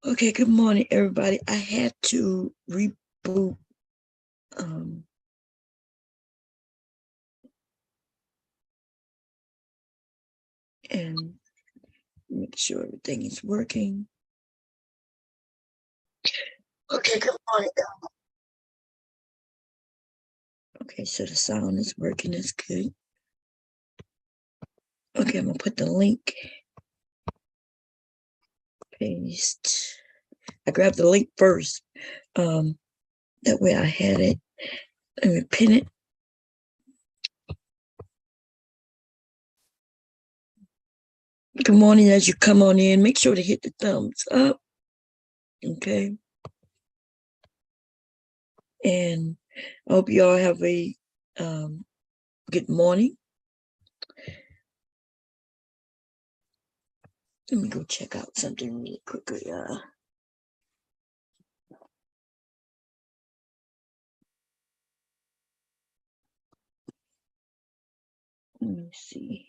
Okay, good morning, everybody. I had to reboot and make sure everything is working. Okay, good morning. Okay, so the sound is working. That's good. Okay, I'm gonna put the link. Paste. I grabbed the link first. That way I had it. Let me pin it. Good morning. As you come on in, make sure to hit the thumbs up. Okay. And I hope you all have a good morning. Let me go check out something really quickly. Let me see.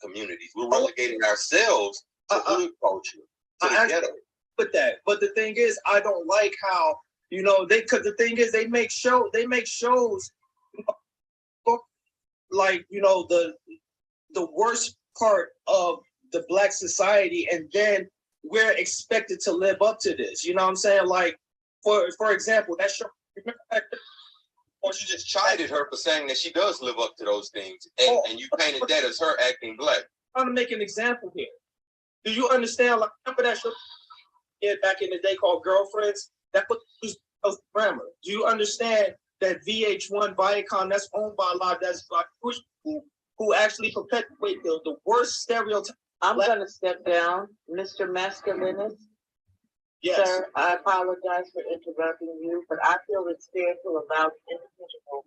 Communities. We're relegating ourselves to hood culture, to the ghetto. With that, but the thing is, I don't like how because the thing is, they make shows like the worst part of the Black society, and then we're expected to live up to this. You know what I'm saying? Like, for example, that show. Or you just chided her for saying that she does live up to those things, and you painted that as her acting black. I'm trying to make an example here. Do you understand? Like, remember that show back in the day called Girlfriends? That was grammar. Do you understand that VH1 Viacom, that's owned by a lot of that's Black people who actually perpetuate the worst stereotype? I'm going to step down, Mr. Masculinist. Yes. Sir, I apologize for interrupting you, but I feel it's fair to allow individual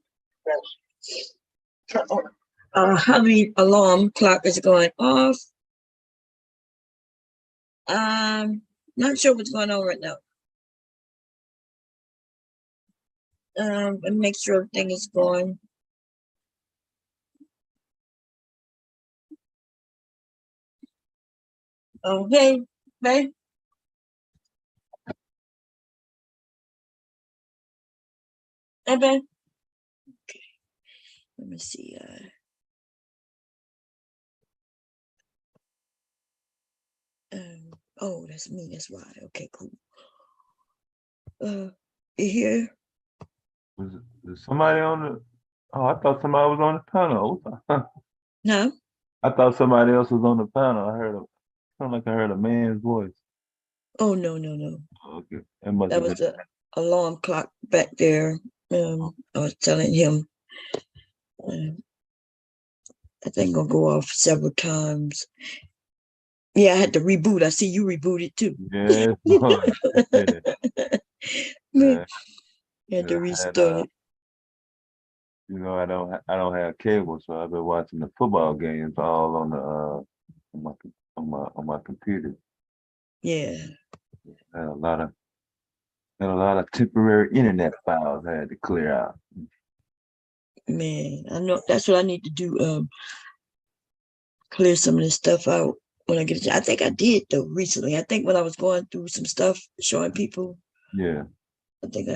expression. How many alarm clock is going off? Not sure what's going on right now. And make sure everything is going. Okay, okay. Okay. Let me see. Oh, that's me. That's why. Okay, cool. You here? Was somebody on the? Oh, I thought somebody was on the panel. No. I thought somebody else was on the panel. Sound like I heard a man's voice. Oh no. Okay, that was the alarm clock back there. I was telling him. I think gonna go off several times. Yeah, I had to reboot. I see you rebooted too. Yeah. Yeah. You had to restart it. I don't have cable, so I've been watching the football games all on the on my computer. Yeah. Had a lot of temporary internet files I had to clear out. Man, I know that's what I need to do. Clear some of this stuff out when I get. I think I did though recently. I think when I was going through some stuff, showing people. Yeah. I think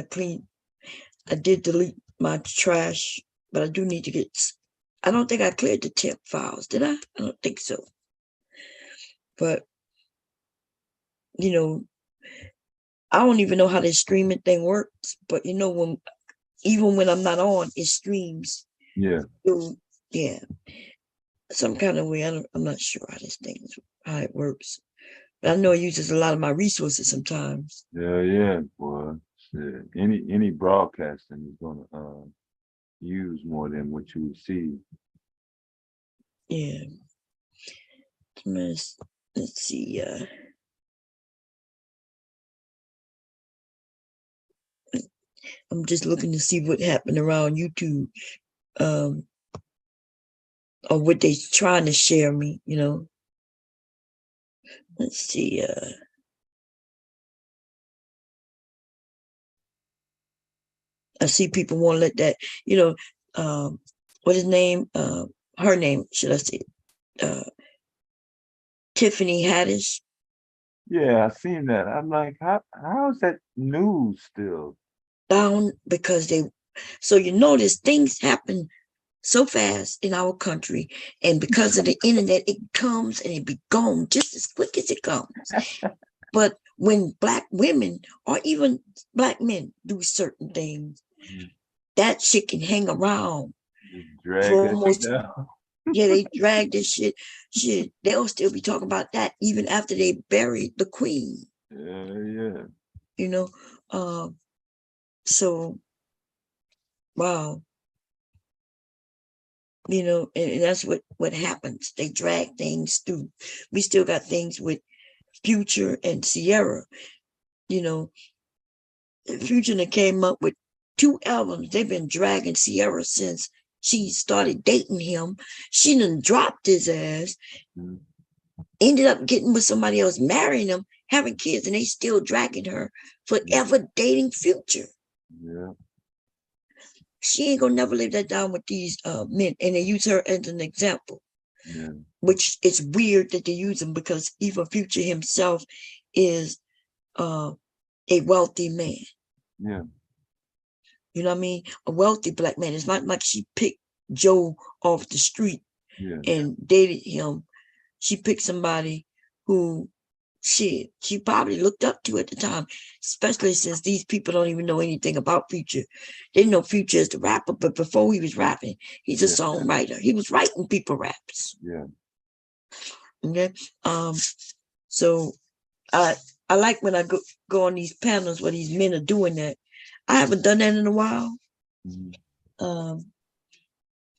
I did delete my trash, but I do need to get. I don't think I cleared the temp files. Did I? I don't think so. But I don't even know how this streaming thing works. But even when I'm not on, it streams. Yeah. So, yeah. Some kind of way. I'm not sure how it works. But I know it uses a lot of my resources sometimes. Yeah, boy. Shit. Any broadcasting is gonna use more than what you receive. Yeah. Let's see. I'm just looking to see what happened around YouTube. Or what they trying to share me, Let's see. I see people want to let that, what his name? her name, should I say, Tiffany Haddish. Yeah, I seen that. I'm like, how is that news still? Down because so you notice things happen so fast in our country, and because of the internet, it comes and it be gone just as quick as it comes. But when Black women or even Black men do certain things, that shit can hang around Drag for that almost. shit down. Yeah, they drag this shit. They'll still be talking about that even after they buried the queen. Yeah. You know, so wow. You know, and that's what happens. They drag things through. We still got things with Future and Sierra. You know, Future that came up with 2 albums. They've been dragging Sierra since she started dating him. She done dropped his ass, ended up getting with somebody else, marrying him, having kids, and they still dragging her, forever dating Future. Yeah. She ain't gonna never live that down with these men, and they use her as an example. Yeah. Which is weird that they use him, because even Future himself is a wealthy man. Yeah. You know what I mean? A wealthy Black man. It's not like she picked Joe off the street and dated him. She picked somebody who she probably looked up to at the time, especially since these people don't even know anything about Future. They know Future as the rapper, but before he was rapping, he's a songwriter. He was writing people raps. Yeah. Okay. So I like when I go on these panels where these men are doing that. I haven't done that in a while.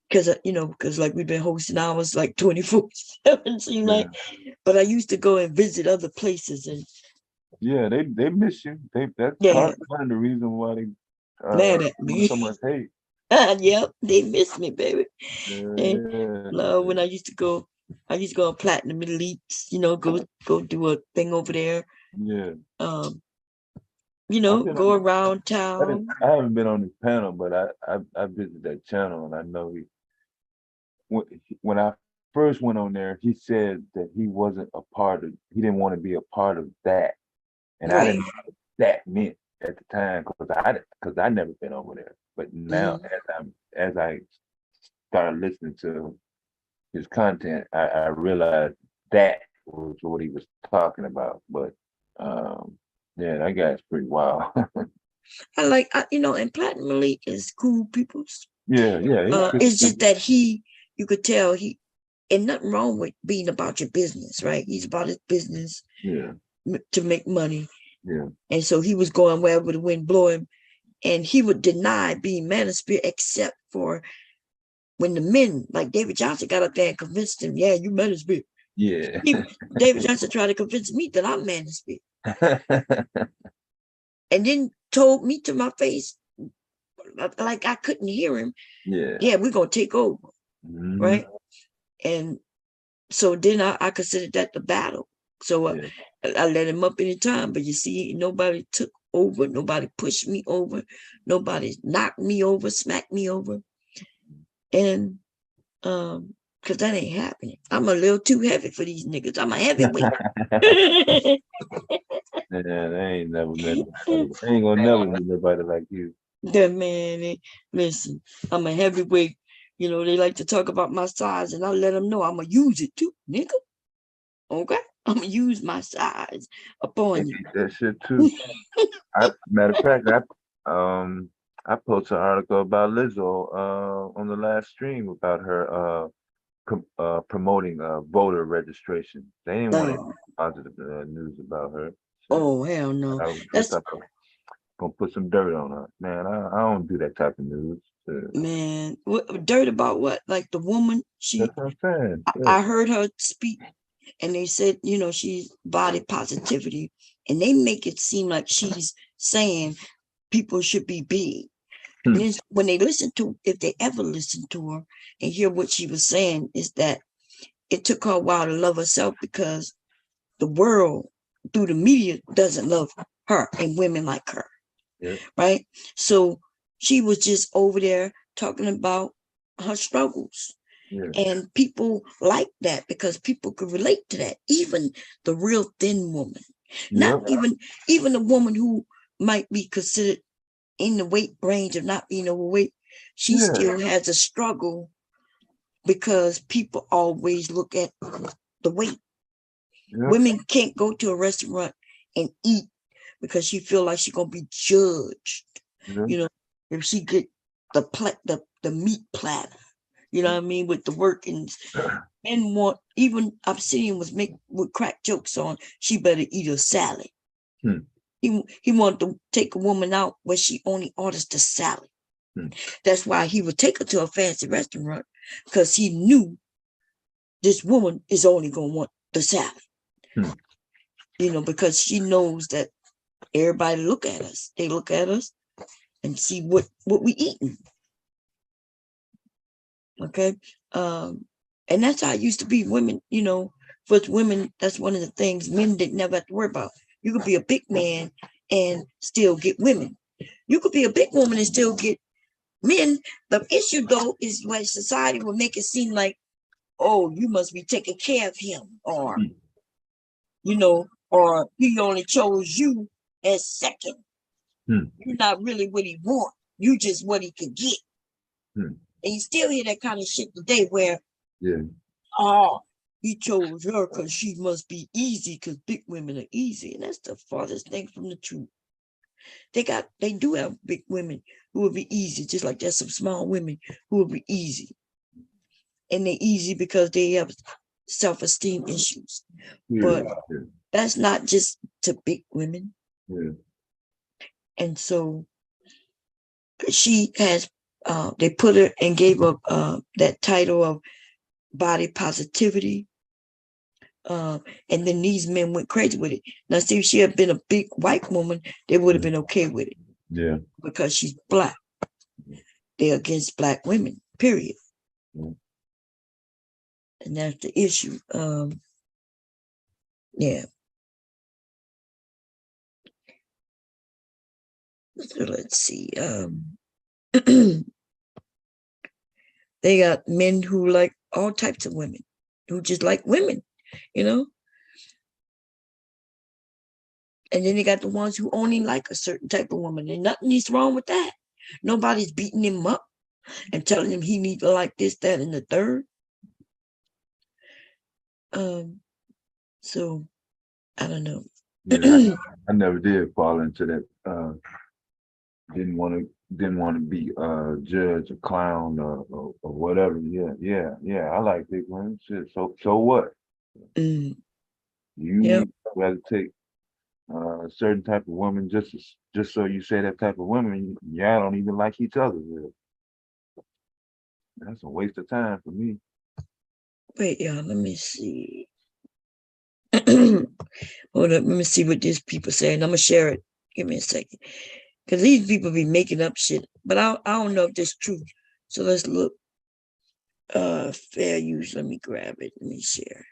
Because like we've been hosting hours like 24/7, seem like. But I used to go and visit other places, and they miss you. That's part of the reason why they mad at me. so much hate. Yep, they miss me, baby. Yeah. When I used to go on Platinum Elites, go do a thing over there. Yeah. Go around town. I haven't been on this panel, but I visited that channel, and I know when I first went on there, he said that he didn't want to be a part of that, and I didn't know what that meant at the time, because I never been over there. But now, as I started listening to his content, I realized that was what he was talking about. But that guy's pretty wild. I like, and Platinum Elite is cool peoples. Yeah. It's just that you could tell and nothing wrong with being about your business, right? He's about his business to make money. Yeah. And so he was going wherever the wind blew him, and he would deny being manosphere except for when the men, like David Johnson, got up there and convinced him, yeah, you manosphere. Yeah. David Johnson tried to convince me that I'm manosphere. And then told me to my face, like I couldn't hear him. Yeah, we're going to take over. Right? And so then I considered that the battle. So I let him up anytime. But you see, nobody took over. Nobody pushed me over. Nobody knocked me over, smacked me over. And because that ain't happening. I'm a little too heavy for these niggas. I'm a heavyweight. They ain't never met nobody. They ain't gonna never meet nobody like you. That man, listen, I'm a heavyweight. They like to talk about my size, and I let them know I'm going to use it too, nigga. Okay? I'm going to use my size upon you. That shit too. Matter of fact, I posted an article about Lizzo on the last stream about her promoting voter registration. They didn't want any positive news about her. So hell no. That's gonna put some dirt on her. Man, I don't do that type of news. Man, dirt about what? Like the woman, that's what I'm saying. I heard her speak, and they said, she's body positivity, and they make it seem like she's saying people should be big. And then when they if they ever listen to her and hear what she was saying, is that it took her a while to love herself, because the world through the media doesn't love her and women like her. Right? So she was just over there talking about her struggles. And people like that because people could relate to that. Even the real thin woman, not even a woman who might be considered in the weight range of not being overweight, she still has a struggle because people always look at the weight. Women can't go to a restaurant and eat because she feel like she's gonna be judged. You know, if she get the meat platter, you know what I mean, with the workings. Men want, even Obsidian was would crack jokes on she better eat a salad. He wanted to take a woman out where she only orders the salad. That's why he would take her to a fancy restaurant, because he knew this woman is only gonna want the salad. You know, because she knows that everybody look at us. They look at us and see what we eating. Okay. And that's how it used to be. Women, you know, for women, that's one of the things men didn't never have to worry about. You could be a big man and still get women. You could be a big woman and still get men. The issue though is when society will make it seem like, oh, you must be taking care of him, or you know, or he only chose you as second. You're not really what he want. You just what he could get. And you still hear that kind of shit today where, oh, he chose her because she must be easy because big women are easy. And that's the farthest thing from the truth. They do have big women who will be easy, just like there's some small women who will be easy. And they're easy because they have self-esteem issues. But that's not just to big women. And so she has, they put her and gave her that title of body positivity. And then these men went crazy with it. Now, see, if she had been a big white woman, they would have been okay with it. Because she's Black. They're against Black women, period. And that's the issue. So let's see. They got men who like all types of women, who just like women, you know? And then they got the ones who only like a certain type of woman, and nothing is wrong with that. Nobody's beating him up and telling him he needs to like this, that, and the third. So I don't know. I never did fall into that. Didn't want to be a judge, a clown, or whatever. Yeah. I like big women. Shit. So what? You rather take a certain type of woman just so you say that type of woman, y'all don't even like each other. That's a waste of time for me. Wait, y'all, let me see. Hold up, let me see what these people saying. I'm gonna share it. Give me a second. Because these people be making up shit. But I don't know if this is true. So let's look. Fair use. Let me grab it. Let me share.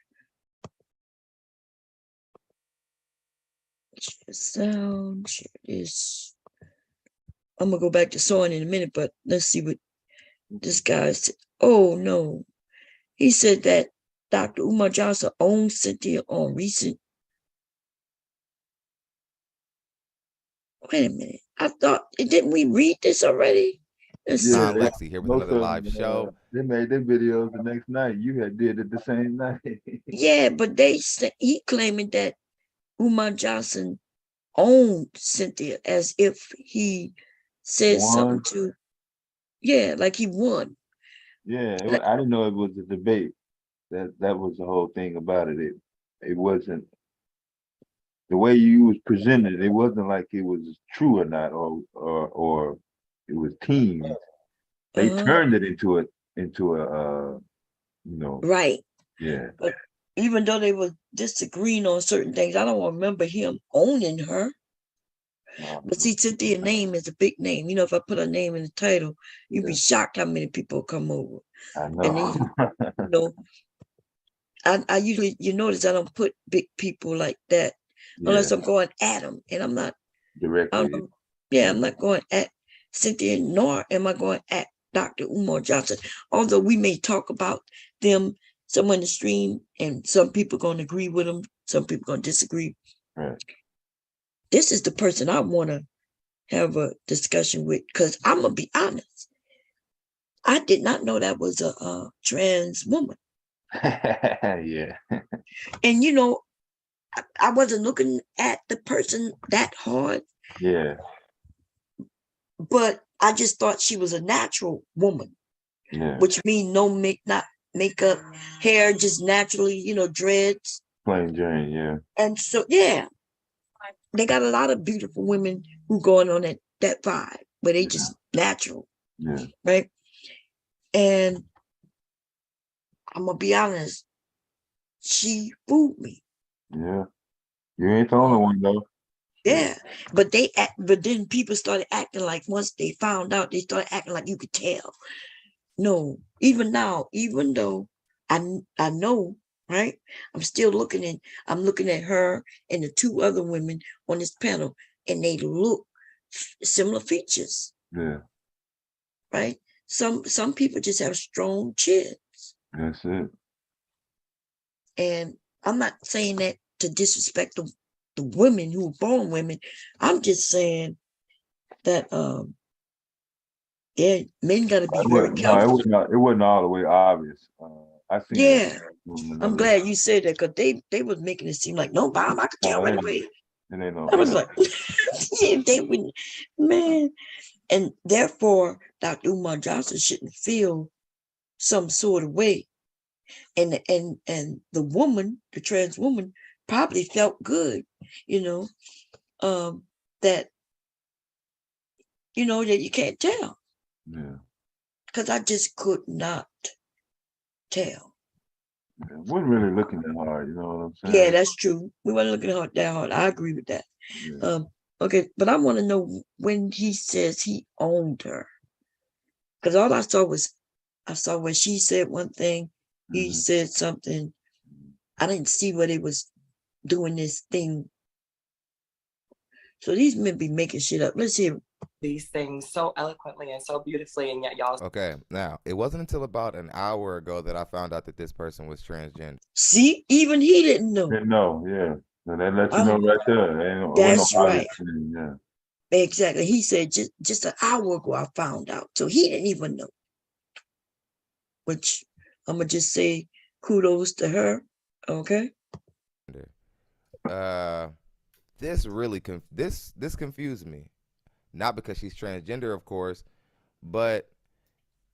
Share sound. Share this. I'm gonna go back to sewing in a minute, but let's see what this guy said. Oh no. He said that Dr. Umar Johnson owns Cynthia on recent. Wait a minute. I thought, didn't we read this already? Lexi here with another live show. They made their videos the next night. You had did it the same night. Yeah, but he claiming that Umar Johnson owned Cynthia as if he said something to, like he won. Yeah, I didn't know it was a debate. That was the whole thing about it. It wasn't the way you was presented. It wasn't like it was true or not, or it was teams. They turned it into a right. Yeah. But even though they were disagreeing on certain things, I don't remember him owning her. But see, Cynthia's name is a big name. You know, if I put her name in the title, you'd be shocked how many people come over. I know. And then, I usually, you notice I don't put big people like that unless I'm going at them, and I'm not directly. I'm not going at Cynthia, nor am I going at Dr. Umar Johnson, although we may talk about them somewhere in the stream, and some people going to agree with them, some people going to disagree. Right. This is the person I want to have a discussion with, because I'm going to be honest. I did not know that was a trans woman. Yeah. And, you know, I wasn't looking at the person that hard. Yeah. But I just thought she was a natural woman. Yeah. Which means no makeup, hair just naturally, you know, dreads. Plain Jane, yeah. And so, yeah, they got a lot of beautiful women who going on that vibe, where they just natural. Yeah. Right. And I'm going to be honest, she fooled me. Yeah. You ain't the only one, though. Yeah. But then people started acting like, once they found out, they started acting like you could tell. No, even now, even though I know, right? I'm still looking at her and the two other women on this panel, and they look similar features. Yeah. Right? Some people just have strong chins. That's it. And I'm not saying that to disrespect the women who are born women. I'm just saying that yeah, men got to be very careful. No, it wasn't all the way obvious. I seen Yeah, I'm glad you said that, because they was making it seem like, no, Bob, I could tell right away. And they know. I was like, yeah, they wouldn't, man. And therefore, Dr. Umar Johnson shouldn't feel some sort of way. And the woman, the trans woman, probably felt good, you know, that, you know, that you can't tell. Yeah. Because I just could not tell. Yeah. Wasn't really looking that hard, you know what I'm saying? Yeah, that's true. We weren't looking that hard. I agree with that. Yeah. Okay, but I want to know when he says he owned her. Because all I saw when she said one thing, he said something. I didn't see what it was doing this thing. So these men be making shit up. Let's hear these things so eloquently and so beautifully, and yet y'all. Okay, now it wasn't until about an hour ago that I found out that this person was transgender. See, even he didn't know. Didn't know, yeah. So that lets you know right there. That's right. Yeah. Exactly. He said just an hour ago I found out. So he didn't even know. Which I'm gonna just say kudos to her. Okay. This really this confused me. Not because she's transgender, of course, but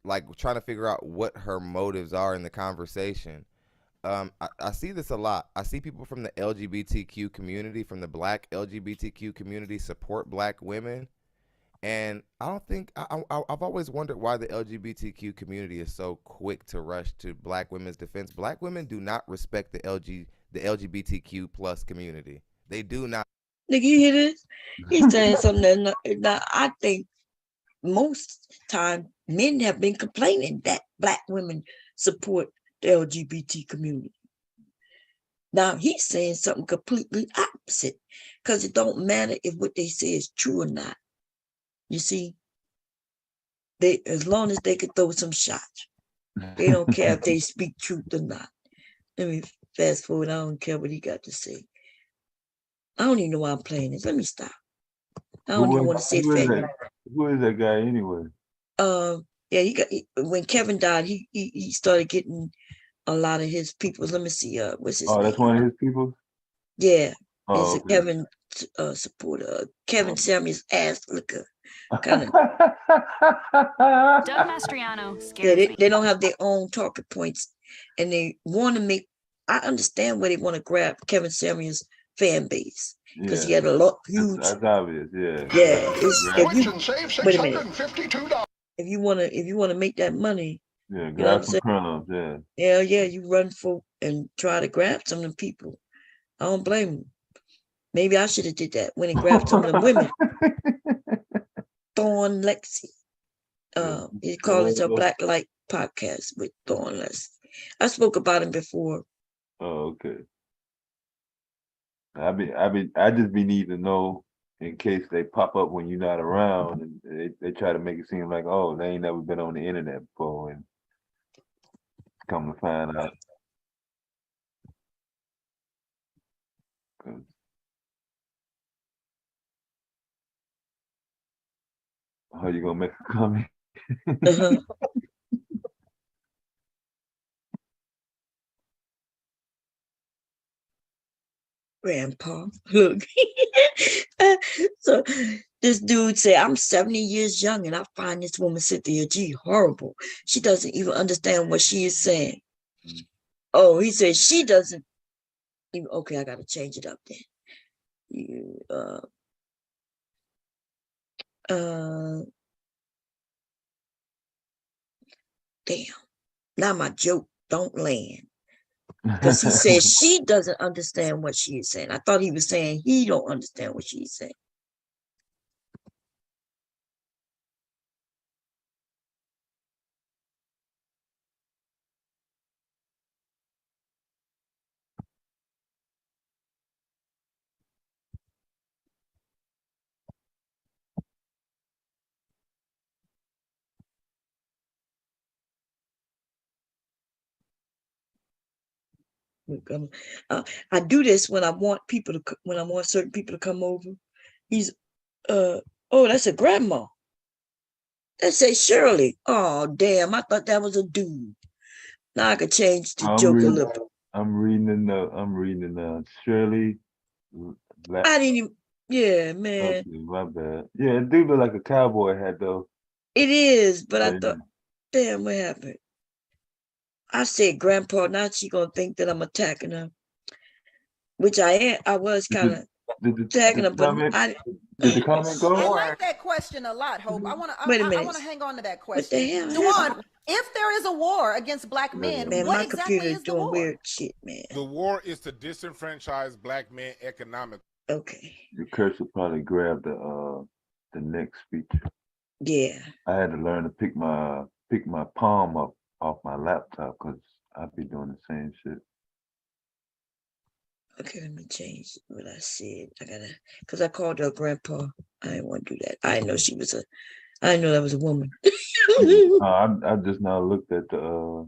like trying to figure out what her motives are in the conversation. I see this a lot. I see people from the LGBTQ community, from the Black LGBTQ community, support Black women, and I don't think I've always wondered why the LGBTQ community is so quick to rush to Black women's defense. Black women do not respect the LGBTQ plus community. They do not. Nigga, you hear this? He's saying something that I think most time men have been complaining that Black women support the LGBT community. Now he's saying something completely opposite, because it don't matter if what they say is true or not. You see, as long as they can throw some shots, they don't care if they speak truth or not. Let me fast forward. I don't care what he got to say. I don't even know why I'm playing this. Let me stop. I don't even want to say fake. Who is that guy anyway? Yeah, when Kevin died, he started getting a lot of his people. Let me see. What's his name? Oh, that's one of his people? Yeah. Oh, it's a Kevin supporter. Kevin Samuels ass liquor. Kind of. Doug Mastriano scares me. They don't have their own talking points, and they want to make. I understand where they want to grab Kevin Samuels' fan base, because he had a lot huge. That's obvious, yeah. Yeah, wait a minute. If you wanna make that money, yeah, grab some kernels, yeah. Yeah, you run for and try to grab some of them people. I don't blame them. Maybe I should have did that when and grabbed some of them women. Thorn Lexi. He called it a Black Light podcast with Thorn Lexi. I spoke about him before. Oh, okay. I just be needing to know in case they pop up when you're not around, and they try to make it seem like, oh, they ain't never been on the internet before, and come to find out. 'Cause how you gonna make a comment? Uh-huh. Grandpa, look. So this dude said, I'm 70 years young and I find this woman Cynthia G horrible. She doesn't even understand what she is saying. Oh, he said she doesn't even, okay, I gotta change it up then. You, damn, now my joke don't land. Because he said she doesn't understand what she is saying. I thought he was saying he don't understand what she's saying. I do this when I want people to, when I want certain people to come over. He's, oh, that's a grandma. That say Shirley. Oh, damn, I thought that was a dude. Now I could change the joke a little bit. I'm reading the note. I'm reading the Shirley. I didn't even, yeah, man. Okay, my bad. Yeah, it do look like a cowboy hat though. It is, but I thought, damn, what happened? I said grandpa, now she gonna think that I'm attacking her. Which I am. I was kind of attacking her, but did the comment go? I like that question a lot, Hope. I want to hang on to that question. What the hell? Dewan, if there is a war against black men, man, what my exactly computer is the doing war? weird shit, man. The war is to disenfranchise black men economically. Okay. The cursor probably grabbed the next feature. Yeah. I had to learn to pick my palm up off my laptop because I'd be doing the same shit. Okay, let me change what I said. I gotta, because I called her grandpa. I didn't want to do that. I didn't know she was I didn't know that was a woman. I just now looked at the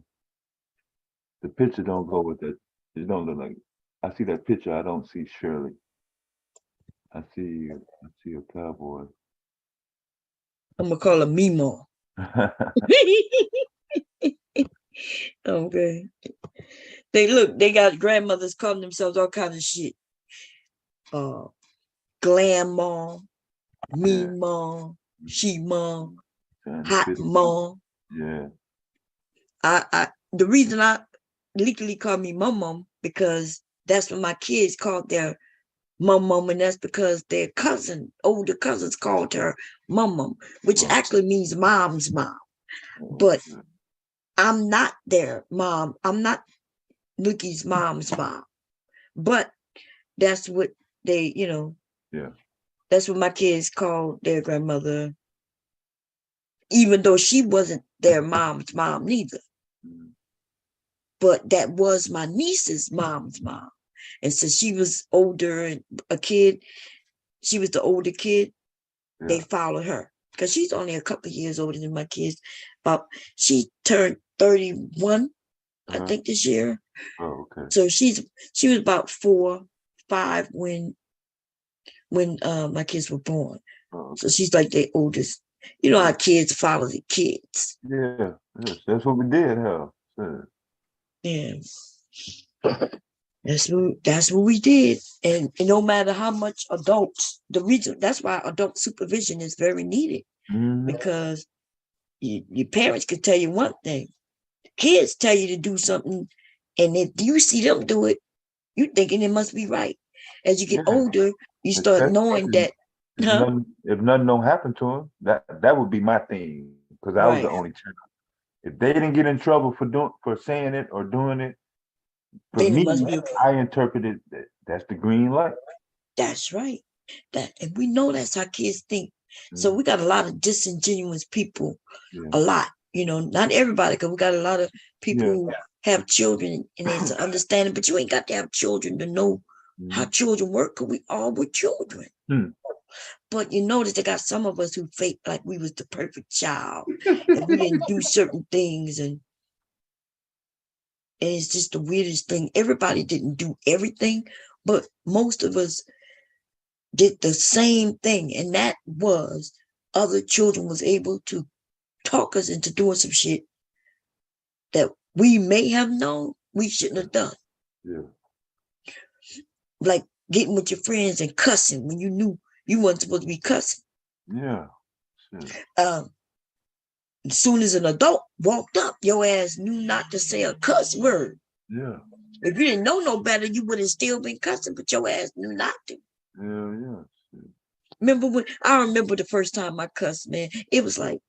picture. Don't go with that. It don't look like. I see that picture. I don't see Shirley. I see a cowboy. I'm gonna call her Mimo. Okay. They got grandmothers calling themselves all kinds of shit. Glam mom, me mom, she mom, hot mom. Yeah. The reason I legally call me mom because that's what my kids called their mom, and that's because their older cousins called her mom, which actually means mom's mom. But I'm not their mom. I'm not Nikki's mom's mom. But that's what they, yeah. That's what my kids called their grandmother, even though she wasn't their mom's mom neither. But that was my niece's mom's mom. And since she was older and a kid, she was the older kid, they followed her. Because she's only a couple of years older than my kids. She turned 31, I think, this year. Oh, okay. So she was about 4, 5 when my kids were born. Oh, okay. So she's like the oldest. You know how kids follow the kids. Yeah, that's what we did, huh? Yeah. That's what we did. And no matter how much adults, that's why adult supervision is very needed. Because your parents could tell you one thing. Kids tell you to do something, and if you see them do it, you're thinking it must be right. As you get older, you start knowing that. If nothing don't happen to them, that would be my thing, because I was the only child. If they didn't get in trouble for saying it or doing it, for then me, okay. I interpreted that's the green light. That's right. And we know that's how kids think. So we got a lot of disingenuous people. A lot, not everybody, because we got a lot of people who have children and it's an understanding, but you ain't got to have children to know how children work, because we all were children. But you notice they got some of us who fake like we was the perfect child and we didn't do certain things, and it's just the weirdest thing. Everybody didn't do everything, but most of us did the same thing, and that was other children was able to talk us into doing some shit that we may have known we shouldn't have done. Yeah. Like getting with your friends and cussing when you knew you weren't supposed to be cussing. Yeah. As soon as an adult walked up, your ass knew not to say a cuss word. Yeah. If you didn't know no better, you would have still been cussing, but your ass knew not to. Yeah. I remember the first time I cussed, man. It was like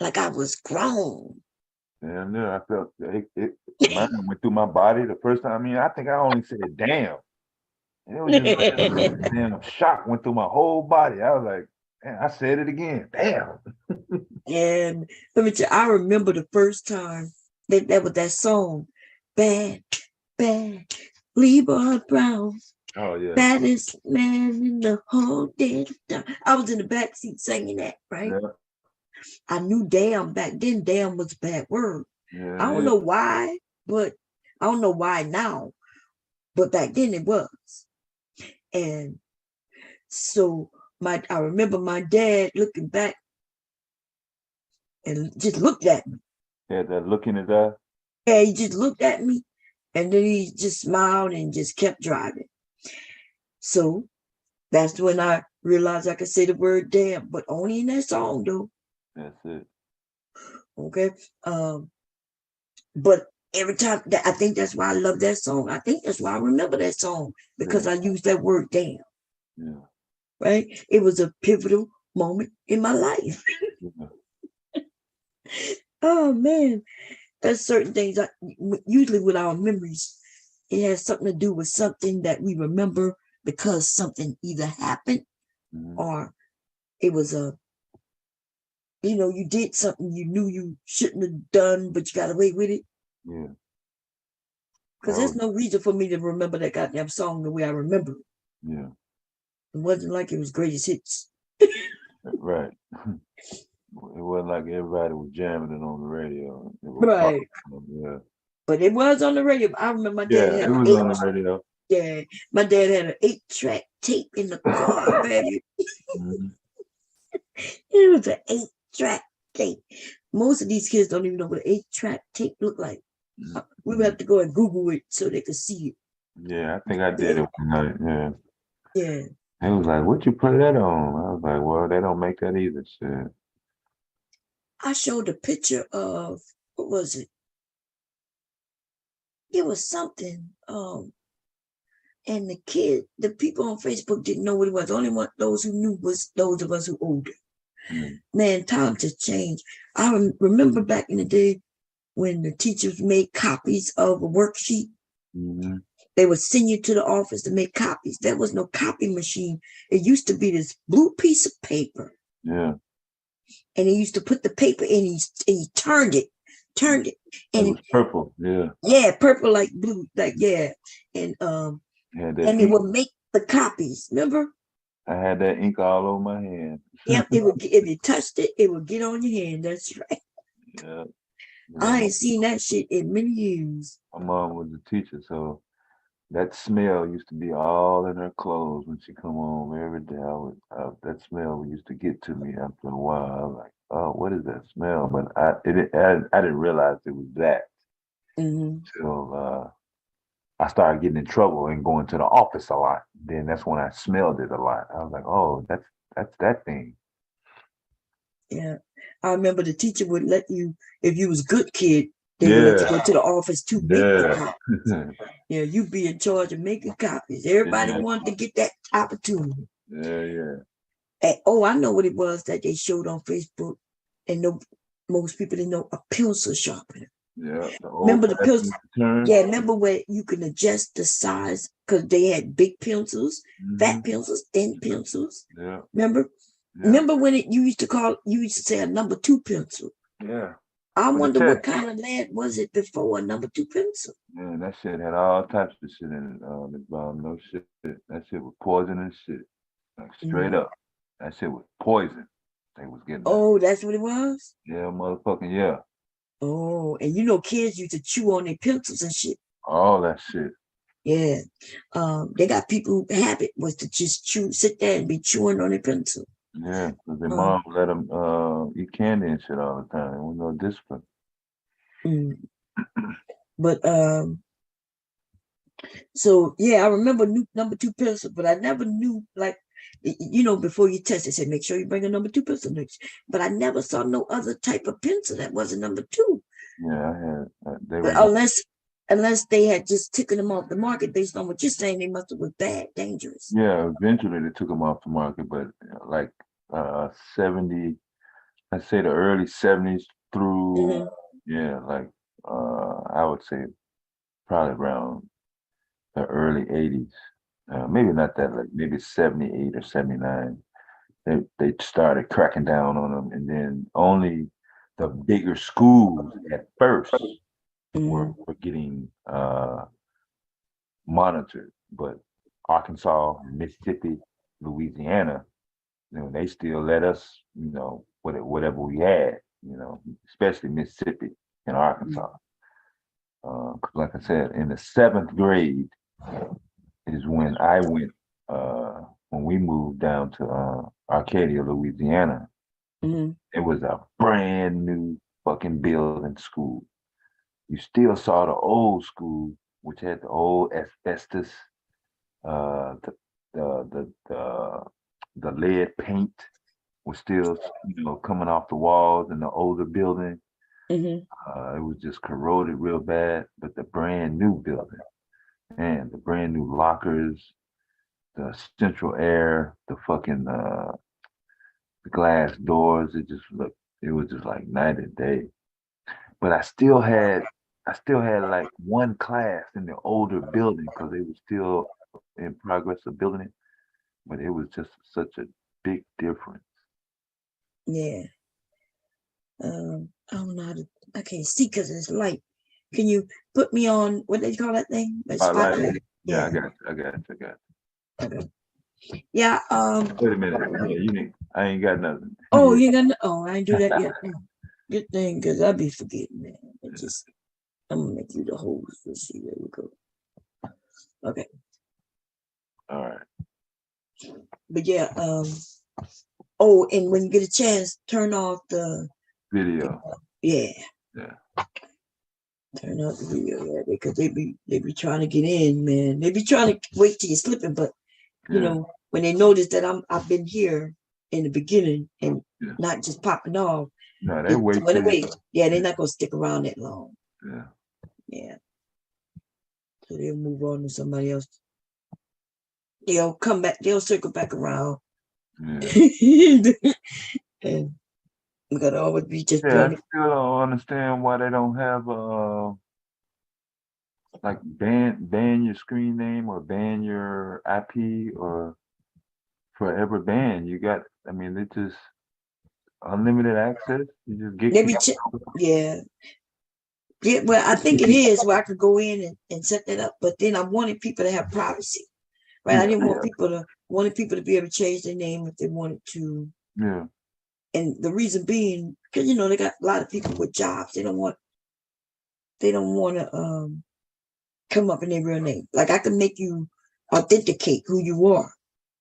I was grown. Damn, yeah, I felt mine went through my body the first time. I mean, I think I only said damn. And it was just like damn shock went through my whole body. I was like, man, I said it again. Damn. And let me tell you, I remember the first time that was that song, Bad, Levi Brown. Oh yeah. Baddest man in the whole damn time. I was in the back seat singing that, right? Yeah. I knew damn back then. Damn was a bad word. Yeah, I don't know why, but I don't know why now. But back then it was. And so I remember my dad looking back and just looked at me. Yeah, that look in his eye. Yeah, he just looked at me and then he just smiled and just kept driving. So that's when I realized I could say the word damn, but only in that song though. That's it. Okay. But every time I think that's why I love that song. I think that's why I remember that song, because I used that word damn. Yeah. Right? It was a pivotal moment in my life. Oh man. There's certain things usually with our memories, it has something to do with something that we remember because something either happened or it was you did something you knew you shouldn't have done, but you got away with it. Yeah. Because there's no reason for me to remember that goddamn song the way I remember it. Yeah. It wasn't like it was greatest hits. Right. It wasn't like everybody was jamming it on the radio. Right. Yeah. But it was on the radio. I remember my dad had it was on the radio. Yeah. My dad had an 8-track tape in the car, baby. It was an 8-track tape. Most of these kids don't even know what an 8-track tape looked like. We would have to go and Google it so they could see it. Yeah, I think I did it one night. Yeah. Yeah. It was like, what you play that on? I was like, well, they don't make that either. Shit. I showed a picture of, what was it? It was something. And the people on Facebook didn't know what it was. The only one, those who knew was those of us who older. Man, times have changed. I remember back in the day when the teachers made copies of a worksheet. They would send you to the office to make copies. There was no copy machine. It used to be this blue piece of paper. Yeah. And he used to put the paper in, he turned it. And it was purple, yeah. Yeah, purple like blue, like yeah. And it would make the copies, remember? I had that ink all over my hand. Yep, if you touched it, it would get on your hand. That's right. Yeah. I ain't seen that shit in many years. My mom was a teacher, so that smell used to be all in her clothes when she come home every day. That smell used to get to me after a while. I was like, oh, what is that smell? But I didn't realize it was that until I started getting in trouble and going to the office a lot. Then that's when I smelled it a lot. I was like, oh, that's that thing. Yeah. I remember the teacher would let you, if you was a good kid, they would let you go to the office to make the copies. Yeah, you be in charge of making copies. Everybody wanted to get that opportunity. Yeah. And, I know what it was that they showed on Facebook, and most people didn't know, a pencil sharpener. Yeah. Remember the pencil? Yeah, remember where you can adjust the size because they had big pencils, fat pencils, thin pencils. Yeah. Remember? Yeah. Remember when you used to say a number 2 pencil? Yeah. I wonder what kind of lead was it before a number 2 pencil? Yeah, that shit had all types of shit in it. No shit. That shit was poison and shit. Like straight up. That shit was poison. They was getting. Oh, that's what it was? Yeah, motherfucking yeah. Oh, and you know, kids used to chew on their pencils and shit. All that shit. Yeah. They got people who habit was to just sit there and be chewing on their pencil. Yeah, because their mom let them eat candy and shit all the time. There was no discipline. But so yeah, I remember number 2 pencil, but I never knew, like, you know, before you test it, say make sure you bring a number 2 pencil next. But I never saw no other type of pencil that wasn't number 2. Yeah, I had. They were unless they had just taken them off the market based on what you're saying, they must have was bad, dangerous. Yeah, eventually they took them off the market, but like 70, let's say the early 70s through yeah, like I would say probably around the early 80s. Maybe not that late, maybe 78 or 79. They started cracking down on them, and then only the bigger schools at first were getting monitored, but Arkansas, Mississippi, Louisiana, you know, they still let us, you know, whatever we had, you know, especially Mississippi and Arkansas. Like I said, in the 7th grade is when I went, when we moved down to Arcadia, Louisiana. It was a brand new fucking building school. You still saw the old school, which had the old asbestos, the lead paint was still, you know, coming off the walls in the older building. It was just corroded real bad, but the brand new building, and the brand new lockers, the central air, the fucking the glass doors, it was just like night and day. But I still had like one class in the older building because they were still in progress of building it. But it was just such a big difference. Yeah. I don't know how to, I can't see because it's light. Can you put me on, what they call that thing? Spotlight. Yeah, I got you. Okay. Yeah. Wait a minute. Yeah, I ain't got nothing. Oh, you got no, oh, I ain't do that yet. Good thing, because I'll be forgetting, man. I'm gonna make you the host. Let's see, there we go. Okay. All right. But yeah, oh, and when you get a chance, turn off the video. Yeah. Yeah. Turn off the video, yeah, because they be trying to get in, man. They be trying to wait till you're slipping, but you know, when they notice that I've been here in the beginning and not just popping off. No, they wait. Yeah, they're not gonna stick around that long. Yeah. Yeah. So they'll move on to somebody else. They'll come back, they'll circle back around. Yeah. And we gotta always be just I still don't understand why they don't have like ban your screen name or ban your IP or forever ban. You got, I mean, it's just unlimited access. You just get yeah. Well, I think it is where I could go in and set that up, but then I wanted people to have privacy, right? I didn't want wanted people to be able to change their name if they wanted to. Yeah. And the reason being, because you know they got a lot of people with jobs. They don't want to come up in their real name. Like I can make you authenticate who you are.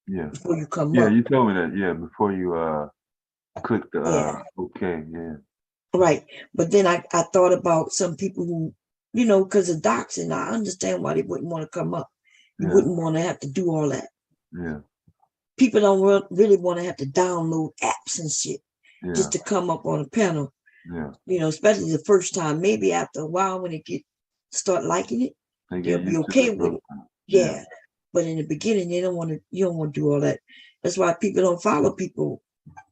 Yeah. Before you come up. Yeah, you told me that. Yeah, before you click the okay. Yeah. Right. But then I thought about some people who, you know, because of doxing, I understand why they wouldn't want to come up. You wouldn't want to have to do all that. Yeah. People don't really want to have to download apps and shit just to come up on a panel. Yeah. You know, especially the first time. Maybe after a while when they start liking it, they'll be okay with it. Yeah. But in the beginning, you don't want to do all that. That's why people don't follow people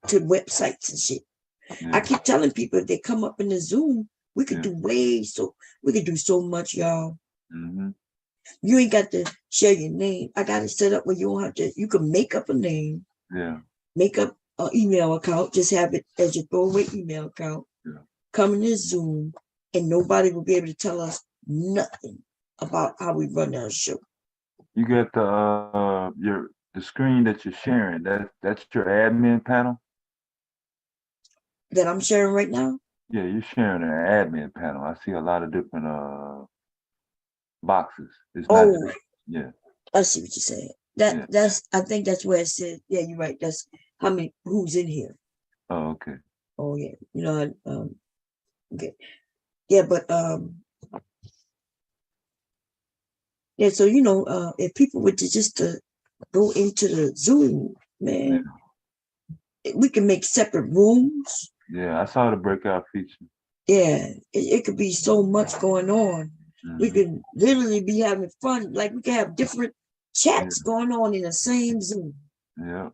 to websites and shit. I keep telling people if they come up in the Zoom, we could do so much, y'all. You ain't got to share your name. I got it set up where you don't have to, you can make up a name, make up an email account, just have it as your throwaway email account, come in this Zoom, and nobody will be able to tell us nothing about how we run our show. You got the The screen that you're sharing, that's your admin panel? That I'm sharing right now? Yeah, you're sharing an admin panel. I see a lot of different boxes. It's not yeah. I see what you're saying. That's I think that's where it says, yeah, you're right. That's how many who's in here. Oh, okay. Oh yeah. You know, okay. Yeah, but yeah, so you know, if people were to just go into the Zoom, man, we can make separate rooms. Yeah, I saw the breakout feature. Yeah, it could be so much going on. We could literally be having fun. Like we can have different chats going on in the same Zoom. Yeah.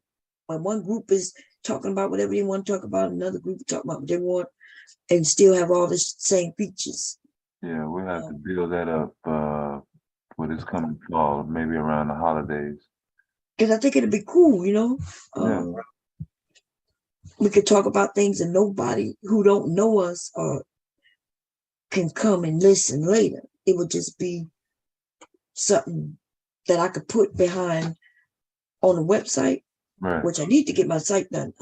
When one group is talking about whatever they want to talk about, another group talking about what they want, and still have all the same features. Yeah, we'll have to build that up for this coming fall, maybe around the holidays. Because I think it'd be cool, you know. We could talk about things and nobody who don't know us can come and listen later. It would just be something that I could put behind on the website, which I need to get my site done.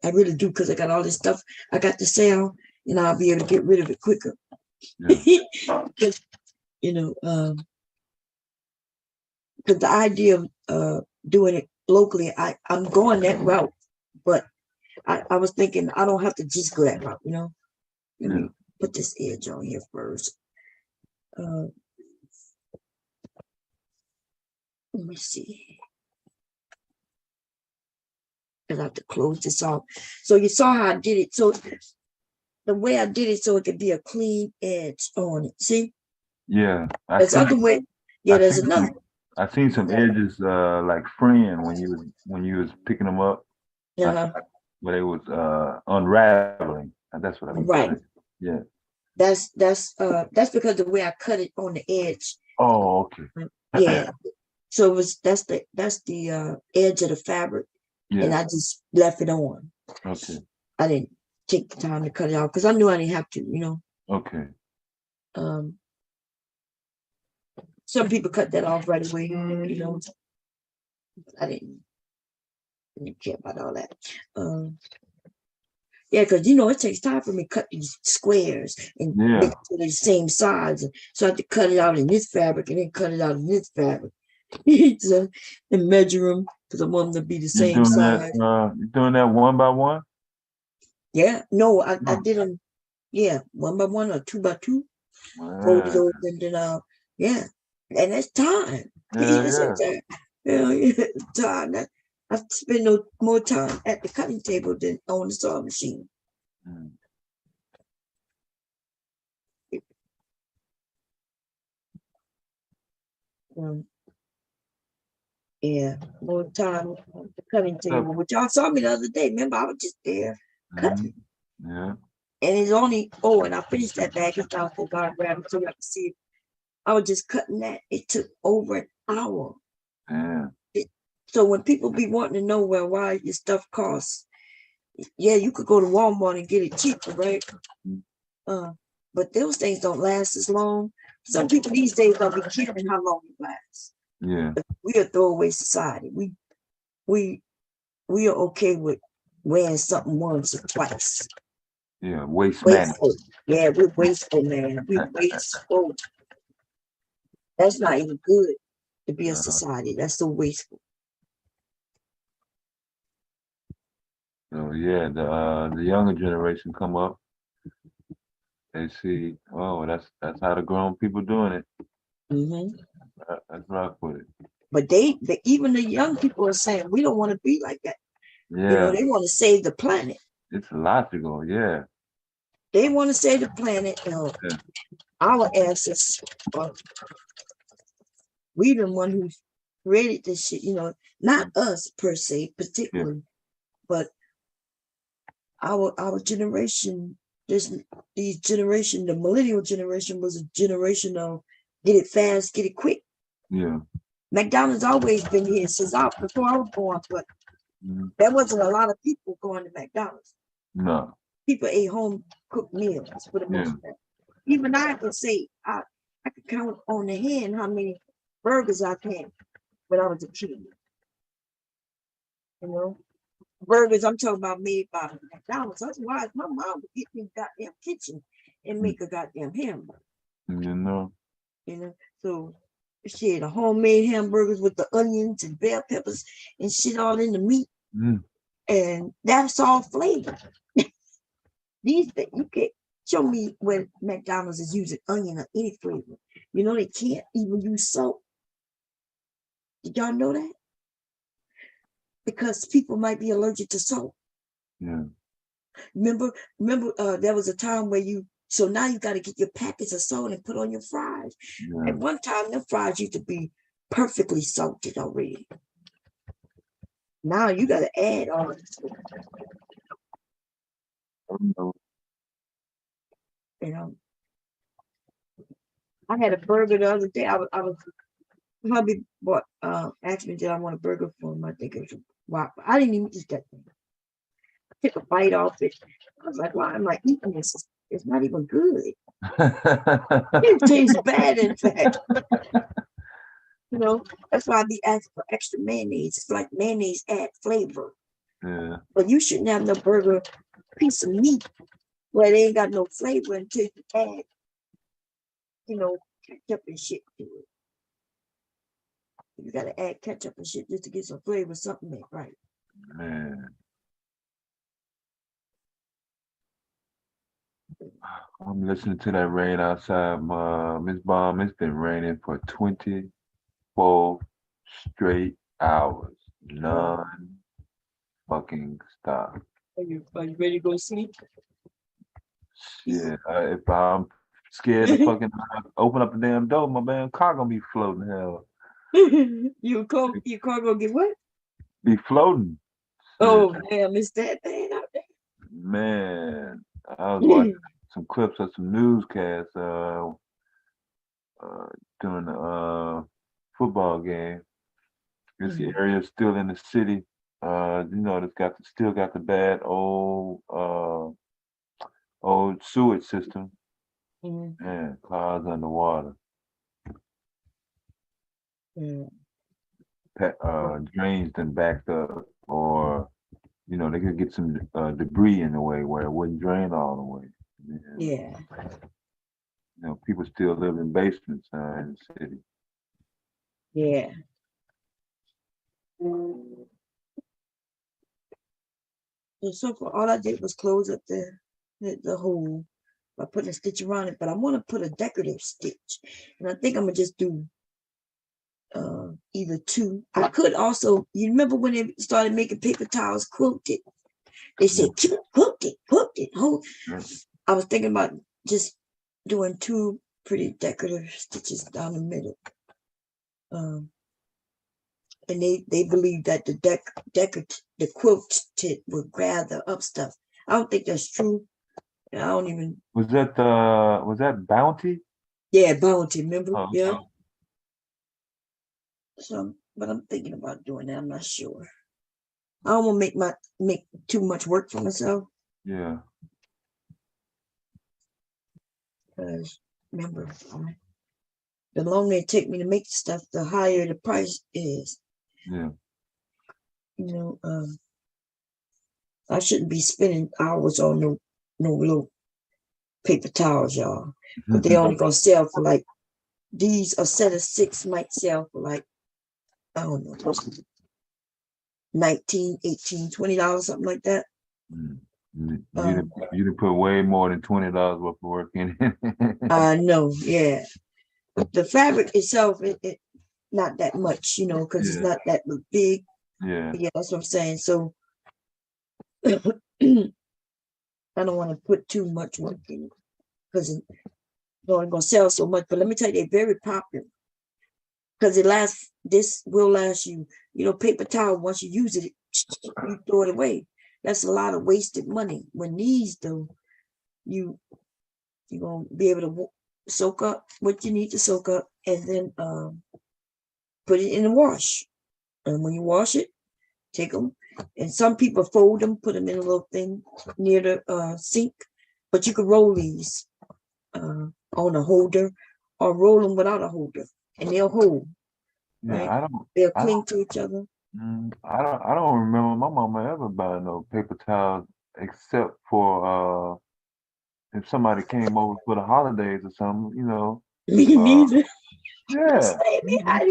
I really do, because I got all this stuff I got to sell, and I'll be able to get rid of it quicker. Because you know, because the idea of doing it locally, I'm going that route, but I was thinking I don't have to just go that route, you know. Let me put this edge on here first. Let me see. Because I have to close this off. So you saw how I did it. So the way I did it, so it could be a clean edge on it. See? Yeah. There's other way. Yeah, there's another. I seen some edges like fraying when you was picking them up. But it was unraveling. That's what I mean. Right. Yeah. That's because the way I cut it on the edge. Oh, okay. Yeah. So it was that's the edge of the fabric, and I just left it on. Okay. I didn't take the time to cut it off because I knew I didn't have to, you know. Okay. Some people cut that off right away, you know. I didn't care about all that. Yeah, because you know it takes time for me to cut these squares and make it to the same size. So I have to cut it out in this fabric and then cut it out in this fabric. So, and measure them because I want them to be the same size. You doing that one by one? Yeah, no, I did them. Yeah, 1 by 1 or 2 by 2. Fold it over and then and that's time. Time. I spend no more time at the cutting table than on the sewing machine. Yeah, more time on the cutting table. But y'all saw me the other day. Remember, I was just there cutting. Yeah. And it's only, and I finished that bag. It's down for God grab it so you have to see it. I was just cutting that. It took over an hour. Yeah. So when people be wanting to know, well, why your stuff costs, you could go to Walmart and get it cheaper, right? But those things don't last as long. Some people these days don't be caring how long it lasts. Yeah. But we are a throwaway society. We are okay with wearing something once or twice. Yeah, wasteful. Yeah, we're wasteful, man. We're wasteful. That's not even good to be a society. That's so wasteful. So yeah, the younger generation come up, they see, that's how the grown people doing it. That's rock with it. But even the young people are saying we don't want to be like that. Yeah. You know, they want to save the planet. It's logical, yeah. They want to save the planet. Our ancestors, we the one who created this shit, you know, not us per se, particularly, but our generation, the millennial generation was a generation of get it fast, get it quick. Yeah. McDonald's always been here since before I was born, but there wasn't a lot of people going to McDonald's. No. People ate home cooked meals for the most part. Even I could say I could count on the hand how many burgers I've had when I was a kid. You know, burgers I'm talking about made by McDonald's. Otherwise, my mom would get me a goddamn kitchen and make a goddamn hamburger. You know, so she had a homemade hamburgers with the onions and bell peppers and shit all in the meat. And that's all flavor. These things, you can't show me where McDonald's is using onion or any flavor. You know, they can't even use salt. Did y'all know that? Because people might be allergic to salt. Yeah. Remember, there was a time where so now you got to get your packets of salt and put on your fries. Yeah. At one time, the fries used to be perfectly salted already. Now you got to add all this. You know, I had a burger the other day. I was hubby asked me did I want a burger for him. I think it was wow. I didn't even eat that thing. I took a bite off it. I was like, why am I eating this? It's not even good. It tastes bad, in fact. You know, that's why I be asking for extra mayonnaise. It's like mayonnaise add flavor. Yeah. But you shouldn't have no burger piece of meat where they ain't got no flavor until you add, you know, ketchup and shit to it. You gotta add ketchup and shit just to get some flavor, something ain't right. Man. I'm listening to that rain outside, Miss Bomb. It's been raining for 24 straight hours. None fucking stop. Are you ready to go sleep? Yeah, if I'm scared to fucking open up the damn door, my damn car gonna be floating hell. Your car gonna get what? Be floating. Oh damn, it's that bad out there. Man, I was watching some clips of some newscasts during the football game. This area is still in the city. You know, it's still got the bad old sewage system. Man, cars underwater. Drains then backed up, or you know, they could get some debris in the way where it wouldn't drain all the way. Yeah. You know, people still live in basements in the city. Yeah. So far, all I did was close up the hole by putting a stitch around it, but I want to put a decorative stitch, and I think I'm gonna just do either two. I could also, you remember when they started making paper towels quilted? They said quilted. I was thinking about just doing two pretty decorative stitches down the middle. And they believe that the quilted would gather up stuff. I don't think that's true. I don't even. Was that Bounty? Yeah, Bounty. Remember? Oh, yeah. okay. So, but I'm thinking about doing that. I'm not sure. I don't want to make too much work for myself. Yeah. Because remember, the longer it take me to make stuff, the higher the price is. Yeah. You know, I shouldn't be spending hours on no little paper towels, y'all. But they only gonna sell for like a set of 6 might sell for like, I don't know, $19, $18, $20, something like that. You didn't put way more than $20 worth of work in it. I know, yeah. The fabric itself, it not that much, you know, because it's not that big. Yeah. Yeah, that's what I'm saying. So I don't want to put too much work in it because it's only going to sell so much. But let me tell you, they're very popular because this will last you. You know, paper towel, once you use it, you throw it away. That's a lot of wasted money. When these, though, you're going to be able to soak up what you need to soak up and then put it in the wash. And when you wash it, take them. And some people fold them, put them in a little thing near the sink. But you could roll these on a holder or roll them without a holder. And they'll hold. Yeah, right? They'll cling to each other. I don't remember my mama ever buying no paper towels except for if somebody came over for the holidays or something, you know. Me neither. Yeah. I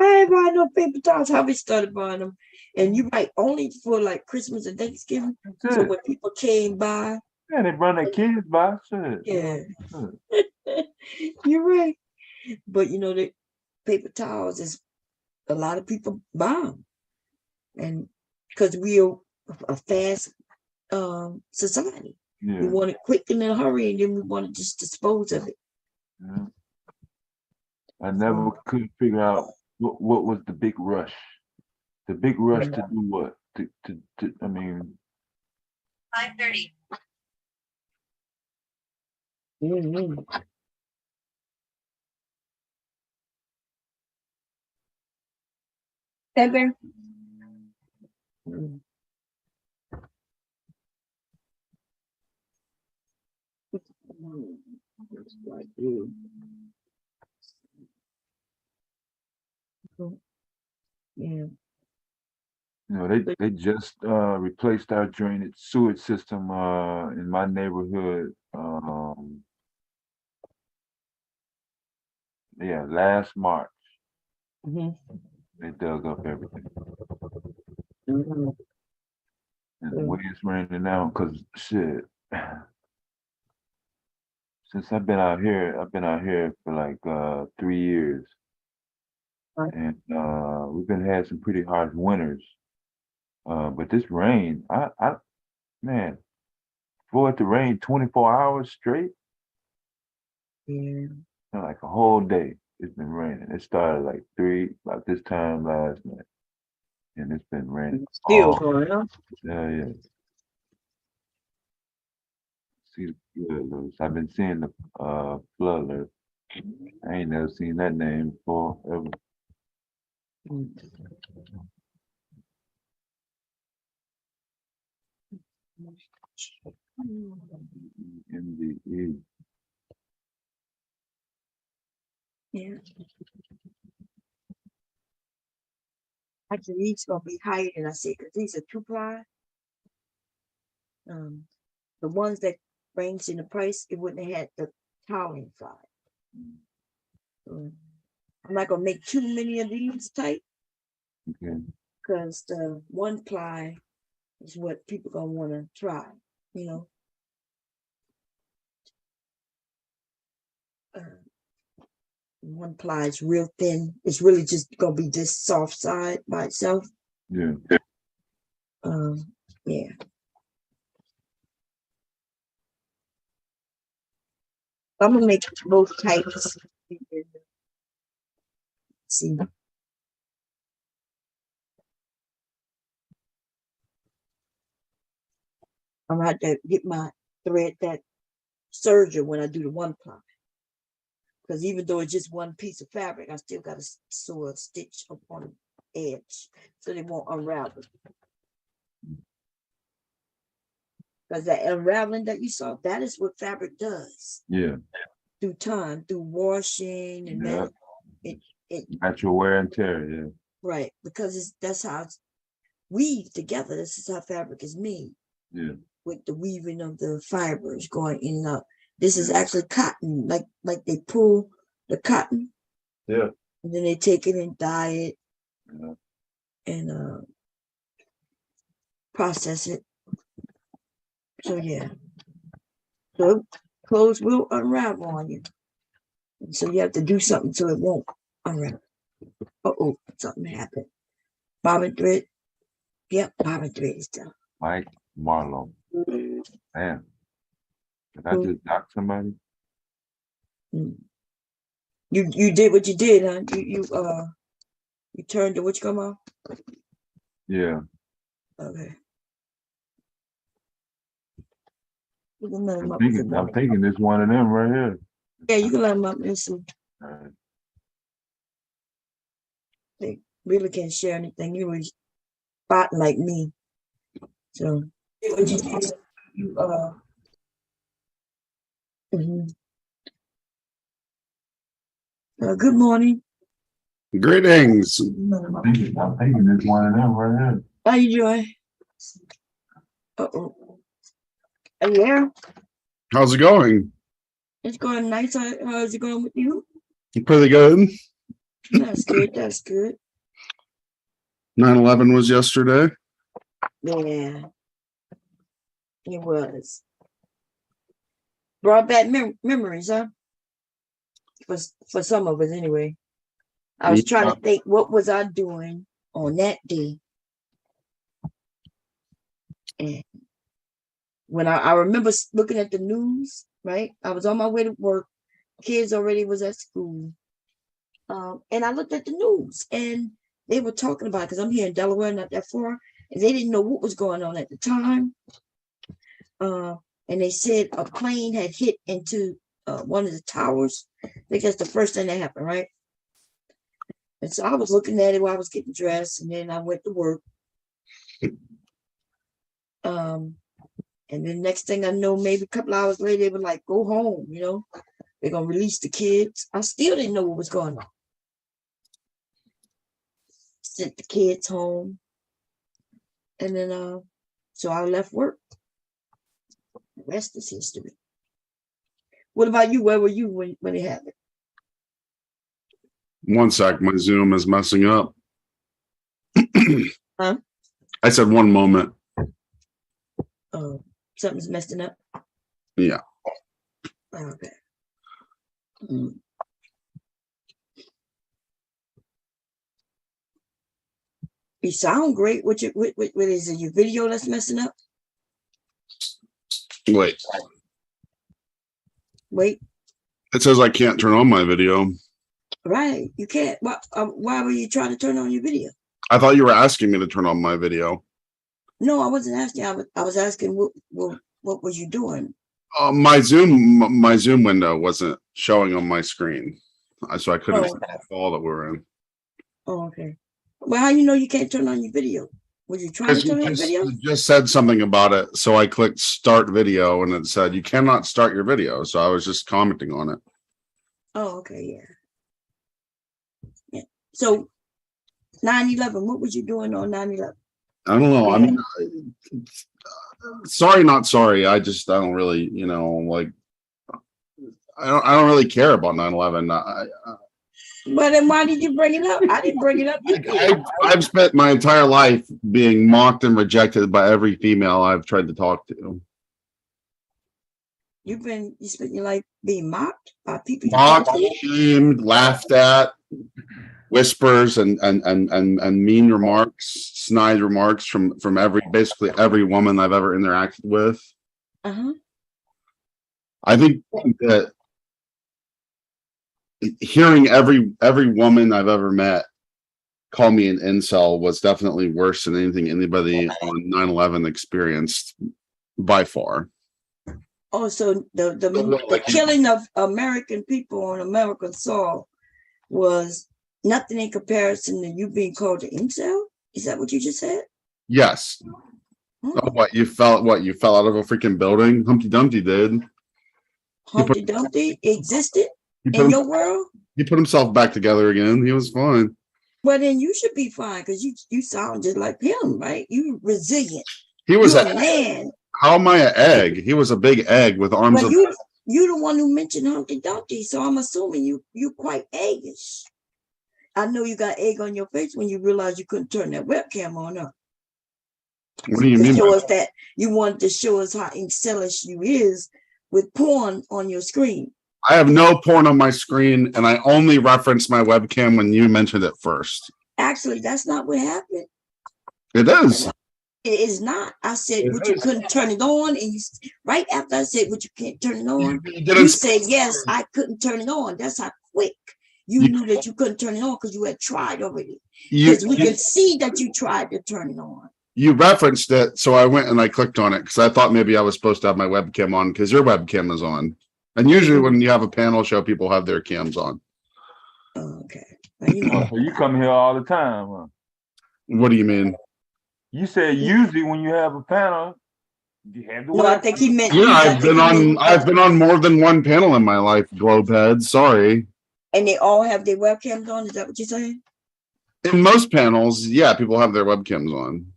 ain't buying no paper towels. How we started buying them. And you're right, only for like Christmas and Thanksgiving. So when people came by. Yeah, they bring their kids by. Shit. Yeah. You're right. But you know, the paper towels is a lot of people buy them. And because we are a fast society. Yeah. We want it quick and in a hurry, and then we want to just dispose of it. Yeah. I never could figure out what was the big rush. The big rush to do what? I mean 5:30. Mm-hmm. Ever. Yeah. You know, they just replaced our drainage sewage system in my neighborhood. Yeah, last March. They dug up everything. And the way it's raining now, because shit. Since I've been out here for like 3 years. And we've been had some pretty harsh winters. But this rain, man, for it to rain 24 hours straight, like a whole day, it's been raining. It started like about this time last night, and it's been raining. Still going on. Yeah. See the flood alerts. I've been seeing the flood alert. I ain't never seen that name before ever. MDE. Yeah. Actually, these gonna be higher than I said because these are 2-ply. The ones that range in the price, it wouldn't have had the towel inside. I'm not gonna make too many of these type. Okay. Because the 1-ply is what people gonna want to try, you know. 1-ply is real thin. It's really just gonna be this soft side by itself. Yeah. Yeah. I'm gonna make both types. See. I'm gonna have to get my thread that serger when I do the 1-ply. Because even though it's just one piece of fabric, I still got to sew a stitch up on the edge so they won't unravel. Because that unraveling that you saw, that is what fabric does. Yeah. Through time, through washing and it natural wear and tear, yeah. Right, because that's how it's weaved together. This is how fabric is made. Yeah. With the weaving of the fibers going in and out. This is actually cotton, like they pull the cotton. Yeah. And then they take it and dye it and process it. So yeah. So clothes will unravel on you. And so you have to do something so it won't unravel. Uh-oh, something happened. Bobbin thread. Yep, bobbin thread is done. Mike Marlowe. Damn. Did I just knock somebody? You did what you did, huh? You turned to which come off? Yeah. Okay. I'm thinking this one of them right here. Yeah, you can let them up and see. All right. They really can't share anything. You was spotting like me. So what you did, good morning. Greetings. I'm thinking there's one of them right here. How you doing? Uh-oh. Are you there? How's it going? It's going nice. How's it going with you? Pretty good. That's good. That's good. 9/11 was yesterday. Yeah, it was. Brought back memories, huh? For some of us, anyway. I was trying to think, what was I doing on that day? And when I remember looking at the news, right? I was on my way to work. Kids already was at school. And I looked at the news and they were talking about, because I'm here in Delaware, not that far, and they didn't know what was going on at the time. And they said a plane had hit into one of the towers. I think that's the first thing that happened, right? And so I was looking at it while I was getting dressed, and then I went to work. And then next thing I know, maybe a couple hours later, they were like, go home, you know? They're going to release the kids. I still didn't know what was going on. Sent the kids home. And then, so I left work. The rest is history. What about you? Where were you when it happened? One sec, my Zoom is messing up. Huh? I said one moment. Oh, something's messing up? Yeah. Okay. You sound great. What is it? Your video that's messing up? Wait. Wait. It says I can't turn on my video. Right. You can't. Why were you trying to turn on your video? I thought you were asking me to turn on my video. No, I wasn't asking. I was asking what was you doing? My Zoom window wasn't showing on my screen, so I couldn't see the call that we're in. Oh, okay. Well, how you know you can't turn on your video? Were you trying to turn on your video? You just said something about it, so I clicked start video, and it said you cannot start your video. So I was just commenting on it. Oh, okay, yeah. So 9/11, what was you doing on 9/11? I don't know. I mean, sorry, not sorry. I don't really, like, I don't really care about 9/11. Well, then why did you bring it up? I didn't bring it up. I've spent my entire life being mocked and rejected by every female I've tried to talk to. You spent your life being mocked by people. Mocked, shamed, laughed at, whispers and mean remarks, snide remarks from basically every woman I've ever interacted with. I think that hearing every woman I've ever met call me an incel was definitely worse than anything anybody on 9/11 experienced by far. Oh, so the killing of American people on American soil was nothing in comparison to you being called an incel? Is that what you just said? Yes. Oh, you fell out of a freaking building? Humpty Dumpty did. Humpty Dumpty existed in your world? He put himself back together again. He was fine. Well, then you should be fine because you sound just like him, right? You resilient. He was a man. How am I an egg? He was a big egg with arms. Well, you the one who mentioned Humpty Dumpty, so I'm assuming you quite eggish. I know you got egg on your face when you realized you couldn't turn that webcam on up. What do you mean? Show us that you wanted to show us how incelish you is with porn on your screen. I have no porn on my screen, and I only referenced my webcam when you mentioned it first. Actually, that's not what happened. It is. It is not. I said, "Would you couldn't turn it on?" And right after I said, "Would you can't turn it on?" You said, "Yes, I couldn't turn it on." That's how quick you knew that you couldn't turn it on because you had tried already. Because we can see that you tried to turn it on. You referenced it, so I went and I clicked on it because I thought maybe I was supposed to have my webcam on because your webcam is on. And usually when you have a panel show, people have their cams on. Okay. So you come here all the time, huh? What do you mean? You said usually when you have a panel, you have the No, I think he meant. Yeah, I've been on more than one panel in my life, Globehead. Sorry. And they all have their webcams on. Is that what you're saying? In most panels, yeah, people have their webcams on.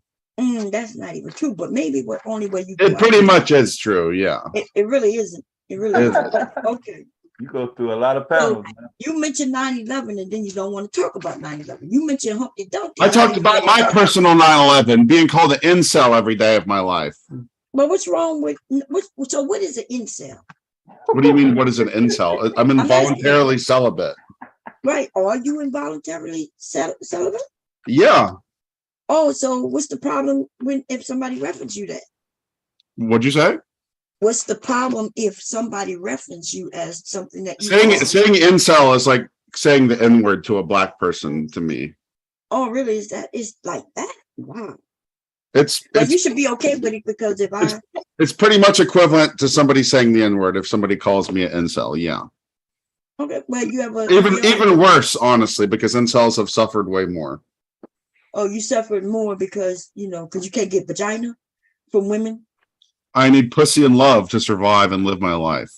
That's not even true, but maybe what only way you. It pretty much is true. Yeah. It really isn't. It really isn't. Okay. You go through a lot of panels. So you mentioned 9/11, and then you don't want to talk about 9/11. You mentioned Humpty Dumpty. I talked about my personal 9/11 being called an incel every day of my life. But what's wrong with so what is an incel? What do you mean? What is an incel? I'm involuntarily celibate. Right. Are you involuntarily celibate? Yeah. Oh, so what's the problem if somebody references you that? What'd you say? What's the problem if somebody references you as something that you saying incel is like saying the N-word to a black person to me. Oh, really? Is like that? Wow. It's you should be okay with it because it's pretty much equivalent to somebody saying the N-word if somebody calls me an incel, yeah. Okay, well you have even worse, honestly, because incels have suffered way more. Oh, you suffered more because you can't get vagina from women. I need pussy and love to survive and live my life.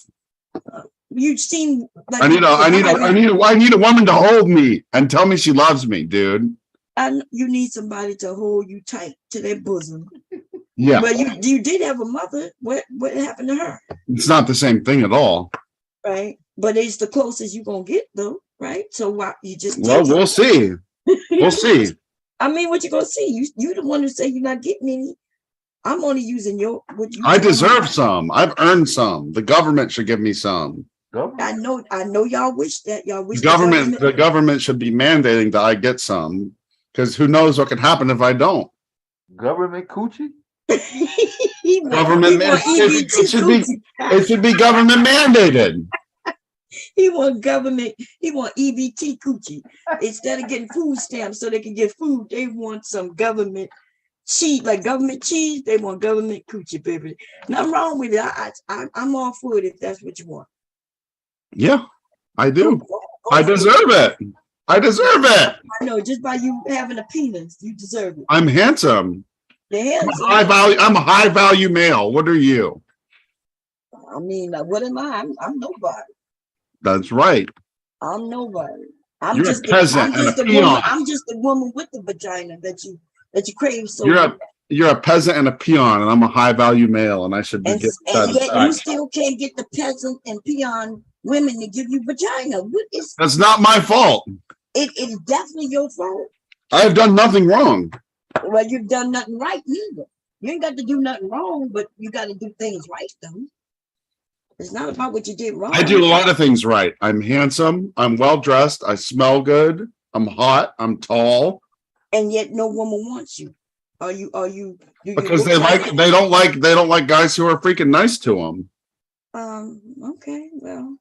You seem like I need a woman to hold me and tell me she loves me, dude. And you need somebody to hold you tight to their bosom. Yeah. Well, you did have a mother. What happened to her? It's not the same thing at all. Right. But it's the closest you're gonna get though, right? So why you just we'll see. We'll see. I mean, what you gonna see? You the one who say you're not getting any. I'm only using what you. I deserve some. I've earned some. The government should give me some. I know y'all wish that. Y'all wish the government should be mandating that I get some, because who knows what could happen if I don't. Government coochie? Government it should be government mandated. He want EBT coochie. Instead of getting food stamps so they can get food, they want some government cheese, like government cheese. They want government coochie, baby. Nothing wrong with it. I'm all for it if that's what you want. Yeah, I do. I deserve it. I deserve it. I know, just by you having a penis, you deserve it. I'm handsome. I'm a high value male. What are you? I mean, what am I? I'm nobody. That's right. I'm nobody. You're just a peasant and a peon. I'm just the woman with the vagina that you crave so. You're a peasant and a peon, and I'm a high value male, and I should be getting and yet you still can't get the peasant and peon women to give you vagina. That's not my fault. It is definitely your fault. I have done nothing wrong. Well, you've done nothing right either. You ain't got to do nothing wrong, but you got to do things right though. It's not about what you did wrong. I do a lot of things right. I'm handsome. I'm well dressed. I smell good. I'm hot. I'm tall. And yet no woman wants you. Are you because they don't like guys who are freaking nice to them. Okay, well,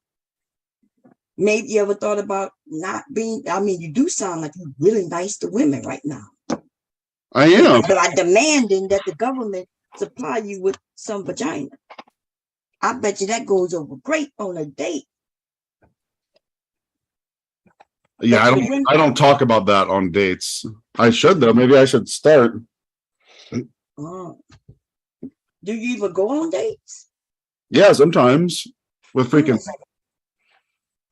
maybe you ever thought about not being, I mean, you do sound like you're really nice to women right now. I am. But I'm demanding that the government supply you with some vagina. I bet you that goes over great on a date. Yeah, I don't talk about that on dates. I should though. Maybe I should start. Do you even go on dates? Yeah, sometimes with freaking.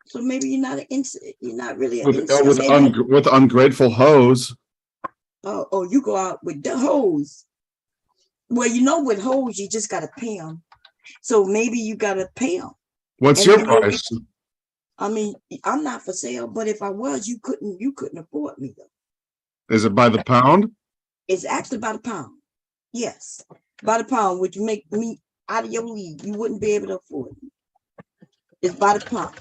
So maybe you're not you're not really with ungrateful hoes. Oh, you go out with the hoes. Well, with hoes you just gotta pay them. So maybe you gotta pay them. What's your price? I mean, I'm not for sale, but if I was, you couldn't afford me though. Is it by the pound? It's actually by the pound. Yes, by the pound, which make me out of your league. You wouldn't be able to afford me. It's by the pound.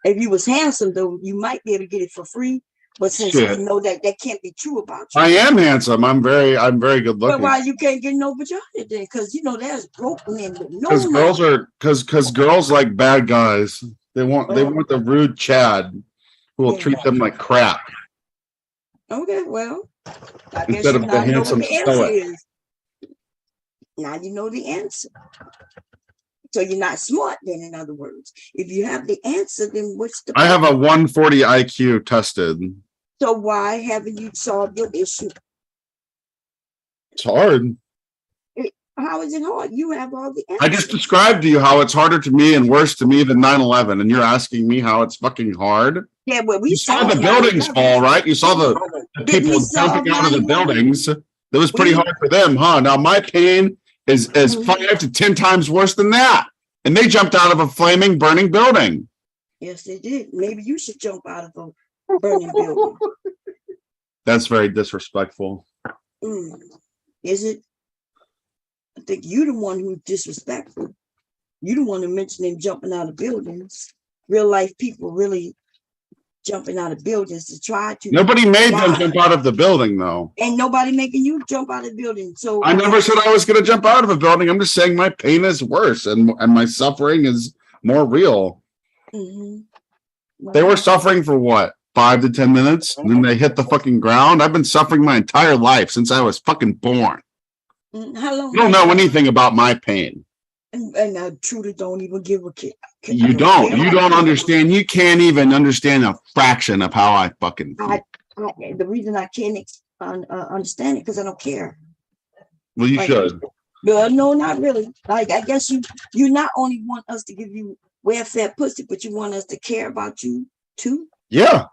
If you was handsome though, you might be able to get it for free. But since you know that can't be true about you. I am handsome. I'm very good looking. But why you can't get no vagina then? Because there's broke men with no. Because girls like bad guys. They want the rude Chad who will treat them like crap. Okay, well, I guess instead of the handsome stoic. Now you know the answer. So you're not smart then, in other words. If you have the answer, then what's the I have a 140 IQ tested. So why haven't you solved your issue? It's hard. How is it hard? You have all the I answers. just described to you how it's harder to me and worse to me than 9/11, and you're asking me how it's fucking hard. Yeah, but we You saw the buildings fall, right? You saw the people jumping out of the buildings. That was pretty hard for them, huh? Now my pain is 5 to 10 times worse than that. And they jumped out of a flaming, burning building. Yes, they did. Maybe you should jump out of a burning building. That's very disrespectful. Is it? I think you're the one who's disrespectful. You the one who mentioned them jumping out of buildings. Real life people really jumping out of buildings to try to. Nobody made them jump out of the building, though. Ain't nobody making you jump out of the building. So I never said I was going to jump out of a building. I'm just saying my pain is worse and my suffering is more real. They were suffering for what? 5 to 10 minutes, and then they hit the fucking ground. I've been suffering my entire life since I was fucking born. How long? You don't know anything about my pain. And I truly don't even give a kid. You don't. You don't understand. You can't even understand a fraction of how I fucking feel. The reason I can't understand it because I don't care. Well, you should. No, not really. Like I guess you not only want us to give you welfare pussy, but you want us to care about you too. Yeah.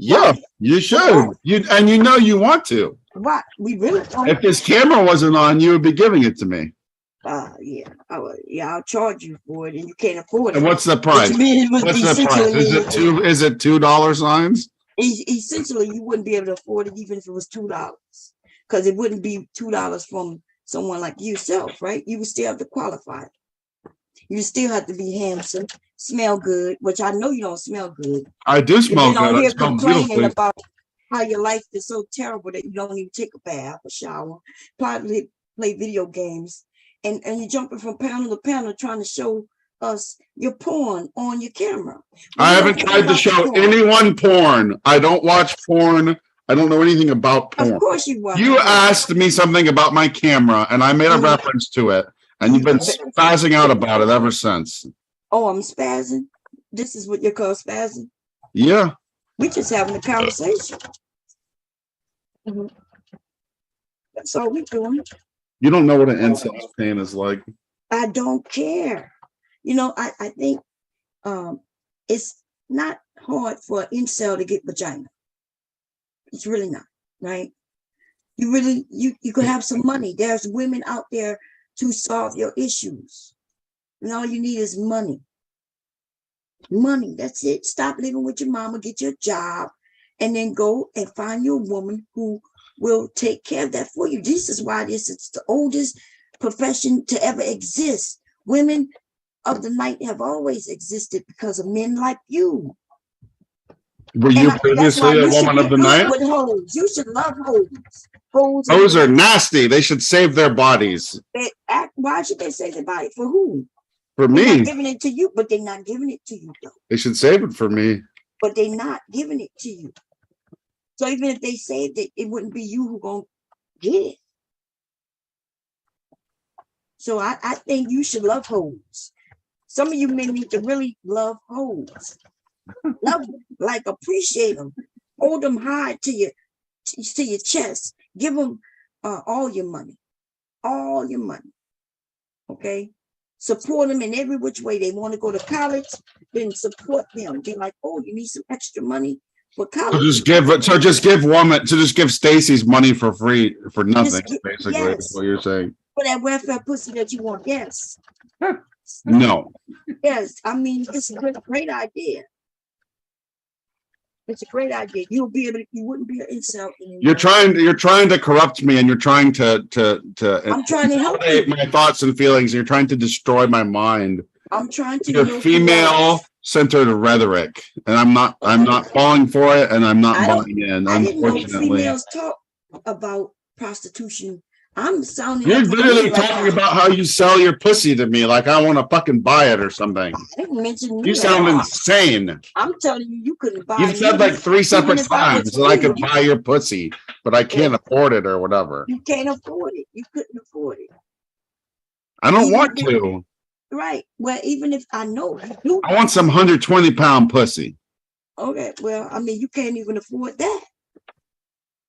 Yeah, you should. You want to. What? We really don't. If this camera wasn't on, you would be giving it to me. Yeah. I'll charge you for it, and you can't afford it. And what's the price? What's the price? Is it $2 signs? Essentially, you wouldn't be able to afford it even if it was $2, because it wouldn't be $2 from someone like yourself, right? You would still have to qualify. You still have to be handsome, smell good, which I know you don't smell good. I do smell good. You're complaining about how your life is so terrible that you don't even take a bath, a shower, probably play video games, and you're jumping from panel to panel trying to show us your porn on your camera. I haven't tried to show anyone porn. I don't watch porn. I don't know anything about porn. Of course you watch. You asked me something about my camera, and I made a reference to it, and you've been spazzing out about it ever since. Oh, I'm spazzing? This is what you call spazzing? Yeah. We just having a conversation. That's all we're doing. You don't know what an incel's pain is like. I don't care. I think it's not hard for an incel to get vagina. It's really not, right? You could have some money. There's women out there to solve your issues. And all you need is money. Money, that's it. Stop living with your mama, get your job, and then go and find your woman who will take care of that for you. This is why it's the oldest profession to ever exist. Women of the night have always existed because of men like you. Were you previously a woman of the night? With hoes. You should love hoes. Hoes are nasty. They should save their bodies. Why should they save their body? For who? For me. They're not giving it to you, but they're not giving it to you, though. They should save it for me. But they're not giving it to you. So even if they saved it, it wouldn't be you who gonna get it. So I think you should love hoes. Some of you men need to really love hoes. Love them, like appreciate them. Hold them high to your chest. Give them all your money. All your money. Okay? Support them in every which way. They want to go to college, then support them. Be like, oh, you need some extra money for college. So just give Stacy's money for free for nothing, basically. Yes. Is what you're saying. For that welfare pussy that you want, yes. No. Yes, I mean it's a great idea. It's a great idea. You wouldn't be an incel anymore. You're trying to corrupt me, and you're trying to I'm trying to help you. My thoughts and feelings. You're trying to destroy my mind. I'm trying to. Your female-centered rhetoric, and I'm not falling for it, and I'm not buying in. I didn't know females talk about prostitution. I'm sounding. You're literally talking about how you sell your pussy to me, like I want to fucking buy it or something. I didn't mention you sound insane. I'm telling you, you couldn't buy. You've said like 3 separate times that I could buy your pussy, but I can't afford it or whatever. You can't afford it. You couldn't afford it. I don't want to. Right. Well, even if I know you do. I want some 120-pound pussy. Okay. Well, I mean, you can't even afford that.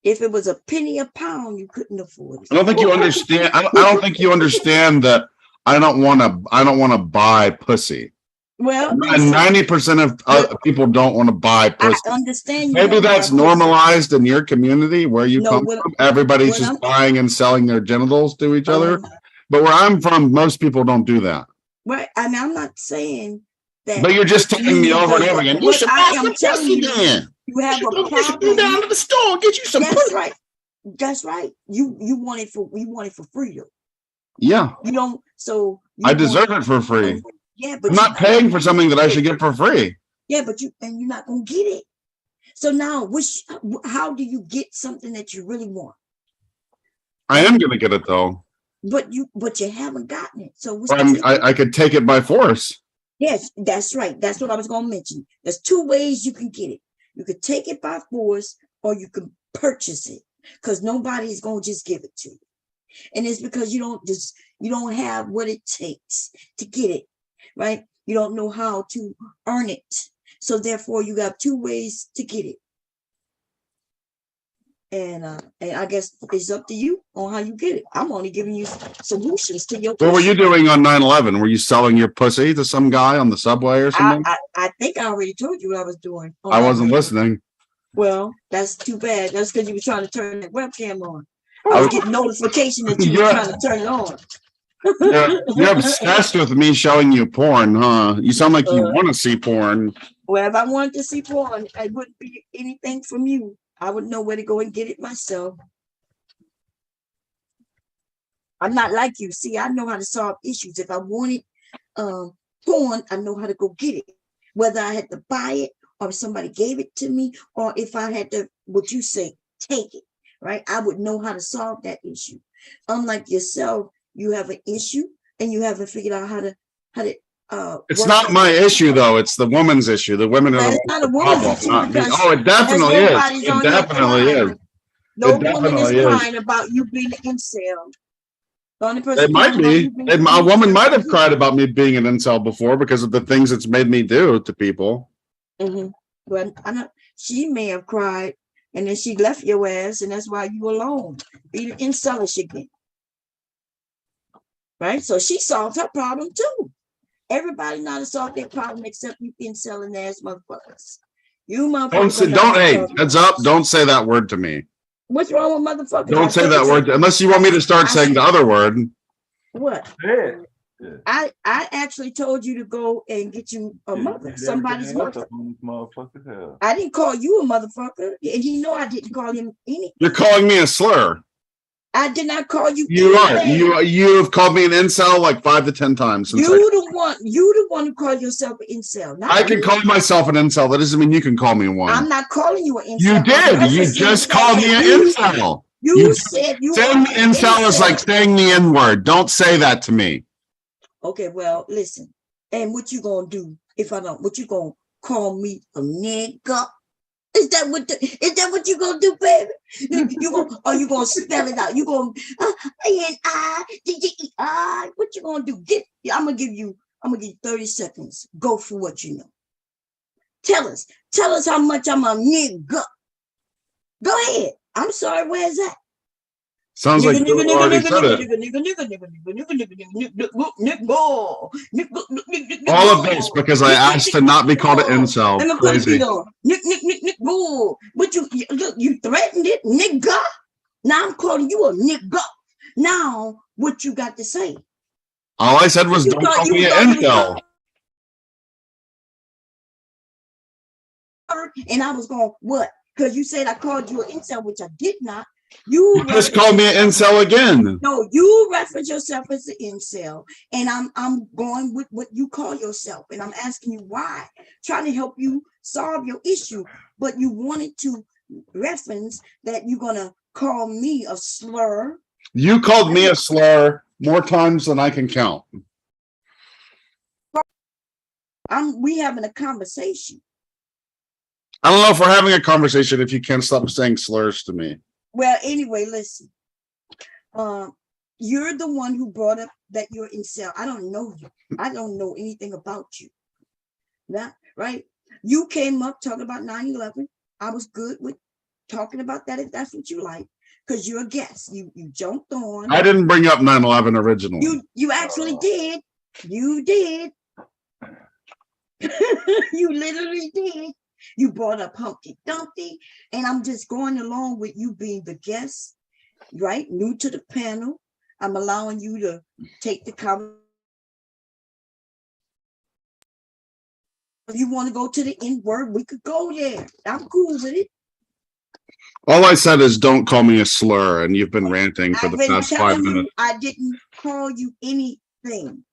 If it was a penny a pound, you couldn't afford it. I don't think you understand. I don't think you understand that I don't want to buy pussy. Well, 90% of people don't want to buy pussy. I understand. Maybe that's normalized in your community where you come from. Everybody's just buying and selling their genitals to each other. But where I'm from, most people don't do that. Right. I mean, I'm not saying that. But you're just telling me over and over again. You should buy some pussy then. You have a problem. Go down to the store and get you some pussy. Right. That's right. You want it for free though. Yeah. You don't. So I deserve it for free. Yeah, but I'm not paying for something that I should get for free. Yeah, but you're not gonna get it. So now, how do you get something that you really want? I am gonna get it though. But you haven't gotten it. So I could take it by force. Yes, that's right. That's what I was gonna mention. There's two ways you can get it. You could take it by force, or you can purchase it, because nobody's gonna just give it to you. And it's because you don't have what it takes to get it, right? You don't know how to earn it. So therefore you got two ways to get it. And I guess it's up to you on how you get it. I'm only giving you solutions to your What were you doing on 9/11? Were you selling your pussy to some guy on the subway or something? I think I already told you what I was doing. I wasn't listening. Well, that's too bad. That's because you were trying to turn that webcam on. I was getting notification that you were trying to turn it on. You're obsessed with me showing you porn, huh? You sound like you want to see porn. Well, if I wanted to see porn, it wouldn't be anything from you. I would know where to go and get it myself. I'm not like you. See, I know how to solve issues. If I wanted porn, I know how to go get it. Whether I had to buy it, or if somebody gave it to me, or if I had to, what you say, take it, right? I would know how to solve that issue. Unlike yourself, you have an issue and you haven't figured out how to it's not my issue though, it's the woman's issue. The women are not a woman's issue. Oh, it definitely is. It definitely is. No woman is crying about you being an incel. The only person it might be. A woman might have cried about me being an incel before because of the things it's made me do to people. Well, she may have cried and then she left your ass, and that's why you alone. Be incelish again. Right? So she solved her problem too. Everybody know how to solve their problem except you incelling ass motherfuckers. You motherfuckers. Hey, heads up, don't say that word to me. What's wrong with motherfuckers? Don't say that word unless you want me to start saying the other word. What? I actually told you to go and get you a mother, somebody's mother. I didn't call you a motherfucker, and you know I didn't call him anything. You're calling me a slur. I did not call you. You are. You have called me an incel like 5 to 10 times. You the one who called yourself an incel. I can call myself an incel. That doesn't mean you can call me one. I'm not calling you an incel. You did. You just called me an incel. You said you. Saying incel is like saying the N-word. Don't say that to me. Okay, well, listen. And what you gonna do if I don't? What you gonna call me a nigga? Is that what you gonna do, baby? You gonna spell it out? You gonna N-I-D-D-E-I? What you gonna do? I'm gonna give you 30 seconds. Go for what you know. Tell us how much I'm a nigga. Go ahead. I'm sorry. Where's that? Sounds like you already said it. All of this because I asked to not be called an incel. Crazy. But you threatened it, nigga. Now I'm calling you a nigga. Now what you got to say? All I said was don't call me an incel. And I was going, what? Because you said I called you an incel, which I did not. You just called me an incel again. No, you reference yourself as an incel, and I'm going with what you call yourself, and I'm asking you why, trying to help you solve your issue, but you wanted to reference that you're gonna call me a slur. You called me a slur more times than I can count. We having a conversation. I don't know if we're having a conversation if you can't stop saying slurs to me. Well, anyway, listen. You're the one who brought up that you're incel. I don't know you. I don't know anything about you. That right? You came up talking about 9/11. I was good with talking about that if that's what you like, because you're a guest. You jumped on. I didn't bring up 9/11 originally. You actually did. You did. You literally did. You brought up Humpty Dumpty, and I'm just going along with you being the guest, right? New to the panel. I'm allowing you to take the conversation. If you want to go to the N word, we could go there. I'm cool with it. All I said is don't call me a slur, and you've been ranting for the past 5 minutes. I didn't call you anything.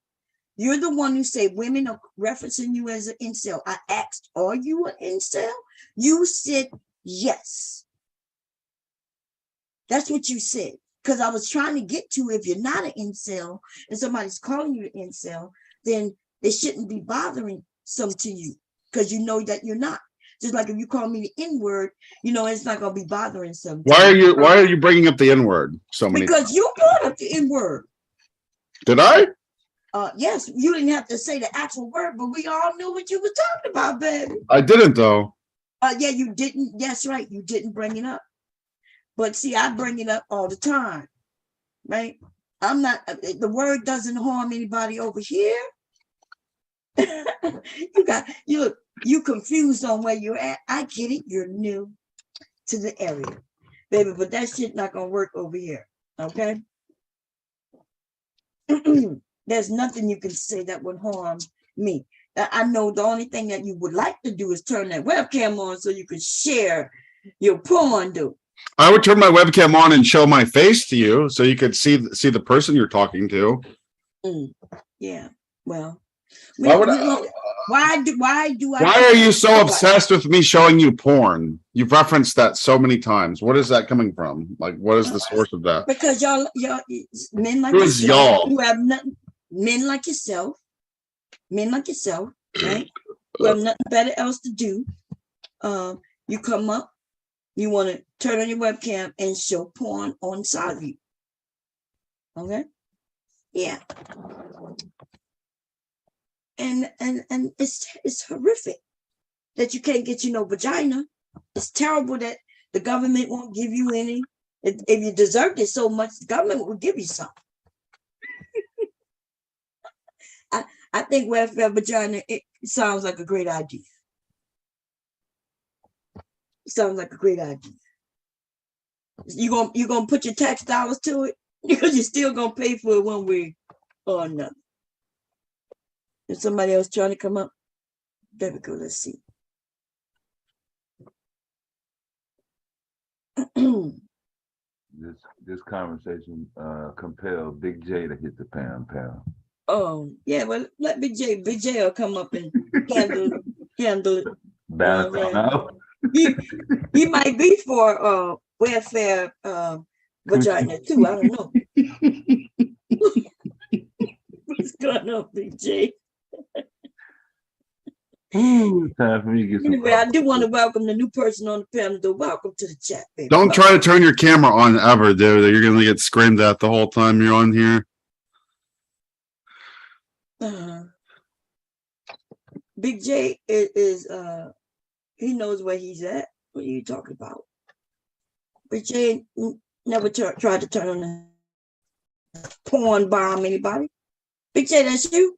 You're the one who said women are referencing you as an incel. I asked, are you an incel? You said yes. That's what you said. Because I was trying to get to, if you're not an incel and somebody's calling you an incel, then they shouldn't be bothering some to you, because you know that you're not. Just like if you call me the N-word, you know it's not gonna be bothering some. Why are you bringing up the N-word so many because times? You brought up the N-word. Did I? Yes, you didn't have to say the actual word, but we all knew what you were talking about, baby. I didn't though. Yeah, you didn't. That's right, you didn't bring it up. But see, I bring it up all the time, right? I'm not. The word doesn't harm anybody over here. You confused on where you're at. I get it. You're new to the area, baby, but that shit not gonna work over here. Okay. There's nothing you can say that would harm me. I know the only thing that you would like to do is turn that webcam on so you can share your porn, dude. I would turn my webcam on and show my face to you so you could see the person you're talking to. Yeah. Well, why are you so obsessed with me showing you porn? You've referenced that so many times. What is that coming from? Like, what is the source of that? Because y'all men like Who is y'all? Who have nothing, men like yourself, right? Who have nothing better else to do. You come up, you want to turn on your webcam and show porn on side of you. Okay? Yeah. And it's horrific that you can't get no vagina. It's terrible that the government won't give you any. If you deserved it so much, the government will give you some. I think welfare vagina, it sounds like a great idea. It sounds like a great idea. You gonna put your tax dollars to it, because you're still gonna pay for it one way or another. Is somebody else trying to come up? There we go. Let's see. This conversation compelled Big J to hit the pound. Oh yeah, well let Big J will come up and handle it. Balance on out. He might be for welfare vagina too. I don't know. What's going on, Big J? Ooh, time for me to get some anyway, I do want to welcome the new person on the panel. Welcome to the chat, baby. Don't try to turn your camera on ever, dude. You're gonna get screamed at the whole time you're on here. Big J is he knows where he's at. What are you talking about? Big J never tried to turn on a porn bomb anybody. Big J, that's you?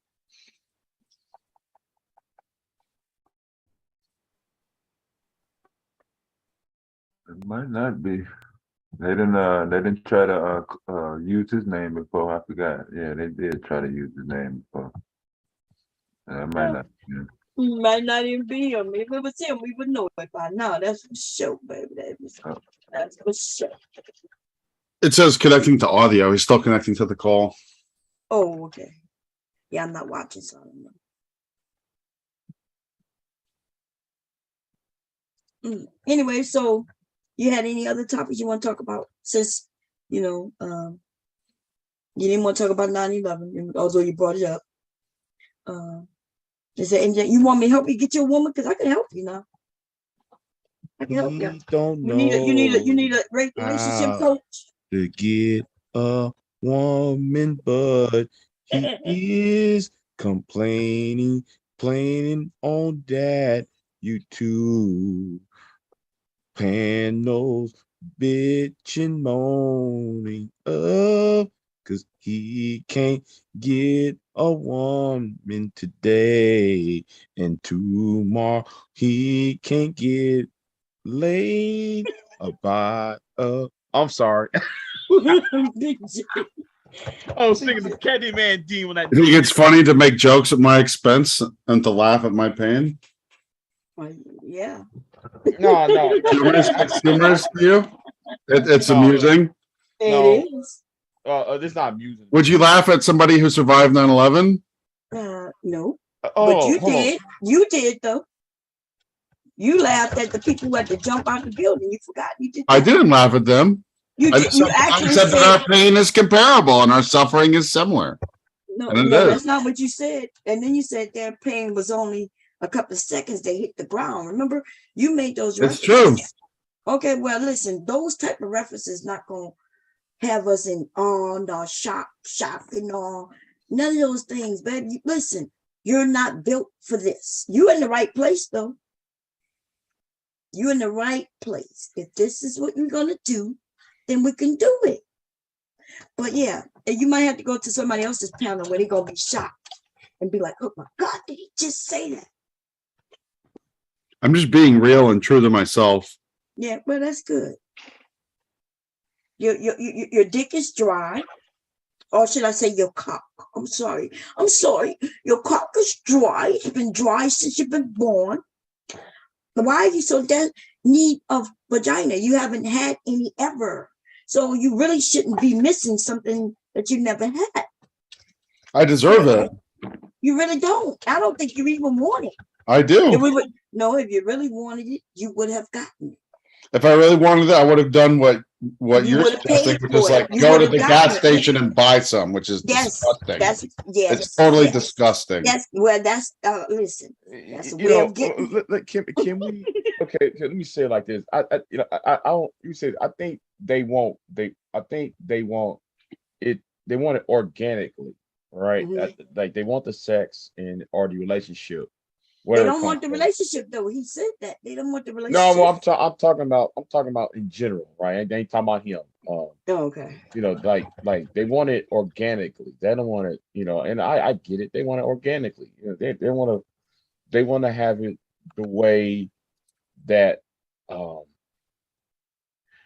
It might not be. They didn't try to use his name before. I forgot. Yeah, they did try to use his name before. It might not. Yeah. Might not even be him. If it was him, we would know it by now. That's for sure, baby. That's for sure. It says connecting to audio. He's still connecting to the call. Oh, okay. Yeah, I'm not watching, so I don't know. Anyway, so you had any other topics you want to talk about? Since, you didn't want to talk about 9/11, although you brought it up. Is there anything you want me to help you get your woman? Because I can help you now. I can help you. Don't know. You need a relationship coach to get a woman, but he is complaining on that YouTube. panels, bitching, moaning up, cause he can't get a woman today, and tomorrow he can't get laid by I'm sorry. I was singing the Candyman D when I You think it's funny to make jokes at my expense and to laugh at my pain? Yeah. No. It's humorous for you? It's No. amusing? It is. This is not amusing. Would you laugh at somebody who survived 9/11? No. Oh, but you hold did. on. You did, though. You laughed at the people who had to jump out the building. You forgot you did that. I didn't laugh at them. You did. You actually I said that our pain is comparable and our suffering is similar. No, that's not what you said. And then you said their pain was only a couple of seconds they hit the ground. Remember, you made those references. It's true. Okay, well, listen, those type of references not going to have us in awe, no shopping, or none of those things, baby. Listen, you're not built for this. You're in the right place, though. You're in the right place. If this is what you're going to do, then we can do it. But yeah, and you might have to go to somebody else's panel where they're going to be shocked and be like, oh my God, did he just say that? I'm just being real and true to myself. Yeah, well, that's good. Your dick is dry. Or should I say your cock? I'm sorry. Your cock is dry. It's been dry since you've been born. Why are you so need of vagina? You haven't had any ever. So you really shouldn't be missing something that you never had. I deserve it. You really don't. I don't think you even want it. I do. If you really wanted it, you would have gotten it. If I really wanted it, I would have done what you're suggesting, which is like go to the gas station and buy some, which is disgusting. It's totally disgusting. That's listen. That's a way of getting. Can we? Okay, let me say it like this. I don't. You said I think they want. I think they want it. They want it organically, right? Mm-hmm. Like they want the sex or the relationship. They don't want the relationship, though. He said that they don't want the relationship. No, well, I'm talking about in general, right? They ain't talking about him. Okay. Like they want it organically. They don't want it, and I get it. They want it organically. They want to have it the way that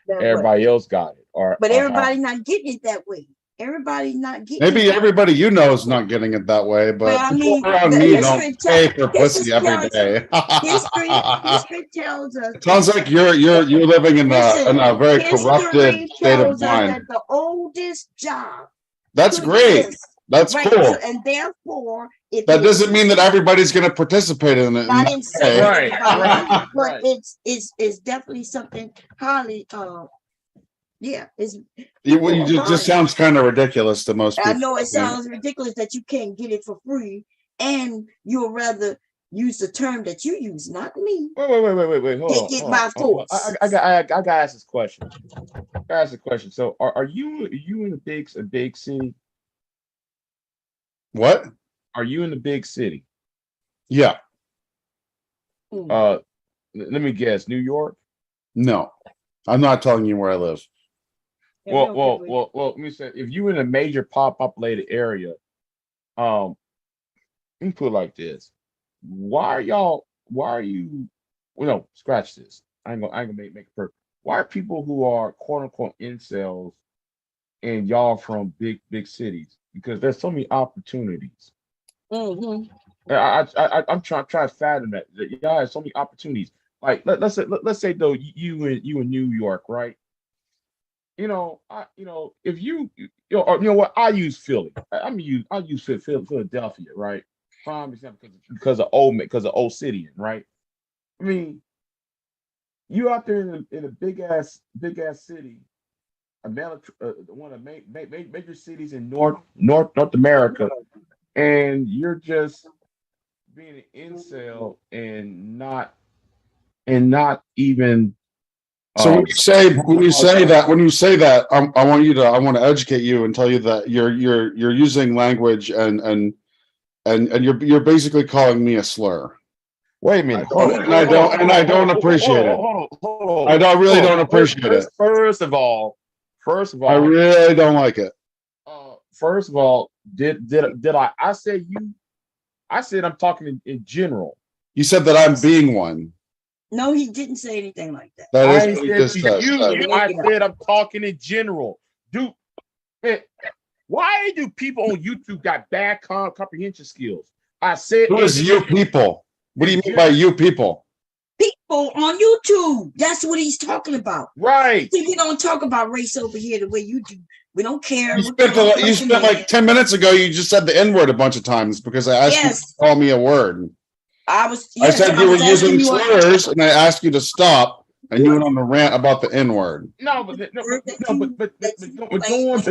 everybody else got it. But everybody not getting it that way. Everybody's not getting maybe it. Everybody you know is not getting it that way, but well, I mean, around me don't pay for pussy every day. History tells us. It sounds like you're living in a very corrupted state of mind. That the oldest job. That's great. That's right, cool. So, and therefore, that doesn't mean that everybody's going to participate in it. I didn't say right. But it's definitely something highly. Yeah, you just sounds kind of ridiculous to most people. I know it sounds ridiculous that you can't get it for free, and you'll rather use the term that you use, not me. Wait. Hold on. By force. I gotta ask this question. So, are you in a big city? What? Are you in the big city? Yeah. Let me guess. New York? No, I'm not telling you where I live. Well, let me say, if you're in a major populated area, let me put it like this. Why are you, scratch this. I ain't gonna make it perfect. Why are people who are quote unquote incels and y'all from big cities? Because there's so many opportunities. Mm-hmm. I'm trying to fathom that y'all have so many opportunities. Like let's say though you in New York, right? If you what, I use Philly. I use Philadelphia, right? Prime example because of old city, right? I mean, you out there in a big ass city, one of the major cities in North America, and you're just being an incel and not even. So when you say that, I want to educate you and tell you that you're using language and you're basically calling me a slur. Wait a minute. And I don't appreciate it. Hold on. I really don't appreciate it. First of all, I really don't like it. First of all, did I? I said I'm talking in general. You said that I'm being one. No, he didn't say anything like that. That is what he just said. I said I'm talking in general. Dude, man, why do people on YouTube got bad comprehension skills? I said, who is you people? What do you mean by you people? People on YouTube. That's what he's talking about. Right. See, we don't talk about race over here the way you do. We don't care. You spent like 10 minutes ago, you just said the N-word a bunch of times because I asked you to call me a word. I said you were using slurs and I asked you to stop. And you went on the rant about the N-word. But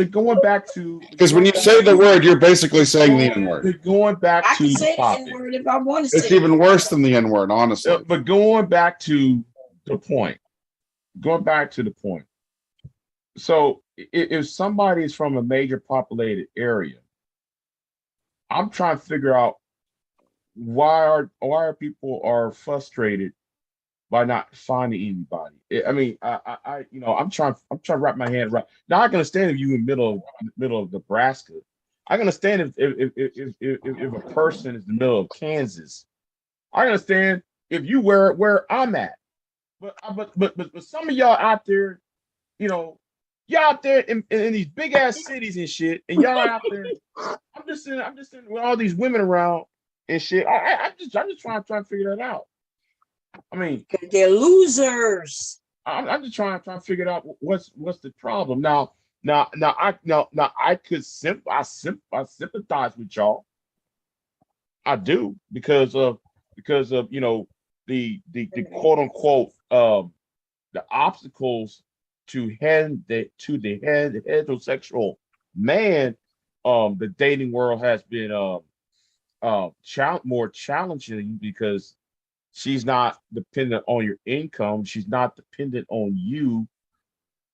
going back to, because when you say the word, you're basically saying the N-word. Going back to the topic, if I want to it's even worse than the N-word, honestly. But going back to the point. So if somebody is from a major populated area, I'm trying to figure out why people are frustrated by not finding anybody. I mean, I'm trying to wrap my hand around. Now I can understand if you in middle of Nebraska. I can understand if a person is in the middle of Kansas. I understand if you where I'm at. But some of y'all out there, y'all out there in these big ass cities and shit, and y'all out there. I'm just saying with all these women around and shit. I'm just trying to figure that out. I mean, they're losers. I'm just trying to figure out what's the problem. Now I sympathize with y'all. I do because of the quote unquote the obstacles to the heterosexual man. The dating world has been more challenging because she's not dependent on your income. She's not dependent on you.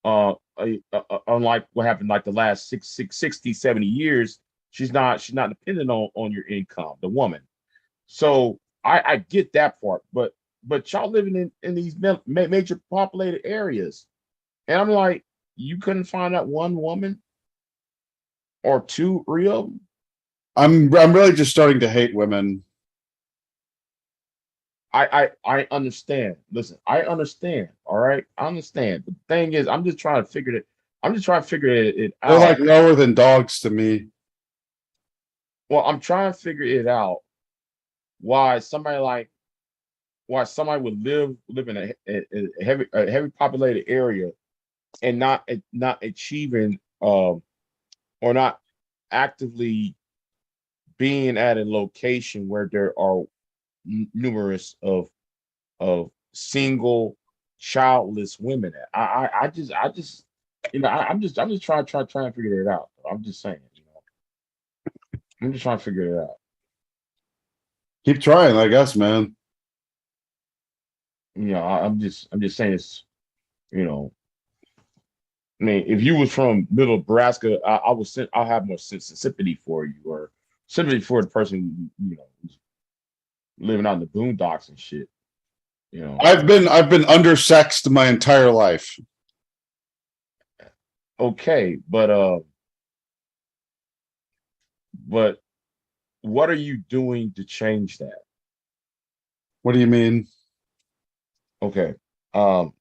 Unlike what happened like the last 60, 70 years, she's not dependent on your income, the woman. So I get that part, but y'all living in these major populated areas. And I'm like, you couldn't find that one woman or two real? I'm really just starting to hate women. I understand. Listen, I understand. All right, I understand. The thing is, I'm just trying to figure it out. They're like lower than dogs to me. Well, I'm trying to figure it out. Why somebody would live in a heavy populated area and not achieving or not actively being at a location where there are numerous of single childless women. I'm just trying to figure it out. I'm just saying, I'm just trying to figure it out. Keep trying, I guess, man. I'm just saying it's, I mean, if you was from middle Nebraska, I'll have more sympathy for you, or sympathy for the person, who's living out in the boondocks and shit. I've been undersexed my entire life. Okay, but what are you doing to change that? What do you mean? Okay. I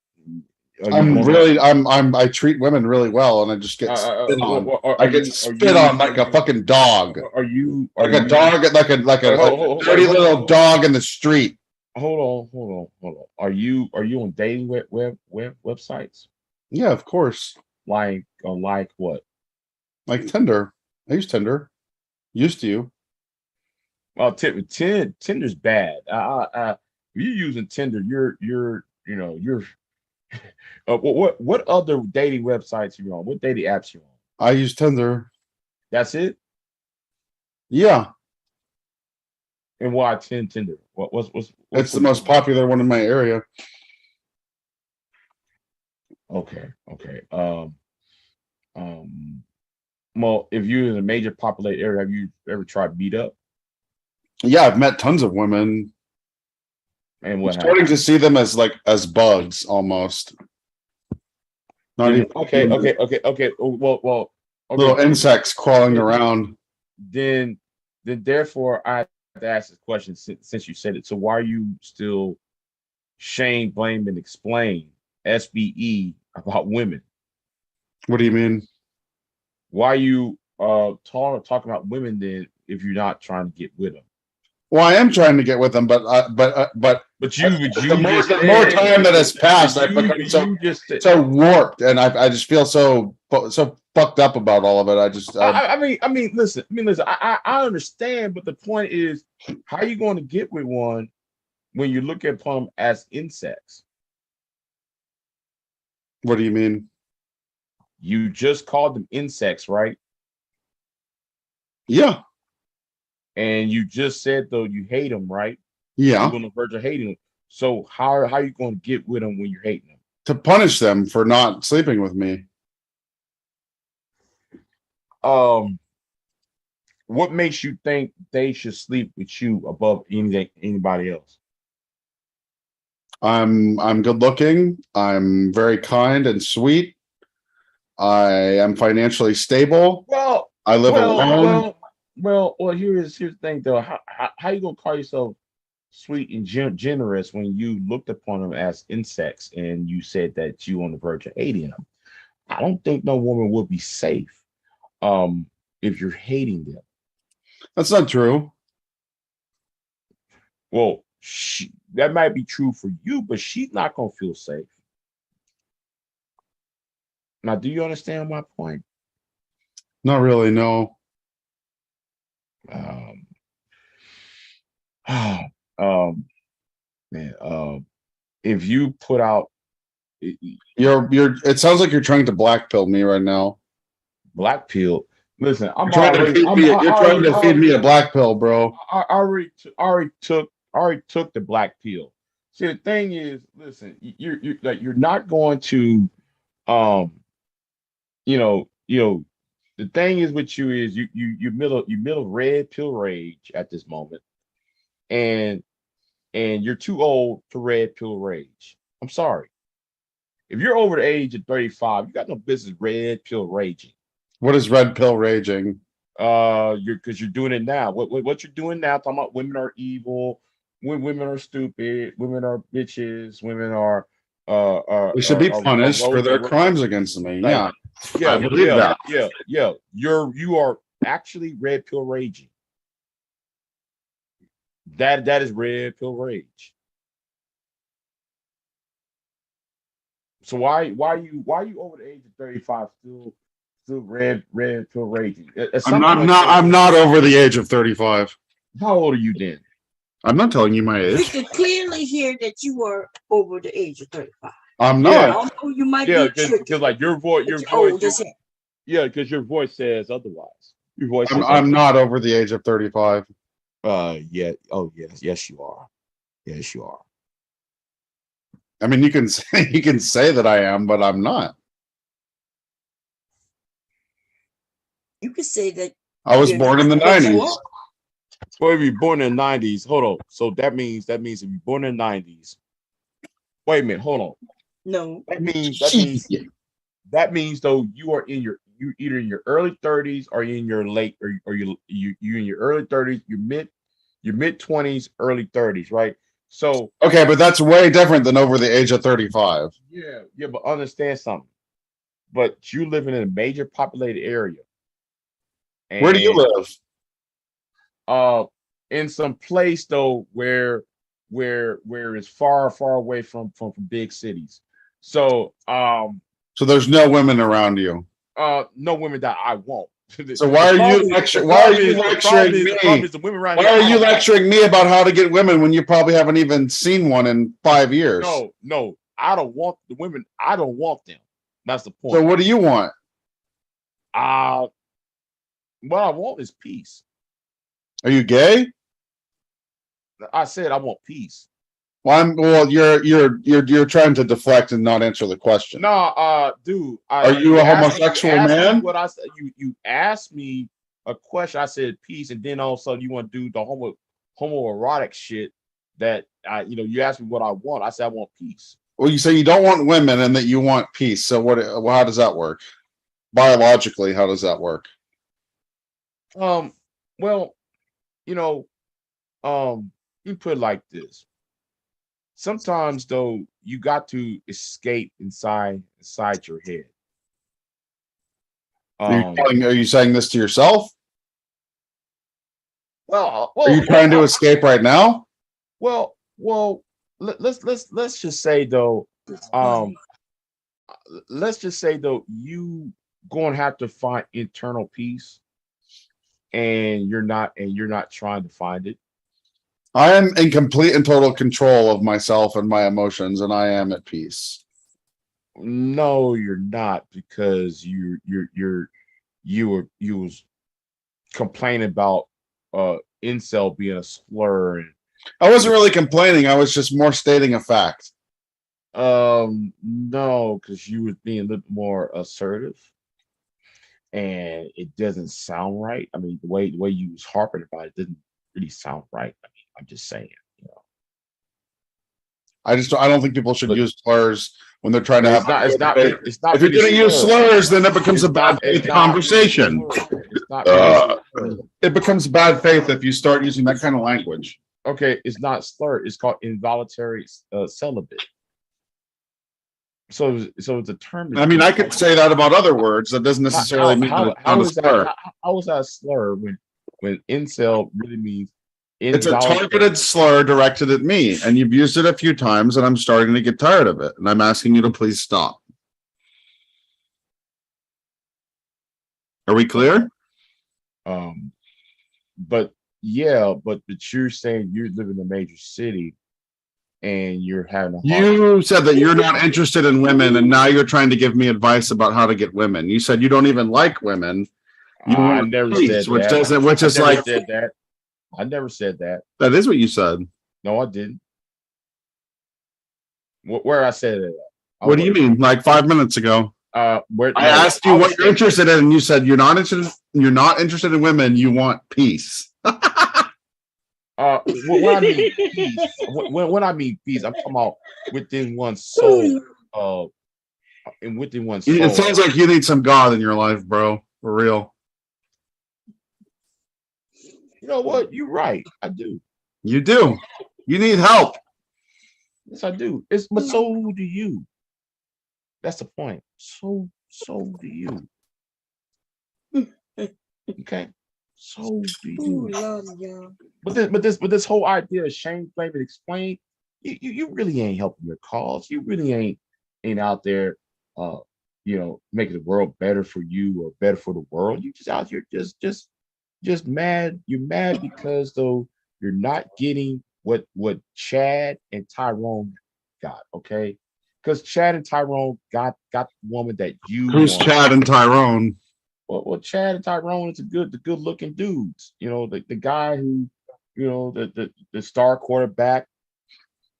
treat women really well, and I just get spit on. I get spit on like a fucking dog. Are you like a dirty little dog in the street? Hold on. Are you on dating web websites? Yeah, of course. Like what? Like Tinder. I use Tinder. Used to. Well, Tinder's bad. If you're using Tinder, you're what other dating websites you on? What dating apps you on? I use Tinder. That's it? Yeah. And why Tinder? What's it's the most popular one in my area. Okay. Well, if you're in a major populated area, have you ever tried Meetup? Yeah, I've met tons of women. And I'm what starting happened? to see them as bugs almost. Not even Okay. Well. Okay. little insects crawling around. Then therefore, I have to ask this question since you said it. So why are you still shame, blame, and explain SBE about women? What do you mean? Why are you talking about women then if you're not trying to get with them? Well, I am trying to get with them, but the more time that has passed, I've become so warped, and I just feel so fucked up about all of it. I mean, listen. I understand, but the point is, how are you going to get with one when you look at them as insects? What do you mean? You just called them insects, right? Yeah. And you just said though you hate them, right? Yeah. You're on the verge of hating them. So how are you going to get with them when you're hating them? To punish them for not sleeping with me. What makes you think they should sleep with you above anybody else? I'm good looking. I'm very kind and sweet. I am financially stable. Well, I live alone. Well, here's the thing though. How you gonna call yourself sweet and generous when you looked upon them as insects and you said that you on the verge of hating them? I don't think no woman would be safe if you're hating them. That's not true. Well, that might be true for you, but she's not gonna feel safe. Now, do you understand my point? Not really, no. If you put out, it sounds like you're trying to blackpill me right now. Blackpill? Listen, you're trying to feed me a black pill, bro. I already took the black pill. See, the thing is, listen, you're not going to, the thing is with you is you middle red pill rage at this moment, and you're too old to red pill rage. I'm sorry. If you're over the age of 35, you got no business red pill raging. What is red pill raging? Because you're doing it now. What you're doing now? Talking about women are evil, women are stupid, women are bitches, women are. They should be punished for their crimes against me. Yeah, I believe that. Yeah. You are actually red pill raging. That is red pill rage. So why are you over the age of 35 still red pill raging? I'm not over the age of 35. How old are you then? I'm not telling you my age. We can clearly hear that you are over the age of 35. I'm not. Yeah, although you might be because like your voice, yeah, because your voice says otherwise. Your voice. I'm not over the age of 35. Yeah. Oh, yes, you are. Yes, you are. I mean, you can say that I am, but I'm not. You could say that I was born in the 90s. Well, if you're born in the 90s, hold on. So that means if you're born in the 90s, wait a minute, hold on. No. That means though you either in your early 30s or in your late or you in your early 30s, your mid 20s, early 30s, right? So okay, but that's way different than over the age of 35. Yeah, but understand something. But you living in a major populated area. Where do you live? In some place though where it's far away from big cities. So there's no women around you. No women that I want. So why are you lecturing me? Why are you lecturing me about how to get women when you probably haven't even seen one in 5 years? No, I don't want the women. I don't want them. That's the point. So what do you want? What I want is peace. Are you gay? I said I want peace. Well, you're trying to deflect and not answer the question. No, dude. Are you a homosexual man? What I said, you asked me a question. I said peace, and then all of a sudden you want to do the homoerotic shit that you asked me what I want. I said I want peace. Well, you say you don't want women and that you want peace. So how does that work? Biologically, how does that work? Well, you put it like this. Sometimes though, you got to escape inside your head. Are you saying this to yourself? Well, are you trying to escape right now? Well, let's just say though, you going to have to find internal peace, and you're not trying to find it. I am in complete and total control of myself and my emotions, and I am at peace. No, you're not, because you was complaining about incel being a slur, and I wasn't really complaining. I was just more stating a fact. No, because you was being a little more assertive, and it doesn't sound right. I mean, the way you was harping about it didn't really sound right. I mean, I'm just saying. I don't think people should use slurs when they're trying to have. It's not. If you're going to use slurs, then it becomes a bad faith conversation. It becomes bad faith if you start using that kind of language. Okay, it's not slur. It's called involuntary celibate. So it's a term. I mean, I could say that about other words. That doesn't necessarily mean that it's not a slur. How is that a slur when incel really means? It's a targeted slur directed at me, and you've used it a few times, and I'm starting to get tired of it, and I'm asking you to please stop. Are we clear? But you're saying you live in a major city, and you're having a You said that you're not interested in women, and now you're trying to give me advice about how to get women. You said you don't even like women. I never said that. I never said that. That is what you said. No, I didn't. Where I said it. What do you mean? Like 5 minutes ago. I asked you what you're interested in, and you said you're not interested. You're not interested in women. You want peace. When I mean peace, when I mean peace, I'm talking about within one's soul. And within one's soul. It sounds like you need some God in your life, bro. For real. You know what? You're right. I do. You do. You need help. Yes, I do. But so do you. That's the point. So do you. Okay. So do you. But this whole idea of shame, blame, and explain, you really ain't helping your cause. You really ain't out there making the world better for you or better for the world. You just out here just mad. You're mad because though you're not getting what Chad and Tyrone got, okay? Because Chad and Tyrone got the woman that you Who's want. Chad and Tyrone? Well, Chad and Tyrone is the good looking dudes. The guy who, the star quarterback,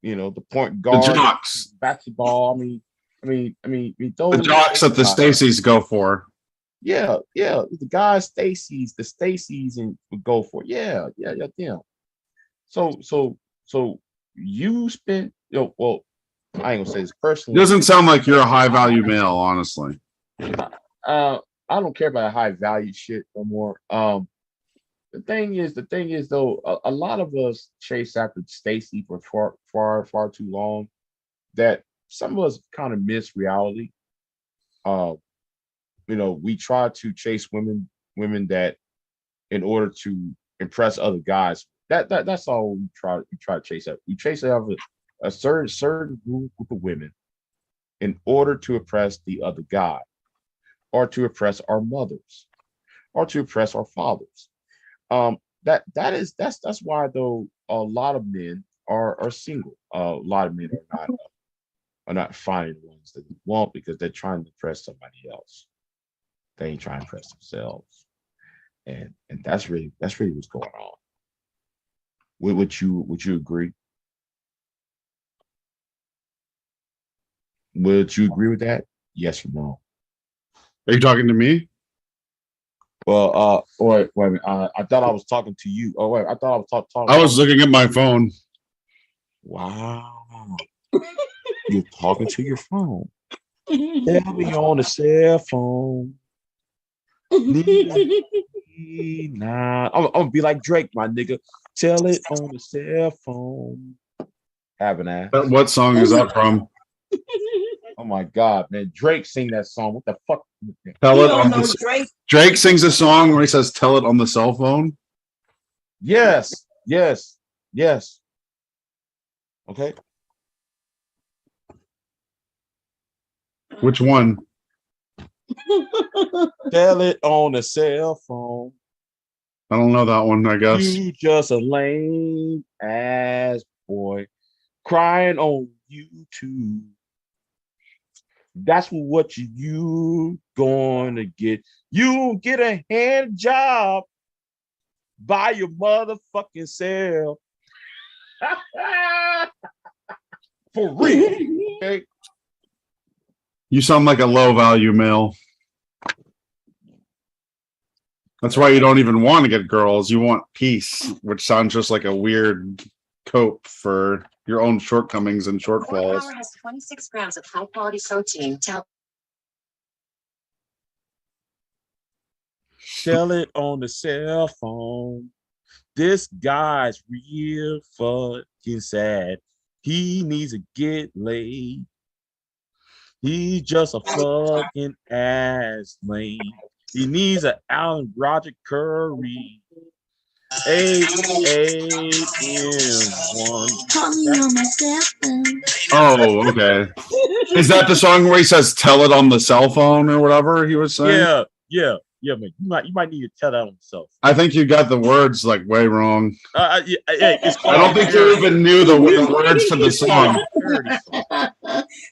the point guard, the jocks, basketball. I mean, those the jocks that the Stacys go for. Yeah, the guys the Stacys and would go for. Yeah, them. So you spent, well, I ain't gonna say this personally. It doesn't sound like you're a high value male, honestly. I don't care about high value shit no more. The thing is though, a lot of us chase after Stacy for far too long that some of us kind of miss reality. We try to chase women that in order to impress other guys. That's all we try to chase after. We chase after a certain group of women in order to impress the other guy, or to impress our mothers, or to impress our fathers. That's why though a lot of men are single. A lot of men are not finding the ones that they want because they're trying to impress somebody else. They ain't trying to impress themselves, and that's really what's going on. Would you agree? Would you agree with that? Yes or no? Are you talking to me? Well, wait a minute. I thought I was talking to you. Oh wait, I thought I was talking. I was looking at my phone. Wow. You're talking to your phone. Tell me on the cell phone. Nah, I'm gonna be like Drake, my nigga. Tell it on the cell phone. Have an ass. What song is that from? Oh my God, man. Drake sing that song. What the fuck? Tell it on the Drake sings a song where he says, tell it on the cell phone. Yes. Okay. Which one? Tell it on the cell phone. I don't know that one, I guess. You just a lame ass boy crying on YouTube. That's what you gonna get. You get a hand job by your motherfucking self. For real. Okay. You sound like a low value male. That's why you don't even want to get girls. You want peace, which sounds just like a weird cope for your own shortcomings and shortfalls. Power has 26 grams of high quality protein. Tell it on the cell phone. This guy's real fucking sad. He needs to get laid. He's just a fucking ass lame. He needs an Alan Roger Curry. 8AM1. Oh, okay. Is that the song where he says "tell it on the cell phone" or whatever he was saying? Yeah, man. You might need to tell that on yourself. I think you got the words like way wrong. I don't think you even knew the words to the song.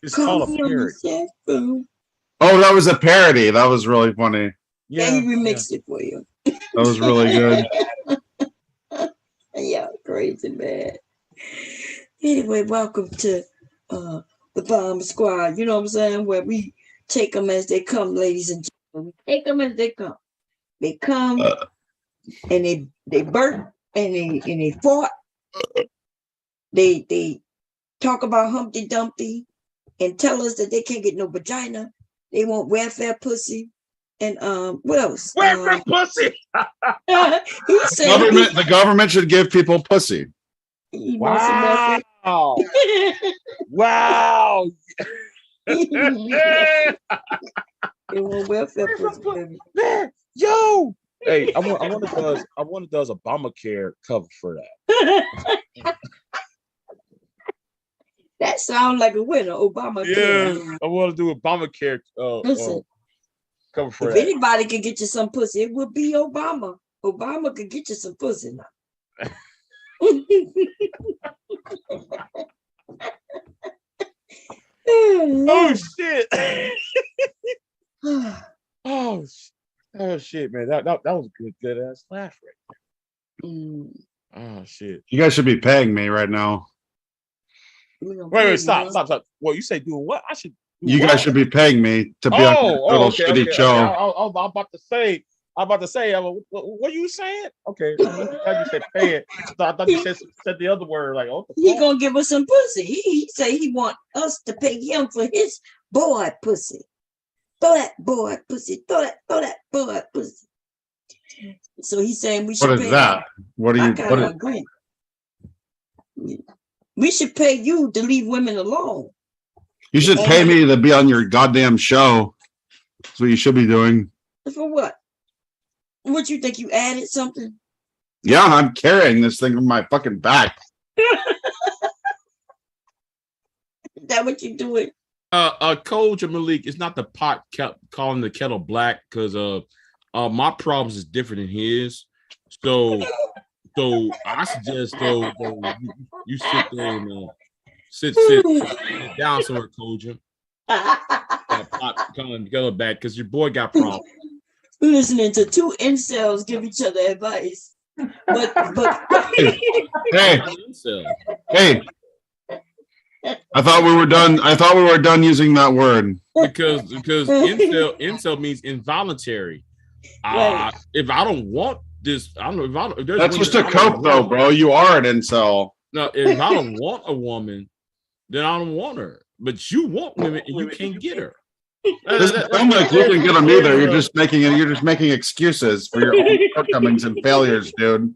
It's called a parody. Oh, that was a parody. That was really funny. Yeah, he remixed it for you. That was really good. Yeah, crazy man. Anyway, welcome to the Bomb Squad. You know what I'm saying? Where we take them as they come, ladies and gentlemen. We take them as they come. They come and they burnt and they fought. They talk about Humpty Dumpty and tell us that they can't get no vagina. They want welfare pussy. And what else? Welfare pussy. He said the government should give people pussy. Wow. Wow. They want welfare pussy, baby. Man, yo. Hey, I want to does Obamacare cover for that. That sounds like a winner, Obamacare. Yeah, I want to do Obamacare. Listen, cover for if that. anybody can get you some pussy, it would be Obama. Obama could get you some pussy now. Oh shit! oh shit, man! That was a good ass laugh right there. Oh shit! You guys should be paying me right now. Wait, stop. Well, you say doing what? I should. You guys should be paying me to be on a little shitty show. I'm about to say. What are you saying? Okay, I thought you said pay it. I thought you said the other word. Like, oh, he gonna give us some pussy. He say he want us to pay him for his boy pussy. Throw that boy pussy. Throw that boy pussy. So he's saying we should. What is that? What are you? I agree. We should pay you to leave women alone. You should pay me to be on your goddamn show. That's what you should be doing. For what? What you think? You added something? Yeah, I'm carrying this thing on my fucking back. Is that what you doing? Coach Malik, it's not the pot calling the kettle black because my problems is different than his. So I suggest you sit there and sit down somewhere, Coach. Pot calling the kettle back because your boy got problems. Listening to two incels give each other advice. But hey. I thought we were done using that word. Because incel means involuntary. If I don't want this, I don't know if that's just a cope though, bro. You are an incel. No, if I don't want a woman, then I don't want her. But you want women and you can't get her. I'm like you can get them either. You're just making excuses for your own shortcomings and failures, dude.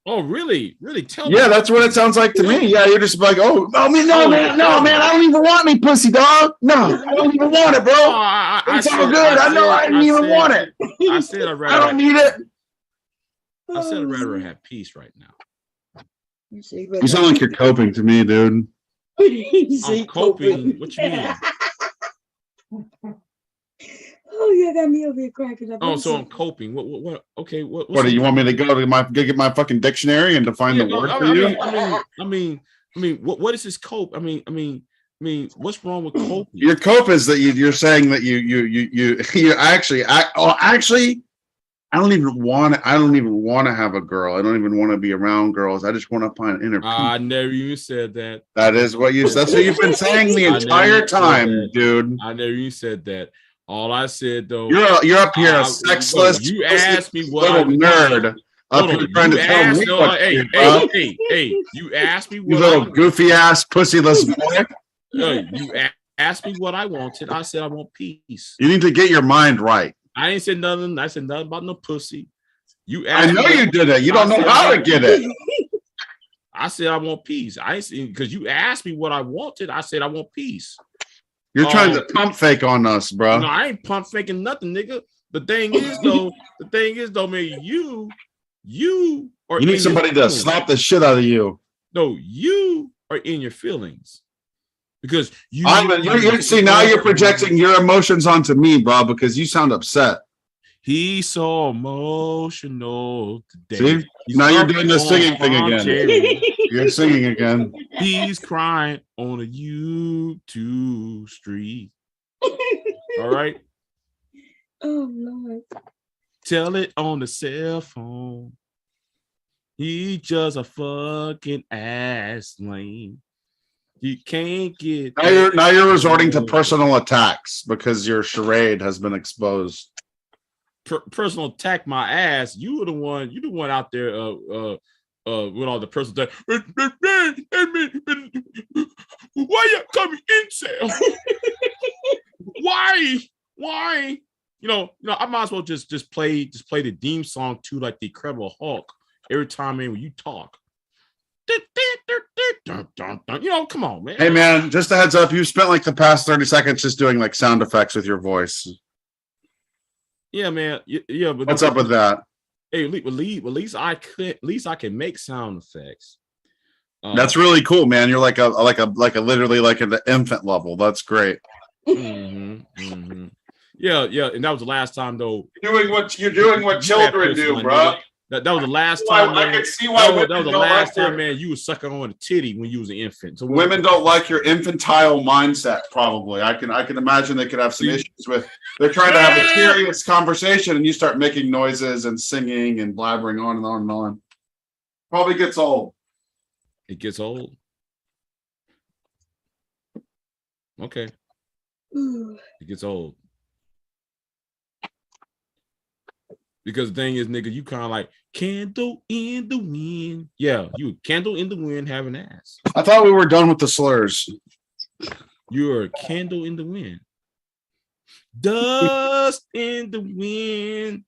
Oh, really? Really? Tell me. Yeah, that's what it sounds like to me. Yeah, you're just like, man, man, I don't even want any pussy, dog. No, I don't even want it, bro. It's all good. I know I didn't even want it. I said I'd rather. I don't need it. I said I'd rather have peace right now. You sound like you're coping to me, dude. I'm coping. What you mean? Oh, yeah, got me over here cracking up. Oh, so I'm coping. What? Okay, what? What do you want me to go to get my fucking dictionary and define the word for you? I mean, what is this cope? I mean, what's wrong with coping? Your cope is that you're saying that you actually. I don't even want to have a girl. I don't even want to be around girls. I just want to find inner peace. I never even said that. That's what you've been saying the entire time, dude. I never even said that. All I said though, you're up here a sexless. You asked me what little nerd up here trying to tell me what. Hey! You asked me what. You little goofy ass pussyless boy. You asked me what I wanted. I said I want peace. You need to get your mind right. I ain't said nothing. I said nothing about no pussy. You asked. I know you did it. You don't know how to get it. I said I want peace. I ain't because you asked me what I wanted. I said I want peace. You're trying to pump fake on us, bro. No, I ain't pump faking nothing, nigga. The thing is though, man, you need somebody to slap the shit out of you. No, you are in your feelings. Because you see now you're projecting your emotions onto me, bro, because you sound upset. He's so emotional today. See? Now you're doing the singing thing again. You're singing again. He's crying on a YouTube street. All right. Oh Lord. Tell it on the cell phone. He just a fucking ass lame. You can't get now you're resorting to personal attacks because your charade has been exposed. Personal attack my ass. You're the one out there with all the personal attack. Why you coming incel? Why? You know, I might as well just play the theme song too, like the Incredible Hulk every time when you talk. You know, come on, man. Hey man, just a heads up, you spent like the past 30 seconds just doing like sound effects with your voice. Yeah, man. Yeah, but what's up with that? Hey, at least I can make sound effects. That's really cool, man. You're like a literally like at the infant level. That's great. Yeah, and that was the last time though. You're doing what children do, bro. That was the last time. I can see why that was the last time, man. You was sucking on a titty when you was an infant. So women don't like your infantile mindset. Probably, I can imagine they could have some issues with. They're trying to have a serious conversation, and you start making noises and singing and blabbering on and on and on. Probably gets old. It gets old. Okay. It gets old. Because the thing is, nigga, you kind of like candle in the wind. Yeah, you candle in the wind having ass. I thought we were done with the slurs. You're a candle in the wind. Dust in the wind.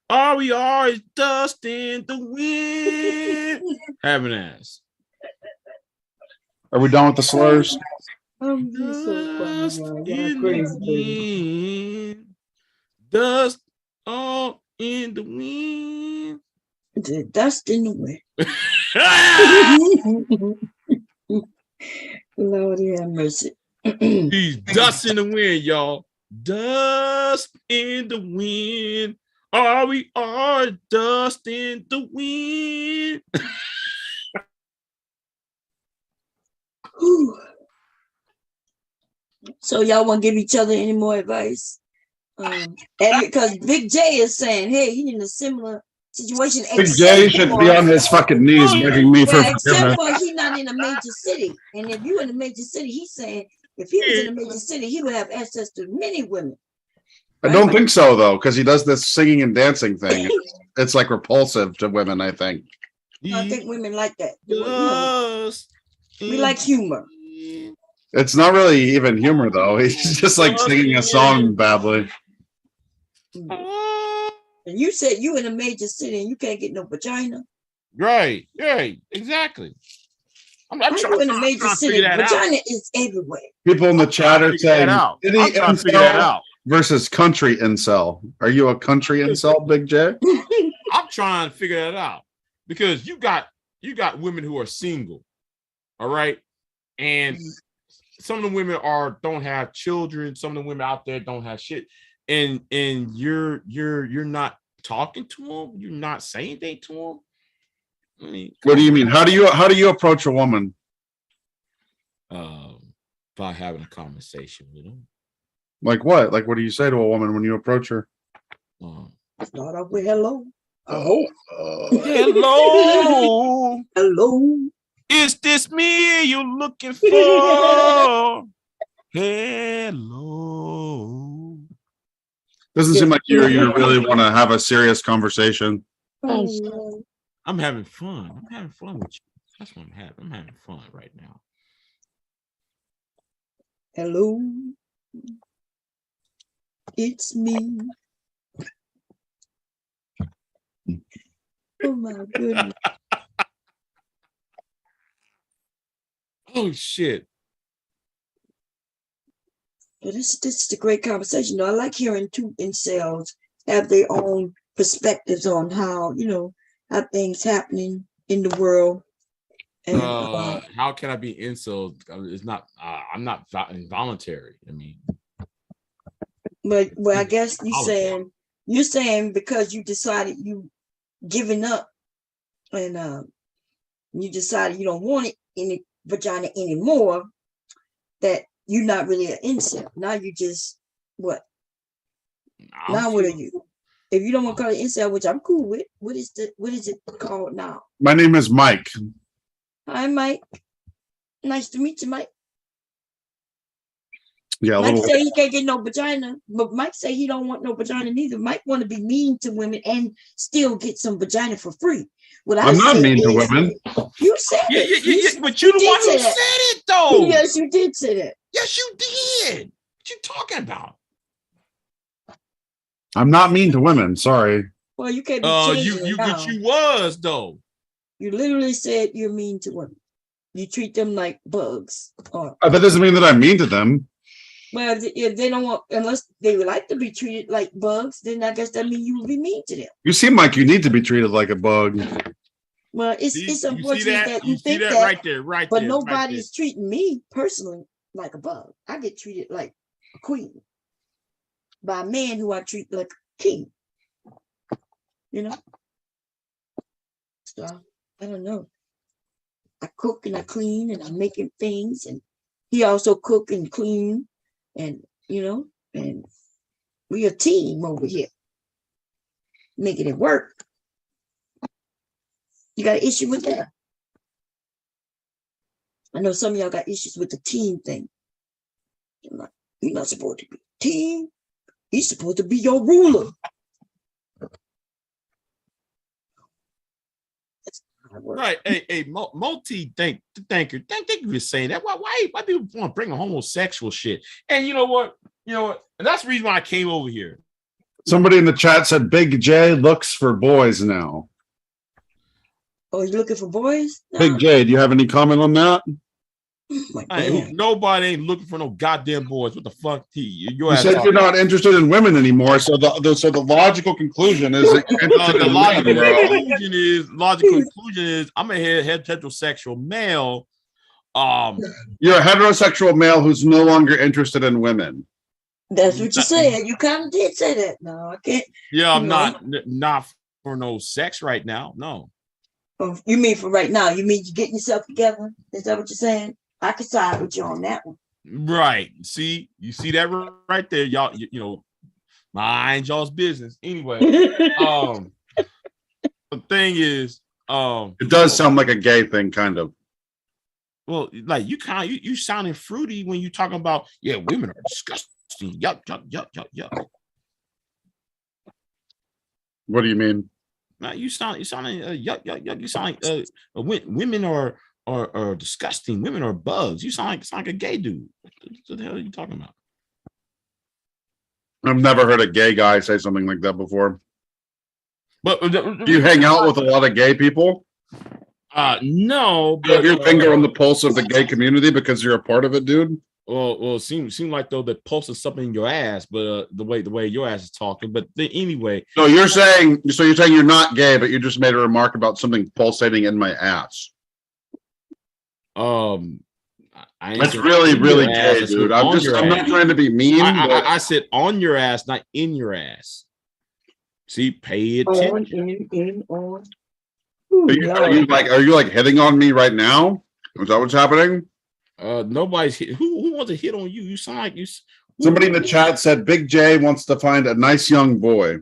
All we are is dust in the wind. Having ass. Are we done with the slurs? Dust in the wind. Dust all in the wind. The dust in the wind. Lord have mercy. These dust in the wind, y'all. Dust in the wind. All we are dust in the wind. So y'all want to give each other any more advice? And because Big J is saying, hey, he's in a similar situation. Big J should be on his fucking knees begging me for forgiveness. Except for he's not in a major city. And if you're in a major city, he's saying if he was in a major city, he would have access to many women. I don't think so, though, because he does this singing and dancing thing. It's like repulsive to women, I think. I think women like that. Us. We like humor. It's not really even humor though. He's just like singing a song badly. And you said you in a major city and you can't get no vagina. Right, exactly. I'm you in a major city. Vagina is everywhere. People in the chat are saying city incel versus country incel. Are you a country incel, Big J? I'm trying to figure that out because you got women who are single, all right, and some of the women don't have children. Some of the women out there don't have shit, and you're not talking to them. You're not saying anything to them. I mean, what do you mean? How do you approach a woman? By having a conversation with them. Like what? Like what do you say to a woman when you approach her? Start off with hello. Hello. Hello. Is this me you're looking for? Hello. Doesn't seem like you really want to have a serious conversation. I'm having fun. I'm having fun with you. That's what I'm having. I'm having fun right now. Hello. It's me. Oh my goodness. Oh shit. But this is a great conversation. I like hearing two incels have their own perspectives on how, how things happening in the world. And how can I be incel? It's not I'm not involuntary. I mean, but I guess you're saying because you decided you giving up and you decided you don't want it in the vagina anymore, that you're not really an incel. Now you just what? Now what are you? If you don't want to call it incel, which I'm cool with, what is it called now? My name is Mike. Hi, Mike. Nice to meet you, Mike. Yeah, Mike say he can't get no vagina, but Mike say he don't want no vagina neither. Mike want to be mean to women and still get some vagina for free. What I'm not mean to women. You said it. But you're the one who said it, though. Yes, you did say that. Yes, you did. What you talking about? I'm not mean to women. Sorry. Well, you can't be changing but you was though. You literally said you're mean to women. You treat them like bugs. That doesn't mean that I'm mean to them. Well, if they don't want, unless they would like to be treated like bugs, then I guess that means you will be mean to them. You seem like you need to be treated like a bug. Well, it's unfortunate that you think that, right there, but nobody's treating me personally like a bug. I get treated like a queen by a man who I treat like a king. So I don't know. I cook and I clean and I'm making things, and he also cook and clean, and and we a team over here making it work. You got an issue with that? I know some of y'all got issues with the team thing. You're not supposed to be a team. He's supposed to be your ruler. Right, a multi-thinker. Thank you for saying that. Why people want to bring a homosexual shit? And you know what? And that's the reason why I came over here. Somebody in the chat said Big J looks for boys now. Oh, you looking for boys? No. Big J, do you have any comment on that? Nobody ain't looking for no goddamn boys. What the fuck? You said you're not interested in women anymore. So the logical conclusion is that you're interested in women, logical conclusion is I'm a heterosexual male. You're a heterosexual male who's no longer interested in women. That's what you said. You kind of did say that. No, I can't. Yeah, I'm not for no sex right now. No. Oh, you mean for right now? You mean you're getting yourself together? Is that what you're saying? I could side with you on that one. Right. See, you see that right there, y'all. Mind y'all's business. Anyway, the thing is, it does sound like a gay thing, kind of. Well, like you sounding fruity when you talking about women are disgusting. Yuck. What do you mean? Now you sound like yuck. You sound like women are disgusting. Women are bugs. You sound like a gay dude. What the hell are you talking about? I've never heard a gay guy say something like that before. But do you hang out with a lot of gay people? No. You have your finger on the pulse of the gay community because you're a part of it, dude. Well, it seems like though that pulsing something in your ass, but the way your ass is talking. But anyway. So you're saying you're not gay, but you just made a remark about something pulsating in my ass. That's really gay, dude. I'm not trying to be mean. I said on your ass, not in your ass. See, pay attention. Are you like hitting on me right now? Is that what's happening? Nobody's hit. Who wants to hit on you? You sound like you. Somebody in the chat said Big J wants to find a nice young boy.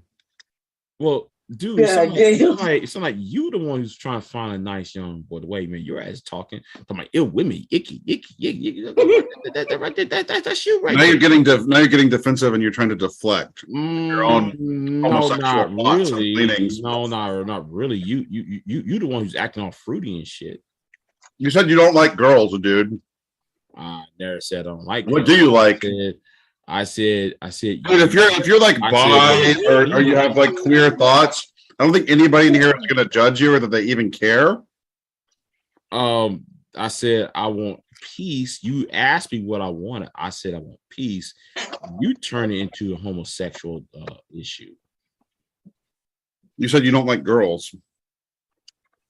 Well, dude, it's not like you the one who's trying to find a nice young boy. The way, man, your ass talking about ill women, icky. That's you right now. You're getting defensive and you're trying to deflect your own homosexual thoughts and leanings. No, not really. You the one who's acting all fruity and shit. You said you don't like girls, dude. I never said I don't like. What do you like? I said. Dude, if you're like bi or you have like queer thoughts, I don't think anybody in here is gonna judge you or that they even care. I said I want peace. You asked me what I wanted. I said I want peace. You turn it into a homosexual issue. You said you don't like girls.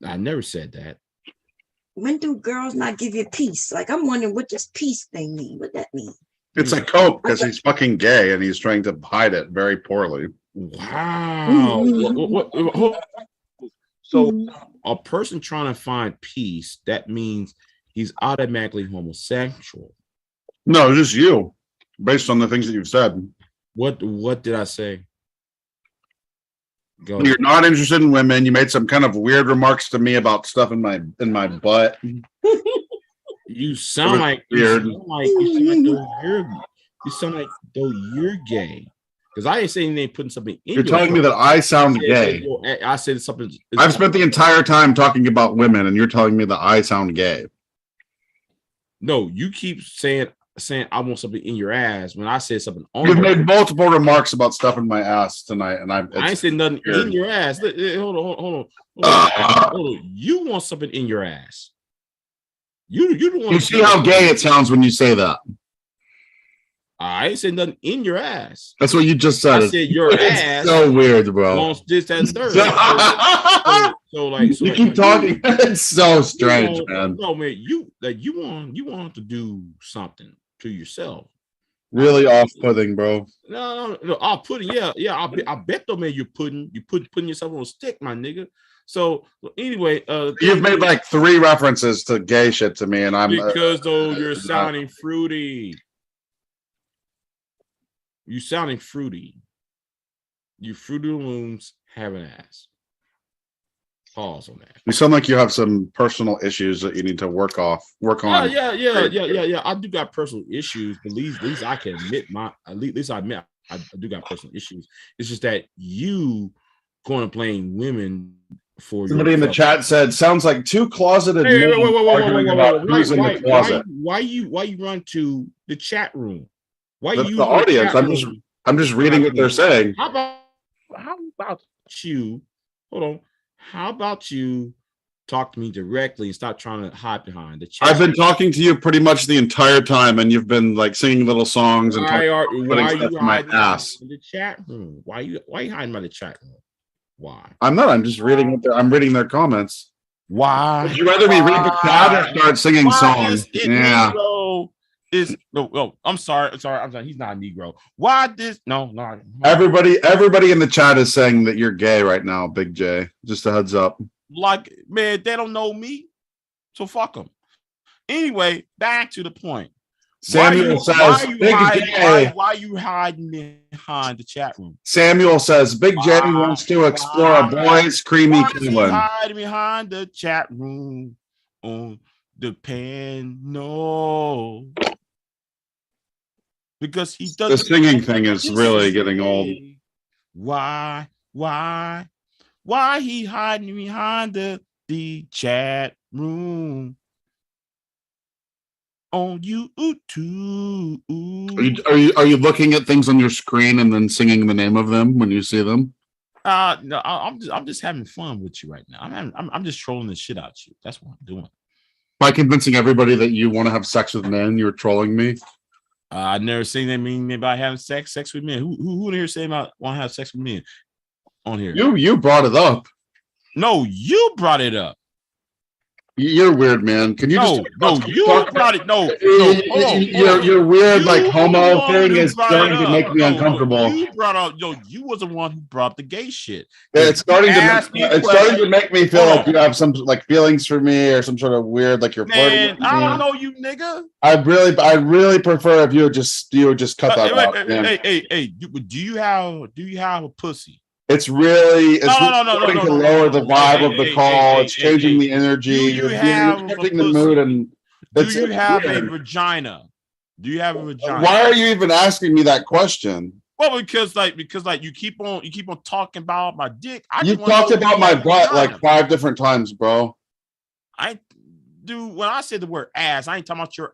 I never said that. When do girls not give you peace? Like, I'm wondering what this peace thing mean. What that mean? It's a cope because he's fucking gay and he's trying to hide it very poorly. Wow. So a person trying to find peace, that means he's automatically homosexual. No, just you, based on the things that you've said. What did I say? Go. You're not interested in women. You made some kind of weird remarks to me about stuff in my butt. You sound like you're gay. Because I ain't saying they putting something in. You're telling me that I sound gay. I said something. I've spent the entire time talking about women, and you're telling me that I sound gay. No, you keep saying I want something in your ass when I said something on. You've made multiple remarks about stuff in my ass tonight, and I ain't said nothing in your ass. Hold on. You want something in your ass. You the one. You see how gay it sounds when you say that. I ain't said nothing in your ass. That's what you just said. I said your ass. So weird, bro. Wants this and third. So you keep talking. It's so strange, man. No, man. You want to do something to yourself. Really off-putting, bro. No. Off-putting. Yeah. I bet though, man. You're putting yourself on a stick, my nigga. So anyway, you've made like 3 references to gay shit to me, and I'm because though you're sounding fruity. You sounding fruity. You Fruity Looms have an ass. Pause on that. You sound like you have some personal issues that you need to work on. Yeah. I do got personal issues, but at least I can admit I do got personal issues. It's just that you going to blame women for. Somebody in the chat said, "Sounds like 2 closeted men arguing about who's in the closet." Why you run to the chat room? Why That's you the audience? I'm just reading what they're saying. How about you? Hold on. How about you talk to me directly and stop trying to hide behind the chat? I've been talking to you pretty much the entire time, and you've been like singing little songs and why are you hiding in the chat room? Why you hiding by the chat room? Why? I'm not. I'm just reading I'm reading their comments. Why? Would you rather me read the chat or start singing songs? Yeah. I'm sorry. He's not a Negro. Why this? No. Everybody in the chat is saying that you're gay right now, Big J. Just a heads up. Like, man, they don't know me, so fuck them. Anyway, back to the point. Samuel says, Big J. Why are you hiding behind the chat room? Samuel says, Big J wants to explore a boy's creamy colon. Hiding behind the chat room on the panel. Because he doesn't. The singing thing is really getting old. Why Why he hiding behind the chat room on YouTube? Are you looking at things on your screen and then singing the name of them when you see them? No, I'm just having fun with you right now. I'm just trolling the shit out you. That's what I'm doing. By convincing everybody that you want to have sex with men, you're trolling me. I never seen that mean about having sex with men. Who in here say about want to have sex with men on here? You brought it up. No, you brought it up. You're weird, man. Can you you brought it. No, your weird like homo thing is starting to make me uncomfortable. You brought up, you was the one who brought up the gay shit. Yeah, it's starting to make me feel like you have some like feelings for me or some sort of weird like you're flirting with me. I don't know you, nigga. I really prefer if you would just cut that out. Hey, do you have a pussy? It's really starting to lower the vibe of the call. It's changing the energy. You're shifting the mood, and do you have a vagina? Do you have a vagina? Why are you even asking me that question? Well, because you keep on talking about my dick. You talked about my butt like 5 different times, bro. When I said the word ass, I ain't talking about your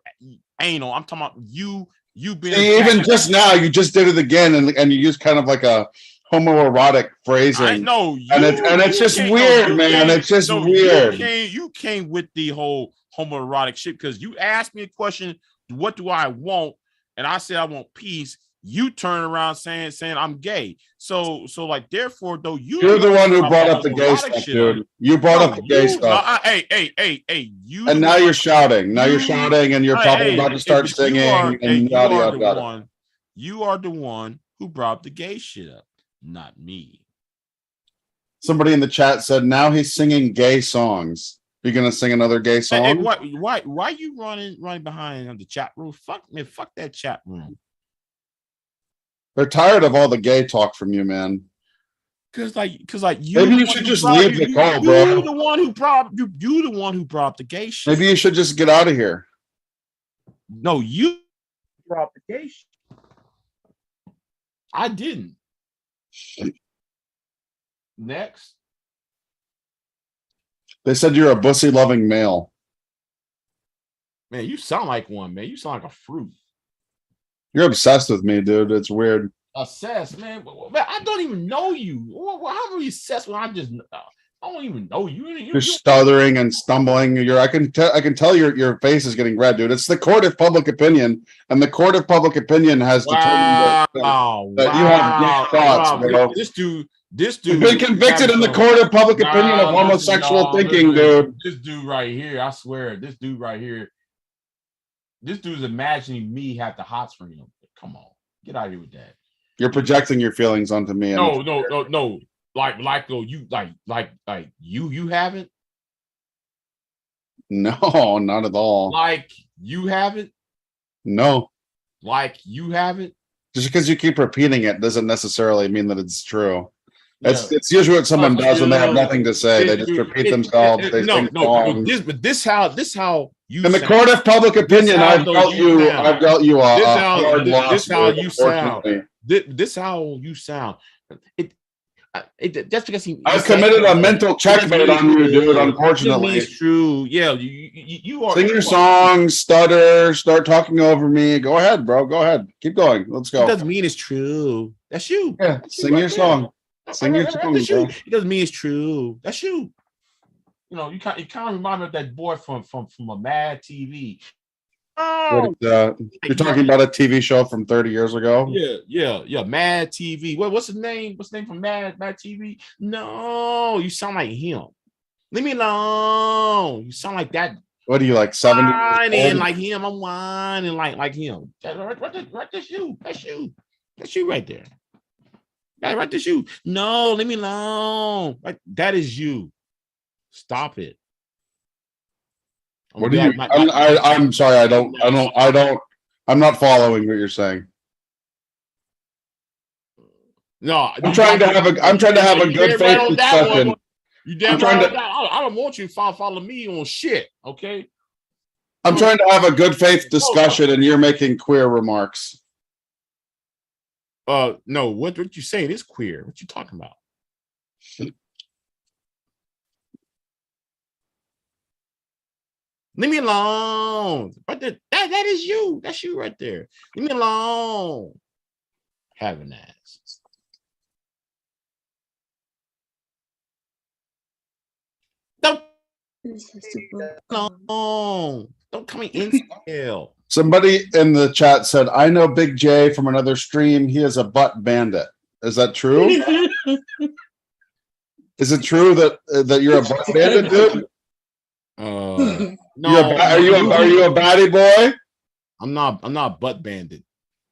anal. I'm talking about you being. See, even just now, you just did it again, and you used kind of like a homoerotic phrasing. I know, and it's just weird, man. It's just weird. You came with the whole homoerotic shit because you asked me a question. What do I want? And I said I want peace. You turn around saying I'm gay. So like therefore though you're the one who brought up the gay stuff, dude. You brought up the gay stuff. Hey, you. And now you're shouting. Now you're shouting, and you're probably about to start singing. And yada yada yada. You are the one who brought the gay shit up. Not me. Somebody in the chat said now he's singing gay songs. You're gonna sing another gay song? Hey, why you running behind the chat room? Fuck that chat room. They're tired of all the gay talk from you, man. Cause you. Maybe you should just leave the call, bro. You the one who brought the gay shit. Maybe you should just get out of here. No, you brought the gay shit. I didn't. Next. They said you're a pussy-loving male. Man, you sound like one, man. You sound like a fruit. You're obsessed with me, dude. It's weird. Obsessed, man. I don't even know you. How are you obsessed when I don't even know you? You're stuttering and stumbling. I can tell your face is getting red, dude. It's the court of public opinion, and the court of public opinion has determined that you have deep thoughts, bro. This dude you've been convicted in the court of public opinion of homosexual thinking, dude. This dude right here, I swear, this dude's imagining me have the hots for him. Come on, get out of here with that. You're projecting your feelings onto me. No. You haven't? No, not at all. Like you haven't? No. Like you haven't? Just because you keep repeating it doesn't necessarily mean that it's true. It's usually what someone does when they have nothing to say. They just repeat themselves. This how you. In the court of public opinion, I've dealt you a hard loss. This how you sound. This how you sound. That's because I've committed a mental checkmate on you, dude. Unfortunately, it's true. Yeah, you are. Sing your song, stutter, start talking over me. Go ahead, bro. Go ahead. Keep going. Let's go. It doesn't mean it's true. That's you. Yeah, sing your song. Sing your song, bro. It doesn't mean it's true. That's you. You know, you kind of remind me of that boy from a Mad TV. Oh, you're talking about a TV show from 30 years ago? Yeah. Mad TV. What's his name? What's his name from Mad TV? No, you sound like him. Leave me alone. You sound like that. What are you like 70? Whining like him. I'm whining like him. That's you. That's you right there. Right, that's you. No, leave me alone. Right, that is you. Stop it. What do you? I'm sorry. I'm not following what you're saying. No, I'm trying to have a good faith discussion. I don't want you to follow me on shit. Okay. I'm trying to have a good faith discussion, and you're making queer remarks. No. What you saying is queer. What you talking about? Leave me alone. But that is you. That's you right there. Leave me alone. Having ass. Don't come in hell. Somebody in the chat said, I know Big J from another stream. He is a butt bandit. Is that true? Is it true that you're a butt bandit, dude? No. Are you a baddie boy? I'm not butt bandit.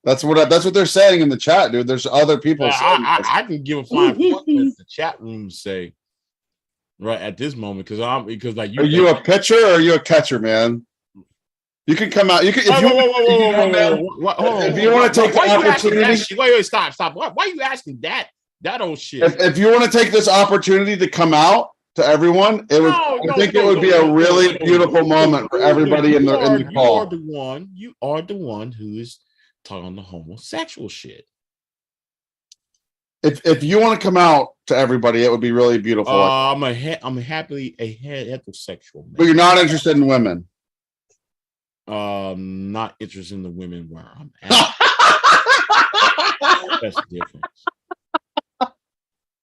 That's what they're saying in the chat, dude. There's other people. I can give a flying fuck what the chat rooms say right at this moment because like you. Are you a pitcher or are you a catcher, man? You can come out. You can if you want to take the opportunity. Wait, stop. Why are you asking that old shit? If you want to take this opportunity to come out to everyone, it would. I think it would be a really beautiful moment for everybody in the call. You are the one who is talking the homosexual shit. If you want to come out to everybody, it would be really beautiful. I'm happily a heterosexual man. But you're not interested in women. Not interested in the women where I'm at. That's the difference.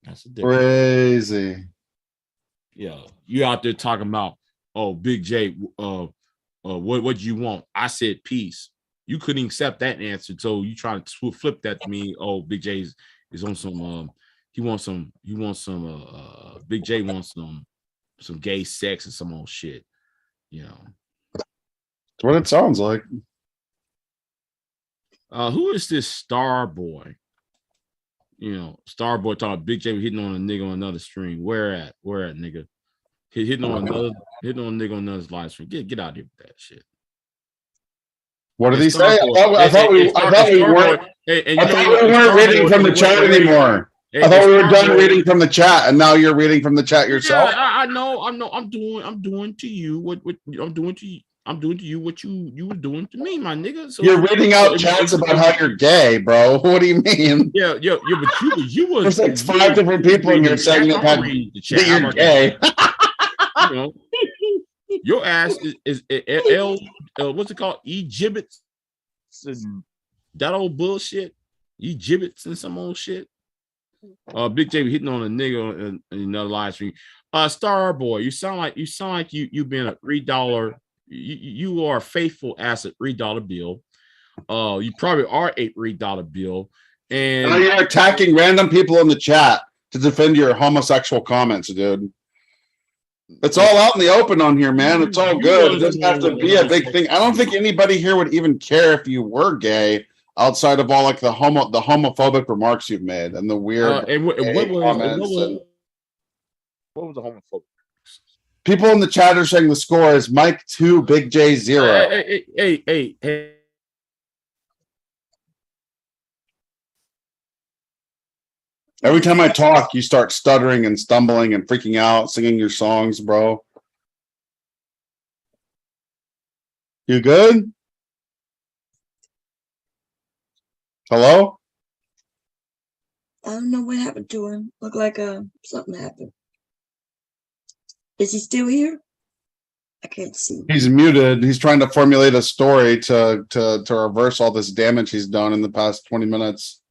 That's the difference. Crazy. Yeah, you out there talking about, oh, Big J, what do you want? I said peace. You couldn't accept that answer, so you trying to flip that to me. Oh, Big J is on some. He wants some. Big J wants some gay sex and some old shit. You know. That's what it sounds like. Who is this Star Boy? You know, Star Boy talking Big J hitting on a nigga on another stream. Where at, nigga? Hitting on a nigga on another live stream. Get out of here with that shit. What did he say? I thought we weren't reading from the chat anymore. I thought we were done reading from the chat, and now you're reading from the chat yourself. Yeah, I know. I'm doing to you what I'm doing to you. I'm doing to you what you were doing to me, my nigga. So you're reading out chats about how you're gay, bro. What do you mean? Yeah, but you was. There's like 5 different people in here saying that you're gay. You know, your ass is what's it called? Egypts and that old bullshit. Egypts and some old shit. Big J hitting on a nigga in another live stream. Star Boy, you sound like you've been a $3. You are faithful as a $3 bill. You probably are a $3 bill. And now you're attacking random people in the chat to defend your homosexual comments, dude. It's all out in the open on here, man. It's all good. It doesn't have to be a big thing. I don't think anybody here would even care if you were gay outside of all like the homophobic remarks you've made and the weird what was the homophobic? People in the chat are saying the score is Mike 2, Big J 0. Hey. Every time I talk, you start stuttering and stumbling and freaking out, singing your songs, bro. You good? Hello? I don't know what happened to him. Looked like something happened. Is he still here? I can't see. He's muted. He's trying to formulate a story to reverse all this damage he's done in the past 20 minutes.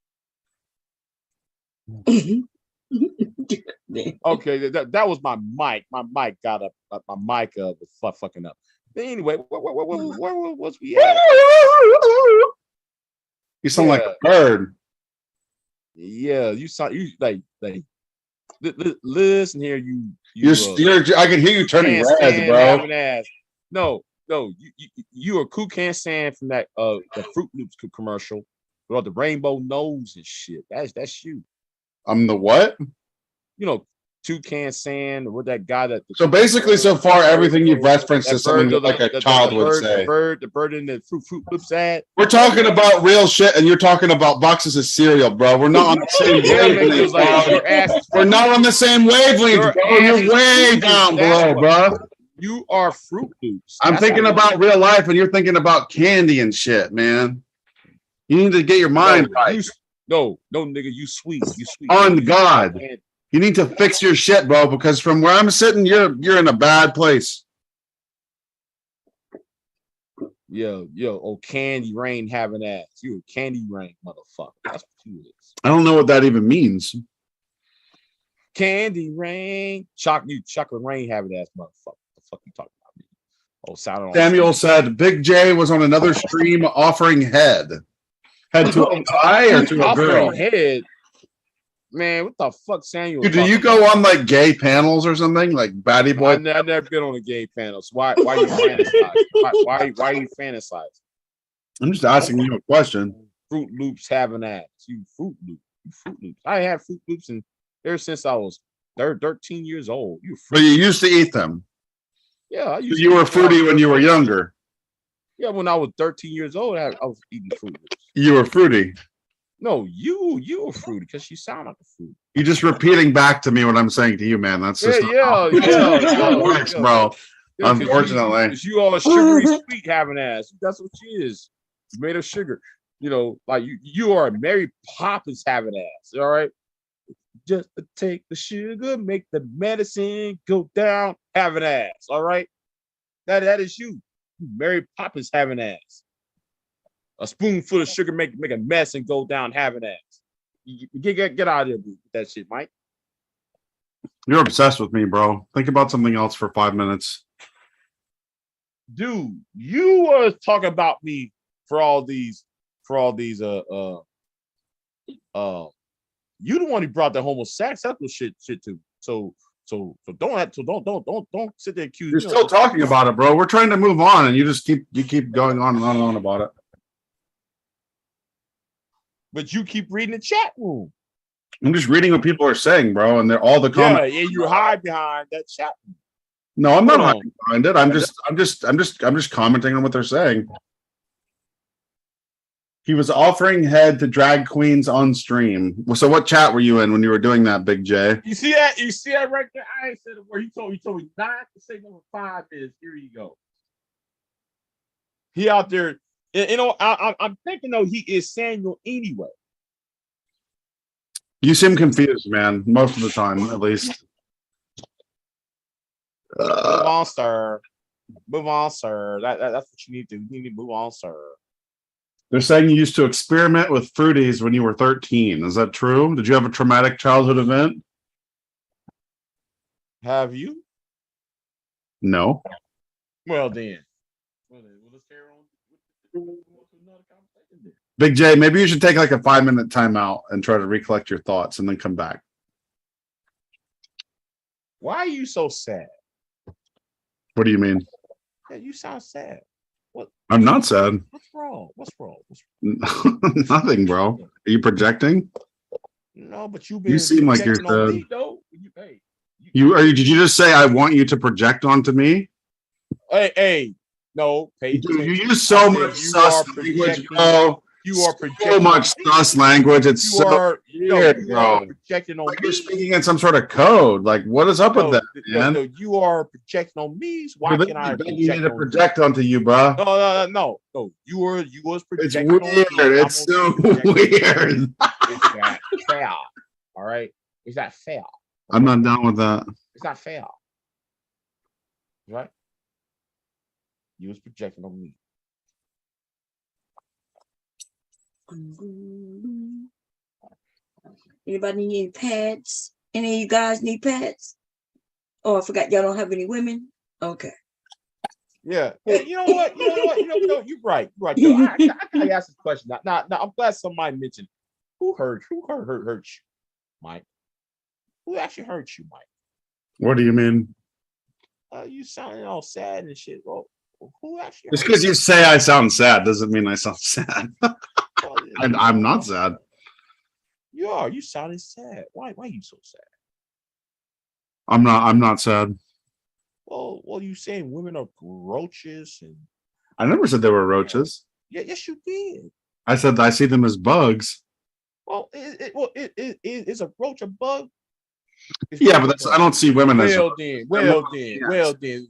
Okay, that was my mic. My mic got up. My mic was fucking up. But anyway, where was we at? You sound like a bird. Yeah, you like. Listen here, you're I can hear you turning red, bro. No, you are Kukan San from that the Fruit Loops commercial with all the rainbow nose and shit. That's you. I'm the what? You know, Toucan Sand, or that guy that. So basically, so far, everything you've referenced is something that like a child would say. The bird in the Fruit Loops ad. We're talking about real shit, and you're talking about boxes of cereal, bro. We're not on the same wavelength. We're not on the same wavelength, bro. You're way down below, bro. You are Fruit Loops. I'm thinking about real life, and you're thinking about candy and shit, man. You need to get your mind right. No, nigga, you sweet. On God. You need to fix your shit, bro, because from where I'm sitting, you're in a bad place. Oh, Candy Rain having ass. You a Candy Rain motherfucker. That's what you is. I don't know what that even means. Candy Rain. Chocolate Rain having ass motherfucker. What the fuck you talking about? Oh, Samuel said Big J was on another stream offering head. Head to a guy or to a girl? Head. Man, what the fuck, Samuel? Do you go on like gay panels or something like Batty Boy? I've never been on a gay panel. So why you fantasize? Why you fantasize? I'm just asking you a question. Fruit Loops having ass. You Fruit Loops. I had Fruit Loops ever since I was 13 years old. But you used to eat them. Yeah, you were fruity when you were younger. Yeah, when I was 13 years old, I was eating Fruit Loops. You were fruity. No, you were fruity because you sound like a fruit. You're just repeating back to me what I'm saying to you, man. That's just works, bro. Unfortunately, you all sugary sweet having ass. That's what she is. She's made of sugar. Like you are Mary Poppins having ass. All right, just take the sugar, make the medicine go down, having ass. All right, that is you, Mary Poppins having ass. A spoonful of sugar make a mess and go down having ass. Get out of there with that shit, Mike. You're obsessed with me, bro. Think about something else for 5 minutes. Dude, you was talking about me for all these you the one who brought the homosexual shit to. So don't sit there and accuse. You're still talking about it, bro. We're trying to move on, and you keep going on and on and on about it. But you keep reading the chat room. I'm just reading what people are saying, bro, and they're all the comments. Yeah, you hide behind that chat room. No, I'm not hiding behind it. I'm just commenting on what they're saying. He was offering head to drag queens on stream. So what chat were you in when you were doing that, Big J? You see that right there? I ain't said a word. He told me not to say number 5 is. Here you go. He out there. I'm thinking though he is Samuel anyway. You seem confused, man. Most of the time, at least. Move on, sir. Move on, sir. That's what you need to do. You need to move on, sir. They're saying you used to experiment with fruities when you were 13. Is that true? Did you have a traumatic childhood event? Have you? No. Well then. Big J, maybe you should take like a 5-minute timeout and try to recollect your thoughts and then come back. Why are you so sad? What do you mean? Yeah, you sound sad. What? I'm not sad. What's wrong? What's wrong? Nothing, bro. Are you projecting? No, but you seem like you're sad. Me, though. Did you just say I want you to project onto me? Hey, no. You use so much sus language, bro. You are projecting so much sus language. It's so weird, bro. Projecting on like you're speaking in some sort of code. Like, what is up with that, man? No, you are projecting on me. So why can I you need to project onto you, bro? No. You was projecting. It's weird. It's so weird. It's not fair. All right, it's not fair. I'm not down with that. It's not fair. Right? You was projecting on me. Anybody need any pads? Any of you guys need pads? Oh, I forgot y'all don't have any women. Okay. Yeah. Hey, you know what? You're right. Yo, I gotta ask this question. Now, I'm glad somebody mentioned who hurt you, Mike. Who actually hurt you, Mike? What do you mean? You sounding all sad and shit. Well, who actually? Just because you say I sound sad doesn't mean I sound sad. I'm not sad. You are. You sounding sad. Why are you so sad? I'm not sad. Well, you saying women are roaches and I never said they were roaches. Yeah, yes, you did. I said I see them as bugs. Well, is a roach a bug? Yeah, but I don't see women as well then.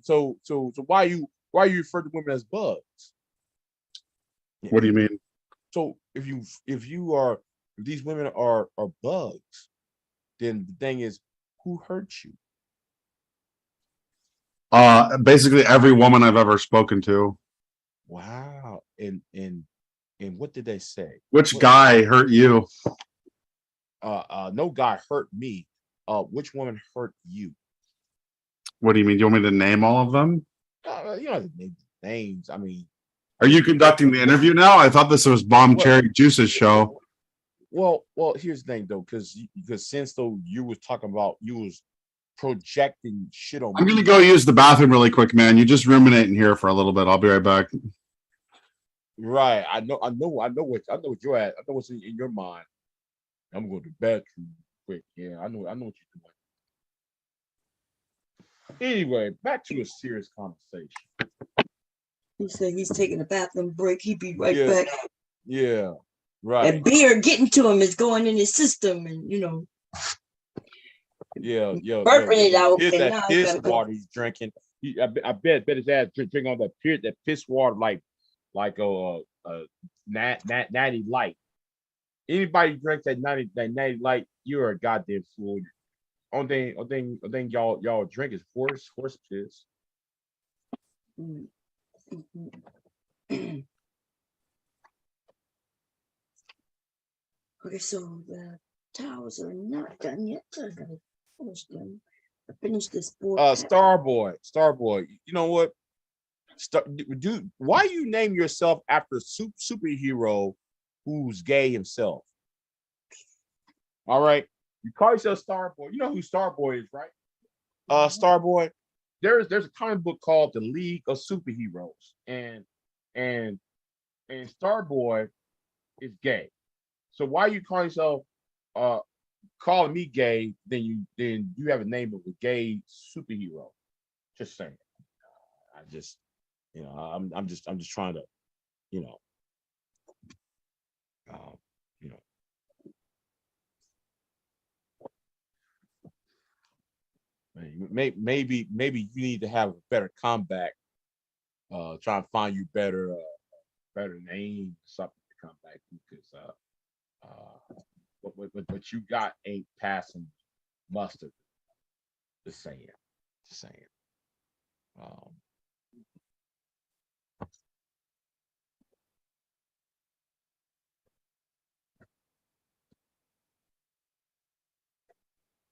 So why you refer to women as bugs? What do you mean? So if these women are bugs, then the thing is, who hurt you? Basically every woman I've ever spoken to. Wow. And what did they say? Which guy hurt you? No guy hurt me. Which woman hurt you? What do you mean? Do you want me to name all of them? You know, names. I mean, are you conducting the interview now? I thought this was Bomb Cherry Juice's show. Well, here's the thing though, because since though you was talking about you was projecting shit on. I'm gonna go use the bathroom really quick, man. You just ruminating here for a little bit. I'll be right back. Right. I know what you're at. I know what's in your mind. I'm going to the bathroom quick. Yeah, I know what you're doing. Anyway, back to a serious conversation. He said he's taking a bathroom break. He'd be right back. Yeah, right. That beer getting to him is going in his system, and you know. Yeah. Burping it out. Here's that piss water he's drinking. I bet his ass drink on that piss water like a natty light. Anybody drinks that natty light, you're a goddamn fool. Only thing y'all drink is horse piss. Okay, so the towels are not done yet. So I gotta finish them. Finish this board. Starboy. You know what? Why you name yourself after a superhero who's gay himself? All right, you call yourself Starboy. You know who Starboy is, right? Starboy. There's a comic book called The League of Superheroes, and Starboy is gay. So why you call yourself calling me gay? Then you have a name of a gay superhero. Just saying. I just. You know, I'm just trying to, you know, maybe you need to have a better comeback. Try and find you better name, something to come back because what you got ain't passing mustard. Just saying.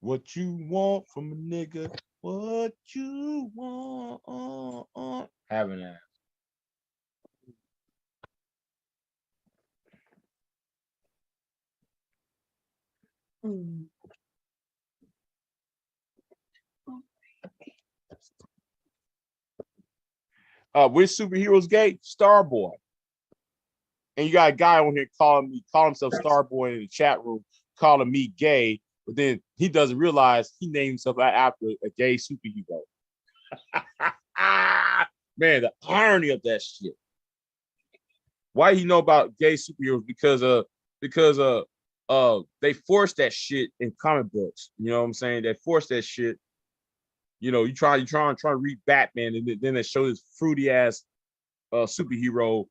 What you want from a nigga? What you want? Have an ass. Which superheroes gay? Starboy. And you got a guy on here calling himself Starboy in the chat room, calling me gay, but then he doesn't realize he named himself after a gay superhero. Man, the irony of that shit. Why he know about gay superheroes? Because they forced that shit in comic books. You know what I'm saying? They forced that shit. You know, you try to read Batman, and then they show this fruity ass superhero,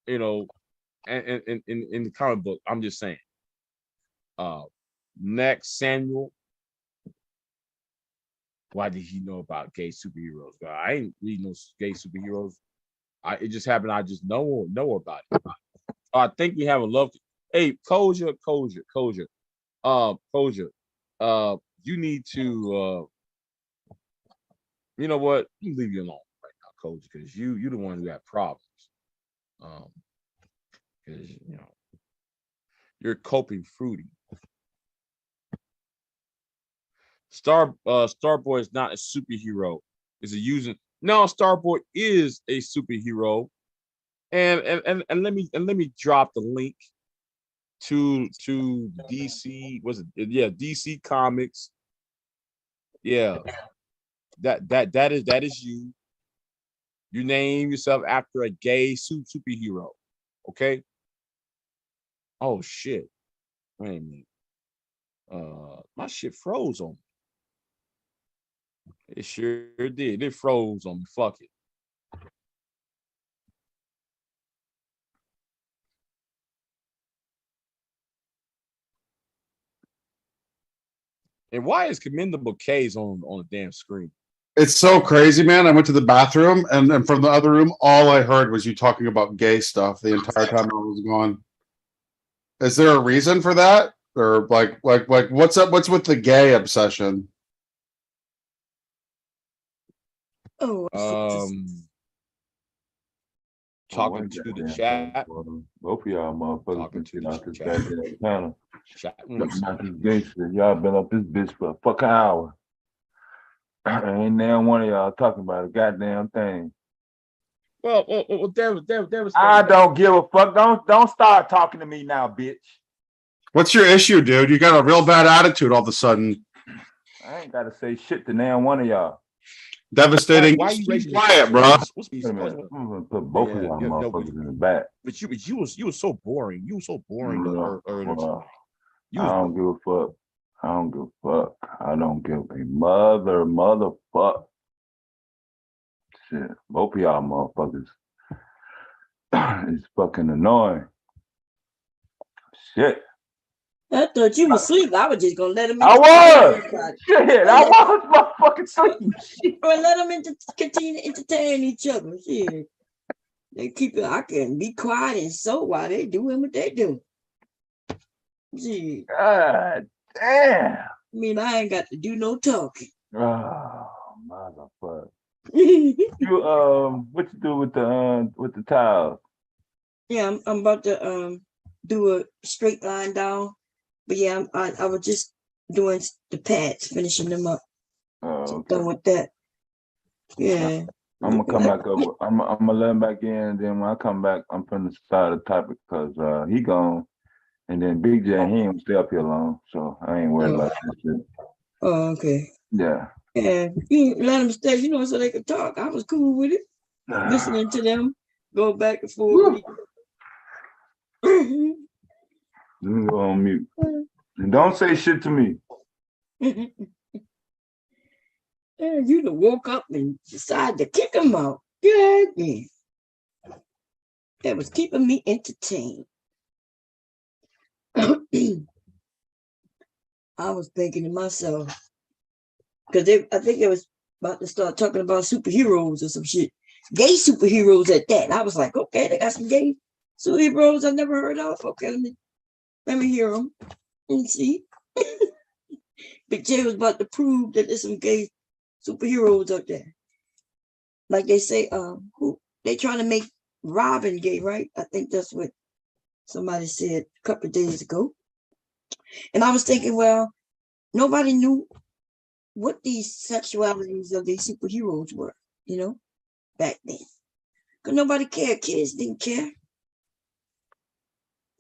you know, and in the comic book. I'm just saying. Next, Samuel. Why did he know about gay superheroes? I ain't reading no gay superheroes. It just happened. I just know about it. I think we have a love. Hey, Koja. You need to. You know what? You leave you alone right now, Coach, because you're the one who got problems. Because you know you're coping fruity. Starboy is not a superhero. Is a using no. Starboy is a superhero, and let me drop the link to DC. Was it? Yeah, DC Comics. Yeah. That is you. You name yourself after a gay superhero. Okay. Oh shit. Wait a minute. My shit froze on me. It sure did. It froze on me. Fuck it. And why is commendable K's on the damn screen? It's so crazy, man. I went to the bathroom and from the other room, all I heard was you talking about gay stuff the entire time I was gone. Is there a reason for that? Or like what's up? What's with the gay obsession? Oh, Talking to the chat. Both of y'all motherfuckers Talking to been out the this chat. goddamn panel. Chat Not these gangsters. Y'all been up this bitch for a fucking hour. Ain't now one of y'all talking about a goddamn thing. Well, there was. I don't give a fuck. Don't start talking to me now, bitch. What's your issue, dude? You got a real bad attitude all of a sudden. I ain't gotta say shit to now one of y'all. Devastating. Why are you raising quiet, bro? Wait a minute. I'm gonna put both of y'all motherfuckers in the back. But you was so boring. You were so boring earlier. Well, I don't give a fuck. I don't give a fuck. I don't give a motherfuck. Shit, both of y'all motherfuckers is fucking annoying. Shit. I thought you was asleep. I was just gonna let him. I was. Shit, I was motherfucking sleep. Or let them continue to entertain each other. Shit. They keep it. I can be quiet and so while they doing what they do. Gee. God damn. I mean, I ain't got to do no talking. Oh, motherfucker. You what you do with the towels? Yeah, I'm about to do a straight line down. But yeah, I was just doing the pads, finishing them up. Oh, okay. Done with that. Yeah. I'm gonna come back over. I'm gonna let him back in, and then when I come back, I'm finna start a topic because he gone, and then Big J he ain't stay up here long, so I ain't worried about that shit. Oh, okay. Yeah. Yeah, you let them stay, so they could talk. I was cool with it. Listening to them go back and forth. Let me go on mute. And don't say shit to me. Yeah, you done woke up and decided to kick them out. Good man. That was keeping me entertained. I was thinking to myself, because I think they was about to start talking about superheroes or some shit. Gay superheroes at that. I was like, okay, they got some gay superheroes I never heard of. Okay, let me hear them and see. Big J was about to prove that there's some gay superheroes out there. Like they say, who they trying to make Robin gay, right? I think that's what somebody said a couple of days ago. And I was thinking, well, nobody knew what these sexualities of these superheroes were, back then. Because nobody cared. Kids didn't care.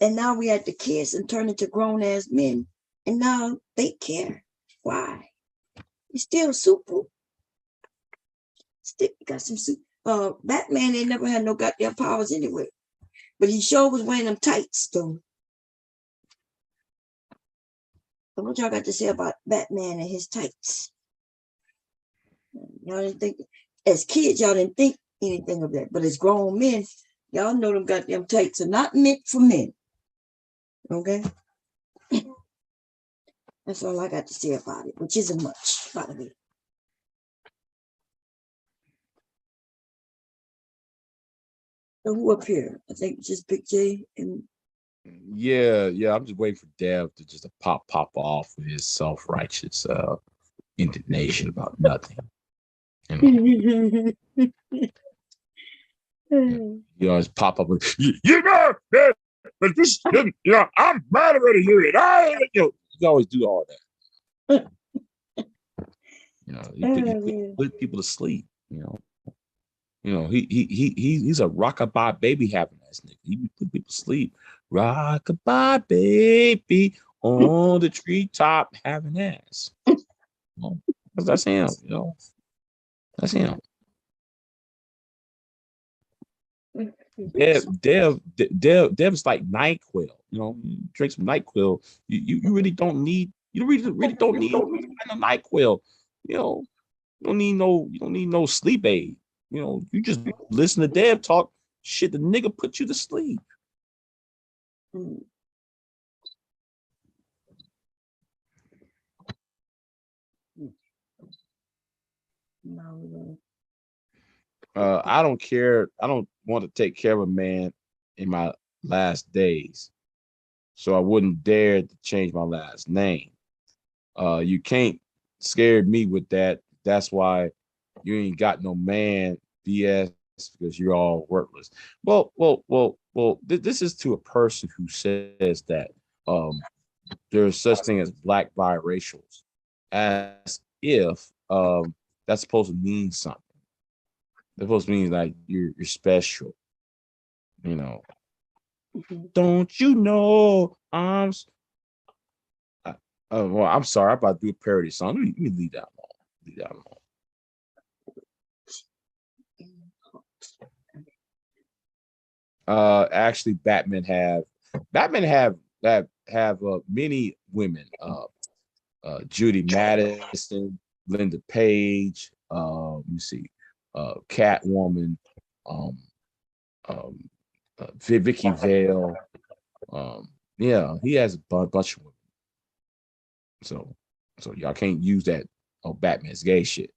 And now we had the kids and turn into grown-ass men. And now they care. Why? He's still super. Still got some super. Batman ain't never had no goddamn powers anyway. But he sure was wearing them tights, though. So what y'all got to say about Batman and his tights? Y'all didn't think, as kids, y'all didn't think anything of that. But as grown men, y'all know them goddamn tights are not meant for men. Okay? That's all I got to say about it, which isn't much, by the way. So who up here? I think just Big J and Yeah. I'm just waiting for Dev to just pop off with his self-righteous indignation about nothing. You always pop up with, that, but this, I'm mad already here. You always do all that. You put people to sleep. He's a rockabye baby having ass nigga. He put people to sleep. Rockabye baby on the treetop having ass. That's him. That's him. Dev's like NyQuil. Drink some NyQuil. You really don't need. You really don't need NyQuil. You don't need no sleep aid. You just listen to Dev talk. Shit, the nigga put you to sleep. I don't care. I don't want to take care of a man in my last days, so I wouldn't dare to change my last name. You can't scare me with that. That's why you ain't got no man, BS, because you're all worthless. Well. This is to a person who says that there's such thing as black biracials, as if that's supposed to mean something. That's supposed to mean like you're special, you know. Don't you know I'm well, I'm sorry, I'm about to do a parody song. Let me leave that alone. Leave that alone. Actually, Batman have many women. Judy Madison, Linda Page. Let me see. Catwoman. Vicky Vale. Yeah, he has a bunch of women. So y'all can't use that Batman's gay shit.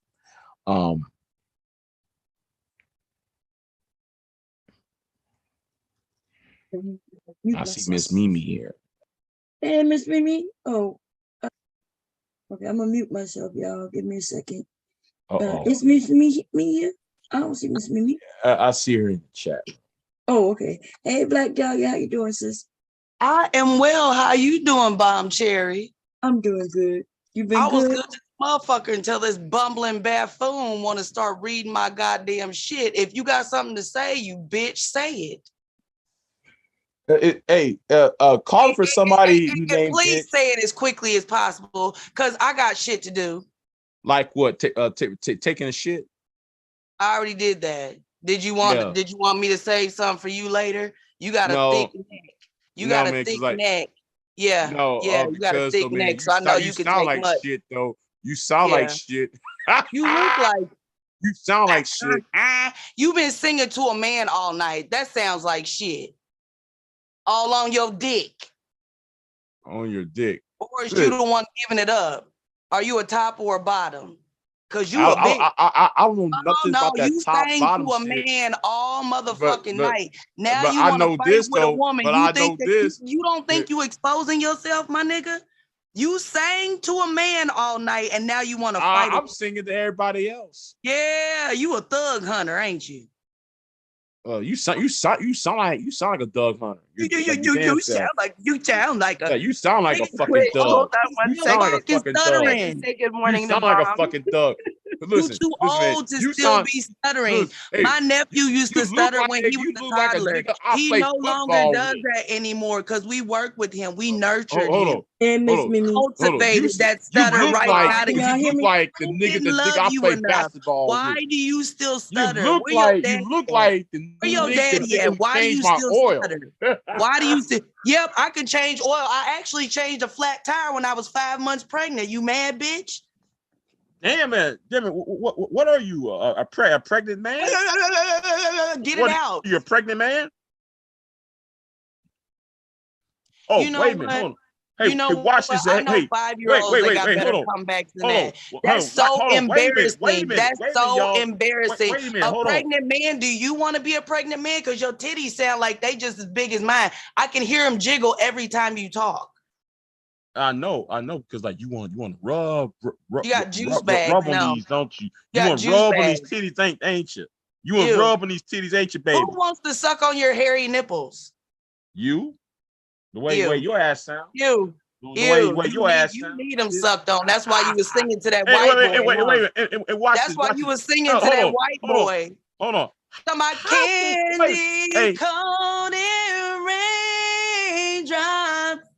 I see Miss Mimi here. Hey, Miss Mimi. Oh, okay. I'm gonna mute myself, y'all. Give me a second. Is Miss Mimi here? I don't see Miss Mimi. I see her in the chat. Oh, okay. Hey, Black Dahlia, how you doing, sis? I am well. How you doing, Bomb Cherry? I'm doing good. You been good? I was good as a motherfucker until this bumbling buffoon want to start reading my goddamn shit. If you got something to say, you bitch, say it. Call for somebody you named. Please say it as quickly as possible, because I got shit to do. Like what? Taking a shit? I already did that. Did you want me to say something for you later? You got a thick neck. You got a thick neck. Yeah. You got a thick neck, so I know you can take like much. Shit though. You sound like shit. You look like you sound like shit. You've been singing to a man all night. That sounds like shit. All on your dick. On your dick. Or is you the one giving it up? Are you a top or a bottom? Because you a bitch. I don't know nothing about that top bottom to a shit. Man all motherfucking night. Now but you I want to know fight this, with though, a woman. but You I think know that this. You don't think you exposing yourself, my nigga? You sang to a man all night, and now you want to fight. I'm singing to everybody else. Yeah, you a thug hunter, ain't you? You sound like a thug hunter. You sound like a. Yeah, you sound like a fucking thug. Hold on one You sound like a fucking thug. Say good morning. You sound like a fucking thug. Listen, you too old to still be stuttering. My nephew used to stutter when he was a toddler. He no longer does that anymore because we work with him. We nurtured him. And Miss Mimi Cultivated that stutter right out of him. You look like the nigga I play basketball with. Why do you still stutter? You look like the Where your daddy at? Why do you still stutter? Why do you still? Yep, I can change oil. I actually changed a flat tire when I was 5 months pregnant. You mad, bitch? Damn, man. What are you? A pregnant man? Get it out. You're a pregnant man? Oh, wait a minute. Hold on. Hey, watch this. I know hey, 5-year-olds that got better come back than that. That's so embarrassing. That's so embarrassing. A pregnant man, do you want to be a pregnant man? Because your titties sound like they just as big as mine. I can hear them jiggle every time you talk. I know, because like you want to rub. You got juice bags rub on now. these, don't you? You want to rub on these titties, ain't you? You want to rub on these titties, ain't you, baby? Who wants to suck on your hairy nipples? You? The way your ass sound. You. The way your ass sound. You need them sucked on. That's why you was singing to that white boy. Wait, watch That's this, why you was singing to that white boy. Hold on. My candy coated raindrops.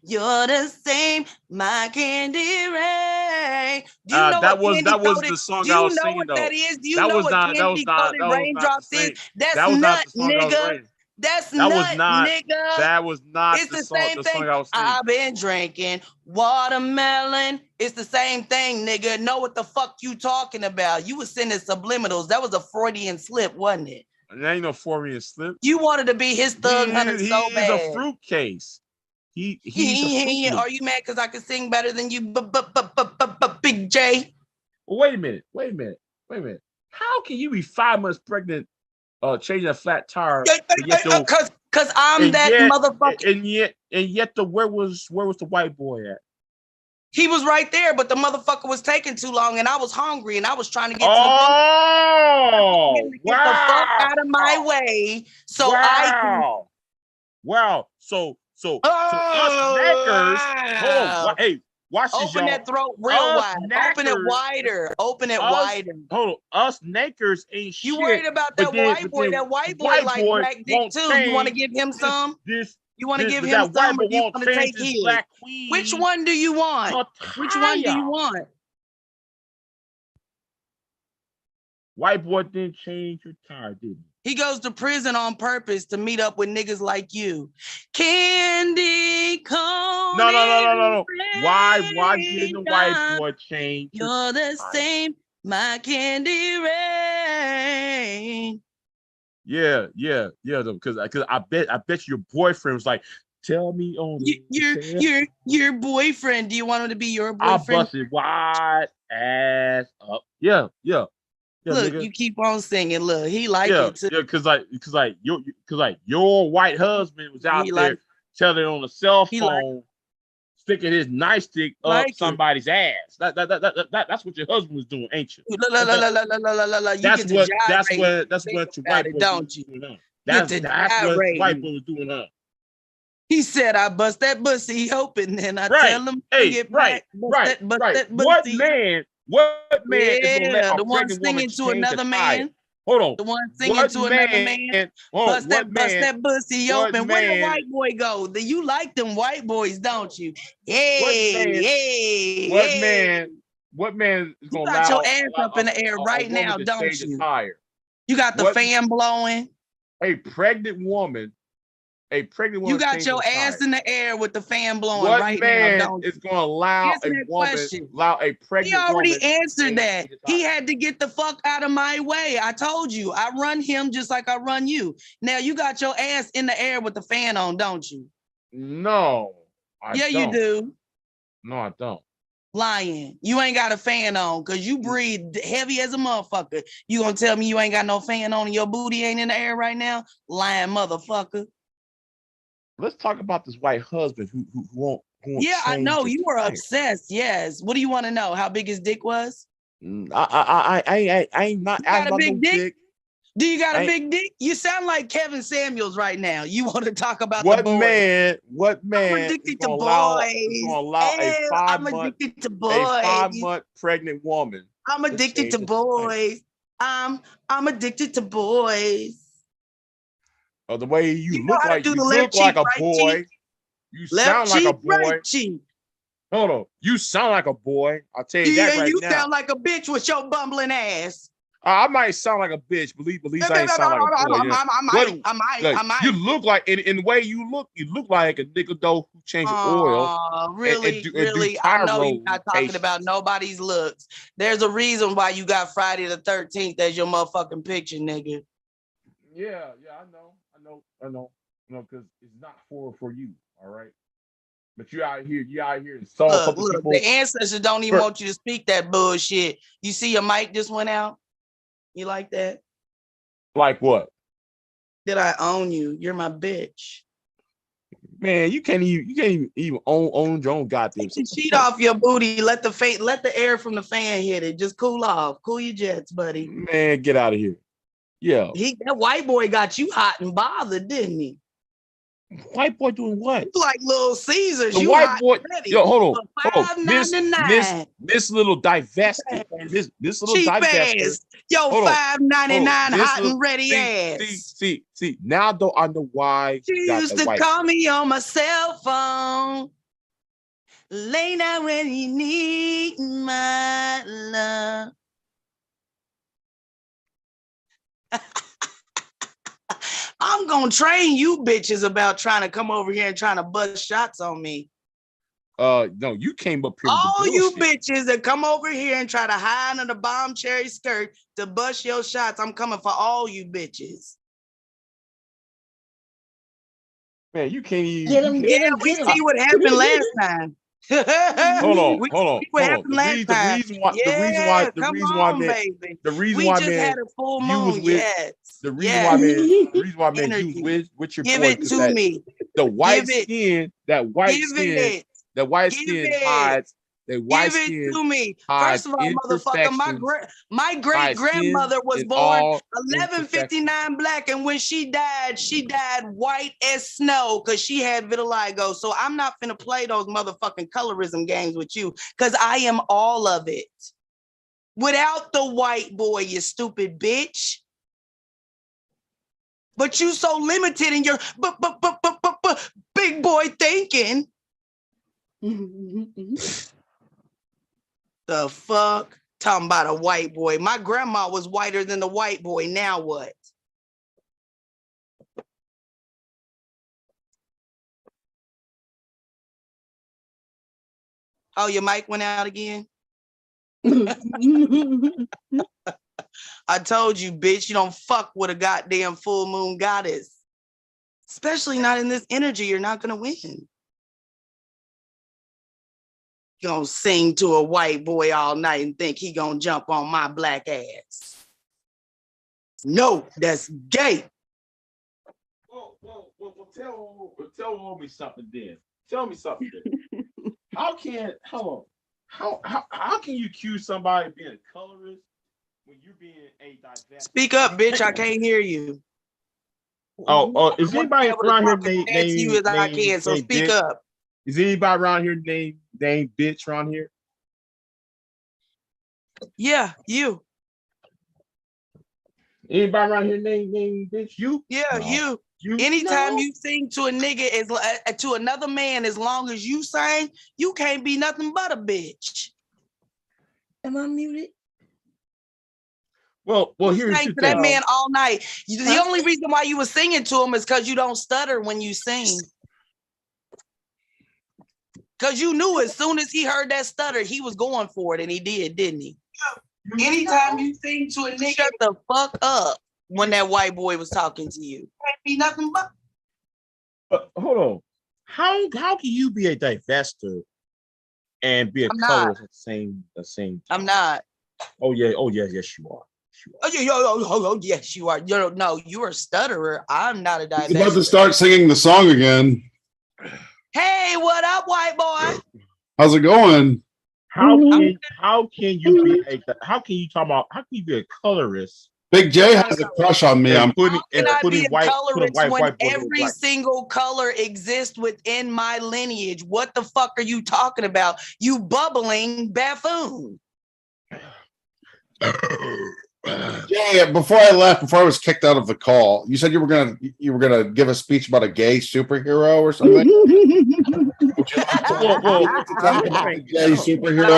You're the same, my candy rain. Do you know that was the song I was singing though. That is? Do you know what candy coated raindrops is? That's nut, nigga. That's nut, nigga. That was not it's the same thing. I've been drinking watermelon. It's the same thing, nigga. Know what the fuck you talking about? You was sending subliminals. That was a Freudian slip, wasn't it? That ain't no Freudian slip. You wanted to be his thug hunter so bad. He's a fruitcase. He's a Are you mad because I can sing better than you, Big J? Well, wait a minute. Wait a minute. How can you be 5 months pregnant, changing a flat tire? Cause I'm that motherfucker. And yet, where was the white boy at? He was right there, but the motherfucker was taking too long, and I was hungry, and I was trying to get to the fuck out of my way, so I can. Wow. So us neckers. Hold on. Hey, watch this, Open that throat real wide. Open it wider. Open it wider. Hold on. Us nakers ain't shit. You worried about that white boy? That white boy like black dick too. You want to give him some? You want to give him some, or you want to take his? Which one do you want? Which one do you want? White boy didn't change your tire, did he? He goes to prison on purpose to meet up with niggas like you. Candy cone. No. Why didn't the white boy change? You're the same, my candy rain. Yeah. Because I bet your boyfriend was like, tell me on your boyfriend. Do you want him to be your I boyfriend? busted wide ass up. Yeah. Look, nigga. You keep on singing. Look, he like it too. Yeah, cause your white husband was out there telling on a cell phone, sticking his nightstick up somebody's ass. That's what your husband was doing, ain't you? That's what your white boy was doing. That's what white boy was doing. He said, "I bust that pussy open, and I tell him to get back." Right. What man is gonna let a pregnant woman to another man? Hold on. The one singing to another man. Bust that pussy open. Where the white boy go? You like them white boys, don't you? What man is gonna got your ass up in the air right now, don't you? You got the fan blowing. A pregnant woman. You got your ass in the air with the fan blowing right now, don't you? Is going to allow a pregnant He already woman answered that. He had to get the fuck out of my way. I told you, I run him just like I run you. Now you got your ass in the air with the fan on, don't you? No, I don't. You do. No, I don't. Lying. You ain't got a fan on because you breathe heavy as a motherfucker. You gonna tell me you ain't got no fan on and your booty ain't in the air right now? Lying motherfucker. Let's talk about this white husband who won't. Yeah, I know you were obsessed. Yes. What do you want to know? How big his dick was? I ain't not asking about no dick. Do you got a big dick? You sound like Kevin Samuels right now. You want to talk about what the boys. man? I'm addicted to boys. I'm addicted to boys. A 5-month pregnant woman. I'm addicted to boys. I'm addicted to boys. Oh, the way you look like a boy. You sound like a boy. Hold on. You sound like a boy. I'll tell you that right now. You sound like a bitch with your bumbling ass. I might sound like a bitch. Believe I ain't sound like a boy. I might. You look like in the way you look like a nigga though who changed oil. Really? I know you're not talking about nobody's looks. There's a reason why you got Friday the 13th as your motherfucking picture, nigga. Yeah, I know, because it's not for you, all right. But you out here and saw a couple people. The ancestors don't even want you to speak that bullshit. You see your mic just went out. You like that? Like what? Did I own you? You're my bitch. Man, you can't even own your own goddamn. Take the sheet off your booty. Let the air from the fan hit it. Just cool off. Cool your jets, buddy. Man, get out of here. Yeah. That white boy got you hot and bothered, didn't he? White boy doing what? Like Little Caesars. The white boy. Yo, hold on. This little divested. This little cheap divested. Ass. Yo, $5.99 hot and ready ass. See. Now though I know why. She used to call me on my cell phone. Late night when you need my love. I'm gonna train you bitches about trying to come over here and trying to bust shots on me. No, you came up here. All you bitches that come over here and try to hide under the bomb cherry skirt to bust your shots, I'm coming for all you bitches. Man, you can't even. We see what happened last time. Hold on. What happened last time? The reason why, man, had a full you was moon. with, Yes. the reason why, man, you was with your Give boy. it to me. The white Give it. skin, that white skin hides. The white Give skin it to me. hides First of all, motherfucker, my great grandmother was in born all 1159 black, and when she died white as snow because she had vitiligo. So I'm not finna play those motherfucking colorism games with you because I am all of it. Without the white boy, you stupid bitch. But you so limited in your big boy thinking. The fuck? Talking about a white boy. My grandma was whiter than the white boy. Now what? Oh, your mic went out again? I told you, bitch, you don't fuck with a goddamn full moon goddess. Especially not in this energy. You're not gonna win. Gonna sing to a white boy all night and think he gonna jump on my black ass. No, that's gay. Well, tell me something then. Tell me something then. How can you accuse somebody of being a colorist when you're being a divest? Speak up, bitch. I can't hear you. Is anybody around here named you as I can, so speak up. Is anybody around here named bitch around here? Yeah, you. Anybody around here named bitch? You? Yeah, no. You. Anytime you sing to a nigga to another man, as long as you sing, you can't be nothing but a bitch. Am I muted? Well, here's the thing. That man all night. The only reason why you were singing to him is because you don't stutter when you sing. Because you knew as soon as he heard that stutter, he was going for it, and he did, didn't he? Anytime you sing to a nigga, shut the fuck up when that white boy was talking to you. Can't be nothing but. Hold on. How can you be a divester and be a colorist at the same time? I'm not. Yes, you are. Yes, you are. No, you're a stutterer. I'm not a divester. He's about to start singing the song again. Hey, what up, white boy? How's it going? How can you be a colorist? Big J has a crush on me. I'm putting white when every single color exists within my lineage. What the fuck are you talking about? You bubbling buffoon. Jay, before I was kicked out of the call, you said you were gonna give a speech about a gay superhero or something. Gay superhero.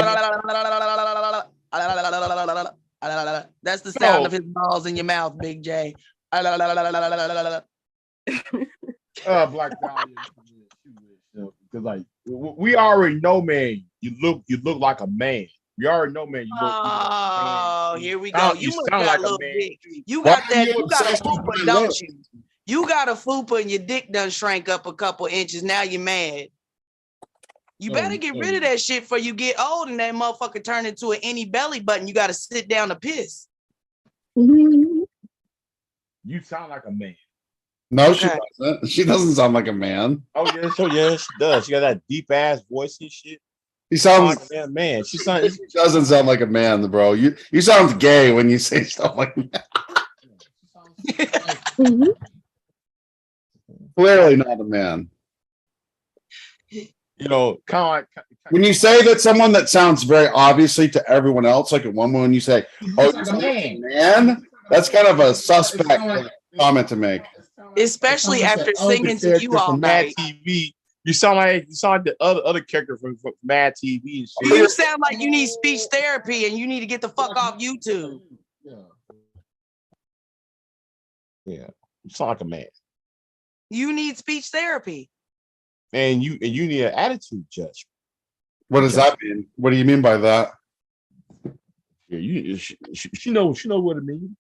That's the sound of his balls in your mouth, Big J. Black Dahlia. Because like we already know, man. You look like a man. You already know, man. Here we go. You must got like a little dick. You got that. You got a fupa, don't you? You got a fupa and your dick done shrank up a couple inches. Now you're mad. You better get rid of that shit before you get old and that motherfucker turn into an any belly button. You got to sit down to piss. You sound like a man. No, she doesn't. She doesn't sound like a man. Oh yes, she does. She got that deep ass voice and shit. He sounds like a man. She doesn't sound like a man, bro. You sound gay when you say stuff like that. Clearly not a man. You know, kind of like when you say that someone that sounds very obviously to everyone else, like at one moment you say, "Oh, you're a man," that's kind of a suspect comment to make. Especially after singing to you all night. TV. You sound like the other character from Mad TV and shit. You sound like you need speech therapy and you need to get the fuck off YouTube. Yeah. You sound like a man. You need speech therapy. And you need an attitude judgment. What does that mean? What do you mean by that? Yeah, she know what it means.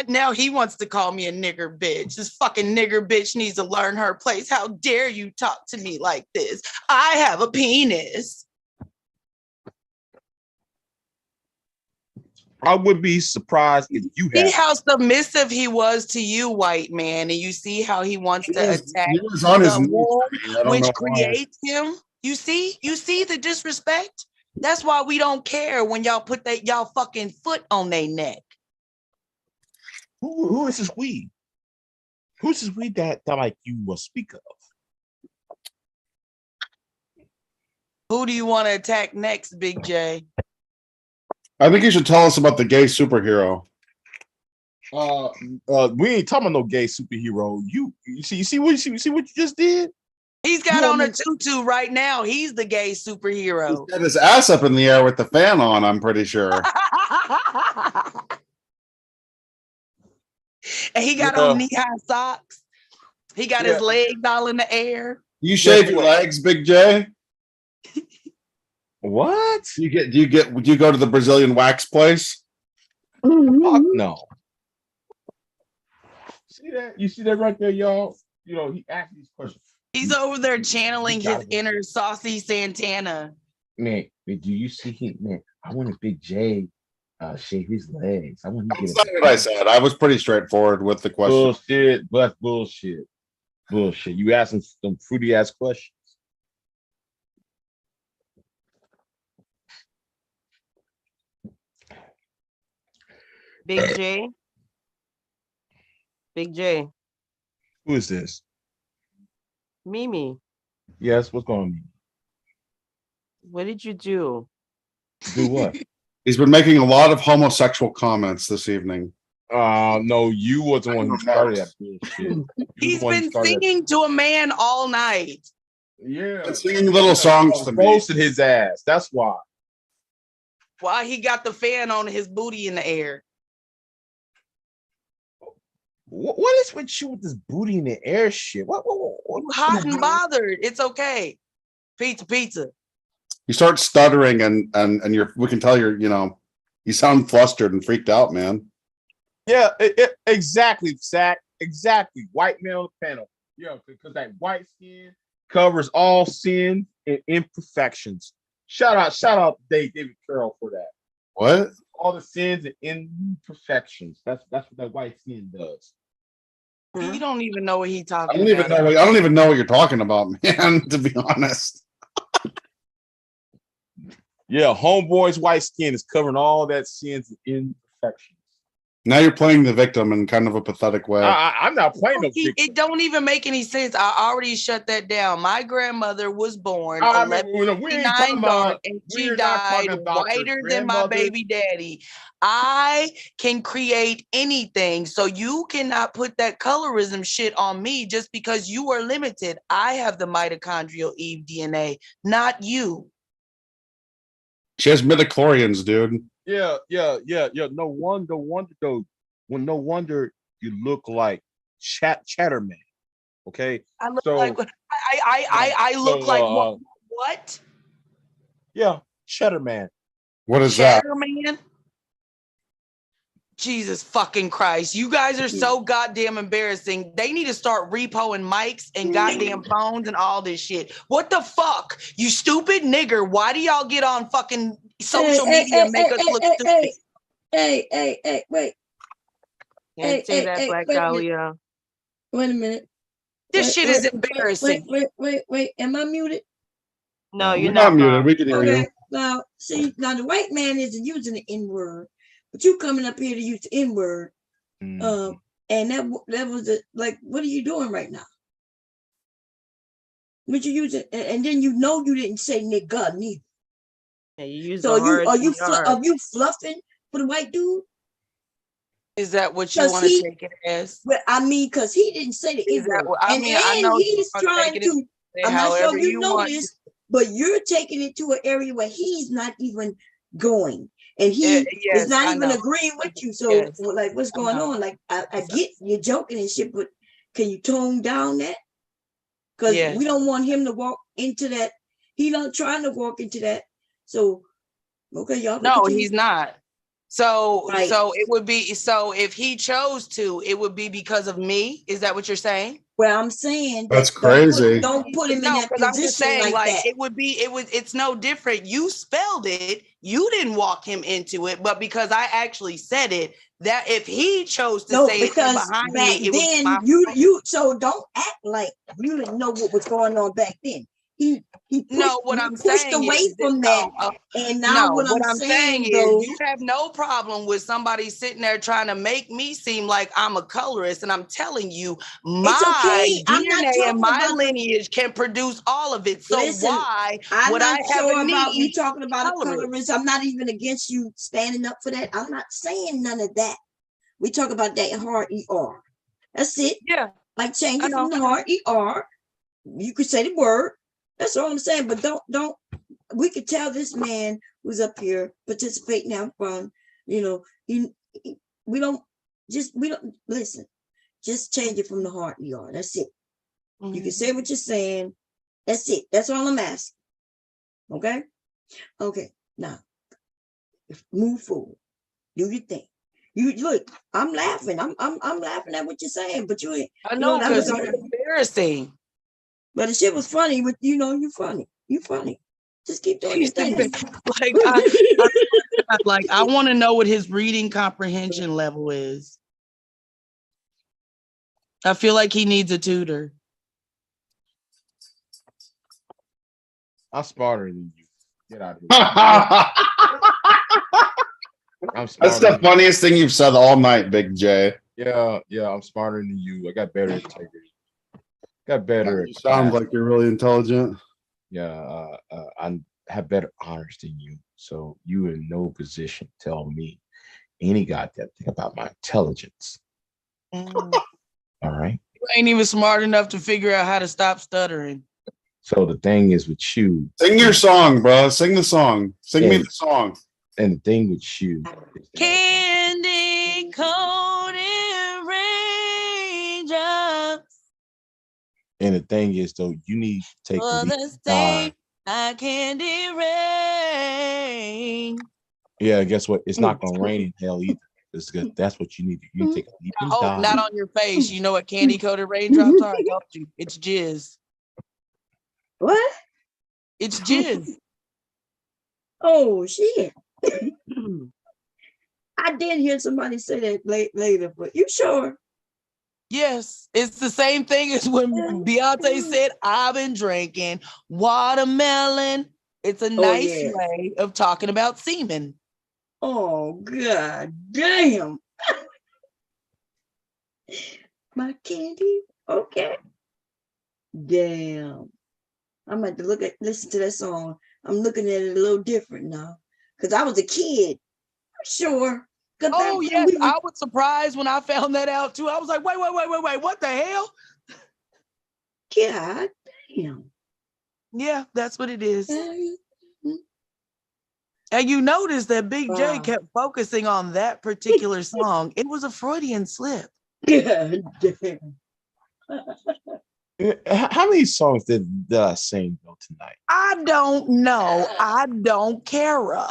Now he wants to call me a nigger bitch. This fucking nigger bitch needs to learn her place. How dare you talk to me like this? I have a penis. I would be surprised if you See had. how submissive he was to you, white man, and you see how he wants to attack He was on his the knees wall, for me. I don't which know why. creates him. You see the disrespect? That's why we don't care when y'all put that y'all fucking foot on their neck. Who is this we? Who's this we that like you will speak of? Who do you want to attack next, Big J? I think you should tell us about the gay superhero. We ain't talking about no gay superhero. You see what you just did? He's got on a tutu right now. He's the gay superhero. He's got his ass up in the air with the fan on, I'm pretty sure. And he got on knee-high socks. He got his legs all in the air. You shave your legs, Big J? What? Do you go to the Brazilian wax place? Fuck no. See that? You see that right there, y'all? You know, he asked these questions. He's over there channeling his inner saucy Santana. Man, do you see him? Man, I want a Big J shave his legs. I want to get That's not what I said. I was pretty straightforward with the question. Bullshit. That's bullshit. Bullshit. You asking some fruity ass questions. Big J. Big J. Who is this? Mimi. Yes, what's going on? What did you do? Do what? He's been making a lot of homosexual comments this evening. No, you was the one who started that bullshit. He's been singing to a man all night. Yeah. Been singing little songs to me. Roasted his ass. That's why. Why he got the fan on his booty in the air. What is with you with this booty in the air shit? What hot and bothered. It's okay. Pizza. You start stuttering and we can tell you sound flustered and freaked out, man. Yeah, exactly, Zach. Exactly. White male panel. Yeah, because that white skin covers all sin and imperfections. Shout out David Carroll for that. What? All the sins and imperfections. That's what that white skin does. You don't even know what he's talking I don't even know what you're talking about, man, to be honest. Yeah, homeboy's white skin is covering all that sins and imperfections. Now you're playing the victim in kind of a pathetic way. I'm not playing the victim. It don't even make any sense. I already shut that down. My grandmother was born and she died whiter than my baby daddy. I can create anything, so you cannot put that colorism shit on me just because you are limited. I have the mitochondrial Eve DNA, not you. She has midichlorians, dude. Yeah. No wonder though. No wonder you look like Chatterman. Okay. I look like what? Yeah, Chatterman. What is that? Chatterman? Jesus fucking Christ. You guys are so goddamn embarrassing. They need to start repoing mics and goddamn phones and all this shit. What the fuck? You stupid nigger. Why do y'all get on fucking social media and make us look stupid? Hey, wait. Can't say that, Black Dahlia. Wait a minute. This shit is embarrassing. Wait. Am I muted? No, you're not muted. We can hear you. Now, see, the white man isn't using the N-word, but you coming up here to use the N-word. And that was what are you doing right now? What you using? And then you didn't say nigga neither. Yeah, you use so are you fluffing for the white dude? Is that what you want to take it as? Well, I mean, because he didn't say the N-word. I know he's trying to, I'm not sure if you know this, but you're taking it to an area where he's not even going. And he is not even agreeing with you. So, what's going on? Like, I get you're joking and shit, but can you tone down that? Because we don't want him to walk into that. He's not trying to walk into that. So, okay, y'all. No, he's not. So it would be, so if he chose to, it would be because of me. Is that what you're saying? Well, I'm saying that's crazy. Don't put him in that because I'm just saying, like that. It's no different. You spelled it. You didn't walk him into it, but because I actually said it, that if he chose to say it behind me, it then was my you so don't act like you didn't know what was going on back then. He pushed away from that, and now what I'm saying is you have no problem with somebody sitting there trying to make me seem like I'm a colorist, and I'm telling you, my DNA and my lineage can produce all of it. So why would I have a need? About you talking about a colorist? I'm not even against you standing up for that. I'm not saying none of that. We talk about that hard ER. That's it. Yeah, like changing from the hard ER. You could say the word. That's all I'm saying. But don't. We could tell this man who's up here participating now from, we don't listen. Just change it from the hard ER. That's it. Mm-hmm. You can say what you're saying. That's it. That's all I'm asking. Okay. Okay. Now, move forward. Do your thing. You look. I'm laughing. I'm laughing at what you're saying. But you. I know because it's embarrassing. But the shit was funny. But you funny. You funny. Just keep doing your thing. I want to know what his reading comprehension level is. I feel like he needs a tutor. I'm smarter than you. Get out of here. That's the funniest thing you've said all night, Big J. Yeah, I'm smarter than you. I got better integrity. Got better. You sound like you're really intelligent. Yeah, I have better honors than you. So you in no position to tell me any goddamn thing about my intelligence. All right. You ain't even smart enough to figure out how to stop stuttering. So the thing is with you. Sing your song, bro. Sing the song. Sing me the song. And the thing with you. Candy coated raindrops. And the thing is, though, you need to take the time. Candy rain. Yeah, guess what? It's not gonna rain in hell either. It's good. That's what you need. You need to take a leap and dive. Not on your face. You know what candy coated raindrops are? I told you. It's jizz. What? It's jizz. Oh shit. I did hear somebody say that later, but you sure? Yes, it's the same thing as when Beyonce said, I've been drinking watermelon. It's a nice way of talking about semen. Oh, God damn. My candy? Okay. Damn. I'm going to listen to that song. I'm looking at it a little different now. Because I was a kid. I'm sure. Oh, yes. I was surprised when I found that out, too. I was like, wait. What the hell? God damn. Yeah, that's what it is. And you notice that Big J kept focusing on that particular song. It was a Freudian slip. God damn. How many songs did I sing though tonight? I don't know. I don't care.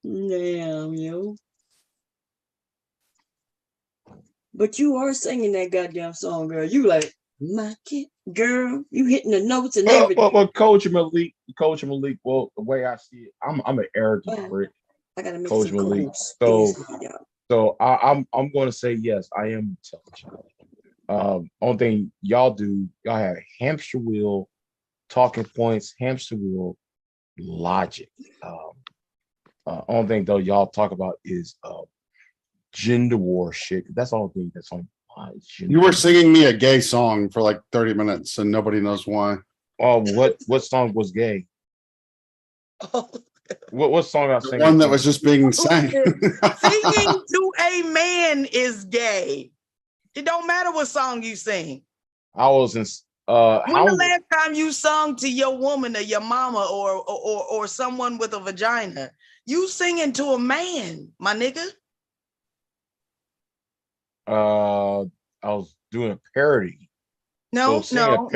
Damn, yo. But you are singing that goddamn song, girl. You like, my kid, girl, you hitting the notes and everything. Well, Coach Malik, well, the way I see it, I'm an arrogant prick. I gotta make Coach some Malik. calls. So I'm going to say yes, I am intelligent. Only thing y'all do, y'all have hamster wheel talking points, hamster wheel logic. Only thing though y'all talk about is gender war shit. That's the only thing that's on my agenda. You were singing me a gay song for like 30 minutes and nobody knows why. Oh, what song was gay? What song I sang? One that was just being sang. Singing to a man is gay. It don't matter what song you sing. I was in when the last time you sung to your woman or your mama or someone with a vagina? You singing to a man, my nigga. I was doing a parody. No. And so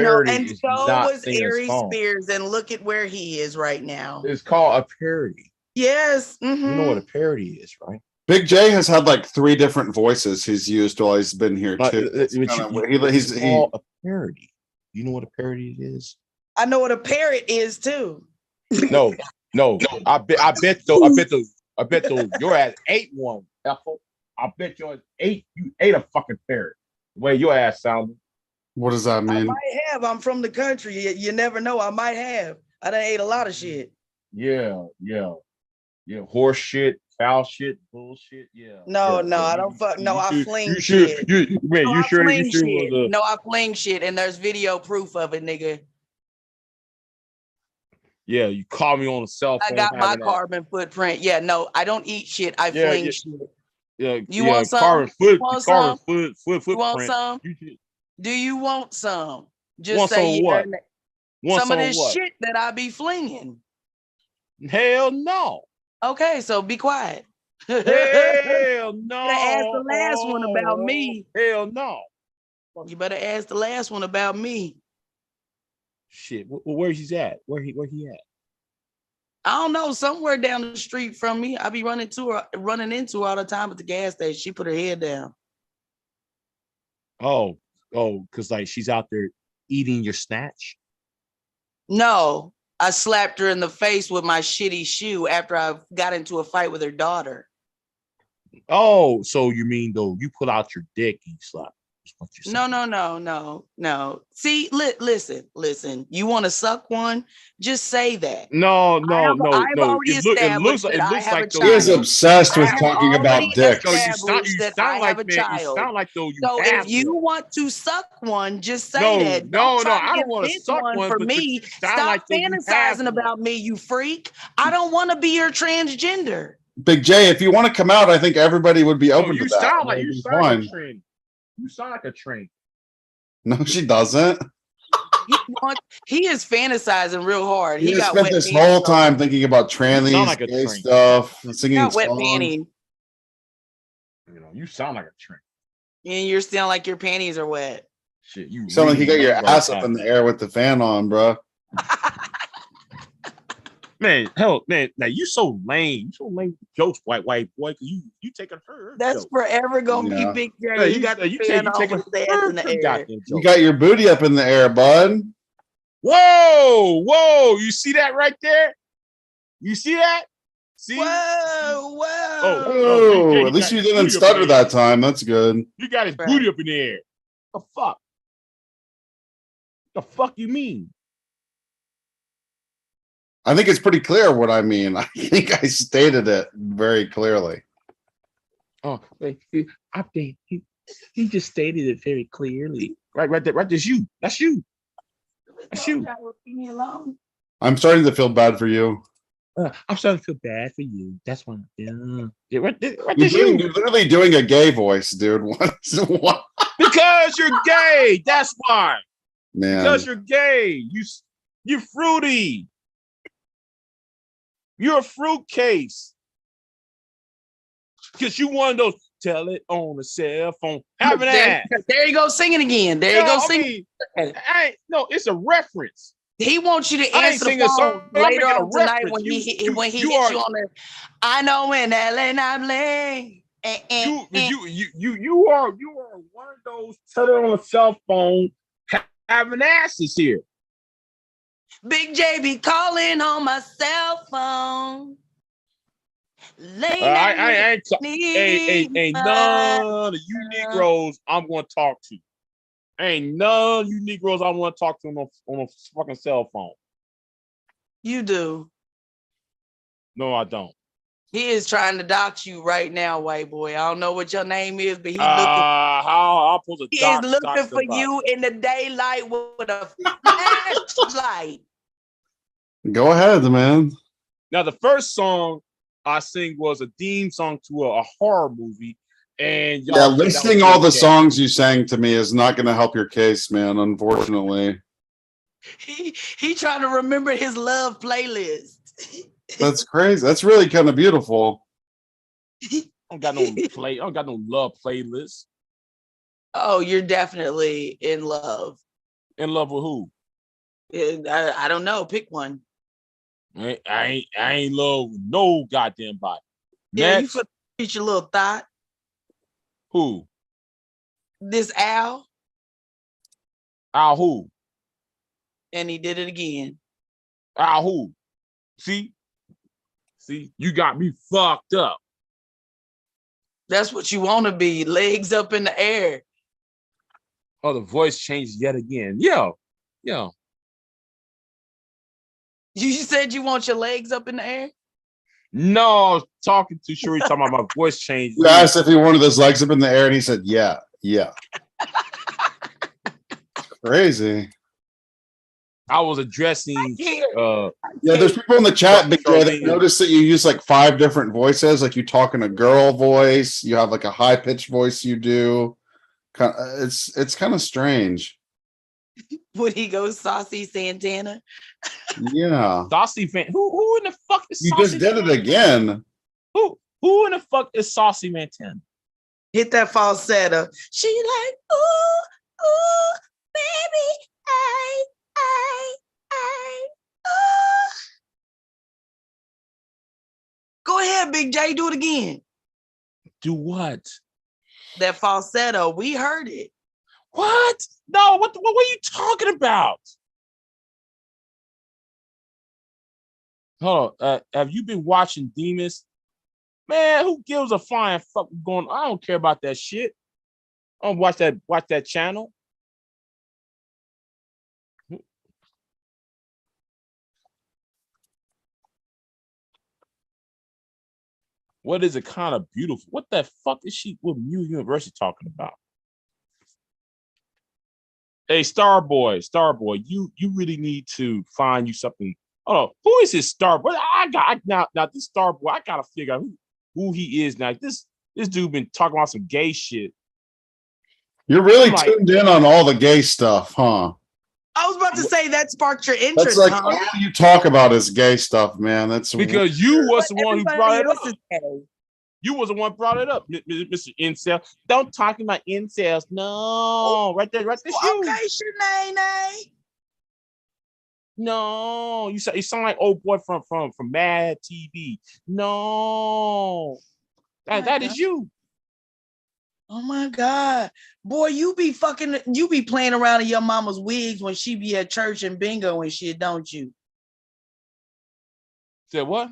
was Aries Spears, and look at where he is right now. It's called a parody. Yes. You know what a parody is, right? Big J has had like 3 different voices he's used while he's been here too. It's called a parody. You know what a parody is? I know what a parrot is too. No. I bet though your ass ate one, Ethel. I bet your ass ate a fucking parrot. The way your ass sounded. What does that mean? I might have. I'm from the country. You never know. I might have. I done ate a lot of shit. Yeah. Horse shit, cow shit, bullshit. Yeah. No, I don't fuck. No, I fling shit. You sure was a... No, I fling shit, and there's video proof of it, nigga. Yeah, you call me on a cell phone. I got my carbon footprint. Yeah, no, I don't eat shit. I fling shit. Yeah, you want some? Footprint. You want some? Do you want some? Just want say some what? Some of this shit that I be flinging. Hell no. Okay, so be quiet. Hell no. You better ask the last one about me. Hell no. You better ask the last one about me. Shit, where's he at? Where he at? I don't know. Somewhere down the street from me. I be running into her all the time at the gas station. She put her head down. Oh, because like she's out there eating your snatch. No, I slapped her in the face with my shitty shoe after I got into a fight with her daughter. Oh, so you mean though you pull out your dick and you slap? No. See, listen. You want to suck one? Just say that. No. It looks like he is obsessed with talking about dicks. You sound like though you. So if you want to suck one, just say that. No. I don't want to suck one for me. Stop fantasizing about me, you freak. I don't want to be your transgender. Big J, if you want to come out, I think everybody would be open to that. You sound like a train. You sound like a train. No, she doesn't. He is fantasizing real hard. He just spent this whole time thinking about trannies, gay stuff, singing wet panties. You sound like a train. And you're still like your panties are wet. Shit, you sound like you got your ass up in the air with the fan on, bro. Man, now you so lame. You so lame with jokes, white boy. Cause you taking her. That's joke. forever gonna be Big J. You got the fan on with the ass in the air. You got your booty up in the air, bud. Whoa! You see that right there? You see that? See? Whoa! Oh, at least you didn't stutter that time. That's good. You got his booty up in the air. The fuck? The fuck you mean? I think it's pretty clear what I mean. I think I stated it very clearly. Oh, I think he just stated it very clearly. Right there. That's you. That's you. Leave me alone. I'm starting to feel bad for you. I'm starting to feel bad for you. That's why. Yeah. You're literally doing a gay voice, dude. What? Because you're gay. That's why. Man. Because you're gay. You're fruity. You're a fruit case. Because you one of those, tell it on a cell phone. Have an ass. There you go singing again. There you go singing. No, it's a reference. He wants you to answer the phone later on tonight when he hits you on there. I know when Ellen I'm late. You are one of those tell it on a cell phone having asses here. Big J be calling on my cell phone. Ain't none of you Negroes I'm going to talk to. Ain't none of you Negroes I want to talk to on a fucking cell phone. You do. No, I don't. He is trying to dox you right now, white boy. I don't know what your name is, but he's looking. He is looking for you in the daylight with a flashlight. Go ahead, man. Now, the first song I sing was a theme song to a horror movie, and listing all the songs you sang to me is not going to help your case, man. Unfortunately, he trying to remember his love playlist. That's crazy. That's really kind of beautiful. I don't got no love playlist. Oh, you're definitely in love. In love with who? I don't know. Pick one. I ain't love no goddamn body. Yeah, Next. you eat your little thought. Who? This Al. Al who? And he did it again. Al who? See, you got me fucked up. That's what you want to be. Legs up in the air. Oh, the voice changed yet again. Yo. You said you want your legs up in the air? No, I was talking to Shuri, talking about my voice changed. You asked if he wanted his legs up in the air, and he said, yeah. Crazy. I was addressing. Yeah, there's people in the chat, Big J, that notice that you use like 5 different voices. Like you talk in a girl voice, you have like a high pitched voice you do. It's kind of strange. Would he go Saucy Santana? Yeah. Saucy fan. Who in the fuck is you Saucy? just did it again. Who in the fuck is Saucy Mantan? Hit that falsetto. She like, ooh, baby, I, ooh. Go ahead, Big J, do it again. Do what? That falsetto, we heard it. What? No, what were you talking about? Hold on. Have you been watching Demas? Man, who gives a flying fuck going on? I don't care about that shit. I don't watch that channel. What is it kind of beautiful? What the fuck is what Mu University talking about? Hey, Starboy, you really need to find you something. Oh, who is this Starboy? Now this Starboy, I gotta figure out who he is now. This dude been talking about some gay shit. You're really tuned in on all the gay stuff, huh? I was about to say that sparked your interest. That's like all you talk about is gay stuff, man. That's because you was the one who brought it up. You was the one brought it up, Mr. Incel. Don't talk about incels. No, right there, you. Okay, Shanae. No, you sound like old boy from Mad TV. No, that is you. Oh my God, boy, you be playing around in your mama's wigs when she be at church and bingo and shit, don't you? Said what?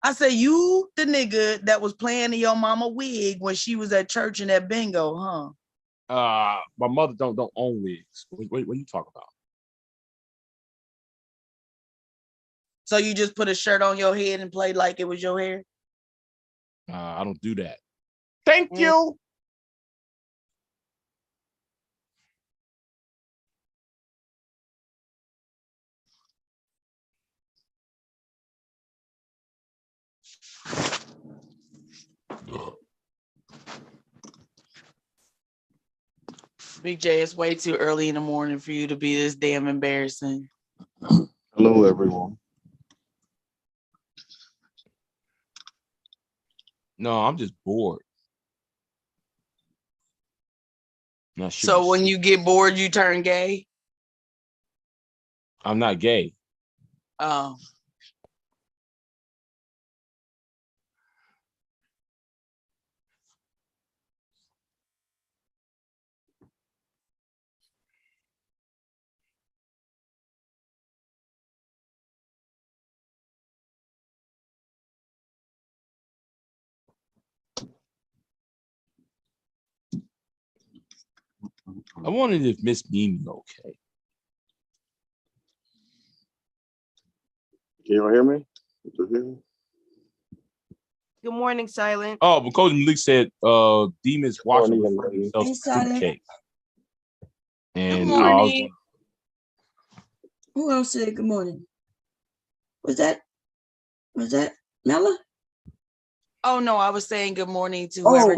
I say you the nigga that was playing in your mama wig when she was at church and at bingo, huh? My mother don't own wigs. What are you talking about? So you just put a shirt on your head and play like it was your hair? I don't do that. Thank you. Big J, it's way too early in the morning for you to be this damn embarrassing. Hello, everyone. No, I'm just bored. So when you get bored, you turn gay? I'm not gay. Oh. I wondered if Miss Mimi okay. Can you hear me? Good morning, Silent. Oh, because Malik said Demon's watching themselves fruitcake. And who else said good morning? Was that Mella? Oh no, I was saying good morning to whoever.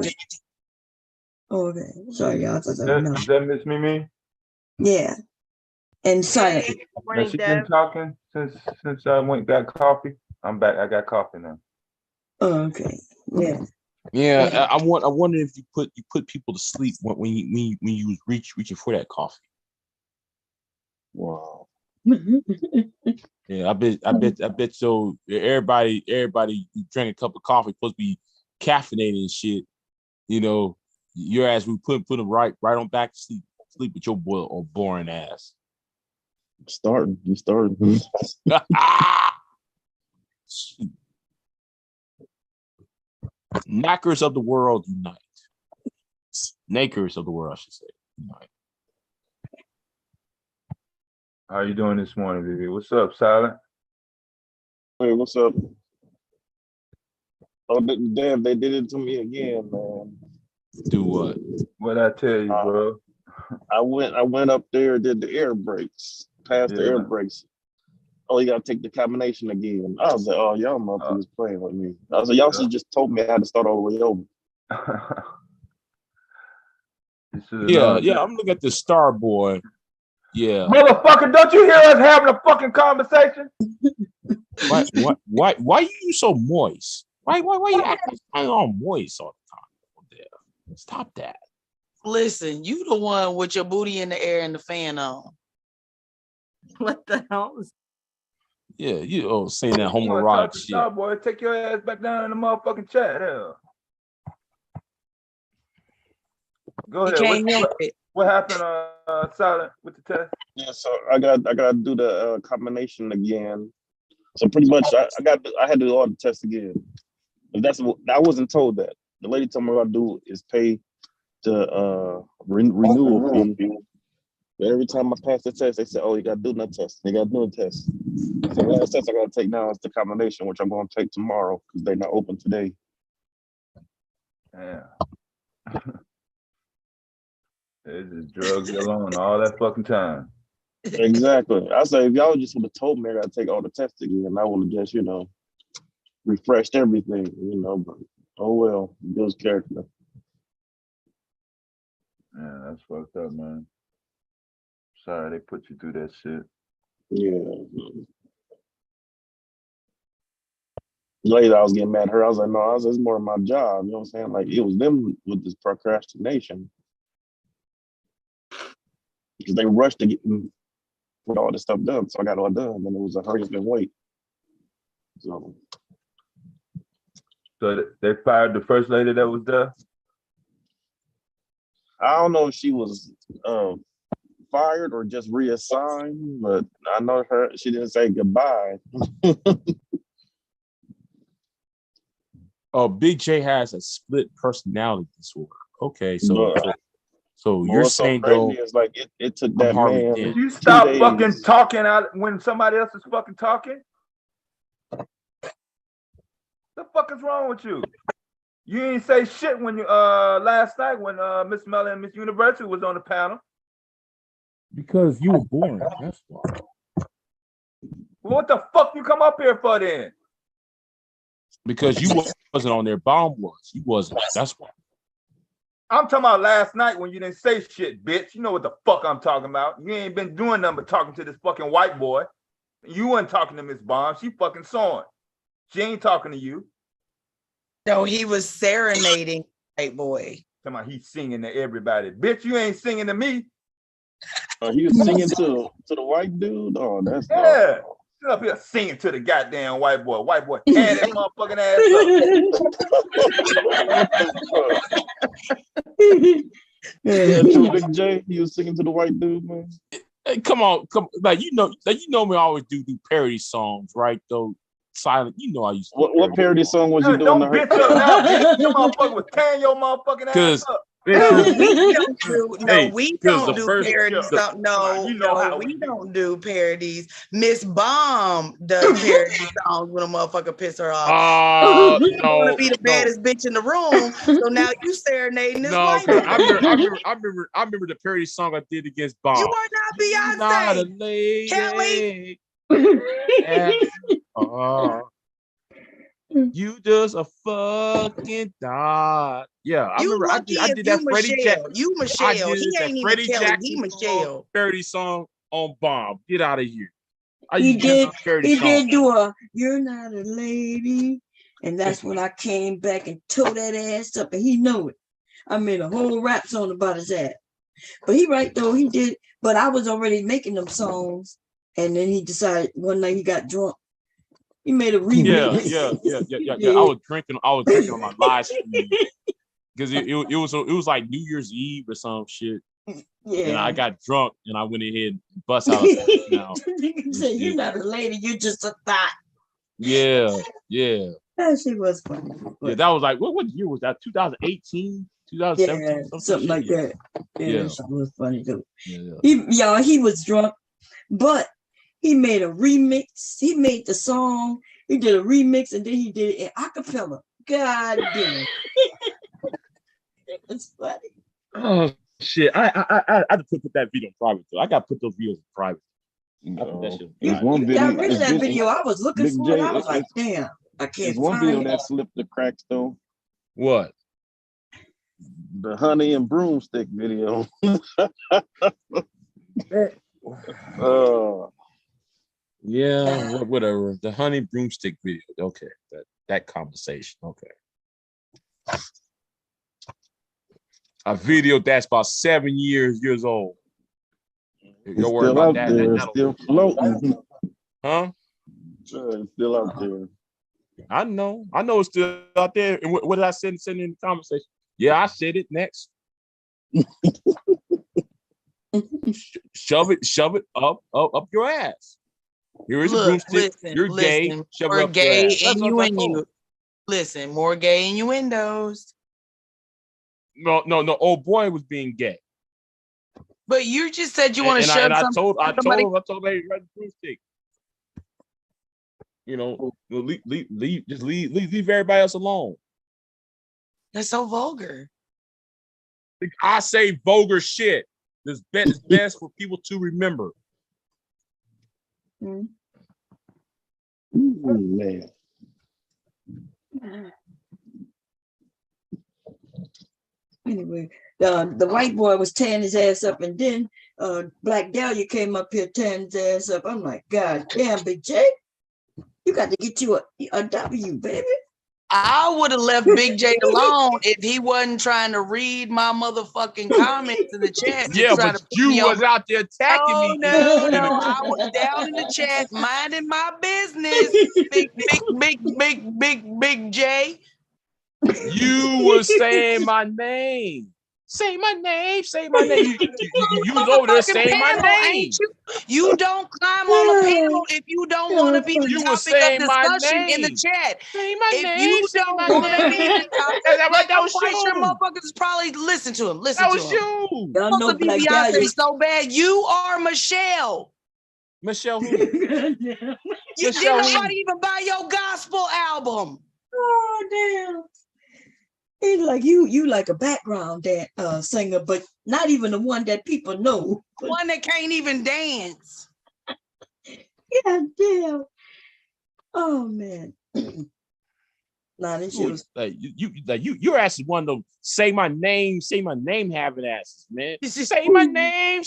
Oh, okay. Sorry, y'all. Is that Miss Mimi? Yeah. And Silent. Hey, good Now morning, she Deb. been talking since I went got coffee. I'm back. I got coffee now. Oh, okay. Yeah. Yeah, I wonder if you put people to sleep when you was reaching for that coffee. Wow. Yeah, I bet. So everybody you drink a cup of coffee supposed to be caffeinated and shit. You know, your ass we put them right on back to sleep with your boring ass. You started. Knackers of the world unite. Nakers of the world, I should say, unite. How you doing this morning, Vivi? What's up, Silent? Hey, what's up? Oh, damn, they did it to me again, man. Do what? What'd I tell you, bro? I went up there, did the air brakes, passed the air brakes. Oh, you gotta take the combination again. I was like, oh, y'all motherfuckers playing with me. I was like, y'all should just told me I had to start all the way over. Yeah, I'm looking at the Star Boy. Yeah. Motherfucker, don't you hear us having a fucking conversation? Why you so moist? Why you acting all moist all the time? Yeah. Stop that. Listen, you the one with your booty in the air and the fan on. What the hell? Yeah, you saying that homoerotic shit. Star Boy, take your ass back down in the motherfucking chat. Hell. Go ahead. What happened, Silent, with the test? Yeah, so I got to do the combination again. So pretty much, I had to do all the tests again. But I wasn't told that. The lady told me what I do is pay the renewal fee. But every time I pass the test, they said, "Oh, you got to do another test. You got to do a test." So the last test I got to take now is the combination, which I'm going to take tomorrow because they're not open today. Yeah. They just drug you along all that fucking time. Exactly. I say if y'all just would have told me I got to take all the tests again, I would have just, refreshed everything, But oh well, Bill's character. Yeah, that's fucked up, man. Sorry they put you through that shit. Yeah. Later, I was getting mad at her. I was like, no, it's more of my job. You know what I'm saying? Like, it was them with this procrastination. Because they rushed to get all this stuff done. So I got all done. And it was a hurry up and wait. So they fired the first lady that was there? I don't know if she was fired or just reassigned, but I know she didn't say goodbye. Oh, Big J has a split personality disorder. Okay, so you're saying though, it's like it took that man. Did you stop fucking talking out when somebody else is fucking talking? The fuck is wrong with you? You ain't say shit when you last night when Miss Mellon and Miss University was on the panel. Because you were boring. That's why. Well, what the fuck you come up here for then? Because you wasn't on there. Bomb was. You wasn't. That's why. I'm talking about last night when you didn't say shit, bitch. You know what the fuck I'm talking about. You ain't been doing nothing but talking to this fucking white boy. You weren't talking to Miss Bomb. She fucking sawing. She ain't talking to you. No, he was serenading white boy. Talking about he's singing to everybody. Bitch, you ain't singing to me. He was singing to the white dude? Oh, that's yeah. Sit up here singing to the goddamn white boy. White boy, tear that motherfucking ass up. Yeah, true, Big J. He was singing to the white dude, man. Hey, come on. Like you know me. I always do parody songs, right? Though Silent, I used to. What parody song was you doing? Don't bitch up now, bitch. Your motherfucker was tearing your motherfucking ass up. We don't do parodies. We don't do parodies. Miss Bomb does parody songs when a motherfucker piss her off. You want to be the baddest bitch in the room, so now you serenading this white girl. I remember the parody song I did against Bomb. You are not Beyonce. Not a lady. Kelly. You just a fucking dog. Yeah, I remember I did that Freddie Jackson. You Michelle. He ain't even Freddie Kelly. Jackson He Michelle. Parody song on Bomb. Get out of here. He did do a "You're Not a Lady," and that's when I came back and tore that ass up, and he know it. I made a whole rap song about his ass. But he right though, he did. But I was already making them songs, And then he decided one night he got drunk. He made a remix. Yeah. I was drinking on my live stream because it was like New Year's Eve or some shit. Yeah. And I got drunk and I went ahead and bust out. Now, say, you're not a lady, you're just a thought. Yeah. That shit was funny. Yeah, that was like what year was that? 2018, 2017, something like that. Yeah, that was funny too. Yeah. He was drunk, but he made a remix. He made the song. He did a remix, and then he did it in acapella. God damn, it's funny. Oh shit! I had to put that video in private too. I got to put those videos in private. There's one video. I read that video. I was looking for it. I was like, damn, I can't. There's one video that slipped the cracks though. What? The honey and broomstick video. Yeah, whatever. The honey broomstick video. Okay, that conversation. Okay. A video that's about 7 years old. You're worried about that. There, still floating. Huh? Sure, it's still out there. I know it's still out there. And what did I send in the conversation? Yeah, I said it next. Shove it up your ass. Here is a broomstick. You're gay. Shove it up your ass. Innuendo. Listen, more gay innuendos. No. Old boy was being gay. But you just said you want to shove something. I told him, hey, right the broomstick. You know, leave everybody else alone. That's so vulgar. I say vulgar shit. It's best for people to remember. Ooh, man. Anyway, the white boy was tearing his ass up, and then Black Dahlia came up here tearing his ass up. I'm like, God damn, Big J, you got to get you a W, baby. I would have left Big J alone if he wasn't trying to read my motherfucking comments in the chat. Yeah, but you was out there attacking me. No, I was down in the chat minding my business. Big J. You was saying my name. Say my name. You was over there saying my name. You don't climb on a panel if you don't want to be the topic of discussion in the chat. Say my if name. You don't want to be the topic, that was you. Sure motherfuckers probably listen to him. That was you. Y'all know Black Dahlia so bad. You are Michelle. Michelle who? Did nobody even buy your gospel album? Oh damn. He's like you like a background singer, but not even the one that people know. One that can't even dance. Yeah, damn. Oh man. Nah, this shit was you're actually one of those say my name having asses, man. Say my name.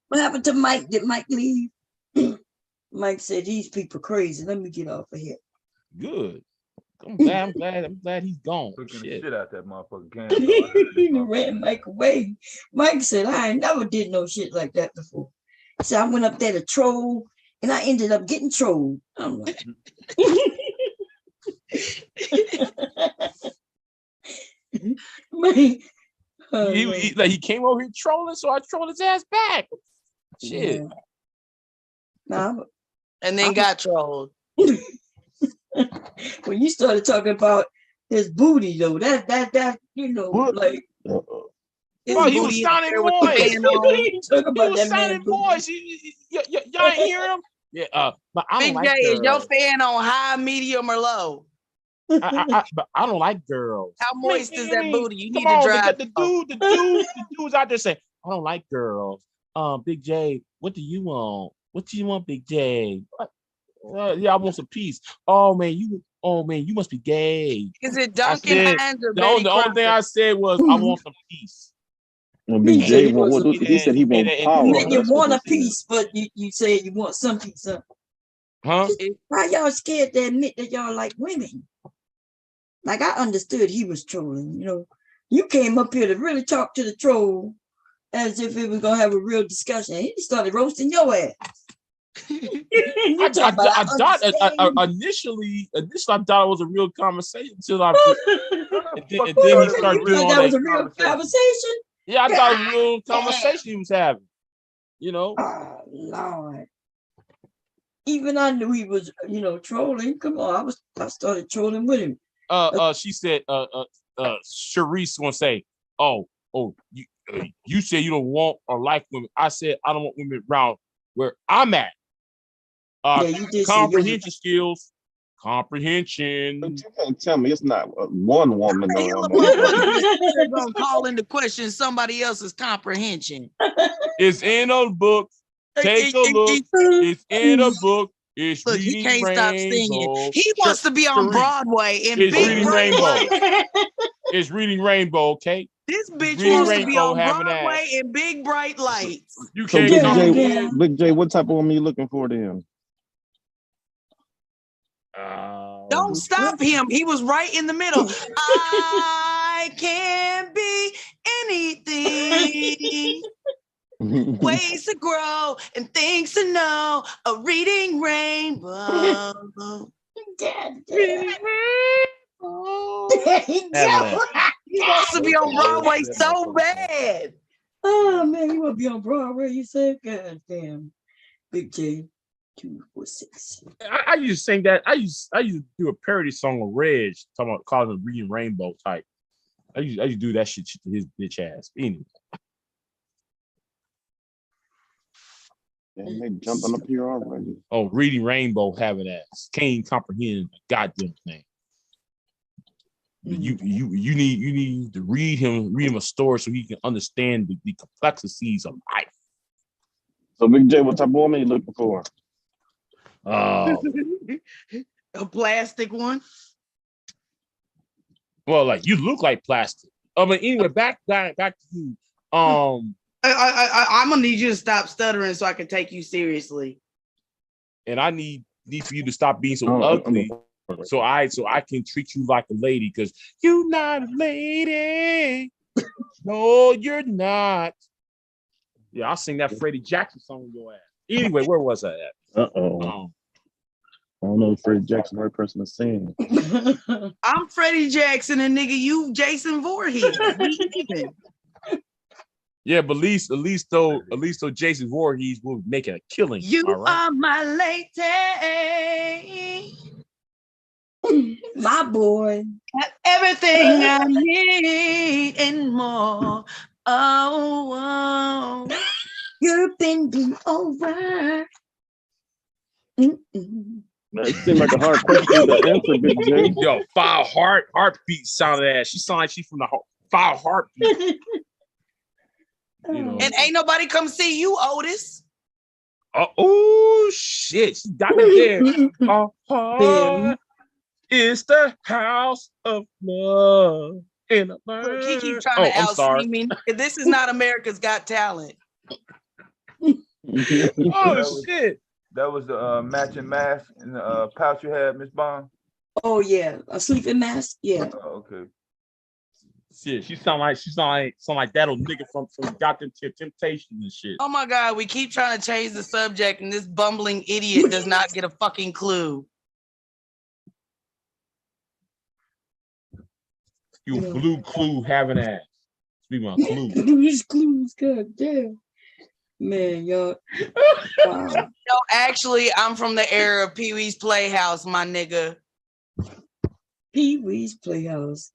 What happened to Mike? Did Mike leave? Mike said these people crazy. Let me get off of here. Good. I'm glad he's gone. Shit out that motherfucking can. He ran Mike away. Mike said, I ain't never did no shit like that before. So I went up there to troll, and I ended up getting trolled. I'm like, he came over here trolling, so I trolled his ass back. Shit. Yeah. And then got trolled. When you started talking about his booty, though, that you know, like oh, he was sounding voice. He was sounding voice. Y'all ain't hear him? Yeah. But I don't Big J, is your fan on high, medium, or low? But I don't like girls. How moist is that booty? You need to drive. The dude's out there saying, I don't like girls. Big J, what do you want? What do you want, Big J? Yeah, I want some peace. Oh man, you must be gay. Is it Duncan Hines or the only thing I said was I want some peace. Big J, he said he wants power. You want a piece, but you said you want some piece of. Huh? Why y'all scared to admit that y'all like women? Like I understood he was trolling, you know. You came up here to really talk to the troll as if it was gonna have a real discussion. He started roasting your ass. I thought initially I thought it was a real conversation until and then he started doing all that real conversation. Yeah, I thought it was a real conversation he was having. You know. Oh Lord. Even I knew he was, trolling. Come on, I started trolling with him. She said, Sharice gonna say, oh, you said you don't want or like women. I said I don't want women around where I'm at. you did comprehension skills. Comprehension. But you can't tell me it's not one woman. You're gonna call into question somebody else's comprehension. It's in a book. Take a look. It's in a book. It's Look, he can't Rainbow. stop singing. He wants to be on Broadway in It's big Reading Rainbow. It's Reading Rainbow, okay? This bitch Reading wants Rainbow to be on having Broadway in big bright lights. You So can't Big J, what type of woman you looking for then? Don't stop him. He was right in the middle. I can be anything. Ways to grow and things to know. A reading rainbow. Reading rainbow. He wants to be on Broadway so bad. Oh man, you want to be on Broadway? You said, God damn, Big J, 246. I used to sing that. I used to do a parody song of Reg, talking about calling it Reading Rainbow type. I used to do that shit to his bitch ass. Anyway. And they jumping up here already. Oh, Reading Rainbow having ass. Can't comprehend a goddamn thing. You need to read him a story so he can understand the complexities of life. So Big J, what type of woman you looking for? A plastic one. Well, like you look like plastic. Anyway, back to you. I'm gonna need you to stop stuttering so I can take you seriously. And I need for you to stop being so ugly, so I can treat you like a lady, because you're not a lady. No, you're not. Yeah, I'll sing that Freddie Jackson song with your ass. Anyway, where was I at? I don't know if Freddie Jackson the right person to sing. I'm Freddie Jackson and nigga, you Jason Voorhees. Yeah, but at least though Jason Voorhees will make it a killing. You all right? are my lady. My boy. Everything I need and more. Oh. You're bending over. It seemed like a hard question to answer, Big J. Yo, 5 heartbeat sounded ass. She sounded like she from the 5 heartbeat. And ain't nobody come see you, Otis. Oh shit, she got it there. Heart is the house of love. Look, he keep trying to out-sing me. This is not America's Got Talent. Oh shit. That was the matching mask and the pouch you had, Miss Bond. Oh yeah, a sleeping mask. Yeah. Oh, okay. Shit, she sound like that old nigga from Goddamn Temptation and shit. Oh my God, we keep trying to change the subject, and this bumbling idiot does not get a fucking clue. You blue clue having ass. Speak my clue. Blue's Clues, god damn. Man, y'all. Wow. No, actually, I'm from the era of Pee-wee's Playhouse, my nigga. Pee-wee's Playhouse.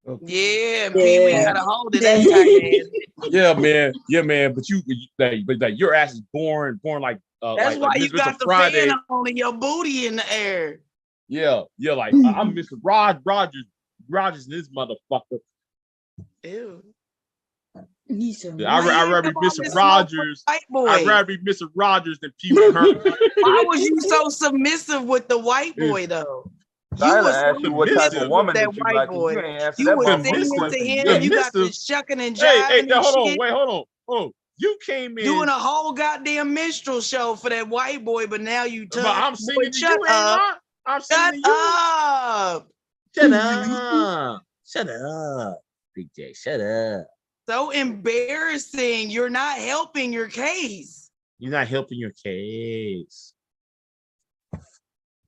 Yeah, Pee-wee got a hold of that tight ass. Yeah, man. But your ass is born like. That's why you got the Friday. fan on and your booty in the air. Yeah, like I'm Mr. Rogers in this motherfucker. Ew. I'd rather be Mr. Rogers. I'd rather be Mr. Rogers than Pee Wee Herman. Why was you so submissive with the white boy though? You asked you what type of woman that you like. Boy. You ain't answered You that was motherfucker. singing to him. You got this shucking and jiving. Hey, and hold shit. on. You came in doing a whole goddamn minstrel show for that white boy, but now you tough. But I'm singing to Shut you, up. I'm Shut singing to you. up. Shut up. Big J, shut up. So embarrassing. You're not helping your case. You're not helping your case.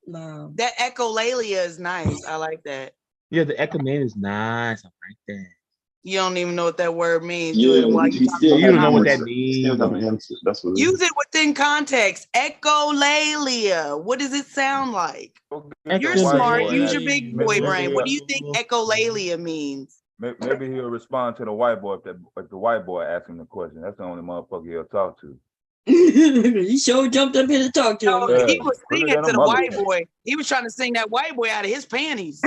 No. That echolalia is nice. I like that. Yeah, the echelon is nice. I like that. You don't even know what that word means. Yeah, you don't know what that means. That's what Use it within context. Echolalia. What does it sound like? You're smart. Use your big boy brain. What do you think echolalia means? Maybe he'll respond to the white boy if the white boy asks him the question. That's the only motherfucker he'll talk to. He sure jumped up here to talk to him. He was singing to the white boy. He was trying to sing that white boy out of his panties.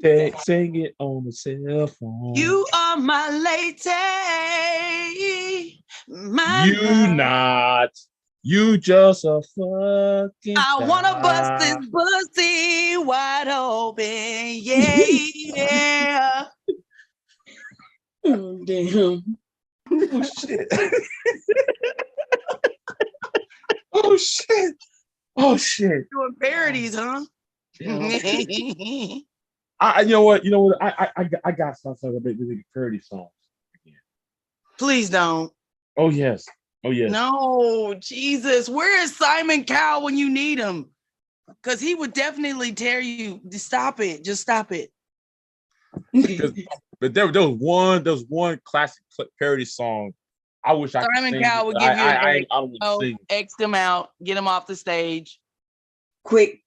Sing it on the cell phone. You are my lady. You not. You just a fucking. I wanna bust this pussy wide open. Yeah. Oh, damn. Oh shit. Oh shit. Oh shit. Doing parodies, huh? You know what? I got something about the parody songs. Please don't. Oh yes. Oh yes. No, Jesus. Where is Simon Cowell when you need him? Because he would definitely tear you. Just stop it. Just stop it. But there was one classic parody song. I wish I could Simon sing. Cowell would give you an X. I don't want to sing. X him out. Get him off the stage. Quick.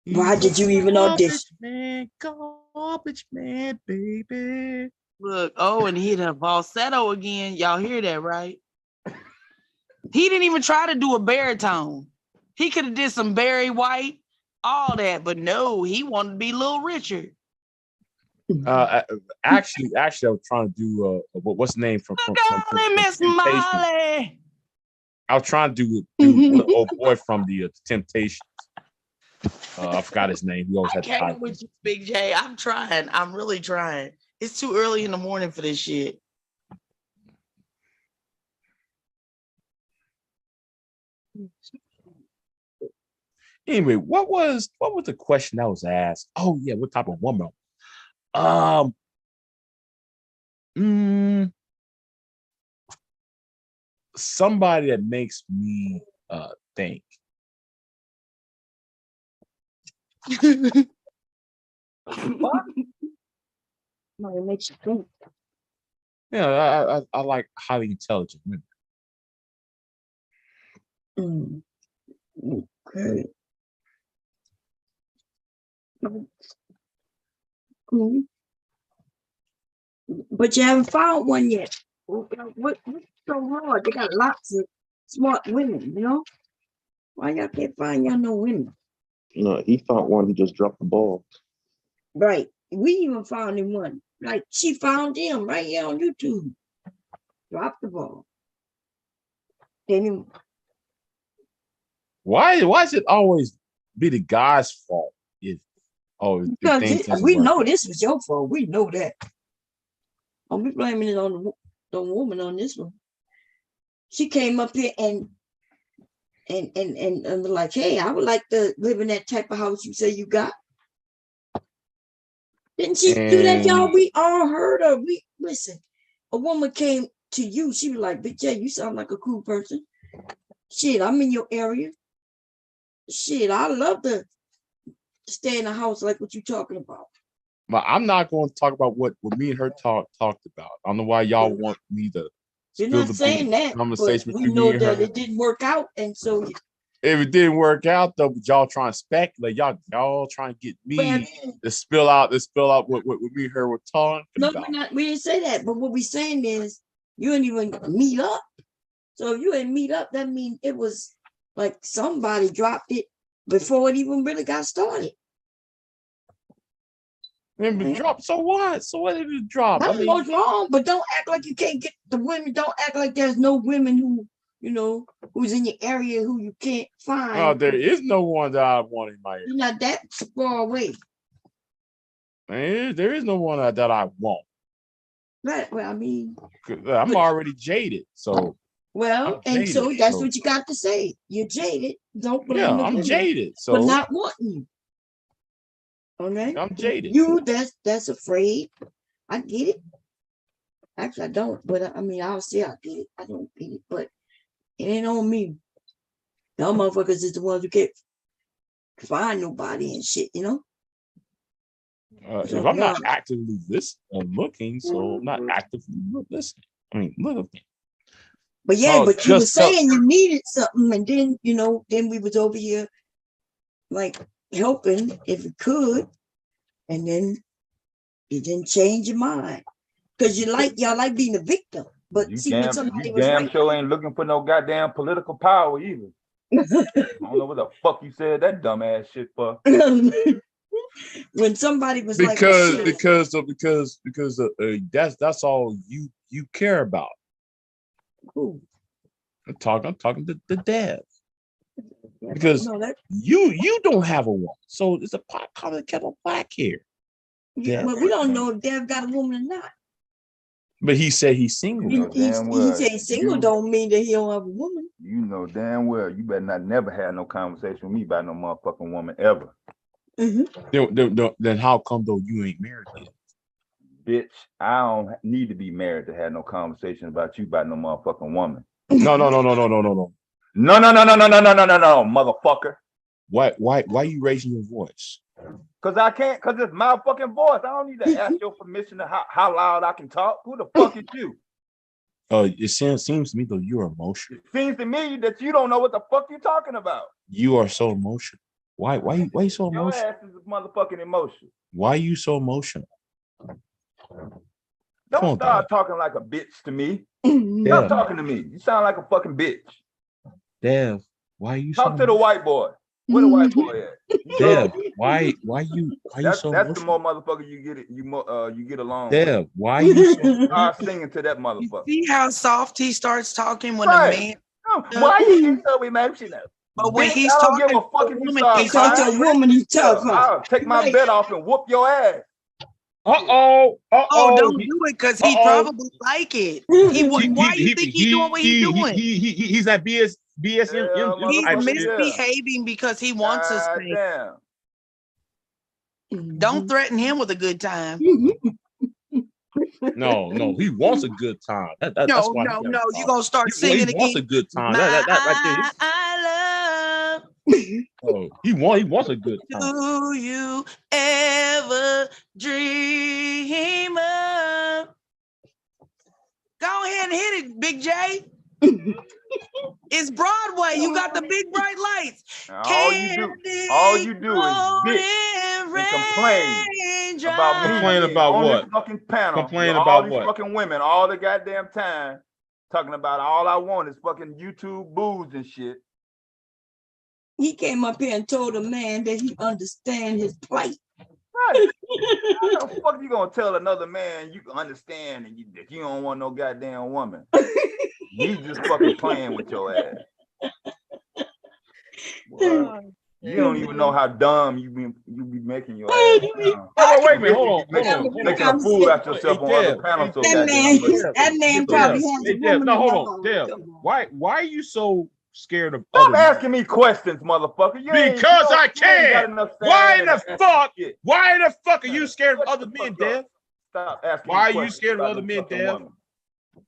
Why did you even audition? Garbage man, baby. Look, and he hit a falsetto again. Y'all hear that, right? He didn't even try to do a baritone. He could have did some Barry White, all that, but no, he wanted to be Little Richard. Actually, I was trying to do what's the name from Miss Molly. I was trying to do old boy from the Temptations. I forgot his name. He always had I can't with you, Big J. I'm trying. I'm really trying. It's too early in the morning for this shit. Anyway, what was the question that was asked? Oh yeah, what type of woman? Somebody that makes me think. What? No, it makes you think. Yeah, I like highly intelligent women. Okay. But you haven't found one yet. What's so hard? They got lots of smart women, you know? Why y'all can't find y'all no women? No, he found one. He just dropped the ball. Right. We even found him one. Like she found him right here on YouTube. Drop the ball. Then why is it always be the guy's fault? Because we know this was your fault. We know that. I'll be blaming it on the woman on this one. She came up here and like, hey, I would like to live in that type of house you say you got. Didn't she do that, y'all? We all heard her. Listen. A woman came to you. She was like, "Bitch, you sound like a cool person. Shit, I'm in your area. Shit, I love to stay in a house like what you talking about." But I'm not going to talk about what me and her talked about. I don't know why y'all want me to. You're not saying that, conversation but we know that it didn't work out, and so if it didn't work out though, but y'all trying to speculate, y'all trying to get me to spill out what me and her were talking about. We didn't say that, but what we saying is you didn't even meet up. So if you didn't meet up, that means it was like somebody dropped it before it even really got started. And drop. So what? So what if it dropped? I don't know what's wrong, but don't act like you can't get the women. Don't act like there's no women who, who's in your area who you can't find. Oh, there is no one that I want in my area. You're not that far away. Man, there is no one that I want. Right. Well, I mean, I'm already jaded. So and so that's what you got to say. You're jaded. Don't blame the I'm women jaded. So for not wanting you. Okay. I'm jaded. You that's afraid. I get it. Actually, I don't, but I mean, I'll say I did it. I don't beat it, but it ain't on me. Y'all motherfuckers is the ones who can't find nobody and shit, you know? If I'm not actively looking, so I'm not actively listening. I mean, look. But yeah, but you were saying you needed something, and then then we was over here like helping if we could, and then you didn't change your mind because y'all like being a victim. But you see, when somebody was damn right, sure ain't looking for no goddamn political power either. I don't know what the fuck you said that dumbass shit for. When somebody was because that's all you care about. Who? I'm talking to Dev. Because you don't have a woman, so it's a pot calling the kettle black here. Yeah, well, we don't know if Dev got a woman or not. But he said he's single. He said he's single don't mean that he don't have a woman. You know damn well you better not never have no conversation with me about no motherfucking woman ever. Then how come though you ain't married yet? Bitch, I don't need to be married to have no conversation about you about no motherfucking woman. No, motherfucker. Why you raising your voice? Cause I can't, cause it's my fucking voice. I don't need to ask your permission to how loud I can talk. Who the fuck is you? It seems to me though you're emotional. It seems to me that you don't know what the fuck you're talking about. You are so emotional. Why you so emotional? Your ass is motherfucking emotional. Why are you so emotional? Don't start talking like a bitch to me. Stop talking to me. You sound like a fucking bitch. Dev, why are you talk to the white boy? Where the white boy at? Dev, why you so that's emotional? the more motherfucker you get along Dev, with. why you so start singing to that motherfucker? See how soft he starts talking when a man. Why you get so emotional? But when bitch, he's I don't talking give a fuck if you start talking to a woman, he's tough. I'll take my bet off and whoop your ass. Oh, don't do it because he probably like it. Why you think he's doing what he's doing? He's at BSM. He's misbehaving because he wants us to. Don't threaten him with a good time. No, he wants a good time. That's why no. You're gonna start singing again. He wants a good time. That right there. I love. Oh, he wants a good time. Do you ever dream of? Go ahead and hit it, Big J. It's Broadway. You got the big bright lights. All you do is bitch and complain about me. Complain about on what? This fucking panel. Complain about about these what? Fucking women all the goddamn time talking about all I want is fucking YouTube booze and shit. He came up here and told a man that he understand his plight. Right. How the fuck you gonna tell another man you can understand and that you don't want no goddamn woman? He's just fucking playing with your ass. Well, you don't even know how dumb you be making your ass. Wait a minute, hold on. Making a fool out yourself on other panels. That man probably has a woman. No, hold on, Dev. Why are you so scared of? Stop asking me questions, motherfucker. Because I can. Why in the fuck are you scared of other men, Dev? Stop asking. Why are you scared of other men, Dev?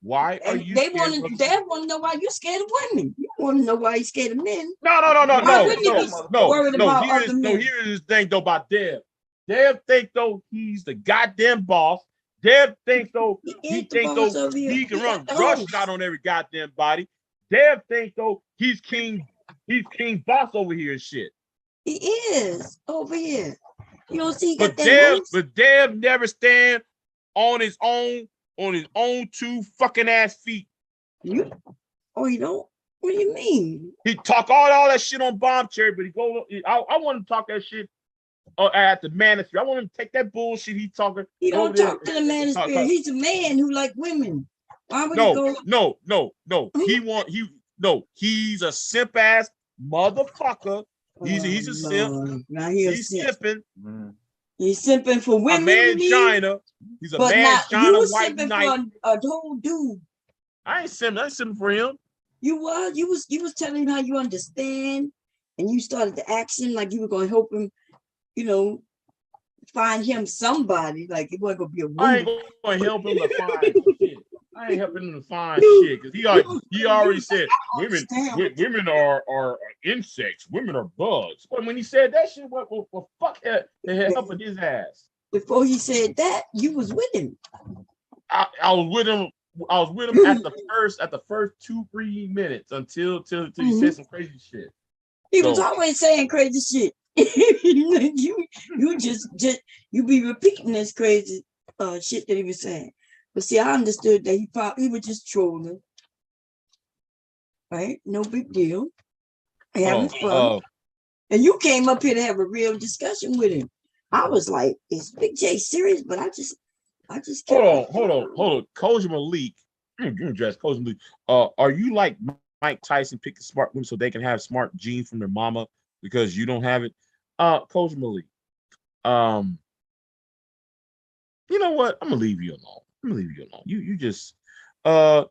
Why are you? They want to know why you're scared of women. You want to know why you're scared of men. No. Here's the thing though about Dev. Dev think though he's the goddamn boss. Dev think though he can run roughshod on every goddamn body. Dev think though he's king boss over here and shit. He is over here. You don't see. But Dev never stand on his own two fucking ass feet. You don't? What do you mean? He talk all that shit on Bomb Cherry, but I want him to talk that shit at the manosphere. I want him to take that bullshit he talking. He don't talk to the manosphere. He's a man who like women. Why would he go? No. He's a simp ass motherfucker. He's a simp. Now he's simping. He's simping for women. A man China. He's a man China white knight. For a whole dude. I ain't simping for him. You was telling him how you understand, and you started to action like you were going to help him, find him somebody. Like it wasn't going to be a woman. I ain't going to help him to find shit. I ain't helping him to find shit because he already said women are insects, women are bugs. But when he said that shit, what fuck the hell helping his ass? Before he said that, you was with him. I was with him. I was with him at the first 2-3 minutes until he said some crazy shit. He was always saying crazy shit. you just you be repeating this crazy shit that he was saying. But see, I understood that he was just trolling. Right? No big deal. Having fun. And you came up here to have a real discussion with him. I was like, is Big J serious? But I just hold on. Coach Malik. Coach Malik. Are you like Mike Tyson picking smart women so they can have smart genes from their mama because you don't have it? Coach Malik. You know what? I'm gonna leave you alone. You just and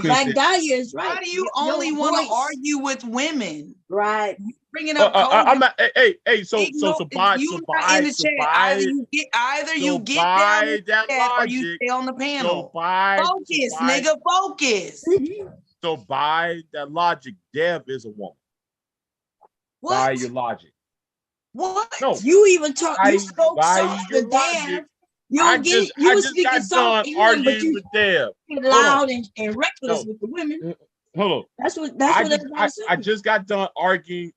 Black Dahlia is right. Why do you only want to argue with women? Right. Bringing up I'm not, hey, so buy either you get down in the chat or you stay on the panel. Focus, nigga, focus. So by that logic, Deb is a woman. What? By your logic. What? No. You even talk. You spoke soft to Deb. You was speaking soft to him, but you loud and reckless with the women. Hold on. That's what I just got done arguing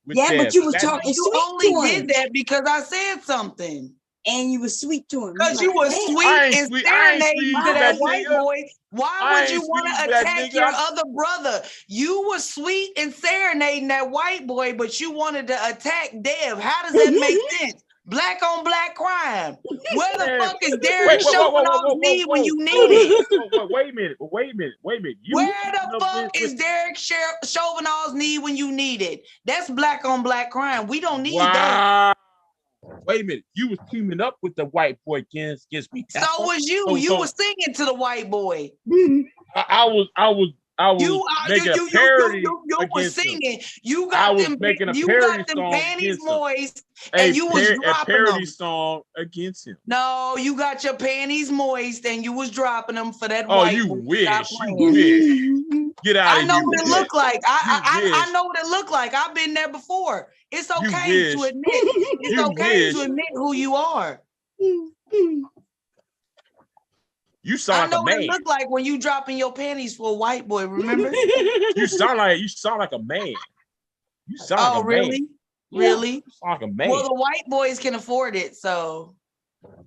with Deb. Deb. But you was talking you sweet only to him. did that because I said something. And you were sweet to him. Because you were sweet and serenading to that white boy. Why would you want to attack your other brother? You were sweet and serenading that white boy, but you wanted to attack Dev. How does that make sense? Black on black crime. Where the fuck is Derek Chauvin's knee when you need it? Wait a minute. Where the fuck is Derek Chauvin's knee when you need it? That's black on black crime. We don't need that. Wait a minute. You was teaming up with the white boy against me. So was you. You were singing to the white boy. I was making a parody. You were singing. You got them panties moist, and you was dropping a parody them. song against him. No, you got your panties moist, and you was dropping them for that white boy. You wish. Get out of here. I know what it looked like. I know what it looked like. I've been there before. It's okay to admit. It's okay to admit who you are. You sound like a man. I know what it looked like when you dropping your panties for a white boy. Remember? you sound like a man. You sound like a really? man. Really? You sound like a man. Well, the white boys can afford it, so.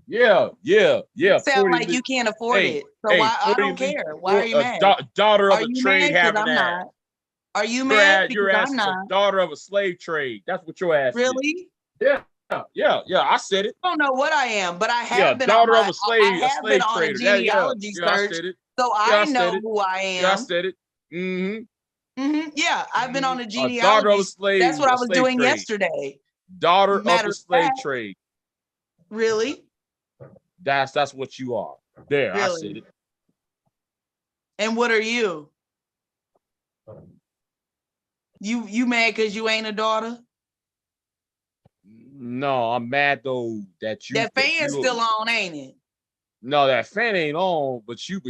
Yeah. You sound like you can't afford it. So I don't care. Why are you mad? Daughter of a trade having that. Are you mad? Your ass is a daughter of a slave trade. That's what your ass is. Really? Yeah. I said it. I don't know what I am, but I have been daughter on of a slave a genealogy search, so I know who I am. Yeah, I said it. Yeah, I've been on a genealogy. That's what I was doing yesterday. Daughter of a slave trade. Really? That's what you are. There, really? I said it. And what are you? You mad because you ain't a daughter? No, I'm mad though that fan's still on, ain't it? No, that fan ain't on, but you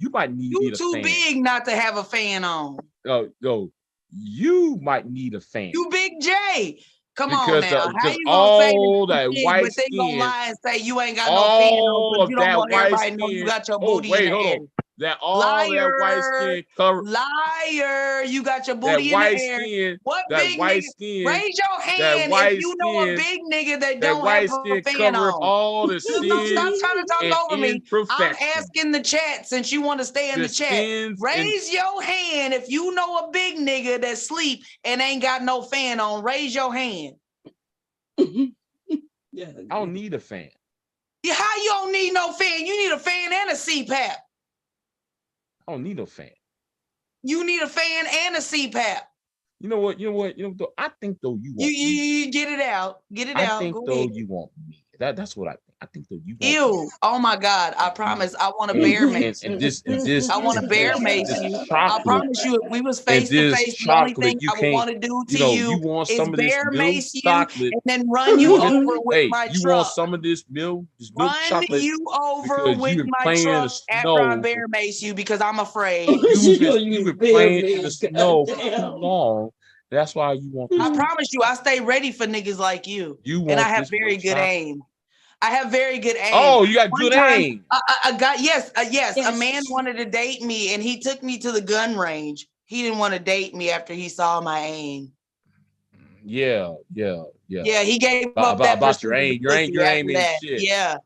might need a fan. You too big not to have a fan on. No, you might need a fan. You Big J. Come on now. How you gonna say that big, white but they skin, gonna lie and say you ain't got no fan on, but you don't want everybody to know you got your booty in the air. That that white skin cover. Liar, you got your booty in the air. What big nigga? Skin, raise your hand if you know a big nigga that don't have a fan on. All the Stop trying to talk over me. I'm asking the chat since you want to stay in the chat. Raise your hand if you know a big nigga that sleep and ain't got no fan on. Raise your hand. I don't need a fan. Yeah, how you don't need no fan? You need a fan and a CPAP. I don't need no fan. You need a fan and a CPAP. You know what? I think though you want you get it out. Get it out. I think though you want me. That's what I think. I think that you. Ew! Oh my God! I promise. I want to bear mace and you. this. I want to bear mace this you. I chocolate, promise you. If we was face to this face, the only thing chocolate, you I would can't. want to do to You want is some of this bear milk mace you chocolate, and then run you over with hey, my you truck. want some of this milk Run chocolate you over because with you've been my playing in truck the after I snow. bear mace you because I'm afraid. You've been playing in the snow for too long. That's why you want this. I promise you, I stay ready for niggas like you. You and I want have this very milk good chocolate? aim. I have very good aim. Oh, you got One good time, aim. I got yes. A man wanted to date me, and he took me to the gun range. He didn't want to date me after he saw my aim. Yeah. Yeah, he gave about your aim. Your aim ain't shit. Yeah,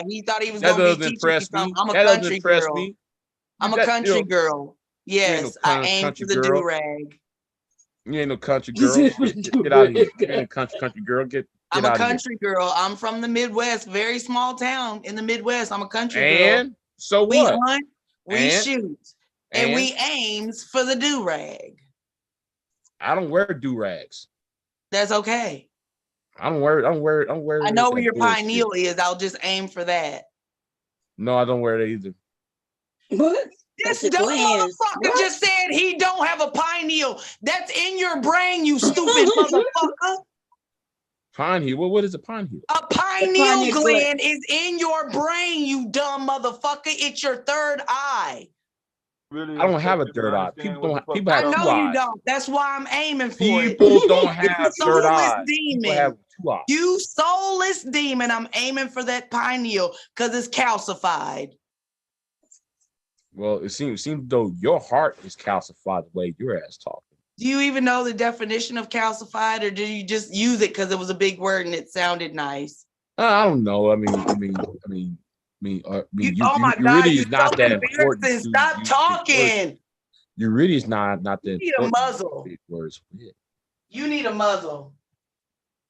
he thought he was that gonna be doesn't teaching me impress me. something. I'm a That doesn't country impress girl. me. I'm a country girl. Yes, I aim for the do rag. You ain't no country girl. Get out of here. You ain't a country girl. Get I'm out a country girl. I'm from the Midwest, very small town in the Midwest. I'm a country girl. And so we what? Hunt, we shoot, and and we aims for the do rag. I don't wear do rags. That's okay. I don't wear. I know where your pineal is. I'll just aim for that. No, I don't wear that either. What? This dumb motherfucker just said he don't have a pineal. That's in your brain, you stupid motherfucker. Pineal? What is a pineal? A pineal gland is in your brain, you dumb motherfucker. It's your third eye. Really, I don't have a third eye. People have two eyes. I know you don't. That's why I'm aiming for it. People don't have third eyes. Demon. People have two eyes. You soulless demon. I'm aiming for that pineal because it's calcified. Well, it seems though your heart is calcified the way your ass talking. Do you even know the definition of calcified, or did you just use it because it was a big word and it sounded nice? I don't know. I mean, oh my God, really you're is not so that important. Stop talking. You really is not that. You need a muzzle. Big words. You need a muzzle.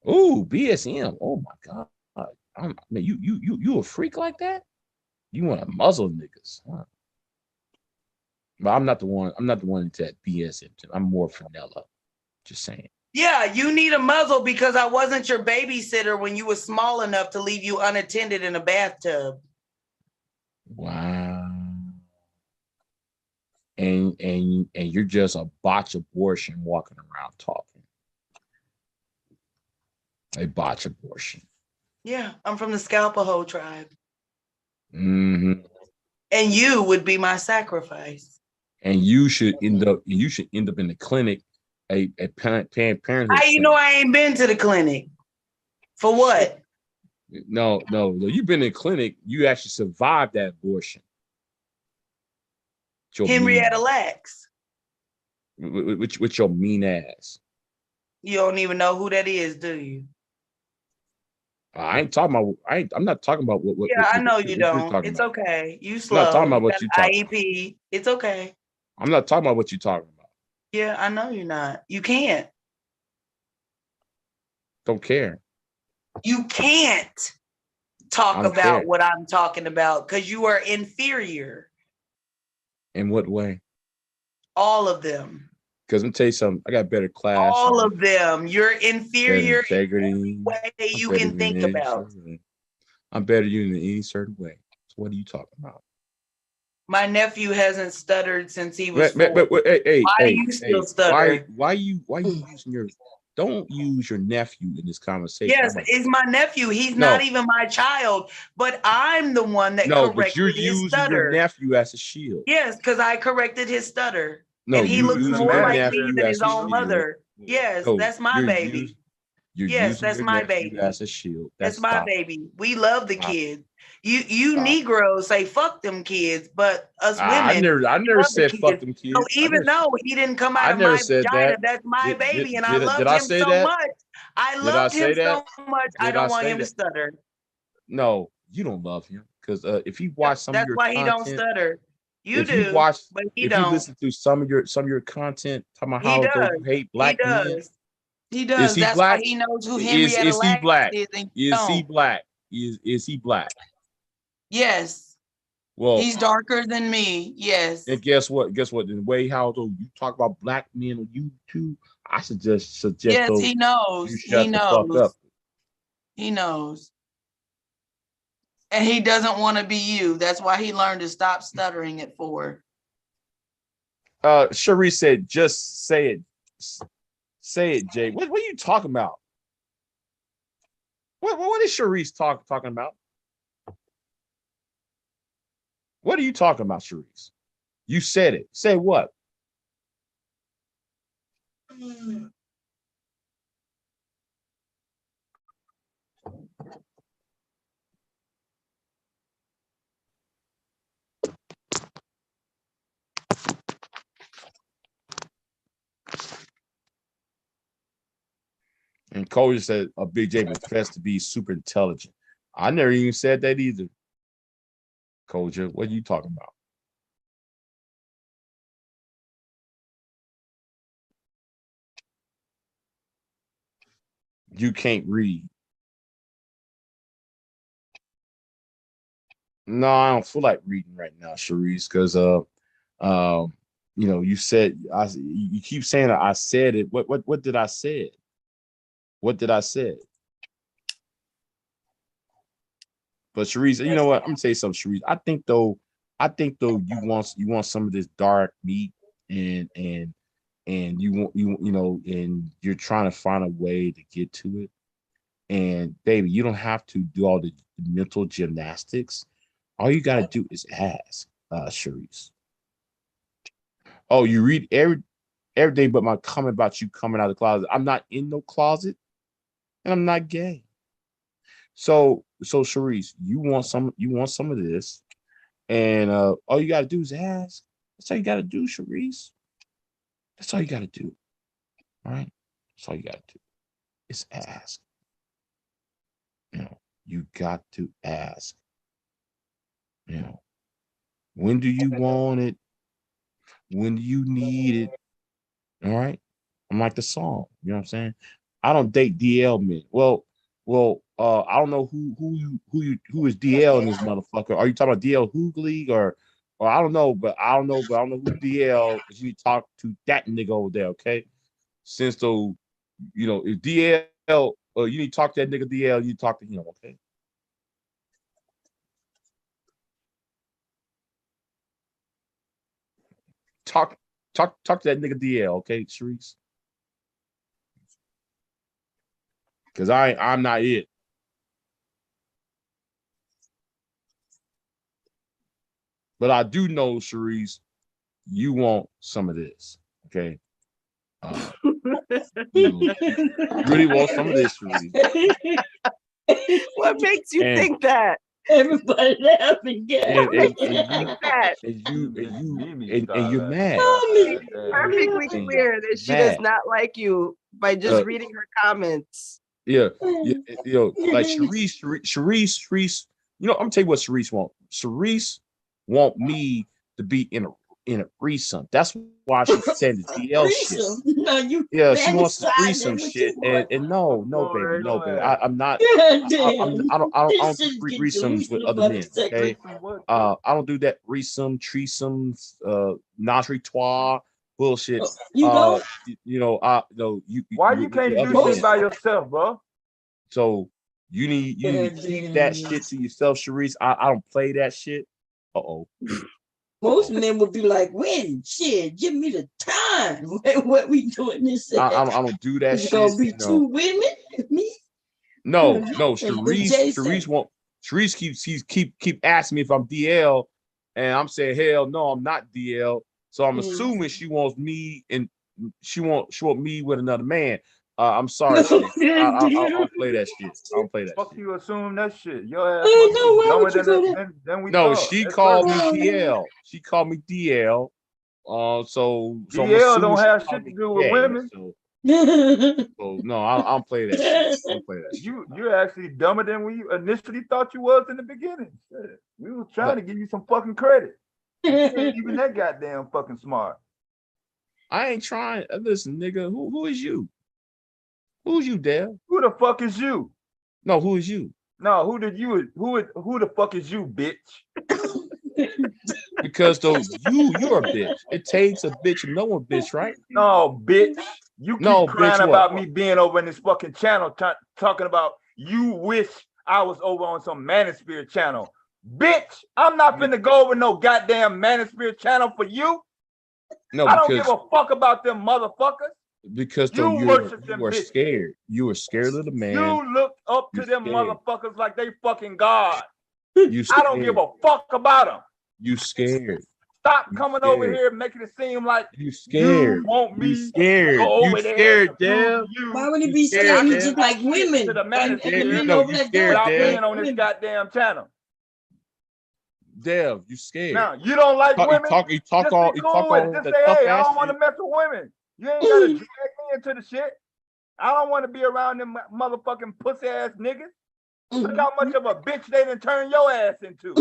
Ooh, BSM. Oh my God. You a freak like that? You want to muzzle niggas? Huh? But I'm not the one. I'm not the one into that BSM. I'm more vanilla. Just saying. Yeah, you need a muzzle because I wasn't your babysitter when you were small enough to leave you unattended in a bathtub. Wow. And you're just a botch abortion walking around talking. A botch abortion. Yeah, I'm from the Scalpaho tribe. Mm-hmm. And you would be my sacrifice. And you should end up in the clinic, a Planned Parenthood. How you know I ain't been to the clinic? For what? No. You've been in the clinic. You actually survived that abortion. Henrietta Lacks. With your mean ass. You don't even know who that is, do you? I ain't talking about. I'm not talking about what. Yeah, I know what you you're don't. talking It's about. okay. You slow. I'm not talking about what you talking IEP. It's okay. I'm not talking about what you're talking about. Yeah, I know you're not. You can't. Don't care. You can't talk about what I'm talking about because you are inferior. In what way? All of them. Because I'm tell you something, I got better class. All of them. You're inferior integrity. In way you can think about. I'm better than you in any certain way. So what are you talking about? My nephew hasn't stuttered since he was 4. Why do you still stutter? Why you using your? Don't use your nephew in this conversation. Yes, it's my nephew. He's not even my child, but I'm the one that corrected but you're his using stutter. your nephew as a shield. Yes, because I corrected his stutter. No, and he looks more like me than his own shield. mother. Yes, that's my baby. Yes, that's my baby. As a shield. That's my baby. We love the kids. You Negroes say fuck them kids, but us women. I never said fuck them kids. So even though he didn't come out of my vagina, that's my baby, and I loved him so much. I loved him so much. I don't want him to stutter. No, you don't love him because if he watched some of your content, that's why he don't stutter. You if do, you watch, but he if don't. you listen to some of your content, talking about how you hate black men. He does. Is he That's black? why he knows who Henrietta is he black? is. Is he black? Is he black? Yes. Well, he's darker than me. Yes. And guess what? The way how though you talk about black men on YouTube, I suggest. Yes, he knows. You shut the fuck up. He knows. And he doesn't want to be you. That's why he learned to stop stuttering at 4. Cherie said, just say it. Say it, Jay. What are you talking about? What is Cherise talking about? What are you talking about, Cherise? You said it. Say what? And Cody said a Big J professed to be super intelligent. I never even said that either. Koja, what are you talking about? You can't read. No, I don't feel like reading right now, Cherise, because you know, you said you keep saying I said it. What did I say? What did I say? But Cherise, you know what? I'm gonna tell you something, Cherise. I think though you want some of this dark meat and you want you know, and you're trying to find a way to get to it. And baby, you don't have to do all the mental gymnastics. All you gotta do is ask, Cherise. Oh, you read everything but my comment about you coming out of the closet. I'm not in no closet, and I'm not gay. So Cherise, you want some of this, and all you gotta do is ask. That's all you gotta do, Cherise. That's all you gotta do. All right? That's all you gotta do. Is ask. You know, you got to ask. You know, when do you want it? When do you need it? All right. I'm like the song. You know what I'm saying? I don't date DL men. Well, I don't know who is DL in this motherfucker. Are you talking about DL Hoogly or I don't know, but I don't know who DL is. You need to talk to that nigga over there, okay? Since though, you know, if DL, you need to talk to that nigga DL, you talk to him, okay? Talk to that nigga DL, okay, Sharice? Because I'm not it. But I do know, Sharice, you want some of this, okay? You really want some of this, Sharice. What makes you think that? Everybody laughing. And you're mad. Perfectly clear that she does not like you by just reading her comments. Yeah, you know, like Sharice, you know, I'm gonna tell you what Sharice want. Sharice want me to be in a threesome. That's why she said the DL shit. No, she wants the threesome shit. And no, baby. I'm not. I don't do threesomes with other men. Okay, I don't do that threesomes, non trois bullshit. You Why you can't do shit by yourself, bro? So you need to keep that shit to yourself, Sharice. I don't play that shit. Most men would be like, when? Shit, give me the time. What we doing this? I don't do that shit. Gonna be two women? Me? No, Sharice keep asking me if I'm DL, and I'm saying hell no, I'm not DL. So I'm assuming she wants me and she want me with another man. I'm sorry, Sharice. I don't play that shit. I don't play that. Fuck shit. you assume that shit. Your ass dumber than we No, thought. she called me DL. She called me DL. So DL don't have shit to do with women. So no, I don't play that shit. I don't play that shit. You're actually dumber than we initially thought you was in the beginning. Shit. We was trying to give you some fucking credit. You ain't even that goddamn fucking smart. I ain't trying. Listen, nigga, who is you? Who's you, Dale? Who the fuck is you? No, who is you? No, who the fuck is you, bitch? Because though you're a bitch. It takes a bitch to know a bitch, right? No, bitch. You keep crying about me being over in this fucking channel talking about you wish I was over on some Manosphere channel. Bitch, I'm not finna go over no goddamn Manosphere channel for you. No, I don't give a fuck about them motherfuckers. Because You you worship them were bitches. scared. You were scared of the man. You looked up to You them scared. motherfuckers like they fucking God. You I don't give a fuck about them. You scared. Stop coming over scared. here making it seem like You scared. you want me You scared. to go You over there scared, and prove Dev. you. Why would he You be scared, saying he Dev. just like women? To the And Manosphere, the men No, over you there scared, without Dev. being on this goddamn channel. Dev, you scared. Now you don't like women. You talk just all be cool with it. Just the say, tough hey, I ass don't want shit. to mess with women. You ain't gotta drag me into the shit. I don't want to be around them motherfucking pussy ass niggas. Look how much of a bitch they done turn your ass into.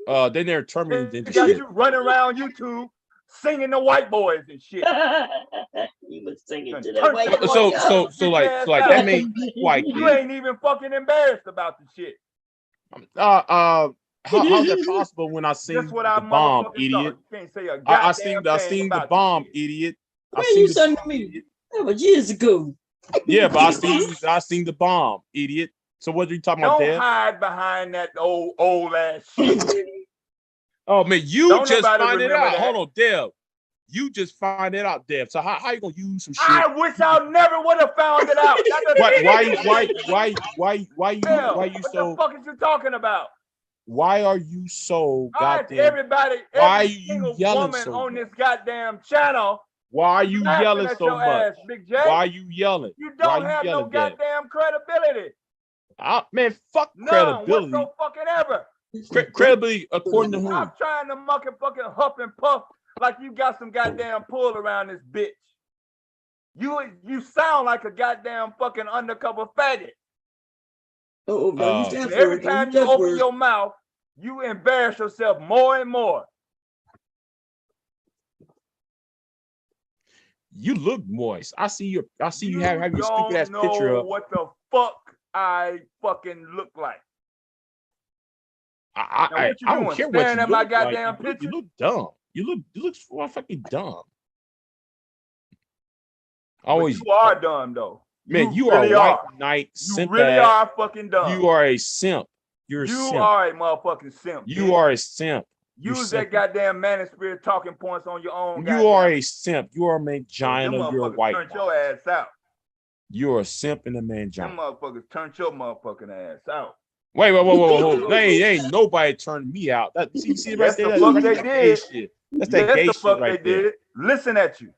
They never terminated They into got shit. you running around YouTube singing the white boys and shit. He was singing to Turn that white your boy. So like that made white. You ain't even fucking embarrassed about the shit. How's that possible when I sing That's what I the bomb, motherfucking idiot? thought. You can't say a I goddamn sing thing the about bomb, the shit. idiot. When you sung to me? That was years ago. Yeah, but I sing the bomb, idiot. So what are you talking about, Don't Dev? hide behind that old ass shit. Oh man, you Don't just nobody find it remember out. that. Hold on, Dev. You just find it out, Dev. So how you gonna use some shit? I wish I never would have found it out. Why you Hell, what the fuck is you talking about? why are you so Why is goddamn everybody, why are every you single yelling woman so on much? this goddamn channel Why are you laughing yelling at so your much? ass, Big J? Why are you yelling? You Why don't you have no yelling, Dev? goddamn credibility. Man, fuck None credibility. whatso fucking ever. Credibility according to who? Stop trying to muck and fucking huff and puff like you got some goddamn pull around this bitch. You sound like a goddamn fucking undercover faggot. Oh, don't use that Every word. Don't time use you that open word. your mouth, you embarrass yourself more and more. You look moist. I see you have your stupid ass Don't picture know up. what the fuck I fucking look like. Now, what you I don't doing? care what Staring you at my look like. goddamn picture? You look dumb. You look fucking dumb. Always. But you are dumb though. Man, you really are a white are. knight. You Simp really ass. are fucking dumb. You are a simp. You're a You simp. are a motherfucking simp. You bitch. are a simp. You're Use that simping. goddamn Manosphere talking points on your own. You are a simp. You are a mangina. Them You're a motherfuckers white turned knight. your ass out. You're a simp and a Them mangina. motherfuckers turned your motherfucking ass out. Wait. They ain't nobody turned me out. That see right Yes, there. the fuck That's they that gay did. shit. That's that Yes, gay the shit fuck right they there. did. Listen at you.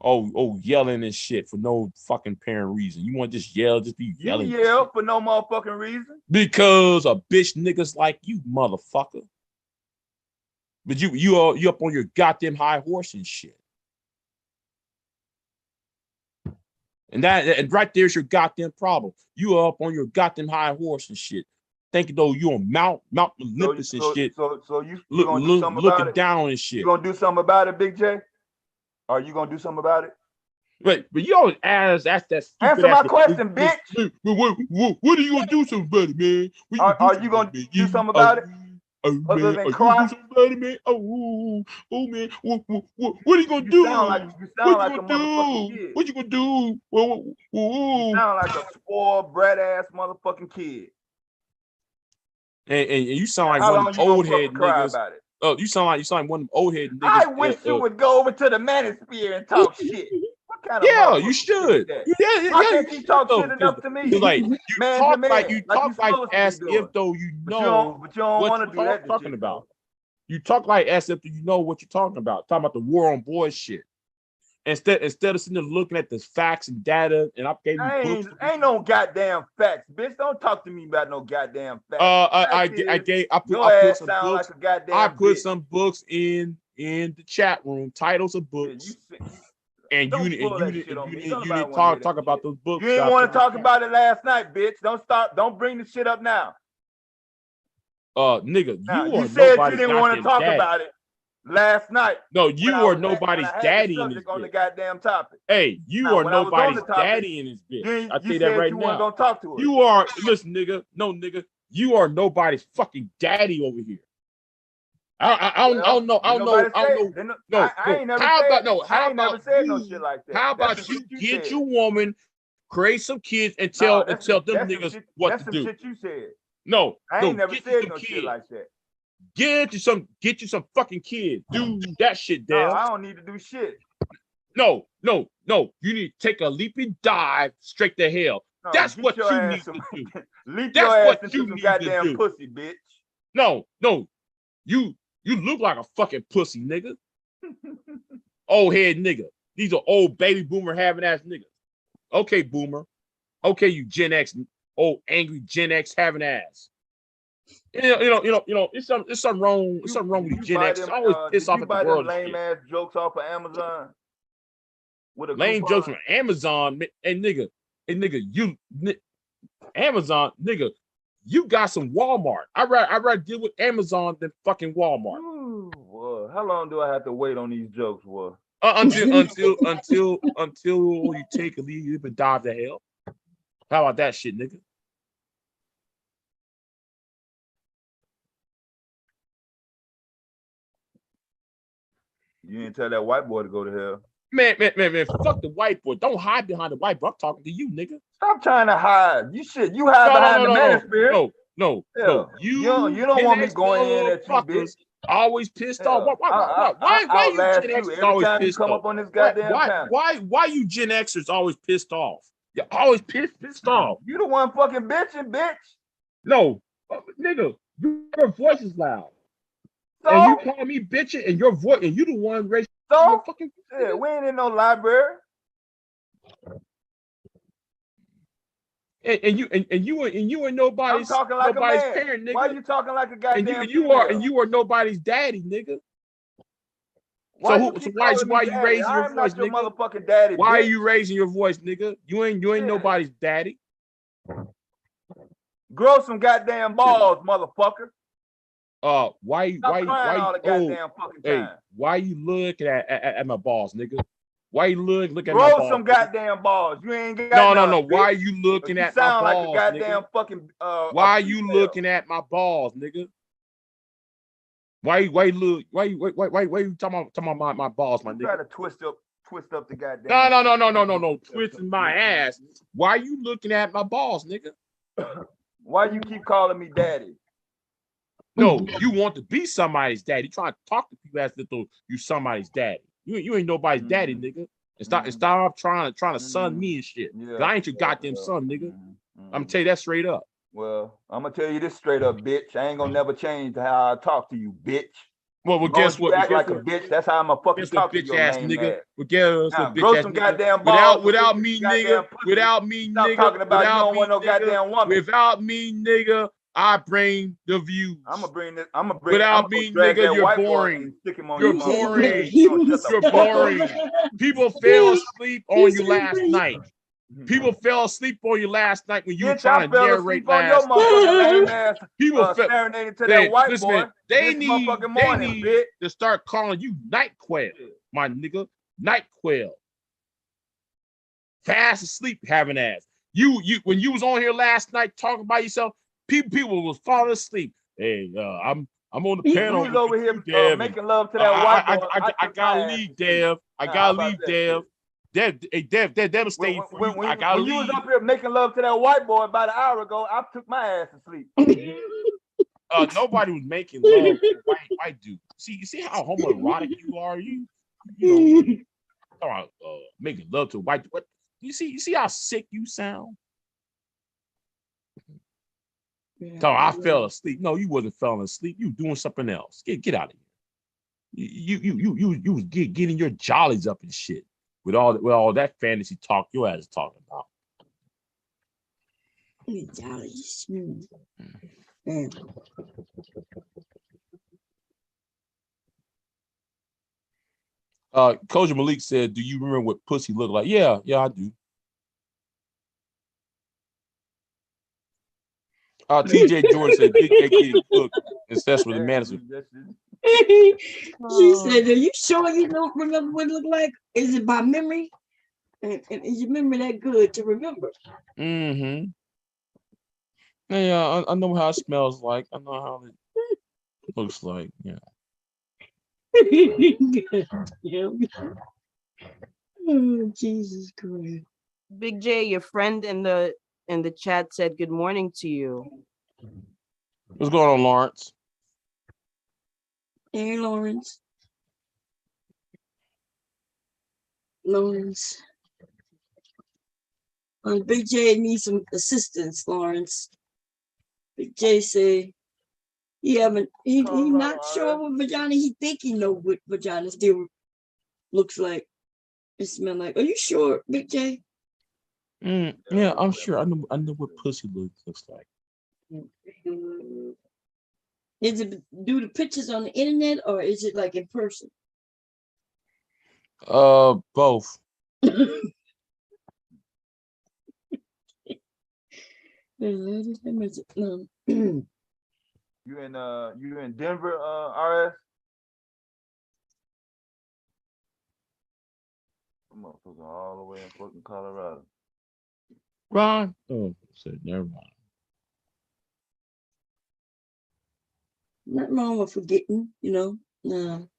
Oh, yelling and shit for no fucking apparent reason. You want to just yell, just be You yelling. yell for no motherfucking reason. Because of bitch niggas like you, motherfucker. But you up on your goddamn high horse and shit. And right there's your goddamn problem. You are up on your goddamn high horse and shit. Thinking though you on Mount Olympus and shit. So you gonna do something about looking it? down and shit. You gonna do something about it, Big J? Are you gonna do something about it? But you always ask that stupid Answer my ass, question, bitch. What are you gonna do something about it, man? Are you gonna do something about it? Other than cry? Man? Oh man, what are you gonna do? You sound like a motherfucking kid. What you gonna do? You sound like a spoiled brat ass motherfucking kid. And you sound like How one long of you them old gonna head fucking cry niggas. about it? Oh, you sound like one of them old head niggas. I wish you would go over to the Manosphere and talk shit. What kind of Yeah, you motherfucking should. shit is that? Yeah, Why can't you talk shit enough to me? Like you Man talk to man, like you talk you like supposed to as be doing. if though you But know you don't what want to do you're that. talking about. You talk like as if you know what you're talking about. Talking about the war on boys shit. Instead of sitting there looking at the facts and data, and I gave you books. Ain't no goddamn facts, bitch. Don't talk to me about no goddamn facts. I put some sound books. like a goddamn I put bitch. some books in the chat room, titles of books, and you didn't talk about those books. You didn't want to talk about it last night, bitch. Don't bring the shit up now. Nigga, You said you didn't want to talk daddy. about it last night. No, you are nobody's daddy in this on the bitch. goddamn topic. Hey, you Now, are when I was on nobody's the topic, daddy in this bitch. I tell you said that right you now. weren't gonna talk to her. You are, listen, nigga. No, nigga. You are nobody's fucking daddy over here. I don't know. I ain't never said no shit like that. How about you get your woman, create some kids and tell them niggas shit, what that's to some do. shit you said. No, I ain't never get said you no some shit kids. like that. Get you some fucking kids. Do that shit, No, Dale. I don't need to do shit. No. You need to take a leaping dive straight to hell. No, That's get what your you ass need some, to do. leap That's your ass what into you some need goddamn to do. pussy, bitch. No. You look like a fucking pussy, nigga. Old head nigga. These are old baby boomer having ass niggas. Okay, boomer. Okay, you Gen X, old angry Gen X having ass. It's something wrong. It's something wrong with you Gen X. It's always pissed off at the world. Did you buy them lame ass jokes off of Amazon? With a Lame coupon? jokes from Amazon. Hey nigga, Amazon, nigga, you got some Walmart. I rather deal with Amazon than fucking Walmart. Ooh, boy, how long do I have to wait on these jokes, boy? Until you take a leave and dive to hell. How about that shit, nigga? You didn't tell that white boy to go to hell. Man, fuck the white boy. Don't hide behind the white boy. I'm talking to you, nigga. Stop trying to hide. You hide behind the manosphere. No. You don't want me going in at you, bitch. Always pissed off. Why you Gen Xers always pissed come off? up on this goddamn panel. Why you Gen Xers always pissed off? You're always pissed off. You the one fucking bitching, bitch. No, nigga, your voice is loud. So? And you call me bitching, and your voice, and you the one raising your fucking. Yeah, we ain't in no library. And you are nobody's. I'm talking like nobody's a man. Parent, nigga. Why you talking like a goddamn? And you are nobody's daddy, nigga. Why you raising your voice, your nigga? Motherfucking daddy. Why bitch. are you raising your voice, nigga? You ain't nobody's daddy. Grow some goddamn balls, motherfucker. Why all the goddamn fucking time. Why you looking at my balls, nigga? Why you look at my Grow balls? some goddamn balls. You ain't got no. Why are you looking at my balls? You sound like a goddamn fucking why are you looking at my balls, nigga? Why you talking about my balls, my nigga? Try to twist up the goddamn. No. Twisting my ass. Why are you looking at my balls, nigga? Why you keep calling me daddy? No, you want to be somebody's daddy. You trying to talk to people as if you somebody's daddy. You ain't nobody's daddy, nigga. And stop trying to son me and shit. Yeah, I ain't your goddamn son, nigga. I'm gonna tell you that straight up. Well, I'm gonna tell you this straight up, bitch. I ain't gonna never change how I talk to you, bitch. Well, guess what? You act like a bitch. That's how I'm gonna fucking talk to you, ass nigga. Well, guess what, bitch grow ass some nigga. goddamn balls. Without me, nigga. Stop talking about you don't want no goddamn woman. Without me, nigga. I bring the views. I'm gonna bring. Without me, nigga, you're boring. You're boring. You're boring. People fell asleep on you last night. People fell asleep on you last night when you were trying to narrate last night. People serenading to that white boy. They need to start calling you Night Quail, my nigga. Night Quail. Fast asleep having ass. You when you was on here last night talking about yourself, people was falling asleep. Hey, I'm on the panel. Who's over here making love to that white boy? I gotta leave, Dev. I gotta leave, Dev. Dev, devastating for you. I gotta leave. When you was up here making love to that white boy about an hour ago, I took my ass to sleep. Nobody was making love to white dude. You see how homoerotic you are? You know, making love to a white dude. What? You see how sick you sound? So I fell asleep. No, you wasn't falling asleep. You doing something else. Get out of here. You was getting your jollies up and shit with all that fantasy talk your ass is talking about. Jollies. Coach Malik said, "Do you remember what pussy looked like?" Yeah, I do. TJ Jordan said, "Big AK can cook and sex with the manager." She said, "Are you sure you don't remember what it looked like? Is it by memory? And is your memory that good to remember?" Mm-hmm. Yeah, I know how it smells like. I know how it looks like. Yeah. Oh, Jesus Christ. Big J, your friend in the chat said good morning to you. What's going on, Lawrence? Hey, Lawrence. Lawrence. Big J needs some assistance, Lawrence. Big J say he not sure what vagina he think he know what vagina still looks like. It smell like. Are you sure, Big J? Yeah, I'm sure. I know what pussy looks like. Is it do the pictures on the internet or is it like in person? Both. You in Denver, RS? I'm motherfucker all the way in fucking Colorado. Ron? Oh, so never mind. Nothing wrong with forgetting,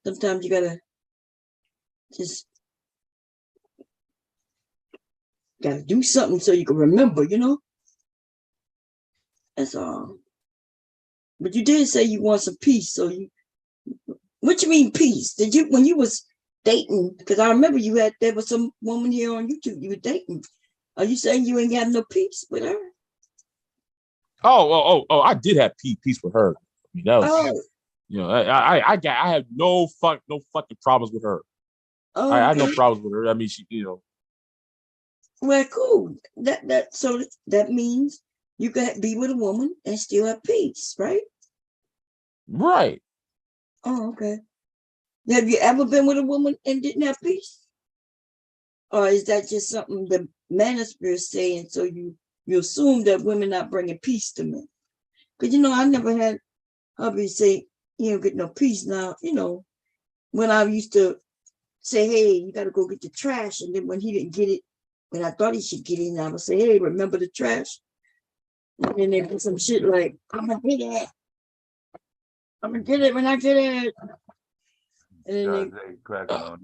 sometimes you gotta do something so you can remember, That's all. But you did say you want some peace, so what you mean peace? Did you when you was dating? Because I remember there was some woman here on YouTube you were dating. Are you saying you ain't have no peace with her? Oh! I did have peace with her. I mean, that was, I have no fucking problems with her. I had no problems with her. I mean, she, Well, cool. That means you could be with a woman and still have peace, right? Right. Oh, okay. Have you ever been with a woman and didn't have peace? Or is that just something the manosphere is saying, so you assume that women not bringing peace to men? Because, I never had hubby say, you don't get no peace. Now, when I used to say, hey, you got to go get the trash. And then when he didn't get it, when I thought he should get it, I would say, hey, remember the trash? And then they put some shit like, I'm going to get it. I'm going to get it when I get it. And then cracking on.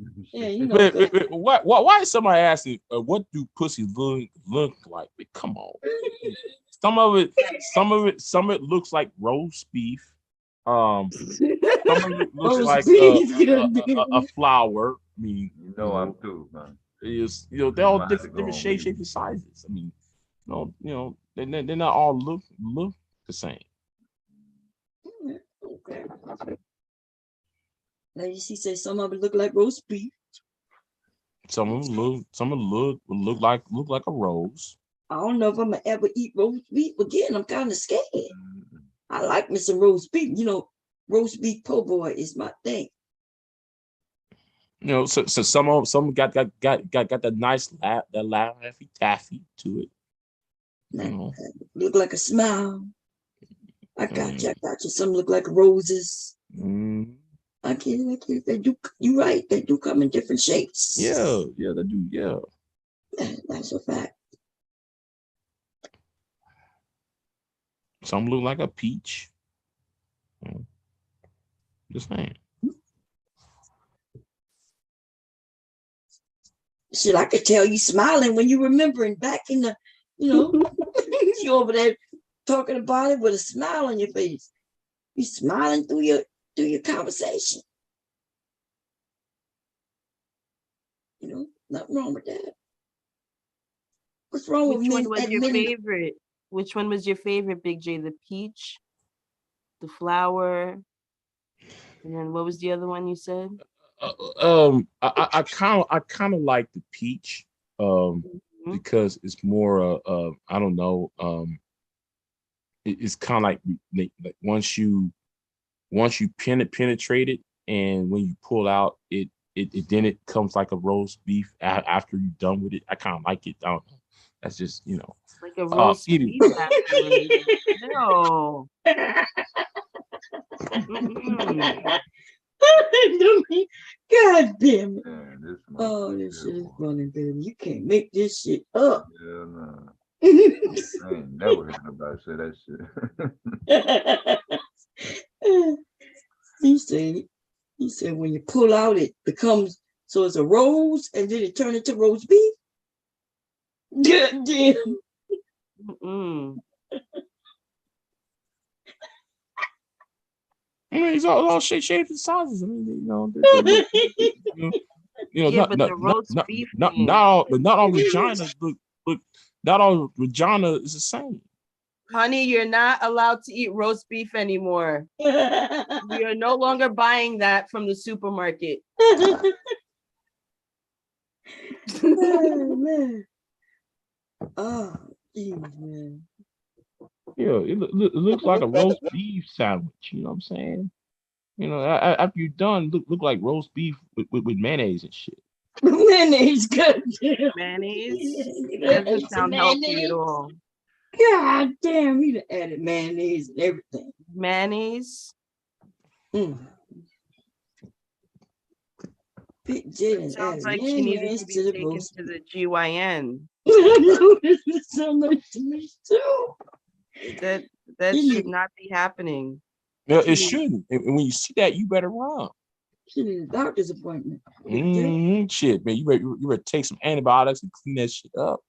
Why is somebody asking, what do pussy look like? Come on. Some of it looks like roast beef. Some of it looks like a flower. I mean, I'm too, man. They're all different shapes and sizes. I mean, they're not all look the same. Okay. Lady, she said some of it look like roast beef. Some of them look like a rose. I don't know if I'm gonna ever eat roast beef again. I'm kind of scared. I like me some roast beef. Roast beef po' boy is my thing. So some got that nice laffy taffy to it. Look like a smile. I got you. Some look like roses. I get it. They do. You're right. They do come in different shapes. Yeah, they do. Yeah, that's a fact. Some look like a peach. Just saying. Shit, I could tell you smiling when you remembering back in the, you over there talking about it with a smile on your face. You smiling through your conversation. Nothing wrong with that. What's wrong with Which one was your favorite? Which one was your favorite, Big J? The peach, the flower, and then what was the other one you said? I kind of like the peach, because it's more I don't know, it's kind of like once you penetrate it, and when you pull out it then it comes like a roast beef after you're done with it. I kind of like it. I don't know. That's just like a roast beef. No. God damn it. This shit is funny, baby. You can't make this shit up. Yeah, no. I ain't never heard nobody say that shit. He said when you pull out, it becomes, so it's a rose and then it turns into roast beef. Good damn. I mean, it's all shapes and sizes. I mean, Yeah, but the roast beef thing. not all vaginas look. Not all vagina is the same. Honey, you're not allowed to eat roast beef anymore. We are no longer buying that from the supermarket. Oh, man. Oh, geez, man. Yeah, it looks like a roast beef sandwich. You know what I'm saying? You know, after you're done, look like roast beef with mayonnaise and shit. Mayonnaise, good. Mayonnaise? That doesn't sound healthy at all. God damn, he added mayonnaise and everything. Mayonnaise? Big J sounds like she needed to be taken to the GYN. It sounds like to me too. That should not be happening. Yeah, it shouldn't. And when you see that, you better run. She needs a doctor's appointment. Shit, man, you better take some antibiotics and clean that shit up.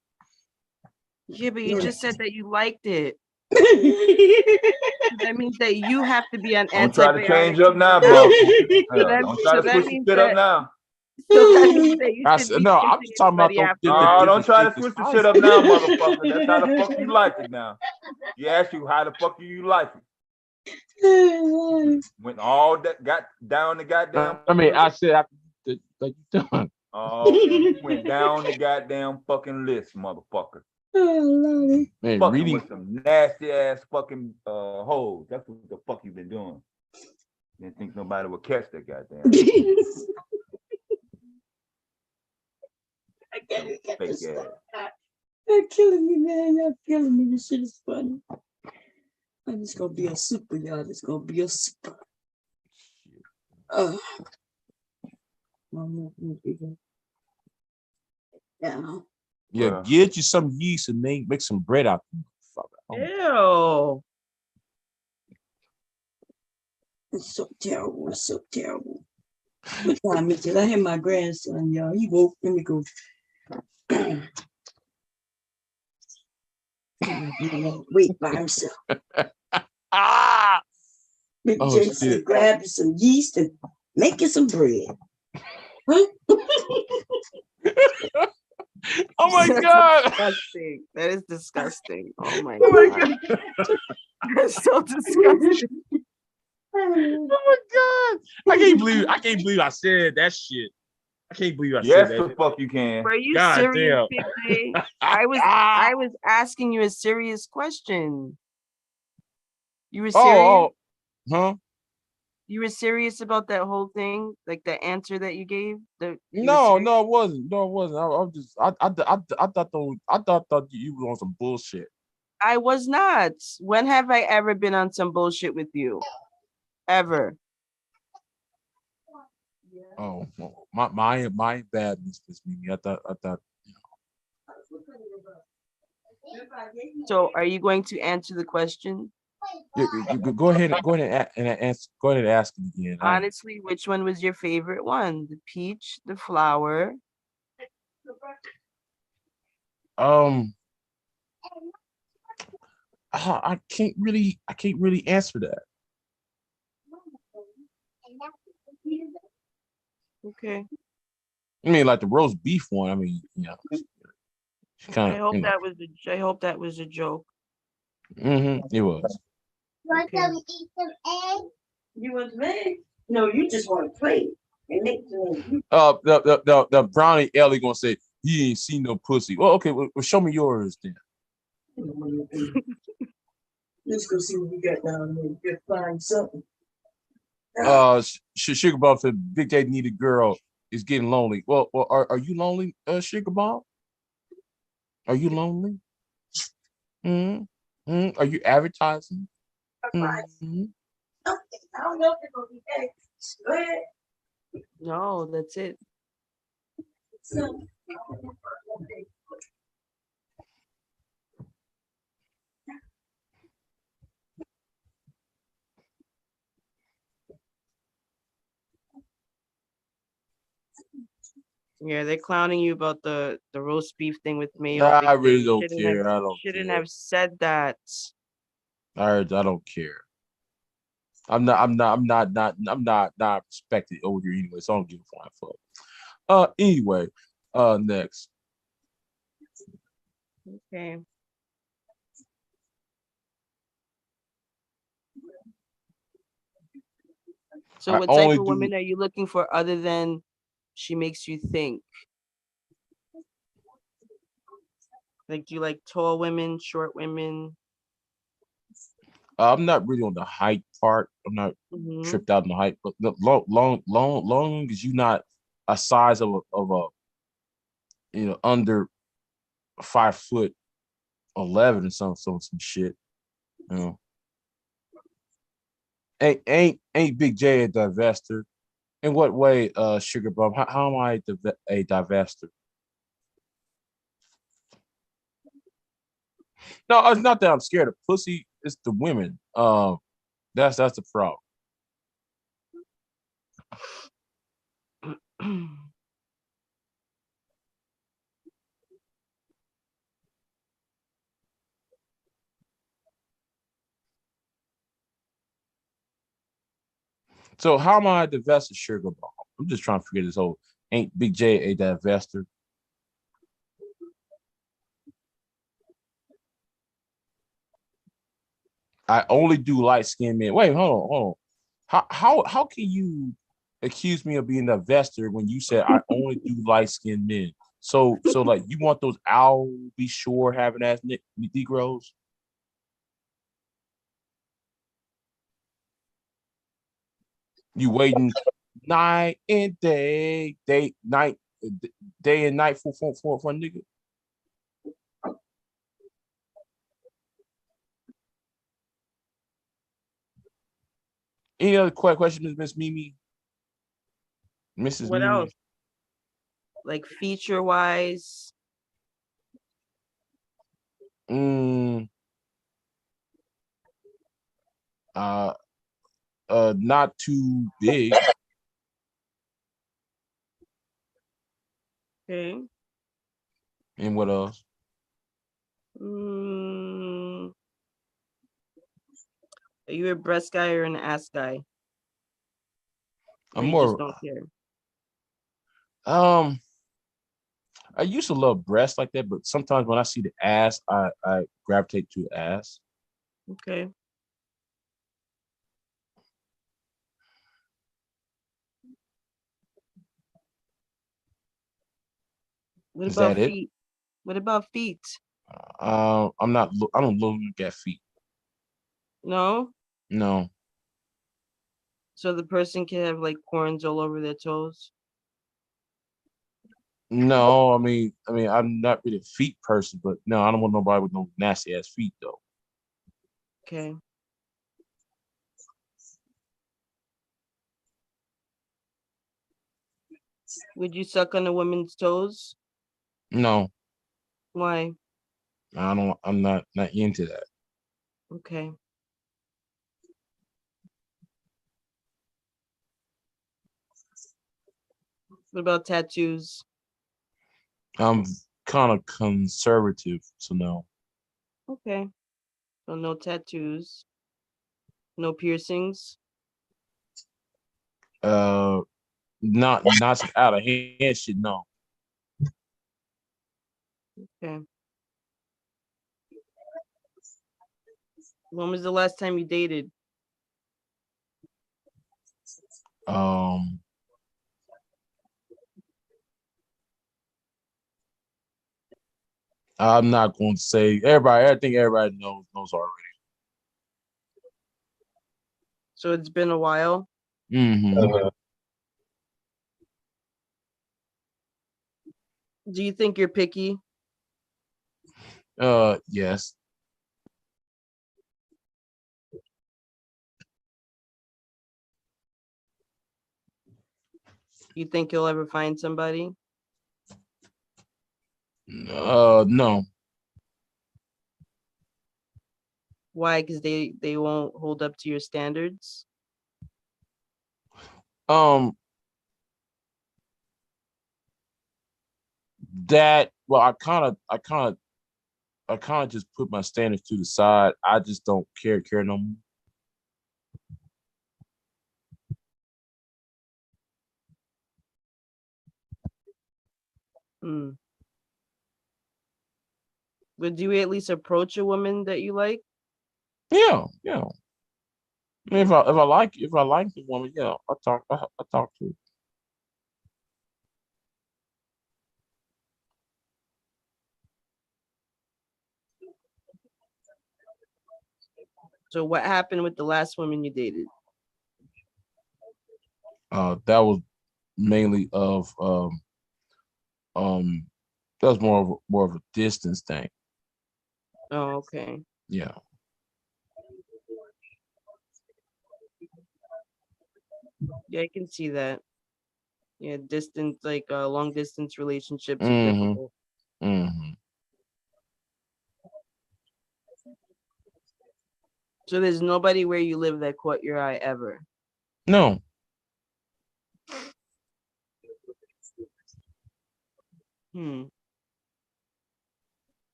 Yeah, but you just said that you liked it. That means that you have to be on antibiotics. Don't try to change up now, bro. Don't try to switch the shit up now. So that means that you should be I'm just talking about don't try to switch the shit up now, motherfucker. That's how the fuck you like it now. You asked you how the fuck do you like it? Went all that got down the goddamn. I mean, I said after like you done. Oh, you went down the goddamn fucking list, motherfucker. Man, fucking reading with some nasty ass fucking hoes. That's what the fuck you been doing. Didn't think nobody would catch that goddamn. Fake ass. You're killing me, man. You're killing me. This shit is funny. I'm just gonna be a super, y'all. It's gonna be a super. Yeah, get you some yeast and make some bread out of it. Ew. It's so terrible. It's so terrible. What time is it? I had my grandson, y'all. He woke. Let me go. Wait by himself. Big Jason grabbed some yeast and making some bread. Huh? Oh my God. Disgusting. That is disgusting. Oh my God. That's so disgusting. Oh my God. I can't believe I said that shit. I can't believe I said that. Yes, the fuck you can. Were you God serious, damn. Big J? I was asking you a serious question. You were serious? Huh? You were serious about that whole thing? Like the answer that you gave? No, it wasn't. No, it wasn't. I thought you were on some bullshit. I was not. When have I ever been on some bullshit with you? Ever. Oh, well, my bad, Miss Mimi. I thought. So, are you going to answer the question? You go ahead and ask it again. Honestly, which one was your favorite one? The peach, the flower? I can't really answer that. Okay. I mean, like the roast beef one. I mean, I hope that was a joke. It was. Want to eat some eggs? You want some eggs? No, you just want to play. The brownie Ellie gonna say he ain't seen no pussy. Well, okay, well show me yours then. Let's go see what we got down there. We'll find something. Sugar Bob said Big J need a girl is getting lonely. Well, are you lonely, Sugar Bob? Are you lonely? Are you advertising? I don't know if it's gonna be eggs. Go ahead. No, that's it. Yeah, they're clowning you about the roast beef thing with mayo. I really don't care. I don't shouldn't care. have said that. I don't care. I'm not respected over here anyway, so I don't give a flying fuck. Anyway, next. Okay. So what type of women are you looking for other than she makes you think? Like, do you like tall women, short women? I'm not really on the height part. I'm not tripped out on the height, but long as you're not a size of a under 5'11" or some shit. You know. Ain't Big J a divester? In what way, Sugar Bum? How am I a divester? No, it's not that I'm scared of pussy. It's the women. That's the problem. So how am I a divester, Sugar Bum? I'm just trying to figure this whole. Ain't Big J a divester? I only do light skinned men. Wait, hold on. How can you accuse me of being a divester when you said I only do light skinned men? So like you want those I'll be sure having ass Negroes? You waiting night and day and night for a nigga? Any other questions, Miss Mimi? Mrs. What Mimi? else? Like feature wise? Not too big. Okay. And what else? Are you a breast guy or an ass guy? I'm you more. Just don't care. I used to love breasts like that, but sometimes when I see the ass, I gravitate to the ass. Okay. What Is about that it? feet? What about feet? I'm not. I don't look at feet. No. No. So the person can have like corns all over their toes. No, I mean, I'm not really a feet person, but no, I don't want nobody with no nasty ass feet though. Okay. Would you suck on a woman's toes? No. Why? I'm not into that. Okay. What about tattoos? I'm kind of conservative, so no. Okay. So no tattoos. No piercings. Not out of hand shit, no. Okay. When was the last time you dated? I'm not going to say everybody. I think everybody knows already. So it's been a while. Mm-hmm. Do you think you're picky? Yes. You think you'll ever find somebody? No. Why? Because they won't hold up to your standards? That well, I kind of just put my standards to the side. I just don't care no more. Hmm. Would you at least approach a woman that you like? Yeah. I mean, if I like the woman, yeah, I talk to her. So what happened with the last woman you dated? That was mainly of that was more of a distance thing. Oh, okay. Yeah. Yeah, I can see that. Yeah, distance, like long distance relationships are Mm-hmm. difficult. Mm-hmm. So there's nobody where you live that caught your eye ever? No. Hmm.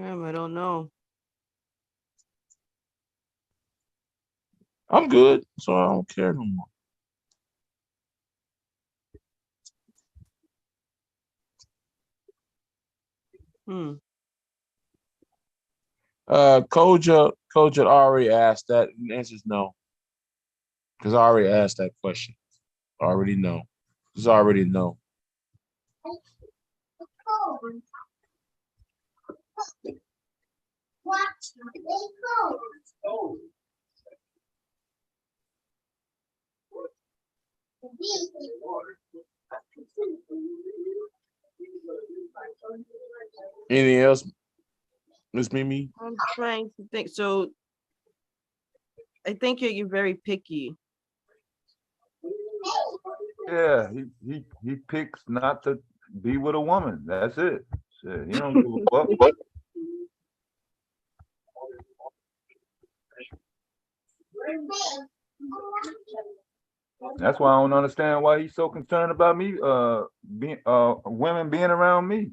I don't know. I'm good, so I don't care no more. Hmm. Koja already asked that, and the answer is no. Because I already asked that question. I already know. Because I already know. Anything else, Miss Mimi? I'm trying to think. So I think you're very picky. Yeah, he picks not to be with a woman. That's it. Shit, he don't give a fuck. That's why I don't understand why he's so concerned about me, being women being around me.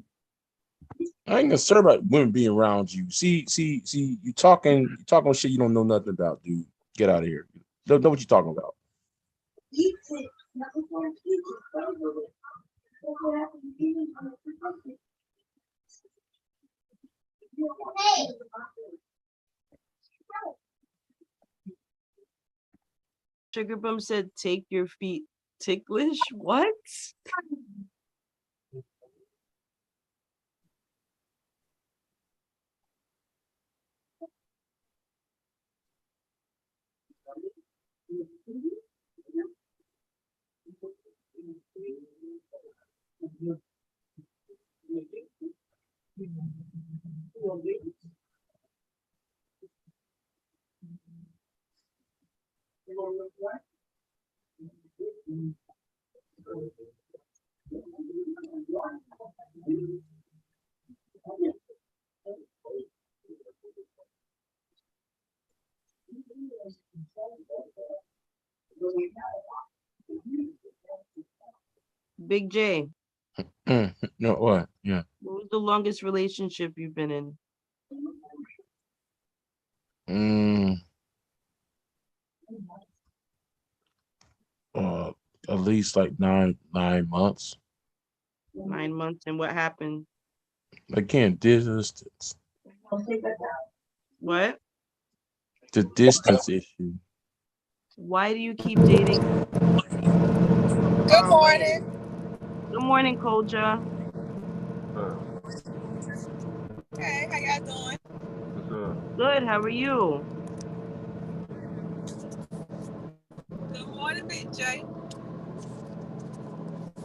I ain't concerned about women being around you. See, you talking shit you don't know nothing about, dude. Get out of here. Don't know what you talking about. Sugar Bum said, "Take your feet ticklish." What? Big J. No, what? Yeah. What was the longest relationship you've been in? At least like 9 months. 9 months. And what happened? Again, distance. What? The distance issue. Why do you keep dating? Good morning. Good morning, Koja. Hey, how y'all doing? What's up? Good. How are you? Good morning, Big J.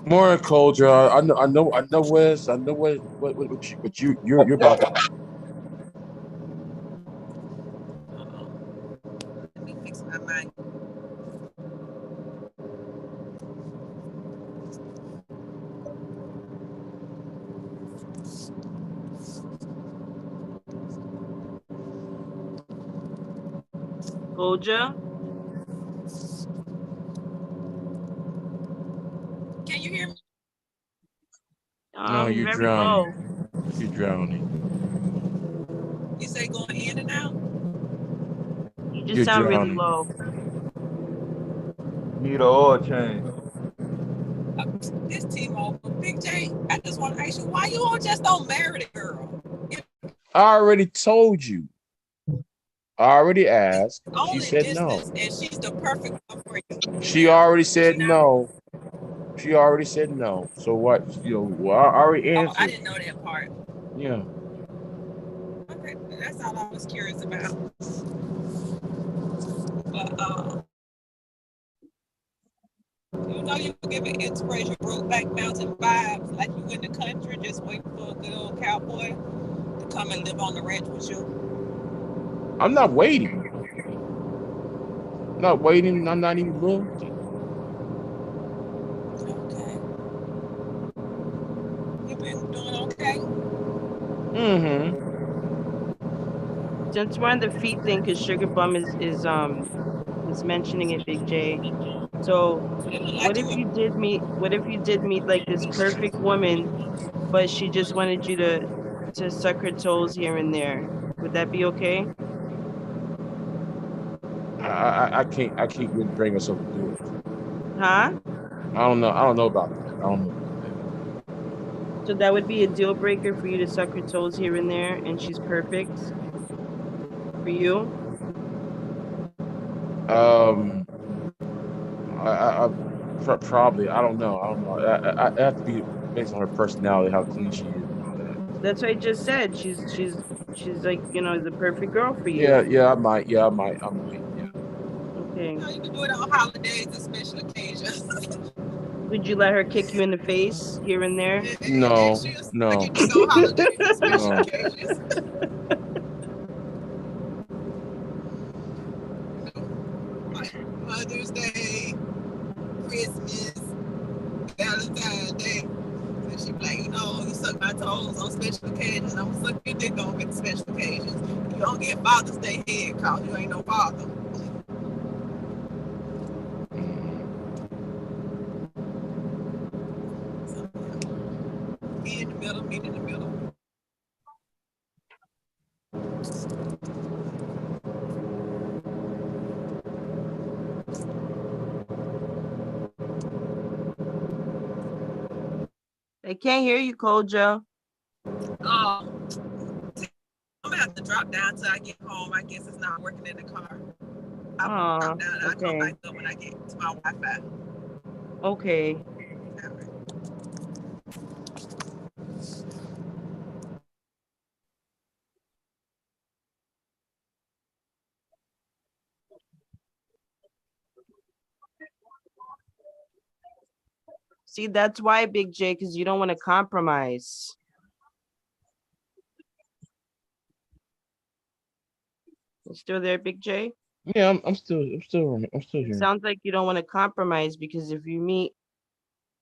More culture. I know, Wes. I know what you're about to. Let me fix my mic. Koja? Can you hear me? No, you're Very drowning. low. You're drowning. You say going in and out? You just You're sound really drowning. low. Need an oil change. This T-Mobile. Big J, I just want to ask you, why you all just don't marry the girl? I already told you. I already asked. She Only said no. distance, and she's the perfect one for you. She already said no. She already said no. So what? Well, I already answered. Oh, I didn't know that part. Yeah. Okay, that's all I was curious about. But you know, you give an inspiration, Brokeback Mountain vibes, like you in the country, just waiting for a good old cowboy to come and live on the ranch with you. I'm not waiting. I'm not waiting. I'm not even looking. Okay. You been doing okay? Mm-hmm. Since we're on the feet thing, because Sugar Bum is mentioning it, Big J. So what if you did meet like this perfect woman, but she just wanted you to suck her toes here and there? Would that be okay? I can't really bring myself to do it. Huh? I don't know about that. I don't know about that. So that would be a deal breaker for you to suck her toes here and there, and she's perfect for you? Probably. I don't know. I have to be based on her personality, how clean she is, and all that. That's what I just said. She's like, the perfect girl for you. Yeah, I might. Yeah. Okay. You know, you can do it on holidays and special occasions. Would you let her kick you in the face here and there? No. On holidays and special No. occasions. Mother's Day, Christmas, Valentine's Day. And she be like, you suck my toes on special occasions. I'm gonna suck your dick on special occasions. You don't get Father's Day head cause you ain't no father. So, meet in the middle. I can't hear you, Cold Joe. I'm gonna have to drop down till I get home. I guess it's not working in the car. I'll drop down and I'll come back up when I get to my Wi-Fi. Okay. See, that's why, Big J, because you don't want to compromise. You still there, Big J? Yeah, I'm still here. Sounds like you don't want to compromise, because if you meet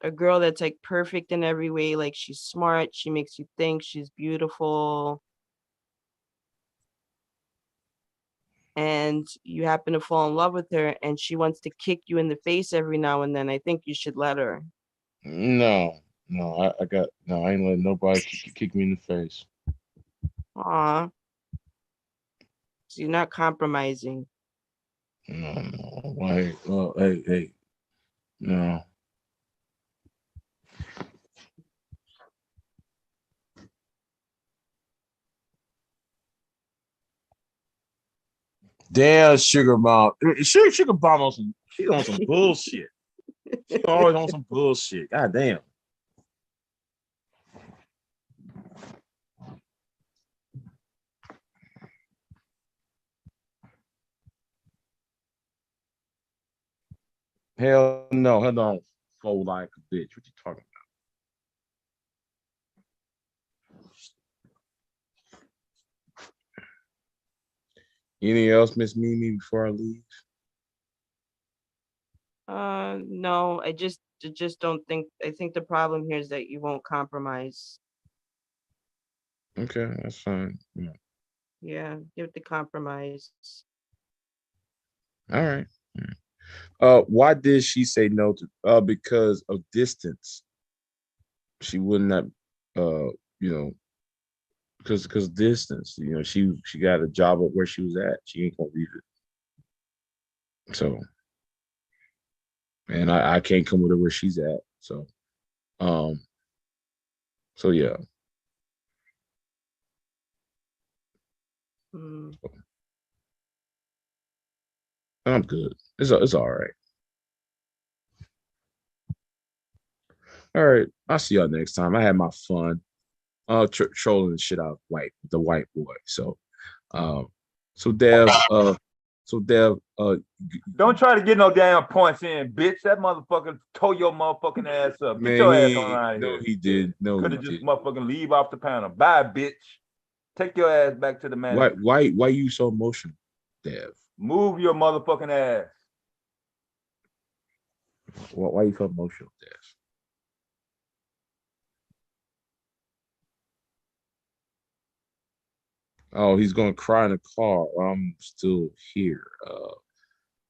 a girl that's like perfect in every way, like she's smart, she makes you think, she's beautiful, and you happen to fall in love with her and she wants to kick you in the face every now and then, I think you should let her. No, I ain't letting nobody kick me in the face. Aw. So you're not compromising. No. Why? Well, hey. No. Damn, Sugar Mom. Sugar Mom on some. She on some bullshit. She always on some bullshit. God damn. Hell no. Hell no. Fold like a bitch. What you talking about? Anything else, Miss Mimi, before I leave? No, I just don't think. I think the problem here is that you won't compromise. Okay, that's fine. Yeah, give it the compromise. All right. Why did she say no to? Because of distance. She would not. You know, because distance. You know, she got a job at where she was at. She ain't gonna leave it. So, and I can't come with her where she's at. So, um, so yeah. I'm good. It's all right. All right. I'll see y'all next time. I had my fun. Trolling the shit out of the white boy. So Dev, don't try to get no damn points in, bitch. That motherfucker tore your motherfucking ass up. Get man, your ass on out of no, here. he did. No, could have just motherfucking leave off the panel. Bye, bitch. Take your ass back to the man. Why you so emotional, Dev? Move your motherfucking ass. Why you so emotional, Dev? Oh, he's gonna cry in the car. I'm still here,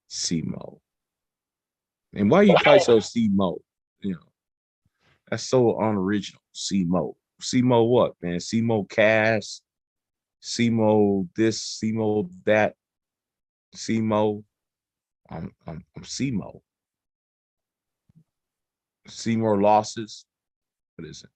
Simo. And why you call yourself Simo? You know, that's so unoriginal. Simo. Simo what, man? Simo Cass. Simo this, Simo that. Simo. I'm Simo. Seymour losses. What is it?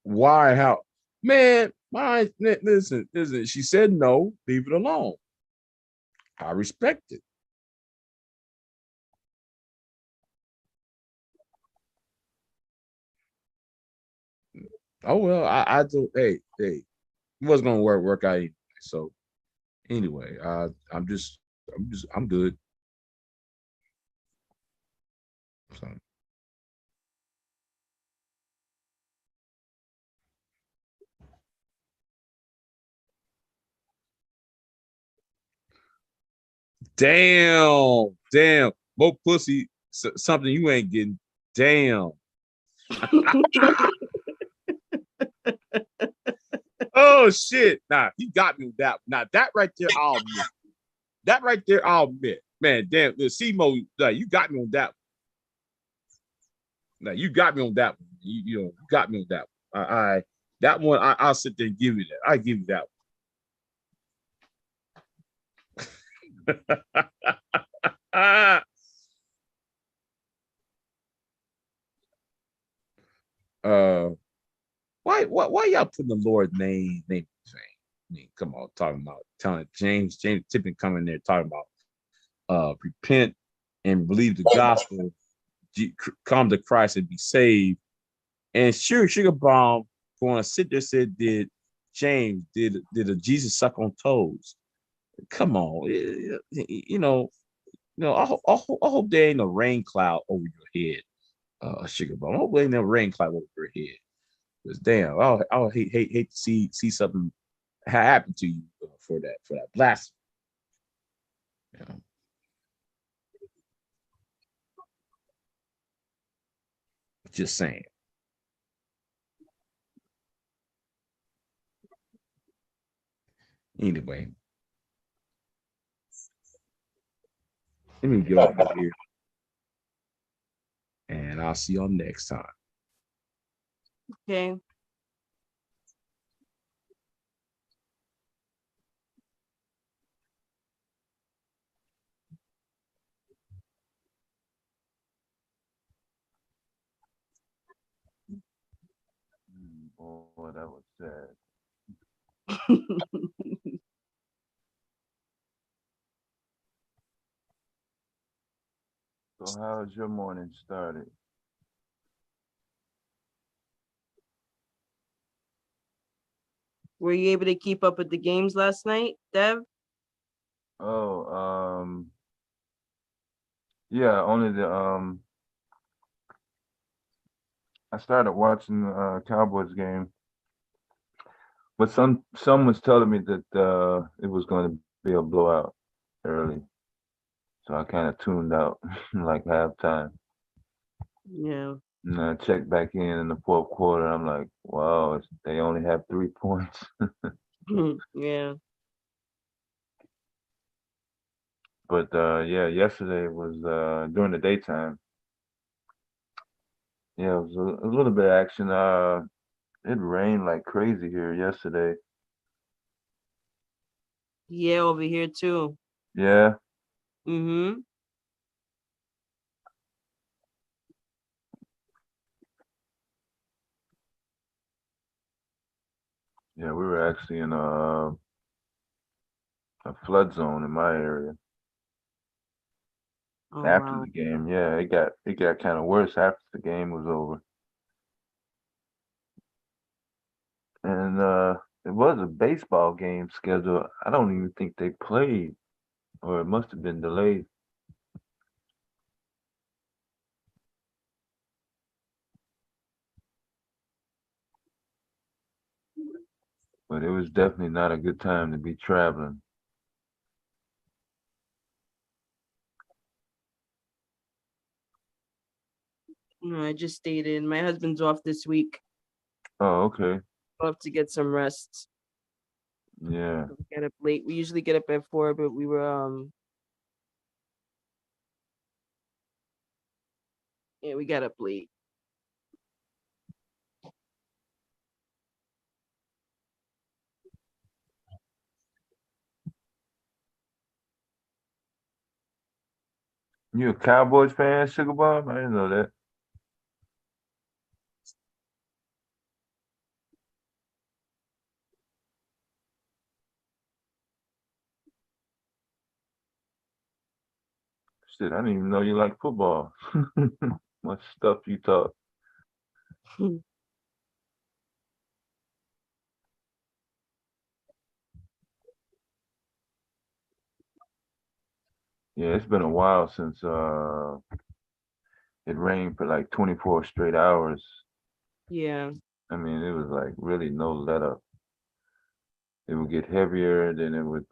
Why? How? Man, listen. She said no. Leave it alone. I respect it. Oh well, I do. Hey, it wasn't gonna work out anyway. So anyway, I'm good. So. Damn, more pussy, something you ain't getting. Damn. Oh shit! Nah, he got me with that. Now that right there, I'll admit. That right there, I'll admit. Man, damn, the Simo, you got me on that one. Now you got me on that one. You got me on that one. That one, I'll sit there and give you that. I give you that one. Why y'all putting the Lord name in vain? I mean, come on, talking about telling James Tippin coming there talking about repent and believe the gospel, come to Christ and be saved. And Sugar Bomb going to sit there said did a Jesus suck on toes? Come on, I hope there ain't no rain cloud over your head, Sugar Bomb. I hope there ain't no rain cloud over your head. Because damn, I'll hate to see something happen to you for that blasphemy. You know? Just saying. Anyway, let me get off of here, and I'll see y'all next time. Okay. Boy, that was sad. So how's your morning started? Were you able to keep up with the games last night, Dev? Oh, yeah, only I started watching the Cowboys game, but some was telling me that it was going to be a blowout early, so I kind of tuned out like halftime. Yeah. And I checked back in the fourth quarter. I'm like, wow, they only have 3 points. Yeah. But yeah, yesterday was during the daytime. Yeah, it was a little bit of action. It rained like crazy here yesterday. Yeah, over here too. Yeah. Mm-hmm. Yeah, we were actually in a flood zone in my area. Oh, After wow. the game, yeah, it got kind of worse after the game was over. And it was a baseball game scheduled. I don't even think they played, or it must have been delayed. But it was definitely not a good time to be traveling. No, I just stayed in. My husband's off this week. Oh, okay. I'll have to get some rest. Yeah. Get up late. We usually get up at 4, but we were yeah, we got up late. You a Cowboys fan, Sugar Bomb? I didn't know that. Shit, I didn't even know you like football. Much stuff you talk. Yeah, it's been a while since it rained for like 24 straight hours. Yeah. I mean, it was like really no let up. It would get heavier, then it would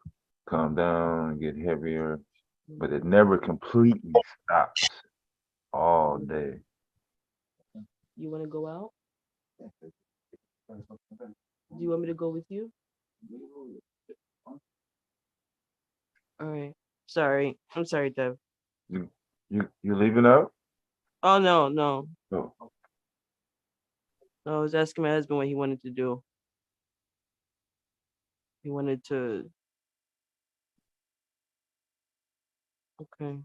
calm down and get heavier, but it never completely stops all day. You want to go out? Do you want me to go with you? All right. Sorry. I'm sorry, Dev. You leaving out? Oh, no, no. Oh. No, I was asking my husband what he wanted to do. He wanted to. Okay.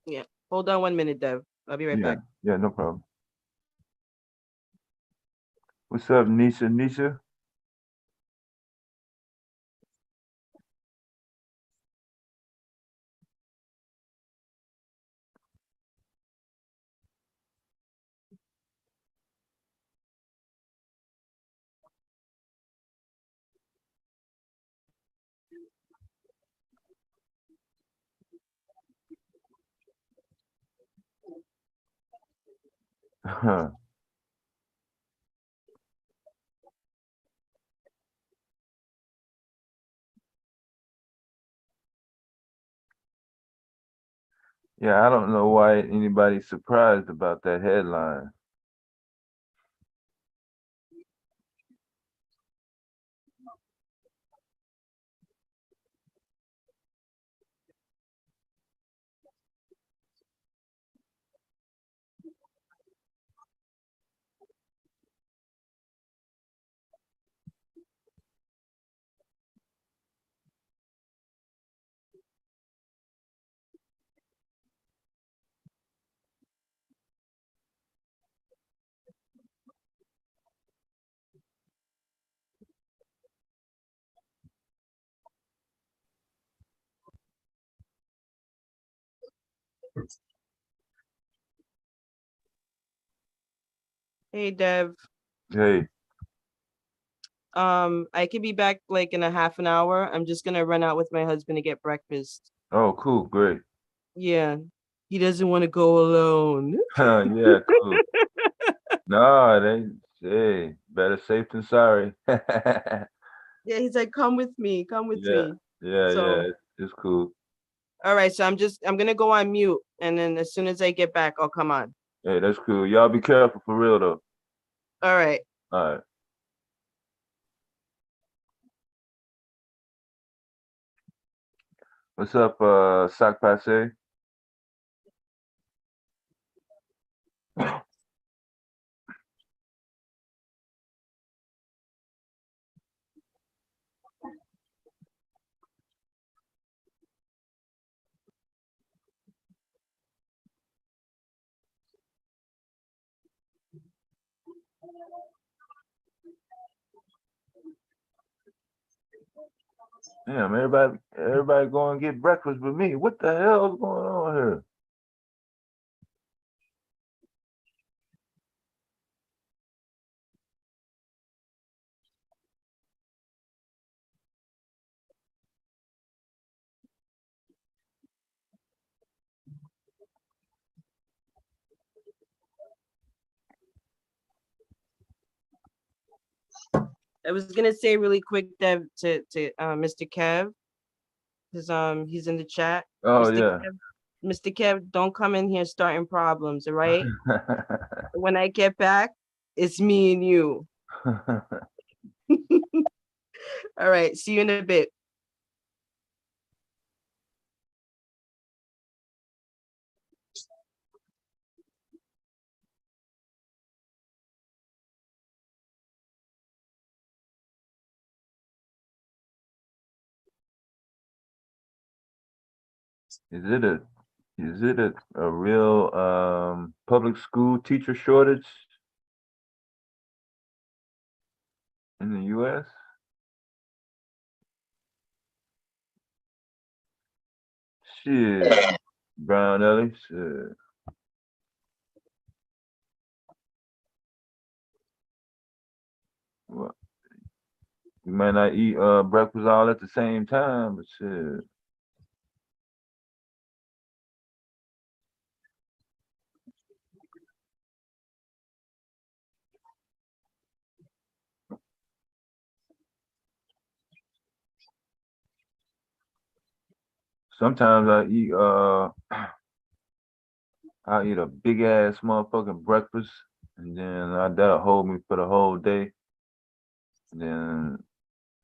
Yeah. Hold on 1 minute, Dev. I'll be right Yeah, back. yeah, no problem. What's up, Nisha? Nisha? Huh. Yeah, I don't know why anybody's surprised about that headline. Hey, Dev. Hey. I could be back like in a half an hour. I'm just gonna run out with my husband to get breakfast. Oh, cool, great. Yeah. He doesn't want to go alone. Yeah, cool. No, hey, better safe than sorry. Yeah, he's like, come with me, come with Yeah, me. yeah, So it's cool. All right, so I'm gonna go on mute, and then as soon as I get back, I'll come on. Hey, that's cool. Y'all be careful for real though. All right. All right. What's up, Sac Passe? Damn, everybody going to get breakfast with me. What the hell is going on here? I was gonna say really quick that to Mr. Kev, because he's in the chat. Oh Mr. yeah. Mr. Kev, don't come in here starting problems, all right? When I get back, it's me and you. All right, see you in a bit. Is it a real public school teacher shortage in the US? Shit, Brown Ellie, shit. Well, you might not eat breakfast all at the same time, but shit. Sometimes I eat a big ass motherfucking breakfast, and then that'll hold me for the whole day. And then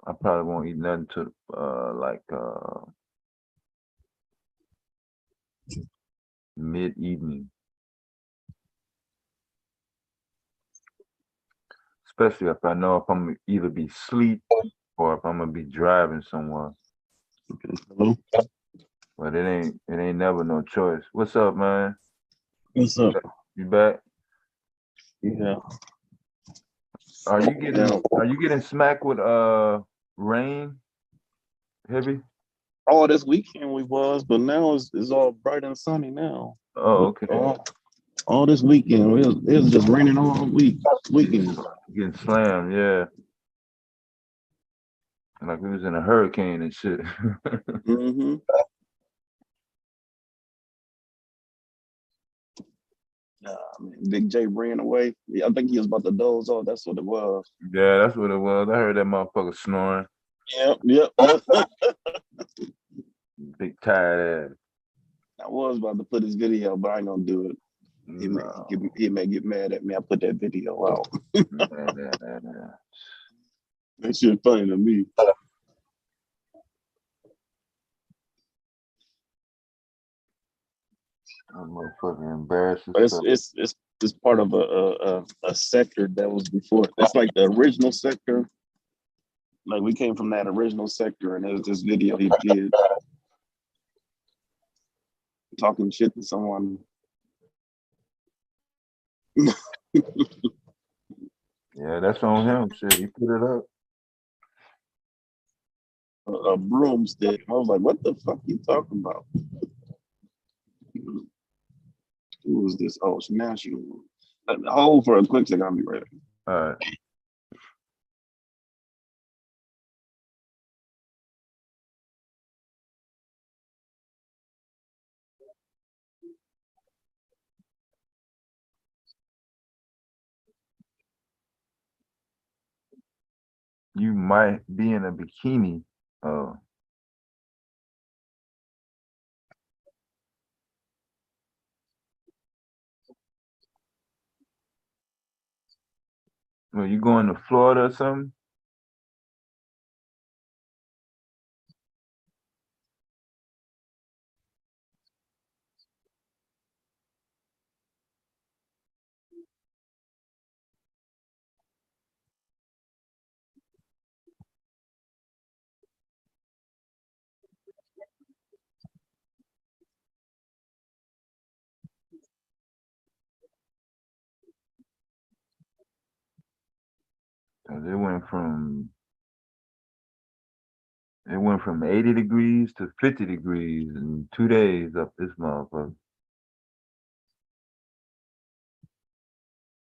I probably won't eat nothing till like mid-evening. Especially if I know if I'm gonna either be asleep or if I'm gonna be driving somewhere. Hello? But it ain't never no choice. What's up, man? What's up? You back? Yeah. Are you getting smacked with rain? Heavy? Oh, this weekend we was, but now it's all bright and sunny now. Oh, okay. All this weekend it was just raining all weekend. Getting slammed, yeah. Like we was in a hurricane and shit. Mm-hmm. Big J ran away. I think he was about to doze off. That's what it was. Yeah, that's what it was. I heard that motherfucker snoring. Yep. Big tired ass. I was about to put his video, but I ain't gonna do it. He may get mad at me. I put that video out. That shit funny to me. I'm motherfucking embarrassed. It's part of a sector that was before. That's like the original sector. Like we came from that original sector, and there was this video he did talking shit to someone. Yeah, that's on him. Shit, he put it up. A broomstick. I was like, what the fuck you talking about? Who was this? Oh, now she hold for a quick second. I'll be right back. All right. You might be in a bikini. Oh. Well, you going to Florida or something? It went from 80 degrees to 50 degrees in 2 days up this motherfucker.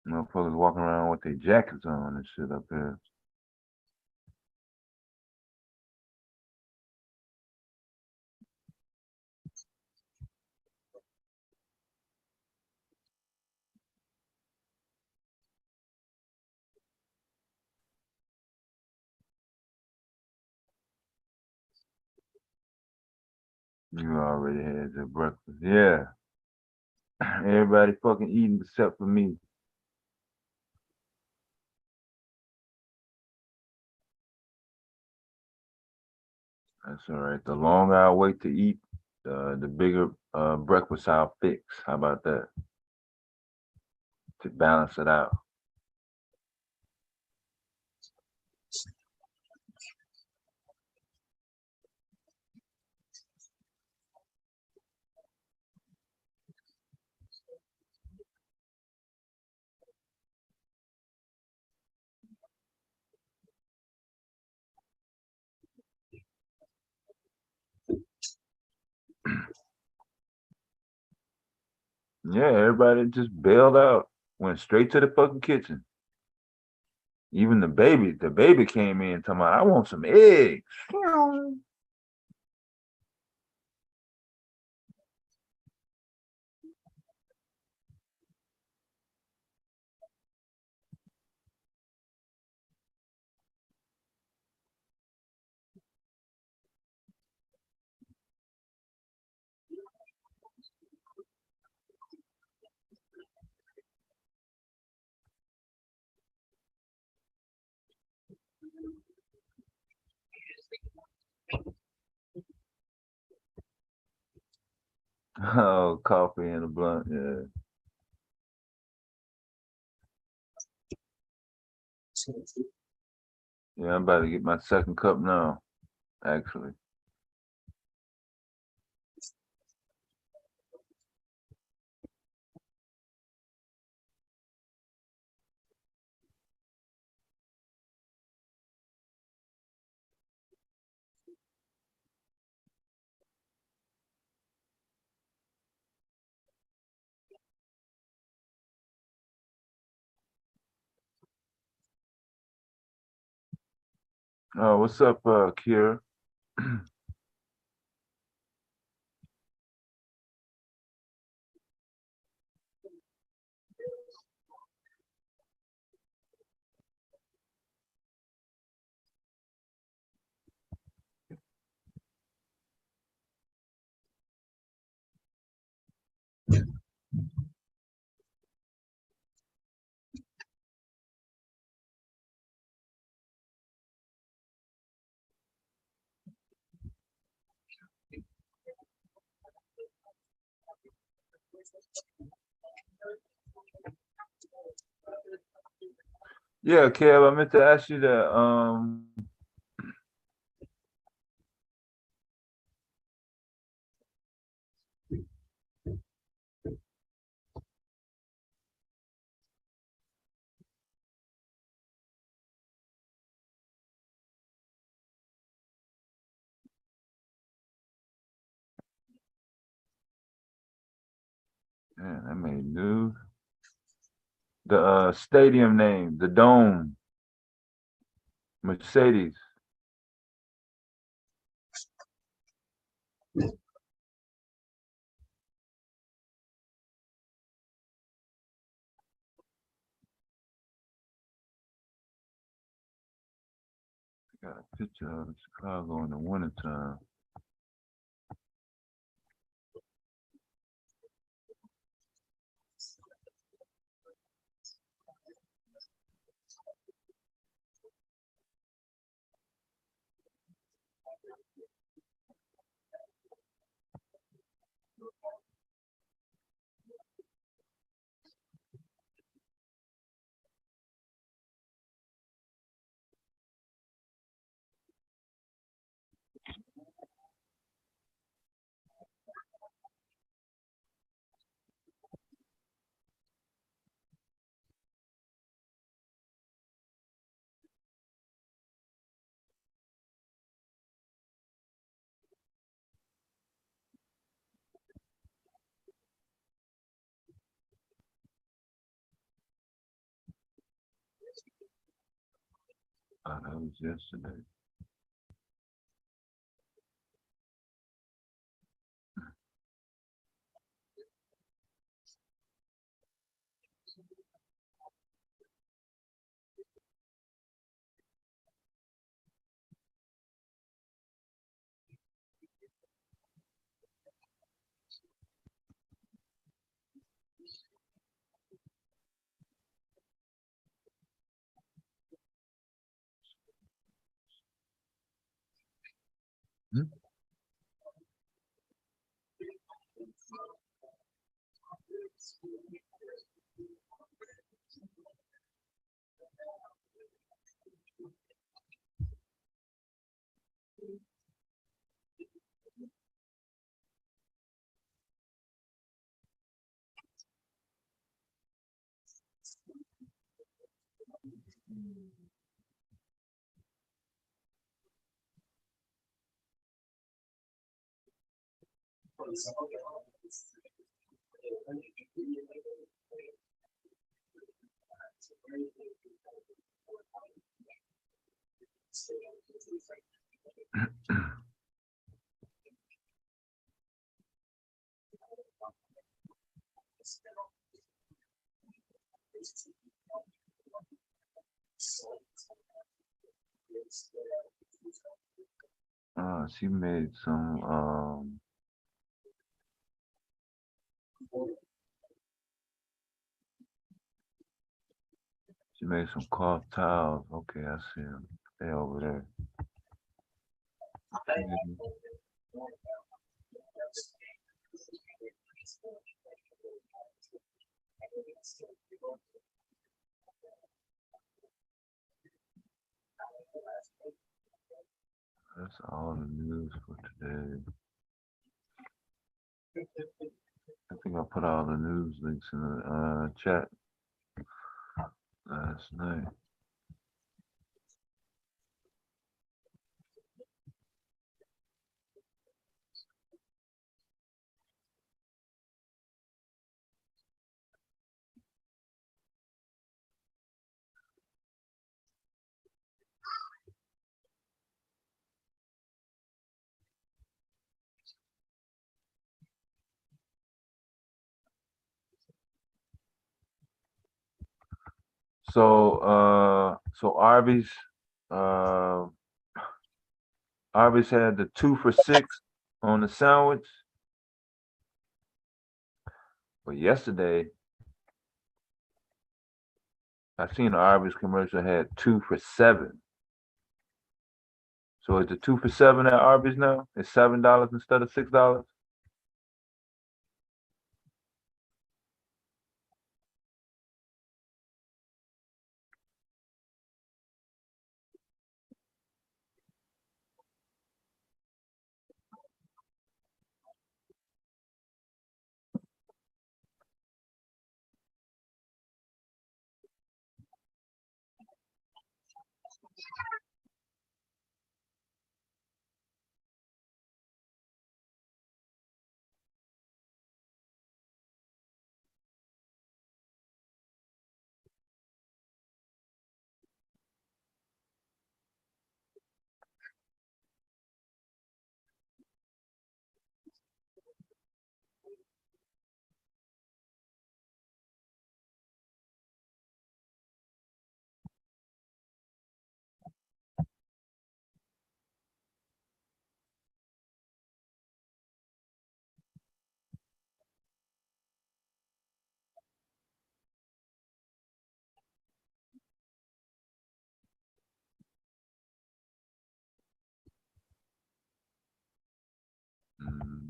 Motherfuckers walking around with their jackets on and shit up there. You already had your breakfast. Yeah. Everybody fucking eating except for me. That's all right. The longer I wait to eat, the bigger breakfast I'll fix. How about that? To balance it out. Yeah, everybody just bailed out. Went straight to the fucking kitchen. Even the baby came in talking about, I want some eggs. Oh, coffee and a blunt, yeah. Yeah, I'm about to get my second cup now, actually. Oh, what's up, Kira? Yeah, Kev, I meant to ask you that. Yeah, that made news. The stadium name, the Dome, Mercedes. Got a picture of Chicago in the wintertime. Oh, that was yesterday. She made some she made some cloth towels. Okay, I see them. They over there. That's all the news for today. I think I put all the news links in the chat last night. So Arby's had the 2 for $6 on the sandwich. But yesterday, I seen an Arby's commercial had 2 for $7. So is the 2 for $7 at Arby's now? It's $7 instead of $6?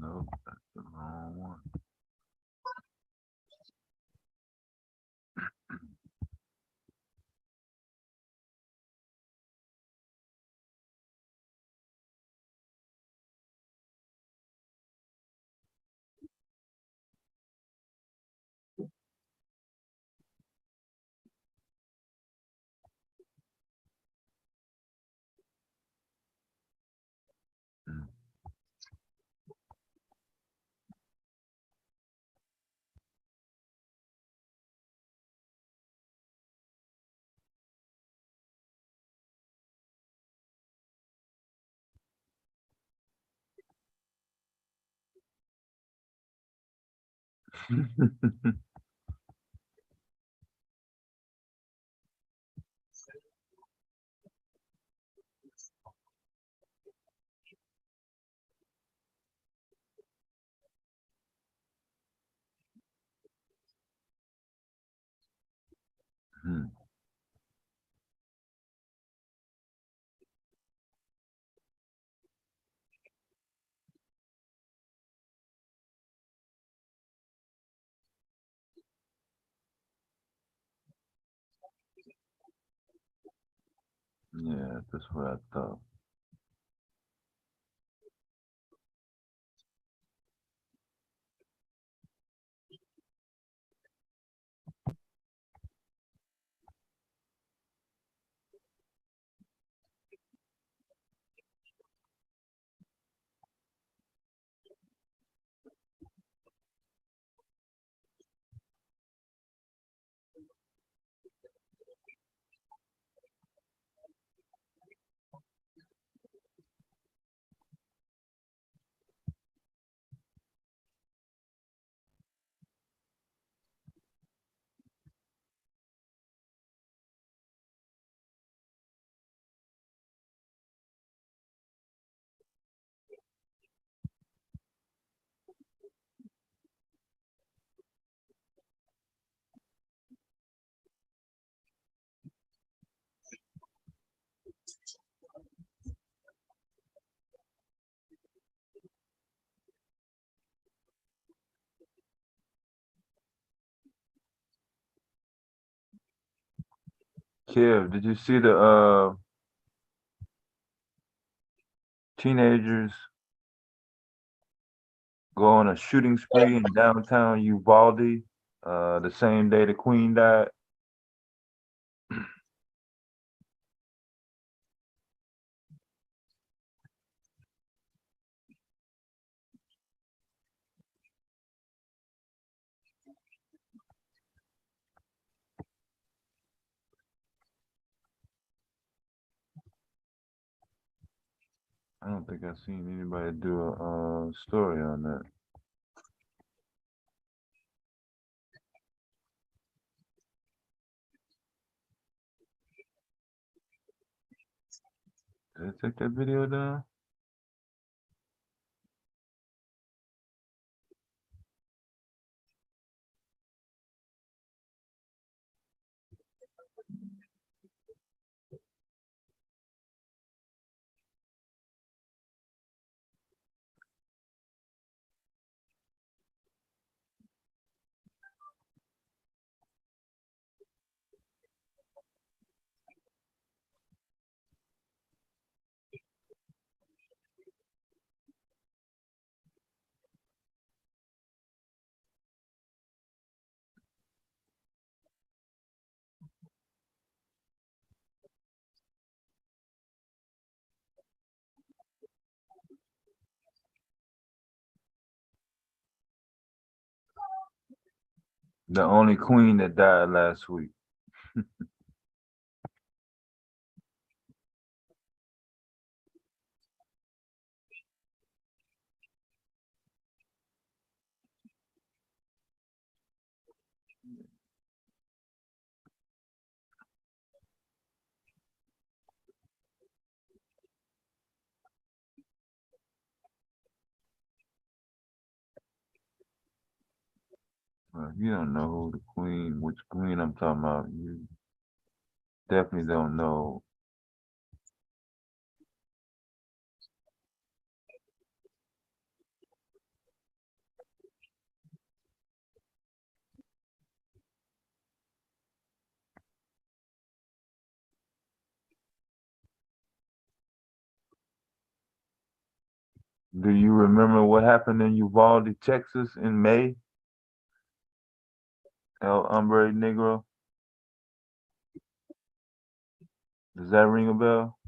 No, that's the wrong one. Yeah, that's what I thought. Kev, did you see the teenagers go on a shooting spree in downtown Uvalde the same day the Queen died? I don't think I've seen anybody do a story on that. Did I take that video down? The only queen that died last week. Well, if you don't know who the queen, which queen I'm talking about, you definitely don't know. Do you remember what happened in Uvalde, Texas in May? El Hombre Negro? Does that ring a bell?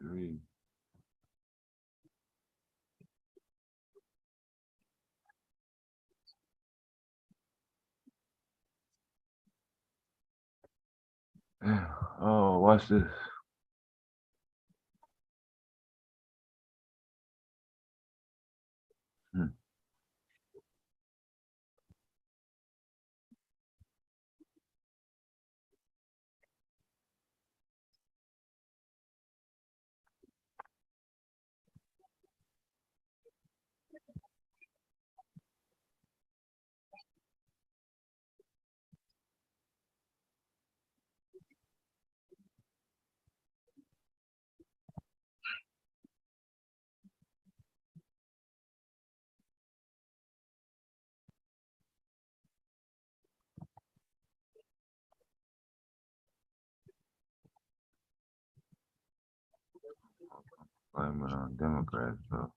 read. Oh, watch this. Blame it on Democrats, though.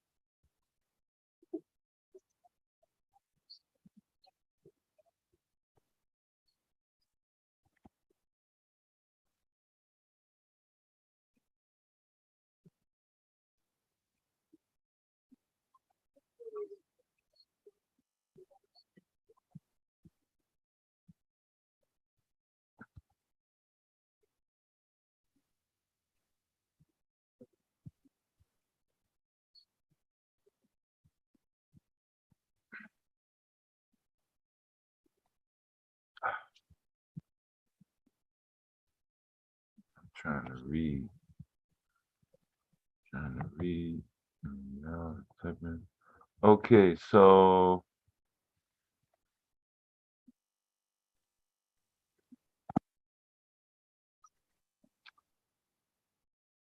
I'm trying to read. No, typing. Okay, so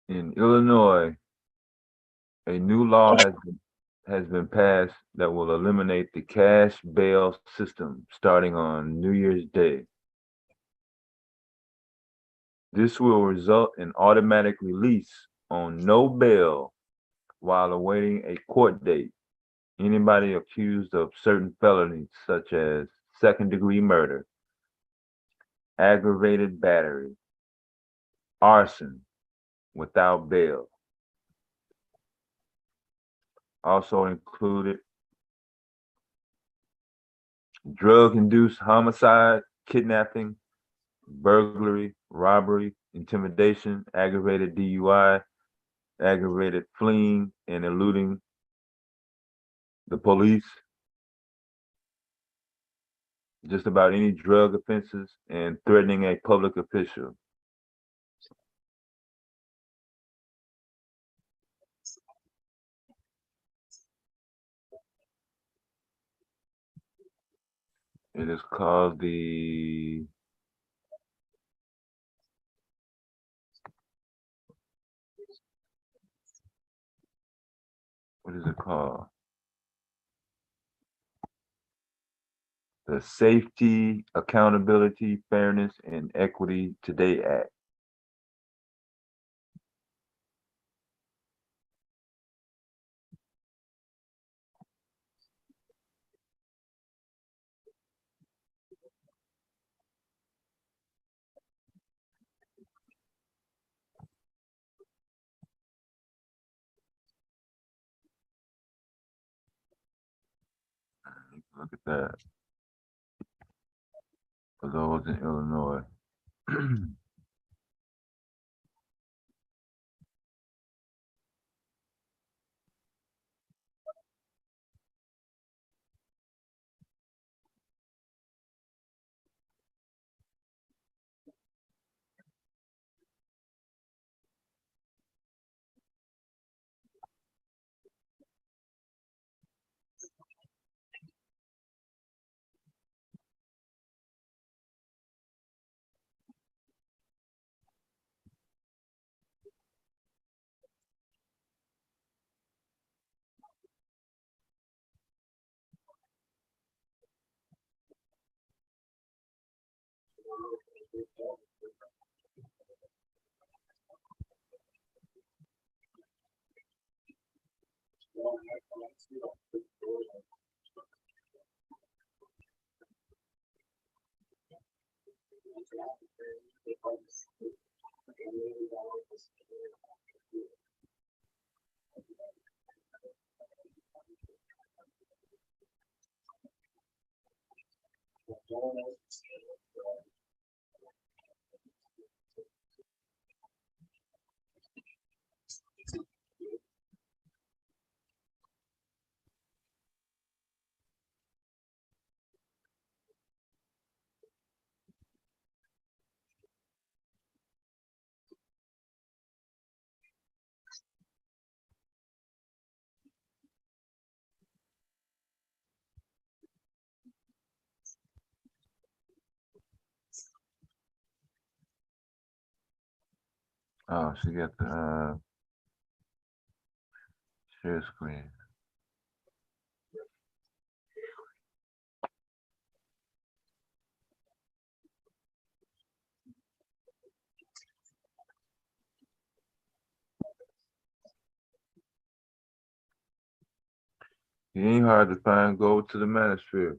in Illinois, a new law has been passed that will eliminate the cash bail system starting on New Year's Day. This will result in automatic release on no bail while awaiting a court date. Anybody accused of certain felonies such as second-degree murder, aggravated battery, arson without bail. Also included drug-induced homicide, kidnapping, burglary, robbery, intimidation, aggravated DUI, aggravated fleeing and eluding the police, just about any drug offenses, and threatening a public official. It is called what is it called? The Safety, Accountability, Fairness, and Equity Today Act. Look at that. For those in Illinois. Oh, she got the share screen. It ain't hard to find. Go to the manosphere.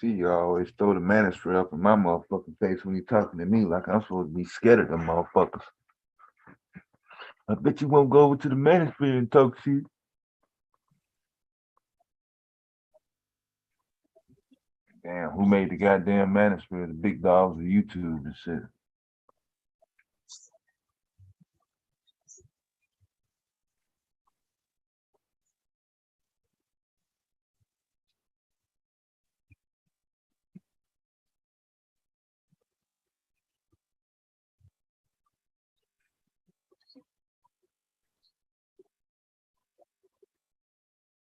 See, you always throw the manosphere up in my motherfucking face when you talking to me like I'm supposed to be scared of them motherfuckers. I bet you won't go over to the manosphere and talk shit. Damn, who made the goddamn manosphere? The big dogs of YouTube and shit.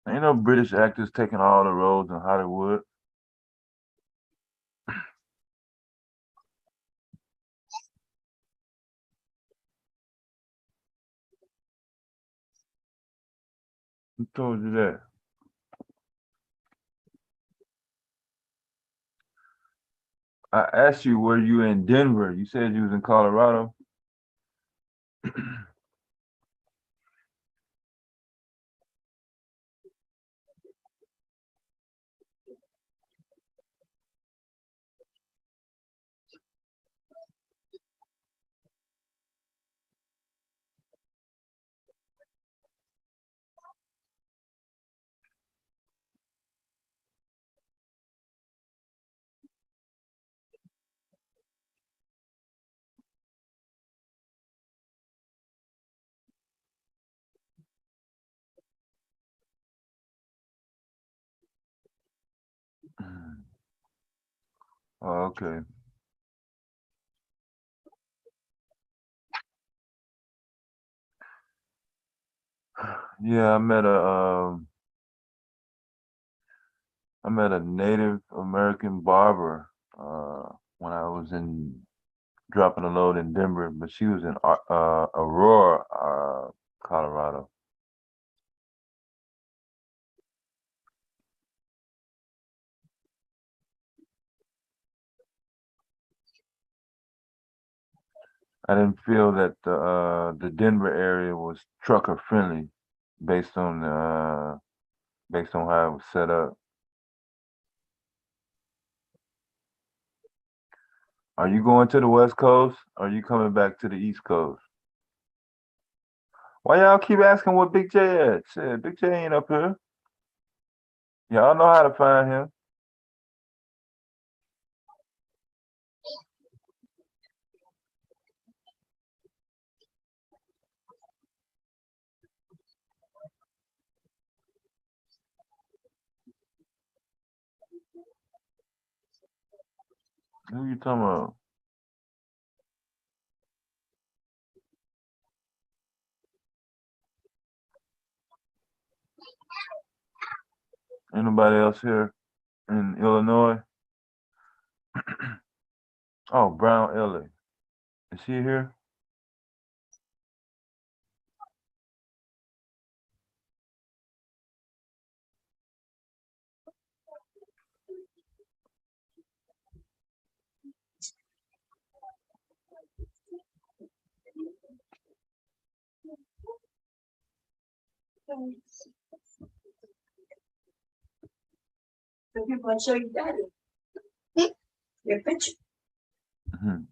Ain't no British actors taking all the roles in Hollywood. Who told you that? I asked you, were you in Denver? You said you was in Colorado. Oh, okay. Yeah, I met a Native American barber when I was dropping a load in Denver, but she was in Aurora, Colorado. I didn't feel that the Denver area was trucker friendly based on how it was set up. Are you going to the West Coast? Or are you coming back to the East Coast? Why y'all keep asking what Big J at? Shit, Big J ain't up here. Y'all know how to find him. Who you talking about? Anybody else here in Illinois? Oh, Brown Ellie. Is she here? So you're going to show your daddy your picture. Mhm.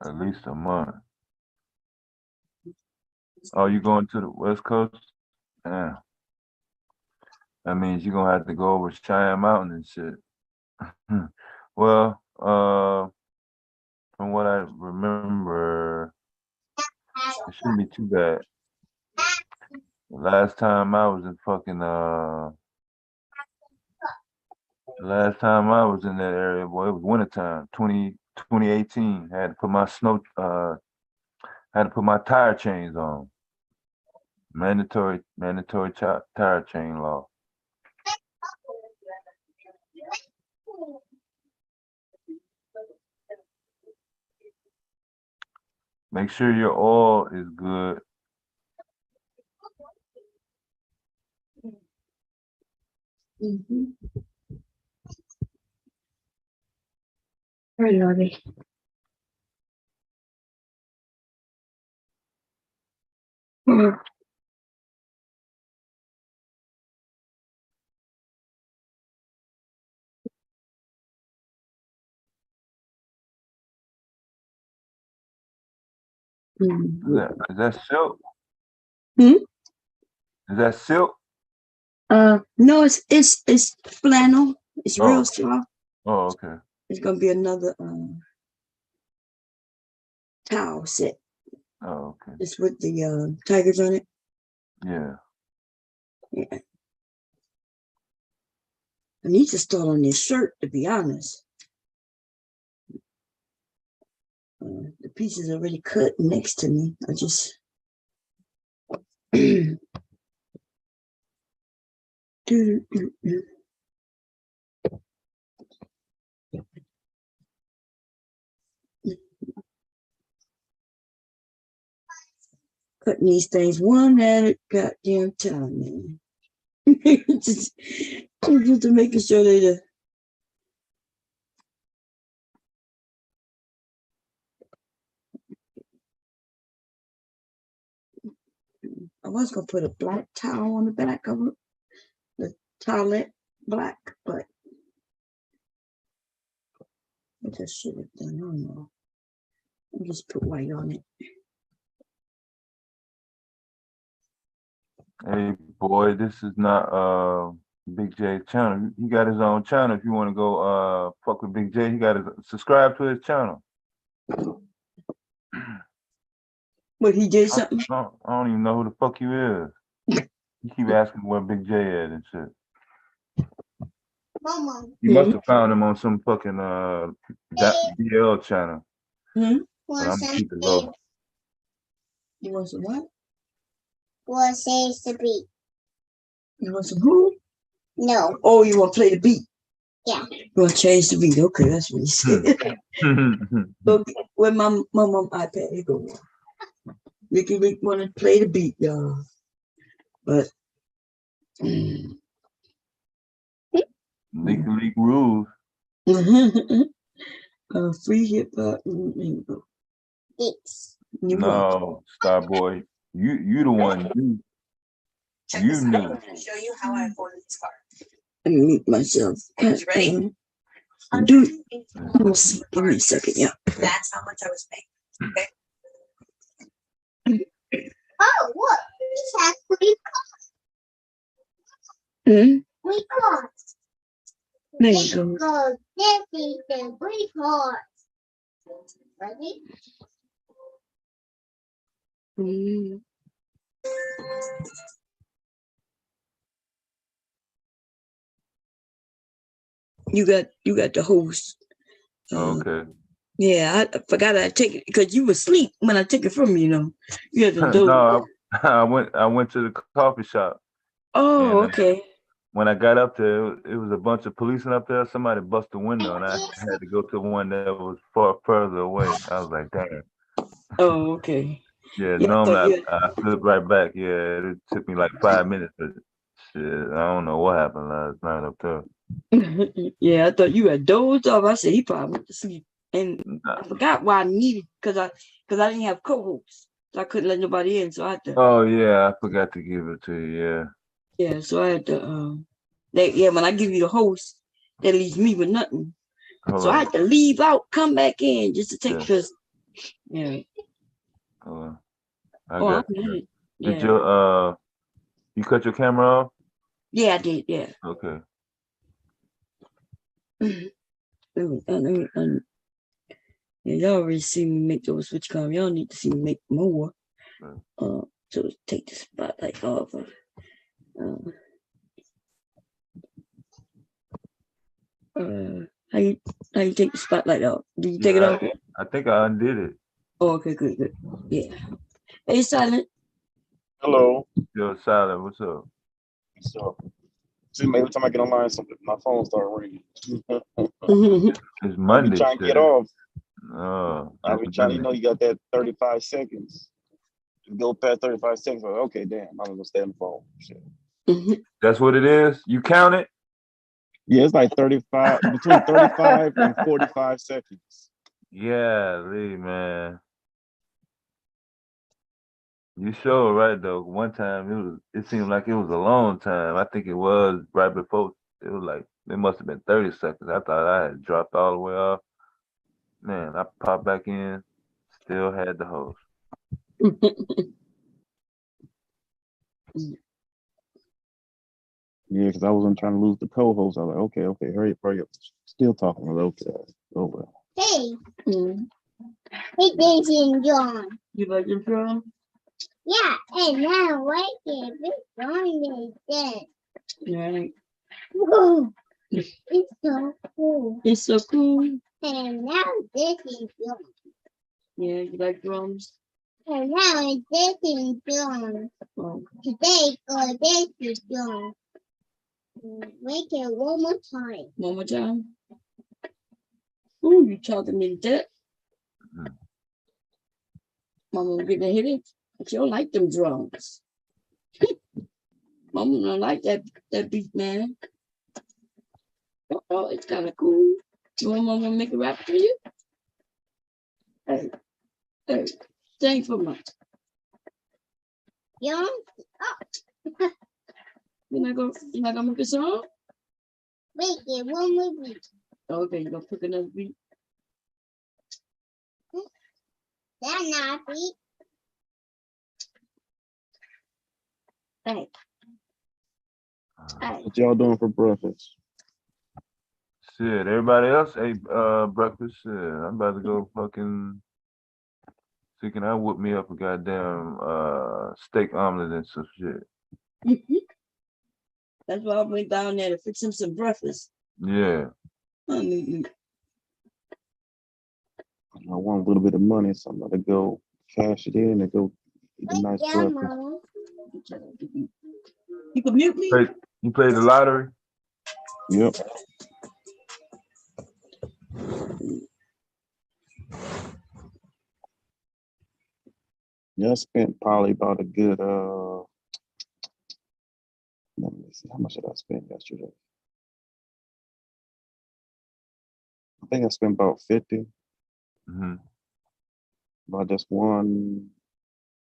At least a month. Oh, you going to the West Coast? Yeah. That means you're gonna have to go over Cheyenne Mountain and shit. Well, from what I remember, it shouldn't be too bad. The last time I was in fucking last time I was in that area, boy, it was wintertime, 2018. Had to put my had to put my tire chains on. Mandatory tire chain law. Make sure your oil is good. Mm-hmm. Very lovely. Mm. Is that silk? Hmm? Is that silk? No, it's flannel. It's real soft. Oh, okay. It's gonna be another towel set. Oh, okay. It's with the tigers on it. Yeah. Yeah. I need to start on this shirt, to be honest. The piece is already cut next to me. I just cutting these things one at a goddamn time, man. just to making sure they I was gonna put a black towel on the back of it, the towelette black, but I just should have done. I don't know. I'll just put white on it. Hey boy, this is not Big J's channel. He got his own channel. If you want to go fuck with Big J, he got to subscribe to his channel. But he did something. I don't even know who the fuck you is. You keep asking where Big J at and shit. Mama. You must have found him on some fucking BL channel. Hmm? But I'm gonna keep it low. You want some what? What says the beat? You want some who? No. Oh, you want to play the beat? Yeah. You want to change the beat? Okay, that's what he said. Okay, with my mom iPad, here go. Ricky Rick want to play the beat, y'all. But Leak rules. Free hip hop. No, Starboy. You the one. You knew. I'm going to show you how I afforded this car. Let me mute myself. You ready? Dude, give me a second, yeah. That's how much I was paying. Okay. Oh, look. This has 3 cars. 3 cars. There you go. This is the 3 cars. Ready? You got the host. Okay. Yeah, I forgot I take it because you were asleep when I took it from you. You know, you had to do. No, I went to the coffee shop. Oh, okay. When I got up there, it was a bunch of policemen up there. Somebody busted the window, and I had to go to one that was far further away. I was like, damn. Oh, okay. Yeah, normally I flipped right back. Yeah, it took me like 5 minutes, but shit, I don't know what happened last night up there. Yeah, I thought you had dozed off. I said he probably went to sleep, and I forgot why I needed because I didn't have co-hosts. So I couldn't let nobody in, so I had to. Oh yeah, I forgot to give it to you. Yeah. Yeah, so I had to. When I give you the host, that leaves me with nothing. So I had to leave out, come back in just to take this. Yeah. I got you. Yeah. Did you cut your camera off? Yeah, I did. Yeah. Okay. Yeah, y'all already see me make those switch cam. Y'all need to see me make more. So take the spotlight off. How you take the spotlight off? Did you take it off? I think I undid it. Oh, okay, good. Yeah. Hey, Silent. Hello. Yo, Silent, what's up? What's up? See, every time I get online, my phone start ringing. It's Monday. I be trying to get off. I be trying Monday. you got that 35 seconds. You go past 35 seconds, like, okay, damn, I'm gonna stay on the phone. Shit. That's what it is? You count it? Yeah, it's like 35, between 35 and 45 seconds. Yeah, Lee, man. You sure right though. One time it seemed like it was a long time. I think it was right before it was like it must have been 30 seconds. I thought I had dropped all the way off. Man, I popped back in, still had the host. Yeah, because I wasn't trying to lose the co-host. I was like, okay, hurry up. Still talking. I was like, okay, oh well. Hey. Hey, Daisy and John. You like your drum? Yeah, and now wait a bit longer then. Right. Whoa. It's so cool. It's so cool. And now this is drum. Yeah, you like drums? And now this is drum. Today, this is drum. Make it one more time. One more time. Ooh, you talking me to death. Mama getting a headache. But you don't like them drums. Mama don't like that beat, man. Oh, it's kind of cool. You want Mama to make a rap for you? Hey, thanks for much. Yeah. Oh. You're not gonna make a song? Make it one more beat. Okay, you're gonna pick another beat. That's not a beat. Hey. What y'all doing for breakfast? Shit, everybody else ate breakfast. Shit, I'm about to go fucking can I whip me up a goddamn steak omelet and some shit. That's why I went down there to fix him some breakfast. Yeah. I want a little bit of money, so I'm gonna go cash it in and go eat a nice breakfast. You can mute me. You played the lottery? Yep. Yeah, I spent probably about a good let me see, how much did I spend yesterday? I think I spent about 50. But I just won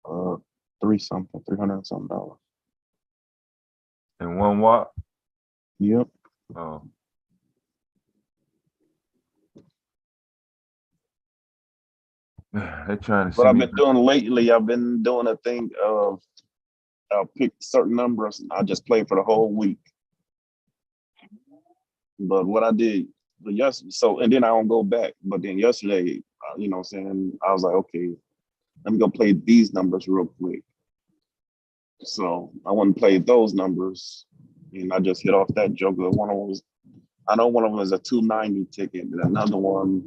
$300 something. In one walk? Yep. Oh. They're trying to see what I've been doing lately, I've been doing a thing of I'll pick certain numbers and I'll just play for the whole week. But what I did, and then I don't go back. But then yesterday, you know what I'm saying, I was like, okay, let me go play these numbers real quick. So I went and played those numbers and I just hit off that joker. I know one of them is a $2.90 ticket and another one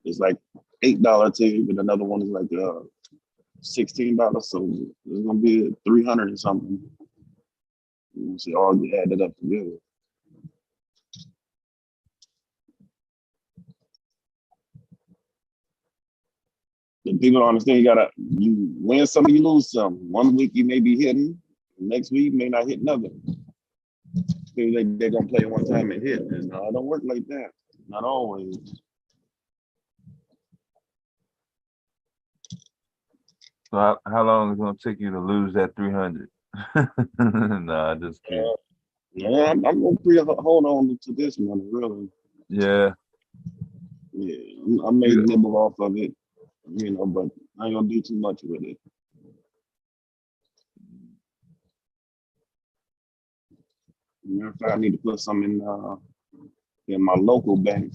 is like $8 ticket and another one is like $16. So it's gonna be 300 or something. You see, all get added up together. The people don't understand, you win some, you lose some. One week you may be hitting, next week you may not hit nothing. They're gonna play one time and hit. And it don't work like that. Not always. So how long is it gonna take you to lose that 300? Nah, just kidding. No, I'm gonna hold on to this money, really. Yeah. Yeah, I may nibble off of it, but I ain't gonna do too much with it. Matter of fact, I need to put some in my local bank.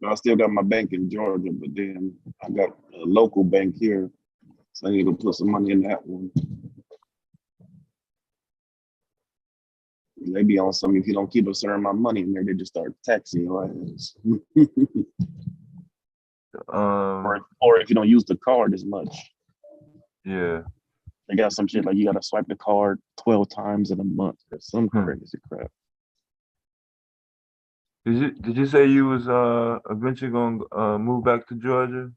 I still got my bank in Georgia, but then I got a local bank here, so I need to put some money in that one. They be on something, if you don't keep a certain amount of money in there, they just start taxing your ass. Or if you don't use the card as much. Yeah. They got some shit like you gotta swipe the card 12 times in a month or some crazy crap. Did you say you was eventually gonna move back to Georgia?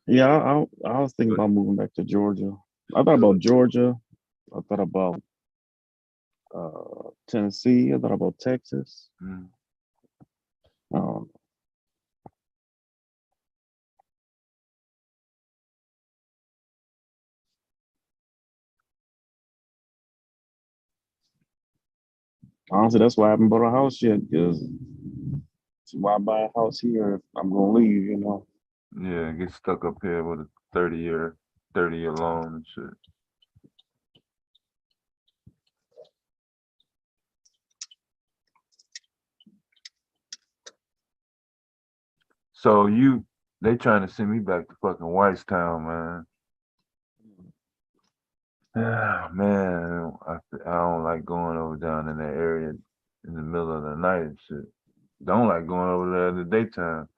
Yeah, I was thinking about moving back to Georgia. I thought about Georgia. I thought about Tennessee. I thought about Texas. Honestly, that's why I haven't bought a house yet, because why buy a house here if I'm gonna leave, Yeah, get stuck up here with a 30-year loan and shit. So they trying to send me back to fucking Whitestown, man. Ah, man, I don't like going over down in that area in the middle of the night and shit. Don't like going over there in the daytime.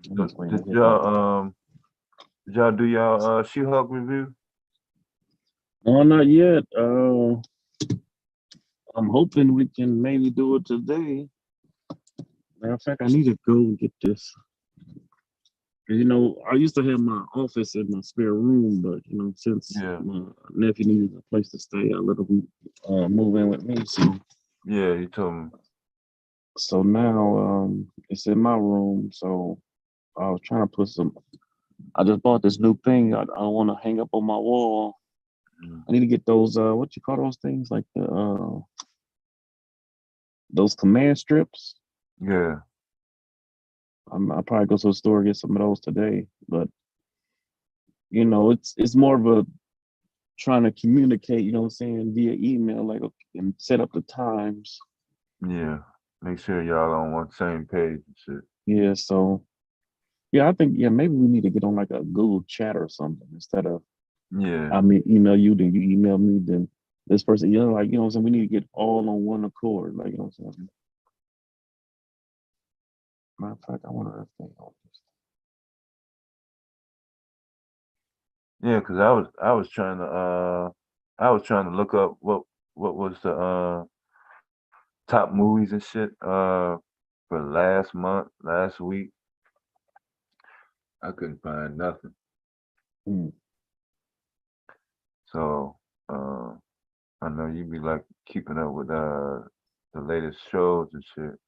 Did y'all do y'all She-Hulk review? No, not yet. I'm hoping we can maybe do it today. Matter of fact, I need to go and get this. I used to have my office in my spare room, but since my nephew needed a place to stay, I let him move in with me. So yeah, you told me. So now it's in my room. So I was trying to put some. I just bought this new thing. I want to hang up on my wall. I need to get those. What you call those things? Like those command strips. Yeah. I'll probably go to the store and get some of those today. But it's more of a trying to communicate. You know what I'm saying, via email, like, and set up the times. Yeah. Make sure y'all on one same page and shit. Yeah. So. Yeah, I think maybe we need to get on like a Google chat or something instead of email you, then you email me, then this person, like, what I'm saying? We need to get all on one accord, like, what I'm saying? Matter of fact, I wonder if they on this. Yeah, because I was trying to look up what was the top movies and shit for last week. I couldn't find nothing. So I know you be like keeping up with the latest shows and shit.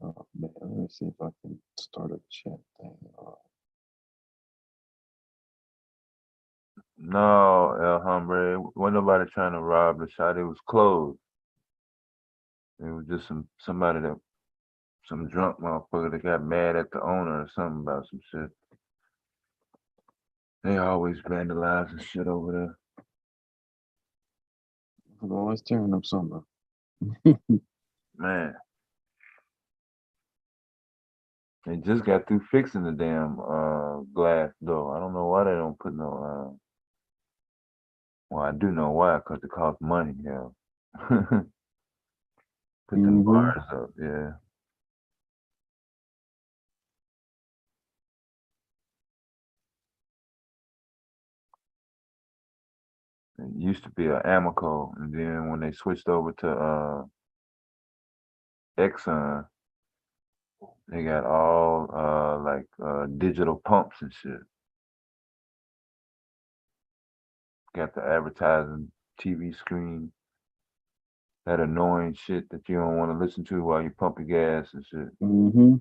Oh man, let me see if I can start a chat thing. No, El Hombre, wasn't nobody trying to rob the shop. It was closed. It was just some drunk motherfucker that got mad at the owner or something about some shit. They always vandalize and shit over there. I'm always tearing up something. Man. They just got through fixing the damn glass door. I don't know why they don't put no well, I do know why, because it costs money, yeah. Put them bars up, yeah. It used to be an Amoco, and then when they switched over to Exxon, they got all like digital pumps and shit. Got the advertising TV screen, that annoying shit that you don't want to listen to while you pump your gas and shit. Mm-hmm.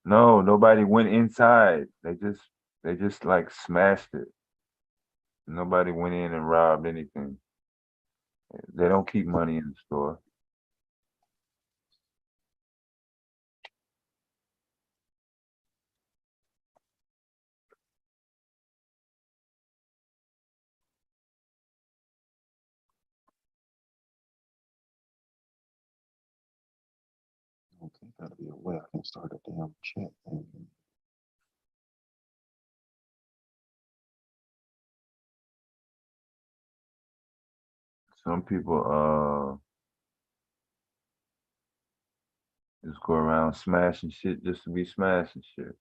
No, nobody went inside. They just like smashed it. Nobody went in and robbed anything. They don't keep money in the store. Okay, gotta be aware. I can start a damn chat thing. Some people just go around smashing shit just to be smashing shit.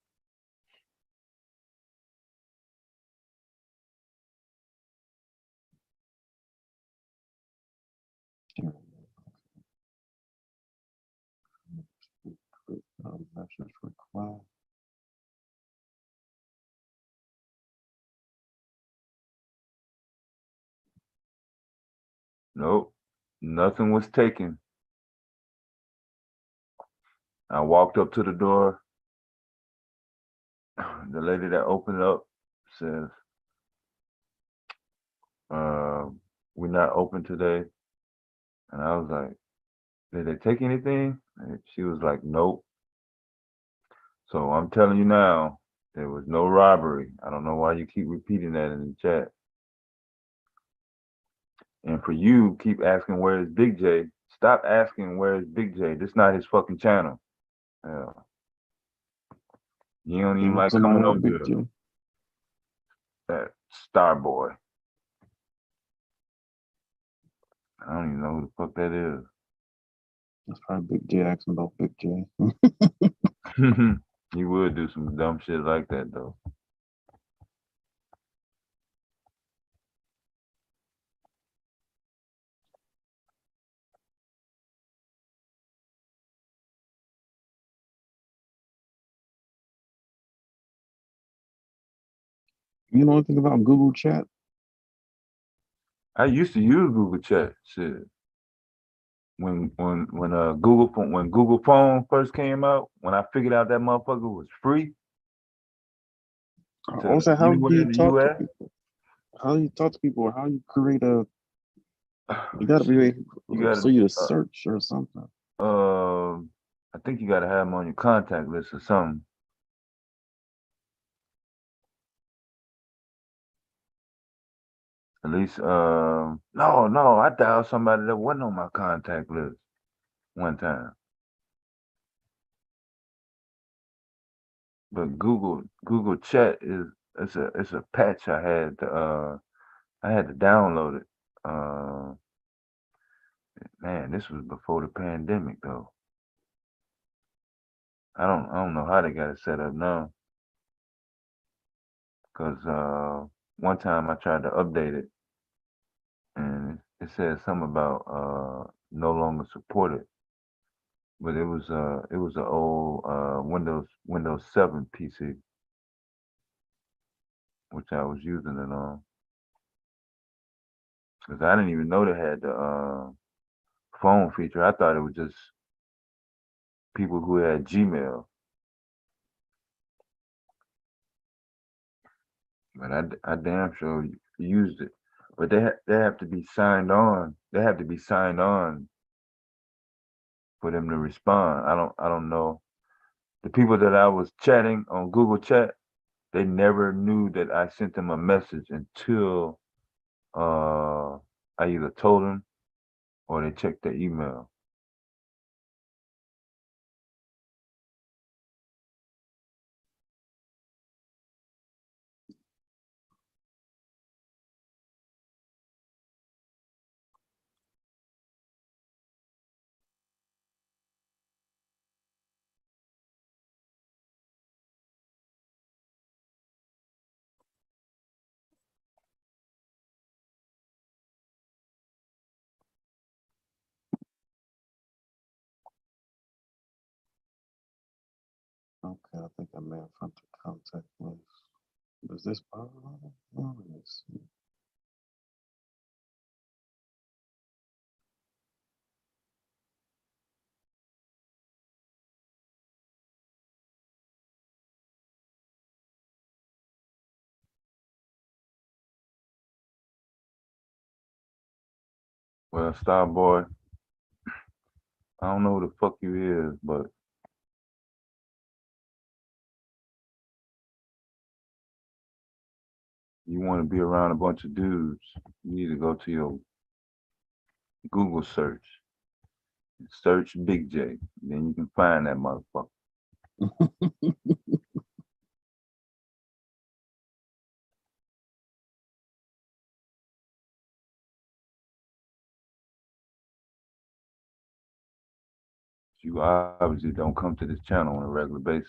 Message required. Nope, nothing was taken. I walked up to the door. The lady that opened up says, we're not open today. And I was like, did they take anything? And she was like, nope. So I'm telling you now, there was no robbery. I don't know why you keep repeating that in the chat. And for you, keep asking where is Big J. Stop asking where is Big J. This not his fucking channel. You don't even like coming over here. That Star Boy. I don't even know who the fuck that is. That's probably Big J asking about Big J. You would do some dumb shit like that though. You know anything about Google Chat? I used to use Google Chat shit. When Google Phone first came out, when I figured out that motherfucker was free. Also, how do you talk to US, people? How do you talk to people? Or how you create a? You gotta be so you search or something. I think you gotta have them on your contact list or something. At least, no, I dialed somebody that wasn't on my contact list one time. But Google Chat it's a patch I had to download it. Man, this was before the pandemic though. I don't know how they got it set up now. Cause one time I tried to update it and it said something about no longer supported. But it was an old Windows 7 PC, which I was using it on. Cause I didn't even know they had the phone feature. I thought it was just people who had Gmail. But I damn sure used it. But they have to be signed on. They have to be signed on for them to respond. I don't know. The people that I was chatting on Google Chat, they never knew that I sent them a message until I either told them or they checked their email. Okay, I think I may have found the contact list. Is this part? Oh, let me see. Well, Starboy, I don't know who the fuck you is, but you want to be around a bunch of dudes, you need to go to your Google search. Search Big J. Then you can find that motherfucker. You obviously don't come to this channel on a regular basis.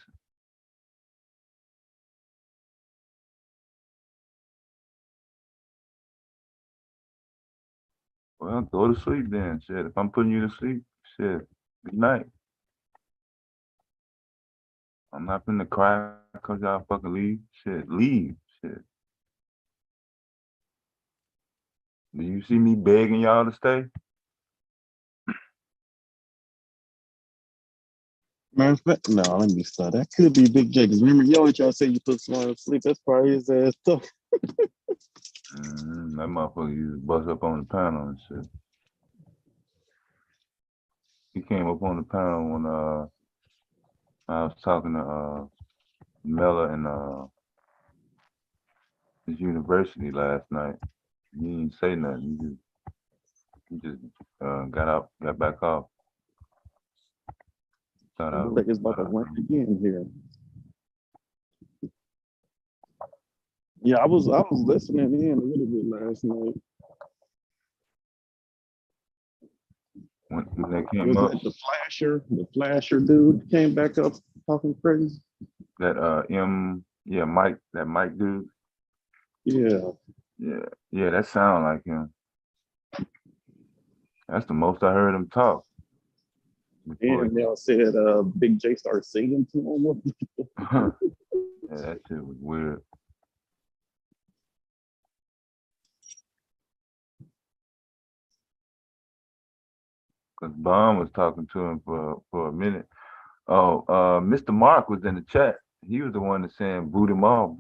Well, go to sleep then. Shit, if I'm putting you to sleep, shit, good night. I'm not finna cry because y'all fucking leave. Shit, leave. Shit. Do you see me begging y'all to stay? Matter of fact, no, let me start. That could be Big J. Because remember, you always try to say you put someone to sleep. That's probably his ass too. That motherfucker used to bust up on the panel and shit. He came up on the panel when I was talking to Mella and his university last night. He didn't say nothing. He just got back off. Thought I think it's about to run again here. Yeah, I was listening in a little bit last night. When they came Was up, that the flasher dude came back up talking crazy? that Mike dude. Yeah. Yeah, that sound like him. That's the most I heard him talk. And they all said Big J started singing to him. Yeah, that shit was weird. Cause Bond was talking to him for a minute. Oh, Mr. Mark was in the chat. He was the one that's saying boot him off.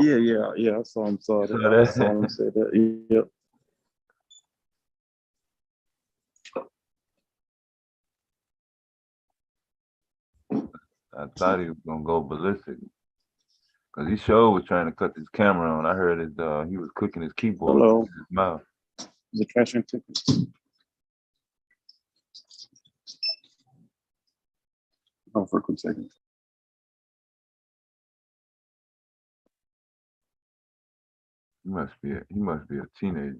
Yeah. I saw him say that. Yep. I thought he was gonna go ballistic. Cause he sure was trying to cut his camera on. I heard he was clicking his keyboard Hello. with his mouth. The cash and tickets. Oh, for a quick second. He must be a teenager.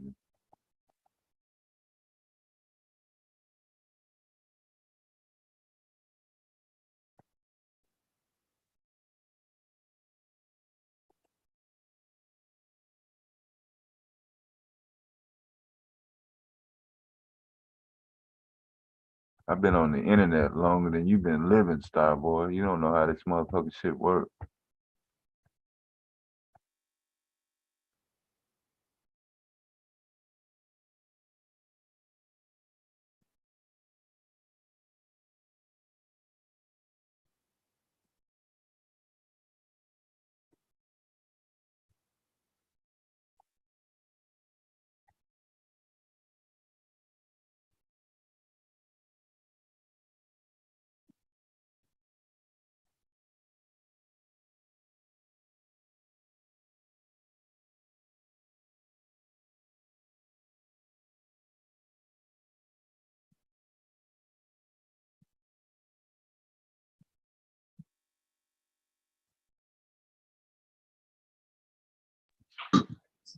I've been on the internet longer than you've been living, Starboy. You don't know how this motherfucking shit works.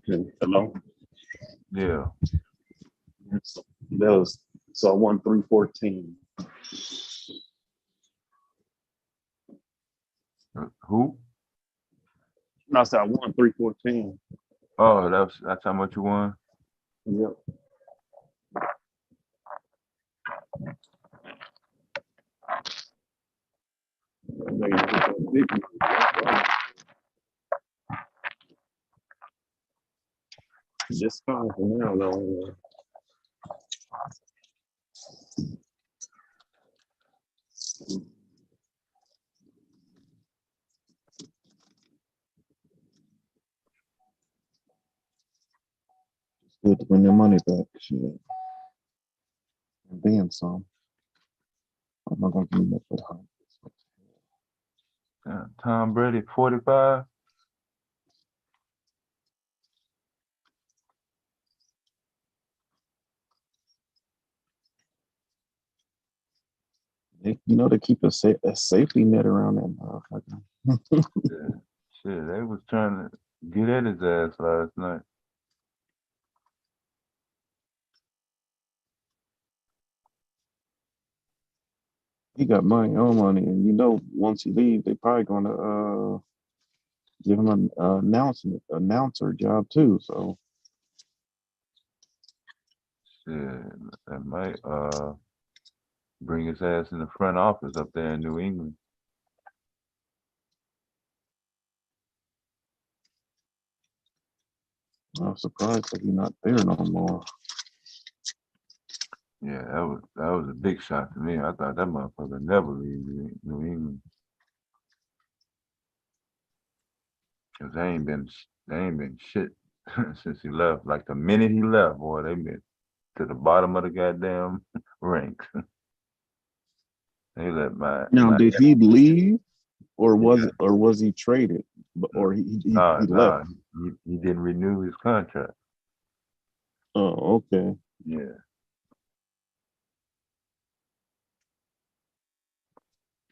Okay. Hello. Yeah. That was so I won 314. Who? No, I said I won 314. Oh, that's how much you won? Yep. waiting to hit that big one. Just fine for now, though. Good to win your money back. Shit. And then some. I'm not gonna give up for the home. Tom Brady, 45. They keep a safety net around that motherfucker. Yeah. Shit, they was trying to get at his ass last night. He got money on money, and once he leaves, they probably gonna give him an announcer job too. So Shit, that might bring his ass in the front office up there in New England. I'm surprised that he's not there no more. Yeah, that was a big shot to me. I thought that motherfucker never leave New England. Cause they ain't been shit since he left. Like the minute he left, boy, they been to the bottom of the goddamn ranks. They let Now, did he leave, or was he traded, or he left? He didn't renew his contract. Oh, okay. Yeah.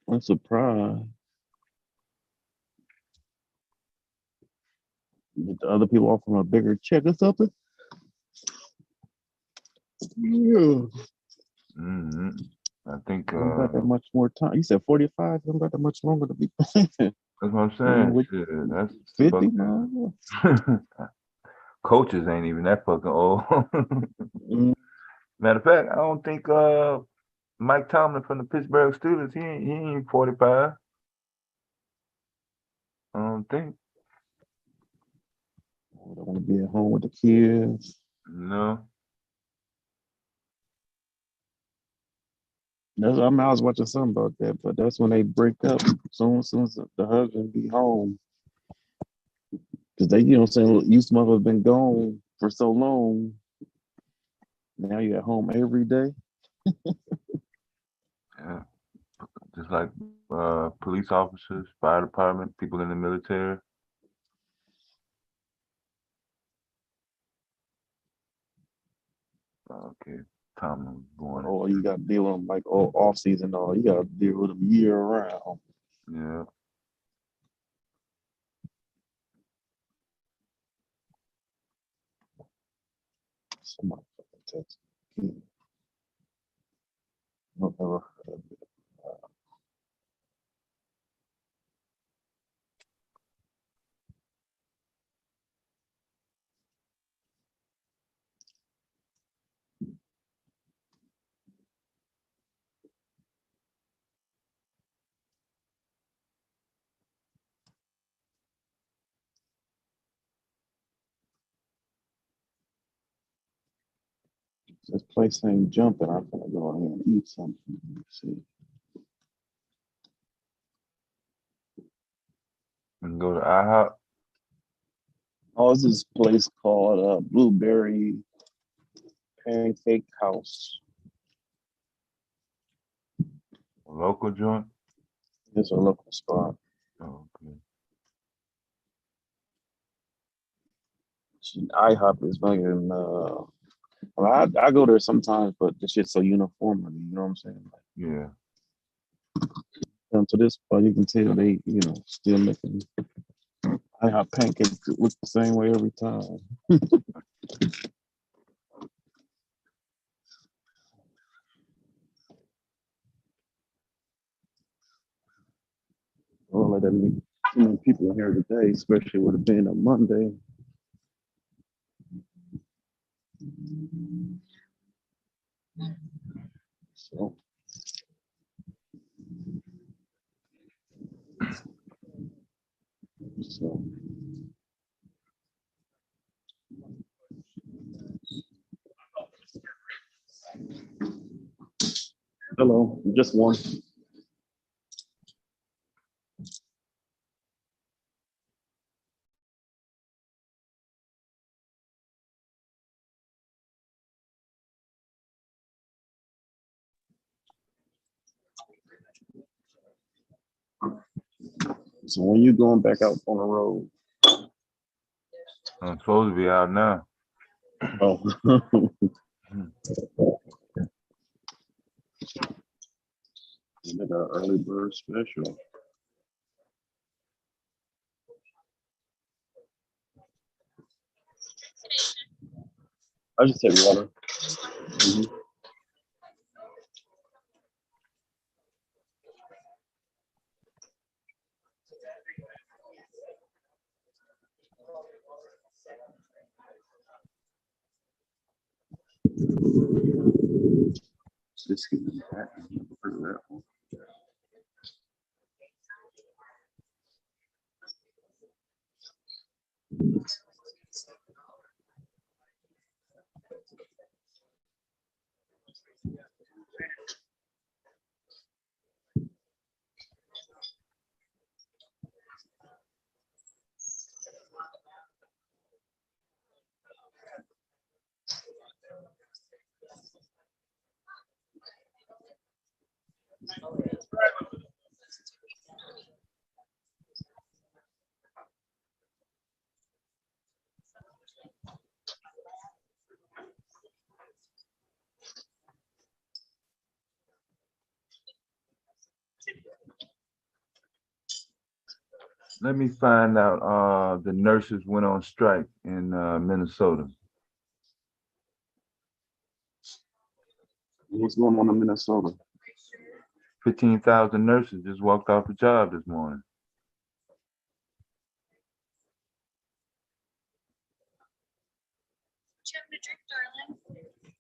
I'm surprised. Did the other people offer him a bigger check or something? Yeah. Mm-hmm. I think don't got that much more time. You said 45. Don't got that much longer to be playing. That's what I'm saying. Shit, that's 50 fucking... Coaches ain't even that fucking old. Matter of fact, I don't think Mike Tomlin from the Pittsburgh Steelers, he ain't 45. I don't think. I don't want to be at home with the kids. No. I was watching something about that, but that's when they break up. Soon as the husband be home. Because they, saying, used to have been gone for so long. Now you're at home every day. Yeah. Just like police officers, fire department, people in the military. Okay, Tomlin going. Oh, you got to deal with them like off season. You got to deal with them year round. Yeah. Somebody fucking text me. I've never heard of it. This place ain't jumping. I'm gonna go ahead and eat something. Let's see. And go to IHOP. Oh, it's this place called Blueberry Pancake House. A local joint? It's a local spot. Oh, okay. IHOP is fucking. I go there sometimes, but the shit's so uniformly. You know what I'm saying? Yeah. To this spot, you can tell they, still making IHOP pancakes that look the same way every time. Don't let that be too many people in here today, especially with it being a Monday. So So, hello, just one. So when you going back out on the road? I'm supposed to be out now. Oh. They got an early bird special. I just take water. Mhm. This could be that. Let me find out. The nurses went on strike in Minnesota. What's going on in Minnesota? 15,000 nurses just walked off the job this morning.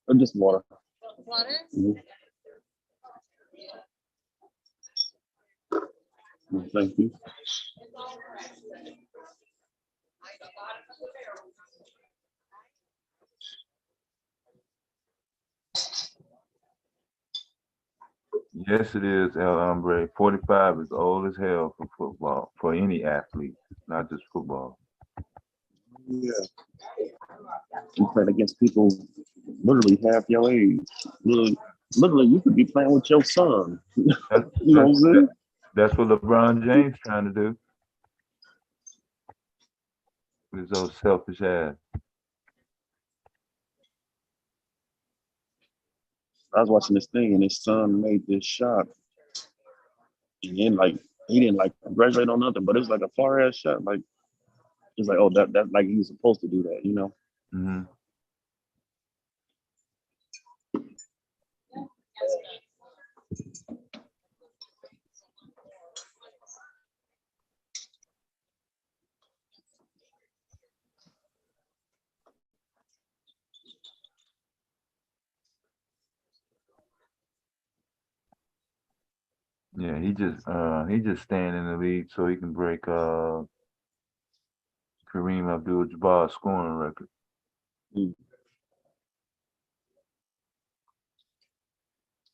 Or just water. Water? Mhm. Thank you. Yes, it is, El Hombre. 45 is old as hell for football, for any athlete, not just football. Yeah. You playing against people literally half your age. Literally, you could be playing with your son. You know what I'm saying? That's what LeBron James trying to do. With his old selfish ass. I was watching this thing and his son made this shot. And then he didn't congratulate on nothing, but it was like a far ass shot. Like it's like, oh, that like he was supposed to do that, you know? Mm-hmm. Yeah, he just staying in the league so he can break Kareem Abdul-Jabbar's scoring record.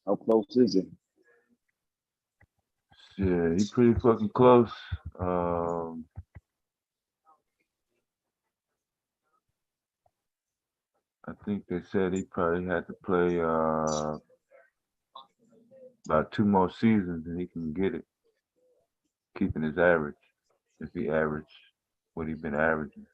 How close is it? Yeah, he pretty fucking close. I think they said he probably had to play about 2 more seasons and he can get it, keeping his average, if he averaged what he's been averaging.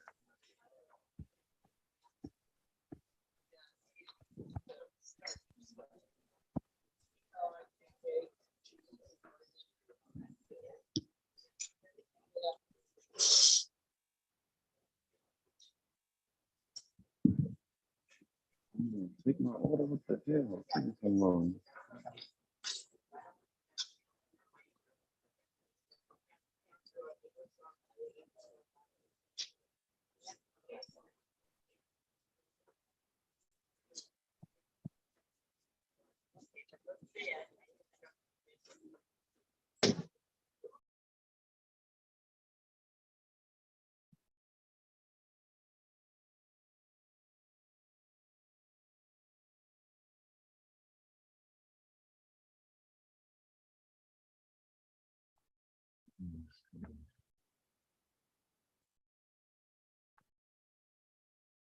Take my order, what the hell? Taking so long.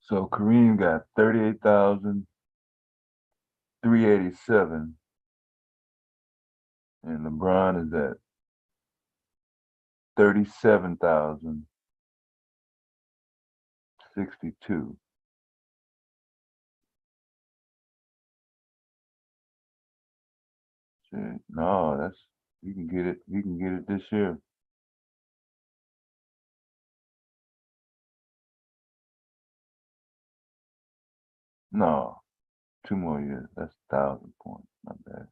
So Kareem got 38,387, and LeBron is at 37,062. Shit, no, that's you can get it. You can get it this year. No, 2 more years. That's 1,000 points. Not bad.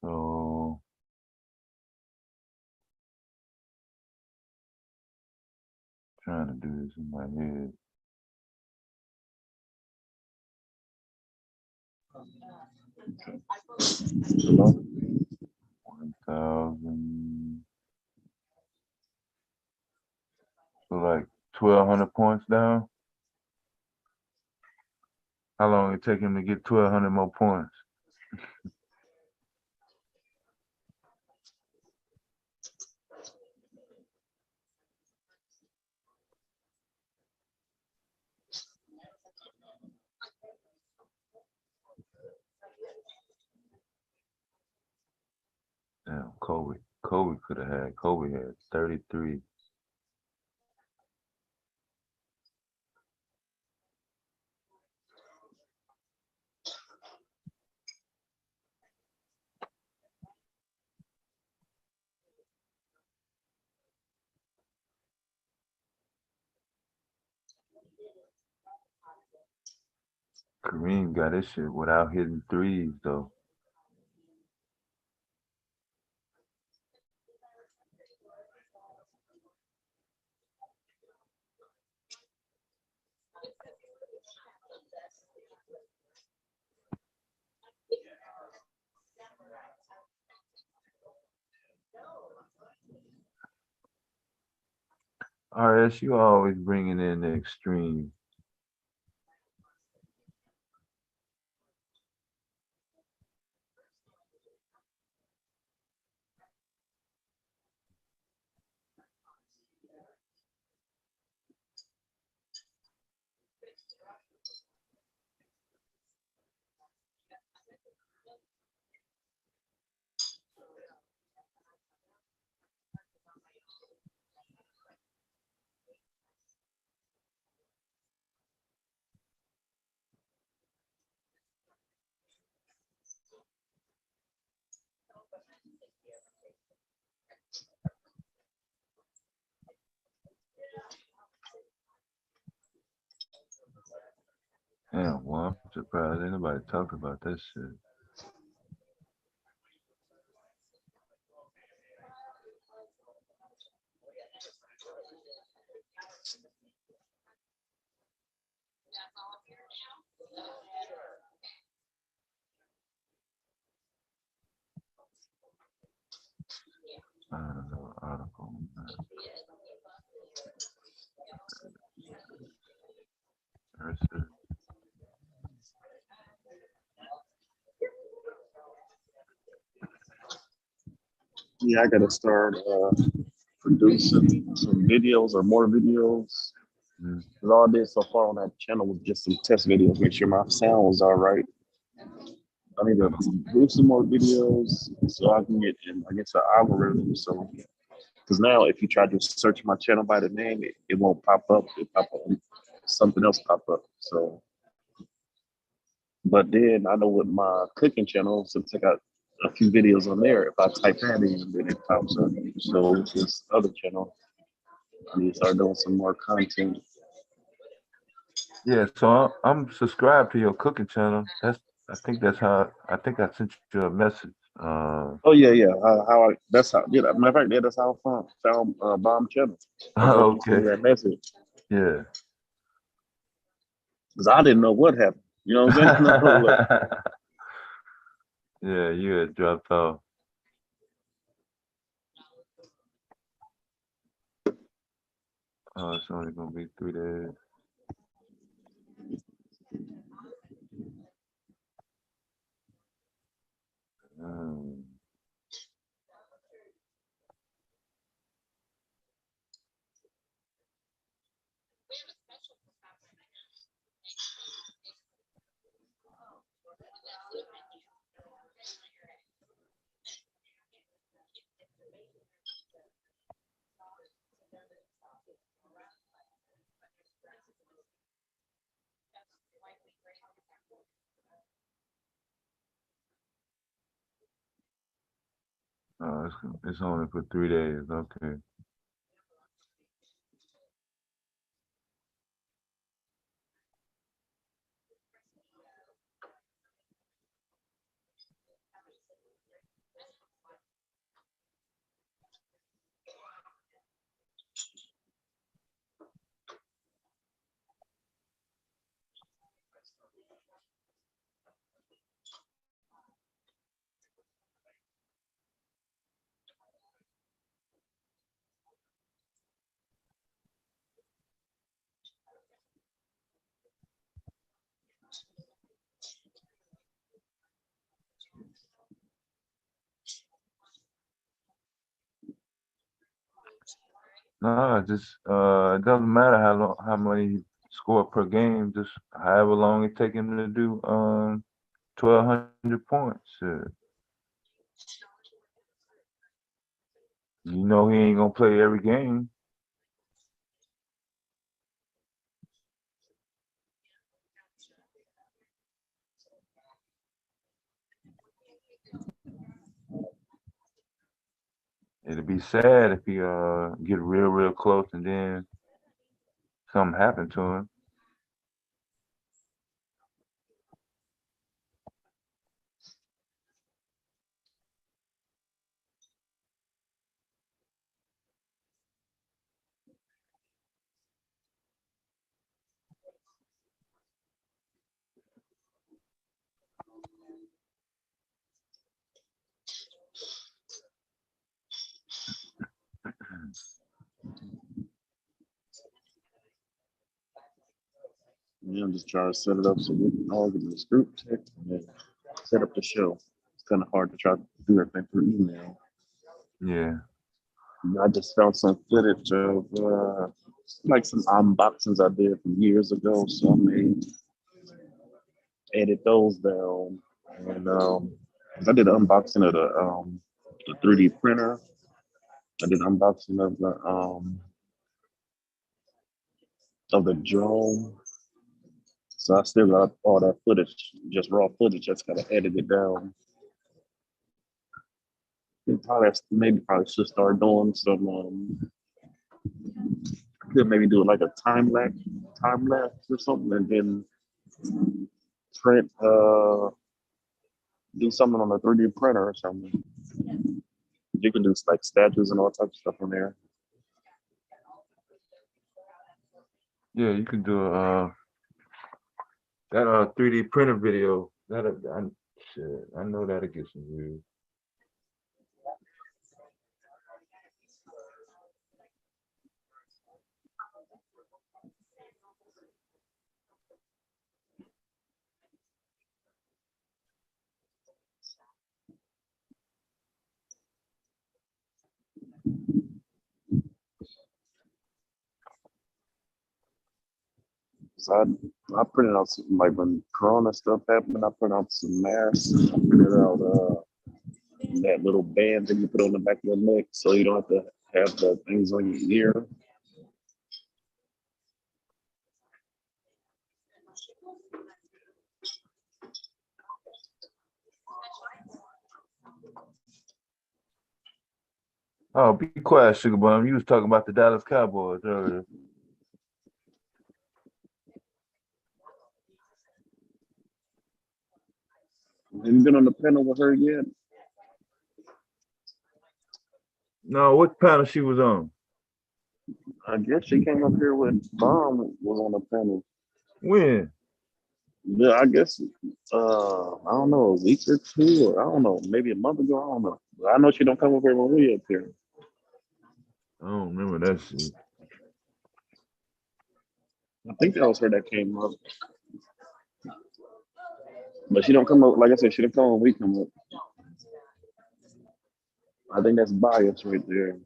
So trying to do this in my head. Hello? 1,000. So like 1,200 points down. How long it take him to get 1,200 more points? Damn, Kobe. Kobe could have had. Kobe had 33. Kareem got his shit without hitting threes though. RS, you always bringing in the extreme. Damn, well, I'm surprised anybody talked about that shit. I don't know, article. Yeah, I gotta start producing some videos or more videos. Cause all I did so far on that channel was just some test videos, make sure my sound was all right. I need to do some more videos so I can get in, I guess, the algorithm. So, because now if you try to search my channel by the name, it won't pop up. It pop up, something else pop up. So, but then I know with my cooking channel, since I got a few videos on there, if I type that in, then it pops up. So with this other channel, I need to start doing some more content. Yeah, so I'm subscribed to your cooking channel. I think I sent you a message. Oh yeah. That's how. Yeah, matter of fact, yeah, that's how I found Bomb Channel. Okay. That message. Yeah. Because I didn't know what happened. You know what I'm saying? Yeah, you had dropped off. Oh, it's only gonna be 3 days. It's only for 3 days. Okay. No, just it doesn't matter how many he score per game, just however long it take him to do 1,200 points. You know he ain't gonna play every game. It'd be sad if he get real close and then something happened to him. Yeah, I'm just trying to set it up so we can all get in this group text and then set up the show. It's kind of hard to try to do everything through email. Yeah. I just found some footage of like some unboxings I did from years ago, so I may edit those down. And I did an unboxing of the 3D printer. I did an unboxing of the drone. So I still got all that footage, just raw footage. Just gotta edit it down. Probably should start doing some. Could maybe do like a time lapse or something, and then print. Do something on a 3D printer or something. You can do like statues and all types of stuff on there. Yeah, you can do that 3D printer video. I know that'll get some views. So I printed out some, like when Corona stuff happened, I printed out some masks. I printed out that little band that you put on the back of your neck so you don't have to have the things on your ear. Oh, be quiet, Sugar Bum. You was talking about the Dallas Cowboys earlier. Have you been on the panel with her yet? No, what panel she was on? I guess she came up here with Bomb was on the panel. When? Yeah, I guess I don't know, a week or two, or I don't know, maybe a month ago. I don't know. I know she don't come up here when we up here. I don't remember that shit. I think that was her that came up. But she don't come up, like I said, she don't come when we come up. I think that's bias right there.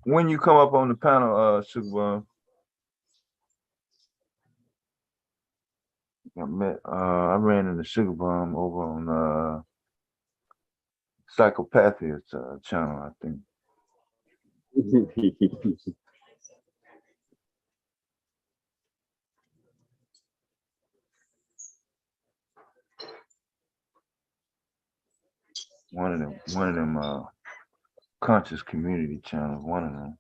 When you come up on the panel, Sugar Bum, I ran into Sugar Bum over on Psychopathia's channel, I think. One of them conscious community channels, one of them.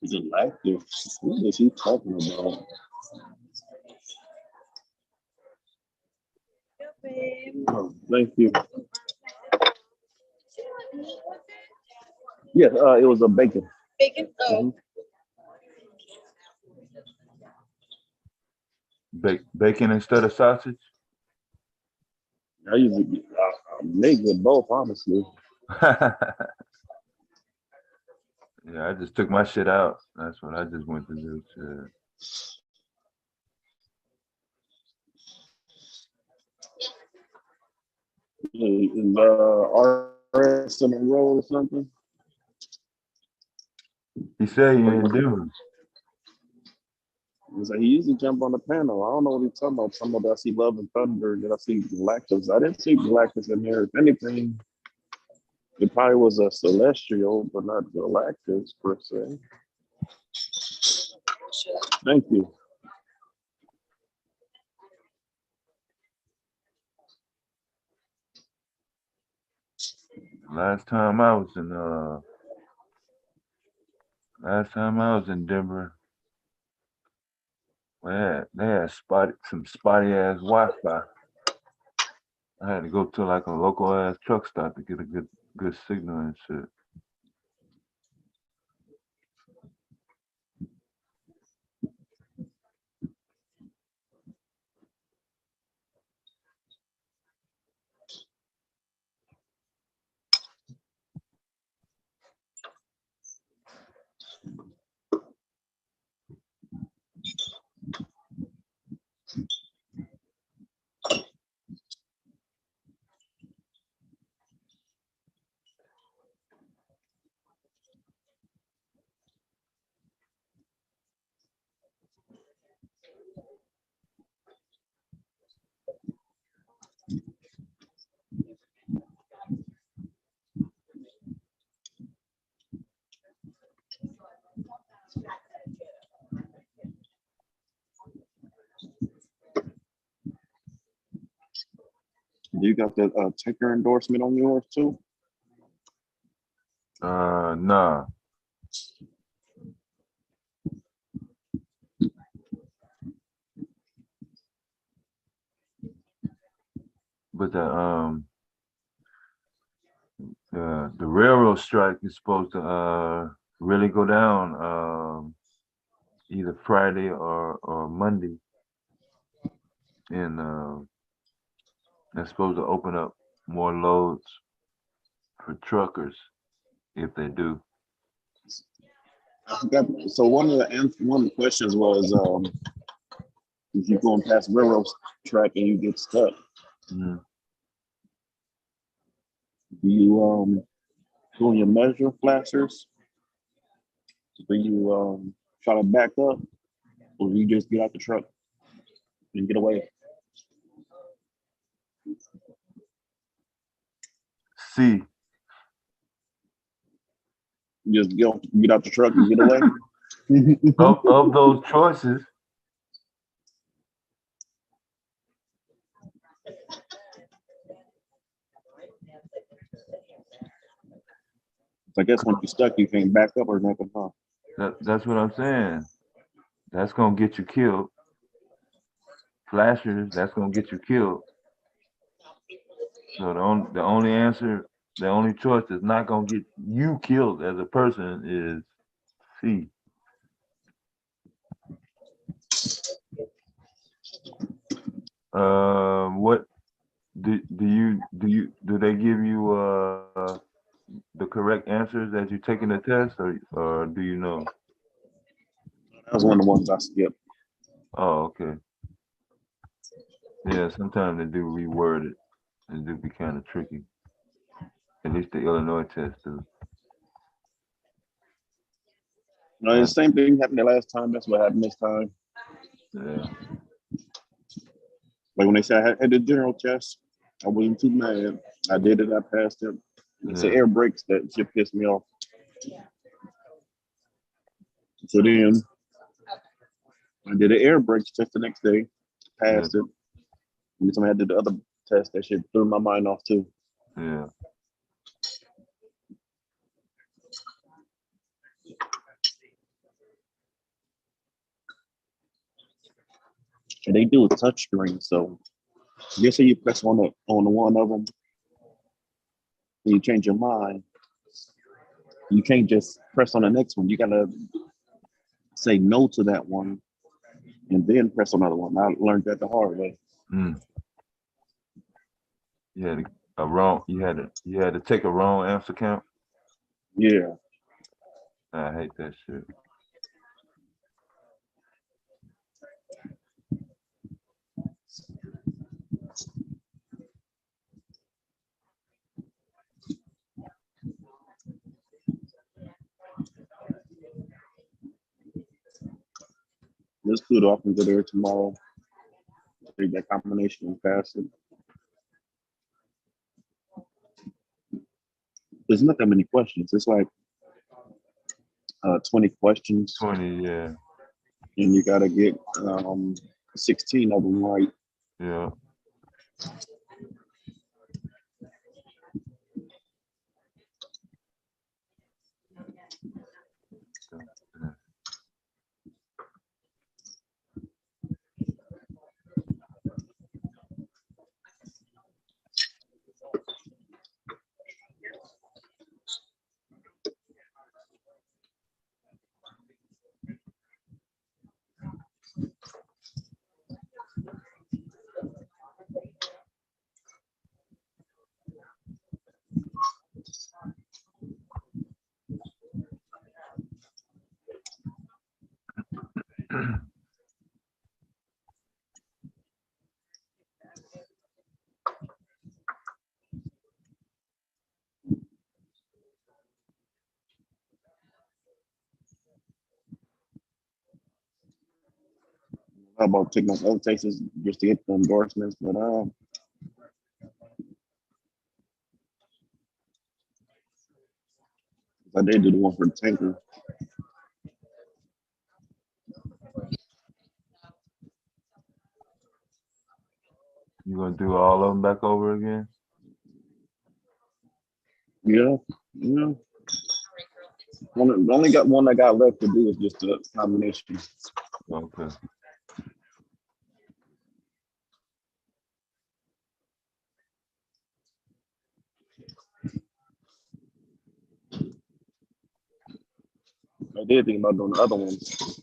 Galactic. What is he talking about? Oh, thank you. Yes, it was a bacon. Bacon? Oh. Bacon instead of sausage? I usually make it both, honestly. Yeah, I just took my shit out. That's what I just went to do. Is RS in a row or something? He said he in Denver. He usually jump on the panel. I don't know what he's talking about. Some of I see Love and Thunder. Did I see Galactus? I didn't see Galactus in there. If anything, it probably was a Celestial, but not Galactus per se. Thank you. Last time I was in Denver, they had some spotty ass Wi-Fi. I had to go to like a local ass truck stop to get a good signal and shit. You got the ticker endorsement on yours too? Nah. But the railroad strike is supposed to really go down either Friday or Monday, and that's supposed to open up more loads for truckers if they do. So one of the questions was if you're going past railroad track and you get stuck, do you go on your measure flashers? Do you try to back up, or do you just get out the truck and get away? See. Just get out the truck and get away. of those choices, I guess when you're stuck, you can't back up or nothing. That's what I'm saying. That's gonna get you killed. Flashers, that's gonna get you killed. So the only answer, the only choice that's not gonna get you killed as a person is C. What do they give you the correct answers as you're taking the test, or do you know? That was one of the ones I skipped. Oh, okay. Yeah, sometimes they do reword it. It do be kind of tricky. At least the Illinois test do. No, the same thing happened the last time. That's what happened this time. Yeah. Like when they said I had the general test, I wasn't too mad. I did it. I passed it. It's the air brakes that shit pissed me off. So then I did an air brakes test the next day, passed it. And then I did the other test. That shit threw my mind off too. Yeah. And they do a touch screen, so just say you press on the one of them, and you change your mind. You can't just press on the next one. You gotta say no to that one, and then press on another one. I learned that the hard way. Mm. You had a wrong. You had to take a wrong answer count. Yeah. I hate that shit. This food off and go there tomorrow. Take that combination and pass it. There's not that many questions. It's like 20 questions. 20, yeah. And you gotta get 16 of them right. Yeah. How about taking those other cases just to get the endorsements? But I did do the one for the tanker. You gonna do all of them back over again? Yeah. Only got one I got left to do is just a combination. Okay. I did think about doing the other ones.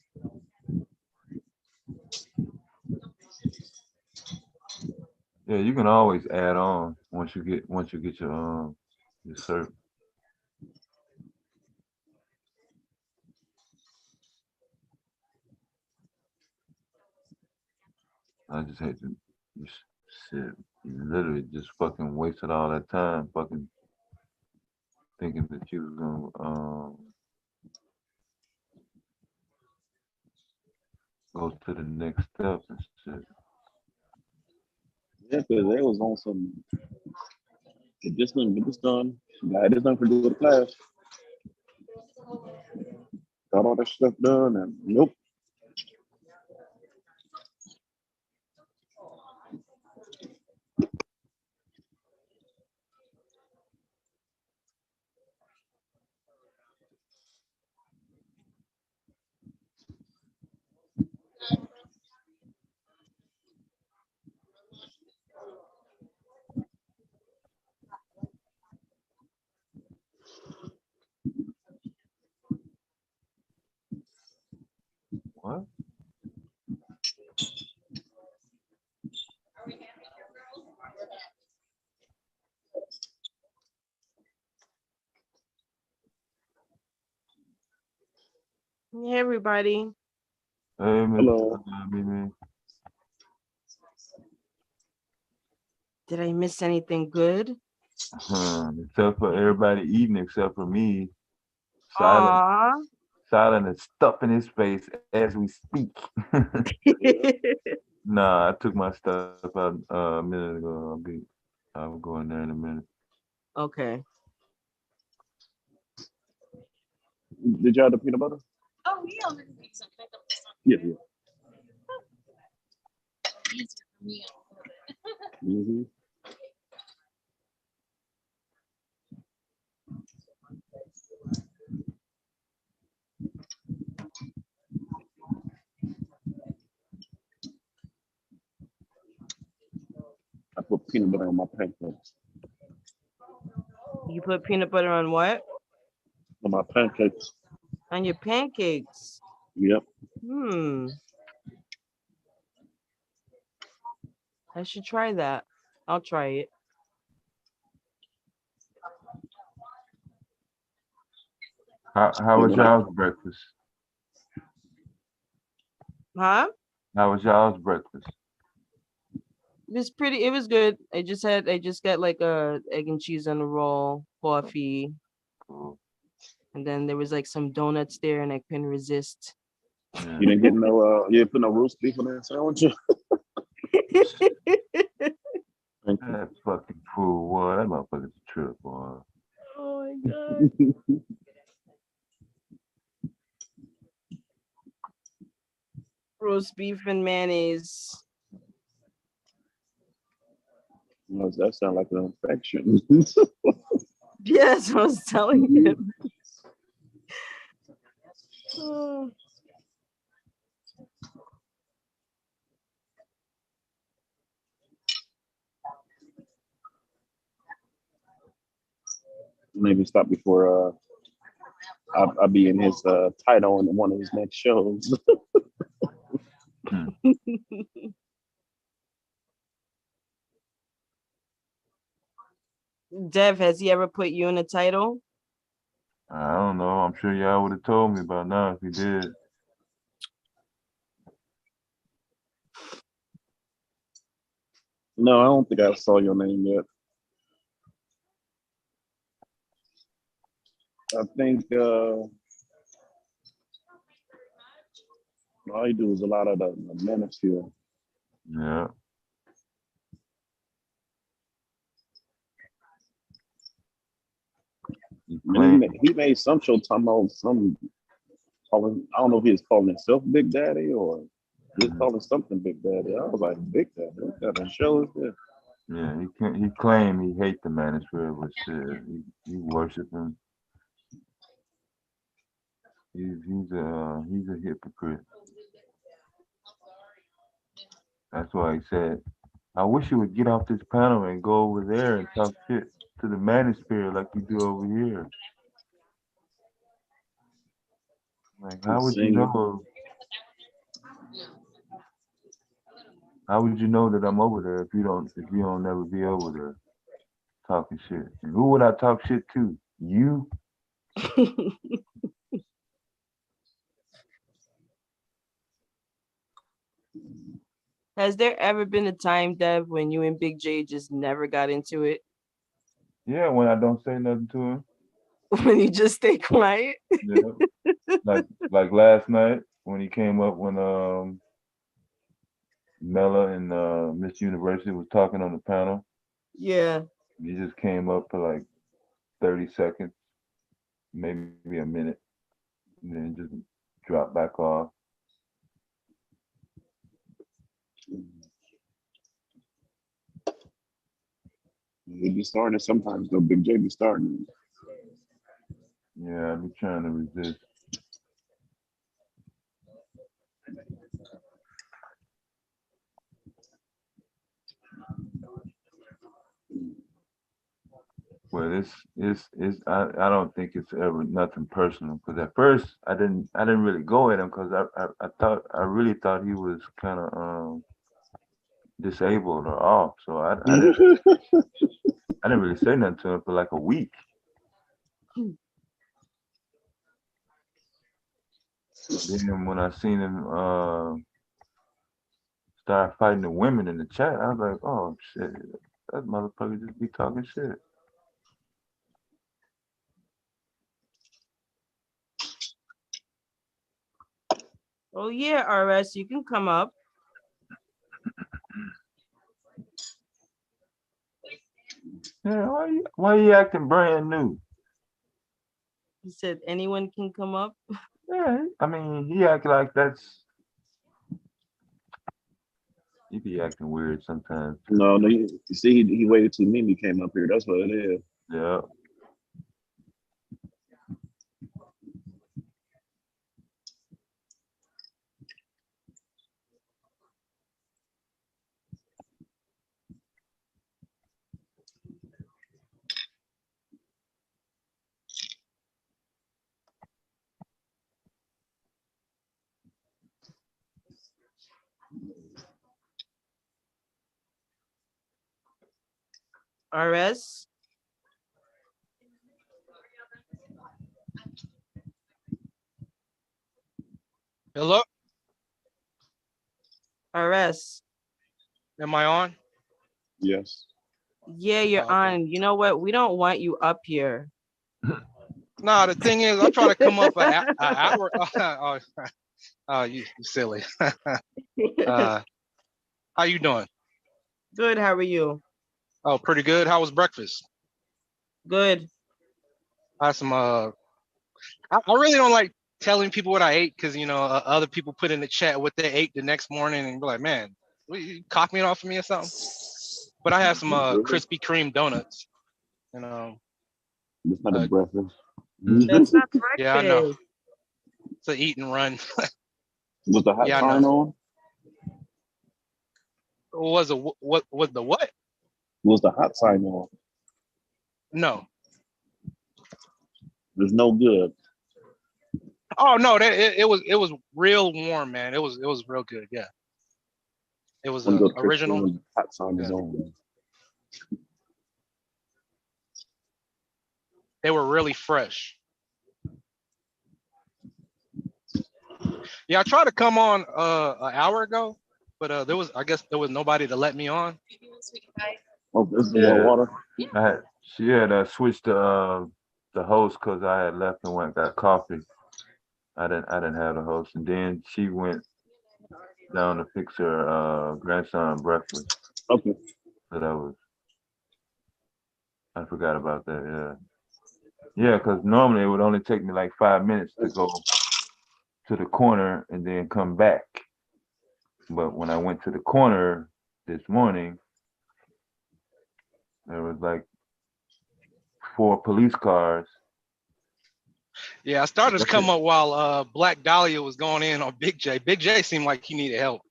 Yeah, you can always add on once you get your cert. I just hate to shit. You literally just fucking wasted all that time fucking thinking that you was gonna go to the next step and shit. Yeah, because they was on some get this done, got this done for do the class. Got all that stuff done and nope. Hey, everybody. Hey, Hello. Did I miss anything good? Except for everybody eating, except for me. Aww. Silent is stuffing his face as we speak. Nah, I took my stuff out a minute ago. I'll go in there in a minute. Okay. Did y'all have the peanut butter? Oh, yeah. Yeah, yeah. Mm-hmm. I put peanut butter on my pancakes. You put peanut butter on what? On my pancakes. On your pancakes. Yep. I should try that. I'll try it. How was y'all's breakfast? Huh? How was y'all's breakfast? It was good. I just got like a egg and cheese on a roll, coffee. Cool. And then there was like some donuts there and I couldn't resist. You didn't get no you didn't put no roast beef on that sandwich? That fucking fool, boy. That motherfucker's a trip, boy. Oh my god. Roast beef and mayonnaise. No, that sounds like an infection. Yes, I was telling him. Oh. Maybe stop before I'll be in his title in one of his next shows. Dev, has he ever put you in a title? I don't know. I'm sure y'all would have told me by now if he did. No, I don't think I saw your name yet. I think all you do is a lot of the manosphere. Yeah. He made some show talking about some calling. I don't know if he was calling himself Big Daddy or he was calling something Big Daddy. I was like, Big Daddy, what kind of show is this? Yeah, he claimed he hate the manosphere, but shit, he worship him. He's a hypocrite. That's why he said, I wish you would get off this panel and go over there and talk shit to the manosphere like you do over here. Like, how would you know? How would you know that I'm over there if you don't never be over there talking shit? And who would I talk shit to? You? Has there ever been a time, Dev, when you and Big J just never got into it? Yeah, when I don't say nothing to him. When you just stay quiet? Yeah. like last night when he came up when Mela and Miss University was talking on the panel. Yeah. He just came up for like 30 seconds, maybe a minute, and then just dropped back off. He be starting sometimes though. Big J be starting. Yeah, I be trying to resist. Well, I don't think it's ever nothing personal because at first I didn't really go at him because I really thought he was kind of disabled or off, so I didn't really say nothing to him for like a week. Then when I seen him start fighting the women in the chat, I was like, oh shit, that motherfucker just be talking shit. Oh yeah, RS, you can come up. Yeah, why you acting brand new? He said anyone can come up. Yeah, I mean, he act like that's. He be acting weird sometimes. No, you see, he waited till Mimi came up here. That's what it is. Yeah. RS. Hello? RS. Am I on? Yes. Yeah, you're on. You know what? We don't want you up here. Nah, the thing is, I'm trying to come up an hour. Oh, you silly. How you doing? Good. How are you? Oh, pretty good. How was breakfast? Good. I had some. I really don't like telling people what I ate because other people put in the chat what they ate the next morning and be like, man, you copying off of me or something. But I had some Krispy Kreme donuts. It's not a breakfast. That's not breakfast. Yeah, I know. It's an eat and run. Was the hot sign on? Was the what? Was the hot sign on? No. There's no good. Oh no, it was real warm, man. It was real good. Yeah. It was original. When the hot sign is on. They were really fresh. Yeah, I tried to come on an hour ago, but I guess there was nobody to let me on. Oh, this is more water. She had switched to the host because I had left and went and got coffee. I didn't have the host, and then she went down to fix her grandson breakfast. Okay. So I forgot about that. Yeah, because normally it would only take me like 5 minutes to go to the corner and then come back. But when I went to the corner this morning, there was like 4 police cars. Yeah, I started to come up while Black Dahlia was going in on Big J. Big J seemed like he needed help.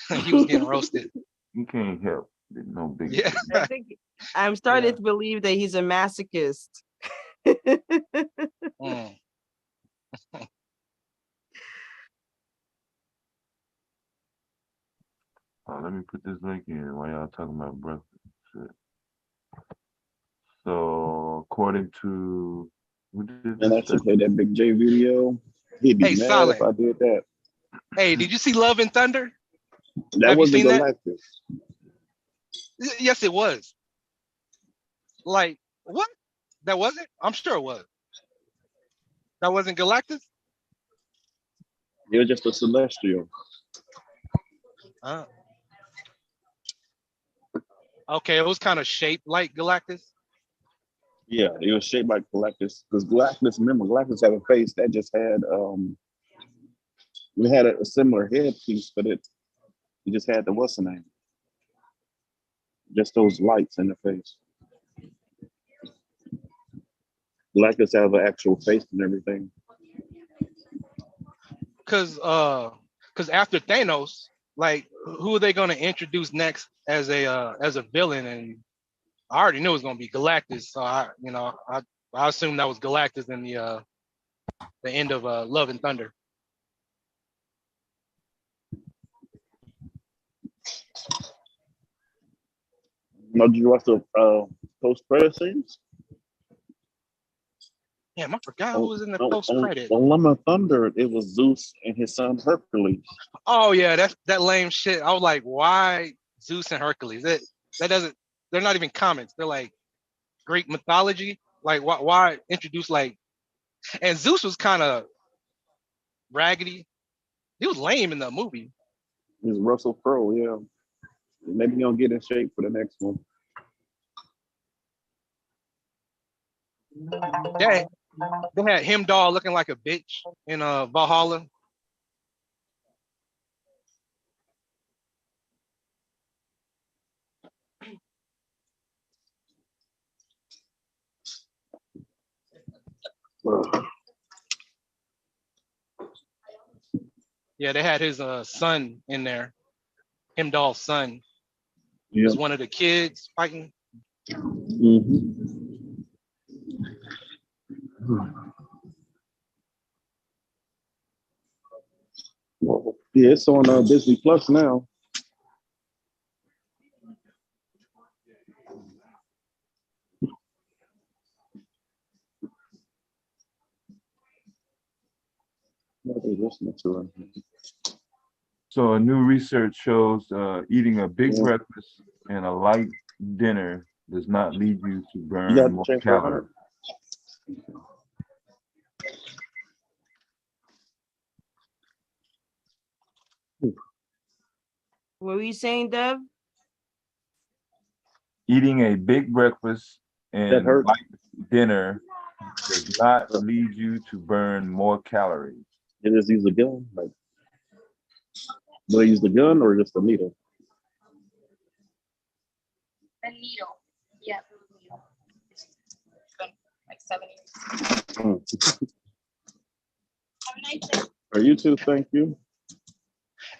He was getting roasted. You can't help. No big. Yeah. I think I'm starting to believe that he's a masochist. Let me put this link in while y'all talking about breakfast. So according to and I should play that Big J video. He'd be mad Silent. if I did that. Hey, did you see Love and Thunder? That wasn't Galactus. Yes, it was. Like, what? That wasn't? I'm sure it was. That wasn't Galactus? It was just a celestial. Okay, it was kind of shaped like Galactus. Yeah, it was shaped like Galactus. Because Galactus, remember, Galactus had a face that just had it had a similar headpiece, but it just had the what's the name? Just those lights in the face. Galactus have an actual face and everything. Cause after Thanos, like, who are they gonna introduce next as a villain? And I already knew it was gonna be Galactus, so I assumed that was Galactus in the end of Love and Thunder. Now, did you watch the post-credit scenes? Damn, I forgot who was in the post credit. On Lemon Thunder, it was Zeus and his son Hercules. Oh yeah, that's that lame shit. I was like, why Zeus and Hercules? That doesn't. They're not even comics. They're like Greek mythology. Like why introduce like? And Zeus was kind of raggedy. He was lame in the movie. It's Russell Crowe, yeah. Maybe he'll get in shape for the next one. They had him doll looking like a bitch in Valhalla. Yeah, they had his son in there. Him doll's son. He was one of the kids fighting. Yeah, it's on Disney Plus now. What are they listening to? So a new research shows eating a big breakfast and a light dinner does not lead you to burn more calories. What were you saying, Dev? Eating a big breakfast and light dinner does not lead you to burn more calories. They just use a gun? Like, do they use the gun or just the needle? A needle. Yeah, needle. It's been like 7 years. Have a nice day. Are you too? Thank you.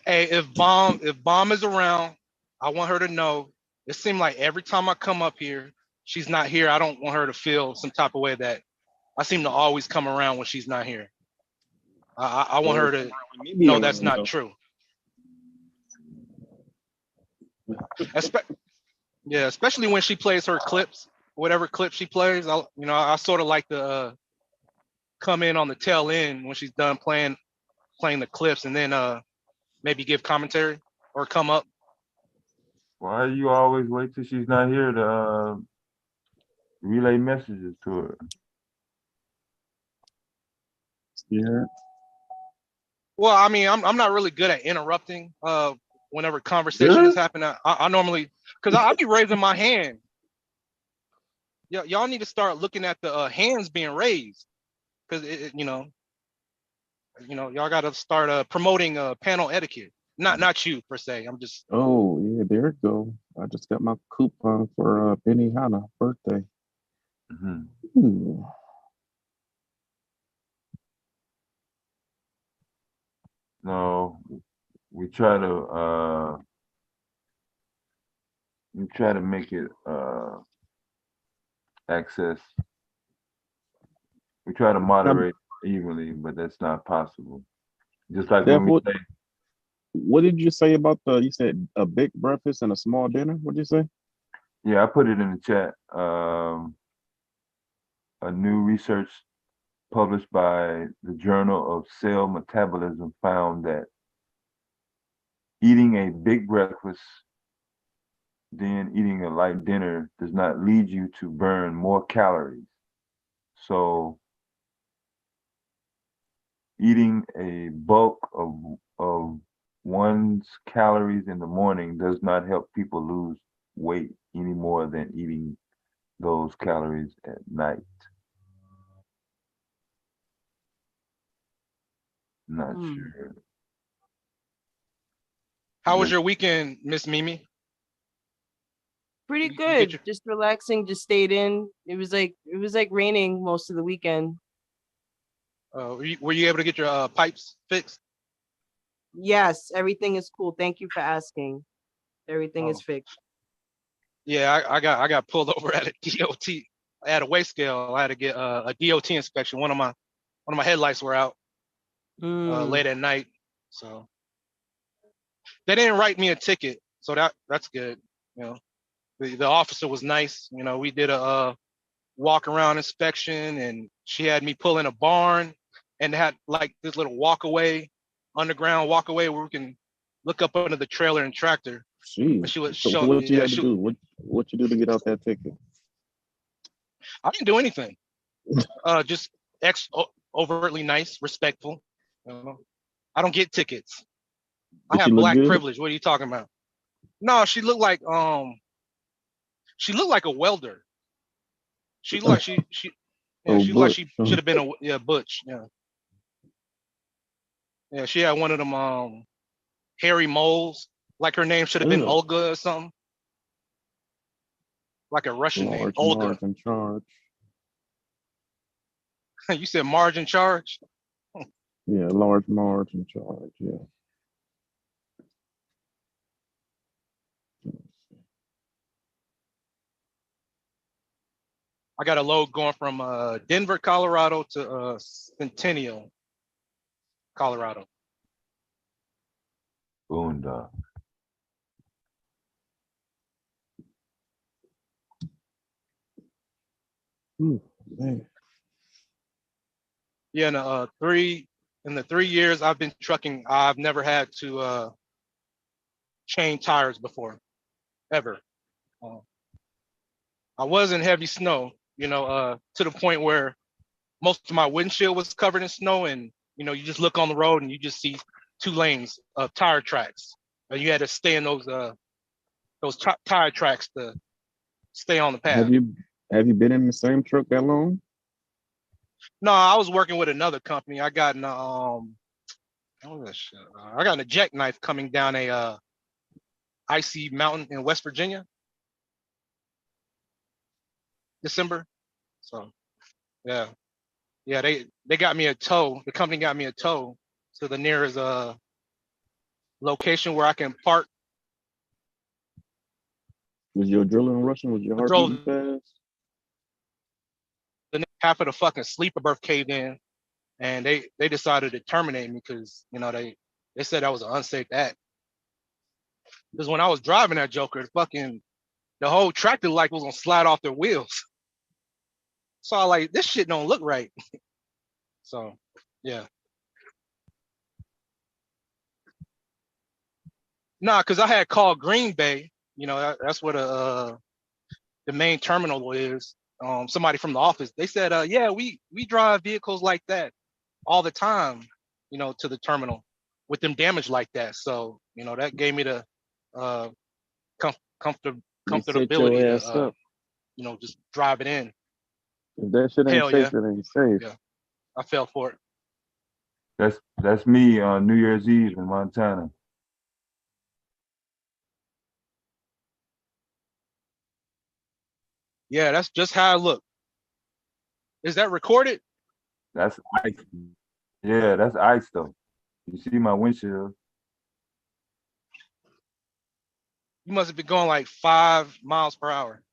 Hey, if Bomb is around, I want her to know. It seemed like every time I come up here, she's not here. I don't want her to feel some type of way that I seem to always come around when she's not here. I want her to know that's not true. Yeah, especially when she plays her clips, whatever clip she plays. I sort of like to come in on the tail end when she's done playing the clips, and then maybe give commentary or come up. Why do you always wait till she's not here to relay messages to her? Yeah. Well, I mean, I'm not really good at interrupting whenever conversation is happening. I normally, because I'll be raising my hand. Y'all need to start looking at the hands being raised, because y'all got to start promoting panel etiquette. Not you per se. I'm just. Oh, yeah, there it go. I just got my coupon for Benihana birthday. No, we try to make it access. We try to moderate evenly, but that's not possible. Just like when we say. What did you say about you said a big breakfast and a small dinner? What did you say? Yeah, I put it in the chat. A new research published by the Journal of Cell Metabolism found that eating a big breakfast, then eating a light dinner does not lead you to burn more calories. So eating a bulk of one's calories in the morning does not help people lose weight any more than eating those calories at night. Not sure. How was your weekend, Miss Mimi? Pretty good. Just relaxing. Just stayed in. It was like raining most of the weekend. Were you able to get your pipes fixed? Yes, everything is cool. Thank you for asking. Everything is fixed. Yeah, I got pulled over at a DOT. I had a weigh scale. I had to get a DOT inspection. One of my headlights were out late at night, so they didn't write me a ticket. So that's good. The officer was nice. We did a walk around inspection, and she had me pull in a barn and had like this little walkaway, underground walkaway where we can look up under the trailer and tractor. Jeez. She was So showing, what you yeah, had to do? What you do to get out that ticket? I didn't do anything. Just overtly nice, respectful. You know? I don't get tickets. I Did she have look black good? privilege. What are you talking about? No, she looked like a welder. She looked like she Oh, she looked like she Butch. should have been a butch. Yeah. Yeah, she had one of them hairy moles. Like her name should have been Ugh. Olga or something. Like a Russian name, Large Olga. Marge in charge. You said Marge in charge? Yeah, large Marge in charge. Yeah. I got a load going from Denver, Colorado to Centennial, Colorado. Boondock. Ooh, man. Yeah, in the 3 years I've been trucking, I've never had to change tires before, ever. I was in heavy snow, to the point where most of my windshield was covered in snow, and you just look on the road and you just see 2 lanes of tire tracks, and you had to stay in those tire tracks to stay on the path. Have you been in the same truck that long? No, I was working with another company. I got in what was that shit? I got in a jackknife coming down a icy mountain in West Virginia, December. So yeah, they got me a tow. The company got me a tow to the nearest location where I can park. Was your adrenaline rushing? Was your heart beating fast? Half of the fucking sleeper berth caved in, and they decided to terminate me because they said that was an unsafe act. Because when I was driving that Joker, the whole tractor light was gonna slide off their wheels. So I like, this shit don't look right. So yeah. Nah, because I had called Green Bay. That's where the main terminal is. Somebody from the office, they said, yeah, we drive vehicles like that all the time, to the terminal with them damaged like that. So, that gave me the Set your comfortability ass to, up. just drive it in. If that shit ain't Hell safe, yeah. it ain't safe. Yeah, I fell for it. That's me on New Year's Eve in Montana. Yeah, that's just how I look. Is that recorded? That's ice. Yeah, that's ice though. You see my windshield. You must have been going like 5 miles per hour.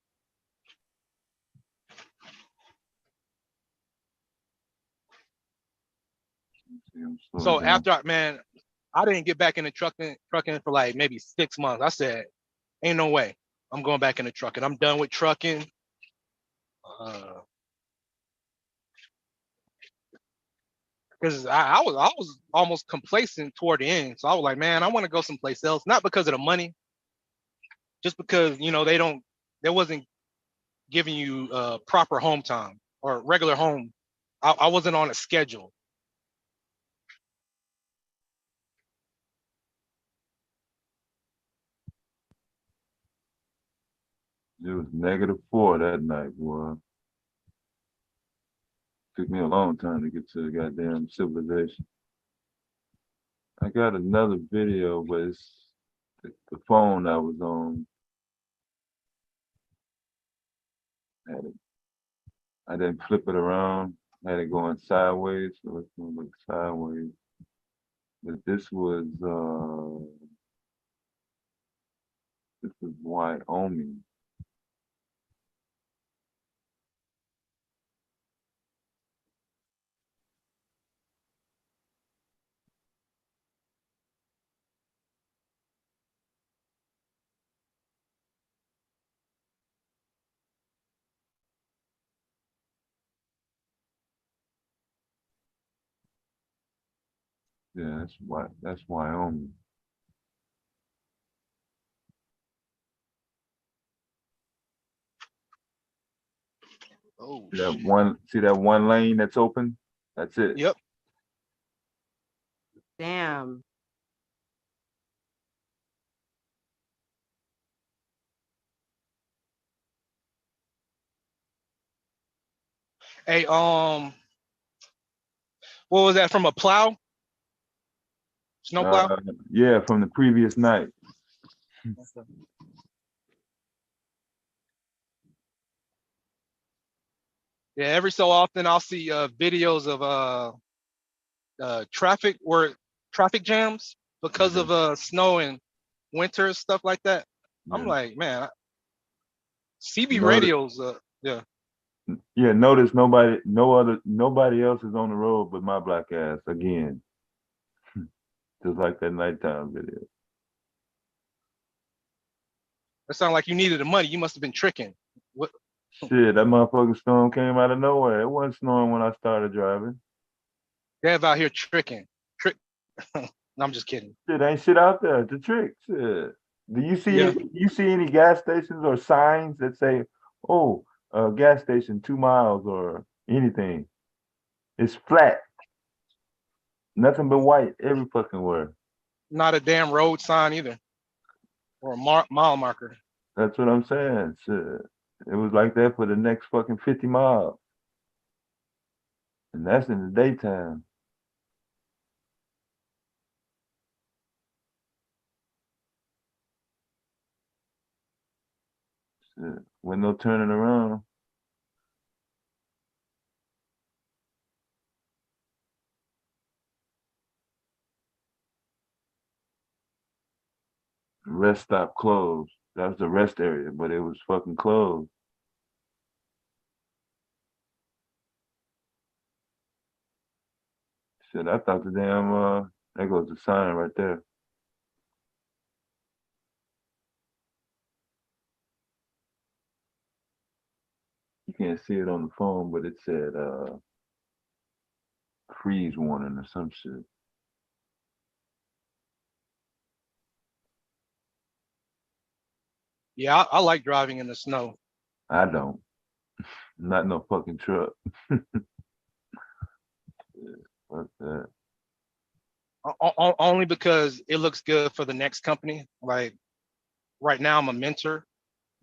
So after I didn't get back into trucking for like maybe 6 months. I said, ain't no way I'm going back into trucking. I'm done with trucking. Because I was almost complacent toward the end. So I was like, man, I want to go someplace else. Not because of the money, just because they wasn't giving you proper home time or regular home. I wasn't on a schedule. It was -4 that night, boy. Took me a long time to get to the goddamn civilization. I got another video, but it's the phone I was on. I didn't flip it around. Had it going sideways, so it's gonna look sideways. But this was Wyoming. Yeah, that's Wyoming. Oh, see that one lane that's open? That's it. Yep. Damn. Hey, what was that from a plow? Snowplow? Yeah, from the previous night. Yeah, every so often I'll see videos of traffic jams because of snow and winter stuff like that. I'm like, man, CB radios, yeah. Yeah, notice nobody else is on the road but my black ass again. Just like that nighttime video. That sounded like you needed the money. You must have been tricking. What? Shit, that motherfucking storm came out of nowhere. It wasn't snowing when I started driving. Dev out here tricking. No, I'm just kidding. Shit, ain't shit out there. It's a trick. Shit. Do you see Yeah. you see any gas stations or signs that say, "Oh, gas station 2 miles" or anything? It's flat. Nothing but white every fucking where. Not a damn road sign either, or a mile marker. That's what I'm saying. Shit. It was like that for the next fucking 50 miles. And that's in the daytime. Shit. With no turning around. The rest stop closed. That was the rest area, but it was fucking closed. Shit, I thought the damn there goes the sign right there. You can't see it on the phone, but it said freeze warning or some shit. Yeah, I like driving in the snow. I don't. Not no fucking truck. Yeah, fuck that. Only because it looks good for the next company. Like right now, I'm a mentor.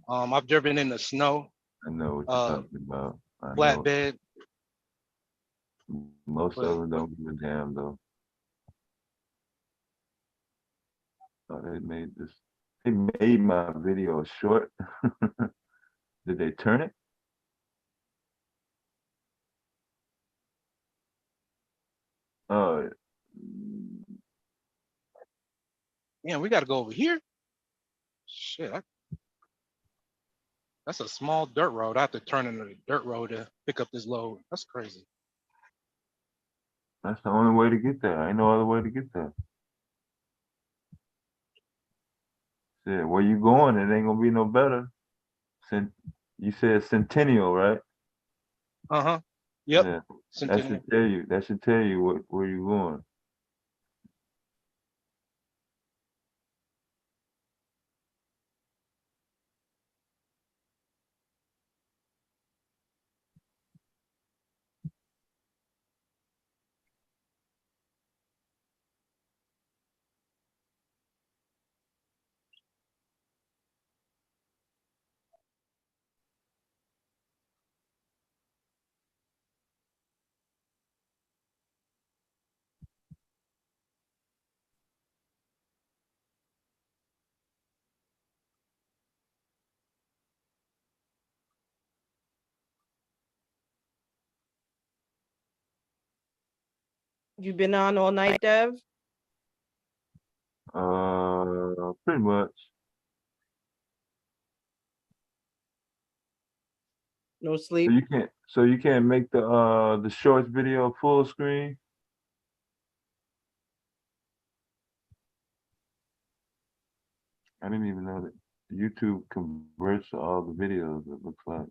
I've driven in the snow. I know what you're talking about. Flatbed. Most of them don't give a damn though. Oh, they made this. They made my video short. Did they turn it? Oh, Yeah, we got to go over here. Shit, that's a small dirt road. I have to turn into the dirt road to pick up this load. That's crazy. that's the only way to get there. Ain't no other way to get there. Shit, where you going? It ain't gonna be no better. You said Centennial, right? Uh-huh. Yep. Yeah. Centennial. That should tell you where you going. You been on all night, Dev? Pretty much. No sleep. So you can't make the shorts video full screen? I didn't even know that YouTube converts all the videos, it looks like.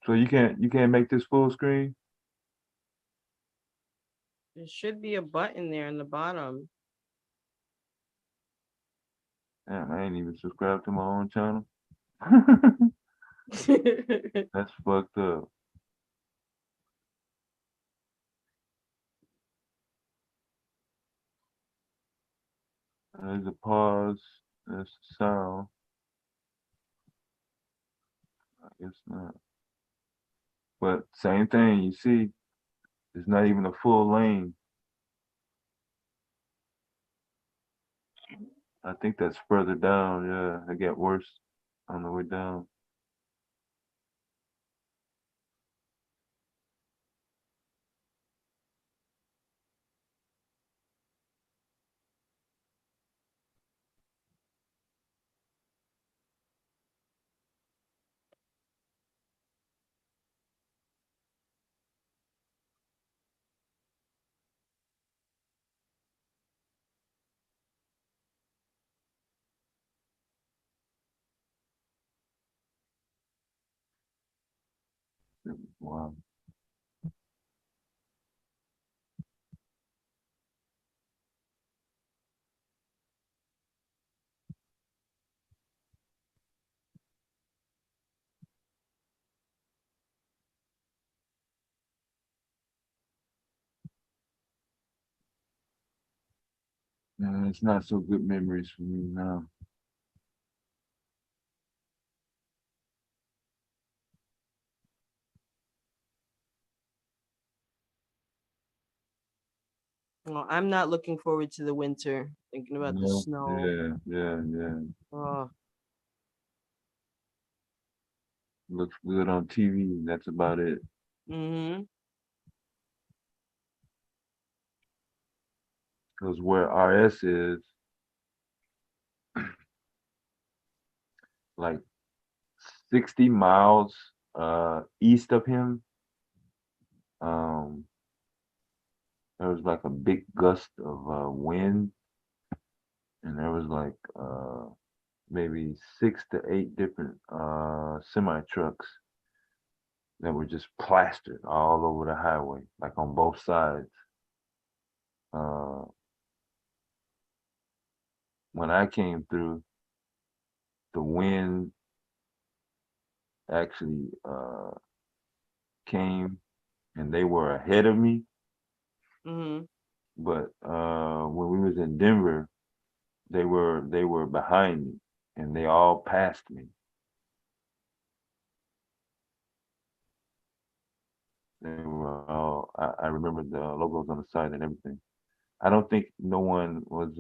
So you can't make this full screen? There should be a button there in the bottom. Damn, I ain't even subscribed to my own channel. That's fucked up. There's a pause. There's the sound. I guess not. But same thing, you see, it's not even a full lane. I think that's further down, yeah. It get worse on the way down. Wow. It's not so good memories for me now. Well, I'm not looking forward to the winter. Thinking about the No. snow. Yeah. Oh, Looks good on TV. That's about it. mm-hmm. Because where RS is, like 60 miles east of him, there was like a big gust of wind, and there was like maybe 6 to 8 different semi trucks that were just plastered all over the highway, like on both sides. When I came through, the wind actually came and they were ahead of me. Mm-hmm. But when we was in Denver, they were behind me and they all passed me. They were all, I remember the logos on the side and everything. I don't think no one was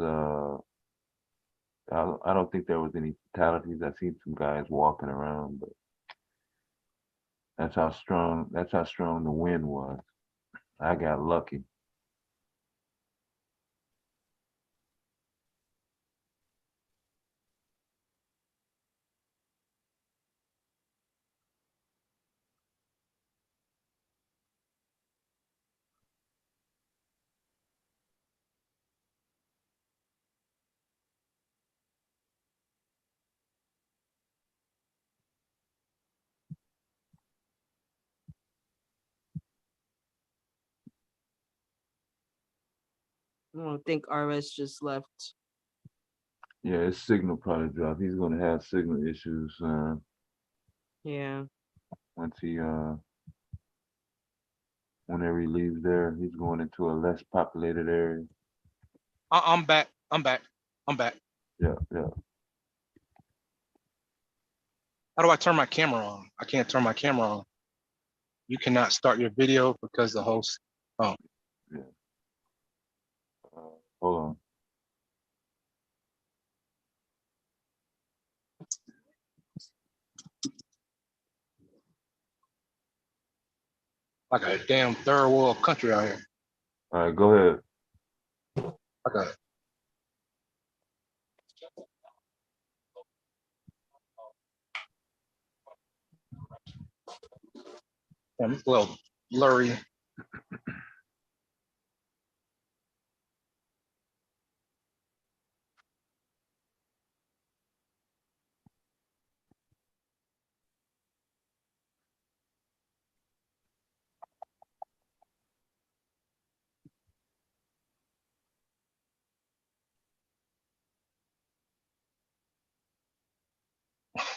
I don't think there was any fatalities. I seen some guys walking around, but that's how strong the wind was. I got lucky. I don't think RS just left. Yeah, his signal probably dropped. He's gonna have signal issues Yeah. once he whenever he leaves there. He's going into a less populated area. I'm back. Yeah. How do I turn my camera on? I can't turn my camera on. You cannot start your video because the host. Oh. Yeah. Hold on. Like a damn third world country out here. All right, go ahead. Okay. Damn, it's a little blurry.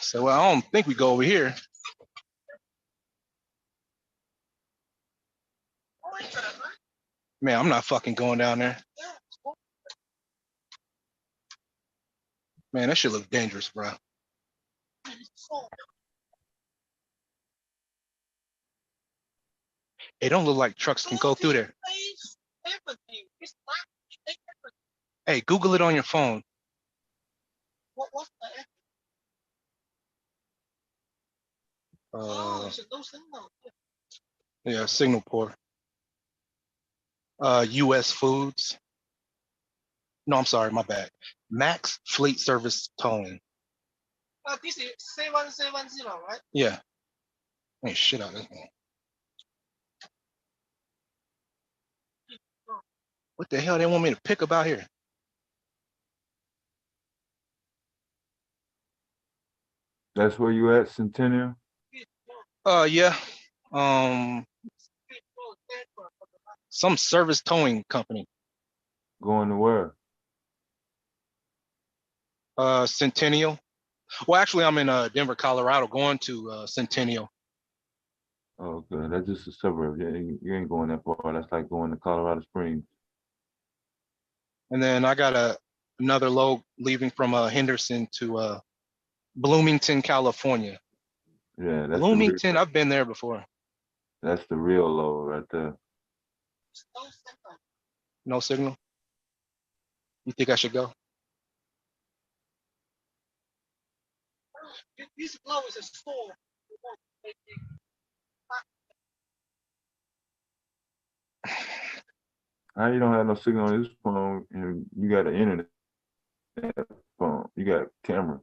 So I don't think we go over here. Man, I'm not fucking going down there. Man, that shit look dangerous, bro. It don't look like trucks can go through there. Hey, Google it on your phone. Yeah, signal poor. U.S. Foods. No, I'm sorry, my bad. Max Fleet Service Towing. This is 7170, right? Yeah. Ain't shit out of this one. What the hell they want me to pick up out here? That's where you at, Centennial? Yeah. Some service towing company. Going to where? Centennial. Well, actually, I'm in Denver, Colorado, going to Centennial. Oh, okay. That's just a suburb. You ain't going that far. That's like going to Colorado Springs. And then I got another load leaving from Henderson to Bloomington, California. Yeah, that's Bloomington, I've been there before. That's the real low right there. No signal? You think I should go? These flowers are small. How you don't have no signal on this phone and you got an internet phone? You got a camera.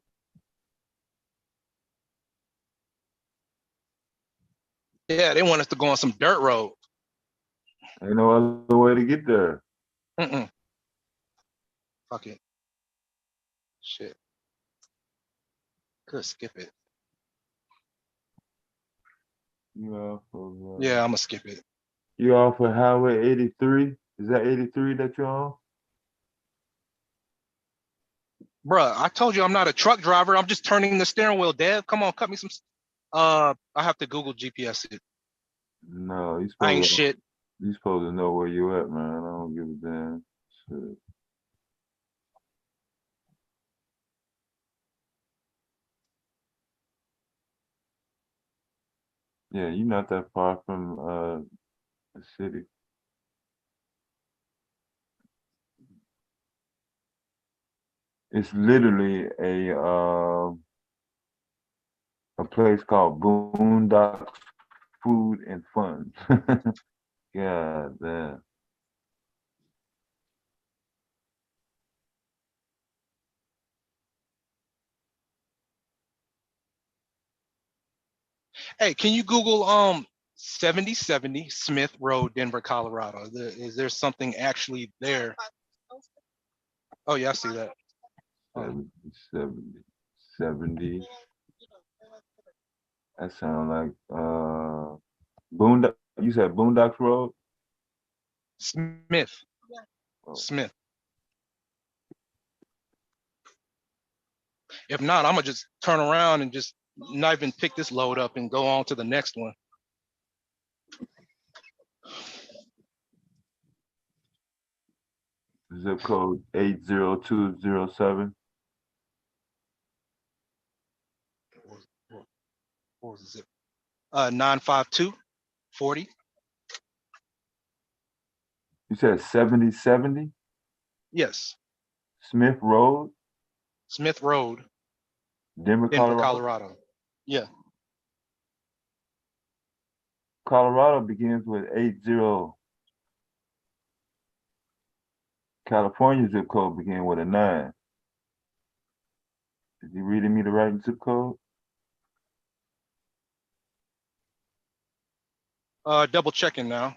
Yeah, they want us to go on some dirt road. Ain't no other way to get there. Fuck it. Shit. Could skip it. You off of, Yeah, I'm gonna skip it. You off of Highway 83? Is that 83 that you're on? Bruh, I told you I'm not a truck driver. I'm just turning the steering wheel, Dev. Come on, cut me some. I have to Google GPS it. No, you I ain't supposed to, shit. you supposed to know where you at, man. I don't give a damn. Shit. Yeah, you're not that far from the city. It's literally a place called Boondocks Food and Fun. God damn. Hey, can you Google 7070 Smith Road, Denver, Colorado? Is there something actually there? Oh yeah, I see that. 70. That sounds like Boondock. You said Boondocks Road? Smith. Smith. If not, I'm gonna just turn around and just not even pick this load up and go on to the next one. Zip code 80207. What was the zip? 95240. You said 7070? Yes. Smith Road? Smith Road, Denver, Colorado. Yeah. Colorado begins with 80. California zip code begin with a 9. Is you reading me the right zip code? Double checking now.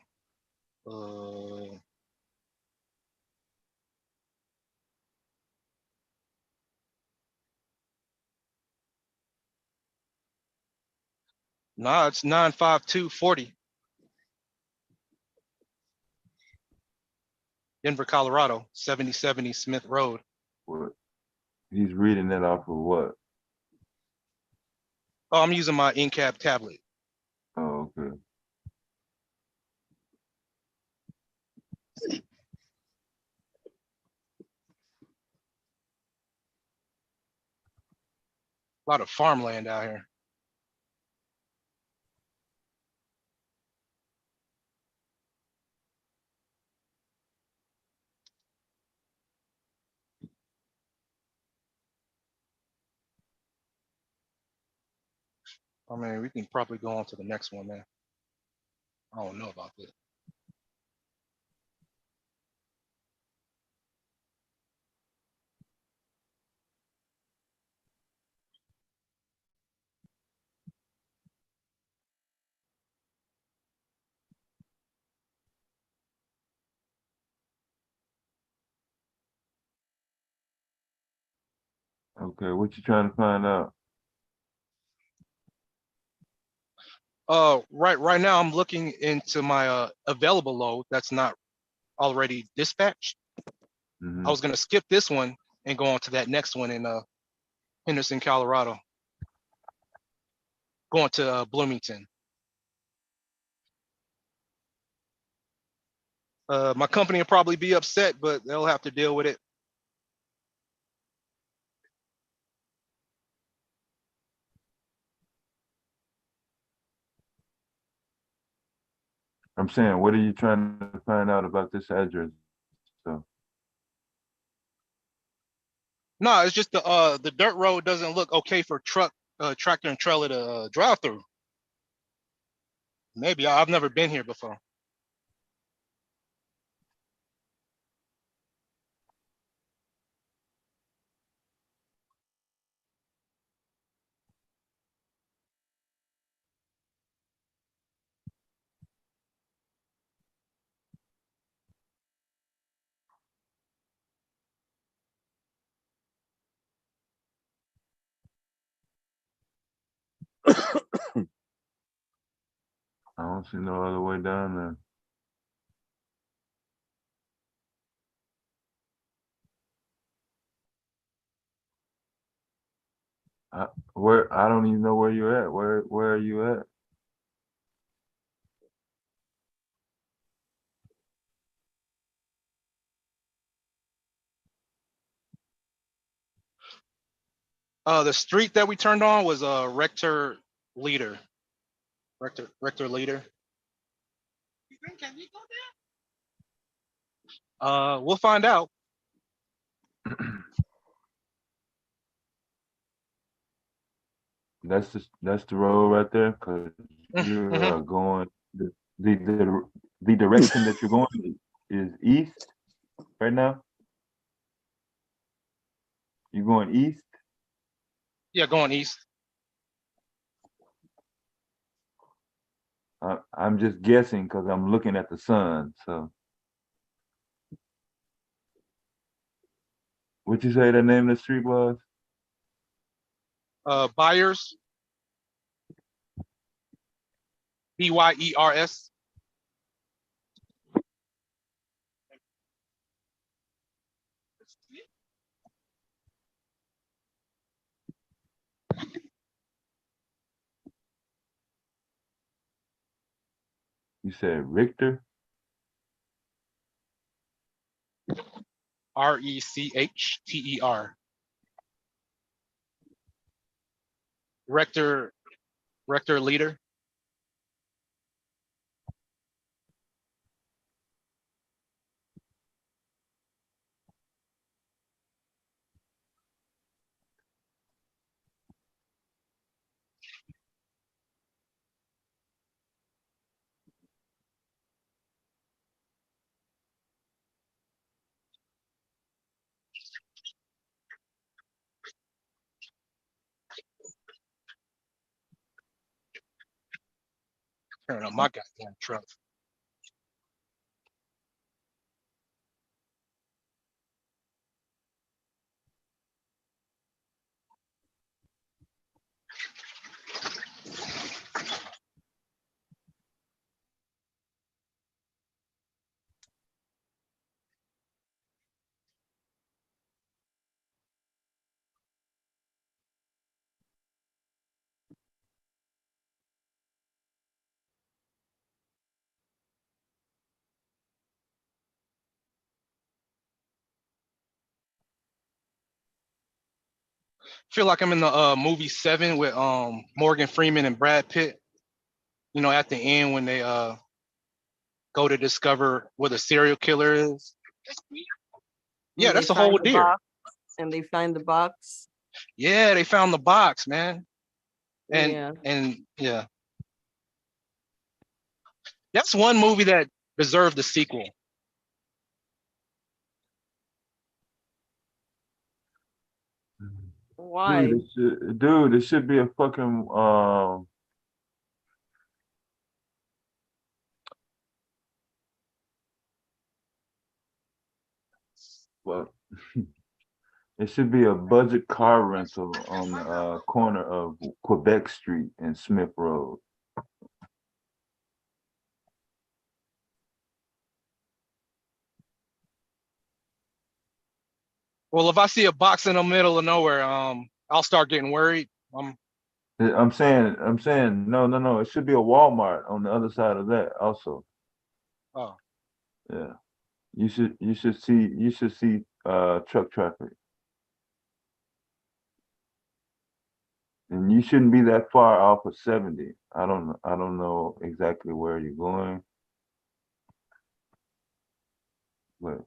Nah, it's 95240. Denver, Colorado, 7070 Smith Road. What? He's reading that off of what? Oh, I'm using my in-cab tablet. Oh, okay. A lot of farmland out here. I mean, we can probably go on to the next one, man. I don't know about this. Okay, what you trying to find out? Right now I'm looking into my available load that's not already dispatched. I was gonna skip this one and go on to that next one in Henderson, Colorado. Going to Bloomington. My company will probably be upset, but they'll have to deal with it. I'm saying, what are you trying to find out about this address? So No, it's just the dirt road doesn't look okay for tractor and trailer to drive through. Maybe I've never been here before. I don't see no other way down there. Where I don't even know where you're at. Where are you at? The street that we turned on was Rector Leader. Rector Leader. We'll find out. That's the road right there, because you're going the direction that you're going is east right now. You're going east? Yeah, going east. I'm just guessing because I'm looking at the sun. So, what you say the name of the street was? Byers. Byers. You said Richter? Recchter. Rector Leader. Turn on my goddamn truck. feel like I'm in the movie Seven with Morgan Freeman and Brad Pitt. You know, at the end when they go to discover where the serial killer is. Yeah, And that's they a whole find the deer. box, and they find the box. Yeah, they found the box, man. And Yeah. and yeah. That's one movie that deserved a sequel. Why? Dude, it should be a fucking well, it should be a budget car rental on the corner of Quebec Street and Smith Road. Well, if I see a box in the middle of nowhere, I'll start getting worried. I'm saying, no. It should be a Walmart on the other side of that also. Oh. Yeah. You should see truck traffic. And you shouldn't be that far off of 70. I don't know exactly where you're going. But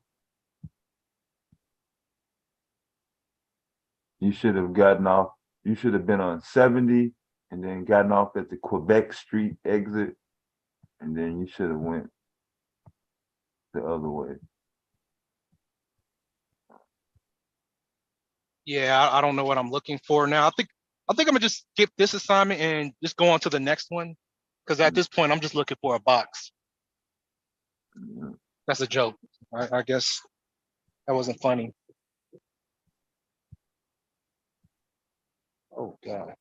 you should have gotten off, you should have been on 70 and then gotten off at the Quebec Street exit, and then you should have went the other way. Yeah, I don't know what I'm looking for now. I think I'm gonna just skip this assignment and just go on to the next one. Because at this point, I'm just looking for a box. Yeah. That's a joke. I guess that wasn't funny. Oh God.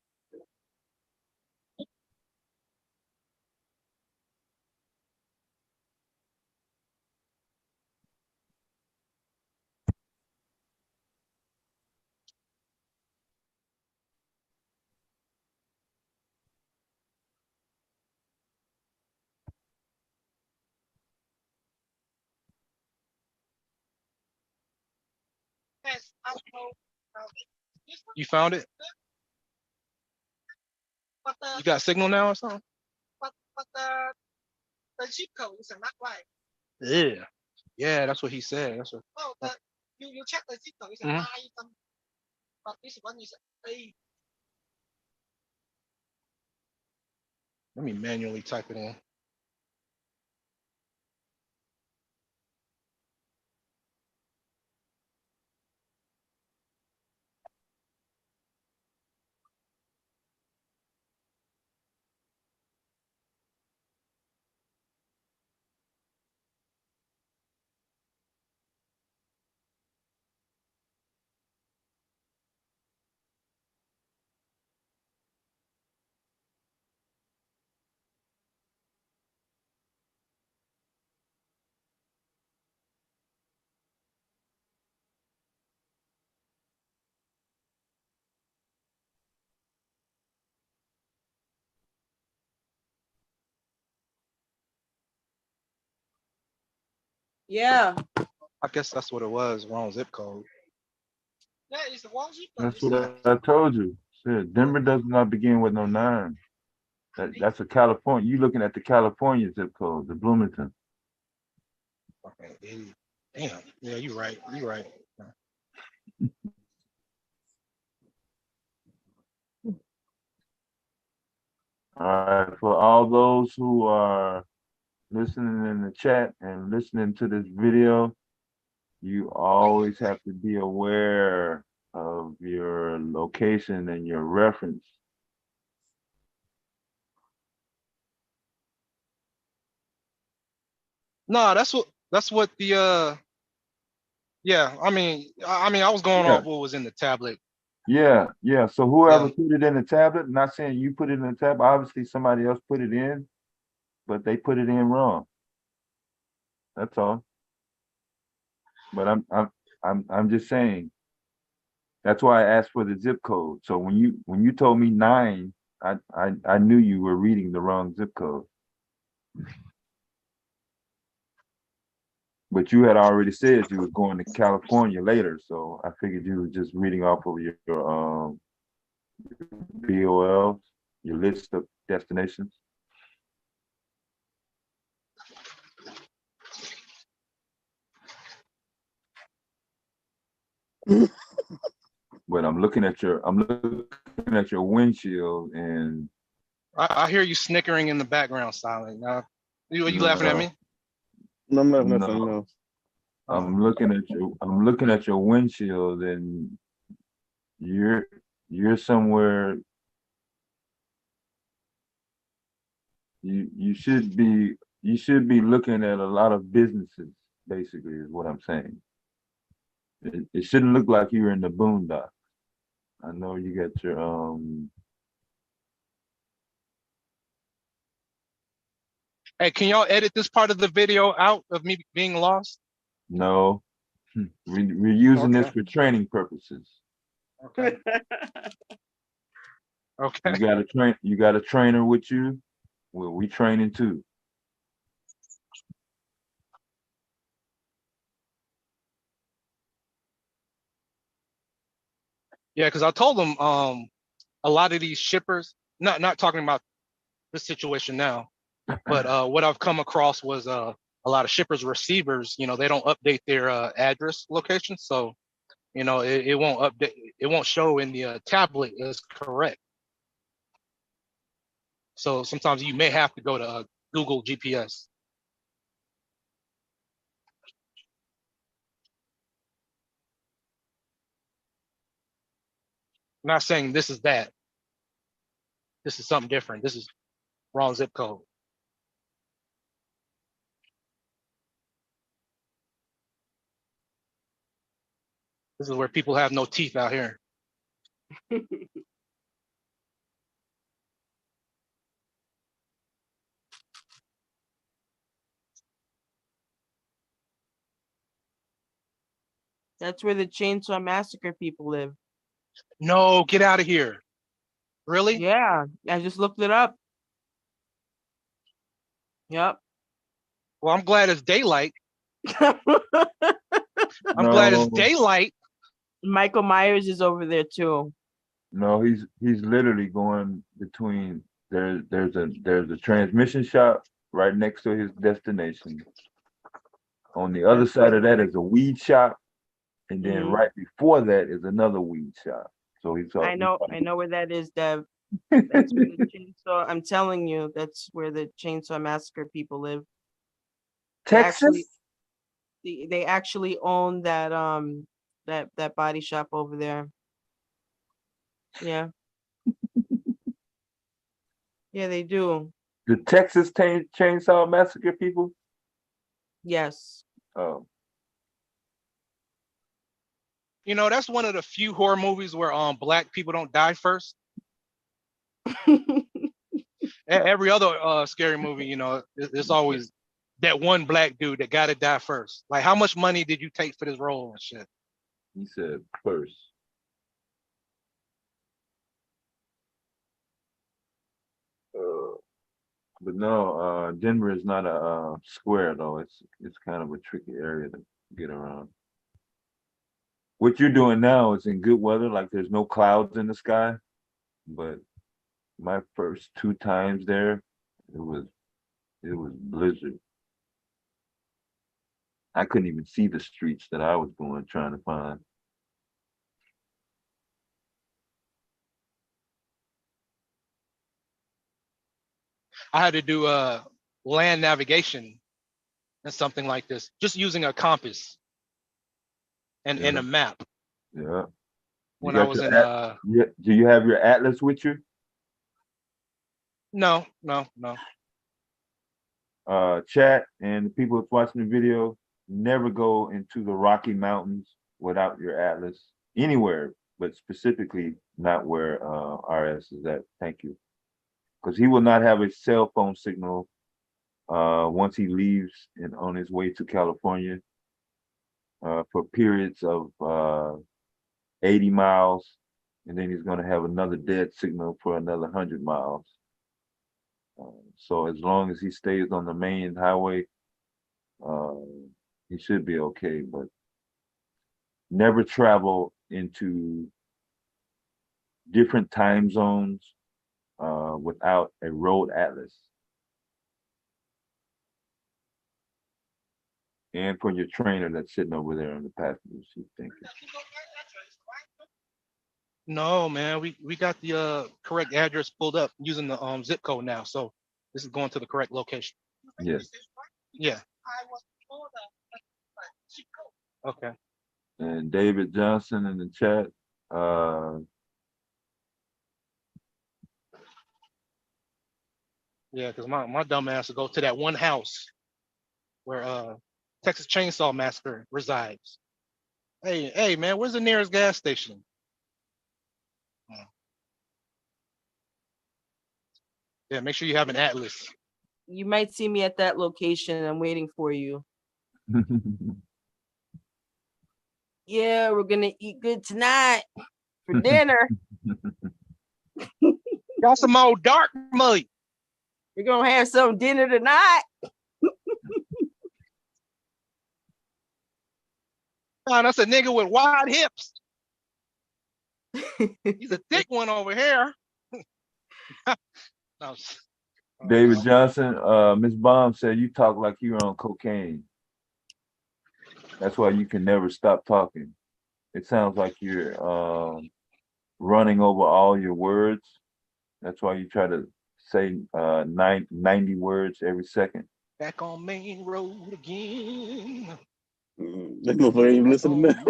You found it? You got signal now or something? But the zip code is not right. Yeah. Yeah, that's what he said. That's what. Oh, you check the zip code is Mhm. I, but this one is A. Let me manually type it in. Yeah. I guess that's what it was. Wrong zip code. Yeah, it's the one zip code. That's what I told you. Shit, Denver does not begin with no 9. That's a California. You looking at the California zip code, the Bloomington. Okay, idiot. Damn. Yeah, you're right. You're right. All right, for all those who are listening in the chat and listening to this video, you always have to be aware of your location and your reference. No, that's what the yeah, I was going Yeah. off what was in the tablet. Yeah. So whoever put it in the tablet, not saying you put it in the tablet, obviously somebody else put it in, but they put it in wrong. That's all. But I'm just saying. That's why I asked for the zip code. So when you told me 9, I knew you were reading the wrong zip code. But you had already said you were going to California later, so I figured you were just reading off of your BOLs, your list of destinations. But I'm looking at your windshield, and I hear you snickering in the background, Silent. Are you laughing at me? No, I'm laughing at no, something else. I'm looking at your windshield, and you're somewhere. You should be looking at a lot of businesses. Basically, is what I'm saying. It shouldn't look like you're in the boondocks. I know you got your Hey, can y'all edit this part of the video out of me being lost? No, we're using this for training purposes. Okay. Okay. You got a trainer with you. Well, we training too. Yeah, because I told them a lot of these shippers, not talking about this situation now, but what I've come across was a lot of shippers receivers, they don't update their address location, so it won't update, it won't show in the tablet as correct. So sometimes you may have to go to Google GPS. I'm not saying this is that. This is something different. This is wrong zip code. This is where people have no teeth out here. That's where the Chainsaw Massacre people live. No, get out of here. Really? Yeah, I just looked it up. Yep. Well, I'm glad it's daylight. I'm glad it's daylight. Michael Myers is over there too. No, he's literally going between there's a transmission shop right next to his destination. On the other side of that is a weed shop, and then right before that is another weed shop. So I know where that is, Dev. That's where the chainsaw. I'm telling you, that's where the Chainsaw Massacre people live. Texas. They actually own that that body shop over there. Yeah. Yeah, they do. The Texas Chainsaw Massacre people? Yes. Oh. That's one of the few horror movies where black people don't die first. Every other scary movie, it's always that one black dude that got to die first. Like, how much money did you take for this role and shit? He said first. But no, Denver is not a square though. It's kind of a tricky area to get around. What you're doing now is in good weather, like there's no clouds in the sky. But my first 2 times there, it was blizzard. I couldn't even see the streets that I was going trying to find. I had to do land navigation and something like this, just using a compass and a map. Yeah. When I was in do you have your atlas with you? No. Chat and the people that's watching the video, never go into the Rocky Mountains without your atlas anywhere, but specifically not where RS is at. Thank you. Because he will not have a cell phone signal once he leaves and on his way to California for periods of 80 miles, and then he's going to have another dead signal for another 100 miles. So as long as he stays on the main highway, he should be okay, but never travel into different time zones without a road atlas. And for your trainer that's sitting over there on the passenger seat, thank you. No, man, we got the correct address pulled up using the zip code now, so this is going to the correct location. Yes. Yeah. Okay. And David Johnson in the chat. Yeah, because my dumb ass will go to that one house where Texas Chainsaw Massacre resides. Hey, man, where's the nearest gas station? Yeah, make sure you have an atlas. You might see me at that location. I'm waiting for you. Yeah, we're gonna eat good tonight for dinner. Got some old dark money. We're gonna have some dinner tonight. Oh, that's a nigga with wide hips. He's a thick one over here. David Johnson, Miss Baum said you talk like you're on cocaine. That's why you can never stop talking. It sounds like you're running over all your words. That's why you try to say 90 words every second. Back on Main Road again. That motherfucker ain't listening to that.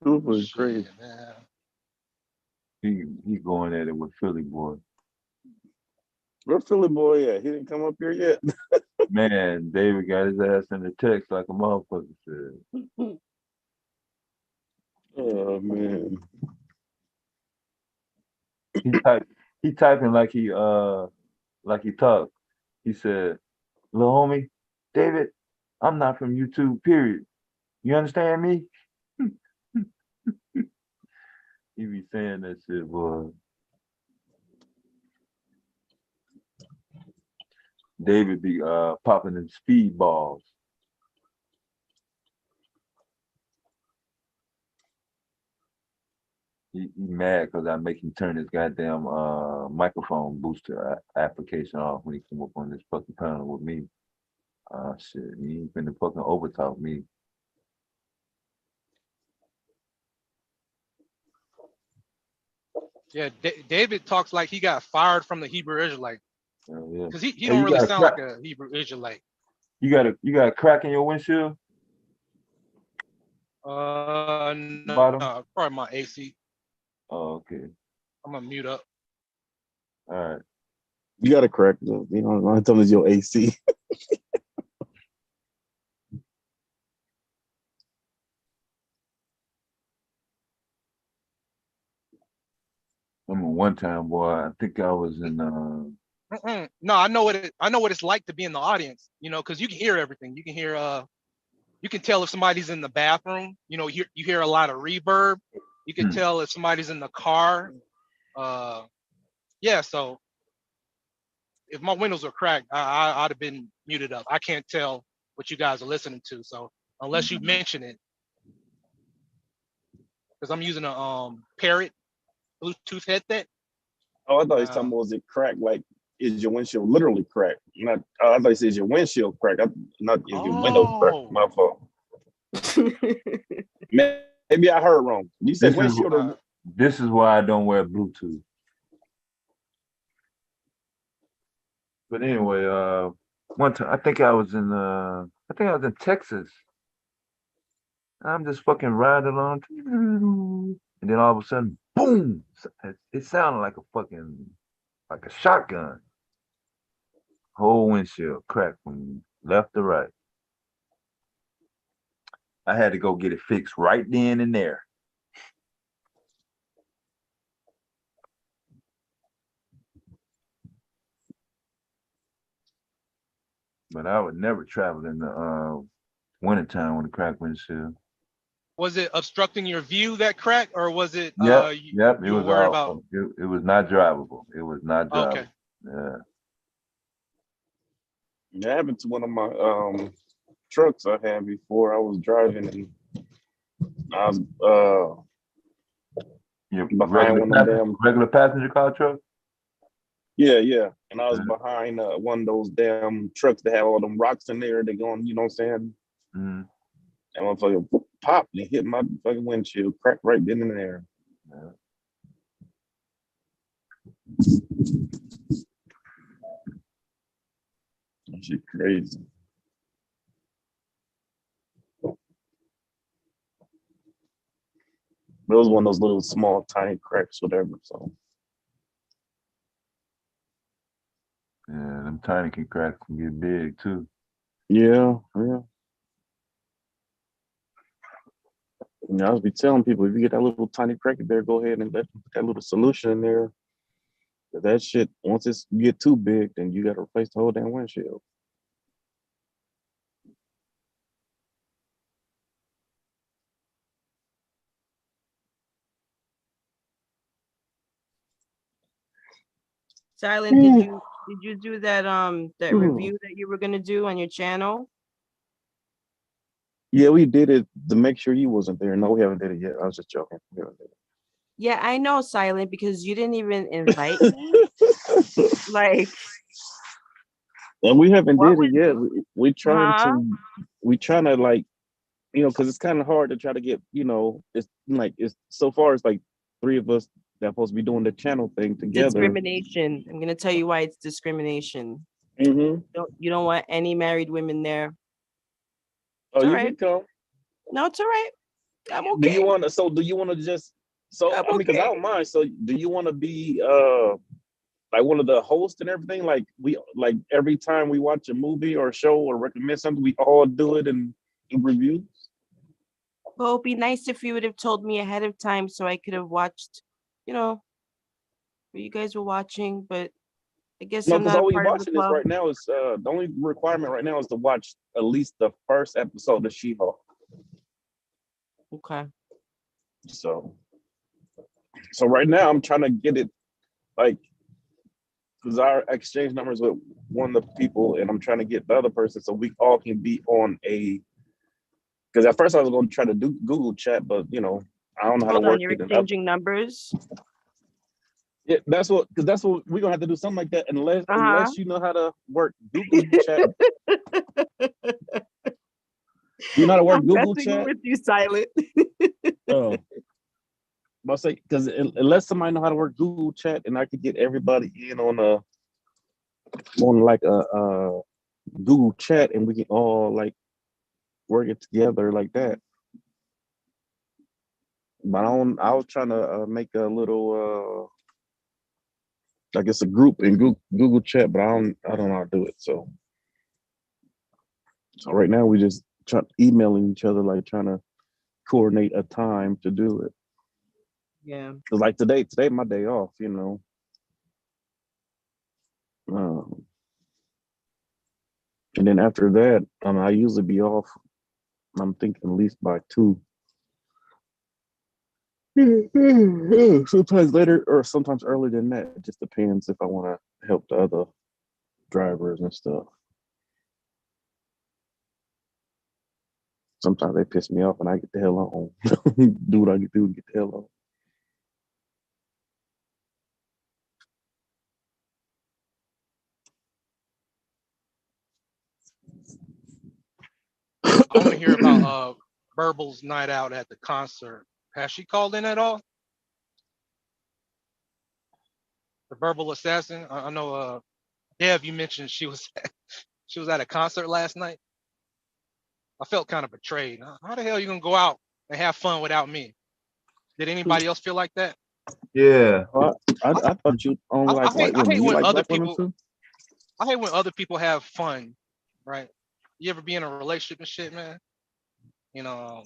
Super crazy. He going at it with Philly boy. Where Philly boy at? He didn't come up here yet. Man, David got his ass in the text like a motherfucker said. Oh man. He typing like he talk. He said, "Little homie, David, I'm not from YouTube, period. You understand me?" He be saying that shit, boy. David be popping them speed balls. He mad because I make him turn his goddamn microphone booster application off when he come up on this fucking panel with me. Shit, he ain't finna fucking overtalk me. Yeah, David talks like he got fired from the Hebrew Israelite. Yeah. Because he don't really sound like a Hebrew Israelite. You got a crack in your windshield? No, probably my AC. Oh, okay. I'm gonna mute up. All right. You got to correct though. You know, I'm telling you your AC. I remember one time, boy, I think I was in No, I know what it's like to be in the audience, you know, because you can hear everything. You can hear you can tell if somebody's in the bathroom, you know, you hear a lot of reverb. You can tell if somebody's in the car. Yeah, so if my windows were cracked, I'd have been muted up. I can't tell what you guys are listening to. So unless you mention it, because I'm using a Parrot Bluetooth headset. Oh, I thought he was talking about, was it cracked? Like, is your windshield literally cracked? Not. I thought he said, is your windshield cracked? Not is your window cracked? My fault. Maybe I heard wrong. You said windshield. This is why I don't wear Bluetooth. But anyway, one time I think I was in Texas. I'm just fucking riding along, and then all of a sudden, boom! It sounded like a shotgun. Whole windshield cracked from left to right. I had to go get it fixed right then and there. But I would never travel in the wintertime with a cracked windshield. Was it obstructing your view that crack, or was it? Yep. It you was worried all. It was not drivable. It was not drivable. Okay. Yeah. It happened to one of my trucks I had before. I was driving and I was behind one of them regular passenger car truck. Yeah. And I was behind one of those damn trucks that have all them rocks in there. They going, you know what I'm saying? And motherfucker popped and hit my fucking windshield, cracked right then and there. That shit crazy. But it was one of those little small tiny cracks, whatever. So yeah, them tiny cracks can get big too. Yeah. I was be telling people, if you get that little tiny crack, you better go ahead and put that little solution in there. That shit, once it's get too big, then you got to replace the whole damn windshield. Silent, did you do that that review that you were gonna do on your channel? Yeah, we did it to make sure you wasn't there. No, we haven't did it yet. I was just joking. We haven't did it. Yeah, I know, Silent, because you didn't even invite me. Like, and we haven't did it yet. We trying to like, you know, because it's kind of hard to try to get, you know, it's so far it's like 3 of us that supposed to be doing the channel thing together. discrimination. I'm gonna tell you why it's discrimination. You don't want any married women there. Oh, It's you all right. can come. No, it's all right. I'm okay. Do you want to just I mean, because I don't mind. So do you want to be like one of the hosts and everything? Like every time we watch a movie or a show or recommend something, we all do it and review. Well, it'd be nice if you would have told me ahead of time so I could have watched, you know, what you guys were watching, but I guess No, I'm because not all a we part of the watching this club. right now is the only requirement right now is to watch at least the first episode of She-Hulk. Okay. So right now I'm trying to get it like, because our exchange numbers with one of the people, and I'm trying to get the other person so we all can be on a. Because at first I was going to try to do Google Chat, but you know I don't know how to work You're it. exchanging numbers. Yeah, that's what we're gonna have to do something like that unless you know how to work Google Chat. You know how to work Google Chat? With you, Silent. Oh. I'll say, because unless somebody know how to work Google Chat and I could get everybody in on like a Google Chat and we can all like work it together like that. But I was trying to make a little I guess a group in Google Chat, but I don't know how to do it. So right now we just emailing each other, like trying to coordinate a time to do it. Yeah. Because like today my day off, you know. And then after that, I usually be off. I'm thinking at least by 2. Sometimes later or sometimes earlier than that. It just depends if I want to help the other drivers and stuff. Sometimes they piss me off and I get the hell on. Do what I get to do and get the hell on. I want to hear about Burbal's night out at the concert. Has she called in at all? The Verbal Assassin. I know Dev, you mentioned she was at a concert last night. I felt kind of betrayed. How the hell are you gonna go out and have fun without me? Did anybody else feel like that? Yeah. I thought you only like white women. You like black women too? I hate when other people have fun, right? You ever be in a relationship and shit, man? You know,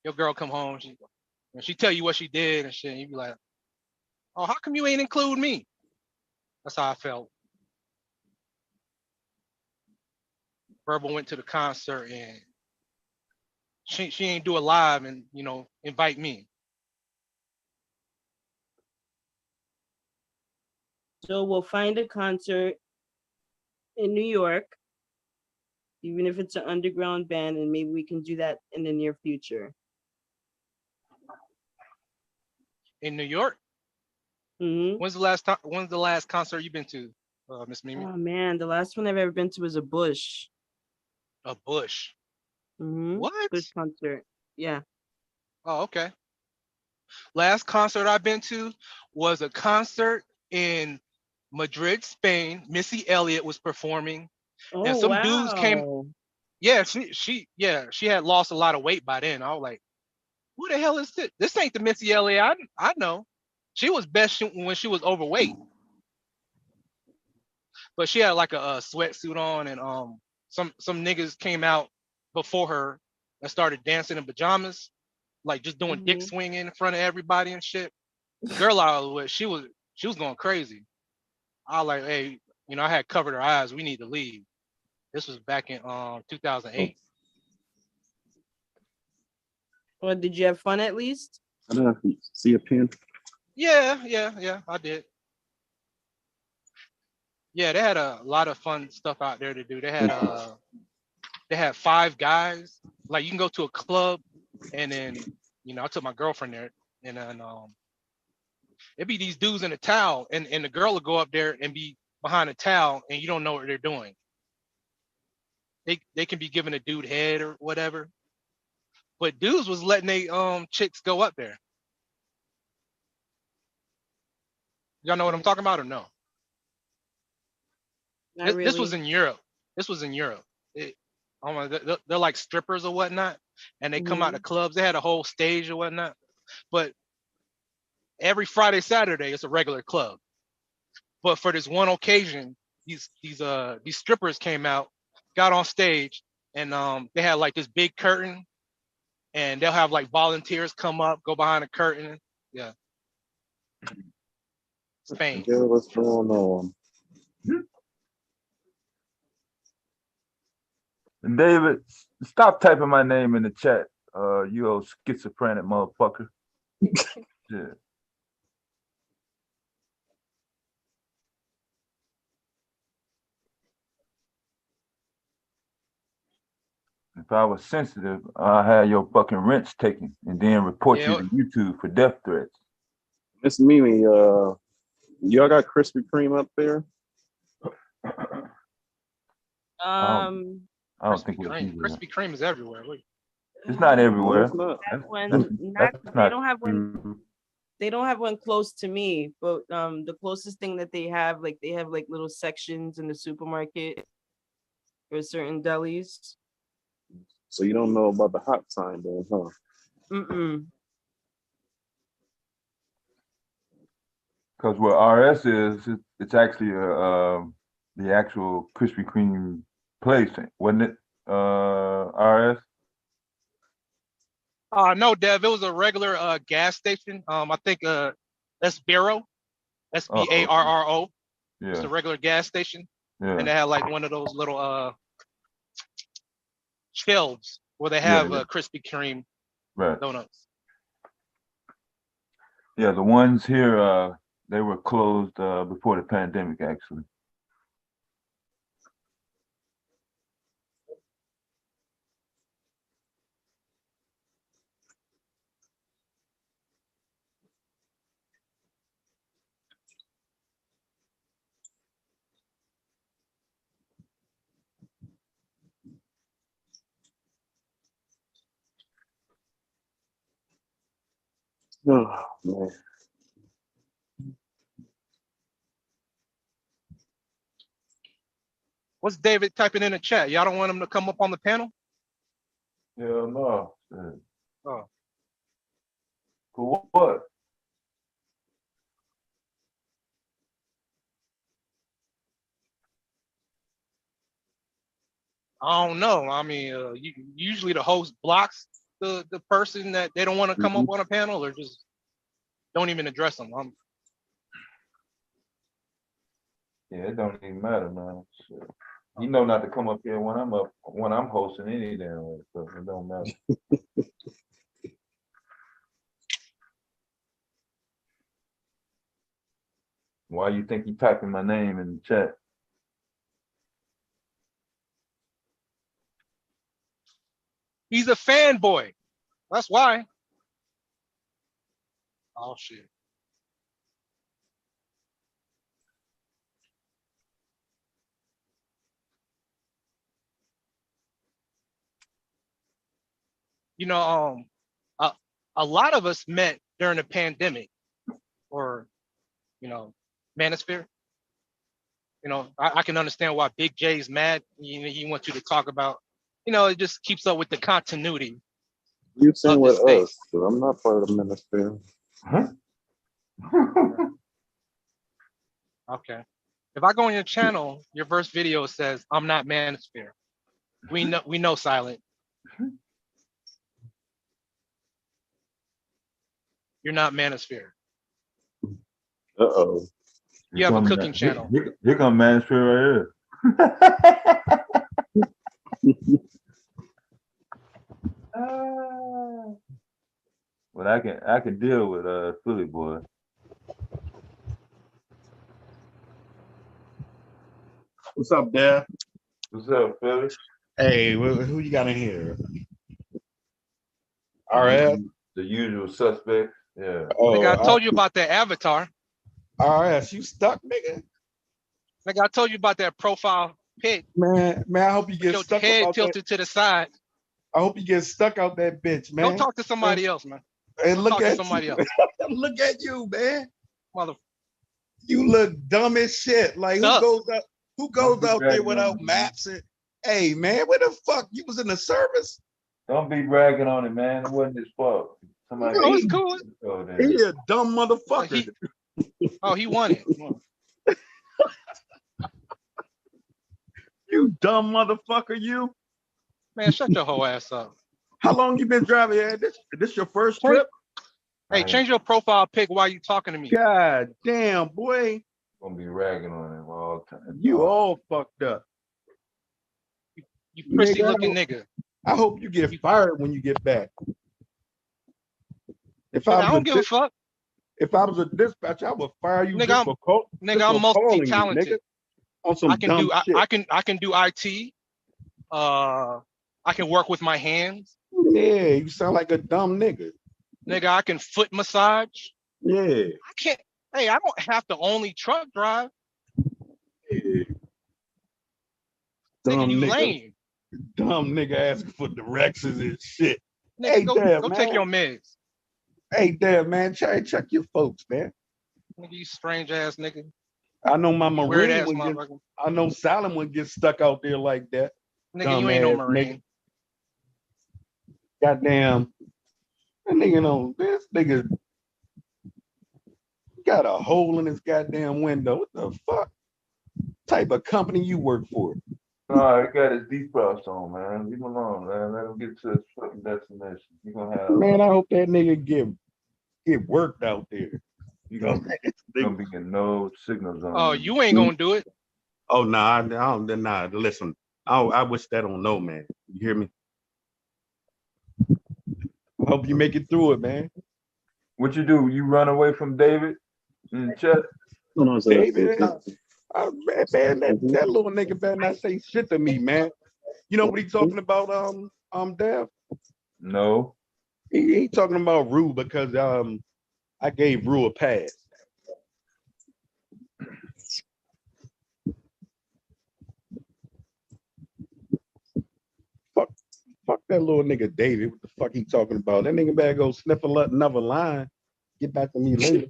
your girl come home, she tell you what she did and shit, and you be like, oh, how come you ain't include me? That's how I felt. Verbal went to the concert and she ain't do a live and, you know, invite me. So we'll find a concert in New York, even if it's an underground band, and maybe we can do that in the near future. In New York? Mm-hmm. When's the last concert you've been to, Miss Mimi? Oh man, the last one I've ever been to was a Bush. A Bush. Mm-hmm. What? Bush concert. Yeah. Oh, okay. Last concert I've been to was a concert in Madrid, Spain. Missy Elliott was performing, and Oh some dudes came. wow. Yeah, she had lost a lot of weight by then. I was like, who the hell is this? This ain't the Missy Elliott I know. She was best when she was overweight, but she had like a sweatsuit on, and some niggas came out before her and started dancing in pajamas, like just doing dick swinging in front of everybody and shit. The girl I was with, she was going crazy. I was like, hey, I had covered her eyes. We need to leave. This was back in 2008. Well, did you have fun at least? I don't know if you see a pin. Yeah, I did. Yeah, they had a lot of fun stuff out there to do. They had Five Guys. Like you can go to a club, and then I took my girlfriend there, and then it'd be these dudes in a towel, and the girl will go up there and be behind a towel, and you don't know what they're doing. They can be giving a dude head or whatever, but dudes was letting they chicks go up there. Y'all know what I'm talking about or no? Not really. This was in Europe. I don't know, they're like strippers or whatnot, and they come out to clubs. They had a whole stage or whatnot, but every Friday, Saturday, it's a regular club. But for this one occasion, these strippers came out, got on stage, and they had like this big curtain, and they'll have like volunteers come up, go behind the curtain. Yeah. Spain. Yeah, what's going on? David, stop typing my name in the chat. You old schizophrenic motherfucker. Yeah. If I was sensitive, I'd have your fucking rents taken and then report you to YouTube for death threats. Miss Mimi, y'all got Krispy Kreme up there? I don't think Krispy Kreme is everywhere. Wait. It's not everywhere. They don't have one. They don't have one close to me, but the closest thing that they have like little sections in the supermarket for certain delis. So you don't know about the hot sign then, huh? Because where RS is, it's actually the actual Krispy Kreme place, wasn't it? RS. No, Dev. It was a regular gas station. I think Sbarro, Sbarro. Yeah. It's a regular gas station, Yeah. and they had like one of those little shelves where they have Krispy Kreme donuts. Yeah, the ones here, they were closed before the pandemic, actually. Oh, man. What's David typing in the chat? Y'all don't want him to come up on the panel? Hell no. Oh. For what? I don't know. I mean, usually the host blocks the person that they don't want to come up on a panel, or just don't even address them. Yeah, it don't even matter, man. Shit. You know not to come up here when I'm hosting any damn way, so it don't matter. Why you think you typing my name in the chat? He's a fanboy. That's why. Oh shit. You know, a lot of us met during the pandemic, or manosphere. I can understand why Big J's mad. He wants you to talk about. It just keeps up with the continuity. You sing with us, but I'm not part of the ministry. Huh? Okay. If I go on your channel, your first video says, "I'm not manosphere." We know Silent. You're not manosphere. Uh-oh. You have a cooking channel. Here come manosphere right here. But I can deal with Philly boy. What's up, Dad? What's up, Philly? Hey, who you got in here? RS? The usual suspect. Yeah. Nigga, I told you about that avatar. RS, you stuck, nigga? Nigga, I told you about that profile pic. Man, I hope you get your stuck. Head tilted to the side. I hope you get stuck out that bitch, man. Go talk to somebody else, man. And look talk at to somebody else. Look at you, man. Mother. You look dumb as shit. Like who goes out there without maps? And hey, man, where the fuck you was in the service? Don't be bragging on it, man. It wasn't his fault. Somebody. Oh, it's cool. He a dumb motherfucker. He won it. You dumb motherfucker, you. Man, shut your whole ass up. How long you been driving here? This your first trip? Hey, change your profile pic while you talking to me. God damn, boy. Gonna be ragging on him all the time. You all fucked up. You prissy looking nigga. I hope you get fired when you get back. I don't give a fuck. If I was a dispatcher, I would fire you. Nigga, I'm multi-talented. On some I can do IT. I can work with my hands. Yeah, you sound like a dumb nigga. Nigga, I can foot massage. Yeah. I can't. Hey, I don't have to only truck drive. Yeah. Nigga, you lame. Dumb nigga asking for directions and shit. Nigga, hey, go man. take your meds. Hey, damn, man. Check your folks, man. Nigga, you strange ass nigga. I know my Weird Marine ass would get, motherfucker. I know Salem would get stuck out there like that. Nigga, Dumb you ain't no ass Marine. Nigga. Goddamn. That nigga know this nigga got a hole in his goddamn window. What the fuck? Type of company you work for? No, he got his defrost on, man. Leave him alone, man. Let him get to his fucking destination. You gonna have Man, I hope that nigga get worked out there. you gonna be getting no signals on. Oh, you ain't gonna do it. Oh nah, nah. Listen, I wish that on no man. You hear me? I hope you make it through it, man. What you do? You run away from David in the chest? David, man, that little nigga better not say shit to me, man. You know what he talking about, Dev? No. He talking about Rue because I gave Rue a pass. Fuck that little nigga David. What the fuck he talking about? That nigga better go sniff another line. Get back to me later.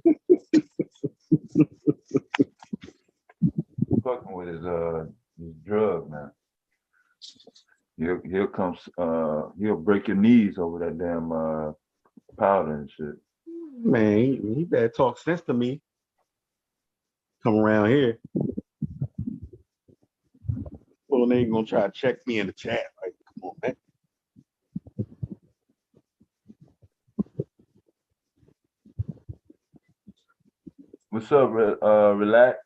Fucking with his drug, man. He'll break your knees over that damn powder and shit. Man, he better talk sense to me. Come around here. Well, they ain't gonna try to check me in the chat. Like, come on, man. What's up, relax?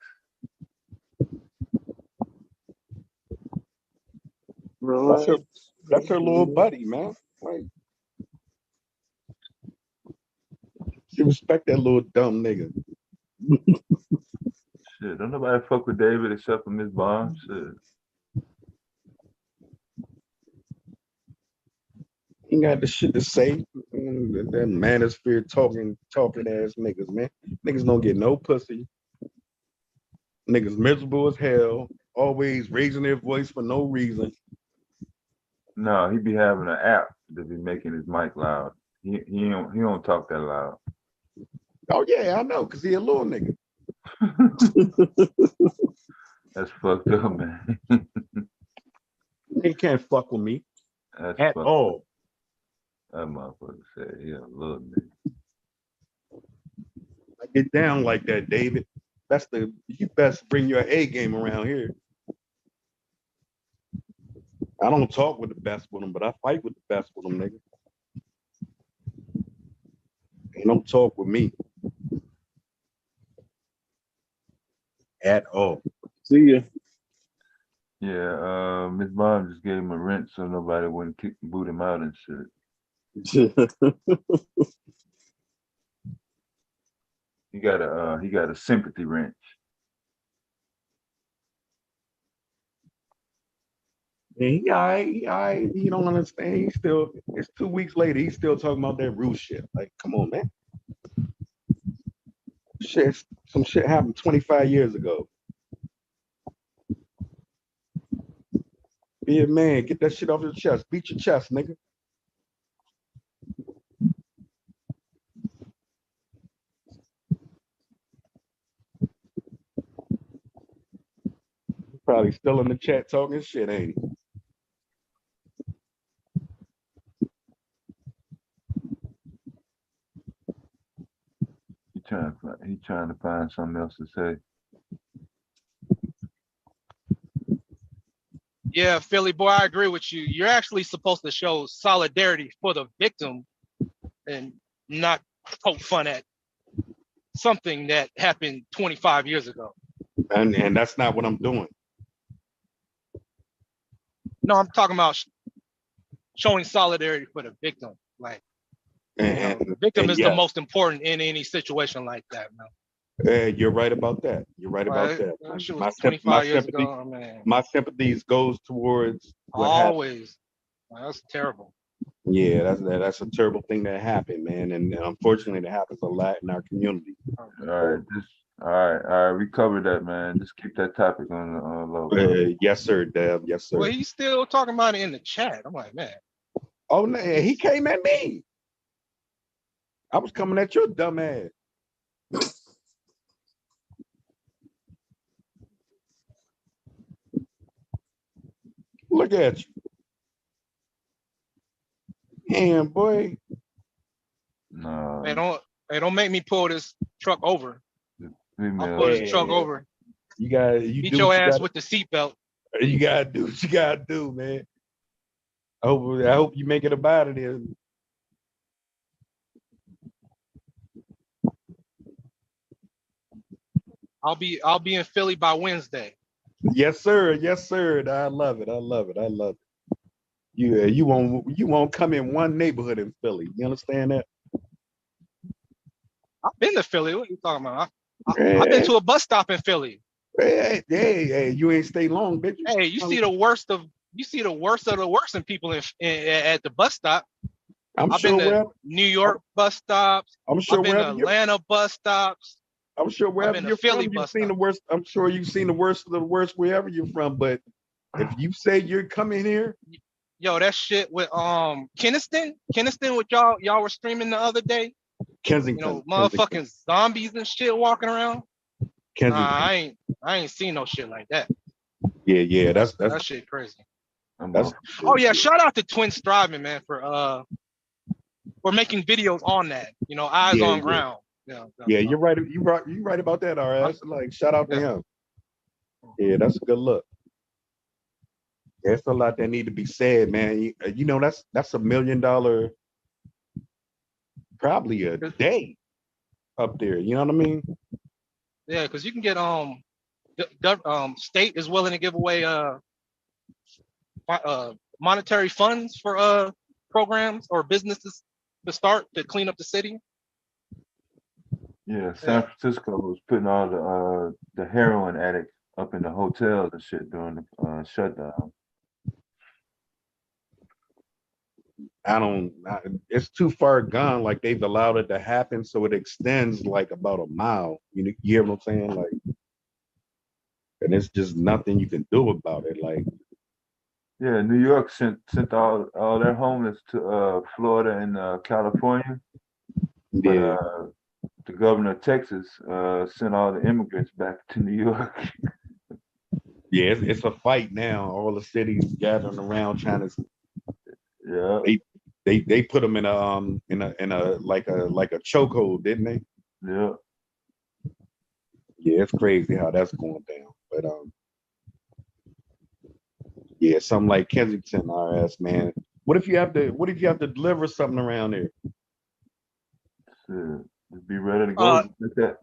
That's her little buddy, man. Like, she respect that little dumb nigga. Shit, don't nobody fuck with David except for Miss Bond. Shit. Ain't got the shit to say. That manosphere talking ass niggas, man. Niggas don't get no pussy. Niggas miserable as hell. Always raising their voice for no reason. No, he be having an app to be making his mic loud. He don't talk that loud. Oh yeah, I know, cause he a little nigga. That's fucked up, man. He can't fuck with me That's at all. That motherfucker said he a little nigga. I get down like that, David. You best bring your A game around here. I don't talk with the best with them, but I fight with the best with them, nigga. Ain't no talk with me at all. See ya. Yeah, Miss Bond just gave him a rent so nobody wouldn't boot him out and shit. He got a sympathy wrench. Yeah, he all right. You don't understand. It's 2 weeks later. He's still talking about that roof shit. Like, come on, man. Some shit happened 25 years ago. Be a man. Get that shit off your chest. Beat your chest, nigga. Probably still in the chat talking shit, ain't he? He trying to find something else to say. Yeah, Philly boy, I agree with you. You're actually supposed to show solidarity for the victim and not poke fun at something that happened 25 years ago. And that's not what I'm doing. No, I'm talking about showing solidarity for the victim. Like, the victim is the most important in any situation like that, man. You're right about that. You're right about that. My sympathies goes towards what always. Man, that's terrible. Yeah, that's a terrible thing that happened, man, and unfortunately, it happens a lot in our community. All right. We covered that, man. Just keep that topic on the low. Yes, sir, Deb. Yes, sir. Well, he's still talking about it in the chat. I'm like, man. Oh no, he came at me. I was coming at your dumb ass. Look at you. Damn, boy. No. Hey, don't make me pull this truck over. I'll pull this truck over. You gotta beat your ass with the seatbelt. You gotta do what you gotta do, man. I hope you make it up out of there. I'll be in Philly by Wednesday. Yes, sir. Yes, sir. I love it. I love it. I love it. You won't come in one neighborhood in Philly. You understand that? I've been to Philly. What are you talking about? I've been to a bus stop in Philly. Hey, you ain't stay long, bitch. Hey, you see the worst of the worst in people at the bus stop. I've been to New York bus stops. I've been to Atlanta bus stops. I'm sure wherever you're from, you've seen the worst. I'm sure you've seen the worst of the worst wherever you're from. But if you say you're coming here, yo, that shit with Keniston, what y'all were streaming the other day. Kensington, motherfucking zombies and shit walking around. Kensington. I ain't seen no shit like that. Yeah, that's that shit crazy. Oh yeah, shout out to Twin Striving, man, for making videos on that. Eyes on ground. Yeah, you're right. You're right about that, RS. Like, shout out to him. Yeah, that's a good look. There's a lot that need to be said, man. That's $1 million, probably a day up there. You know what I mean? Yeah, because you can get state is willing to give away monetary funds for programs or businesses to start to clean up the city. Yeah, San Francisco was putting all the heroin addicts up in the hotels and shit during the shutdown. it's too far gone. Like they've allowed it to happen, so it extends like about a mile. You hear what I'm saying? Like, and it's just nothing you can do about it. Like, yeah, New York sent all their homeless to Florida and California, but the governor of Texas sent all the immigrants back to New York. Yeah, it's a fight now. All the cities gathering around trying to. Yeah. They put them in a like a chokehold, didn't they? Yeah. Yeah, it's crazy how that's going down. But yeah, something like Kensington, RS, man. What if you have to deliver something around there? Shit, just be ready to go.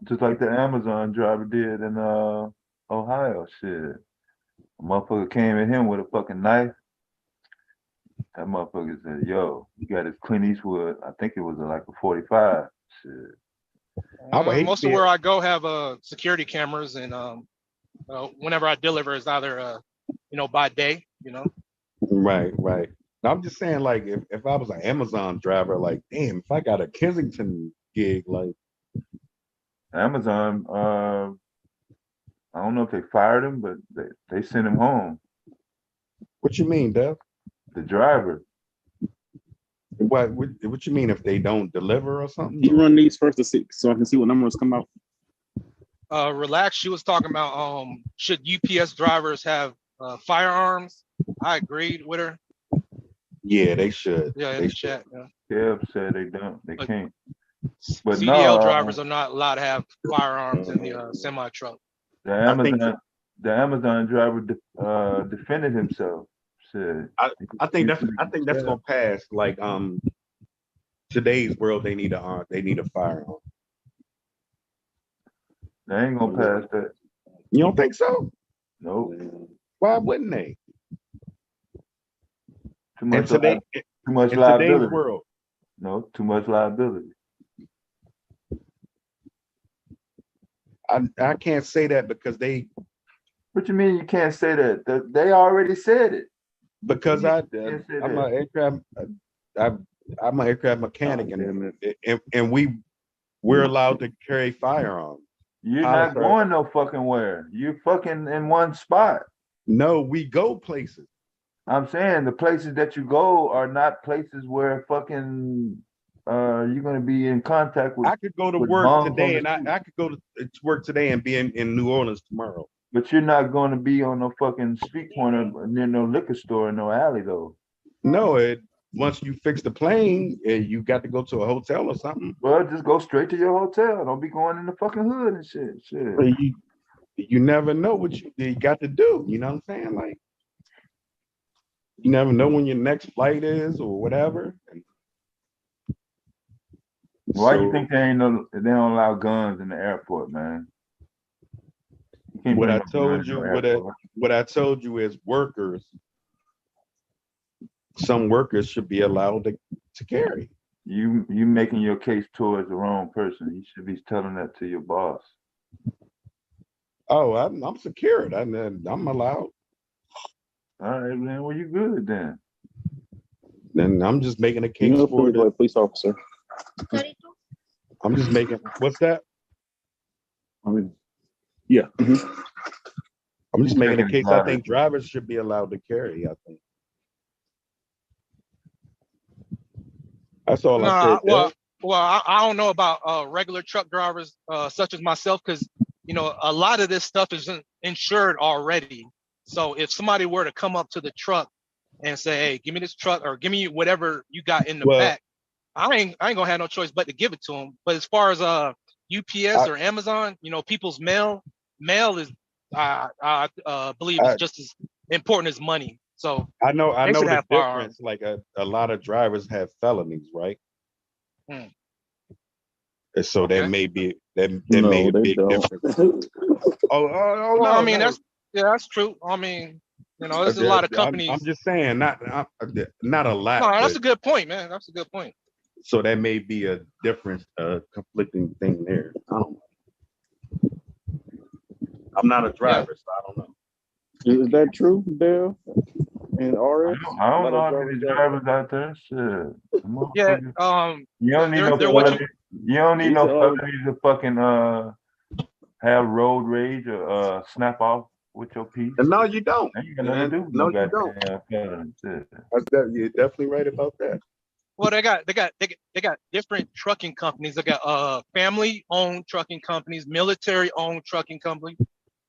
Just like the Amazon driver did in Ohio. Shit. A motherfucker came at him with a fucking knife. That motherfucker said, yo, you got his Clint Eastwood. I think it was like a 45. Shit. Most of where I go have security cameras, and whenever I deliver, it's either by day, Right. Now, I'm just saying, like, if I was an Amazon driver, like, damn, if I got a Kensington gig, like Amazon, I don't know if they fired him, but they sent him home. What you mean, Dev? The driver. What you mean if they don't deliver or something? You run these first to see, so I can see what numbers come out. Relax. She was talking about should UPS drivers have firearms? I agreed with her. Yeah, they should. Yeah, in the chat. Kev said they don't. They can't. But CDL drivers are not allowed to have firearms in the semi truck. The Amazon driver defended himself. Said, I think that's gonna pass. Like today's world, they need a firearm. They ain't gonna pass that. You don't think so? Nope. Why wouldn't they? Too much liability. Today's world. No, too much liability. I can't say that because they. What you mean you can't say that? They already said it. Because I'm an aircraft mechanic, and we're allowed to carry firearms. You're not going no fucking where. You're fucking in one spot. No, we go places. I'm saying the places that you go are not places where fucking you're gonna be in contact with. I could go to work today, and I could go to work today and be in New Orleans tomorrow. But you're not going to be on no fucking street corner near no liquor store in no alley though. No, once you fix the plane, you got to go to a hotel or something. Well, just go straight to your hotel. Don't be going in the fucking hood and shit. But you never know what you got to do. You know what I'm saying? Like, you never know when your next flight is or whatever. Why you think they don't allow guns in the airport, man? What I told you is workers. Some workers should be allowed to carry. You making your case towards the wrong person. You should be telling that to your boss. Oh, I'm secured. I'm allowed. All right, man. Well, you good then. Then I'm just making a case for a police officer. I'm just making. What's that? I mean, yeah. Mm-hmm. I'm just making a case. I think drivers should be allowed to carry. I think. That's all I said. Well, I don't know about regular truck drivers such as myself, because a lot of this stuff is insured already. So if somebody were to come up to the truck and say, "Hey, give me this truck," or "Give me whatever you got in the back," I ain't gonna have no choice but to give it to them. But as far as UPS or Amazon, people's mail is I believe is just as important as money. So I know the difference. Firearms. Like a lot of drivers have felonies, right? And so there may be a big difference. I mean, that's true. I mean, there's a lot of companies. I'm just saying, not a lot. No, that's a good point, man. That's a good point. So that may be a different conflicting thing there. I don't know. I'm not a driver, so I don't know. Is that true, Dale? And RS, I don't know how many drivers out there. Shit. Yeah, You don't need they're, no they're what you felonies. You don't need no felonies to fucking have road rage or snap off with your piece. And no, you don't. Ain't got nothing to do with No, no you don't. goddamn felony. Shit. You're definitely right about that. well, they got different trucking companies. They got family owned trucking companies, military owned trucking companies,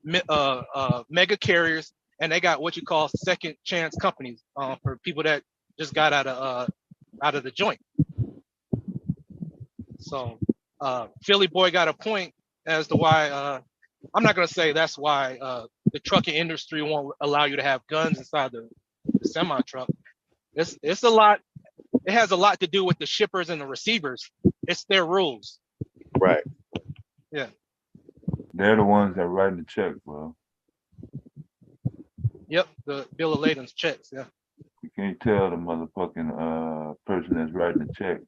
mega carriers, and they got what you call second chance companies for people that just got out of the joint. So Philly boy got a point as to why I'm not gonna say that's why the trucking industry won't allow you to have guns inside the semi truck. It's a lot. It has a lot to do with the shippers and the receivers. It's their rules. Right. Yeah. They're the ones that write the check, bro. Yep. The bill of lading's checks. Yeah. You can't tell the motherfucking person that's writing the check.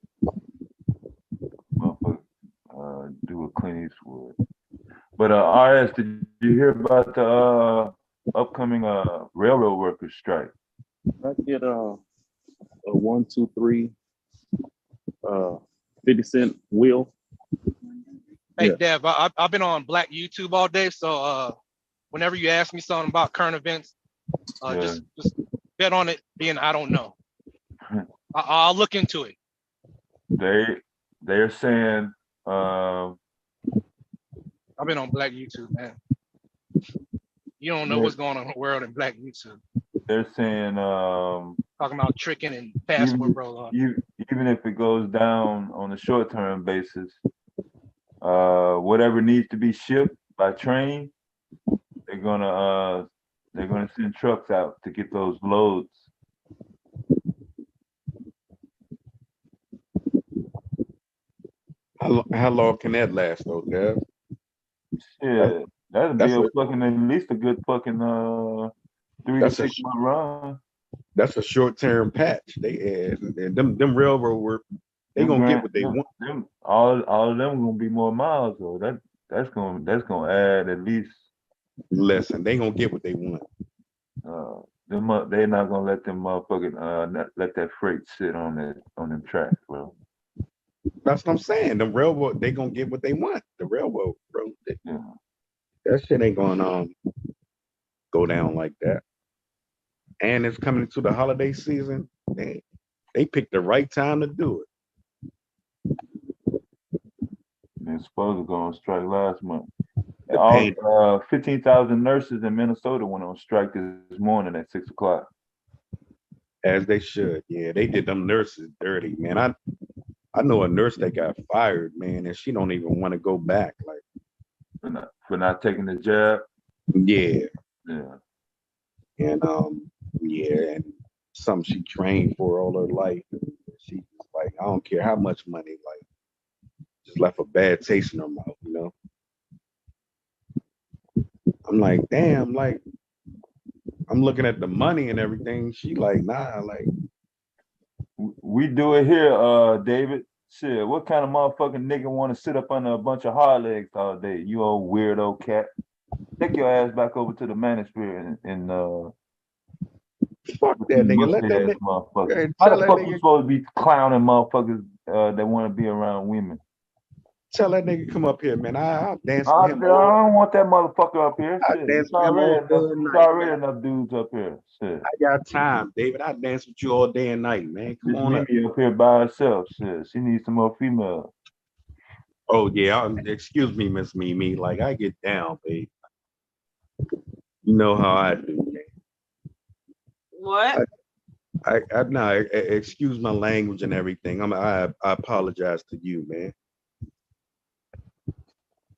Motherfucker, do a Clint Eastwood. But RS, did you hear about the upcoming railroad workers strike? I get a 1, 2, 3, 50-cent wheel. Hey, Yeah. Dev, I've been on Black YouTube all day, so whenever you ask me something about current events, just bet on it being I don't know. I'll look into it. They're saying I've been on Black YouTube, man. You don't know what's going on in the world in Black YouTube. they're saying Talking about tricking and passport bro. even if it goes down on a short-term basis, whatever needs to be shipped by train, they're gonna send trucks out to get those loads. How long can that last though, Dev? Yeah, that'd be at least a good fucking 3 to 6 month run. That's a short term patch. They and them railroad work. They gonna get what they want. All of them gonna be more miles though. That's gonna add at least. Listen, they gonna get what they want. They're not gonna let them motherfucking let that freight sit on them tracks, bro. That's what I'm saying. The railroad, they gonna get what they want. The railroad, bro. That shit ain't gonna go down like that. And it's coming to the holiday season. They picked the right time to do it. They're supposed to go on strike last month. All 15,000 nurses in Minnesota went on strike this morning at 6 o'clock. As they should. Yeah, they did them nurses dirty, man. I know a nurse that got fired, man, and she don't even want to go back. Like for not taking the jab. Yeah. Yeah. And and something she trained for all her life. She was like, I don't care how much money, like, just left a bad taste in her mouth, you know. I'm like, damn, like, I'm looking at the money and everything. She like, nah, like. We do it here, David. Shit, what kind of motherfucking nigga want to sit up under a bunch of hard legs all day? You old weirdo cat. Take your ass back over to the manosphere and fuck that nigga. Let that nigga. Motherfucker. How the fuck you supposed to be clowning motherfuckers that want to be around women? Tell that nigga come up here, man. I'll dance I with him. don't want that motherfucker up here. I dance with him all day and night. Already enough dudes up here. Shit. I got time, David. I dance with you all day and night, man. Come on up. Mimi up here by herself. Shit. She needs some more females. Oh yeah. Excuse me, Miss Mimi. Like I get down, babe. You know how I do, man. What? I no. Excuse my language and everything. I apologize to you, man.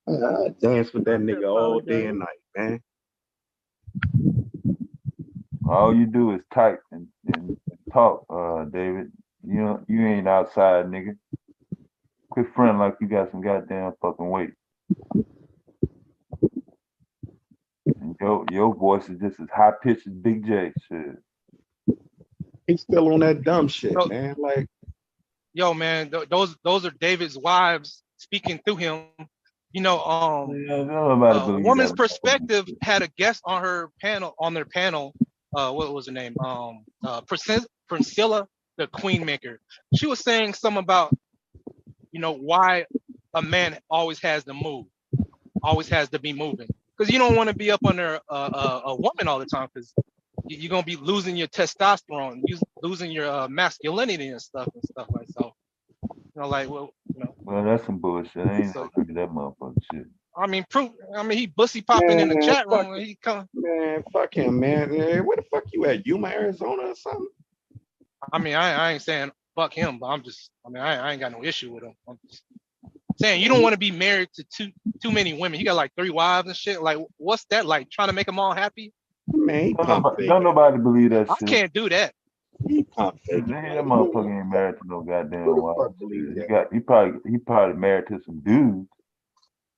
I dance with that nigga all day and night, man. All you do is type and talk, David. You ain't outside, nigga. Quit fronting like you got some goddamn fucking weight. And your voice is just as high pitched as Big J. Shit. He's still on that dumb shit, man. Like, yo, man, those are David's wives speaking through him. You know, Woman's Perspective had a guest on their panel what was her name? Priscilla, the Queen Maker. She was saying something about, why a man always has to move, always has to be moving, because you don't want to be up under a woman all the time, because you're gonna be losing your testosterone, losing your masculinity and stuff like so. Well, that's some bullshit. I ain't So, agree with that motherfucker shit. I mean, he bussy popping in the chat room. Fuck, He come. man, fuck him, man. Where the fuck you at? Yuma, Arizona or something? I mean, I ain't saying fuck him, but I ain't got no issue with him. I'm just saying you don't want to be married to too many women. You got like 3 wives and shit. Like, what's that like? Trying to make them all happy? Man, don't nobody believe that shit. I can't do that. He pump fake. That motherfucker ain't married to no goddamn wife. He probably married to some dudes.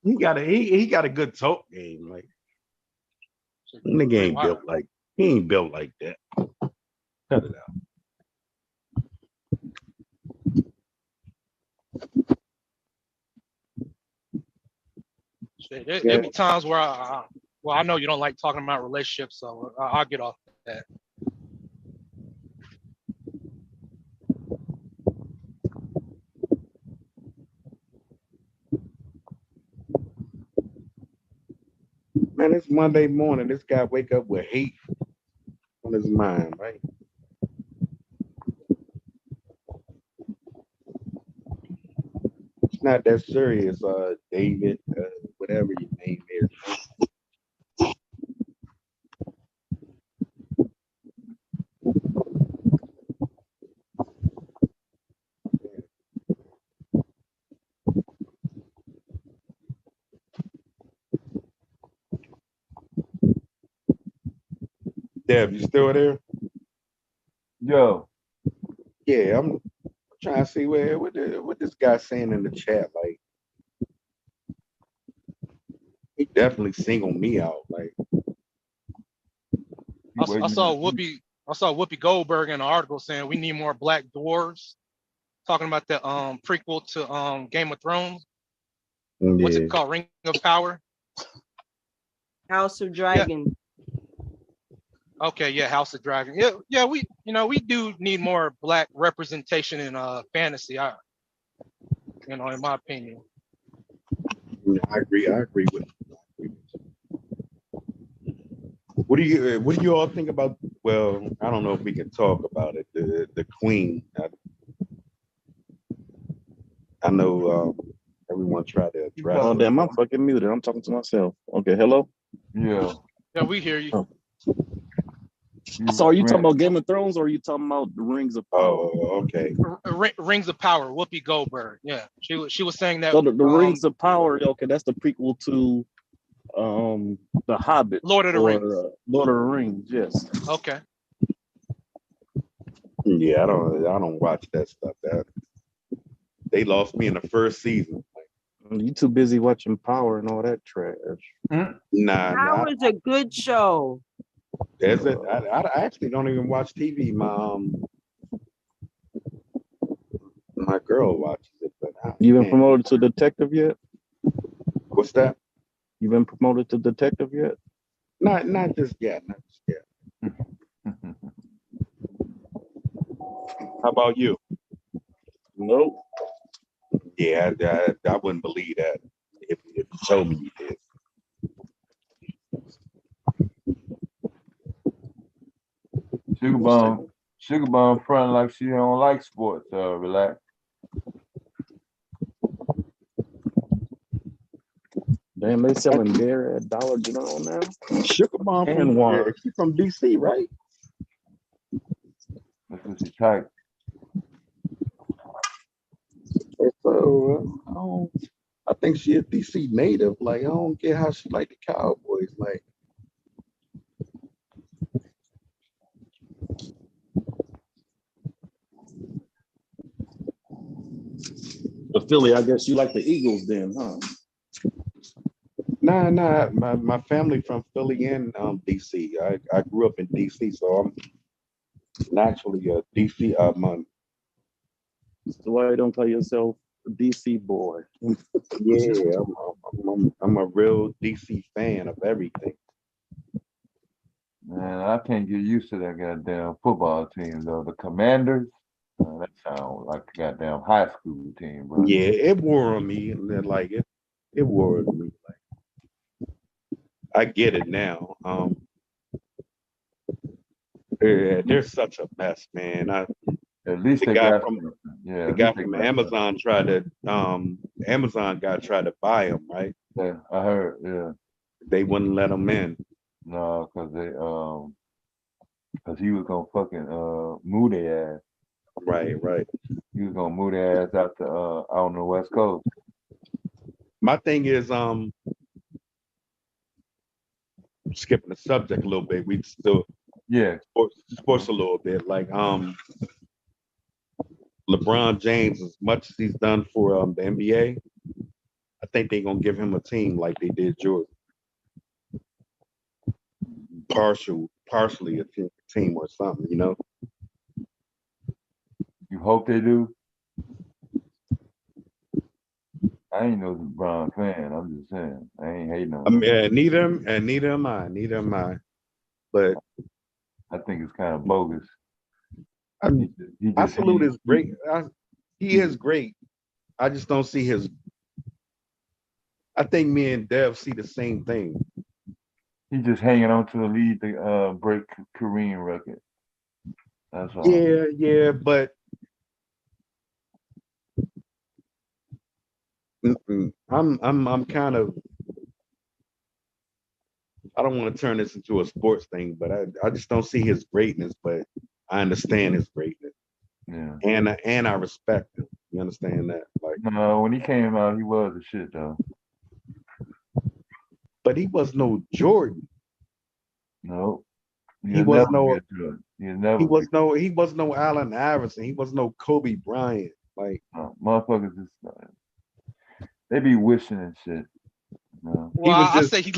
He got a good talk game. Like, nigga ain't built like that. Cut it out. There be times where I know you don't like talking about relationships, so I'll get off that. Man, it's Monday morning. This guy wake up with hate on his mind, right? It's not that serious, David, whatever your name is. Deb, you still there? Yo. Yeah, I'm trying to see what this guy's saying in the chat. Like, he definitely singled me out. Like, I saw Whoopi Goldberg in an article saying we need more black dwarves, talking about the prequel to Game of Thrones. What's it called? Ring of Power? House of Dragon. Okay, yeah, House of Dragon. Yeah, we do need more black representation in fantasy. In my opinion. I agree with you. What do you all think about? Well, I don't know if we can talk about it. The Queen. I know everyone tried to address. Oh damn, I'm fucking muted. I'm talking to myself. Okay, hello. Yeah. Yeah, we hear you. Oh. So are you talking about Game of Thrones or are you talking about the Rings of Power? Oh, okay. Rings of Power, Whoopi Goldberg. Yeah, she was saying that. So the Rings of Power, okay, that's the prequel to The Hobbit. Lord of the Rings. Lord of the Rings, yes. Okay. Yeah, I don't watch that stuff. That they lost me in the first season. You too busy watching Power and all that trash. Nah. Power is a good show. There's I actually don't even watch TV. My girl watches it, but you been promoted to detective yet? What's that? You been promoted to detective yet? Not just yet. Not just yet. How about you? Nope. Yeah, I wouldn't believe that if you told me you did. Sugar Bomb front like she don't like sports. Relax. Damn, they selling beer at Dollar General now. Sugar Bomb and water. She's from DC, right? That's what she type. So I think she a DC native. Like, I don't get how she like the Cowboys. Like, But Philly, I guess you like the Eagles then, huh? Nah. My family from Philly and DC. I grew up in DC, so I'm naturally a DC. So why don't call yourself a DC boy? Yeah, I'm a real DC fan of everything. Man, I can't get used to that goddamn football team though. The Commanders, that sounds like a goddamn high school team, bro. Yeah, it wore on me, and then like it wore on me. Like I get it now. They're such a mess, man. At least The they guy got from some, yeah. the At guy least they from got some. Amazon guy tried to buy him, right? Yeah, I heard. Yeah, They wouldn't let him in. no, cause he was gonna fucking move their ass. Right. He was gonna move their ass out to out on the West Coast. My thing is, skipping the subject a little bit. We still sports a little bit. Like LeBron James, as much as he's done for the NBA, I think they're gonna give him a team like they did Jordan. Partially a team or something, you know. You hope they do. I ain't no LeBron fan. I'm just saying. I ain't hating on him. I mean, neither am I. But I think it's kind of bogus. I salute his great. He is great. I just don't see his. I think me and Dev see the same thing. He's just hanging on to the lead to break Kareem record. That's all. Yeah, but I'm kind of. I don't want to turn this into a sports thing, but I just don't see his greatness. But I understand his greatness. Yeah. And I respect him. You understand that? Like, no, when he came out, he was a shit though. But he was no Jordan. No. He was no. He was no Allen Iverson. He was no Kobe Bryant. Like motherfuckers just they be wishing and shit. No. Well, I say he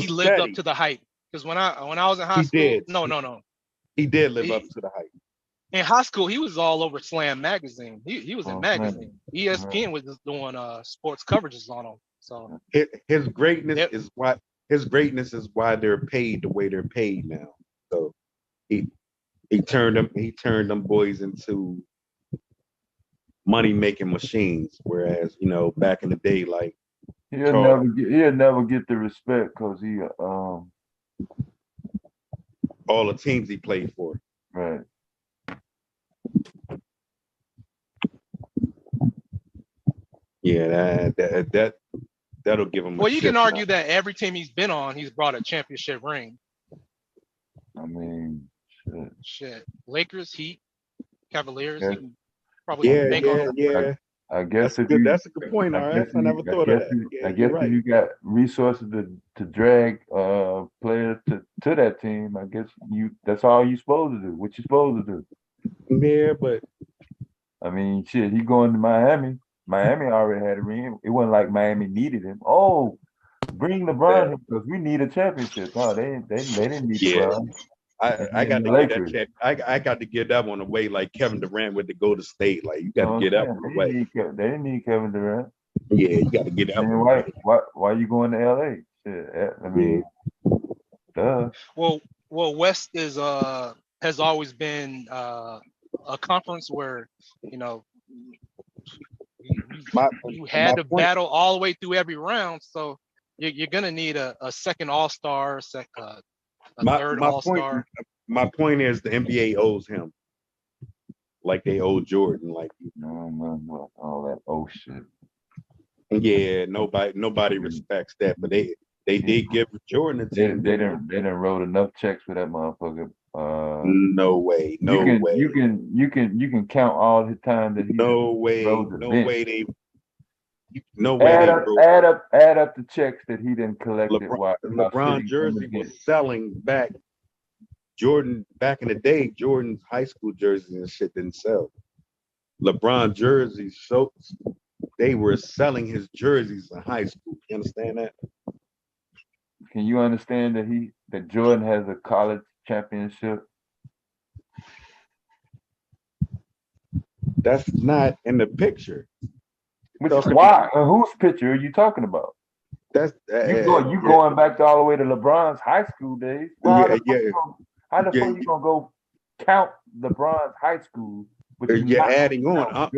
lived up to the hype. Because when I was in high school, no. He did live up to the hype. In high school, he was all over Slam magazine. He was in magazine. ESPN was just doing sports coverages on him. So his greatness is why they're paid the way they're paid now. So he turned them boys into money making machines. Whereas, you know, back in the day, like he'll never get the respect because he all the teams he played for. Right. Yeah, that'll give him. Well, you can argue that every team he's been on, he's brought a championship ring. I mean, shit. Lakers, Heat, Cavaliers. Yeah. He can probably make on. Yeah. I guess that's a good point. All right, I never thought of that. I guess if you got resources to drag players to that team, I guess that's all you supposed to do. What you supposed to do? Yeah, but I mean, shit. He going to Miami. Miami already had a ring. It wasn't like Miami needed him. Oh, bring LeBron here because we need a championship. No, they didn't need LeBron. I got to get that check. I got to get that one away like Kevin Durant with the Golden State. Like you got to get that one away. They didn't need Kevin Durant. Yeah, you got to get that one away. Why you going to LA? Shit, I mean, duh. Well, West is has always been a conference where, you know, you had to battle all the way through every round, so you're gonna need a second All-Star, a third All-Star. My point is the NBA owes him, like they owe Jordan. Like all that shit. Yeah, nobody respects that, but they did give Jordan a team. They didn't wrote enough checks for that motherfucker. No way. You can count all the time that he add up the checks that he didn't collect. LeBron jersey was selling back. Jordan back in the day, Jordan's high school jerseys and shit didn't sell. LeBron jerseys, so they were selling his jerseys in high school. You understand that? Can you understand that Jordan has a college championship? That's not in the picture. Which is why? Whose picture are you talking about? That's You going back to all the way to LeBron's high school days. Well, how the fuck you gonna go count LeBron's high school? But you're adding on.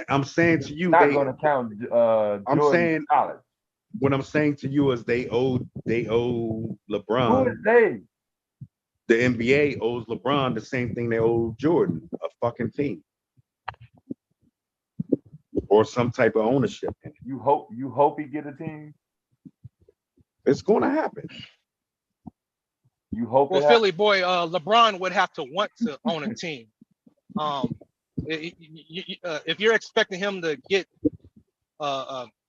I'm saying to you, not gonna count Jordan's college. What I'm saying to you is they owe LeBron. Who is they? The NBA owes LeBron the same thing they owe Jordan, a fucking team. Or some type of ownership. You hope he get a team? It's gonna happen. You hope Well, Philly boy, LeBron would have to want to own a team. If you're expecting him to get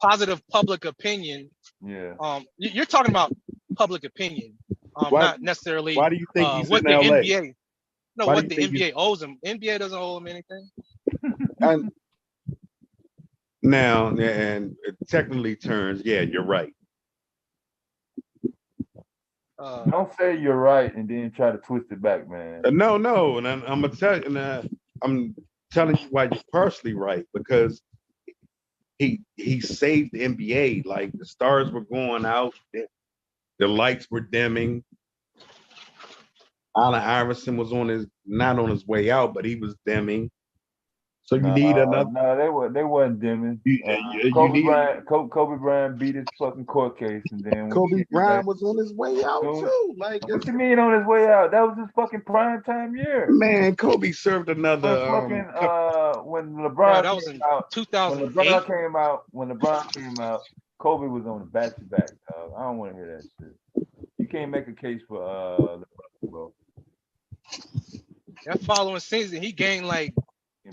positive public opinion, you're talking about public opinion, not necessarily. Why do you think he's what in the LA? NBA? No, what the NBA owes him. NBA doesn't owe him anything. And now, and technically terms, yeah, you're right. Don't say you're right and then try to twist it back, man. No, and I'm gonna tell you. I'm telling you why you're partially right, because he saved the NBA. Like the stars were going out, the lights were dimming. Allen Iverson was not on his way out, but he was dimming. So you need another. No, they wasn't dimming. Kobe Bryant beat his fucking court case, and then Kobe Bryant was on his way out too. Like, what you mean on his way out? That was his fucking prime time year. Man, Kobe served another. When LeBron that was in 2008. When LeBron came out, Kobe was on the back-to-back. I don't want to hear that shit. You can't make a case for LeBron, bro. That following season, he gained like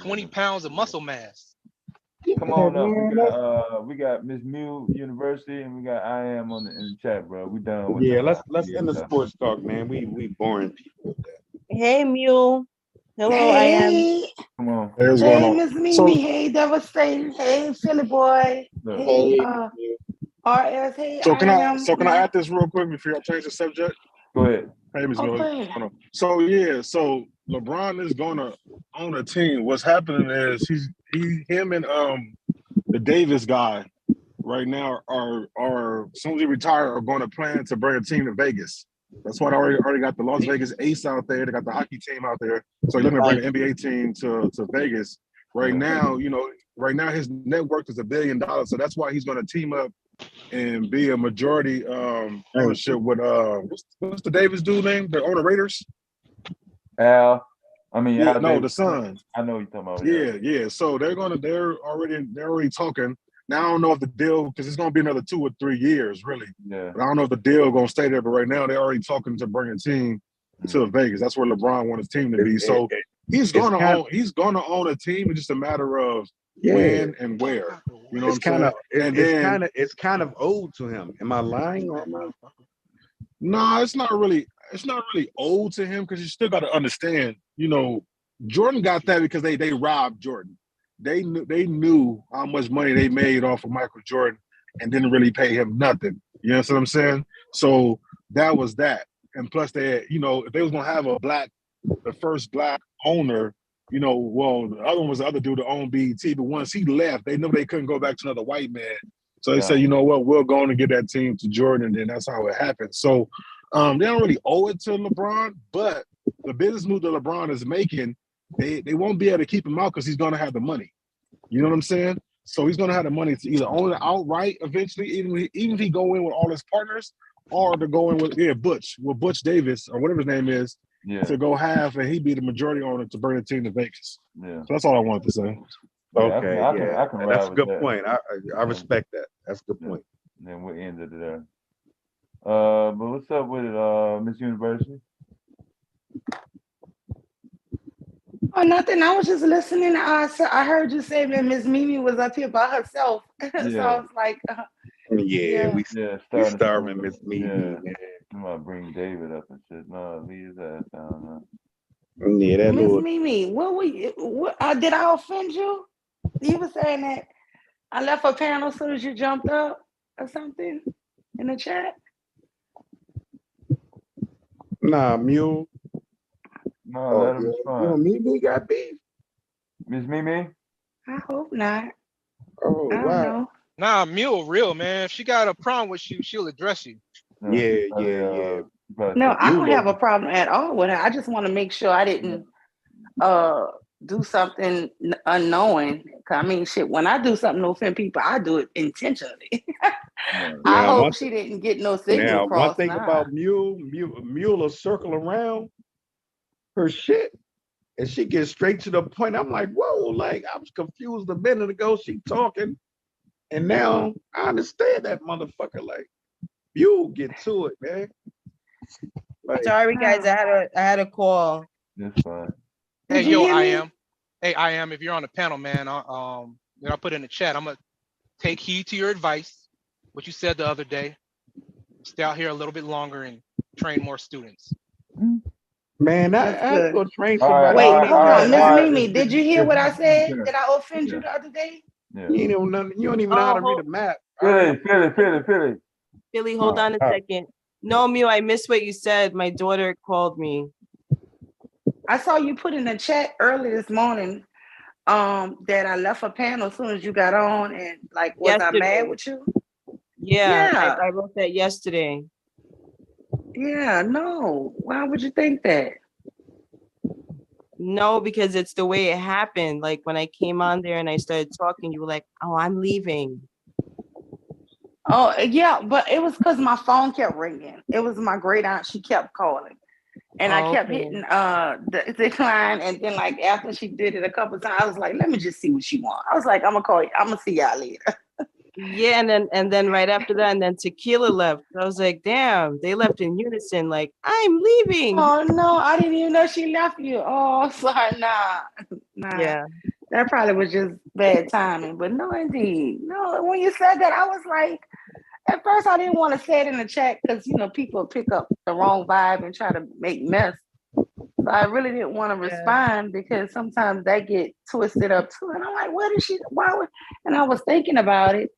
20 pounds of muscle mass. Come on up. We got Miss Mew University, and we got I am in the chat, bro. We done with let's end the sports talk, man. We boring people. Hey, Mew. Hello, I am. Come on. Hey, what's going on? Miss Mimi. Hey, Devastating. Hey, Philly boy. Hey, RS. Hey, so can I add this real quick before y'all change the subject? Go ahead. Hey, Ms. Miller. So LeBron is gonna own a team. What's happening is him and the Davis guy right now are as soon as he retire are going to plan to bring a team to Vegas. That's why they already got the Las Vegas Ace out there. They got the hockey team out there. So he's looking to bring an NBA team to Vegas. Right now, his net worth is $1 billion. So that's why he's going to team up and be a majority ownership with what's the Davis dude name? The owner Raiders? Al. The son. I know what you're talking about. Yeah. So they're already talking. Now I don't know if the deal, because it's gonna be another 2 or 3 years, really. Yeah. But I don't know if the deal gonna stay there. But right now they're already talking to bring a team to Vegas. That's where LeBron wants his team to be. So he's gonna own a team. It's just a matter of when and where. You know what I'm saying? It's kind of old to him. Am I lying or am I? No, it's not really old to him, because you still got to understand. Jordan got that because they robbed Jordan. They knew how much money they made off of Michael Jordan and didn't really pay him nothing. You know what I'm saying? So that was that. And plus they had, if they was gonna have the first black owner, the other one was the other dude that owned BET, but once he left, they knew they couldn't go back to another white man. So they said, you know what, we'll go on and get that team to Jordan, and then that's how it happened. So they don't really owe it to LeBron, but the business move that LeBron is making, they won't be able to keep him out because he's going to have the money. You know what I'm saying? So he's going to have the money to either own it outright eventually, even if he go in with all his partners, or to go in with Butch Davis or whatever his name is, to go half, and he'd be the majority owner to bring the team to Vegas. Yeah. So that's all I wanted to say. Okay, I can that's a good point. I respect that. That's a good point. And then we ended it there. But what's up with it, Miss University? Oh, nothing. I was just listening. So I heard you say that Miss Mimi was up here by herself. So I was like, we starving Miss Mimi. Yeah. I'm gonna bring David up and shit. No, leave his ass down. Yeah, Miss Mimi, did I offend you? You were saying that I left a panel as soon as you jumped up or something in the chat? Nah, Mule. No, let him respond. Mimi got beef. Miss Mimi? I hope not. Oh, I don't wow. know. Nah, Mule real, man. If she got a problem with you, she'll address you. Yeah. No, I don't have a problem at all with her. I just want to make sure I didn't do something unknowing. 'Cause I mean, shit, when I do something to offend people, I do it intentionally. I hope she didn't get no signal Now, crossed. one thing about Mule will circle around her shit, and she gets straight to the point. I'm like, whoa, like I was confused a minute ago. She talking, and now I understand that motherfucker. Like, Mule get to it, man. Like, Sorry, guys, I had a call. That's fine. Hey, yo, I am. Hey, I am. If you're on the panel, man, I'll put in the chat. I'm gonna take heed to your advice, what you said the other day. Stay out here a little bit longer and train more students. Man, I go train somebody. Wait, hold on, Miss Mimi. Did you hear what I said? Did I offend you the other day? You don't even know how to read a map. Philly. Billy, hold on a second. No, Mew, I missed what you said. My daughter called me. I saw you put in the chat early this morning that I left a panel as soon as you got on, and like, was I mad with you? Yeah. I wrote that yesterday. Yeah, no. Why would you think that? No, because it's the way it happened. Like when I came on there and I started talking, you were like, "Oh, I'm leaving." Oh, yeah, but it was because my phone kept ringing. It was my great aunt. She kept calling. And I kept hitting the decline. And then like after she did it a couple of times, I was like, let me just see what she wants. I was like, I'm gonna call you. I'm gonna see y'all later. Yeah, and then right after that, and then Tequila left. I was like, damn, they left in unison. Like, I'm leaving. Oh no, I didn't even know she left you. Oh, sorry, nah. Yeah. That probably was just bad timing. But no, indeed. No, when you said that, I was like, at first I didn't want to say it in the chat because people pick up the wrong vibe and try to make mess. So I really didn't want to respond because sometimes they get twisted up too. And I'm like, and I was thinking about it.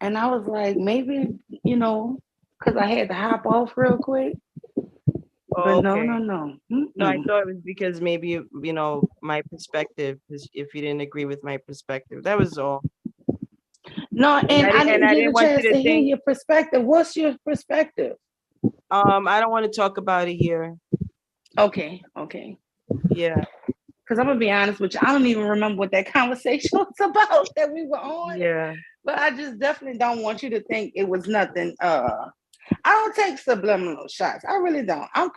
And I was like, maybe, because I had to hop off real quick. But no. No, I thought it was because maybe, my perspective, if you didn't agree with my perspective, that was all. No, and I didn't get a chance to hear your perspective. What's your perspective? I don't want to talk about it here. Okay. Yeah. Because I'm going to be honest with you, I don't even remember what that conversation was about that we were on. Yeah. But I just definitely don't want you to think it was nothing. I don't take subliminal shots. I really don't. I'm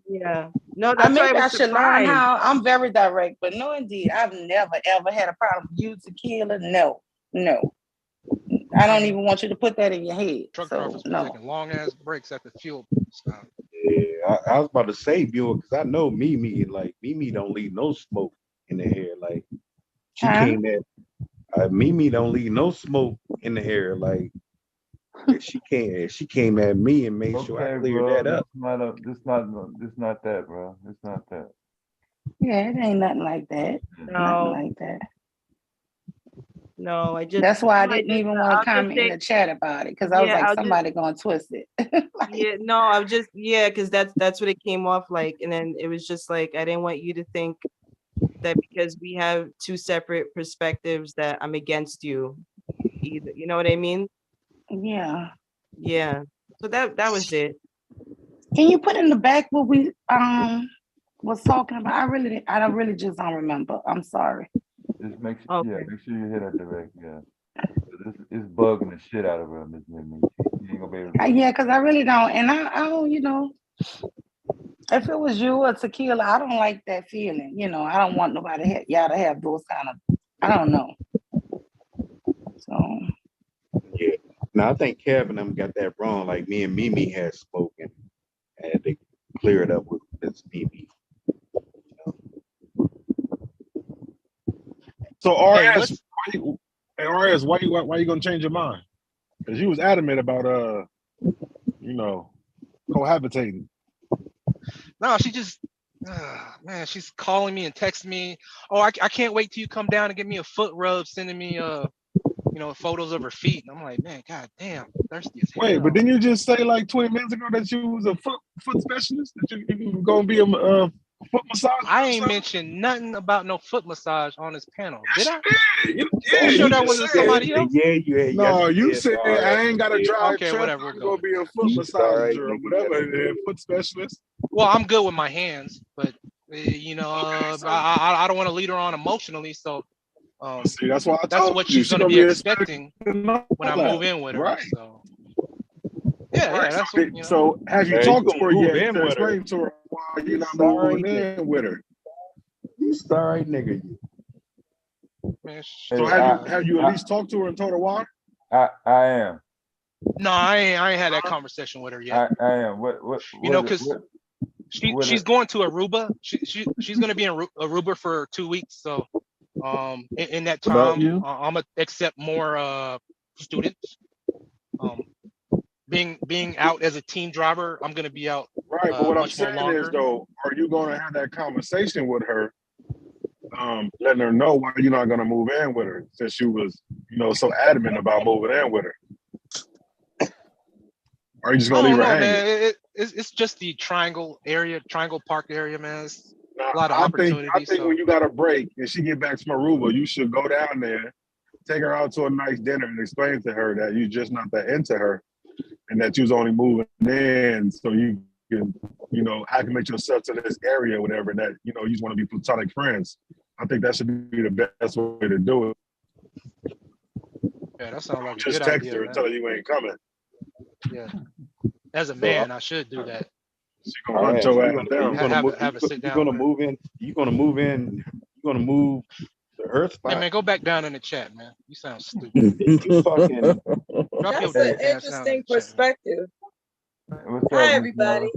yeah. No, that's why I should learn how. I'm very direct, but no, indeed, I've never ever had a problem with you, Tequila. No. I don't even want you to put that in your head. Truck so, drivers no. taking long ass breaks at the fuel stop. Yeah, I was about to say Mule because I know Mimi don't leave no smoke in the air. Like she came at Mimi don't leave no smoke in the air. Like she came at me and made sure I cleared that up. It's not that, bro. It's not that. Yeah, it ain't nothing like that. No. Nothing like that. No, I just. That's why I didn't even want to comment in the chat about it because I was like, somebody gonna twist it. Yeah, no, I was just because that's what it came off like, and then it was just like I didn't want you to think that because we have two separate perspectives that I'm against you either. You know what I mean? Yeah. Yeah. So that was it. Can you put in the back what we was talking about? I really just don't remember. I'm sorry. Just make sure you hit her direct. Yeah. It's bugging the shit out of her, Miss Mimi. You ain't gonna be able to. Yeah, because I really don't, and I don't, if it was you or Tequila, I don't like that feeling. I don't want nobody y'all to have those kind of. I don't know. So. Yeah. Now I think Kevin them got that wrong. Like me and Mimi had spoken, and they clear it up with this Mimi. So RS, why you gonna change your mind? Because you was adamant about cohabitating. No, she just man, she's calling me and texting me. Oh, I can't wait till you come down and give me a foot rub, sending me photos of her feet. And I'm like, man, god damn, thirsty as hell. Wait, but didn't you just say like 20 minutes ago that you was a foot specialist? That you were gonna be a foot foot massage? I ain't mentioned nothing about no foot massage on this panel, did I? You sure that wasn't somebody else? No, you said I ain't got to drive Okay, traffic. whatever. I'm gonna be a foot massager or whatever, foot specialist. Well, I'm good with my hands, but I don't want to lead her on emotionally, so see, that's why that's what she's gonna be expecting when I move in with her. Right. So yeah, that's what, So have you talked to her yet to explain to her why you're not moving in with her? You sorry nigga. Man, so have you at least talked to her and told her why? I am. No, I ain't had that conversation with her yet. I am. What because she's going to Aruba. She's going to be in Aruba for 2 weeks. So in that time, I'm gonna accept more students. Being out as a team driver, I'm going to be out. Right, but what I'm much more saying longer. is though, are you going to have that conversation with her, letting her know why you're not going to move in with her, since you was so adamant about moving in with her? Or are you just gonna leave her hanging? Man. It's just the Triangle Park area, man. It's a lot of opportunities. I think when you got a break and she get back from Aruba, you should go down there, take her out to a nice dinner, and explain to her that you're just not that into her, and that you was only moving in so you can, acclimate yourself to this area or whatever, and that you just want to be platonic friends. I think that should be the best way to do it. Yeah, that sounds like just a good text idea, her and tell her you ain't coming. Yeah, as a man, I should do that. She's gonna hunt your ass down. You're gonna move in. You're gonna move in. You're gonna move to her spot. Hey man, go back down in the chat, man. You sound stupid. You fucking. That's an interesting perspective. Hi, everybody.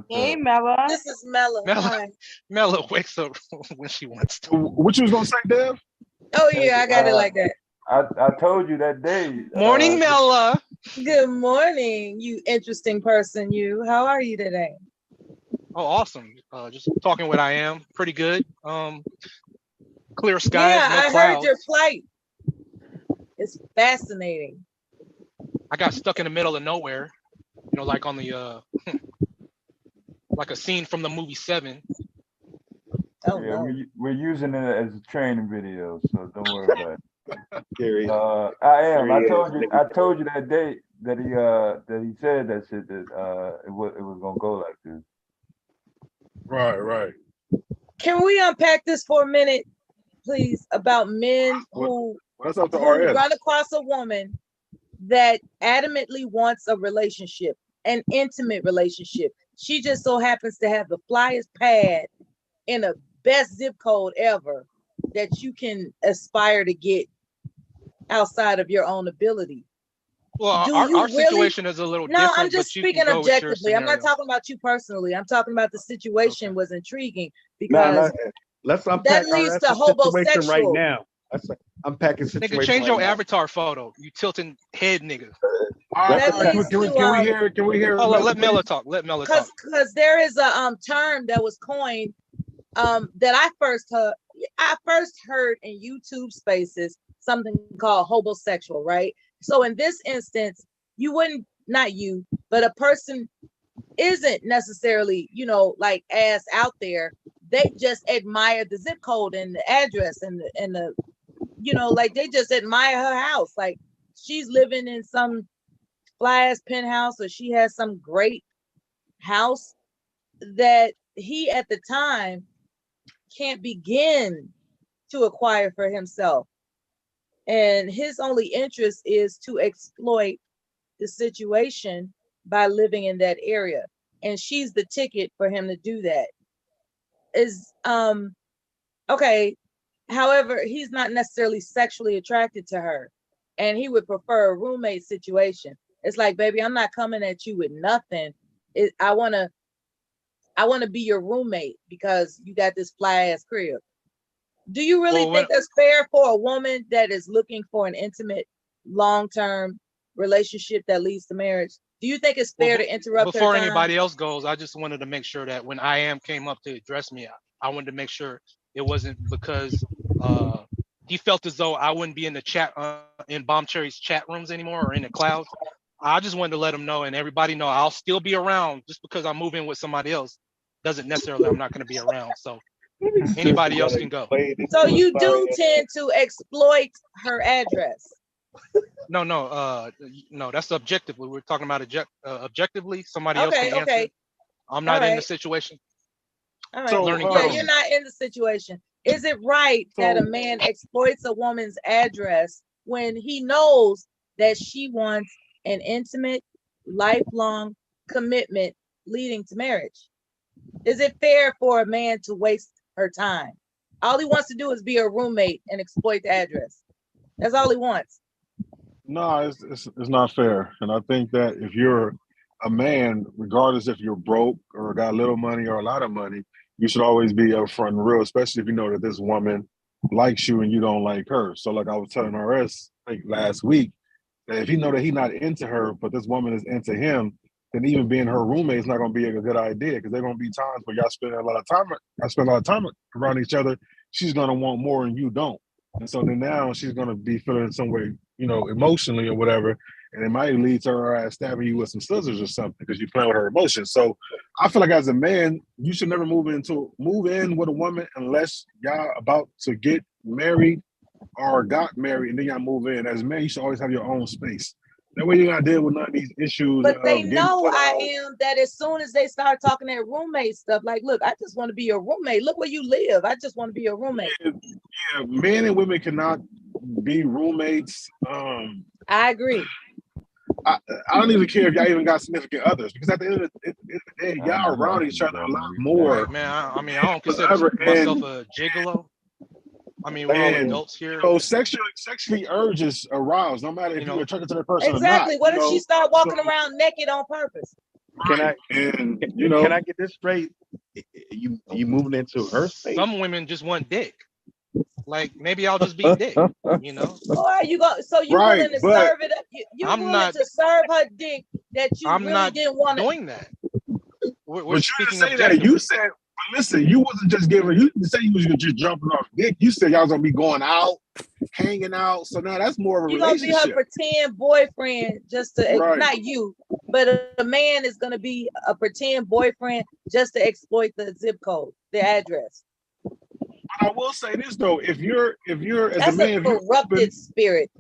Hey, Mella. This is Mella. Hi. Mella wakes up when she wants to. What you was gonna say, Dev? Oh yeah, I got it like that. I told you that day. Morning, Mella. Good morning, you interesting person. You. How are you today? Oh, awesome. Just talking what I am. Pretty good. Clear skies, Yeah, no I clouds. heard your flight. It's fascinating. I got stuck in the middle of nowhere. Like on the like a scene from the movie Seven. Oh yeah, no. we're using it as a training video, so don't worry about it. Gary. I am. I told you that day that he said that shit that it was gonna go like this. Right. Can we unpack this for a minute, please, about men who run across a woman that adamantly wants a relationship, an intimate relationship. She just so happens to have the flyest pad in the best zip code ever that you can aspire to get outside of your own ability. Well, our situation is a little different. No, I'm just speaking objectively. I'm not talking about you personally. I'm talking about the situation was intriguing because let's unpack that leads to situation homosexual right now. Let's unpack a situation. Nigga, change right your now. avatar photo. You tilting head nigga. Can we hear? Oh, let Mella talk. Let Mella talk. Because there is a term that was coined that I first heard in YouTube spaces, something called homosexual, right? So in this instance, not you, but a person isn't necessarily, like ass out there. They just admire the zip code and the address and the like they just admire her house. Like she's living in some fly ass penthouse or she has some great house that he at the time can't begin to acquire for himself. And his only interest is to exploit the situation by living in that area. And she's the ticket for him to do that. Is okay. However, he's not necessarily sexually attracted to her. And he would prefer a roommate situation. It's like, baby, I'm not coming at you with nothing. I wanna be your roommate because you got this fly ass crib. Do you really think that's fair for a woman that is looking for an intimate, long-term relationship that leads to marriage? Do you think it's fair to interrupt before her time? anybody else goes? I just wanted to make sure that when I came up to address me, I wanted to make sure it wasn't because he felt as though I wouldn't be in the chat in Bomb Cherry's chat rooms anymore or in the clouds. I just wanted to let him know and everybody know I'll still be around just because I'm moving with somebody else. doesn't necessarily I'm not going to be around. So anybody else can go. So you do tend to exploit her address. No, that's objectively. We're talking about objectively. Somebody else can answer. Okay. I'm not in the situation. All right. Yeah, you're not in the situation. Is it right that a man exploits a woman's address when he knows that she wants an intimate, lifelong commitment leading to marriage? Is it fair for a man to waste her time? All he wants to do is be a roommate and exploit the address. That's all he wants. No, it's not fair. And I think that if you're a man, regardless if you're broke or got little money or a lot of money, you should always be upfront and real, especially if you know that this woman likes you and you don't like her. So like I was telling RS like last week, that if he know that he's not into her, but this woman is into him, then even being her roommate is not going to be a good idea, because there are going to be times where y'all spend a lot of time around each other. She's going to want more and you don't. And so then now she's going to be feeling some way, emotionally or whatever. And it might lead to her stabbing you with some scissors or something because you're playing with her emotions. So I feel like as a man, you should never move in with a woman unless y'all about to get married or got married and then y'all move in. As a man, you should always have your own space. That way you gotta deal with none of these issues. But they know I am that as soon as they start talking that roommate stuff, like, look, I just want to be your roommate. Look where you live. I just want to be your roommate. Yeah, men and women cannot be roommates. I agree. I don't even care if y'all even got significant others, because at the end of the day, y'all around each other a lot more. Right, man, I don't consider myself a gigolo. I mean, we're all adults here. So sexually urges aroused, no matter if you're attracted to that person exactly. or not. What if she start walking around naked on purpose? Can I get this straight? You moving into her space? Some women just want dick. Like, maybe I'll just be dick, Or you go? So you willing to serve it up? You're willing to serve her dick that you really didn't want to doing that. We're but speaking you didn't say that. You said, but listen, you wasn't just giving. You didn't say you was just jumping off dick. You said y'all was gonna be going out, hanging out. So now that's more of a relationship. You're gonna be her pretend boyfriend, just to not you, but a man is gonna be a pretend boyfriend just to exploit the zip code, the address. But I will say this though: if you're as that's a man, a corrupted spirit.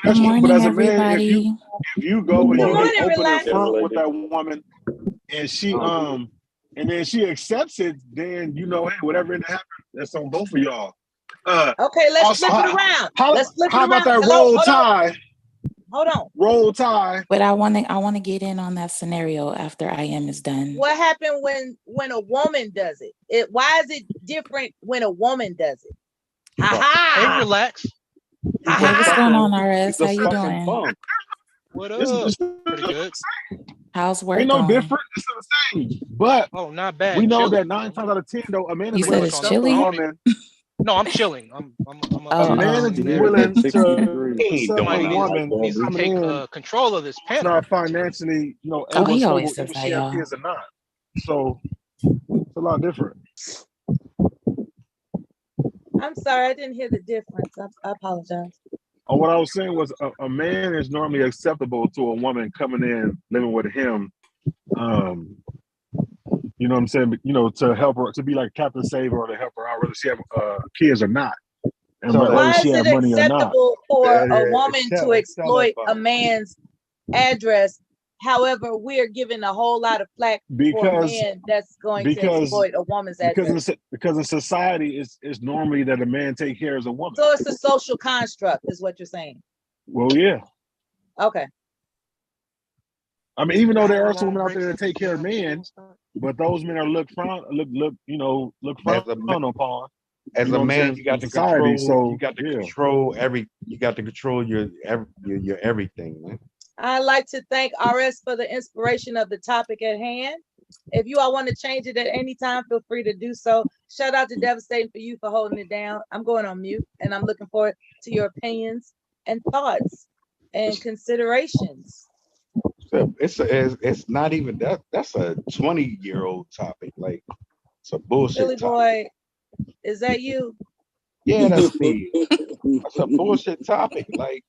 That's Good morning, but as a everybody. man, if you go and you morning, open relax. the front with that woman, and she and then she accepts it, then hey, whatever it happens, that's on both of y'all. Okay, let's flip it around. Let's flip it around. How about that roll tide? Hold on. Roll tide. But I want to get in on that scenario after IM is done. What happened when a woman does it? Why is it different when a woman does it? Hey, relax. Hey, what's going on, RS? How you doing? What up? Pretty good. How's work Ain't no going? different. It's the same. But not bad. We know Chilling. that 9 times out of 10, though, a man is You said willing it's to chilly? woman. No, I'm chilling. I'm A man is willing to accept a woman needs to take control of this It's panel. not financially, able he to always stable, says if that, she y'all. have kids or not. So it's a lot different. I'm sorry, I didn't hear the difference. I apologize. What I was saying was a man is normally acceptable to a woman coming in, living with him. You know what I'm saying? To help her, to be like Captain Save or to help her out, whether she have kids or not. And So whether why she is have it money or not. acceptable for Yeah, a woman tell to that exploit a part. man's address? However, we're giving a whole lot of flack for a Because man that's going to exploit a woman's address. Because in society, it's normally that a man take care of a woman. So it's a social construct, is what you're saying. Well, yeah. Okay. I mean, even though there are some women out there that take care of men, but those men are looked frowned upon. As a man, you got to society, control. so, You got to yeah. control You got to control your everything, man. I'd like to thank RS for the inspiration of the topic at hand. If you all want to change it at any time, feel free to do so. Shout out to Devastating for you for holding it down. I'm going on mute, and I'm looking forward to your opinions and thoughts and considerations. So it's not even that. That's a 20-year-old topic. Like, it's a bullshit Billy topic. boy, is that you? Yeah, that's me. That's a bullshit topic. Like,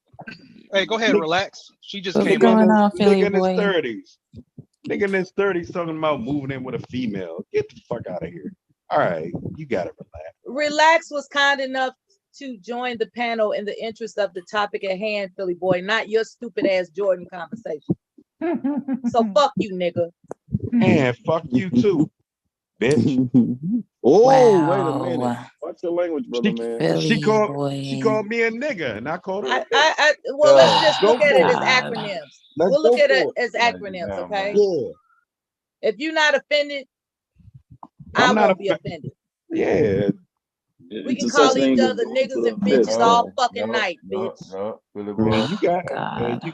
Hey, go ahead, relax. She just What's came going up. on, Philly in his boy? 30s. Nigga in his 30s talking about moving in with a female. Get the fuck out of here. All right, you got to relax. Relax was kind enough to join the panel in the interest of the topic at hand, Philly boy, not your stupid ass Jordan conversation. So fuck you, nigga. And fuck you too, bitch. Oh, wait a minute. Watch your language, brother, man. She called me a nigga, and I called her. Well, let's just Go look at it for as acronyms. Let's We'll look go at it for as acronyms, okay? Yeah. If you're not offended, I I'm not won't be offended. Yeah. We can call each other niggas and bitches all fucking night, bitch. No, Philly boy. You got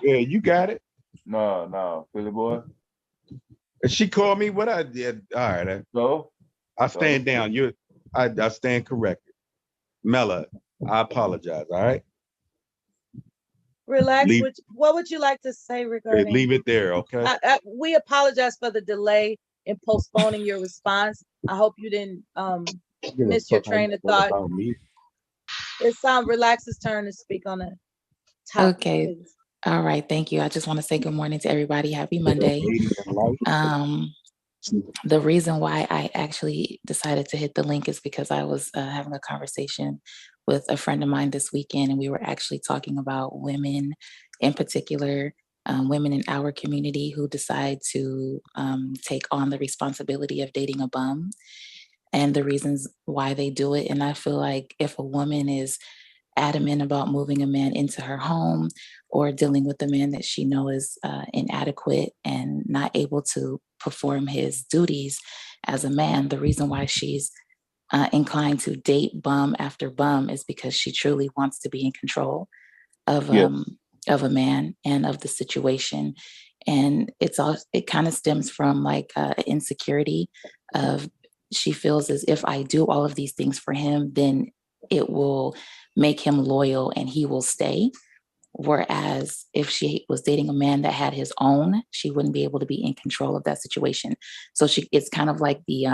it. You got it. No, Philly boy. She called me what I did. All right. So I stand down. I stand corrected. Mela, I apologize. All right. Relax. What would you like to say regarding? Leave it there, okay? We apologize for the delay in postponing your response. I hope you didn't miss your train of thought. It's Relax's turn to speak on a topic. Okay. Please. All right. Thank you. I just want to say good morning to everybody. Happy Monday. The reason why I actually decided to hit the link is because I was having a conversation with a friend of mine this weekend, and we were actually talking about women in particular, women in our community who decide to take on the responsibility of dating a bum and the reasons why they do it. And I feel like if a woman is adamant about moving a man into her home or dealing with a man that she knows is inadequate and not able to perform his duties as a man, the reason why she's inclined to date bum after bum is because she truly wants to be in control of a man and of the situation. And it kind of stems from like insecurity of she feels as if I do all of these things for him, then it will make him loyal and he will stay. Whereas if she was dating a man that had his own, she wouldn't be able to be in control of that situation. So it's kind of like the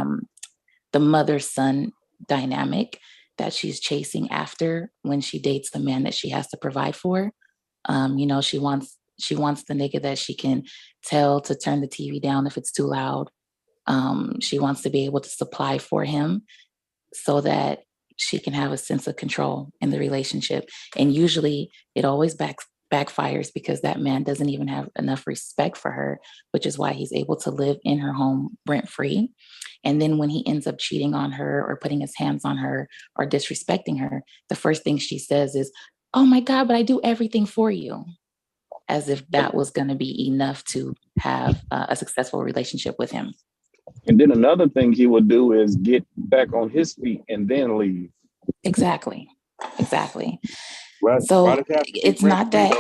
mother-son dynamic that she's chasing after when she dates the man that she has to provide for. She wants the nigga that she can tell to turn the TV down if it's too loud. She wants to be able to supply for him so that she can have a sense of control in the relationship. And usually it always backfires because that man doesn't even have enough respect for her, which is why he's able to live in her home rent-free. And then when he ends up cheating on her or putting his hands on her or disrespecting her, the first thing she says is, "Oh my God, but I do everything for you." As if that was going to be enough to have a successful relationship with him. And then another thing he would do is get back on his feet and then leave. Exactly. Right. So it's not that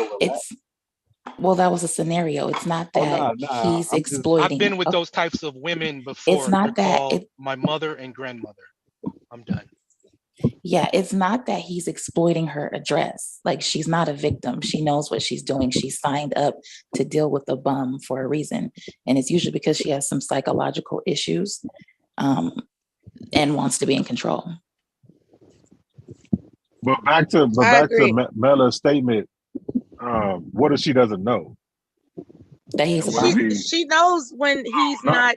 that was a scenario. It's not that he's exploiting. I've been with those types of women before. It's not that my mother and grandmother. I'm done. Yeah, it's not that he's exploiting her address. Like, she's not a victim. She knows what she's doing. She signed up to deal with a bum for a reason. And it's usually because she has some psychological issues and wants to be in control. But back to Mela's statement, what if she doesn't know? That he's a bum? She knows when he's not.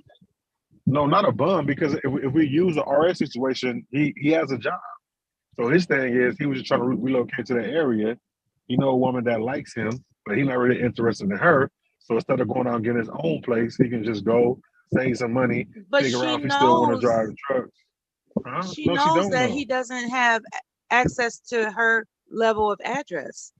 No, not a bum, because if we use the RS situation, he has a job. So his thing is he was just trying to relocate to that area. He know a woman that likes him, but he's not really interested in her. So instead of going out and getting his own place, he can just go save some money, figure out if he still want to drive the trucks. She knows that he doesn't have access to her level of address.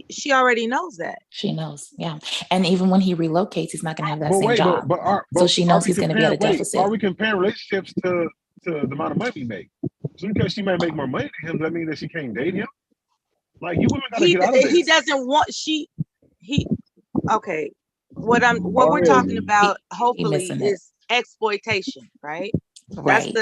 She already knows that. She knows, yeah. And even when he relocates, he's not going to have that same job. So she knows he's going to be at a deficit. Are we comparing relationships to the amount of money he makes? So because she might make more money than him, does that mean that she can't date him? Like, you women gotta get out of this. He doesn't want okay. What we're talking about, hopefully, is exploitation, right? Right.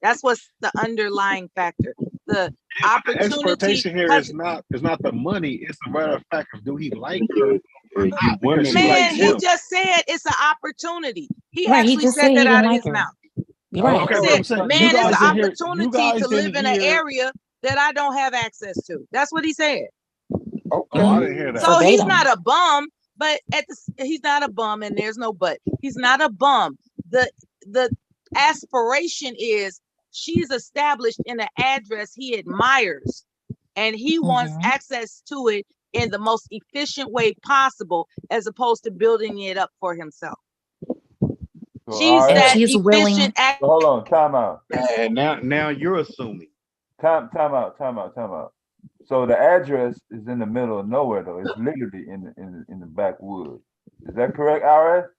That's what's the underlying factor. The opportunity. The exploitation here is not the money. It's a matter of fact of do he like her or not? Man, he just said it's an opportunity. He actually said that out of his mouth. Right. He said, man, it's an opportunity to live in an area that I don't have access to. That's what he said. Okay. I didn't hear that. So he's not a bum, but he's not a bum, and there's no but. He's not a bum. The aspiration is she's established in an address he admires, and he wants access to it in the most efficient way possible, as opposed to building it up for himself. So, She's that she's willing. efficient. So hold on, time out. And now you're assuming. Time out. So the address is in the middle of nowhere though. It's literally in the backwoods. Is that correct, RS?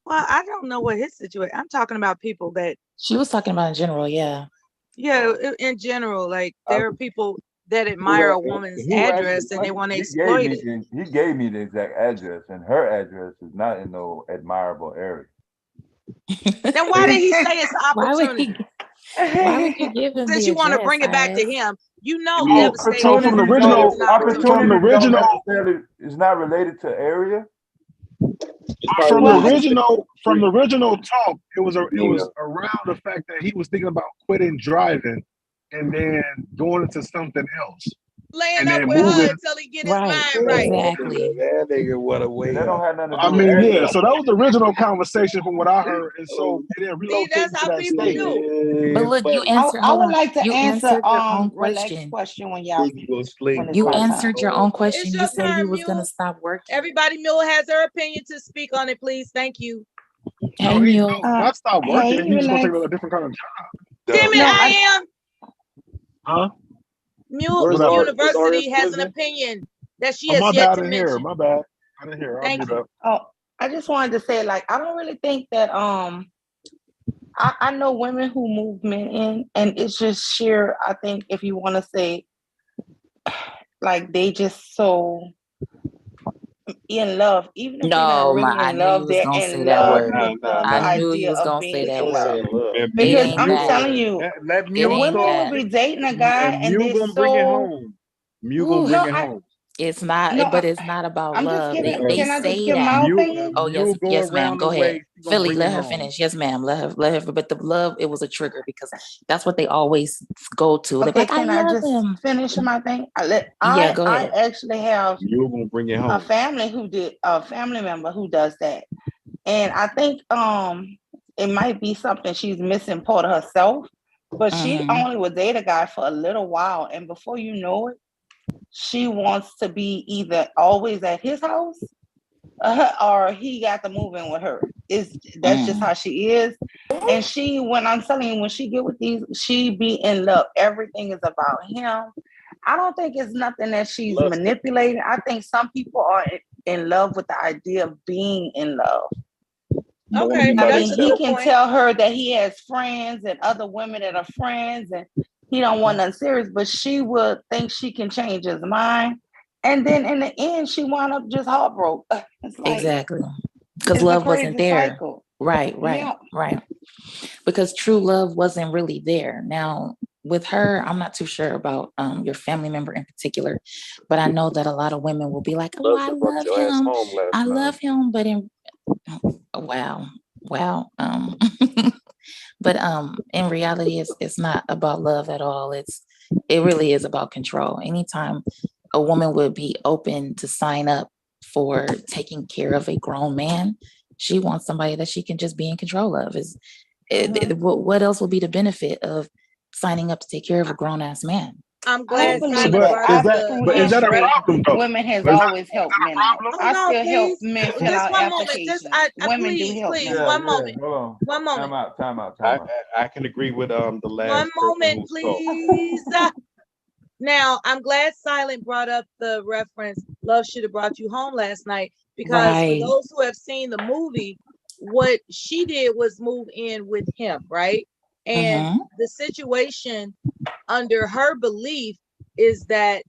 Well, I don't know what his situation. I'm talking about people that She was talking about in general, yeah. Yeah, in general, like there are people that admire a woman's address and they want to exploit it. He gave me the exact address, and her address is not in no admirable area. Then why did he say it's opportunity? Why would you give him Since the you want to address, bring it back to RS? him, you know, So from the original, it's not related to area. From the original talk, it was around the fact that he was thinking about quitting driving and then going into something else. Laying up with her until he get his mind right. Exactly. That nigga what a way. That don't have nothing to do I with mean, area. so that was the original conversation from what I heard, and so it didn't relocate that's to how that people state. do. But look, you answered. I would like to you answer answered your own Relax's question. question when y'all You answered your own question. It's You your said turn, you was gonna Mule. stop working. Everybody, Mule has her opinion to speak on it, please. Thank you. Hey, Mule. Not stop working. hey, He's just gonna Relax. take a different kind of job. Damn it, I am. Huh? Mule Where's University our has an president? opinion that she Oh, has my yet bad. to I didn't hear. mention. My bad. I didn't hear. I'll Thank mute up. Oh, I just wanted to say, like, I don't really think that I know women who move men in, and it's just sheer. I think if you want to say, like, they just so in love, even if they're not really I in knew you love, was they're gonna in say that love word. with the I knew you idea was of gonna being say that in love. word. Because ain't I'm that. telling you, Let It Mule ain't women talk. will be dating a guy and Mule they're gonna bring it so. home. Mule gonna bring it home. It's not, No, but it's not about I'm just love. giving. They Can I just say give that. my opinion? Oh yes, Mule go yes, ma'am. around Go the ahead, way. She gonna Philly. bring Let it her home. finish. Yes, ma'am. Let her. But the love, it was a trigger because that's what they always go to. They're Okay, like, I can I love just him. finish my thing? Yeah, go I ahead. actually have Mule gonna bring it a home. family member who does that, and I think it might be something she's missing part of herself, but she only would date a guy for a little while, and before you know it, she wants to be either always at his house or he got to move in with her. That's just how she is. And when I'm telling you, when she get with these, she be in love. Everything is about him. I don't think it's nothing that she's manipulating. I think some people are in love with the idea of being in love. Okay, I that's mean, a he good can point. tell her that he has friends and other women that are friends, and he don't want nothing serious, but she would think she can change his mind. And then in the end, she wound up just heartbroken. It's like, Exactly, because it's a love wasn't crazy there. cycle. Right. Yeah. Because true love wasn't really there. Now, with her, I'm not too sure about your family member in particular, but I know that a lot of women will be like, "Oh, I love him. I love him," but wow. But in reality, it's not about love at all. It really is about control. Anytime a woman would be open to sign up for taking care of a grown man, she wants somebody that she can just be in control of. What else will be the benefit of signing up to take care of a grown ass man? I'm glad Silent But brought is up that the but is that a problem though? Women has Is that always helped men out. Hold I on, still help please. men fill Just out one moment. applications. Just Women do please, help please, men one out. moment. Hold on. One moment. Time out. I can agree with the last One moment, person who spoke. please. Now, I'm glad Silent brought up the reference, Love Should Have Brought You Home last night, because for those who have seen the movie, what she did was move in with him, right? And the situation under her belief is that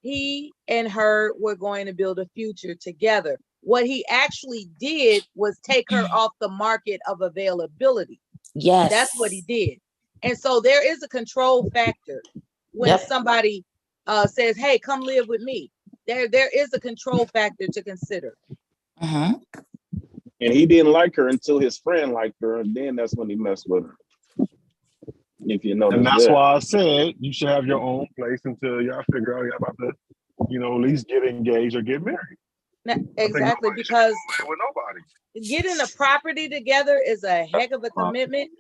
he and her were going to build a future together. What he actually did was take her off the market of availability. Yes. That's what he did. And so there is a control factor when somebody says, hey, come live with me. There is a control factor to consider. And he didn't like her until his friend liked her, and then that's when he messed with her. If you notice, and that's why I said you should have your own place until y'all figure out y'all about to you know, at least get engaged or get married. Exactly, because with nobody. getting a property together is a heck of a commitment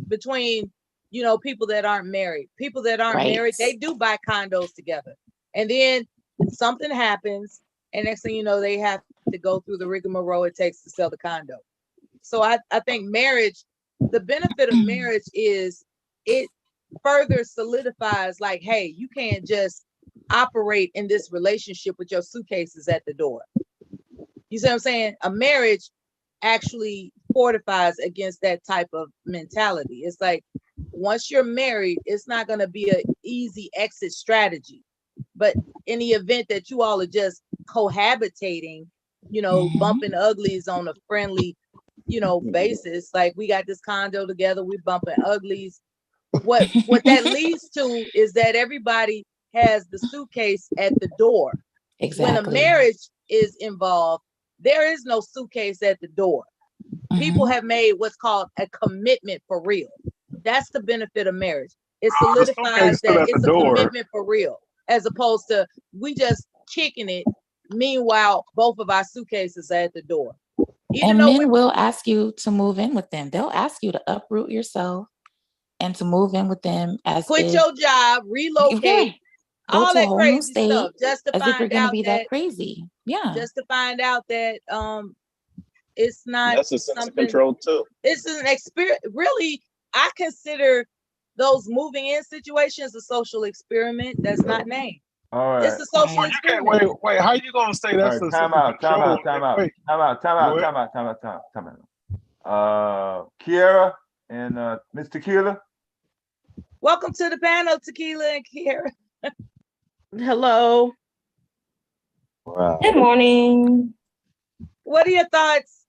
between, you know, people that aren't married. People that aren't married, they do buy condos together. And then something happens, and next thing you know, they have to go through the rigmarole it takes to sell the condo. So I think marriage, the benefit of marriage is it further solidifies like, hey, you can't just operate in this relationship with your suitcases at the door. You see what I'm saying? A marriage actually fortifies against that type of mentality. It's like, once you're married, it's not going to be an easy exit strategy. But in the event that you all are just cohabitating, you know, bumping uglies on a friendly, you know, basis, like we got this condo together, we bumping uglies. What that leads to is that everybody has the suitcase at the door. When a marriage is involved, there is no suitcase at the door. People have made what's called a commitment for real. That's the benefit of marriage. It solidifies that it's a commitment for real, as opposed to we just kicking it. Meanwhile, both of our suitcases are at the door. And men will ask you to move in with them. They'll ask you to uproot yourself and to move in with them as quit your job, relocate, go all to a that whole crazy new state, stuff, just to as if you're find going to out be that crazy. Yeah. Just to find out that it's not That's a sense of something. control too. It's an experience. Really, I consider those moving in situations a social experiment that's not named. All right. It's a social experiment. Wait, how you gonna say that's a Time out. Kiara and Miss Tequila. Welcome to the panel, Tequila and Kiara. Hello. Wow. Good morning. What are your thoughts?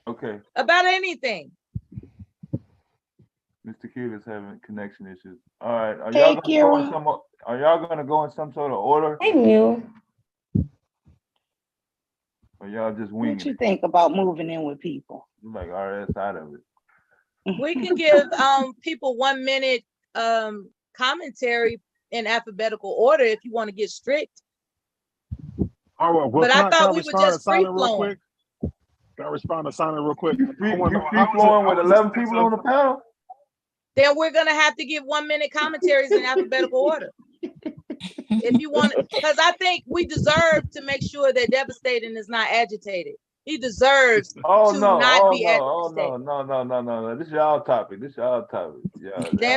Okay. About anything? Mr. Tequila's having connection issues. All right. Are y'all gonna go in some sort of order? Hey, Mew. Or y'all just winging What you it? think about moving in with people? You're like, all right, that's out of it. We can give people 1 minute commentary in alphabetical order if you want to get strict. Well, but I thought we were just free flowing. Can I respond to Simon real quick? Free flowing with 11 people on the panel? Then we're gonna have to give 1 minute commentaries in alphabetical order. If you want, because I think we deserve to make sure that Devastating is not agitated. He deserves to not be agitated. No. This is y'all topic. It's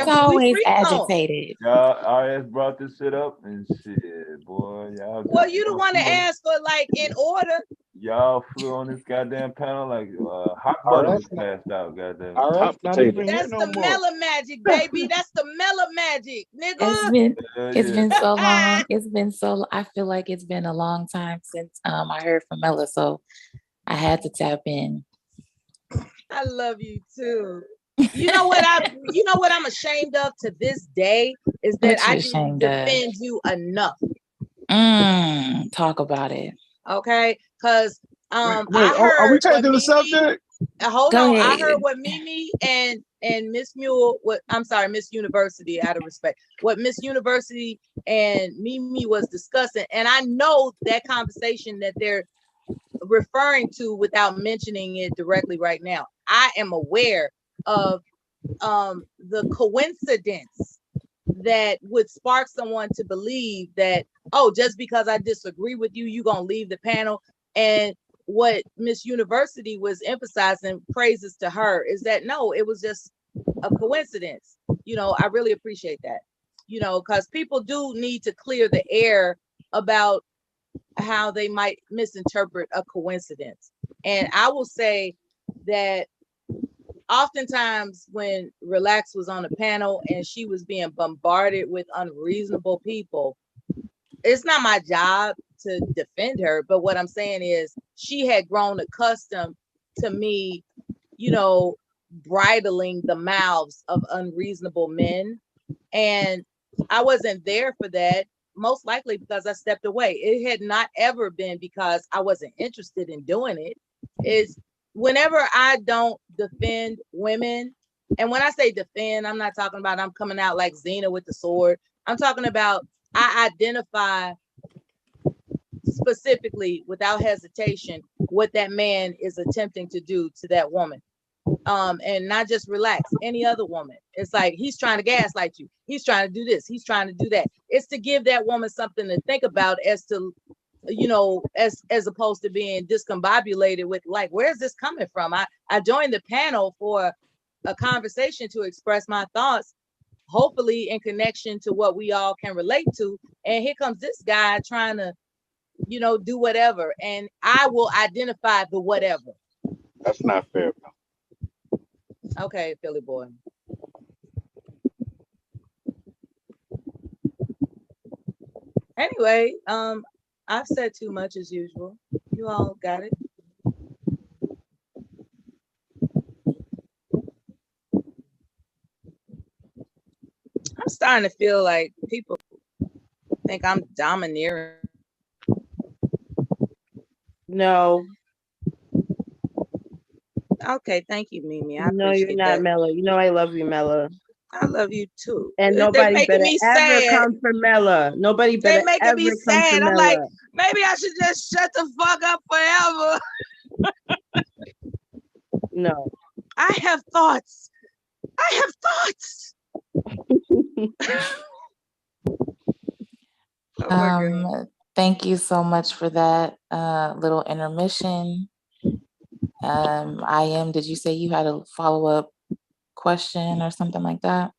always agitated. Y'all RS brought this shit up and shit, boy. Y'all. Well, you the one to ask for like in order. Y'all flew on this goddamn panel like hot butter was passed out, goddamn. That's the mellow magic, baby. That's the mellow magic, nigga. It's been so long. It's been so. I feel like it's been a long time since I heard from Mella, so I had to tap in. I love you too. You know what I'm ashamed of to this day is that I didn't defend you enough. Talk about it. Okay, because are we changing the subject? Hold Go on. ahead. I heard what Mimi and Miss Mule, Miss University, out of respect, what Miss University and Mimi was discussing, and I know that conversation that they're referring to without mentioning it directly right now. I am aware of the coincidence that would spark someone to believe that, oh, just because I disagree with you, you're gonna leave the panel. And what Miss University was emphasizing, praises to her, is that no, it was just a coincidence. You know, I really appreciate that. You know, because people do need to clear the air about how they might misinterpret a coincidence. And I will say that oftentimes when Relax was on the panel and she was being bombarded with unreasonable people, it's not my job to defend her, but what I'm saying is she had grown accustomed to me, you know, bridling the mouths of unreasonable men. And I wasn't there for that, most likely because I stepped away. It had not ever been because I wasn't interested in doing it. It's whenever I don't defend women, and when I say defend, I'm not talking about I'm coming out like Xena with the sword. I'm talking about I identify specifically, without hesitation, what that man is attempting to do to that woman. And not just relax, any other woman. It's like he's trying to gaslight you. He's trying to do this. He's trying to do that. It's to give that woman something to think about as to, you know, as opposed to being discombobulated with like, where's this coming from? I joined the panel for a conversation to express my thoughts, hopefully in connection to what we all can relate to. And here comes this guy trying to, you know, do whatever. And I will identify the whatever. That's not fair. Okay, Philly boy. Anyway, I've said too much as usual. You all got it. I'm starting to feel like people think I'm domineering. No. Okay, thank you, Mimi. I No, you're not, that. Mela. You know I love you, Mela. I love you too. And They're nobody making better me ever sad. come for Mela. Nobody better They're making ever me come sad. for I'm like, Mela. maybe I should just shut the fuck up forever. No. I have thoughts. I have thoughts. Thank you so much for that little intermission. Did you say you had a follow-up question or something like that?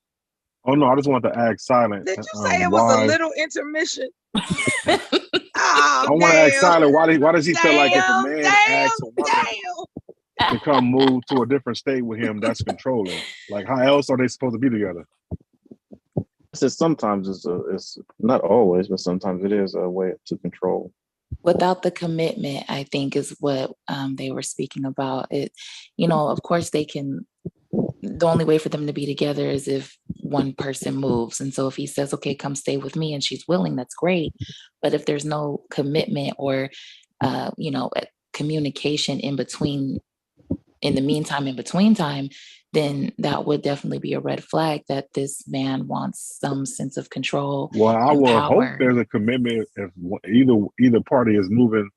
Oh no, I just wanted to ask Silent. Did you say it was a little intermission? I want to ask Silent, why does he feel like if a man asks a woman to come move to a different state with him, that's controlling? Like, how else are they supposed to be together? So sometimes it's not always, but sometimes it is a way to control. Without the commitment, I think is what they were speaking about. It, you know, of course they can. The only way for them to be together is if one person moves. And so if he says, okay, come stay with me, and she's willing, that's great. But if there's no commitment or, you know, communication in between, in the meantime, in between time, then that would definitely be a red flag that this man wants some sense of control. Well, I and will power. hope there's a commitment if either party is moving,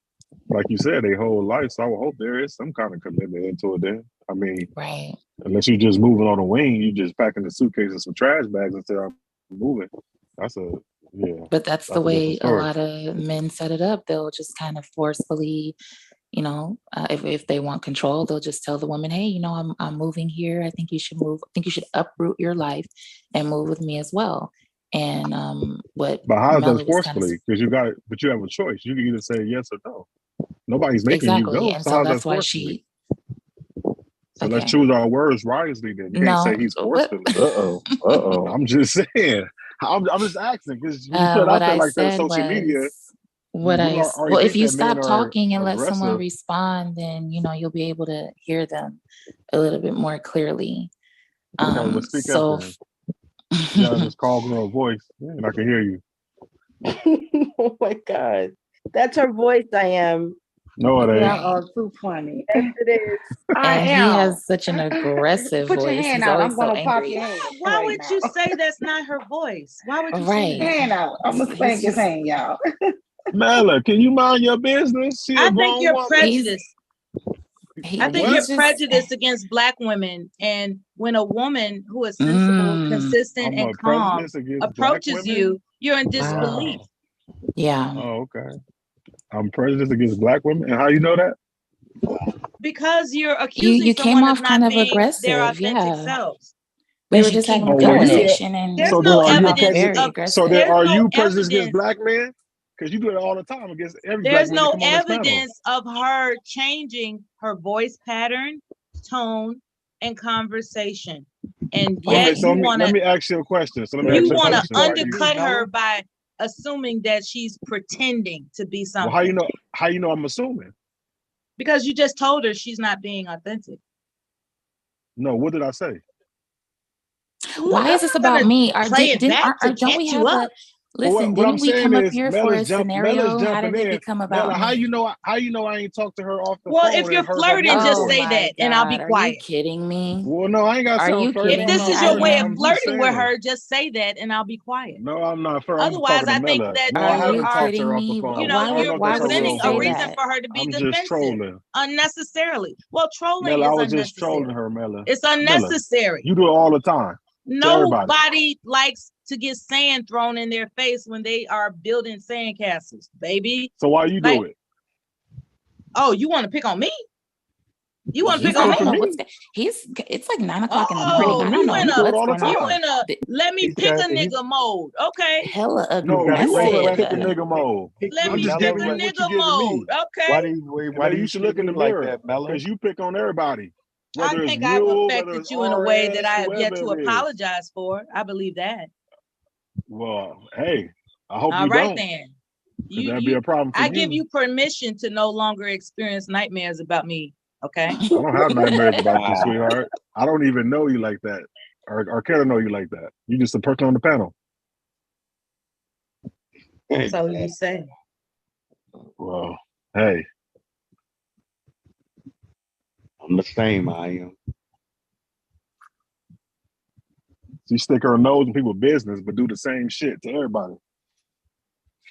like you said, their whole life. So I will hope there is some kind of commitment into it then. I mean, right. Unless you're just moving on a wing, you just packing the suitcase and some trash bags until I'm moving. That's a, yeah. But that's the way a lot of men set it up. They'll just kind of forcefully, you know, if they want control, they'll just tell the woman, hey, you know, I'm moving here. I think you should move. I think you should uproot your life and move with me as well. And but how is that forcefully? Because you have a choice. You can either say yes or no. Nobody's making you go. And so that's why she. So let's choose our words wisely. Then you can't say he's forcefully. I'm just saying. I'm just asking because you put out there like that on social media. If you stop talking and let someone respond, then you know you'll be able to hear them a little bit more clearly. Speak up then. You gotta just call girl voice, and I can hear you. Oh my God, that's her voice. I am. No, it ain't. Y'all too funny. Yes, it is. And he has such an aggressive Put voice. your hand He's out. always I'm gonna so pop angry. your hand. Why would you say that's not her voice? Why would you say that? Hand out. I'm gonna spank his hand, y'all. Mela, can you mind your business? I think you're prejudiced. I think you're prejudiced against Black women, and when a woman who is sensible, consistent, and calm approaches you, you're in disbelief. Yeah. Oh, okay. I'm prejudiced against Black women, and how you know that? Because you're accusing you someone came of off not kind of being aggressive, their authentic selves. We were just having a conversation, and there's no evidence very of. aggressive. So then, are you evidence prejudiced against Black men? Because you do it all the time against every There's Black man no that come on this evidence of her changing her voice pattern, tone, and conversation. And yet so you want let me to ask you a question. So let me ask you a question. undercut her by assuming that she's pretending to be something. Well, how you know I'm assuming? Because you just told her she's not being authentic. No, what did I say? Why is this about me? Don't we have Listen, what I'm didn't we saying come up is here for a Mella's scenario? How jumping did it in. become Mella, about how you me? know I ain't talked to her off the Well, phone if you're and heard her flirting, name just Oh before? say my that and I'll be God. Are you quiet. kidding me? Well, no, I ain't got Are something you flirting. If kidding this me? is I your way of I'm am. just flirting with saying. her, just say that and I'll be quiet. No, I'm not flirting. I'm just Otherwise, talking to I think Mella. that No, you I Are you haven't are, talked to kidding her off the me? phone. Why I don't would you're know if that's her presenting you real a say voice. reason that? for her to be I'm just defensive trolling. unnecessarily. Well, trolling Mella, I is was just trolling unnecessary. her, Mella. It's Mella, unnecessary. you do it all the time to everybody. Nobody likes to get sand thrown in their face when they are building sand castles, baby. So why you Like, do it? oh, you want to pick on me? You want to He's, pick on I me? don't know what's it's like 9 o'clock in the morning. Oh, I don't know You do it what's all the going on. time. let me pick a nigga mode, okay? Hella No, you always pick a aggressive. nigga mode. Let I'm me just pick giving a you what you nigga giving me. mode, okay? Why do you And then you should look in the like mirror that, Mella? because you pick on everybody, I whether it's think I've you, whether affected it's you in a way that RS, I have yet to whoever it is. apologize for. I believe that. Well, hey, I hope All you right don't. then. That'd be a problem for I you. give you permission to no longer experience nightmares about me, okay? I don't have nightmares about you, sweetheart. I don't even know you like that, or care to know you like that. You just a person on the panel. So you say. Well, hey, I'm the same. I am. she stick her nose in people's business, but do the same shit to everybody.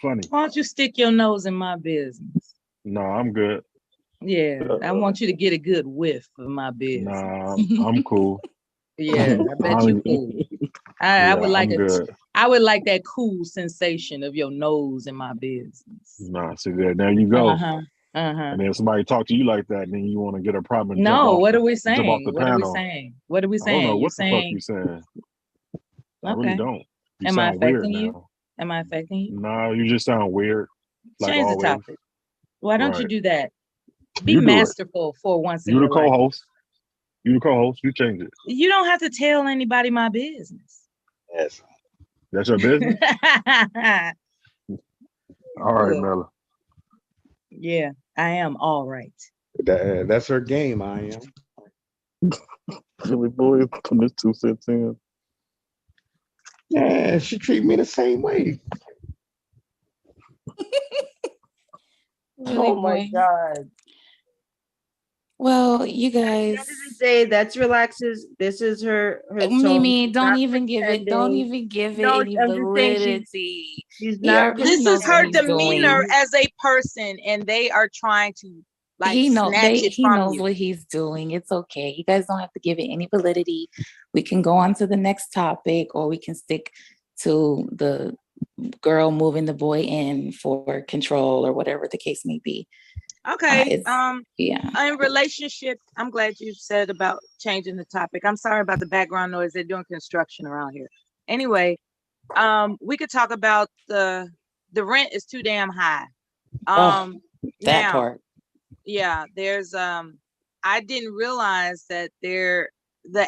Funny. Why don't you stick your nose in my business? No, I'm good. Yeah, I want you to get a good whiff of my business. Nah, I'm cool. Yeah, I bet you cool. I would like I'm good. I would like that cool sensation of your nose in my business. Nah, see there you go. Uh-huh. And then somebody talk to you like that, and then you want to get a problem. And No, what are we jump off saying? the What are we panel. saying? What are we I don't know saying? You're what the fuck saying, you saying. I okay. really don't. You Am I sound weird affecting you? now. Am I affecting you? No, you just sound weird. Like Change always. the topic. Why don't you Right. do that? Be You do it. masterful for once in You your the life. co-host. You the co-host. You change it. You don't have to tell anybody my business. Yes. That's your business? All right, Look. Mella. Yeah, I am all right. That's her game. I am. Billy Boy, put this 2 cents in. Yeah, she treat me the same way. Really, Oh my boy. God. Well, you guys. Say that's relaxes. This is her tone. Mimi, She's don't not even give it. Don't pretending. even give it No, any I'm just saying validity. she's He not. already This knows is what her he's demeanor doing. as a person, and they are trying to like He snatch it he from knows you. what he's doing. It's okay. You guys don't have to give it any validity. We can go on to the next topic, or we can stick to the girl moving the boy in for control, or whatever the case may be. Okay. Yeah. In relationship, I'm glad you said about changing the topic. I'm sorry about the background noise. They're doing construction around here. Anyway, we could talk about the rent is too damn high. That Now, part. yeah, there's I didn't realize that the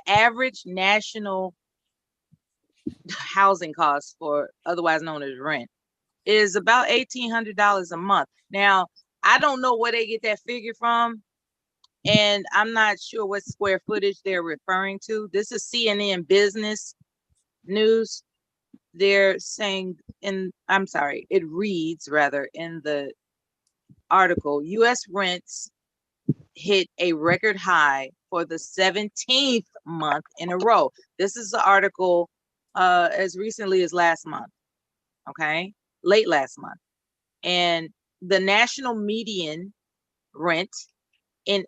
average national housing cost, for otherwise known as rent, is about $1,800 a month. Now, I don't know where they get that figure from, and I'm not sure what square footage they're referring to. This is CNN Business News. They're saying it reads rather in the article, U.S. rents hit a record high for the 17th month in a row. This is the article as recently as last month, okay? Late last month. And the national median rent hit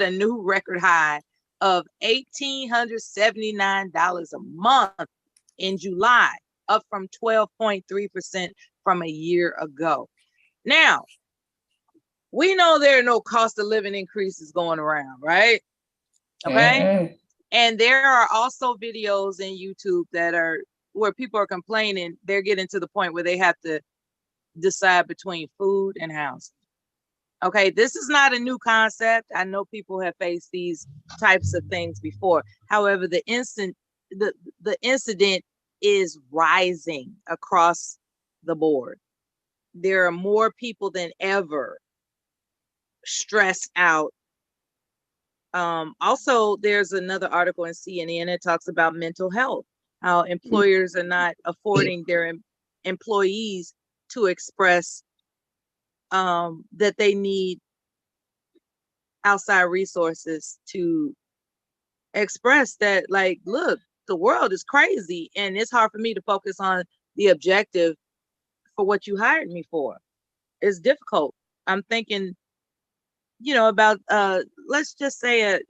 a new record high of $1,879 a month in July, up from 12.3% from a year ago. Now, we know there are no cost of living increases going around, right? Okay. And there are also videos in YouTube that are where people are complaining. They're getting to the point where they have to decide between food and housing. Okay, this is not a new concept. I know people have faced these types of things before. However, the incident is rising across the board. There are more people than ever stressed out. Also, there's another article in CNN that talks about mental health, how employers are not affording their employees to express that they need outside resources to express that, like, look, the world is crazy and it's hard for me to focus on the objective for what you hired me for. It's difficult. I'm thinking, about let's just say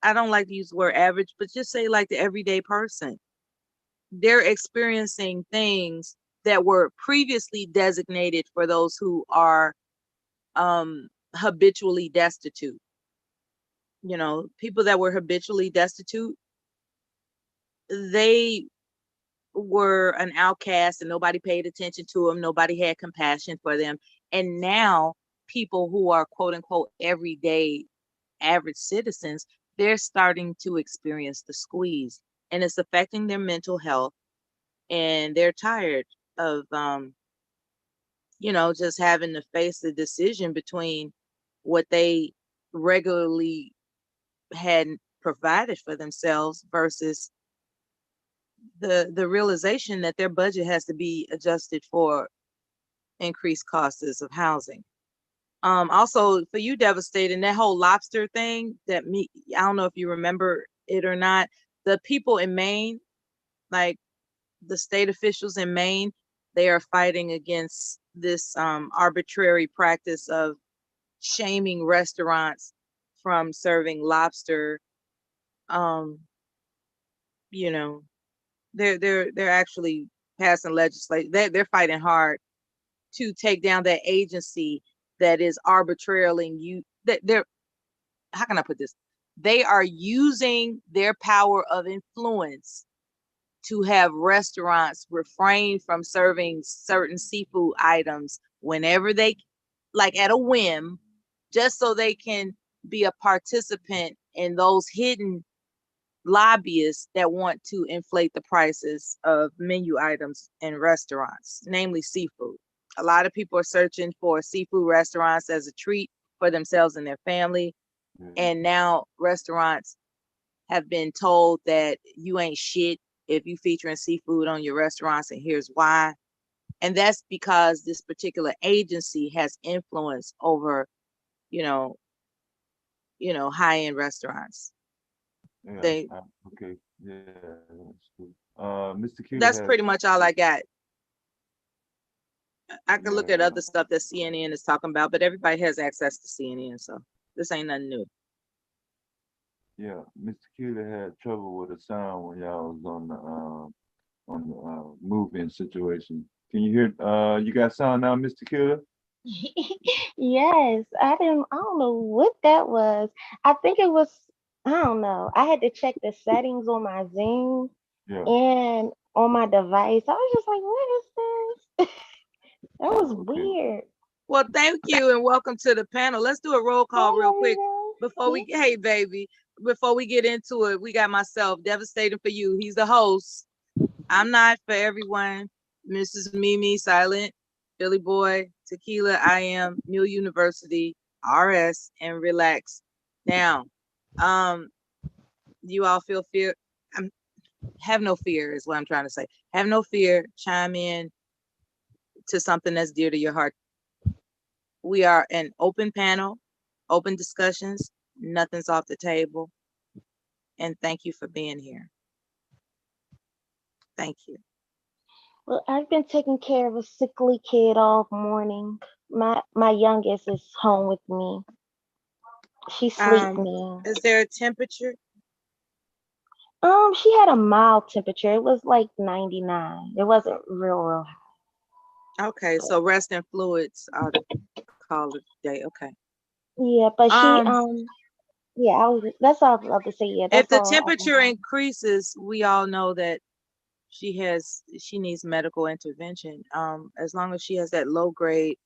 I don't like to use the word average, but just say like the everyday person. They're experiencing things that were previously designated for those who are habitually destitute. People that were habitually destitute, they were an outcast and nobody paid attention to them. Nobody had compassion for them. And now people who are quote unquote everyday average citizens, they're starting to experience the squeeze, and it's affecting their mental health. And they're tired of, just having to face the decision between what they regularly had provided for themselves versus the realization that their budget has to be adjusted for increased costs of housing. Also for you, Devastating, that whole lobster thing I don't know if you remember it or not. The people in Maine, like the state officials in Maine, they are fighting against this arbitrary practice of shaming restaurants from serving lobster. They're actually passing legislation. They're fighting hard to take down that agency that is arbitrarily how can I put this? They are using their power of influence to have restaurants refrain from serving certain seafood items whenever they, like at a whim, just so they can be a participant in those hidden lobbyists that want to inflate the prices of menu items in restaurants, namely seafood. A lot of people are searching for seafood restaurants as a treat for themselves and their family. And now restaurants have been told that you ain't shit if you featuring seafood on your restaurants, and here's why. And that's because this particular agency has influence over, high-end restaurants. Okay. Yeah. Mr. Q. That's pretty much all I got. I can look at other stuff that CNN is talking about, but everybody has access to CNN, so this ain't nothing new. Yeah, Mr. Cuda had trouble with the sound when y'all was on the moving situation. Can you hear? You got sound now, Mr. Cuda? Yes, I don't know what that was. I think it was, I don't know. I had to check the settings on my Zoom and on my device. I was just like, what is this? That was weird. Well, thank you and welcome to the panel. Let's do a roll call real quick before we, hey baby, before we get into it. We got myself, Devastating for you. He's the host. I'm not for everyone. Mrs. Mimi, Silent, Billy Boy, Tequila, I Am, New University, RS, and Relax. Now, you all feel fear. Have no fear is what I'm trying to say. Have no fear. Chime in to something that's dear to your heart. We are an open panel, open discussions. Nothing's off the table. And thank you for being here. Thank you. Well, I've been taking care of a sickly kid all morning. My youngest is home with me. She's asleep now. Is there a temperature? She had a mild temperature. It was like 99. It wasn't real high. Okay, so rest and fluids are the call of the day. Okay. Yeah, but that's all I was about to say. Yeah, if the temperature increases, we all know that she needs medical intervention. As long as she has that low grade,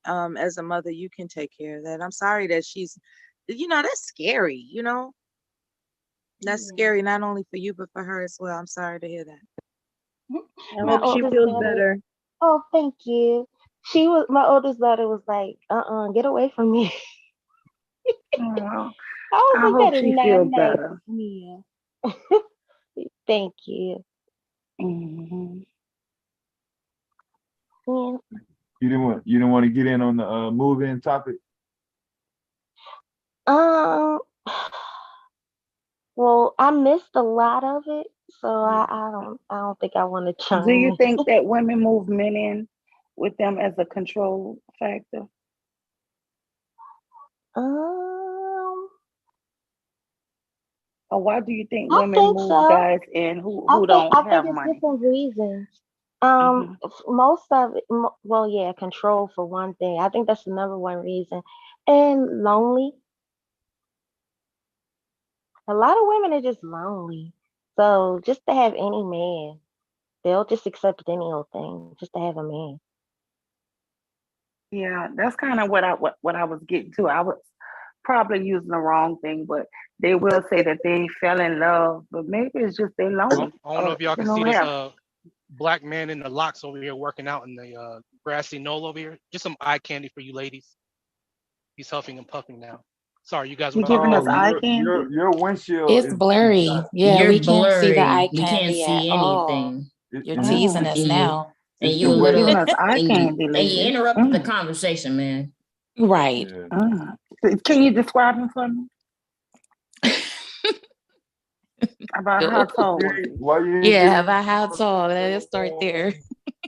as a mother, you can take care of that. I'm sorry that she's, that's scary, That's scary not only for you, but for her as well. I'm sorry to hear that. I hope she feels better. Oh, thank you. My oldest daughter was like, get away from me. I was like, hope that is she not feels nice better. of me. Thank you. Mm-hmm. You didn't want to get in on the move-in topic? Well, I missed a lot of it, so I don't think I want to chime Do you in. think that women move men in with them as a control factor? Or why do you think I women think move so. guys in who I don't think have it's money? different reasons. Mhm. Most of it, well, yeah, control for one thing. I think that's the number one reason, and lonely. A lot of women are just lonely, so just to have any man, they'll just accept any old thing just to have a man. Yeah, that's kind of what I was getting to. I was probably using the wrong thing, but they will say that they fell in love, but maybe it's just they I lonely. don't know if y'all They can see don't this have. black man in the locks over here working out in the grassy knoll over here. Just some eye candy for you ladies. He's huffing and puffing now. Sorry, you guys You were talking giving us about eye your candy? your windshield It's is blurry. not, Yeah, You're we can't see the eye blurry. We can't candy at see all. anything. You're and it's teasing Mm. us And you now. and it's you the a You way giving little us eye and candy, you lady. interrupted the conversation, man. Right. yeah. Can you describe him for me? About how tall was he? Why you ain't Yeah, giving about how tall? Let's start there.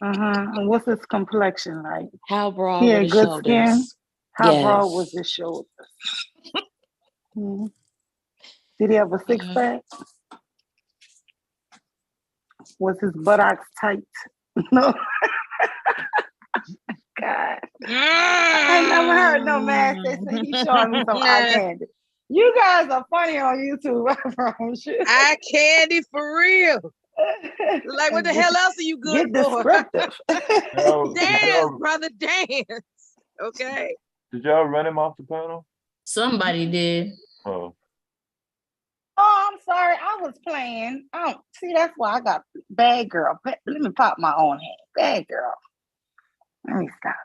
And what's his complexion like? How broad He were had the good skin. shoulders? How broad was Yes. his shoulders? Mhm. Did he have a six pack? Was his buttocks tight? No. God. I never heard no man say he's showing me some eye candy. You guys are funny on YouTube, I promise you. Eye candy for real. Like, what the hell else are you good Get for? descriptive. Dance, brother, dance. Okay. Did y'all run him off the panel? Somebody did. Oh. Oh, I'm sorry. I was playing. Oh, see, that's why I got bad girl. Let me pop my own hand. Bad girl. Let me stop.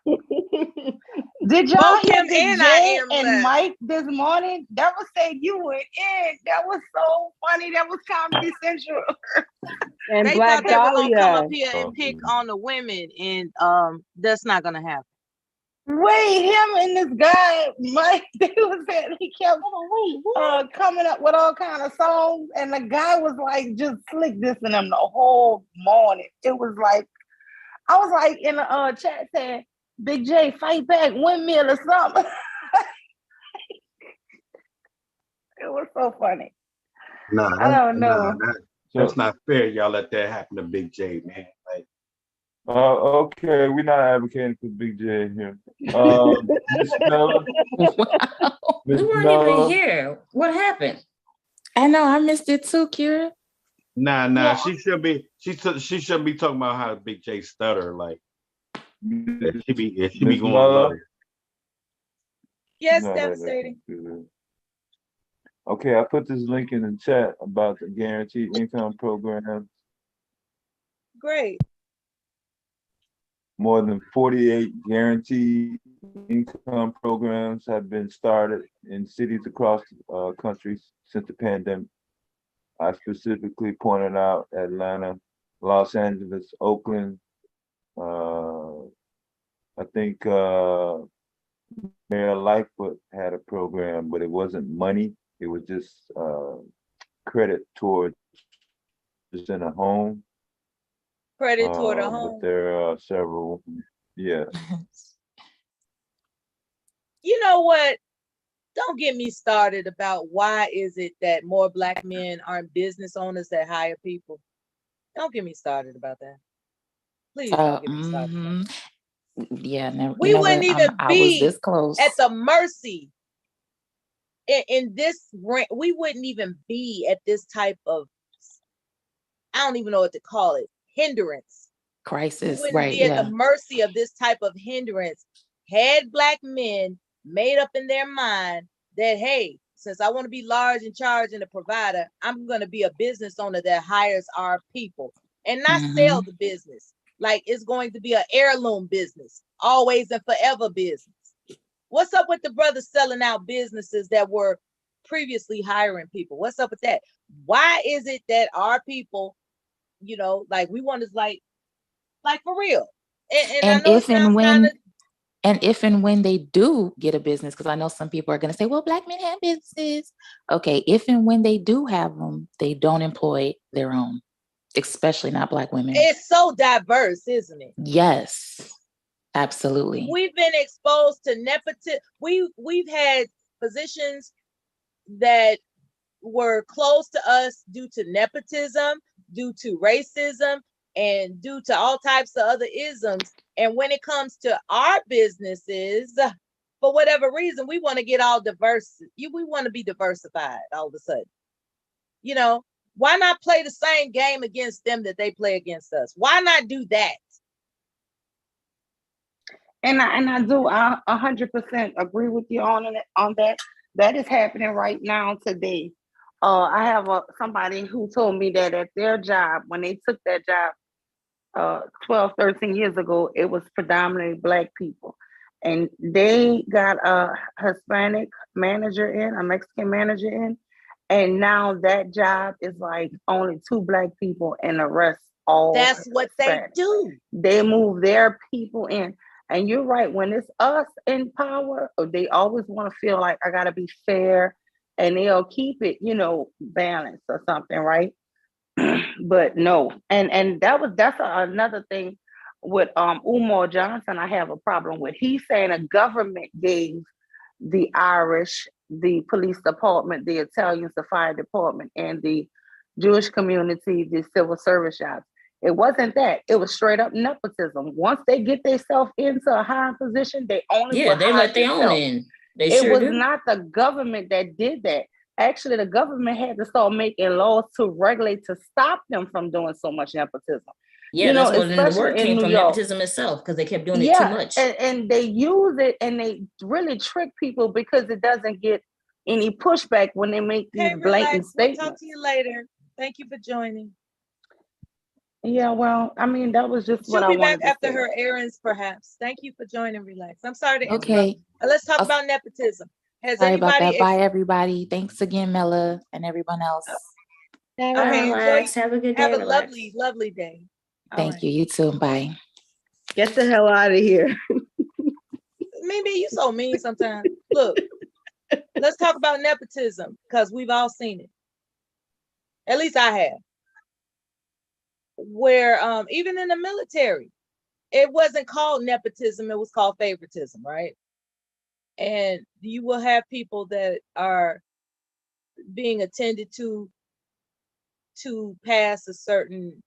Did y'all Both hear him Big and J I am and left. Mike this morning? That was saying you went in. That was so funny. That was Comedy Central. And They Black thought they were gonna come Dahlia. up here and pick on the women, and that's not gonna happen. Wait, him and this guy, Mike, they was saying he kept coming up with all kind of songs, and the guy was like just slick dissing him the whole morning. It was like, I was like in the chat saying, Big J, fight back, windmill or something. It was so funny. I don't know. That's not fair. Y'all let that happen to Big J, man. Like, Okay, we're not advocating for Big J here. Miss Nella. We weren't even here. What happened? I know, I missed it too, Kira. nah, Yeah. she should be. She shouldn't be talking about how Big J stutter. Like, she be Miss going Nella. low. Yes, No, devastating. Okay, I put this link in the chat about the guaranteed income program. Great. More than 48 guaranteed income programs have been started in cities across the country since the pandemic. I specifically pointed out Atlanta, Los Angeles, Oakland. I think Mayor Lightfoot had a program, but it wasn't money. It was just credit towards just in a home. Credit toward a But home. there are several, yeah. You know what? Don't get me started about why is it that more Black men aren't business owners that hire people. Don't get me started about that. Please don't get me started. Yeah, never, We you know wouldn't what? even I was be this close. at the mercy in this rank. We wouldn't even be at this type of, I don't even know what to call it, hindrance. Crisis, We wouldn't right? be at Yeah. the mercy of this type of hindrance had Black men made up in their mind that, hey, since I want to be large in charge and a provider, I'm going to be a business owner that hires our people and not sell the business. Like it's going to be an heirloom business, always and forever business. What's up with the brothers selling out businesses that were previously hiring people? What's up with that? Why is it that our people, you know, like we want to like for real, And I And know it if and sounds kind when of and if and when they do get a business, because I know some people are going to say, well, Black men have businesses. Okay, if and when they do have them, they don't employ their own, especially not Black women. it's so diverse, isn't it? Yes, absolutely. We've been exposed to nepotism. We've had positions that were close to us due to nepotism, due to racism, and due to all types of other isms. And when it comes to our businesses, for whatever reason, we want to get all diverse. We want to be diversified all of a sudden. You know, why not play the same game against them that they play against us? Why not do that? And I do 100% agree with you on that. That is happening right now today. I have somebody who told me that at their job, when they took that job 12, 13 years ago, it was predominantly Black people. And they got a Hispanic manager in, a Mexican manager in. And now that job is like only 2 Black people and the rest all That's what Hispanic. they do. They move their people in. And you're right, when it's us in power, they always want to feel like I gotta be fair, and they'll keep it, balanced or something, right? But no, and that's another thing with Umar Johnson. I have a problem with. He's saying a government gave the Irish the police department, the Italians the fire department, and the Jewish community the civil service jobs. It wasn't that. It was straight up nepotism. Once they get themselves into a higher position, they only Yeah, they let their own in. They it sure was do. not the government that did that. Actually, the government had to start making laws to regulate to stop them from doing so much nepotism. Yeah, that's what the especially word in came New from, York. nepotism itself, because they kept doing it too much. And they use it and they really trick people because it doesn't get any pushback when they make these blatant Relax. statements. We'll talk to you later. Thank you for joining. Yeah, well, I mean, that was just what I She'll be wanted back after to say. her errands, perhaps. Thank you for joining. Relax. I'm sorry to interrupt. Okay. Let's talk about nepotism. Has Sorry about anybody that. Bye, everybody. Thanks again, Mela, and everyone else. Okay, relax. Have a good day. Have a Relax. lovely, lovely day. Thank you. You too. Bye. Get the hell out of here. Maybe you so mean sometimes. Look, let's talk about nepotism because we've all seen it. At least I have. Where even in the military, it wasn't called nepotism, it was called favoritism, right? And you will have people that are being attended to pass a certain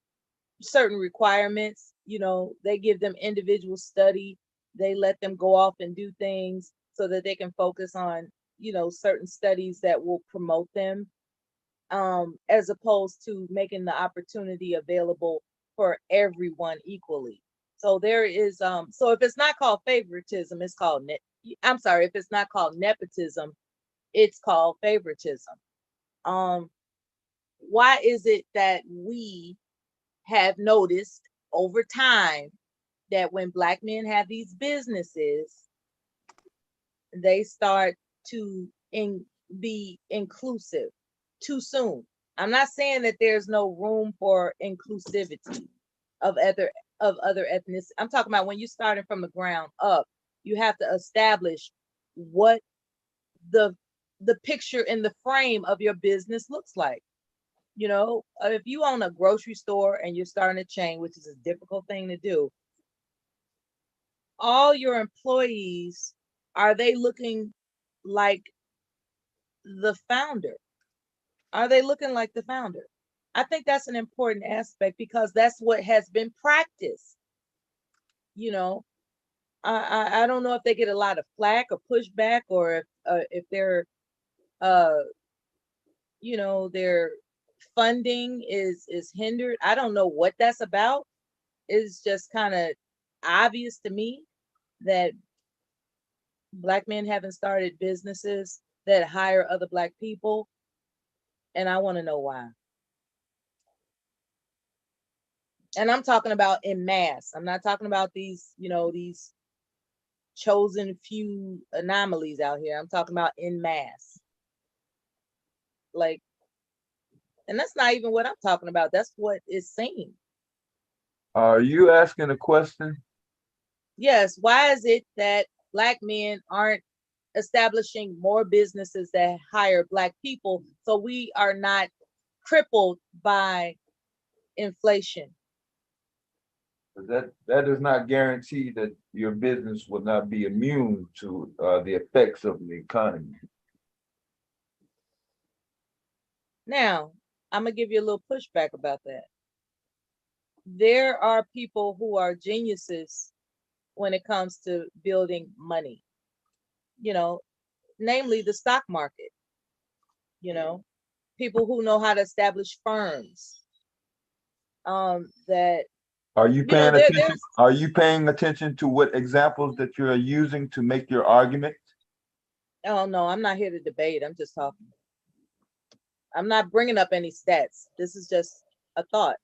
requirements. They give them individual study, they let them go off and do things so that they can focus on certain studies that will promote them, as opposed to making the opportunity available for everyone equally. So there is so if it's not called favoritism, it's called if it's not called nepotism, it's called favoritism. Why is it that we have noticed over time that when Black men have these businesses, they start to be inclusive too soon? I'm not saying that there's no room for inclusivity of other ethnicities. I'm talking about when you're starting from the ground up, you have to establish what the picture in the frame of your business looks like. If you own a grocery store and you're starting a chain, which is a difficult thing to do, all your employees, are they looking like the founder? Are they looking like the founder? I think that's an important aspect because that's what has been practiced. I don't know if they get a lot of flack or pushback, or if they're their funding is hindered. I don't know what that's about. It's just kind of obvious to me that Black men haven't started businesses that hire other Black people, and I want to know why. And I'm talking about en masse. I'm not talking about these chosen few anomalies out here. I'm talking about en masse. And that's not even what I'm talking about. That's what is seen. Are you asking a question? Yes. Why is it that Black men aren't establishing more businesses that hire Black people so we are not crippled by inflation? That does not guarantee that your business will not be immune to the effects of the economy. Now, I'm gonna give you a little pushback about that. There are people who are geniuses when it comes to building money, you know, namely the stock market, you know, people who know how to establish firms. That Are you paying attention? Are you paying attention to what examples that you're using to make your argument? Oh no, I'm not here to debate. I'm just talking. I'm not bringing up any stats. This is just a thought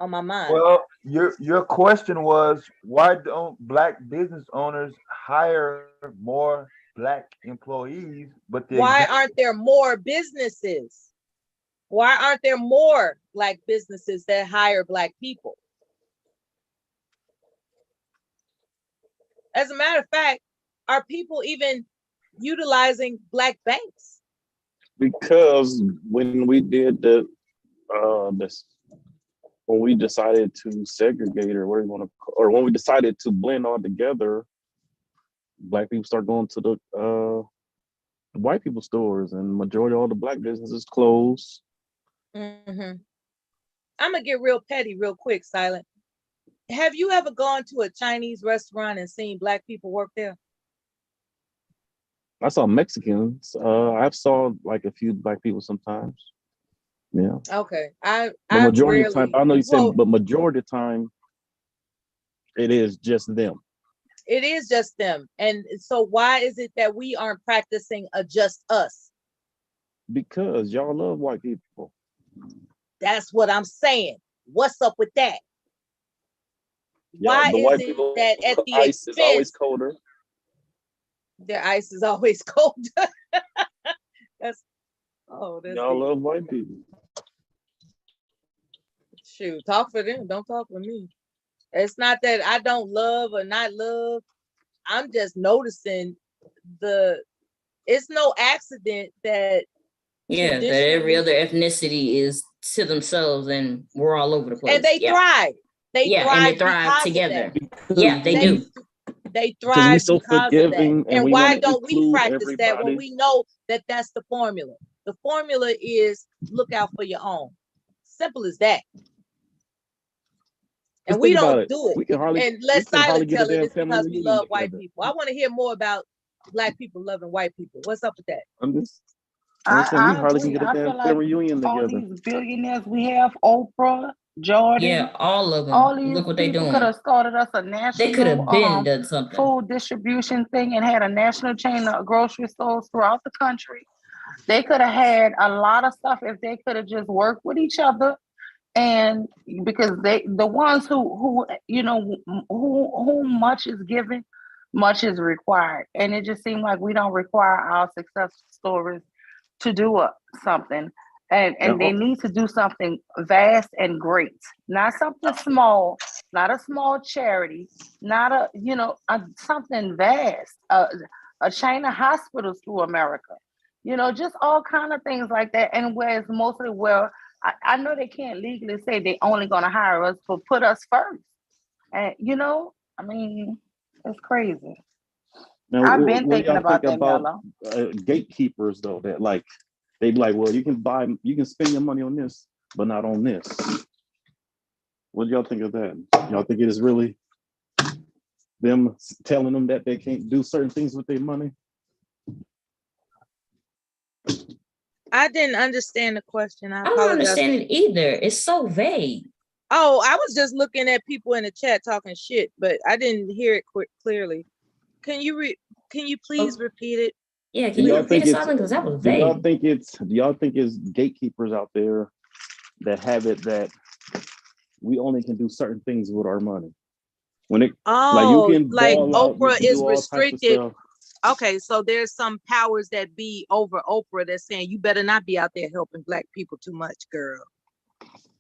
on my mind. Well, your question was, why don't Black business owners hire more Black employees? But why aren't there more businesses? Why aren't there more Black businesses that hire Black people? As a matter of fact, are people even utilizing Black banks? Because when we did when we decided to segregate, or what do you want to, or when we decided to blend all together, Black people start going to the white people stores, and majority of all the Black businesses closed. Mm-hmm. I'm gonna get real petty real quick, Silent. Have you ever gone to a Chinese restaurant and seen Black people work there? I saw Mexicans. I saw like a few Black people sometimes. Yeah. Okay. But majority of the time, I know you said, but majority of the time, it is just them. It is just them. And so why is it that we aren't practicing a just us? Because y'all love white people. That's what I'm saying. What's up with that? Why is it that at the ice expense, is always colder? Their ice is always colder. That's y'all love white people. Shoot, talk for them. Don't talk for me. It's not that I don't love or not love. I'm just noticing it's no accident that that every other ethnicity is to themselves and we're all over the place. And they thrive. They thrive together. Yeah, they do. They thrive we so because forgiving, of that. And we why wanna don't we practice everybody. that when we know that that's the formula? The formula is look out for your own. Simple as that. And we don't do it. We can hardly, and let's silent tell it it's because we love white together. people. I want to hear more about Black people loving white people. What's up with that? We hardly can get a damn family reunion all together. These billionaires we have, Oprah, Jordan. Yeah, all of them. All these Look what they doing. Could have started us a They could have national been done something. food distribution thing and had a national chain of grocery stores throughout the country. They could have had a lot of stuff if they could have just worked with each other. And because the ones who much is given, much is required. And it just seemed like we don't require our success stories to do something. And they need to do something vast and great, not something small, not a small charity, not something vast, a chain of hospitals through America, just all kind of things like that. And whereas mostly I know they can't legally say they only gonna hire us, but put us first. And it's crazy. Now, I've been thinking about that, gatekeepers though, that like they be like, well, you can spend your money on this, but not on this. What do y'all think of that? Y'all think it is really them telling them that they can't do certain things with their money? I didn't understand the question. I don't understand it either. It's so vague. Oh, I was just looking at people in the chat talking shit, but I didn't hear it clearly. Can you please repeat it? Yeah, can you repeat it, Simon? Because that was vague. Do y'all think it's gatekeepers out there that have it that we only can do certain things with our money? When it like Oprah is restricted. Okay, so there's some powers that be over Oprah that's saying you better not be out there helping Black people too much, girl.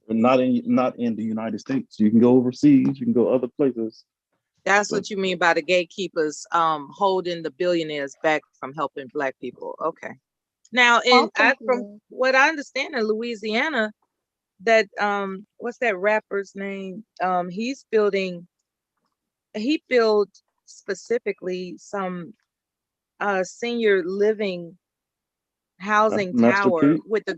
Not in the United States. You can go overseas. You can go other places. That's what you mean by the gatekeepers holding the billionaires back from helping Black people. Okay. Now, from what I understand in Louisiana, that what's that rapper's name? He built specifically some senior living housing Master tower P? with the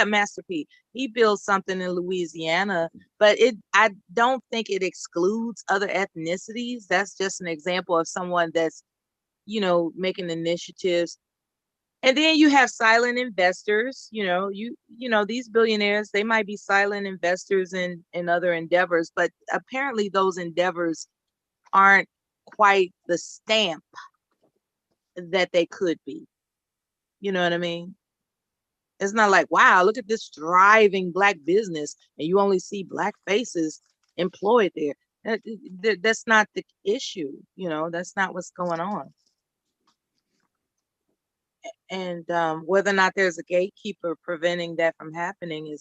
Master P. He built something in Louisiana, but I don't think it excludes other ethnicities. That's just an example of someone that's, making initiatives. And then you have silent investors. These billionaires, they might be silent investors in other endeavors, but apparently those endeavors aren't quite the stamp that they could be. You know what I mean? It's not like, wow, look at this thriving Black business and you only see Black faces employed there. That's not the issue. That's not what's going on. And whether or not there's a gatekeeper preventing that from happening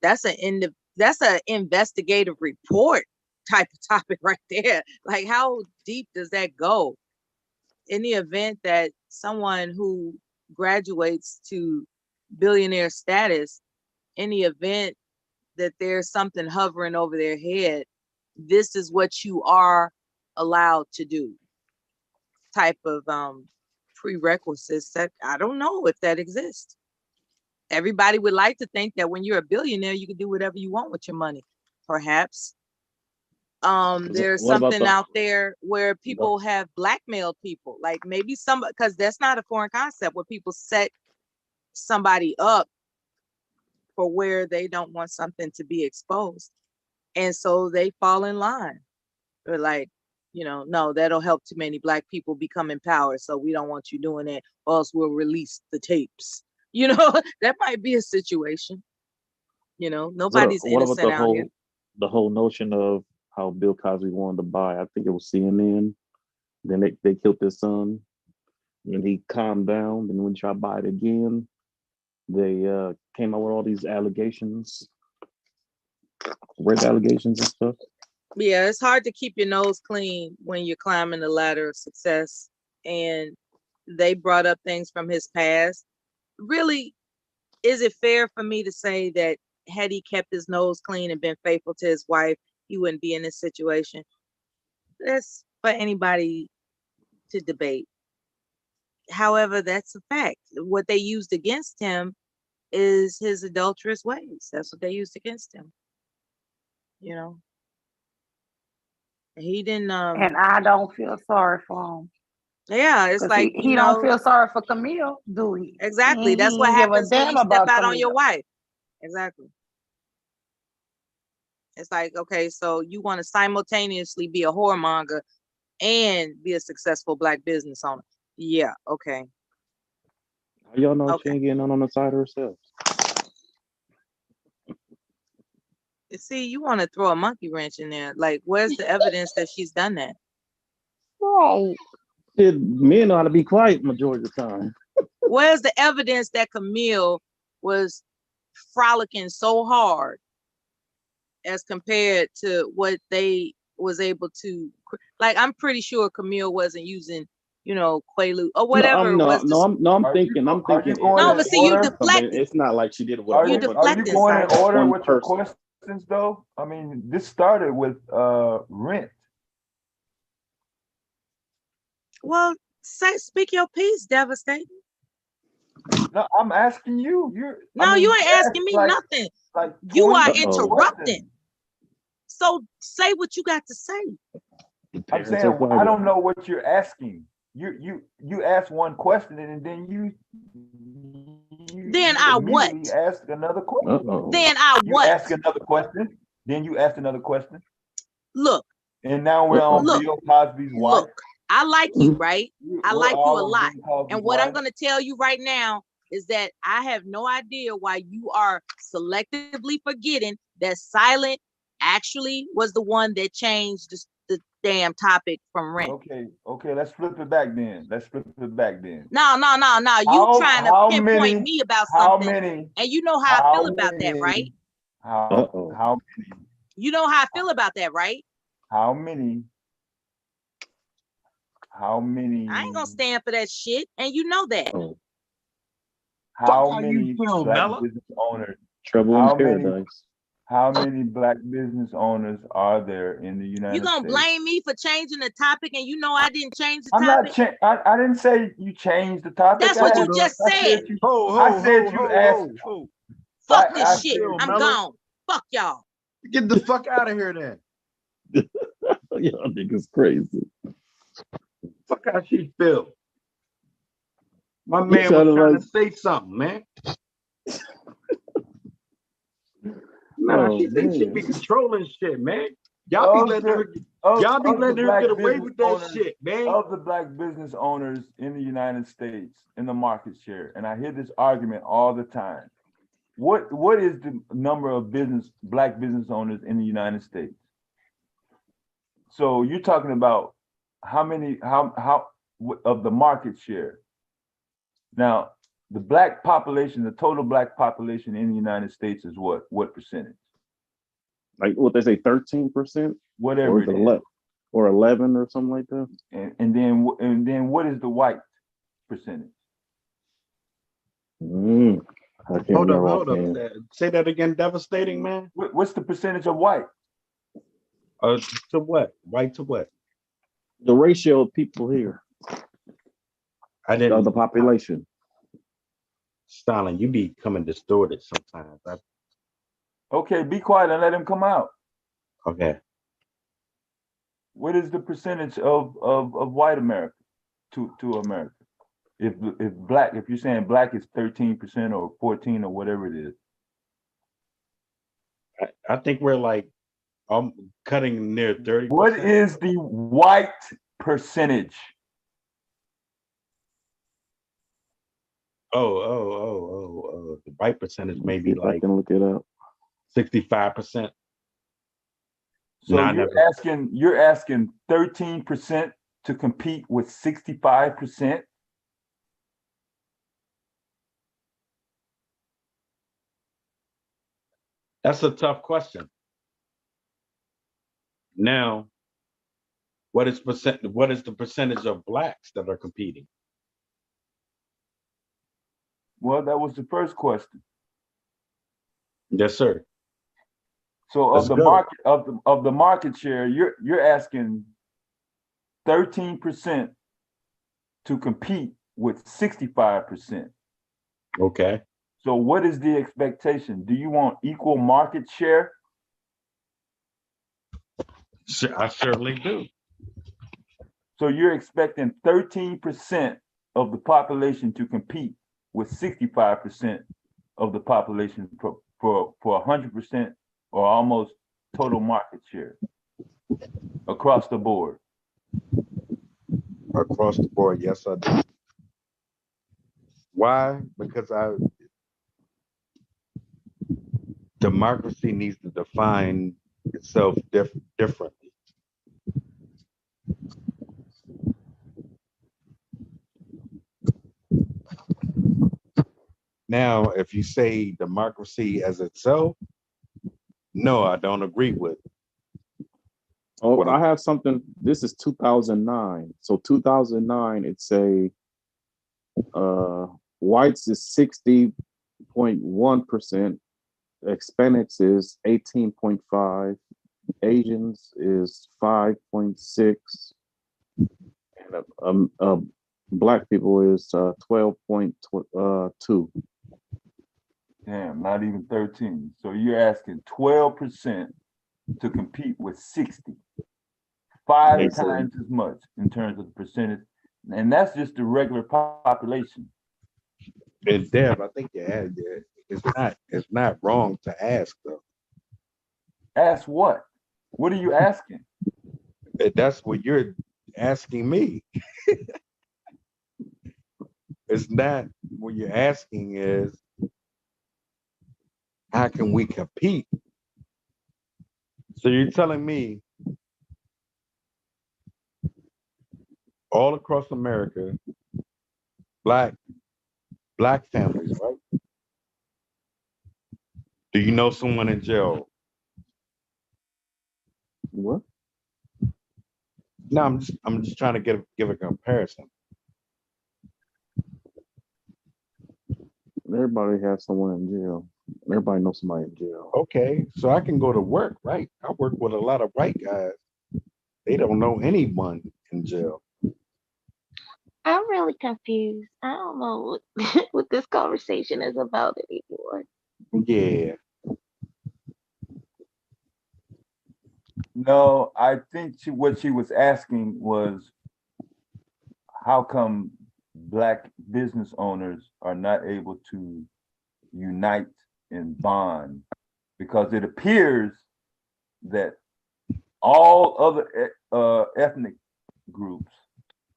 that's an investigative report type of topic right there. Like, how deep does that go? In the event that someone who graduates to billionaire status, in the event that there's something hovering over their head, this is what you are allowed to do type of prerequisites that I don't know if that exists. Everybody would like to think that when you're a billionaire, you can do whatever you want with your money. Perhaps there's something out there where people have blackmailed people, like maybe because that's not a foreign concept, where people set somebody up for where they don't want something to be exposed, and so they fall in line. They're like, no, that'll help too many Black people become empowered, so we don't want you doing it, or else we'll release the tapes. That might be a situation. Nobody's innocent out here. The whole notion of how Bill Cosby wanted to buy, I think it was CNN. Then they killed his son, and he calmed down. And when he tried to buy it again, they came out with all these allegations, rape allegations and stuff. Yeah, it's hard to keep your nose clean when you're climbing the ladder of success. And they brought up things from his past. Really, is it fair for me to say that had he kept his nose clean and been faithful to his wife, he wouldn't be in this situation? That's for anybody to debate. However, that's a fact. What they used against him is his adulterous ways. That's what they used against him. He didn't and I don't feel sorry for him. Yeah, it's like he don't feel sorry for Camille, do he? Exactly. That's what happens when you step out on your wife. Exactly. It's like, okay, so you want to simultaneously be a whoremonger and be a successful Black business owner. Yeah, okay. Y'all know she ain't getting on the side herself. See, you want to throw a monkey wrench in there. Like, where's the evidence that she's done that? Right. Men know how to be quiet majority of the time. Where's the evidence that Camille was frolicking so hard as compared to what they was able to, like, I'm pretty sure Camille wasn't using, Quaalude or whatever. I'm thinking. No, but see, you deflected. It's not like she did it. Are you going in order with your questions, though? I mean, this started with rent. Well, speak your piece, devastating. No, I'm asking you. You ain't asking me nothing. Like you are interrupting. So say what you got to say. I'm saying I don't know what you're asking. You ask one question and then you I what? Ask another question. Then I what? You ask another question. Then you ask another question. Look. And now we're on Bill Cosby's wife. Look, I like you, right? I like you a lot. And what I'm going to tell you right now is that I have no idea why you are selectively forgetting that Silent actually was the one that changed the damn topic from rent. Okay, let's flip it back then. No. You trying to pinpoint me about something. And you know how I feel about that, right? How many? You know how I feel about that, right? How many? I ain't gonna stand for that shit, and you know that. How many black business owners? Trouble in paradise. How many black business owners are there in the United You gonna States? blame me for changing the topic, and you know I didn't change the I'm topic. not. I didn't say you changed the topic. That's what you just said. I said you asked. Fuck this shit. I'm gone. Fuck y'all. Get the fuck out of here then. Y'all niggas crazy. Fuck how she feel. My man was trying to say something, man. Nah, she think she be controlling shit, man. Y'all be letting her get away with that shit, man. Of the black business owners in the United States in the market share, and I hear this argument all the time. What is the number of black business owners in the United States? So you're talking about how of the market share. Now, the black population, the total black population in the United States is what? What percentage? Like what they say, 13%? Whatever or it is. Or 11 or something like that. And then what is the white percentage? Hold up. Say that again. Devastating, man. What's the percentage of white? To what? White to what? The ratio of people here. I didn't. Of the population. Stalin, you be coming distorted sometimes. Okay, be quiet and let him come out. Okay. What is the percentage of white America to America? If you're saying black is 13% or 14 or whatever it is. I think we're like cutting near 30%. What is the white percentage? Oh. The white percentage may be like, I can look it up. 65%. So you're asking 13% to compete with 65%? That's a tough question. Now, what is the percentage of blacks that are competing? Well, that was the first question. Yes, sir. So of the market share, you're asking 13% to compete with 65%. Okay. So what is the expectation? Do you want equal market share? I certainly do. So you're expecting 13% of the population to compete with 65% of the population for 100% or almost total market share across the board. Across the board, yes, I do. Why? Because democracy needs to define itself differently. Now, if you say democracy as itself, no, I don't agree with. Oh, I have something. This is 2009. So 2009, it's whites is 60.1%, Hispanics is 18.5%, Asians is 5.6%, and black people is 12.2%. Damn, not even 13. So you're asking 12% to compete with 60. 5 times as much in terms of the percentage. And that's just the regular population. And Deb, I think you had that. It's not wrong to ask though. Ask what? What are you asking? That's what you're asking me. It's not what you're asking is how can we compete? So you're telling me all across America, black families, right? Do you know someone in jail? What? No, I'm just trying to give a comparison. Everybody has someone in jail. Everybody knows somebody in jail. Okay, so I can go to work, right? I work with a lot of white guys. They don't know anyone in jail. I'm really confused. I don't know what this conversation is about anymore. Yeah. No, I think what she was asking was, how come Black business owners are not able to unite and bond? Because it appears that all other ethnic groups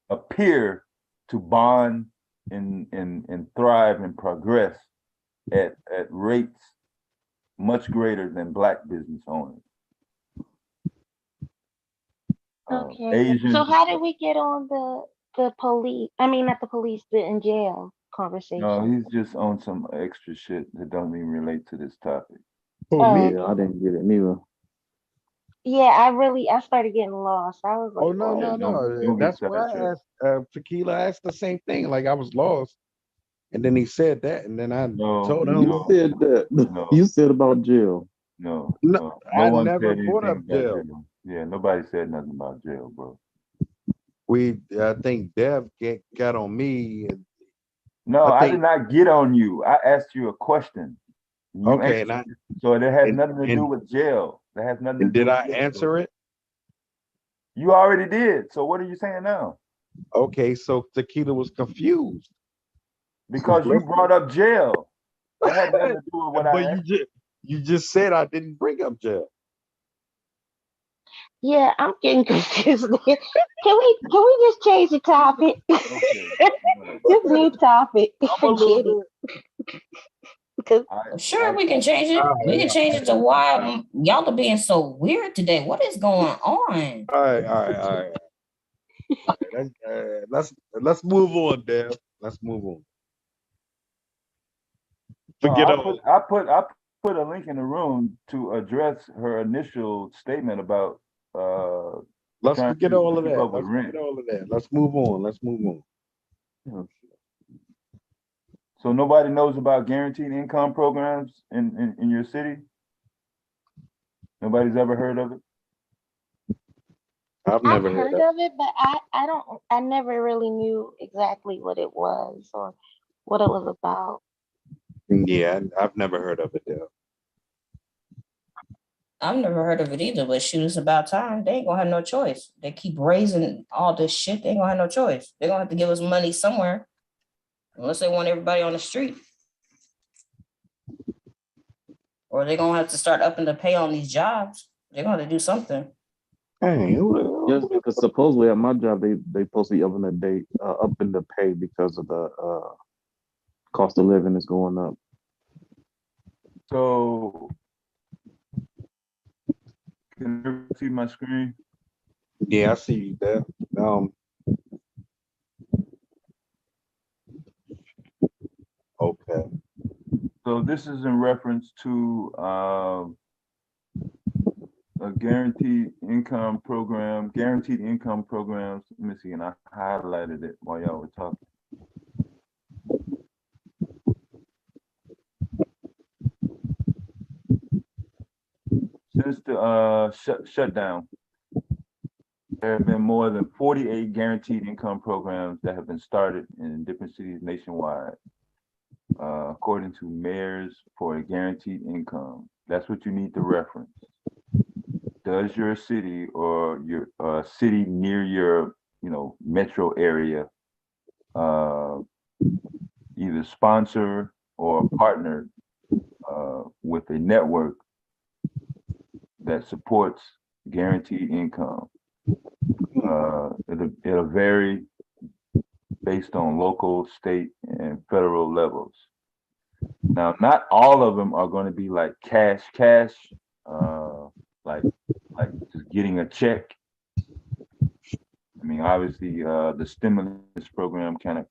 appear to bond and thrive and progress at rates much greater than Black business owners. Okay. Asian. So how did we get on the police? I mean, not the police, the in jail conversation. No, he's just on some extra shit that don't even relate to this topic. Oh, me? Yeah, I didn't get it neither. Yeah, I started getting lost. I was like, Oh no, what? no. That's why I asked Tequila asked the same thing. Like I was lost. And then he said that, and then I told him. You said that. No. You said about jail. No, I one never said brought anything up about jail. Yeah, nobody said nothing about jail, bro. I think Dev got on me. And no, I did not get on you. I asked you a question. You okay, answered, so it has nothing to do with jail. That has nothing to do did with I jail, answer bro. it? You already did. So what are you saying now? Okay, so Tequila was confused. Because you brought up jail. That had nothing to do with what I But you just said I didn't bring up jail. Yeah, I'm getting confused. Can we just change the topic? Okay. Just new topic. Forget it. Because Sure, we can change it. We can change it to why y'all are being so weird today. What is going on? All right. Let's move on, Dev. Let's move on. Forget I put a link in the room to address her initial statement about let's trying forget to all of keep that. up with Let's rent. forget all of that. Let's move on. So nobody knows about guaranteed income programs in your city? Nobody's ever heard of it? I've I've heard of it, but I never really knew exactly what it was or what it was about. Yeah, I've never heard of it, Dev. I've never heard of it either, but shoot, it's about time. They ain't gonna have no choice. They keep raising all this shit. They ain't gonna have no choice. They're gonna have to give us money somewhere, unless they want everybody on the street. Or they're gonna have to start upping the pay on these jobs. They're gonna have to do something. Hey, Yes, because supposedly at my job they supposed to be upping the pay because of the cost of living is going up. So can you see my screen? Yeah, I see you, Dev. Okay. So this is in reference to a guaranteed income programs. Let me see, and I highlighted it while y'all were talking. Since the shutdown, there have been more than 48 guaranteed income programs that have been started in different cities nationwide, according to Mayors for a Guaranteed Income. That's what you need to reference. Does your city or your city near your metro area either sponsor or partner with a network that supports guaranteed income? It'll vary based on local, state, and federal levels. Now, not all of them are going to be like cash, like just getting a check. I mean, obviously, the stimulus program kind of,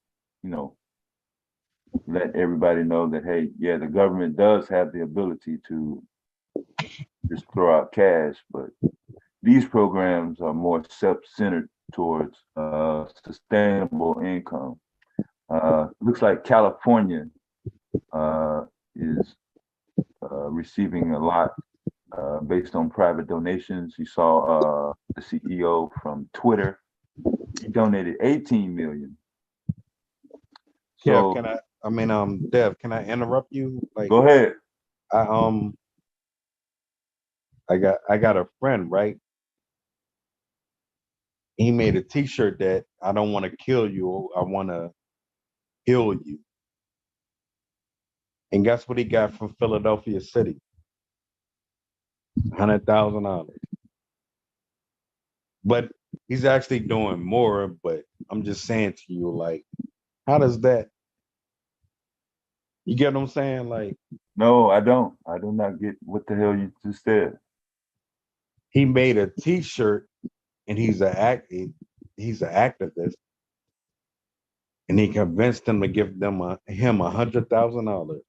let everybody know that, hey, yeah, the government does have the ability to just throw out cash, but these programs are more self-centered towards sustainable income. Looks like California is receiving a lot based on private donations. You saw the CEO from Twitter, he donated 18 million. So, yeah, Dev, can I interrupt you? Like, go ahead. I got a friend, right? He made a t-shirt that I don't want to kill you, I want to heal you. And guess what he got from Philadelphia City? $100,000. But he's actually doing more, but I'm just saying to you, like, how does that, you get what I'm saying? Like, no, I don't. I do not get what the hell you just said. He made a t-shirt and he's an activist. And he convinced them to give him $100,000.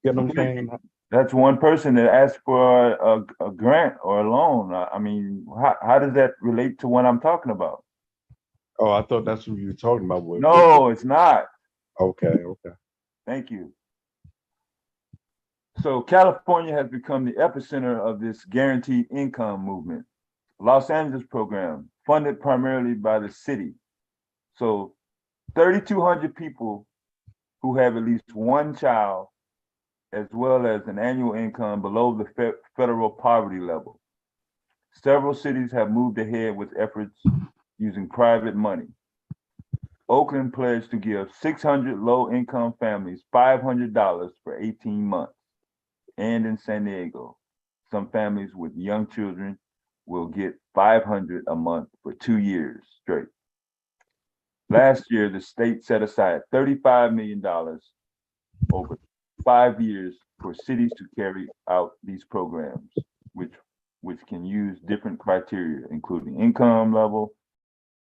Get what I'm saying? That's one person that asked for a grant or a loan. I mean, how does that relate to what I'm talking about? Oh, I thought that's what you were talking about. No, it's not. Okay. Thank you. So California has become the epicenter of this guaranteed income movement. Los Angeles program, funded primarily by the city. So 3,200 people who have at least one child, as well as an annual income below the federal poverty level. Several cities have moved ahead with efforts using private money. Oakland pledged to give 600 low-income families $500 for 18 months. And in San Diego, some families with young children will get $500 a month for 2 years straight. Last year, the state set aside $35 million over 5 years for cities to carry out these programs, which can use different criteria, including income level,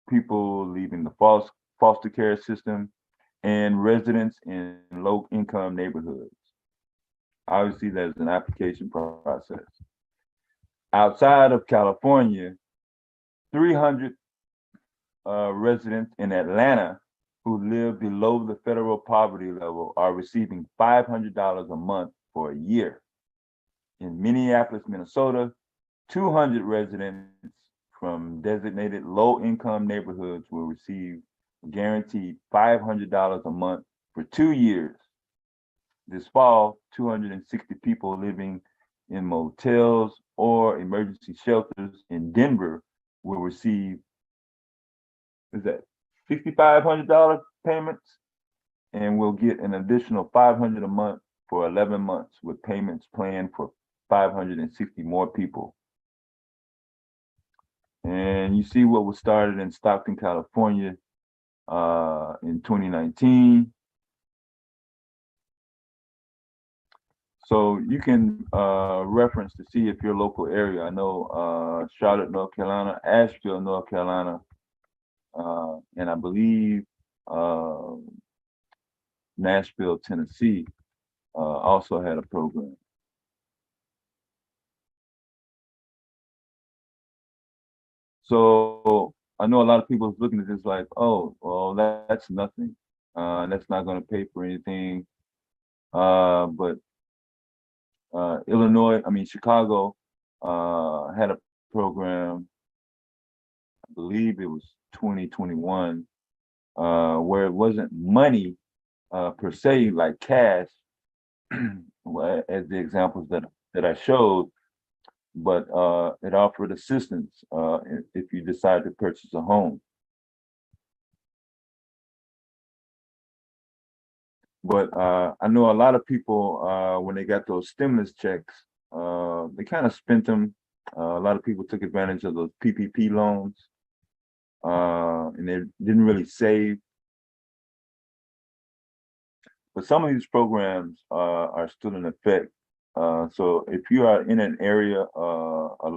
people leaving the foster care system, and residents in low-income neighborhoods. Obviously, there's an application process. Outside of California, 300 residents in Atlanta who live below the federal poverty level are receiving $500 a month for a year. In Minneapolis, Minnesota, 200 residents from designated low-income neighborhoods will receive guaranteed $500 a month for 2 years. This fall, 260 people living in motels or emergency shelters in Denver will receive, $6,500 payments, and will get an additional $500 a month for 11 months, with payments planned for 560 more people. And you see what was started in Stockton, California in 2019. So you can reference to see if your local area. I know Charlotte, North Carolina, Asheville, North Carolina, and I believe Nashville, Tennessee also had a program. So I know a lot of people looking at this like, oh, well, that's nothing. That's not going to pay for anything. But Chicago had a program, I believe it was 2021, where it wasn't money per se, like cash, as the examples that I showed, but it offered assistance if you decide to purchase a home. But I know a lot of people, when they got those stimulus checks, they kind of spent them. A lot of people took advantage of those PPP loans, and they didn't really save. But some of these programs are still in effect. So if you are in an area, a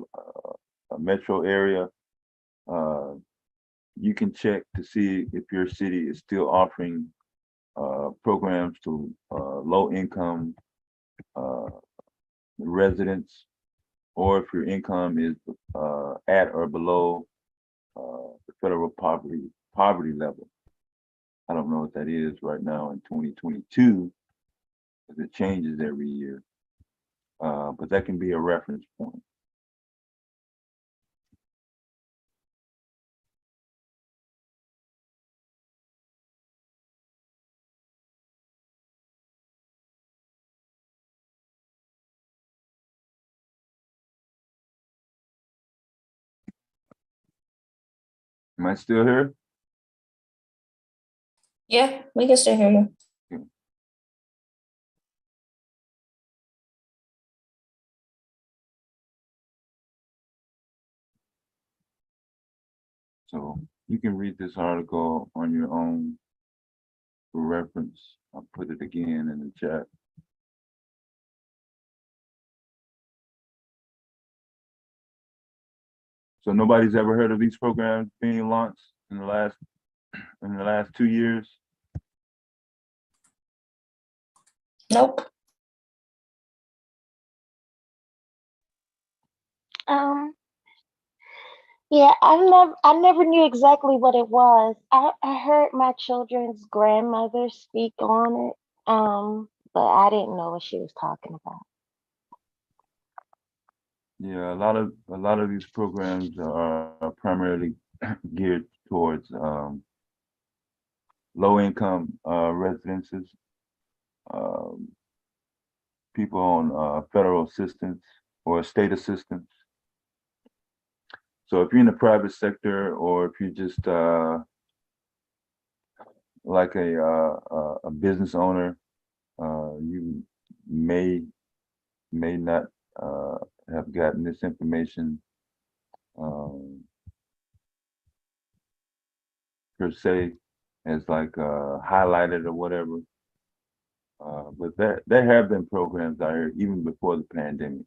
metro area, you can check to see if your city is still offering programs to low-income residents, or if your income is at or below the federal poverty level. I don't know what that is right now in 2022, because it changes every year. But that can be a reference point. Am I still here? Yeah, we can still hear you. So you can read this article on your own for reference. I'll put it again in the chat. So nobody's ever heard of these programs being launched in the last 2 years? Nope. Yeah, I never knew exactly what it was. I heard my children's grandmother speak on it, but I didn't know what she was talking about. Yeah, a lot of these programs are primarily geared towards low income residences, um, people on federal assistance or state assistance. So if you're in the private sector, or if you're just like a business owner, you may not have gotten this information per se as like highlighted or whatever. But there have been programs out here even before the pandemic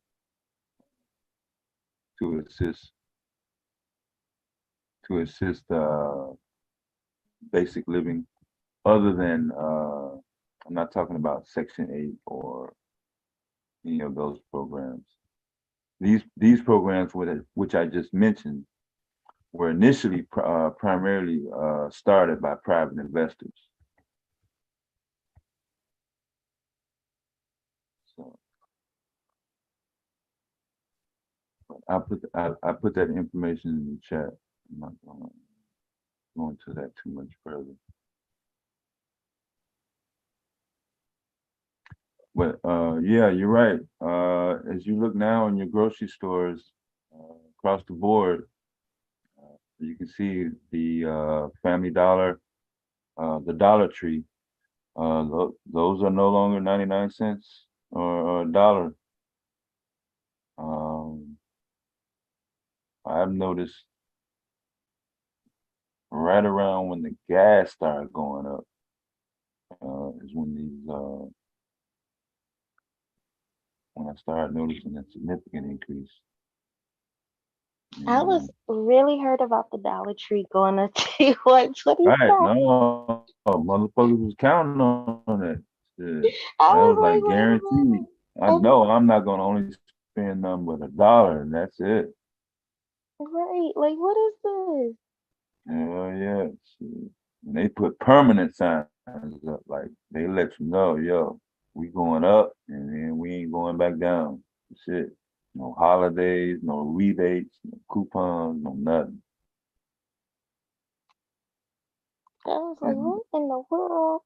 to assist basic living, other than I'm not talking about Section 8 or any of those programs. These programs which I just mentioned were initially primarily started by private investors. So I put that information in the chat. I'm not gonna go into that too much further. But yeah, you're right. As you look now in your grocery stores across the board, you can see the Family Dollar, the Dollar Tree. Those are no longer 99 cents or a dollar. I've noticed right around when the gas started going up is when I started noticing a significant increase. I was really hurt about the Dollar Tree going up to 125. Right, no, motherfuckers was counting on it. Shit. I That was was like like, guaranteed. I know I'm not gonna only spend nothing but $1 and that's it. right, like what is this? Yeah. Shit. And they put permanent signs up, like they let you know, yo, we going up and then we ain't going back down. Shit. No holidays, no rebates, no coupons, no nothing. I was like, what in the world?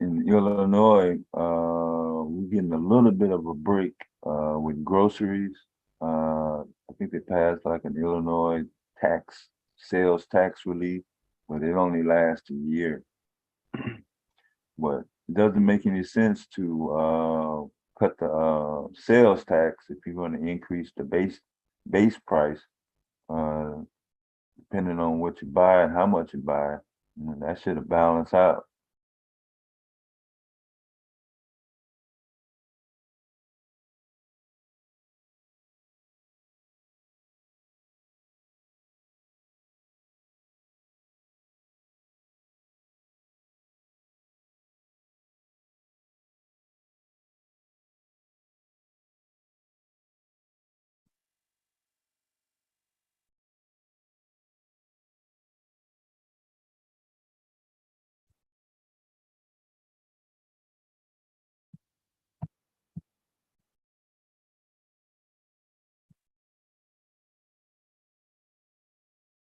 In Illinois, we're getting a little bit of a break with groceries. I think they passed like an Illinois sales tax relief, but it only lasts a year. But it doesn't make any sense to cut the sales tax if you're going to increase the base price, depending on what you buy and how much you buy. That should have balanced out.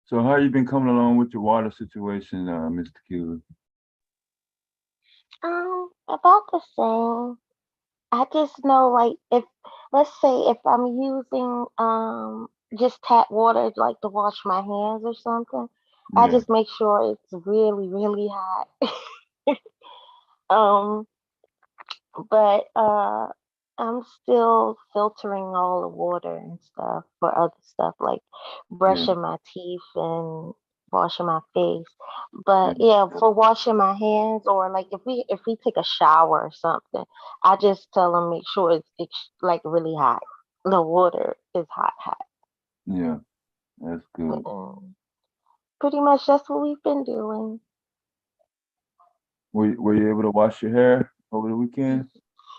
So how you been coming along with your water situation, Mr. Q? About the same. I just know, like, if let's say if I'm using just tap water like to wash my hands or something, I Yeah. just make sure it's really, really hot. um, but I'm still filtering all the water and stuff for other stuff like Yeah. brushing my teeth and washing my face. Yeah. But yeah, for washing my hands or like if we take a shower or something, I just tell them make sure it's like really hot. The water is hot. Yeah. That's good. Pretty much that's what we've been doing. Were you able to wash your hair over the weekend?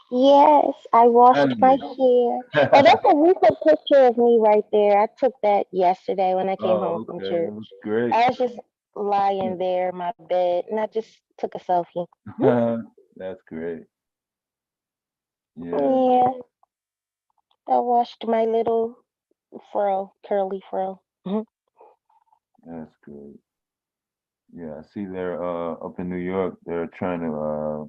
Yes, I washed my hair. Oh, that's a recent picture of me right there. I took that yesterday when I came home Oh, from okay. church. That looks great. I was just lying there in my bed and I just took a selfie. That's great. Yeah. Yeah, I washed my little curly fro. That's great. Yeah, I see they're up in New York. They're trying to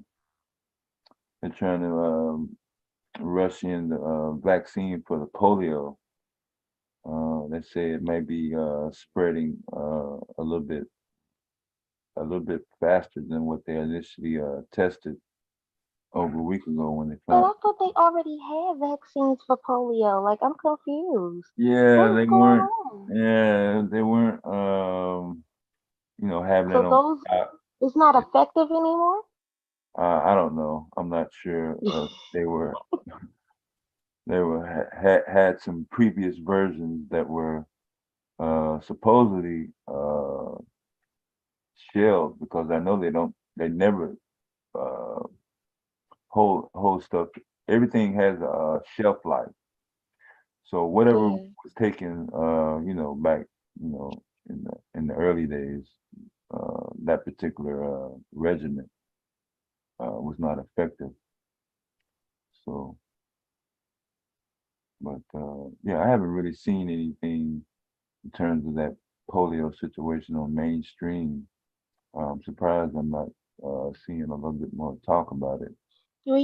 rush in the vaccine for the polio. They say it may be spreading a little bit faster than what they initially tested over a week ago when they But found. I thought they already had vaccines for polio. Like, I'm confused. Yeah, What is they going weren't. on? Yeah, they weren't. Having it So on. those, it's not effective anymore? I don't know. I'm not sure. They were had some previous versions that were supposedly shelved because I know they never uh hold stuff. Everything has a shelf life. So whatever Yeah. was taken back, in the early days, that particular regimen was not effective. So, but yeah, I haven't really seen anything in terms of that polio situation on mainstream. I'm surprised I'm not seeing a little bit more talk about it. Well,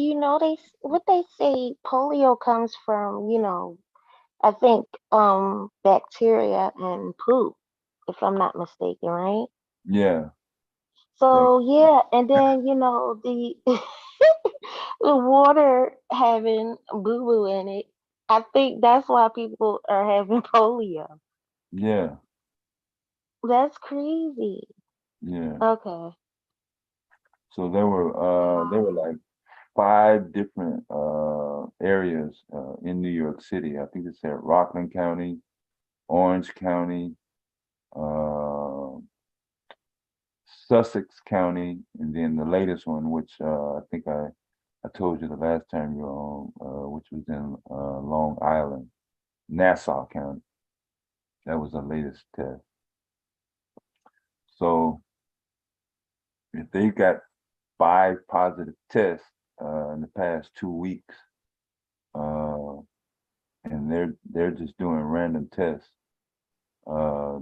what they say polio comes from, I think bacteria and poop, if I'm not mistaken, right? Yeah. So yeah, and then the the water having boo boo in it. I think that's why people are having polio. Yeah. That's crazy. Yeah. Okay. So there were like 5 different areas in New York City. I think it said Rockland County, Orange County, uh, Sussex County, and then the latest one, which I think I told you the last time you were on, which was in Long Island, Nassau County. That was the latest test. So if they got 5 positive tests in the past 2 weeks, and they're just doing random tests,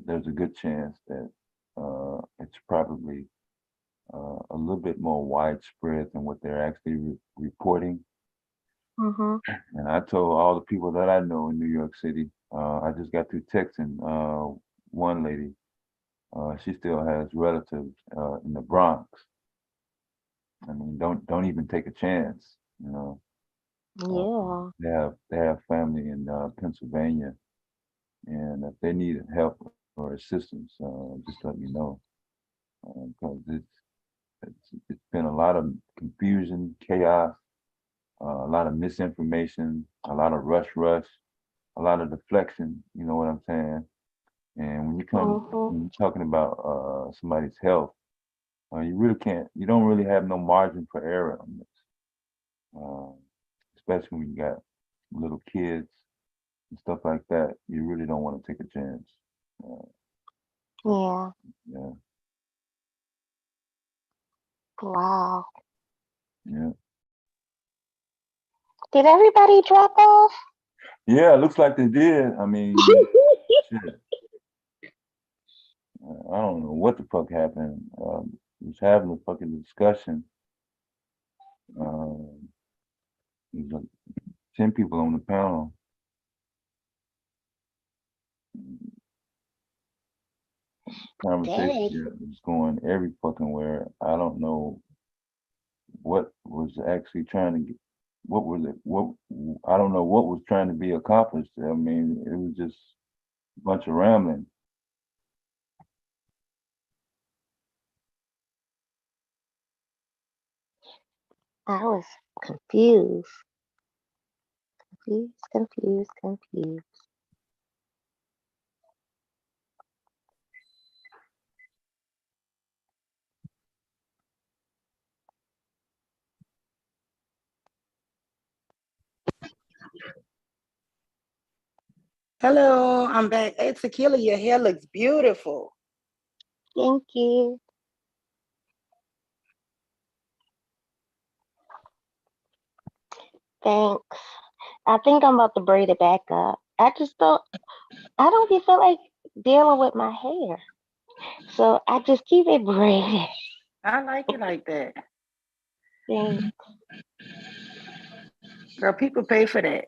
there's a good chance that it's probably a little bit more widespread than what they're actually reporting. Mm-hmm. And I told all the people that I know in New York City, I just got through texting one lady. She still has relatives in the Bronx. I mean, don't even take a chance, you know. Yeah. They have family in Pennsylvania, and if they need help or assistance, just let me know, because it's been a lot of confusion, chaos, a lot of misinformation, a lot of rush, a lot of deflection. You know what I'm saying? And when you're talking about somebody's health, you don't really have no margin for error on this, especially when you got little kids and stuff like that. You really don't want to take a chance. Yeah. Yeah. Wow. Yeah. Did everybody drop off? Yeah, it looks like they did. I mean, shit. I don't know what the fuck happened. Was having a fucking discussion. There's like 10 people on the panel. Conversation was going every fucking where. I don't know what was actually trying to get. What was it? What I don't know what was trying to be accomplished. I mean, it was just a bunch of rambling. I was confused. Confused. Hello, I'm back. Hey, Tequila, your hair looks beautiful. Thank you. Thanks. I think I'm about to braid it back up. I don't even feel like dealing with my hair. So I just keep it braided. I like it like that. Thanks. Girl, people pay for that.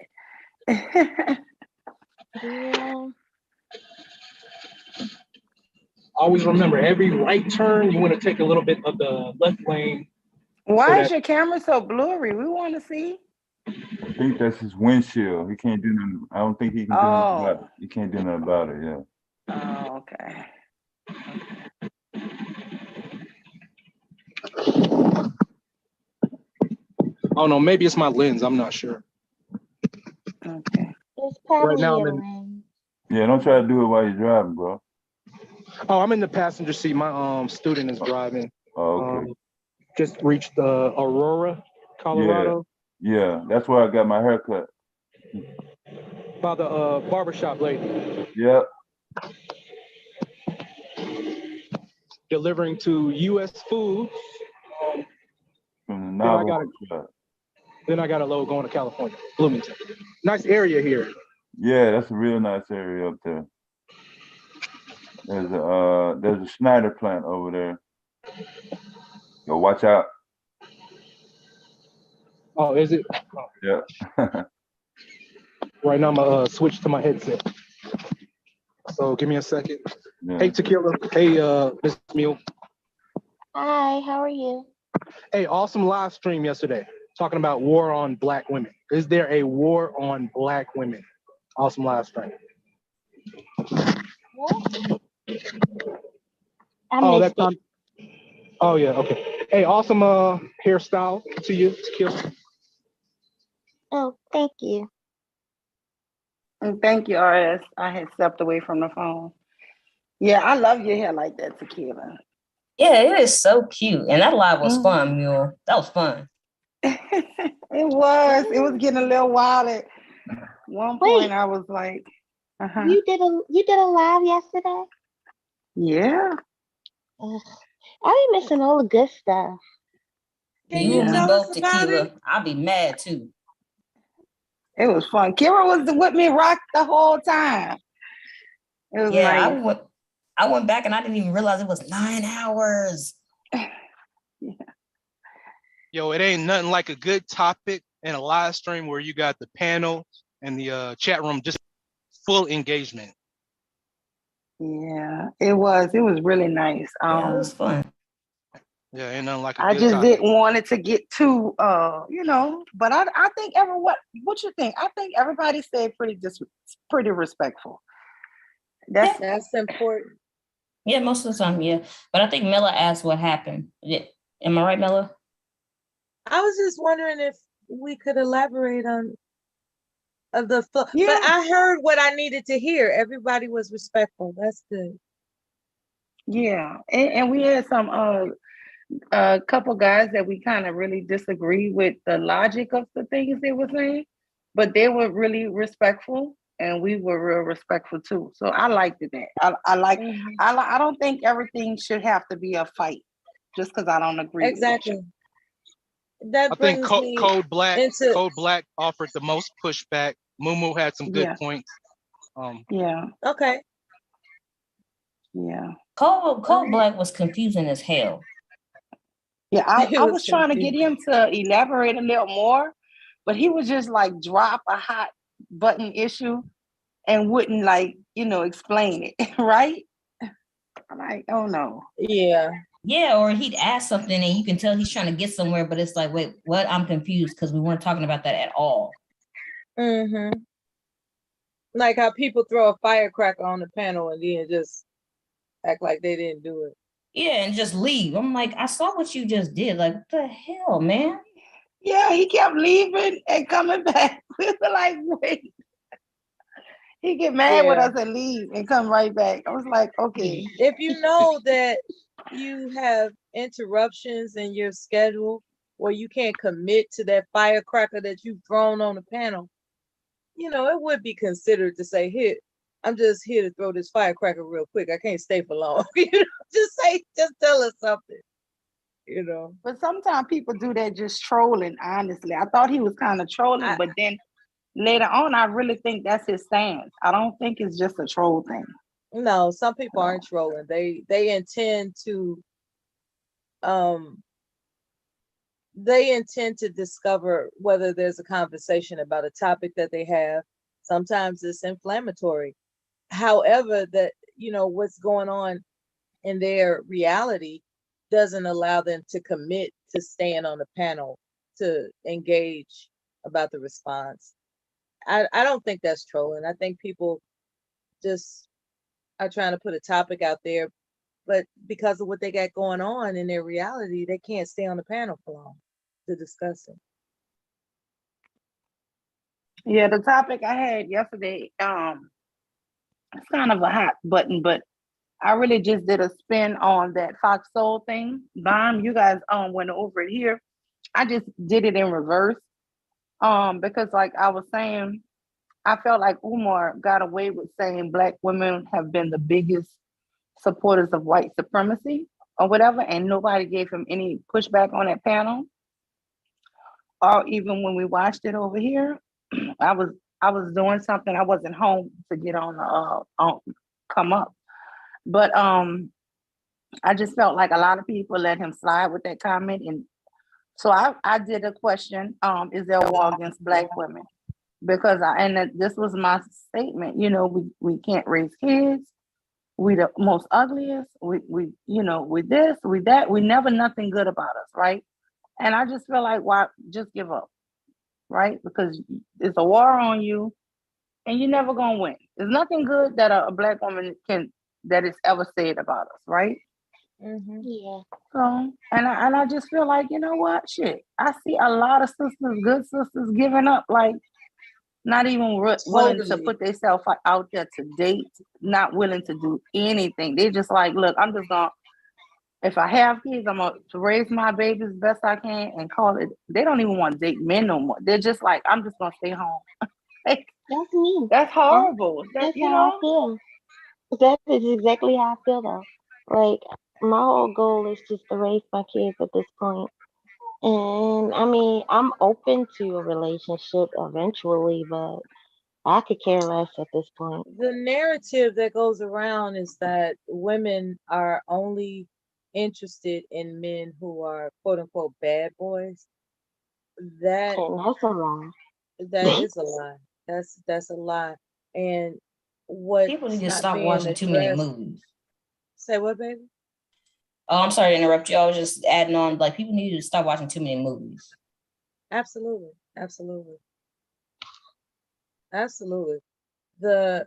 Yeah. Always remember, every right turn, you want to take a little bit of the left lane. Why is your camera so blurry? We want to see. I think that's his windshield. He can't do nothing. I don't think he can do nothing about it. He can't do nothing about it, yeah. Oh, okay. Oh no, maybe it's my lens. I'm not sure. Okay. It's probably Right now, your I'm in. lens. Yeah, don't try to do it while you're driving, bro. Oh, I'm in the passenger seat. My student is driving. Oh, okay. Just reached Aurora, Colorado. Yeah, that's where I got my haircut. By the barbershop lady. Yep. Delivering to U.S. Foods. From the Then I got a load going to California, Bloomington. Nice area here. Yeah, that's a real nice area up there. There's a Schneider plant over there. So watch out. Oh, is it? Oh. Yeah. Right now I'm gonna switch to my headset. So give me a second. Yeah. Hey Tequila. Hey Miss Mule. Hi, how are you? Hey, awesome live stream yesterday talking about war on Black women. Is there a war on Black women? Awesome live stream. I missed it. Oh yeah, okay. Hey, awesome hairstyle to you, Tequila. Oh, thank you. And thank you, RS. I had stepped away from the phone. Yeah, I love your hair like that, Tequila. Yeah, it is so cute. And that live was fun, Mule. That was fun. It was getting a little wild at one point. I was like, You did a live yesterday? Yeah. Ugh, I be missing all the good stuff. You and me both, Tequila. I'll be mad too. It was fun. Kira was with me rock the whole time. It was nice. I went back and I didn't even realize it was 9 hours. Yo, it ain't nothing like a good topic and a live stream where you got the panel and the chat room just full engagement. Yeah, it was. It was really nice. Yeah, it was fun. Yeah, ain't nothing like a I good just topic. didn't want it to get too, but I think what you think? I think everybody stayed pretty respectful. That's important. Yeah, most of the time, yeah. But I think Miller asked what happened. Am I right, Miller? I was just wondering if we could elaborate on the flow. Yeah. But I heard what I needed to hear. Everybody was respectful. That's good. Yeah, and we had some a couple guys that we kind of really disagree with the logic of the things they were saying, but they were really respectful, and we were real respectful too. So I liked that. I don't think everything should have to be a fight just because I don't agree. Exactly. With you. That I think brings me Code Black offered the most pushback. Mumu had some good points. Yeah. Okay. Yeah. Cold Black was confusing as hell. Yeah, I was trying to get him to elaborate a little more, but he would just like drop a hot button issue and wouldn't like, explain it, right? I'm like, oh no. Yeah. Yeah, or he'd ask something and you can tell he's trying to get somewhere, but it's like, wait, what? I'm confused because we weren't talking about that at all. Mm-hmm. Like how people throw a firecracker on the panel and then just act like they didn't do it. Yeah, and just leave. I'm like, I saw what you just did. Like, what the hell, man? Yeah, he kept leaving and coming back. We were like, wait. He get mad with us and leave and come right back. I was like, okay. If you know that you have interruptions in your schedule or you can't commit to that firecracker that you've thrown on the panel, it would be considered to say, here, I'm just here to throw this firecracker real quick. I can't stay for long. Just tell us something. But sometimes people do that just trolling, honestly. I thought he was kind of trolling, but then later on, I really think that's his stance. I don't think it's just a troll thing. No, some people aren't trolling. They intend to discover whether there's a conversation about a topic that they have. Sometimes it's inflammatory. However, that what's going on in their reality doesn't allow them to commit to staying on the panel to engage about the response. I don't think that's trolling. I think people just are trying to put a topic out there, but because of what they got going on in their reality, they can't stay on the panel for long to discuss it. Yeah, the topic I had yesterday, it's kind of a hot button, but I really just did a spin on that Fox Soul thing. Dom, you guys went over it here. I just did it in reverse. Because like I was saying, I felt like Umar got away with saying Black women have been the biggest supporters of white supremacy or whatever, and nobody gave him any pushback on that panel. Or even when we watched it over here, I was doing something. I wasn't home to get on come up. But I just felt like a lot of people let him slide with that comment. And so I did a question, is there a war against Black women? Because this was my statement, we can't raise kids. We the most ugliest. We this, we that. We never nothing good about us, right? And I just feel like, why just give up, right? Because it's a war on you, and you're never gonna win. There's nothing good that a Black woman that is ever said about us, right? Mm-hmm. Yeah. So, and I just feel like, you know what, shit. I see a lot of sisters, good sisters, giving up, like not even willing to put themselves out there to date, not willing to do anything. They're just like, look, I'm just gonna, if I have kids, I'm gonna raise my babies best I can and call it. They don't even want to date men no more. They're just like, I'm just gonna stay home. That's me. That's horrible. That's how I feel. That is exactly how I feel though. Like my whole goal is just to raise my kids at this point. And I mean, I'm open to a relationship eventually, but I could care less at this point. The narrative that goes around is that women are only interested in men who are quote unquote bad boys. And that's a lie. That is a lie. That's a lie. And what people need to stop watching too many movies. Say what, baby? Oh, I'm sorry to interrupt you. I was just adding on, like, people need to stop watching too many movies. Absolutely. Absolutely. Absolutely. The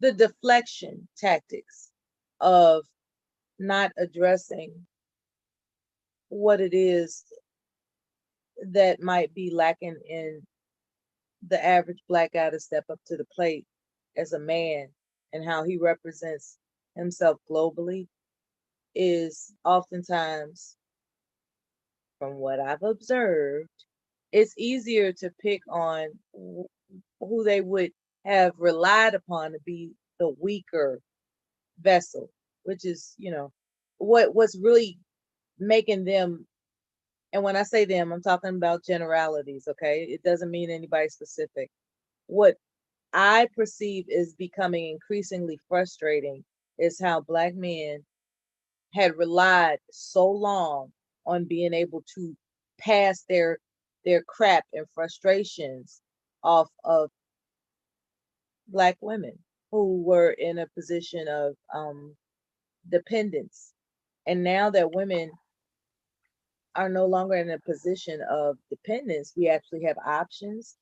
deflection tactics of not addressing what it is that might be lacking in the average Black guy to step up to the plate as a man and how he represents himself globally is oftentimes, from what I've observed, it's easier to pick on who they would have relied upon to be the weaker vessel, which is, what's really making them. And when I say them, I'm talking about generalities, okay? It doesn't mean anybody specific. What I perceive is becoming increasingly frustrating is how Black men had relied so long on being able to pass their crap and frustrations off of Black women who were in a position of dependence. And now that women are no longer in a position of dependence, we actually have options,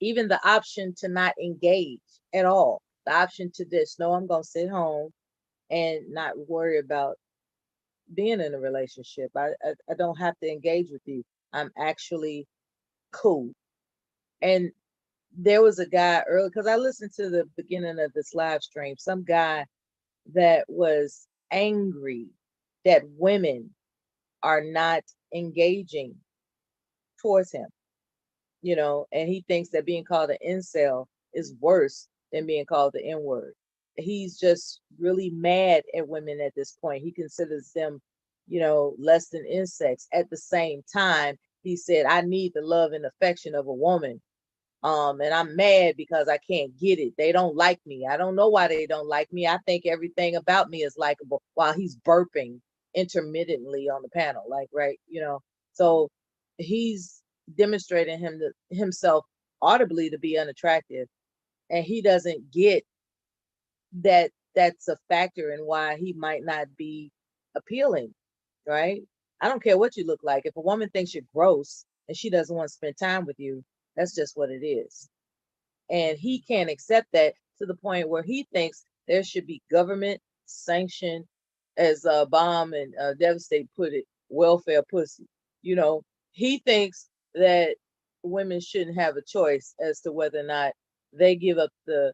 even the option to not engage at all, the option to this, no, I'm going to sit home and not worry about being in a relationship. I don't have to engage with you. I'm actually cool. And there was a guy early, because I listened to the beginning of this live stream, some guy that was angry that women are not engaging towards him, you know, and he thinks that being called an incel is worse than being called the N-word. He's just really mad at women at this point. He considers them, you know, less than insects. At the same time, he said, I need the love and affection of a woman. And I'm mad because I can't get it. They don't like me. I don't know why they don't like me. I think everything about me is likable, while he's burping intermittently on the panel, like, right, you know. So he's demonstrating himself audibly to be unattractive, and he doesn't get that that's a factor in why he might not be appealing, right? I don't care what you look like. If a woman thinks you're gross and she doesn't want to spend time with you, that's just what it is. And he can't accept that, to the point where he thinks there should be government sanctioned, as Bomb and Devastate put it, welfare pussy. You know, he thinks that women shouldn't have a choice as to whether or not they give up the,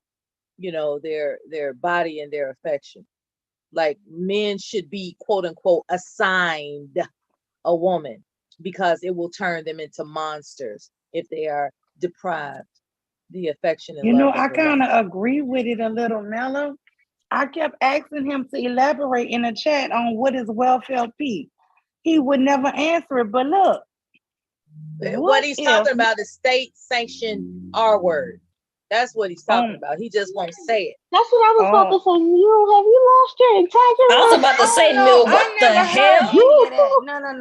you know, their body and their affection. Like, men should be, quote unquote, assigned a woman because it will turn them into monsters if they are deprived the affection and You love. know, I kind of agree with it a little, Mello. I kept asking him to elaborate in the chat on what is welfare P. He would never answer it, but look. What he's talking about is state-sanctioned R-word. That's what he's talking about. He just won't say it. That's what I was about to say. Have you lost your integrity? I was about to say, Mill, what the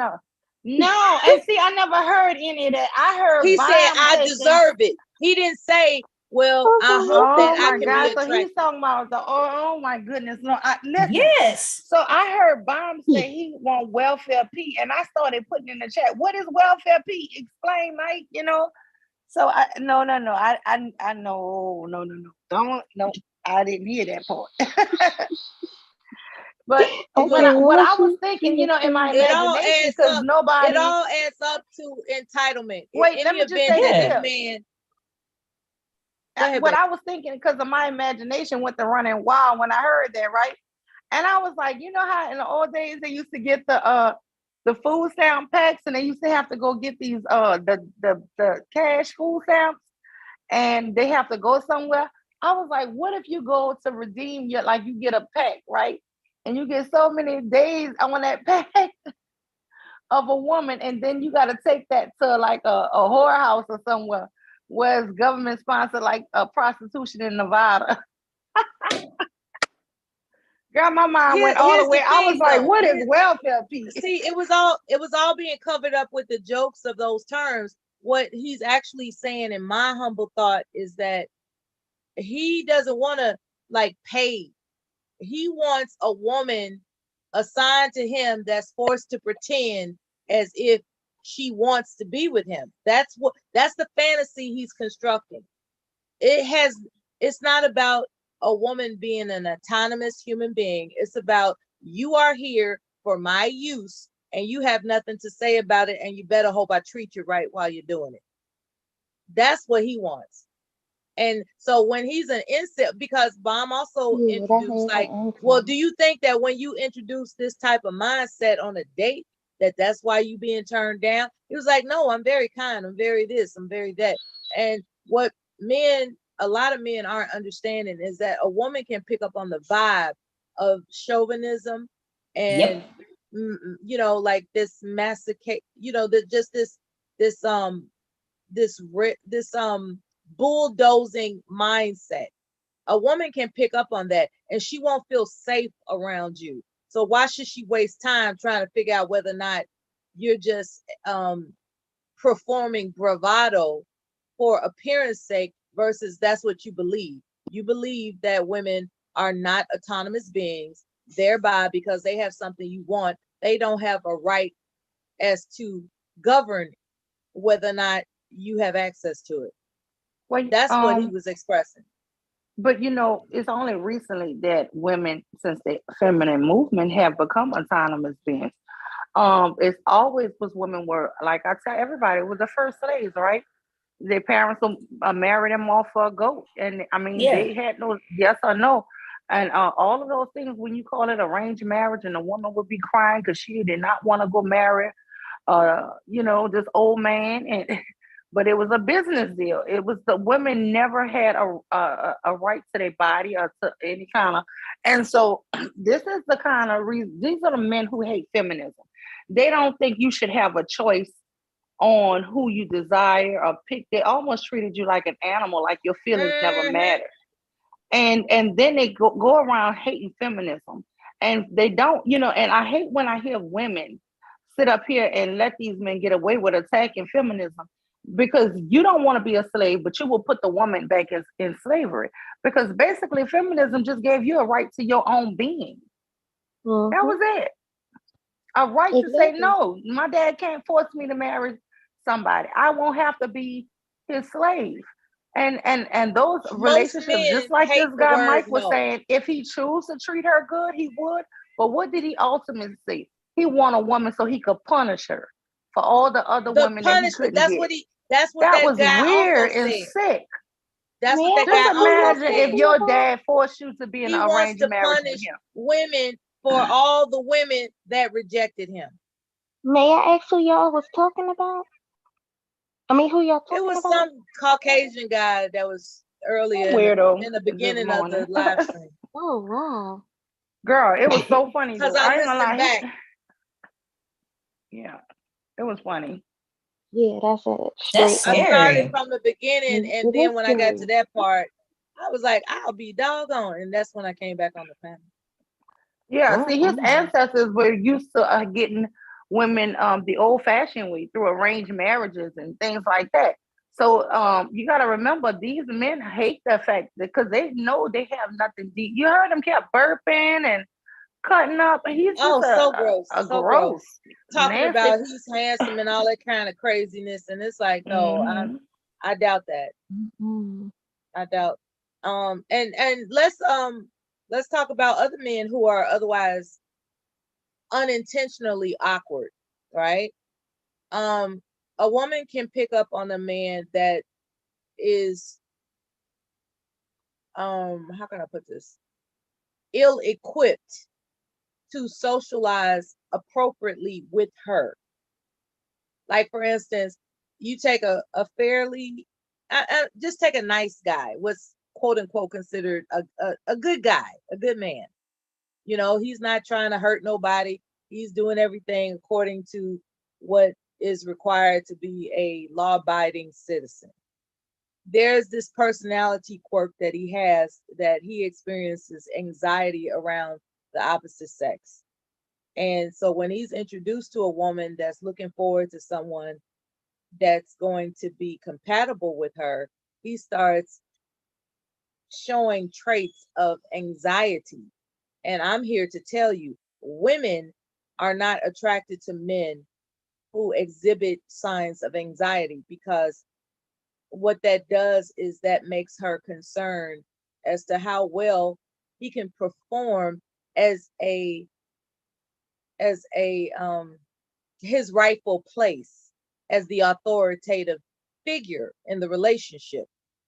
hell? No, and see, I never heard any of that. I heard he said, I deserve it. He didn't say, well, I hope that I can be attracted. So he's talking about the, oh my goodness. No, listen. Yes. So I heard Bomb say he want welfare P, and I started putting in the chat, what is welfare P? Explain, Mike, you know? So no. I no. Don't, no, I didn't hear that part. But what I was thinking, you know, in my imagination, because nobody, it all adds up to entitlement. Wait, let me just say that this. Man. What I was thinking, because of my imagination went to running wild when I heard that, right? And I was like, you know how in the old days they used to get the food stamp packs, and they used to have to go get these the cash food stamps, and they have to go somewhere. I was like, what if you go to redeem your, like, you get a pack, right? And you get so many days on that pack of a woman, and then you got to take that to like a whorehouse or somewhere where it's government sponsored, like a prostitution in Nevada. Girl, my mind went all the way. I was like, what is welfare P? See, it was all being covered up with the jokes of those terms. What he's actually saying, in my humble thought, is that he doesn't want to, like, pay. He wants a woman assigned to him that's forced to pretend as if she wants to be with him. That's the fantasy he's constructing. It's not about a woman being an autonomous human being. It's about, you are here for my use and you have nothing to say about it, and you better hope I treat you right while you're doing it. That's what he wants. And so when he's an incel, because Bomb also introduced, like, well, do you think that when you introduce this type of mindset on a date, that's why you being turned down? He was like, no, I'm very kind. I'm very this, I'm very that. And what a lot of men aren't understanding is that a woman can pick up on the vibe of chauvinism and, you know, like this massacre, you know, just this bulldozing mindset. A woman can pick up on that and she won't feel safe around you. So why should she waste time trying to figure out whether or not you're just performing bravado for appearance sake versus that's what you believe. You believe that women are not autonomous beings, thereby because they have something you want, they don't have a right as to govern whether or not you have access to it. Well, that's what he was expressing. But you know, it's only recently that women, since the feminine movement, have become autonomous beings. It's always was women were, like I tell everybody, it was the first slaves, right? Their parents married them off for a goat, and I mean, they had no yes or no, and all of those things. When you call it arranged marriage, and the woman would be crying because she did not want to go marry, you know, this old man, and but it was a business deal. It was the women never had a right to their body or to any kind of, and so this is the kind of reason. These are the men who hate feminism. They don't think you should have a choice on who you desire or pick. They almost treated you like an animal, like your feelings never mattered. And then they go around hating feminism. And they don't, you know, and I hate when I hear women sit up here and let these men get away with attacking feminism, because you don't want to be a slave, but you will put the woman back in slavery. Because basically feminism just gave you a right to your own being. That was it. A right to say, no, my dad can't force me to marry somebody. I won't have to be his slave. And those relationships, just like this guy Mike was saying, if he chose to treat her good, he would. But what did he ultimately say? He want a woman so he could punish her for all the other women that he couldn't get. That's what that that was guy weird also and said. sick. That's what that Just guy also imagine said. if your dad forced you to be in He an wants arranged to marriage with punish him. women for all the women that rejected him. May I ask who y'all was talking about? I mean, who y'all talking It was about? some Caucasian guy that was earlier in the beginning of the live stream. Oh wow, girl, it was so funny. Because Though. I ain't gonna listened lie. back. Yeah, it was funny. Yeah, that's it. That's I scary. started from the beginning, and It then is when I got to scary. that part, I was like, I'll be doggone. And that's when I came back on the panel. Yeah, see, his ancestors were used to getting women the old-fashioned way through arranged marriages and things like that. So you got to remember, these men hate the fact that because they know they have nothing deep. You heard him kept burping and cutting up, and he's just so gross, so gross. Talking nasty. about he's handsome and all that kind of craziness, and it's like, no, I doubt that. I doubt. And let's talk about other men who are otherwise unintentionally awkward, right? A woman can pick up on a man that is how can I put this? Ill-equipped to socialize appropriately with her. Like, for instance, you take a fairly just take a nice guy, what's quote unquote considered a good guy, a good man. You know, he's not trying to hurt nobody. He's doing everything according to what is required to be a law-abiding citizen. There's this personality quirk that he has, that he experiences anxiety around the opposite sex. And so when he's introduced to a woman that's looking forward to someone that's going to be compatible with her, he starts showing traits of anxiety. And I'm here to tell you, women are not attracted to men who exhibit signs of anxiety, because what that does is that makes her concerned as to how well he can perform as his rightful place as the authoritative figure in the relationship,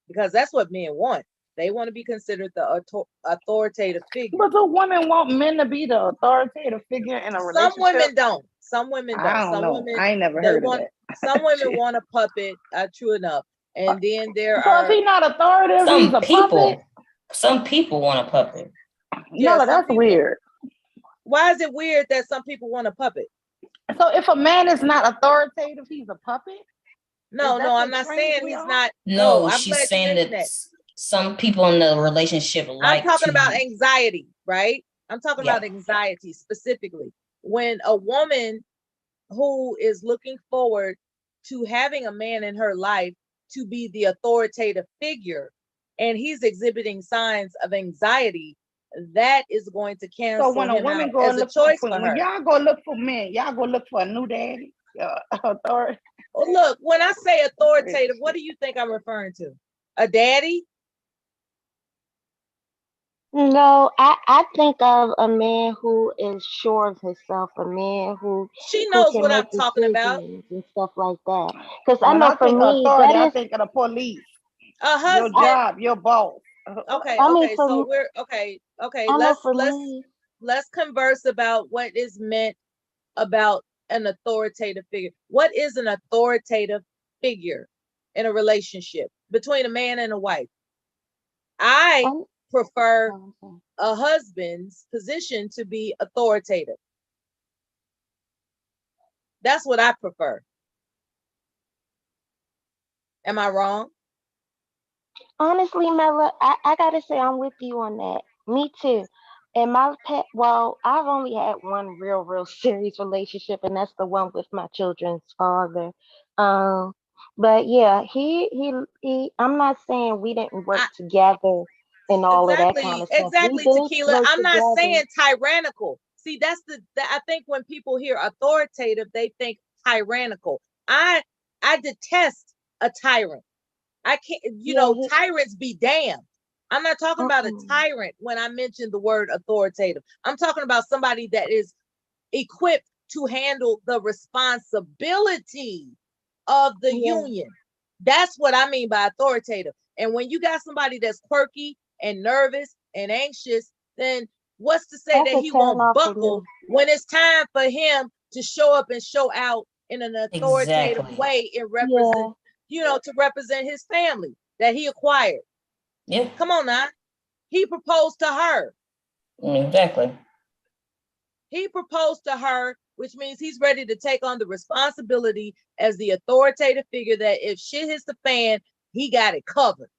because that's what men want. They want to be considered the authoritative figure. But the women want men to be the authoritative figure in a relationship. Some women don't. Some women don't. I don't some know. women, I ain't never heard of that. Some women want a puppet. True enough. And then there so are. if he's not authoritative, he's a puppet. Some people want a puppet. Yeah, no, that's weird. Why is it weird that some people want a puppet? So if a man is not authoritative, he's a puppet? No, that I'm the not traits saying we he's are? not. No, I'm she's glad you saying mentioned that that. some people in the relationship I'm like talking to. about anxiety, right? I'm talking Yeah. about anxiety specifically. When a woman who is looking forward to having a man in her life to be the authoritative figure, and he's exhibiting signs of anxiety, that is going to So cancel when a him woman out go as a look choice for for when her. y'all go look for men, y'all go look for a new daddy, authority. Well, look, when I say authoritative, what do you think I'm referring to? A daddy? No, I think of a man who is sure of himself, a man who She knows can what make I'm talking about. decisions and stuff like that. Because I When know I for think me, authority, that I is, think of the police, A your husband. job, your boss. Okay, I mean, okay. for So me, we're okay. I know for me, Let's converse about what is meant about an authoritative figure. What is an authoritative figure in a relationship between a man and a wife? I prefer a husband's position to be authoritative. That's what I prefer. Am I wrong? honestly, Mella, I gotta say I'm with you on that. Me too. And my pet, well, I've only had one real serious relationship, and that's the one with my children's father. Um, but yeah, he. I'm not saying we didn't work together and all of that kind of stuff. We Exactly, did Tequila. work I'm not together. saying tyrannical. See, that's I think when people hear authoritative, they think tyrannical. I detest a tyrant. I can't, tyrants be damned. I'm not talking about a tyrant when I mention the word authoritative. I'm talking about somebody that is equipped to handle the responsibility of the union. That's what I mean by authoritative. And when you got somebody that's quirky and nervous and anxious, then what's to say that he won't buckle when it's time for him to show up and show out in an authoritative way and represent, to represent his family that he acquired. Yeah. Come on now. He proposed to her. Exactly. He proposed to her, which means he's ready to take on the responsibility as the authoritative figure that if shit hits the fan, he got it covered.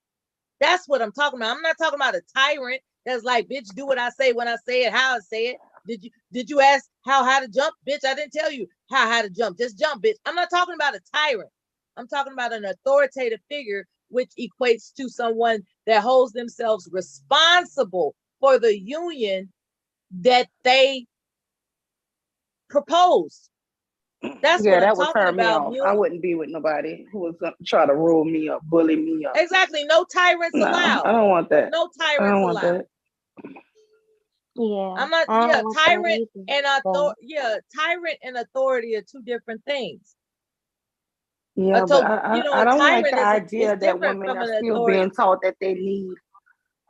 That's what I'm talking about. I'm not talking about a tyrant that's like, bitch, do what I say when I say it, how I say it. Did you ask how high to jump? Bitch, I didn't tell you how high to jump. Just jump, bitch. I'm not talking about a tyrant. I'm talking about an authoritative figure, which equates to someone that holds themselves responsible for the union that they proposed. That's what I'm that would talking turn me about. off. I wouldn't be with nobody who was gonna try to rule me up, bully me up. Exactly. No tyrants No, allowed. I don't want that. No I tyrants don't want allowed. that. Yeah. I'm not, I don't yeah, want that tyrant either, and but- tyrant and authority are two different things. Yeah, but I don't like tyrant the is idea that different women from are an still authority. being taught that they need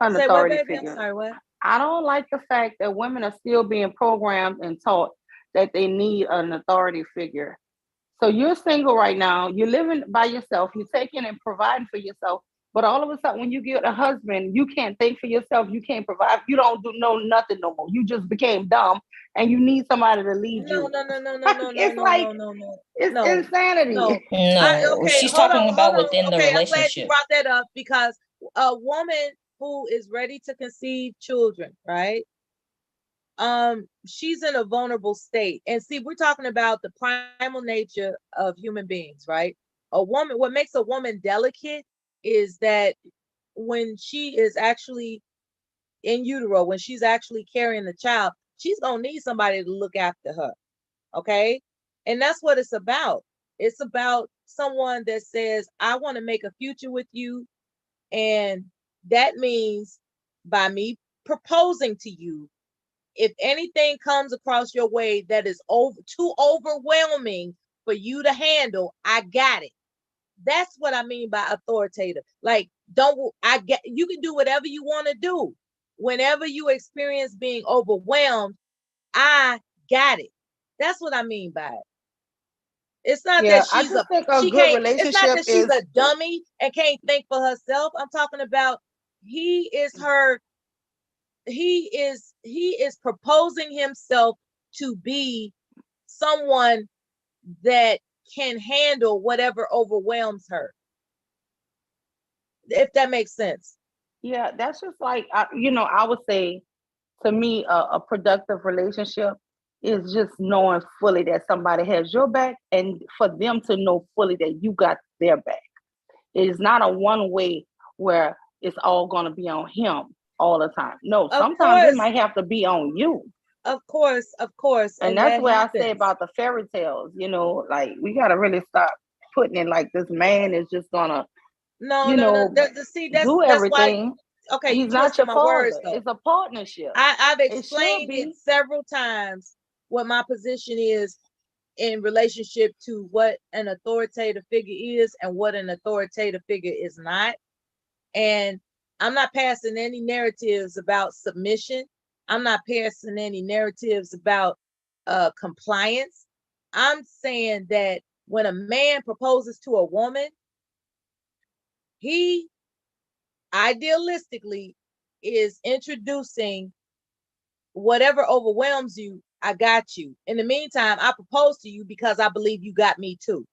an Say what, authority baby? figure. I'm sorry, what? I don't like the fact that women are still being programmed and taught that they need an authority figure. So you're single right now, you're living by yourself, you're taking and providing for yourself, but all of a sudden when you get a husband, you can't think for yourself, you can't provide, you don't do nothing no more. You just became dumb and you need somebody to lead you. No. It's like, it's insanity. No, she's talking about within the Okay, I'm glad you relationship. brought that up because a woman who is ready to conceive children, right? She's in a vulnerable state. And see, we're talking about the primal nature of human beings, right? A woman, what makes a woman delicate is that when she is actually in utero, when she's actually carrying the child, she's gonna need somebody to look after her. Okay. And that's what it's about. It's about someone that says, I want to make a future with you. And that means by me proposing to you, if anything comes across your way that is too overwhelming for you to handle, I got it. That's what I mean by authoritative. Like, you can do whatever you want to do. Whenever you experience being overwhelmed, I got it. That's what I mean by it. It's not that she's it's not that she's a dummy and can't think for herself. I'm talking about he is proposing himself to be someone that can handle whatever overwhelms her. If that makes sense. Yeah, that's just like, I would say, to me, a productive relationship is just knowing fully that somebody has your back, and for them to know fully that you got their back. It is not a one way where it's all going to be on him all the time. No, sometimes it might have to be on you. Of course. And that's where I say about the fairy tales, like we got to really stop putting it like this man is just going to, No. See, do that's everything. Why, okay, he's you not your my father. words, though. It's a partnership. I've explained it several times what my position is in relationship to what an authoritative figure is and what an authoritative figure is not. And I'm not passing any narratives about submission. I'm not passing any narratives about compliance. I'm saying that when a man proposes to a woman, he idealistically is introducing whatever overwhelms you. I got you. In the meantime, I propose to you because I believe you got me too.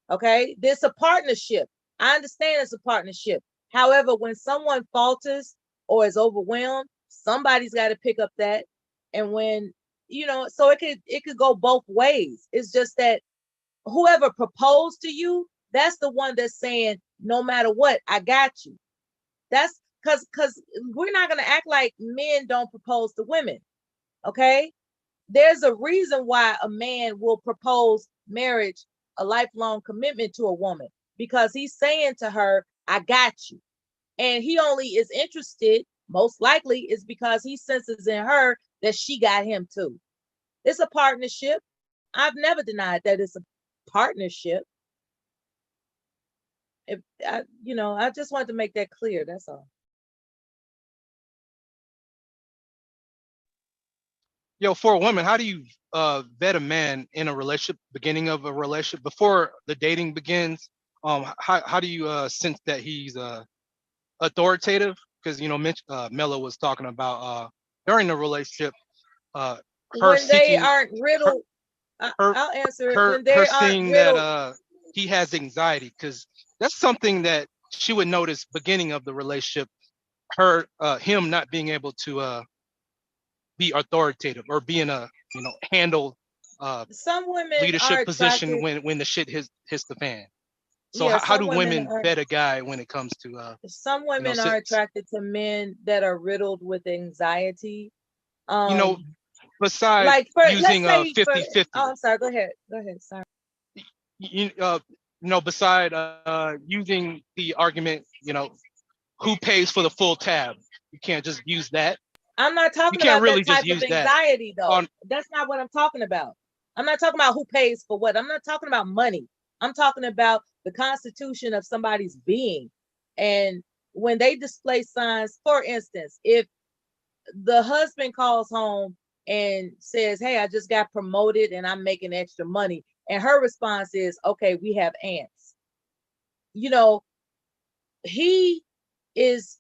Okay, there's a partnership. I understand it's a partnership. However, when someone falters or is overwhelmed, somebody's got to pick up that. And when, so it could go both ways. It's just that whoever proposed to you, that's the one that's saying, no matter what, I got you. That's because we're not going to act like men don't propose to women. Okay, there's a reason why a man will propose marriage, a lifelong commitment to a woman, because he's saying to her, I got you. And he only is interested, most likely, is because he senses in her that she got him too. It's a partnership. I've never denied that it's a partnership. I just wanted to make that clear. That's all. Yo, for a woman, how do you vet a man in a relationship, beginning of a relationship, before the dating begins? How do you sense that he's authoritative? Because Mela was talking about during the relationship, her when they seeking, aren't riddled. I'll answer it. When they her aren't seeing riddled, that he has anxiety, because that's something that she would notice beginning of the relationship. Him not being able to be authoritative or be in a handle some women leadership are position attracted, when the shit hits the fan. So yeah, how do some women women are, vet a guy when it comes to some women are attracted to men that are riddled with anxiety. Besides Like using let's say 50-50. Oh, I'm sorry. Go ahead. Sorry. Beside using the argument, who pays for the full tab? You can't just use that. I'm not talking can't about really that type just use of that anxiety, though. That's not what I'm talking about. I'm not talking about who pays for what. I'm not talking about money. I'm talking about the constitution of somebody's being. And when they display signs, for instance, if the husband calls home and says, hey, I just got promoted and I'm making extra money, and her response is, okay, we have ants. He is,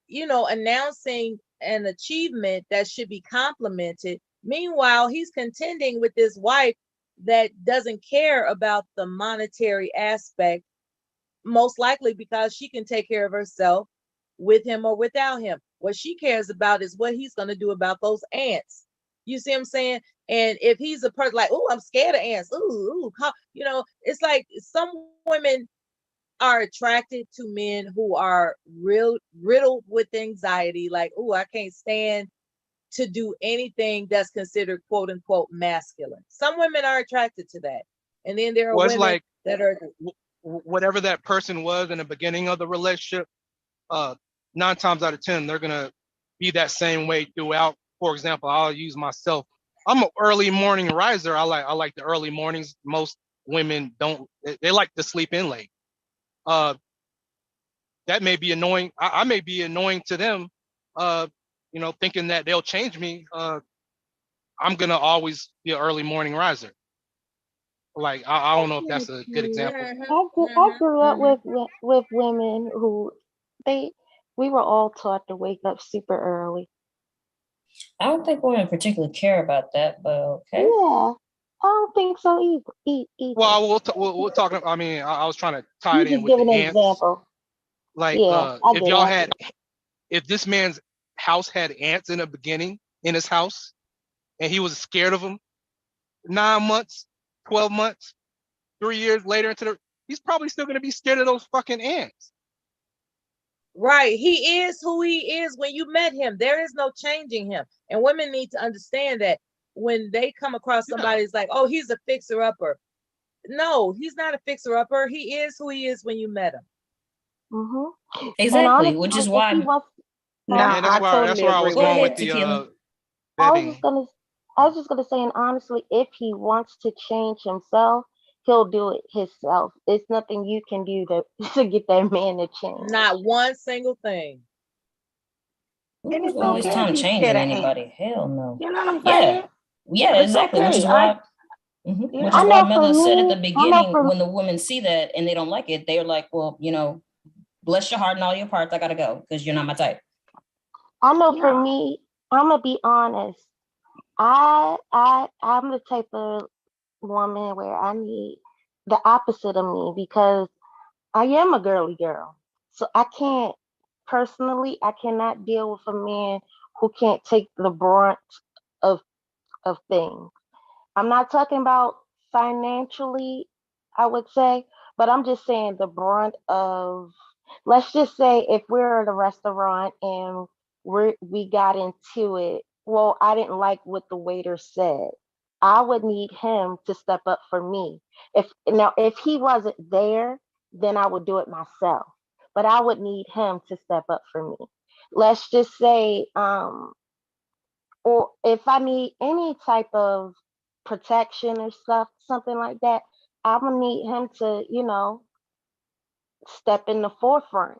announcing an achievement that should be complimented. Meanwhile, he's contending with this wife that doesn't care about the monetary aspect, most likely because she can take care of herself with him or without him. What she cares about is what he's going to do about those ants. You see what I'm saying? And if he's a person like, oh, I'm scared of ants. It's like some women are attracted to men who are riddled with anxiety, like, oh, I can't stand to do anything that's considered quote unquote masculine. Some women are attracted to that. And then there are women that are whatever that person was in the beginning of the relationship, 9 times out of 10, they're gonna be that same way throughout. For example, I'll use myself. I'm an early morning riser. I like the early mornings. Most women don't. They like to sleep in late. That may be annoying. I may be annoying to them, thinking that they'll change me. I'm gonna always be an early morning riser. Like I don't know if that's a good example. I grew up with women who we were all taught to wake up super early. I don't think women particularly care about that, but okay. Yeah. I don't think so either. Well, we'll talk. I mean, I was trying to tie You it in just with give the an ants. example. Like, Yeah, I if get y'all it. had, if this man's house had ants in the beginning in his house, and he was scared of them, 9 months, 12 months, 3 years later he's probably still gonna be scared of those fucking ants. Right. He is who he is when you met him. There is no changing him. And women need to understand that when they come across somebody who's like, oh, he's a fixer-upper. No, he's not a fixer-upper. He is who he is when you met him. Mm-hmm. Exactly, honestly, which is why. Yeah, that's where I was going with the I was betting. just gonna say, and honestly, if he wants to change himself, he'll do it himself. It's nothing you can do to get that man to change. Not one single thing. And it's always time changing anybody. Hell no. You know what I'm saying? Yeah, It's exactly. okay. Which is why. Which is why Mela said at the beginning, when the women see that and they don't like it, they're like, well, bless your heart and all your parts. I gotta go because you're not my type. I know for me, I'm gonna be honest. I'm the type of woman where I need the opposite of me because I am a girly girl. So I cannot deal with a man who can't take the brunt of things. I'm not talking about financially, I would say, but I'm just saying the brunt of, let's just say if we're at a restaurant and we got into it. Well, I didn't like what the waiter said. I would need him to step up for me. If he wasn't there, then I would do it myself. But I would need him to step up for me. Let's just say, or if I need any type of protection or something like that, I'm gonna need him to, step in the forefront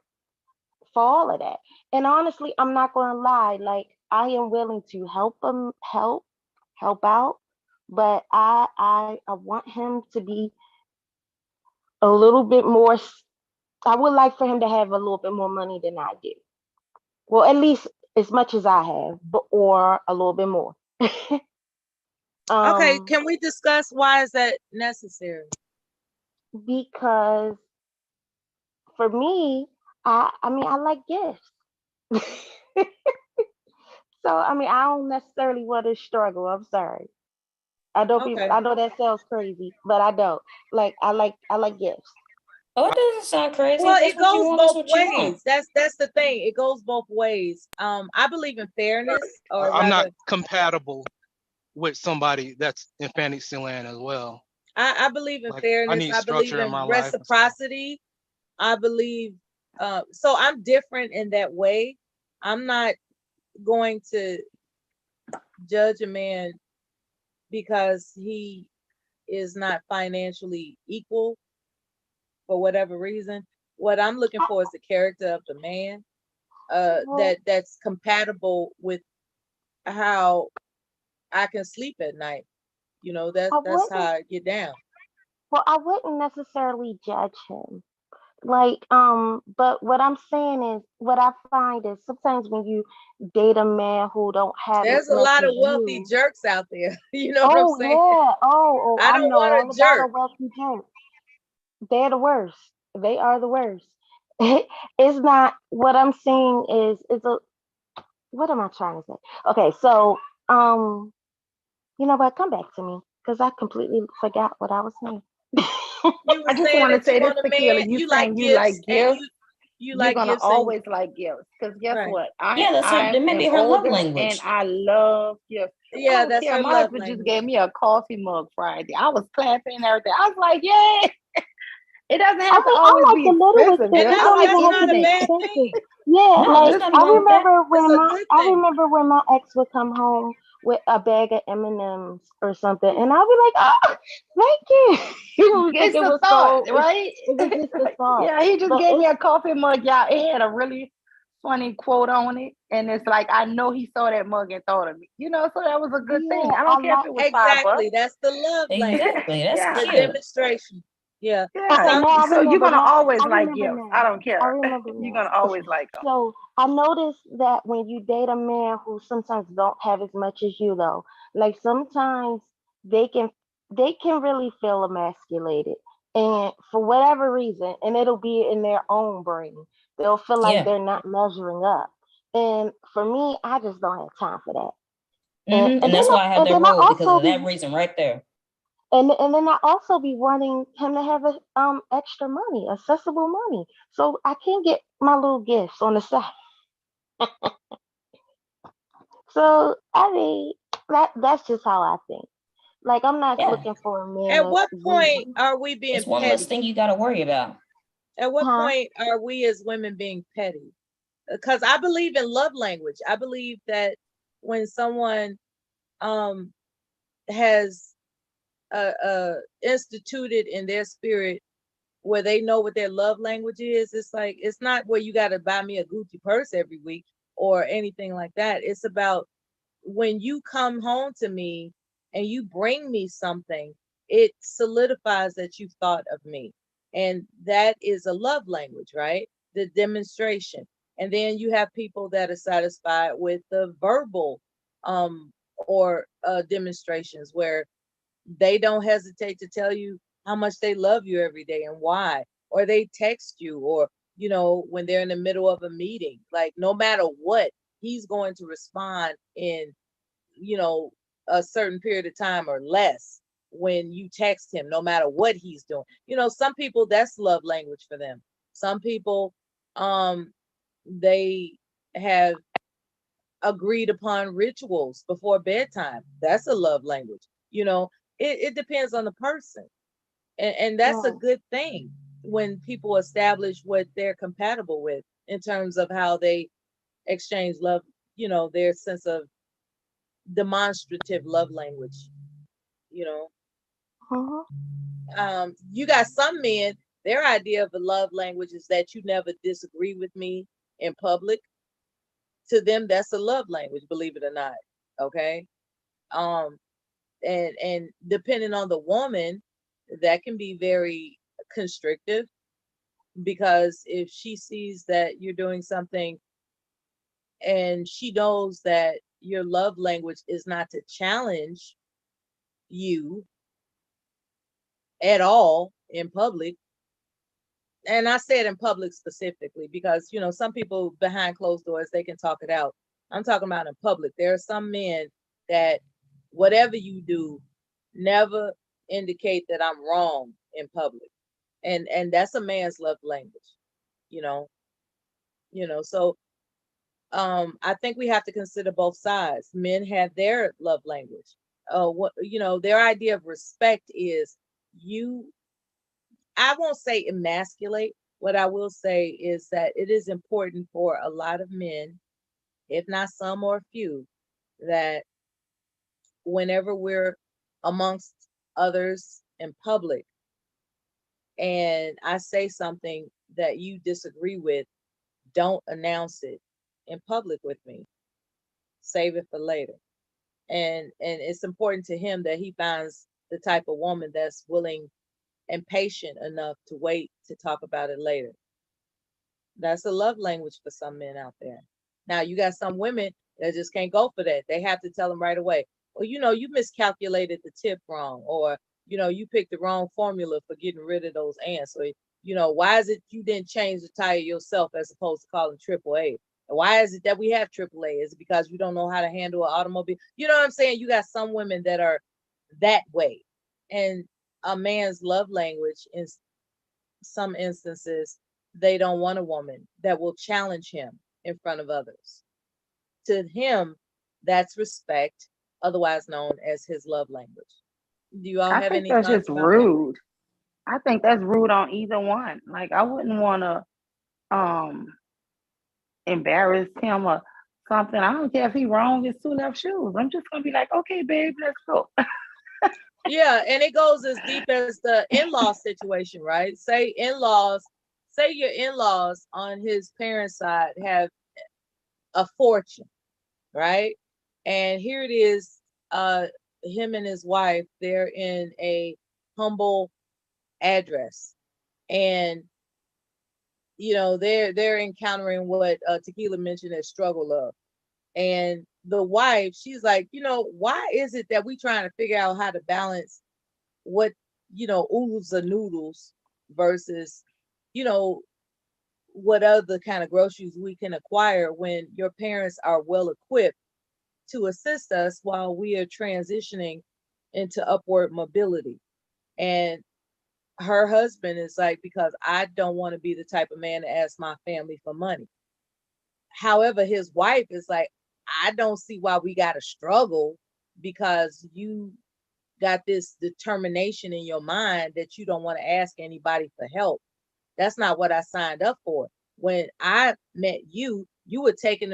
for all of that. And honestly, I'm not gonna lie, like I am willing to help out, but I want him to be a little bit more. I would like for him to have a little bit more money than I do. Well, at least as much as I have, or a little bit more. Okay, can we discuss why is that necessary? Because for me, I like gifts. So I don't necessarily want to struggle. I'm sorry. I know people. I know that sounds crazy, but I don't. Like I like gifts. Oh, it doesn't sound crazy. Well, That's it goes both what you want. ways. That's the thing. It goes both ways. I believe in fairness, or I'm rather, not compatible with somebody that's in fantasy land as well. I believe in fairness. I believe in reciprocity. I believe so I'm different in that way. I'm not going to judge a man because he is not financially equal for whatever reason. What I'm looking for is the character of the man that's compatible with how I can sleep at night. That's how I get down. Well, I wouldn't necessarily judge him. But what I'm saying is, what I find is sometimes when you date a man who don't have there's a lot of wealthy jerks out there. You know what I'm saying? Yeah. I don't know want all a jerk. about a wealthy jerk. They're the worst. They are the worst. It's not what I'm saying is what am I trying to say? Okay, so you know what? Come back to me because I completely forgot what I was saying. I just want to say this, Tequila. You saying you like gifts? You're gonna always like gifts because guess what? That may be her love language, and I love gifts. Yeah, that's her My love husband language. just gave me a coffee mug Friday. I was clapping and everything. I was like, yeah. It doesn't have to always be expensive. And that's not a bad thing. Yeah, No, there's nothing wrong with that. I remember when my ex would come home with a bag of M&Ms or something, and I'd be like, "Oh, thank you." It's the thought, right? It was just the thought. Yeah, he just gave me a coffee mug, y'all. It had a really funny quote on it, and it's like I know he saw that mug and thought of me. So that was a good thing. I don't care if it was exactly. $5. That's the love language. Exactly. That's the cute. demonstration. Yeah. So you're gonna always like gifts. Now. I don't care. I remember You're now. gonna always like them. So I noticed that when you date a man who sometimes don't have as much as you, though, like sometimes they can they can really feel emasculated. And for whatever reason, and it'll be in their own brain, they'll feel like they're not measuring up. And for me, I just don't have time for that. And that's why I have that role, because of that reason right there. And then I also be wanting him to have extra money, accessible money, so I can get my little gifts on the side. So I mean, that's just how I think. Like, I'm not looking for a man. At what point are we being it's one petty? less thing you got to worry about. At what point are we as women being petty? Because I believe in love language. I believe that when someone has instituted in their spirit where they know what their love language is, it's like, it's not where you got to buy me a Gucci purse every week or anything like that. It's about when you come home to me and you bring me something, it solidifies that you've thought of me. And that is a love language, right? The demonstration. And then you have people that are satisfied with the verbal or demonstrations where they don't hesitate to tell you how much they love you every day and why, or they text you, or, you know, when they're in the middle of a meeting, like no matter what, he's going to respond in, you know, a certain period of time or less when you text him, no matter what he's doing. You know, some people, that's love language for them. Some people, they have agreed upon rituals before bedtime. That's a love language. You know, it depends on the person. And that's a good thing when people establish what they're compatible with in terms of how they exchange love, you know, their sense of demonstrative love language, you know. You got some men, their idea of a love language is that you never disagree with me in public. To them, that's a love language, believe it or not. Okay. And depending on the woman, that can be very constrictive, because if she sees that you're doing something and she knows that your love language is not to challenge you at all in public, and I said in public specifically because, you know, some people behind closed doors, they can talk it out. I'm talking about in public. There are some men that whatever you do, never indicate that I'm wrong in public. And that's a man's love language, you know. So I think we have to consider both sides. Men have their love language. What, you know, their idea of respect is I won't say emasculate. What I will say is that it is important for a lot of men, if not some or a few, that whenever we're amongst others in public and I say something that you disagree with, don't announce it in public with me. Save it for later. And it's important to him that he finds the type of woman that's willing and patient enough to wait to talk about it later. That's a love language for some men out there. Now you got some women that just can't go for that. They have to tell them right away, well, you know, you miscalculated the tip wrong, or, you know, you picked the wrong formula for getting rid of those ants, or, you know, why is it you didn't change the tire yourself as opposed to calling AAA? And why is it that we have AAA? Is it because you don't know how to handle an automobile? You know what I'm saying? You got some women that are that way. And a man's love language, in some instances, they don't want a woman that will challenge him in front of others. To him, that's respect, otherwise known as his love language. Do you all have any that's thoughts just about rude. I think that's rude on either one. Like, I wouldn't want to embarrass him or something. I don't care if he wrong his 2 left shoes. I'm just gonna be like, okay, babe, let's go. Yeah, and it goes as deep as the in-law situation, right? Say your in-laws on his parents' side have a fortune, right? And here it is, him and his wife, they're in a humble address, and you know, they're encountering what Tequila mentioned as struggle love. And the wife, she's like, you know, why is it that we trying to figure out how to balance what, oodles of noodles versus, you know, what other kind of groceries we can acquire when your parents are well equipped to assist us while we are transitioning into upward mobility. And her husband is like, because I don't want to be the type of man to ask my family for money. However, his wife is like, I don't see why we got to struggle because you got this determination in your mind that you don't want to ask anybody for help. That's not what I signed up for. When I met you, you were taking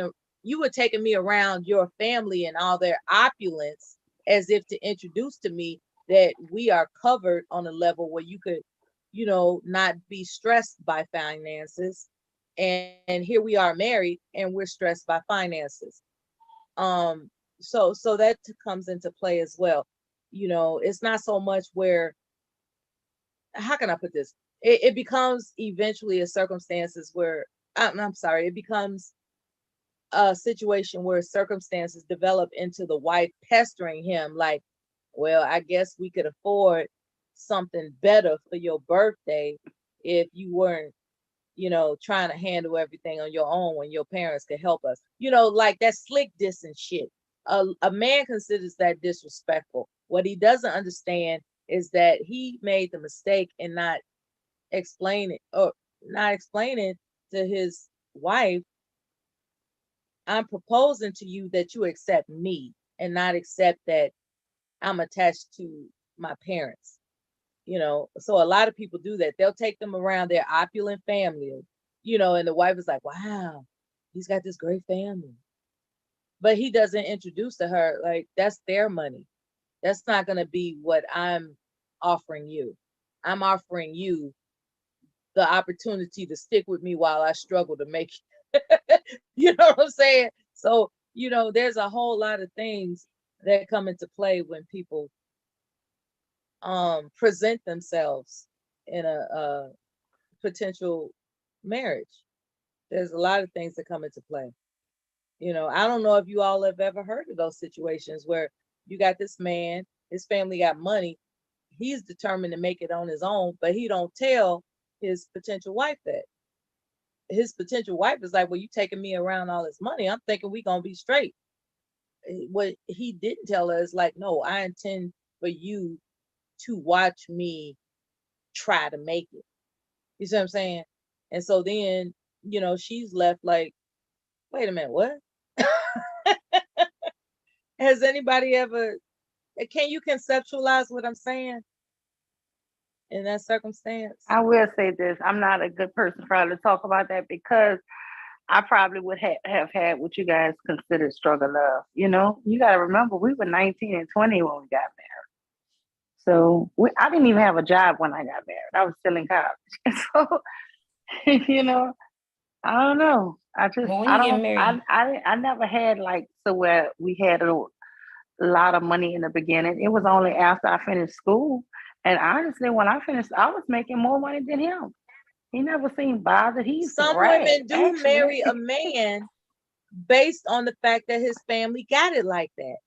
me around your family and all their opulence as if to introduce to me that we are covered on a level where you could, not be stressed by finances. And here we are married and we're stressed by finances. So that comes into play as well. It's not so much where, how can I put this? It becomes eventually a circumstances where, I'm sorry, it becomes a situation where circumstances develop into the wife pestering him like, well, I guess we could afford something better for your birthday if you weren't, trying to handle everything on your own when your parents could help us. Like that slick diss and shit. A man considers that disrespectful. What he doesn't understand is that he made the mistake in not explaining to his wife, I'm proposing to you that you accept me and not accept that I'm attached to my parents. So a lot of people do that. They'll take them around their opulent family, and the wife is like, wow, he's got this great family. But he doesn't introduce to her, like, that's their money. That's not going to be what I'm offering you. I'm offering you the opportunity to stick with me while I struggle to make it. You know what I'm saying? So, there's a whole lot of things that come into play when people present themselves in a potential marriage. There's a lot of things that come into play. I don't know if you all have ever heard of those situations where you got this man, his family got money, he's determined to make it on his own, but he don't tell his potential wife that. His potential wife is like, well, you taking me around all this money, I'm thinking we gonna be straight. What he didn't tell her is like, no, I intend for you to watch me try to make it. You see what I'm saying? And so then, she's left like, wait a minute, what? Has anybody ever, can you conceptualize what I'm saying in that circumstance? I will say this. I'm not a good person probably to talk about that because I probably would have had what you guys considered struggle love. You got to remember we were 19 and 20 when we got married. So I didn't even have a job when I got married. I was still in college. So, I don't know. I never had where we had a lot of money in the beginning. It was only after I finished school. And honestly, when I finished, I was making more money than him. He never seemed bothered. He used Some to brag, women do marry a man based on the fact that his family got it like that.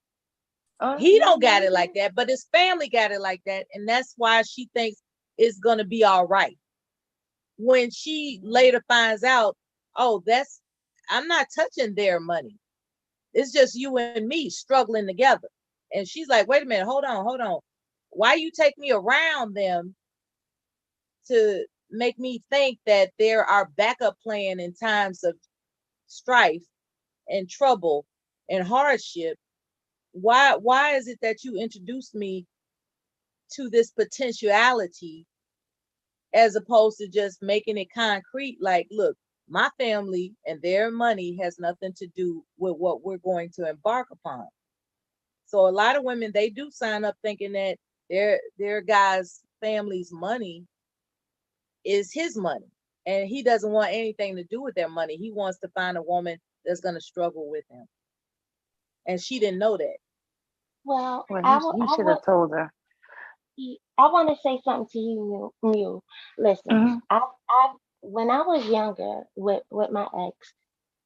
He don't got it like that, but his family got it like that. And that's why she thinks it's going to be all right. When she later finds out, oh, I'm not touching their money. It's just you and me struggling together. And she's like, wait a minute, hold on. Why you take me around them to make me think that they're our backup plan in times of strife and trouble and hardship? Why is it that you introduced me to this potentiality as opposed to just making it concrete? Like, look, my family and their money has nothing to do with what we're going to embark upon. So a lot of women, they do sign up thinking that their guy's family's money is his money, and he doesn't want anything to do with their money. He wants to find a woman that's going to struggle with him, and she didn't know that. Well, you should have told her. I want to say something to you, Mew. Listen, I when I was younger with my ex,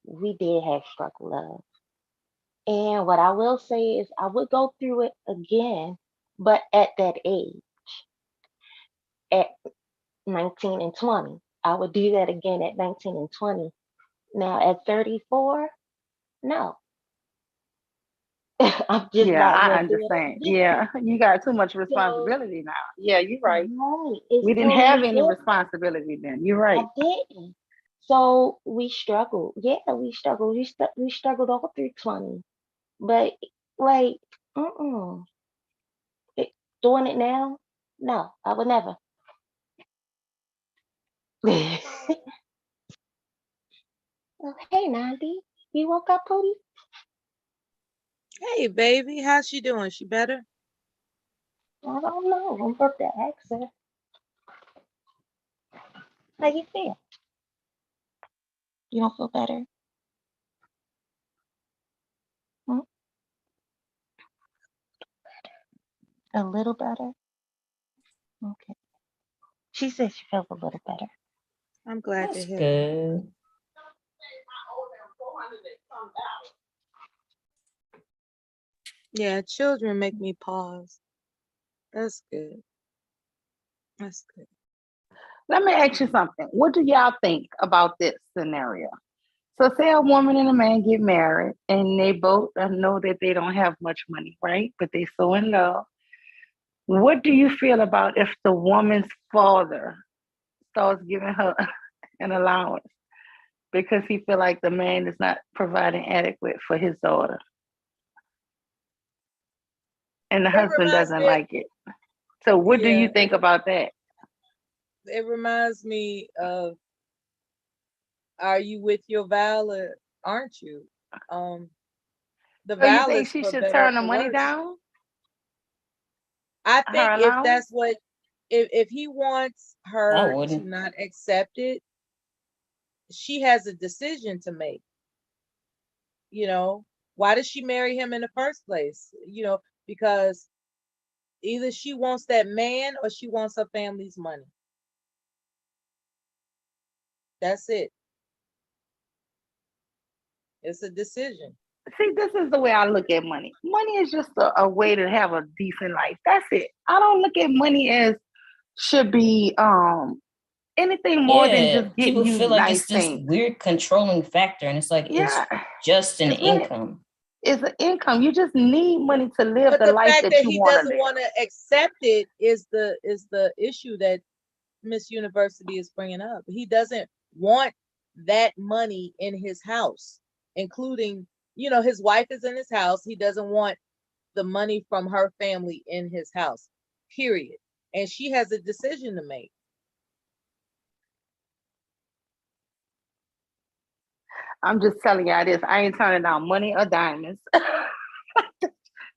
we did have struggle love. And what I will say is I would go through it again, but at that age. at 19 and 20. I would do that again at 19 and 20. Now at 34, no. I'm just Yeah, not I gonna do understand. it. Yeah, you got too much So, responsibility now. Yeah, you're right. right, it's We didn't totally have any different. responsibility then. You're I right. didn't. So we struggled. Yeah, we struggled. We struggled all through 20. But like, mm-mm. It, doing it now? No, I would never. Oh, hey, Nandi. You woke up, Pootie? Hey, baby, how's she doing? She better? I don't know. I'm about to ask her. How you feel? You don't feel better? Hmm? A little better? Okay. She said she feels a little better. I'm glad That's to hear. good. Yeah, children make me pause. That's good. That's good. Let me ask you something. What do y'all think about this scenario? So say a woman and a man get married and they both know that they don't have much money, right? But they so in love. What do you feel about if the woman's father starts giving her an allowance because he feel like the man is not providing adequate for his daughter? And the husband doesn't like it. So what do you think about that? It reminds me of, are you with your vow or aren't you? The So you vow think is she for should better or turn the for money worse. down? I Her think if allowance? that's what, if he wants I her to wouldn't. not accept it, she has a decision to make. You know, why did she marry him in the first place? You know, because either she wants that man or she wants her family's money. That's it. It's a decision. See, this is the way I look at money. Money is just a way to have a decent life. That's it. I don't look at money as should be anything more than Yeah, just people getting you feel like nice it's this things. weird controlling factor, and it's like Yeah, it's just an it's not. income. It's an income. You just need money to live But the the life fact that that you he want to doesn't live. want to accept it is the issue that Miss University is bringing up. He doesn't want that money in his house, including, you know, his wife is in his house. He doesn't want the money from her family in his house, period. And she has a decision to make. I'm just telling y'all this. I ain't turning down money or diamonds.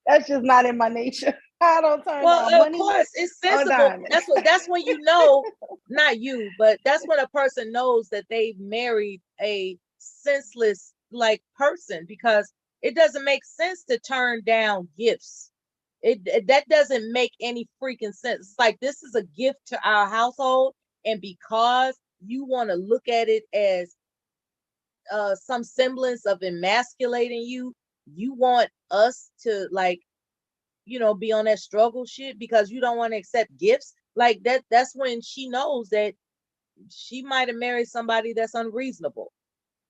That's just not in my nature. I don't turn Well, down of money course, it's or sensible. diamonds. That's when you know, not you, but that's when a person knows that they've married a senseless like person, because it doesn't make sense to turn down gifts. That doesn't make any freaking sense. It's like, this is a gift to our household, and because you want to look at it as some semblance of emasculating you, you want us to, like, you know, be on that struggle shit because you don't want to accept gifts like that. That's when she knows that she might have married somebody that's unreasonable.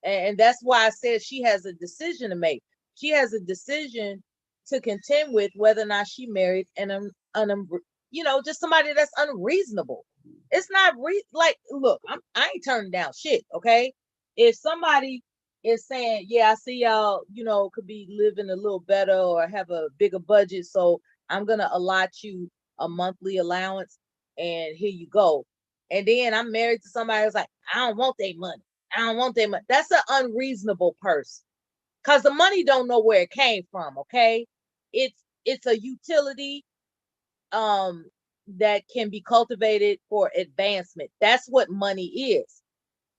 And that's why I said she has a decision to make. She has a decision to contend with whether or not she married you know, just somebody that's unreasonable. It's not like, look, I ain't turning down shit, okay? If somebody is saying, yeah, I see y'all, you know, could be living a little better or have a bigger budget, so I'm gonna allot you a monthly allowance, and here you go. And then I'm married to somebody who's like, I don't want their money. I don't want their money. That's an unreasonable person, because the money don't know where it came from. Okay, it's a utility that can be cultivated for advancement. That's what money is.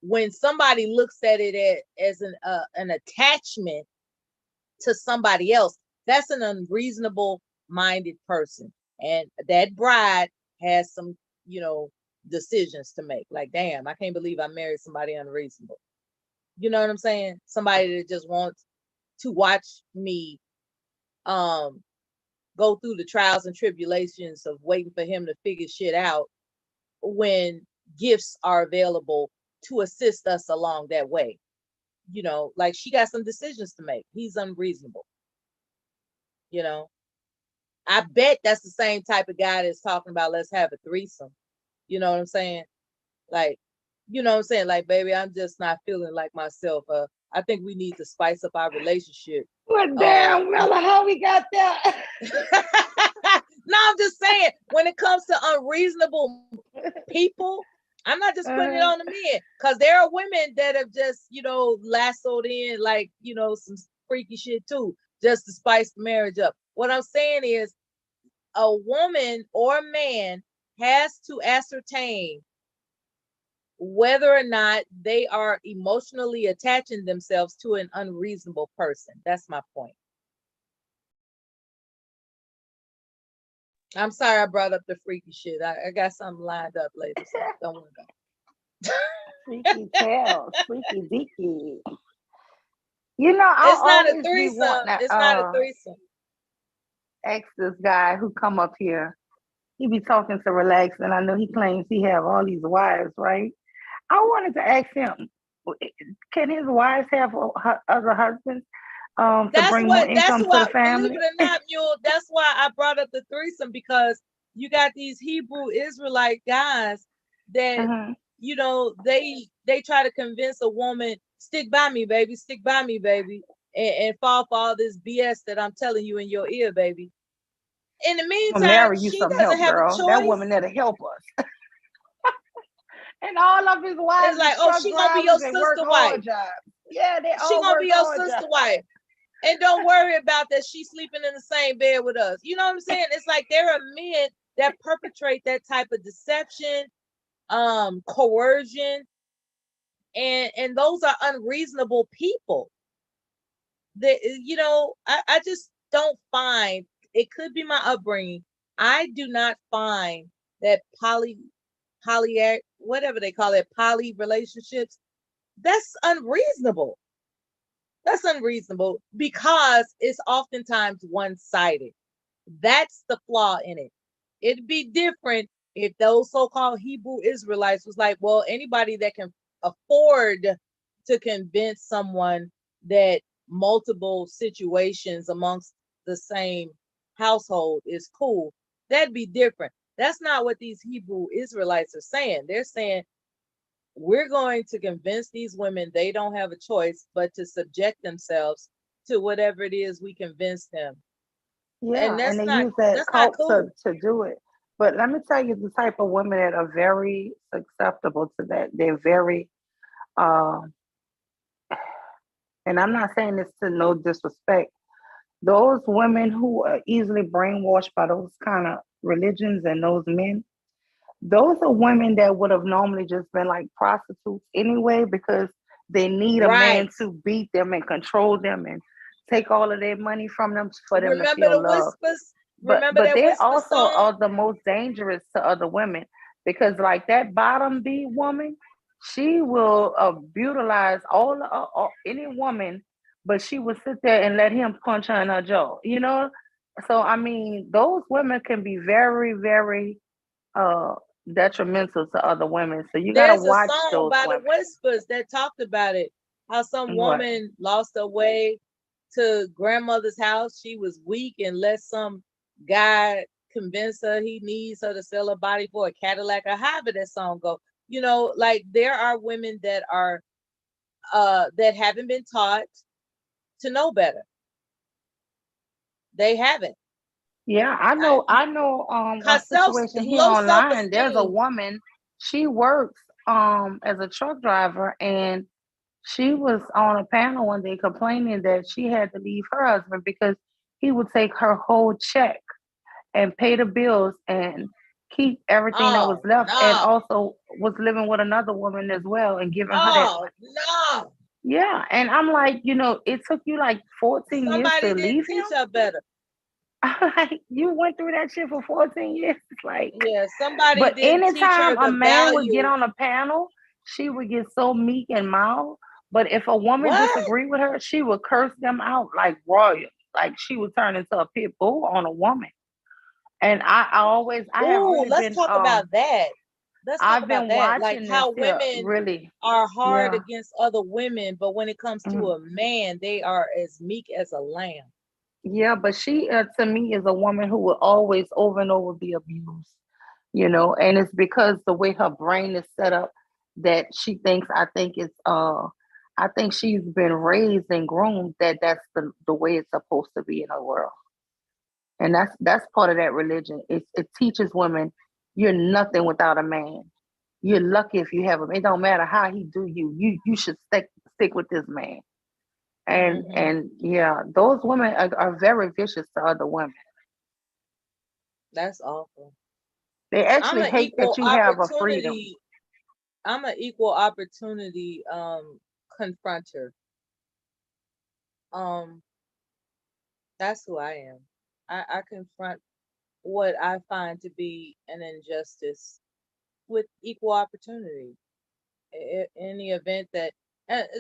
When somebody looks at it as an attachment to somebody else, that's an unreasonable minded person. And that bride has some, you know, decisions to make. Like, damn, I can't believe I married somebody unreasonable. You know what I'm saying? Somebody that just wants to watch me go through the trials and tribulations of waiting for him to figure shit out, when gifts are available to assist us along that way. You know, like she got some decisions to make. He's unreasonable. You know, I bet that's the same type of guy that's talking about let's have a threesome. You know what I'm saying? Like, you know what I'm saying? Like, baby, I'm just not feeling like myself. I think we need to spice up our relationship. Well, damn, Mella, how we got there? No, I'm just saying, when it comes to unreasonable people, I'm not just putting it on the men, because there are women that have just, you know, lassoed in like, you know, some freaky shit too, just to spice the marriage up. What I'm saying is, a woman or a man has to ascertain whether or not they are emotionally attaching themselves to an unreasonable person. That's my point. I'm sorry I brought up the freaky shit. I got something lined up later, so don't worry about it. Freaky tales, freaky deaky. You know, It's not a always threesome. be wanting It's not a threesome. Ask this guy who come up here. He be talking to Relax, and I know he claims he have all these wives, right? I wanted to ask him, can his wives have other husbands to bring more income to the family? Believe it or not, Mule, that's why I brought up the threesome, because you got these Hebrew Israelite guys that, you know, they try to convince a woman, stick by me, baby, and fall for all this BS that I'm telling you in your ear, baby. In the meantime, marry you she some doesn't help, have girl. a choice. That woman there to help us. And all of his wives, it's like, oh, she gonna be your sister wife. Yeah, they all she gonna be your sister sister wife. And don't worry about that. She's sleeping in the same bed with us. You know what I'm saying? It's like there are men that perpetrate that type of deception, coercion, and those are unreasonable people. That, you know, I just don't find, it could be my upbringing, I do not find that poly whatever they call it, poly relationships, that's unreasonable. That's unreasonable because it's oftentimes one-sided. That's the flaw in it. It'd be different if those so-called Hebrew Israelites was like, well, anybody that can afford to convince someone that multiple situations amongst the same household is cool, that'd be different. That's not what these Hebrew Israelites are saying. They're saying, we're going to convince these women they don't have a choice but to subject themselves to whatever it is we convince them. Yeah, and they use that cult to do it. But let me tell you the type of women that are very susceptible to that. They're very, and I'm not saying this to no disrespect, those women who are easily brainwashed by those kind of religions and those men, those are women that would have normally just been like prostitutes anyway, because they need a man to beat them and control them and take all of their money from them for them to feel love. But they also are the most dangerous to other women, because like that bottom B woman, she will brutalize any woman, but she will sit there and let him punch her in her jaw, you know? So, I mean, those women can be very, very detrimental to other women. So you got to watch those women. There's a song by the Whispers that talked about it, how some woman lost her way to grandmother's house. She was weak and let some guy convince her he needs her to sell her body for a Cadillac, or however that song go. You know, like there are women that are that haven't been taught to know better. They haven't. Yeah, I know. One situation here online. There's a woman. She works as a truck driver, and she was on a panel one day complaining that she had to leave her husband because he would take her whole check and pay the bills and keep everything that was left, and also was living with another woman as well and giving her that money. Yeah, and I'm like, you know, it took you like 14 years to leave him. Her better. You went through that shit for 14 years. Like, yeah, somebody. But anytime a man would get on a panel, she would get so meek and mild. But if a woman disagreed with her, she would curse them out like royal. Like she would turn into a pit bull on a woman. And I have really let's talk about that. let's talk I've about been that. Like watching this how here women really. are hard Yeah. against other women, but when it comes to Mhm. a man, they are as meek as a lamb. Yeah, but she to me is a woman who will always over and over be abused, and it's because the way her brain is set up that she thinks. I think she's been raised and groomed that that's the way it's supposed to be in her world, and that's part of that religion. It teaches women you're nothing without a man. You're lucky if you have him. It don't matter how he do you. You should stick with this man. And yeah, those women are very vicious to other women. That's awful. They I'm actually an hate that equal you have a freedom. opportunity. I'm an equal opportunity confronter. Um, that's who I am. I confront what I find to be an injustice with equal opportunity. In the event that,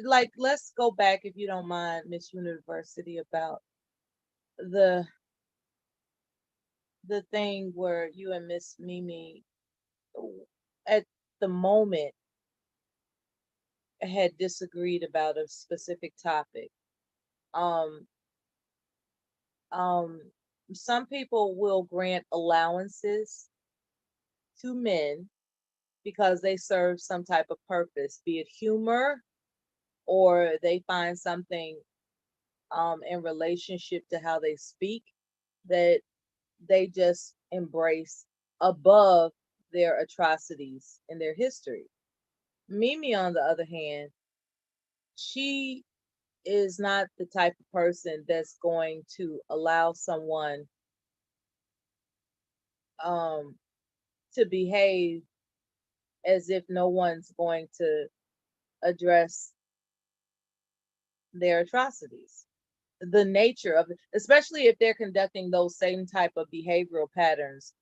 like, let's go back, if you don't mind, Miss University, about the thing where you and Miss Mimi at the moment had disagreed about a specific topic. Um, some people will grant allowances to men because they serve some type of purpose, be it humor or they find something in relationship to how they speak that they just embrace above their atrocities in their history. Mimi, on the other hand, she is not the type of person that's going to allow someone to behave as if no one's going to address their atrocities. The nature of it, especially if they're conducting those same type of behavioral patterns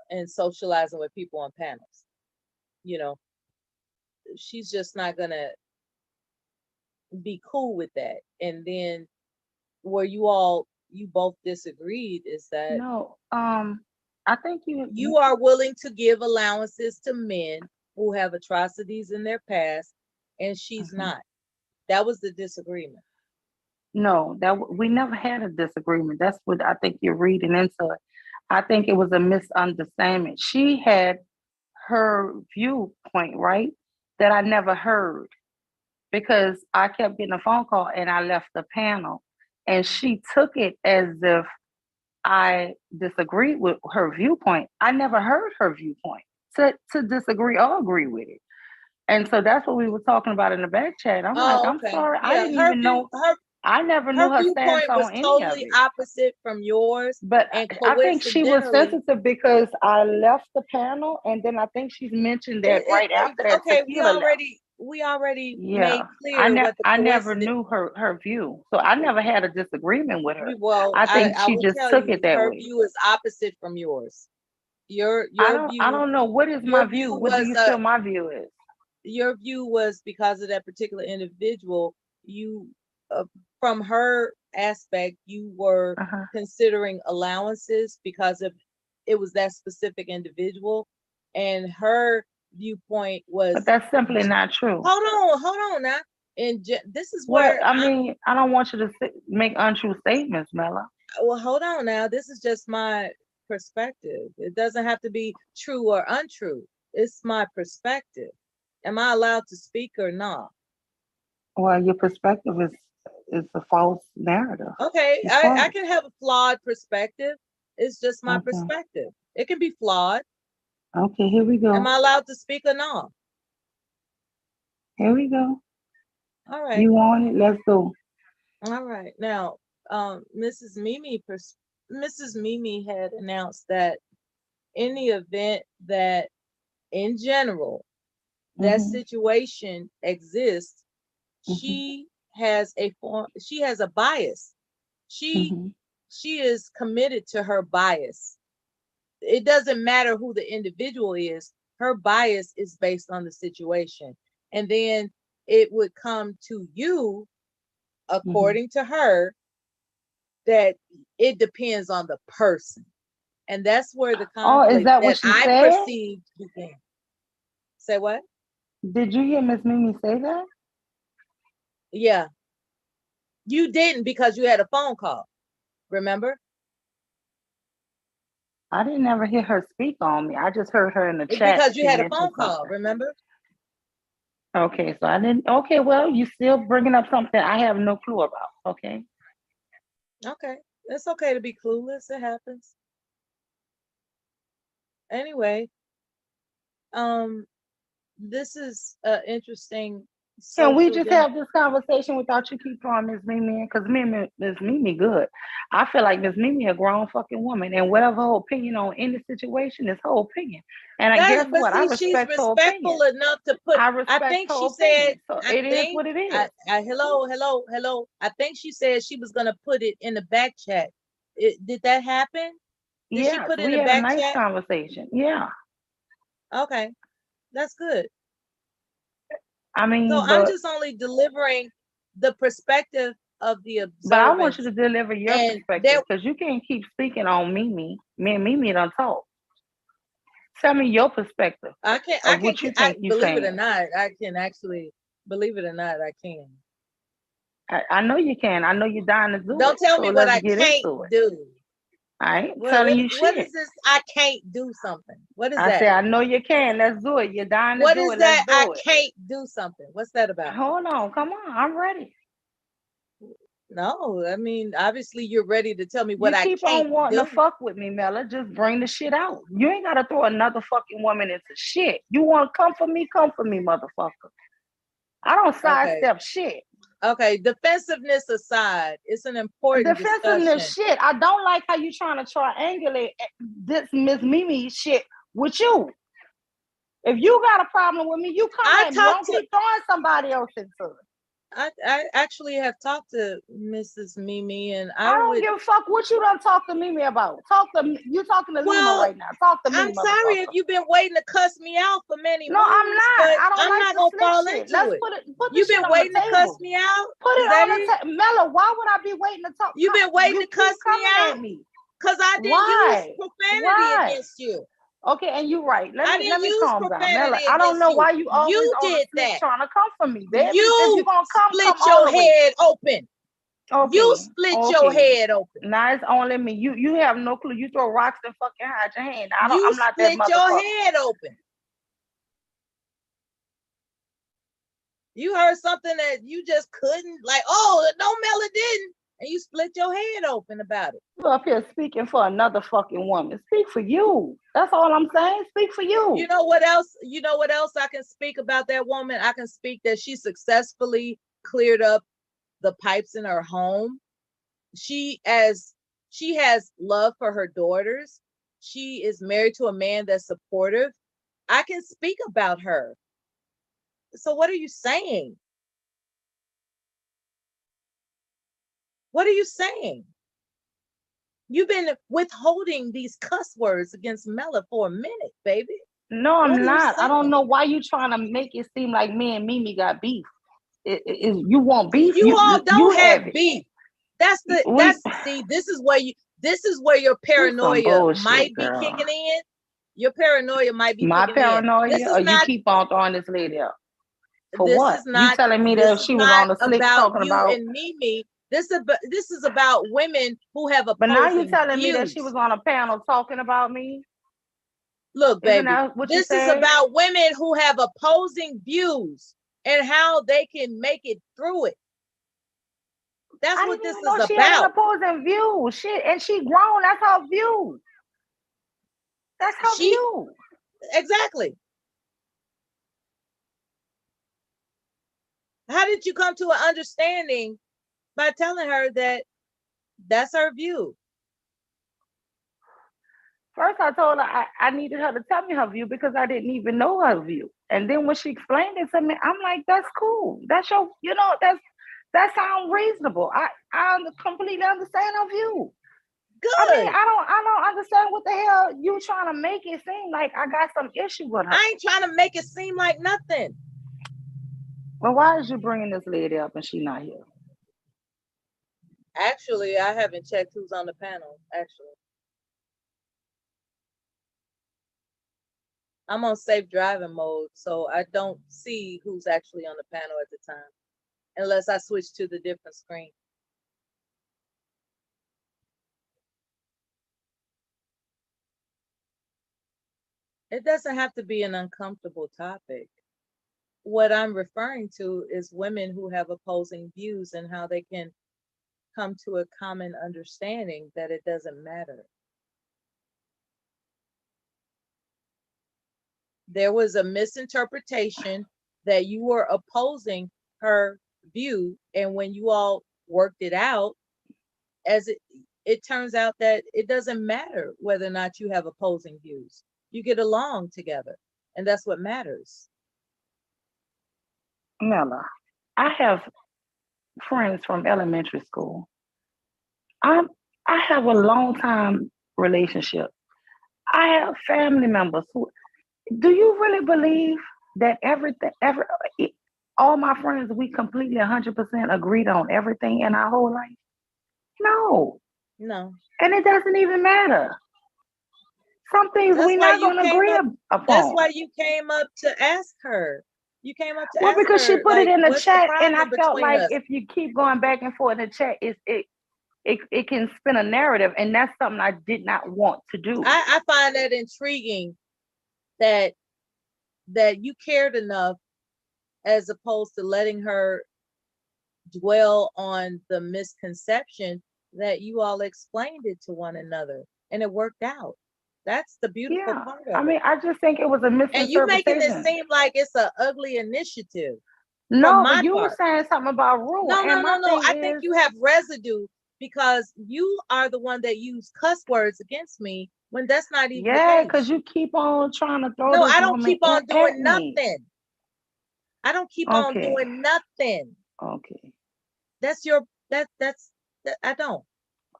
and socializing with people on panels. She's just not gonna be cool with that. And then where you both disagreed is that No, I think you are willing to give allowances to men who have atrocities in their past, and she's not. That was the disagreement. No, we never had a disagreement. That's what I think you're reading into it. I think it was a misunderstanding. She had her viewpoint, right, that I never heard because I kept getting a phone call and I left the panel. And she took it as if I disagreed with her viewpoint. I never heard her viewpoint to disagree or agree with it. And so that's what we were talking about in the back chat. I'm like, I'm Okay. sorry. I Yeah, didn't even know. I never knew her stance viewpoint was on any of totally it. opposite from yours. But And I think she was coincidentally, sensitive because I left the panel, and then I think she's mentioned that right after that. okay, Tequila left. we already Yeah, made clear what the I never coincidence. knew her view, so I never had a disagreement with her. Well, I think I she will just tell took you, it that her way. view is opposite from yours. Your I view. don't know what is my view. What do you feel my view is? Your view was because of that particular individual. You, from her aspect, you were considering allowances because of it was that specific individual, and her viewpoint was. But that's simply not true. Hold on now. And this is where I mean, I don't want you to make untrue statements, Mela. Well, hold on now. This is just my perspective. It doesn't have to be true or untrue. It's my perspective. Am I allowed to speak or not? Well, your perspective is a false narrative. Okay, I can have a flawed perspective. It's just my perspective. It can be flawed. Okay, here we go. Am I allowed to speak or not? Here we go. All right. You want it? Let's go. All right. Now, Mrs. Mimi had announced that in the event that, in general, that situation exists, she has a bias. She is committed to her bias. It doesn't matter who the individual is. Her bias is based on the situation. And then it would come to you, according to her, that it depends on the person. And that's where the conflict is that what she I said? perceived began. Say what? Did you hear Miss Mimi say that? Yeah. You didn't because you had a phone call. Remember? I didn't ever hear her speak on me. I just heard her in the It's chat. because you She had a mentioned phone call, something. remember? Okay, so I didn't. Okay, well, you still bringing up something I have no clue about. Okay. Okay. It's okay to be clueless. It happens. Anyway, this is interesting. Can we just have this conversation without you keep throwing Miss Mimi in? Because Miss Mimi good. I feel like Miss Mimi a grown fucking woman, and whatever her opinion on any situation is her opinion. And I guess what? I respect she's her opinion. respectful enough to put. I think she said. So it is what it is. Hello. I think she said she was gonna put it in the back chat. Did that happen? Did she put it in the back chat? We had a nice conversation. Yeah. Okay, that's good. I mean, so I'm just only delivering the perspective of the observers. But I want you to deliver your perspective because you can't keep speaking on Mimi. Me and Mimi don't talk. Tell me your perspective. I can't. Believe it or not, I can actually. Believe it or not, I can. I know you can. I know you're dying to do it. Don't tell me what I can't do. I ain't telling you shit. What is this? I can't do something. What is that? I say I know you can. Let's do it. You're dying to do it. What is that? I can't do something. What's that about? Hold on. Come on. I'm ready. No, I mean, obviously you're ready to tell me what I can't do. You keep on wanting to fuck with me, Mela. Just bring the shit out. You ain't got to throw another fucking woman into shit. You want to come for me, motherfucker. I don't sidestep shit. Okay, defensiveness aside, it's an important defensiveness discussion. shit. I don't like how you trying to triangulate this Miss Mimi shit with you. If you got a problem with me, you come at me. Don't keep throwing somebody else into it. I actually have talked to Mrs. Mimi, and I don't give a fuck what you done talk to Mimi about. You talking to Lima right now. Talk to me. I'm sorry if you've been waiting to cuss me out for many months. I'm not. I don't I'm like not gonna fall shit. into Let's it. Put You've been waiting to cuss me out. Put it on the table, Mela. Why would I be waiting to talk? You've been waiting to cuss me out because I didn't use profanity against you. Okay, and you're right. Let me calm down, Mela. I don't know why you always did that trying to come for me, baby. You if you gonna split your head open. Okay. You split your head open. Now it's only me. You have no clue. You throw rocks and fucking hide your hand. I'm not that motherfucker. You split your head open. You heard something that you just couldn't, like, oh, no, Mela didn't. And you split your head open about it. You up here speaking for another fucking woman. Speak for you. That's all I'm saying. Speak for you. You know what else? You know what else I can speak about that woman? I can speak that she successfully cleared up the pipes in her home. She has love for her daughters. She is married to a man that's supportive. I can speak about her. So what are you saying? What are you saying? You've been withholding these cuss words against Mela for a minute, baby. No, I'm not. I don't know why you trying to make it seem like me and Mimi got beef. You want beef? You all don't have beef. See, this is where your paranoia might be kicking in. Your paranoia might be my kicking paranoia, in. or you keep on throwing this lady up. For this what? Is not, you telling me that she was on the slick talking about and Mimi. This is about women who have opposing. But now you're telling views. me that she was on a panel talking about me. Look, baby, this is about women who have opposing views and how they can make it through it. That's what this is about. She had an opposing view. And she grown. That's her view. That's her view. Exactly. How did you come to an understanding by telling her that that's her view? First, I told her I needed her to tell me her view because I didn't even know her view. And then when she explained it to me, I'm like, that's cool. That's your, that sounds reasonable. I completely understand her view. Good. I mean, I don't understand what the hell you trying to make it seem like I got some issue with her. I ain't trying to make it seem like nothing. Well, why is you bringing this lady up and she not here? Actually, I haven't checked who's on the panel, actually. I'm on safe driving mode, so I don't see who's actually on the panel at the time, unless I switch to the different screen. It doesn't have to be an uncomfortable topic. What I'm referring to is women who have opposing views and how they can come to a common understanding that it doesn't matter. There was a misinterpretation that you were opposing her view, and when you all worked it out, as it turns out that it doesn't matter whether or not you have opposing views. You get along together, and that's what matters. Mela, I have friends from elementary school. I have a long time relationship. I have family members who. Do you really believe that all my friends, we completely 100% agreed on everything in our whole life? No. No. And it doesn't even matter. Some things we're not going to agree upon. That's why you came up to ask her. You came up to ask her. Well, because she put it in the chat, and I felt like us? if you keep going back and forth in the chat, it can spin a narrative, and that's something I did not want to do. I find that intriguing that you cared enough, as opposed to letting her dwell on the misconception, that you all explained it to one another and it worked out. That's the beautiful part of it. I mean, I just think it was a misinterpretation. And you making it seem like it's an ugly initiative. No, but you were saying something about rule. No. I think you have residue, because you are the one that used cuss words against me when that's not even the case. Because you keep on trying to throw. No, I don't keep on doing nothing. I don't keep on Okay. doing nothing. Okay. That's I don't.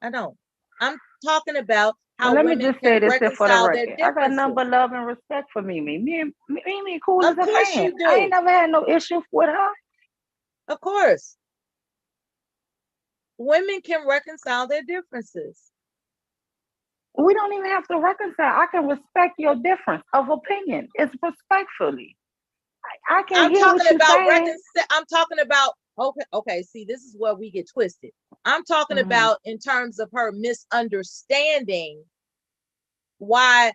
I'm talking about how Well, let me women just say can this here for the reconcile their record. I got differences. nothing but love and respect for Mimi. Mimi cool Of as a course fan. you do. I ain't never had no issue with her. Of course. Women can reconcile their differences. We don't even have to reconcile. I can respect your difference of opinion. It's respectfully. I can hear what you're saying. I'm talking about, okay, see, this is where we get twisted. I'm talking about in terms of her misunderstanding why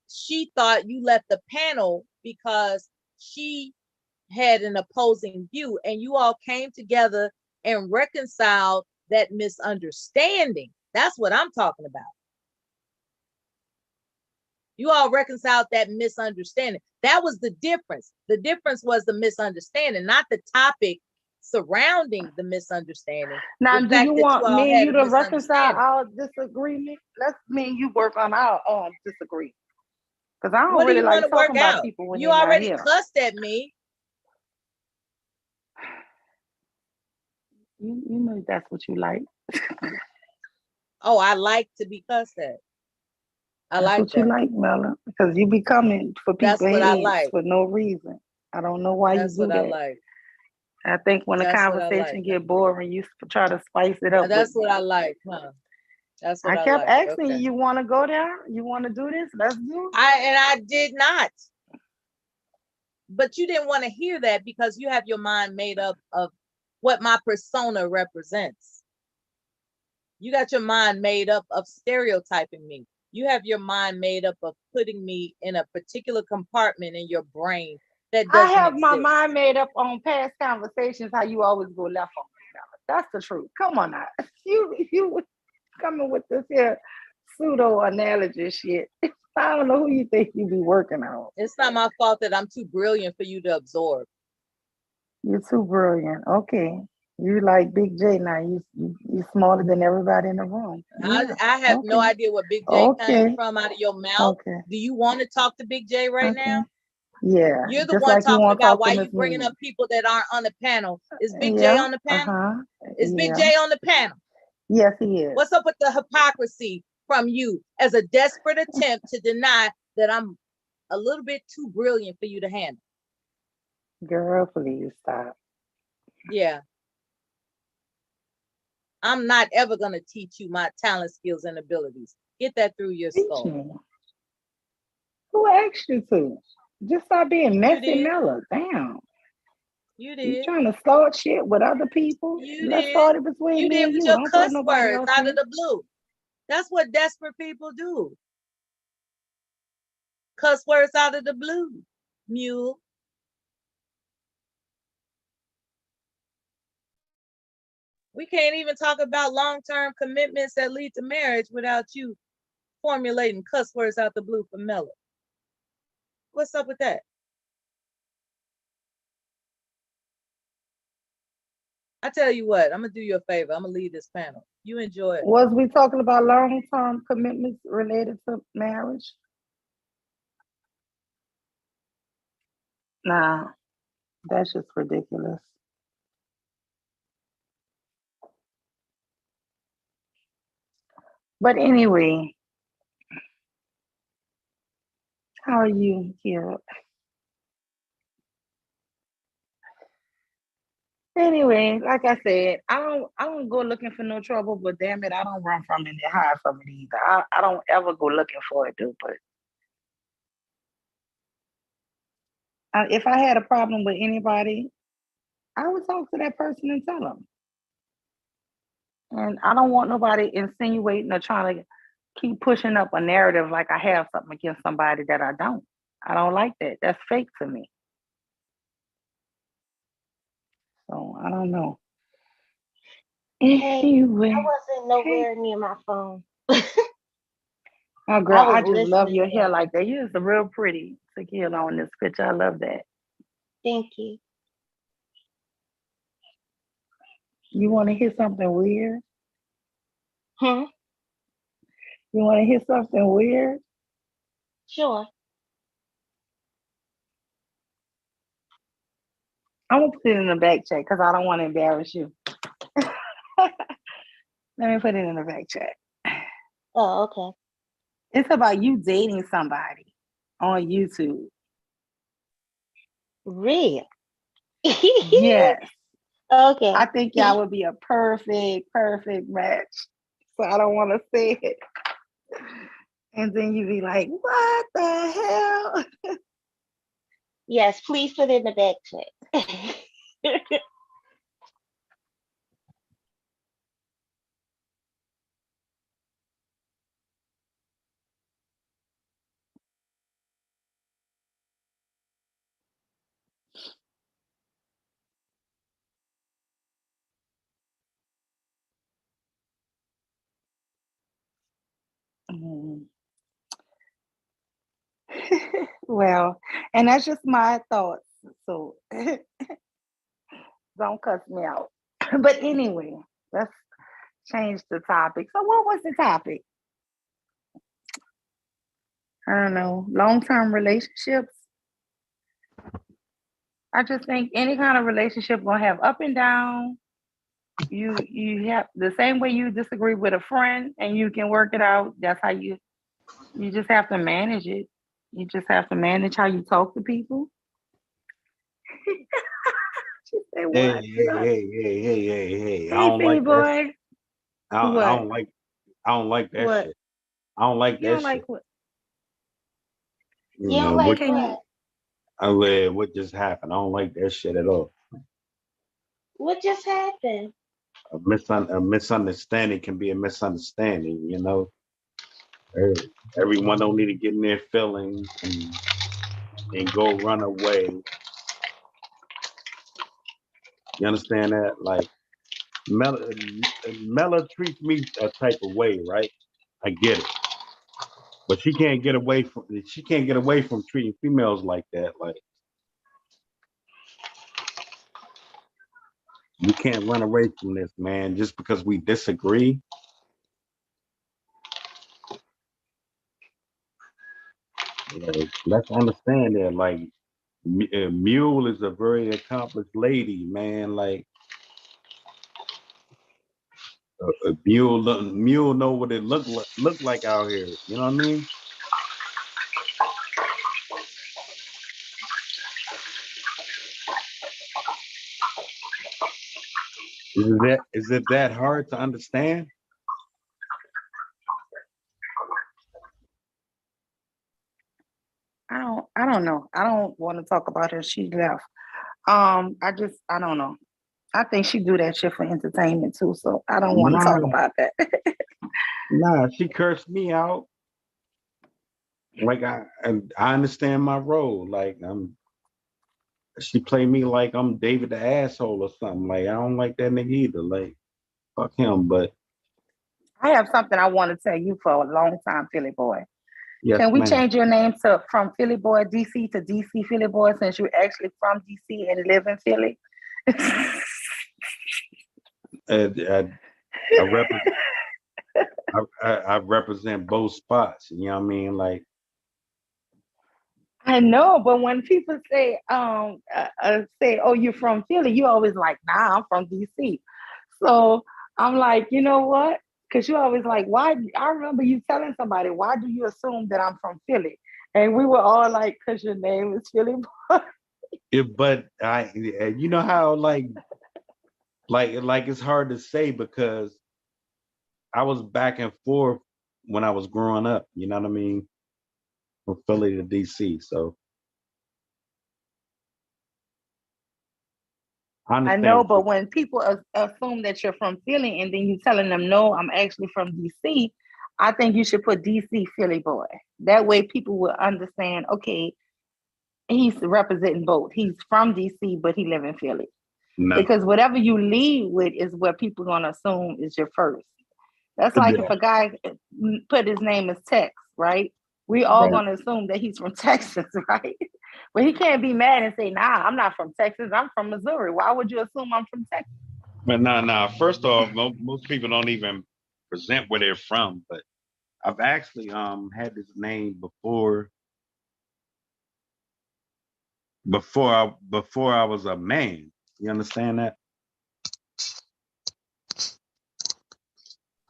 she thought you left the panel because she had an opposing view, and you all came together and reconciled that misunderstanding. That's what I'm talking about. You all reconciled that misunderstanding. That was the difference. The difference was the misunderstanding, not the topic surrounding the misunderstanding. Now, do you want me and you to reconcile our disagreement? Let's me and you work on our disagreement. Because I don't really like talking about people when you they're already not here. cussed at me. You know that's what you like. Oh, I like to be cussed at. That's what you like, Mela, because you be coming for people's heads for no reason. I don't know why you do that. I like. I think when the conversation get boring, you try to spice it up. That's what I like, huh? That's what I kept asking you want to go there? You want to do this? Let's do it. I did not. But you didn't want to hear that because you have your mind made up of what my persona represents. You got your mind made up of stereotyping me. You have your mind made up of putting me in a particular compartment in your brain that doesn't I have exist. my mind made up on past conversations, how you always go left on me. That's the truth. Come on now. You coming with this here pseudo analogy shit. I don't know who you think you be working on. It's not my fault that I'm too brilliant for you to absorb. You're too brilliant. Okay. You like Big J now. You smarter than everybody in the room. Yeah. I have no idea what Big J came from out of your mouth. Okay. Do you want to talk to Big J right now? Yeah. You're the just one like talking about why you you bringing up people that aren't on the panel. Is Big J on the panel? Is Big J on the panel? Yes, he is. What's up with the hypocrisy from you as a desperate attempt to deny that I'm a little bit too brilliant for you to handle? Girl, please stop. Yeah. I'm not ever going to teach you my talent, skills, and abilities. Get that through your skull. Who asked you to? Just stop being messy, did. Miller. Damn. You You did. trying to start shit with other people? You Let's did. start it between You me did and with you. your Don't put cuss nobody words else out of in. the blue. That's what desperate people do. Cuss words out of the blue, mule. We can't even talk about long-term commitments that lead to marriage without you formulating cuss words out the blue for Miller. What's up with that? I tell you what, I'm gonna do you a favor. I'm gonna lead this panel. You enjoy it. Was we talking about long-term commitments related to marriage? Nah, that's just ridiculous. But anyway, how are you here? Anyway, like I said, I don't go looking for no trouble, but damn it, I don't run from it and hide from it either. I don't ever go looking for it, dude. But if I had a problem with anybody, I would talk to that person and tell them. And I don't want nobody insinuating or trying to keep pushing up a narrative like I have something against somebody that I don't. I don't like that. That's fake to me. So I don't know. Hey, Anyway, I wasn't nowhere near my phone. oh girl, I was just love listening your hair in. like that. You're so real pretty tequila on this picture. I love that. Thank you. You want to hear something weird? Hmm? You want to hear something weird? Sure. I'm gonna put it in the back check because I don't want to embarrass you. Let me put it in the back check. Oh, okay. It's about you dating somebody on YouTube. Real. Yes. Okay. I think y'all would be a perfect match. So I don't want to say it. And then you be like, what the hell? Yes, please put it in the back check. Well, and that's just my thoughts. So don't cuss me out. But anyway, let's change the topic. So what was the topic? I don't know. Long-term relationships. I just think any kind of relationship gonna have up and down. You have the same way you disagree with a friend and you can work it out. That's how you just have to manage it. You just have to manage how you talk to people. She said, what? Hey. I Hey, don't Finny like that boy. shit. I What? don't like that What? shit. I don't like You that don't like shit. what? You You don't know, like Can what? you? what just happened? I don't like that shit at all. What just happened? A misunderstanding can be a misunderstanding, you know. Everyone don't need to get in their feelings and go run away. You understand that? Like Mela treats me a type of way, right? I get it. But she can't get away from treating females like that. Like we can't run away from this, man, just because we disagree. Like, let's understand that. Like, Mule is a very accomplished lady, man. Like, Mule know what it look like out here. You know what I mean? Is it that hard to understand? don't know. I don't want to talk about her. She left. I don't know. I think she do that shit for entertainment too. So I don't want to talk about that. Nah, she cursed me out. Like I understand my role. Like she played me like I'm David the asshole or something. Like I don't like that nigga either. Like fuck him. But I have something I want to tell you for a long time, Philly boy. yes, Can we ma'am. change your name from Philly boy DC to DC Philly boy since you're actually from DC and live in Philly? I represent both spots. You know what I mean? Like I know, but when people say, "Oh, you're from Philly," you always like, "Nah, I'm from DC." So I'm like, you know what? Because you always like, why? I remember you telling somebody, "Why do you assume that I'm from Philly?" And we were all like, "Because your name is Philly boy." but you know how like it's hard to say because I was back and forth when I was growing up. You know what I mean? From Philly to DC. So I understand. I know, but when people assume that you're from Philly and then you telling them, "No, I'm actually from DC," I think you should put DC Philly boy. That way people will understand, okay, he's representing both. He's from DC, but he live in Philly. No. Because whatever you lead with is what people are gonna assume is your first. That's like if a guy put his name as Tex, right? We all gonna assume that he's from Texas, right? But he can't be mad and say, "Nah, I'm not from Texas. I'm from Missouri." Why would you assume I'm from Texas? But nah. First off, most people don't even present where they're from. But I've actually had this name before I was a man. You understand that?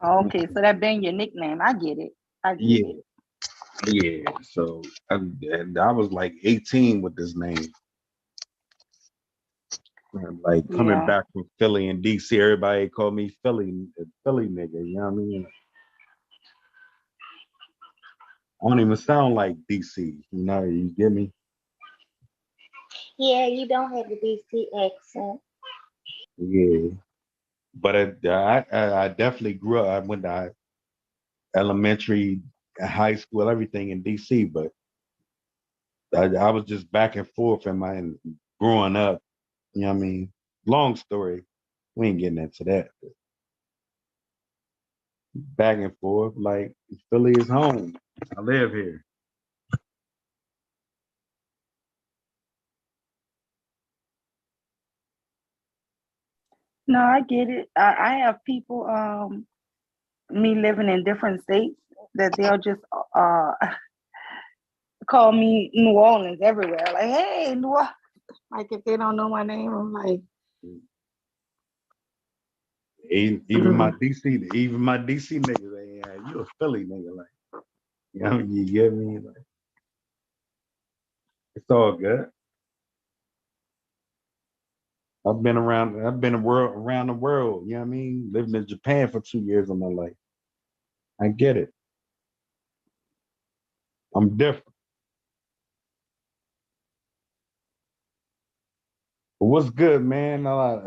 Okay, so that been your nickname. I get it. Yeah. So I was like 18 with this name. And like coming back from Philly and DC, everybody called me Philly nigga. You know what I mean? I don't even sound like DC. You know, you get me? Yeah, you don't have the DC accent. Yeah. But I definitely grew up. I went to elementary, high school, everything in DC. But I was just back and forth in growing up. You know what I mean? Long story. We ain't getting into that. But back and forth, like Philly is home. I live here. No, I get it. I have people, me living in different states, that they'll just call me New Orleans everywhere. Like, "Hey, New Orleans." Like if they don't know my name, I'm like, even my DC niggas, yeah, you a Philly nigga, like, you know, you get me? Like, it's all good. I've been around the world, you know what I mean? Living in Japan for 2 years of my life. I get it. I'm different. But what's good, man? I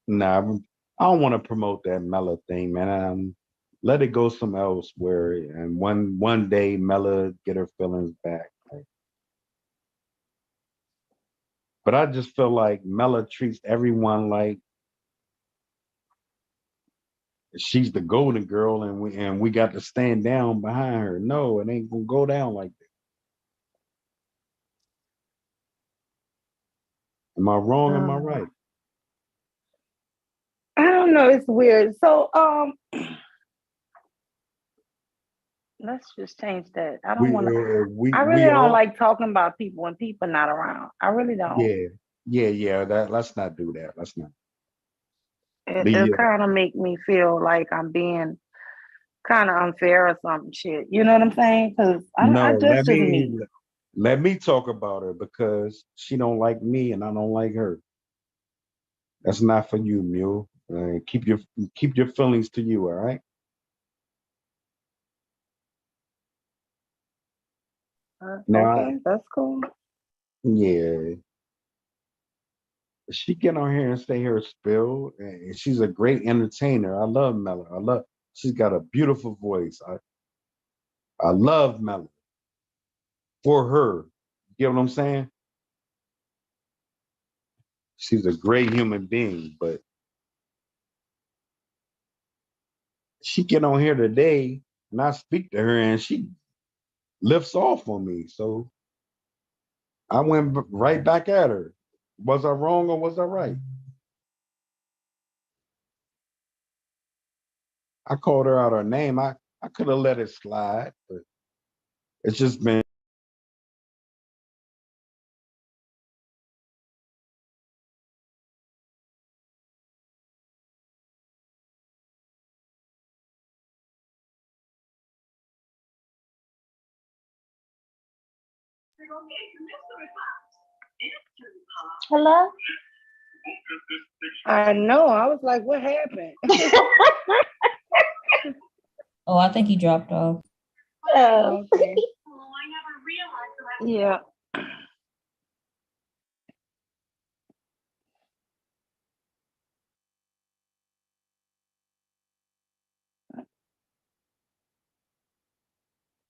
don't want to promote that Mela thing, man. Let it go somewhere else and one day Mela get her feelings back. Like, but I just feel like Mela treats everyone like she's the golden girl and we got to stand down behind her. No, it ain't gonna go down like that. Am I wrong? Am I right? I don't know. It's weird. So let's just change that. I don't want to. I really don't like talking about people when people not around. I really don't. Yeah. Let's not do that. Let's not. It kind of make me feel like I'm being kind of unfair or some shit. You know what I'm saying? Because let me talk about her because she don't like me and I don't like her. That's not for you, Mule. Keep your feelings to you, all right? Now, Okay, that's cool. yeah, she get on here and say her spill, and she's a great entertainer. I love Mella. She's got a beautiful voice. I love Mella for her. You get what I'm saying? She's a great human being, but she get on here today and I speak to her and she lifts off on me. So I went right back at her. Was I wrong or was I right? I called her out her name. I could have let it slide, but it's just been. Hello? I know. I was like, what happened? Oh, I think he dropped off. Oh. Okay. Yeah.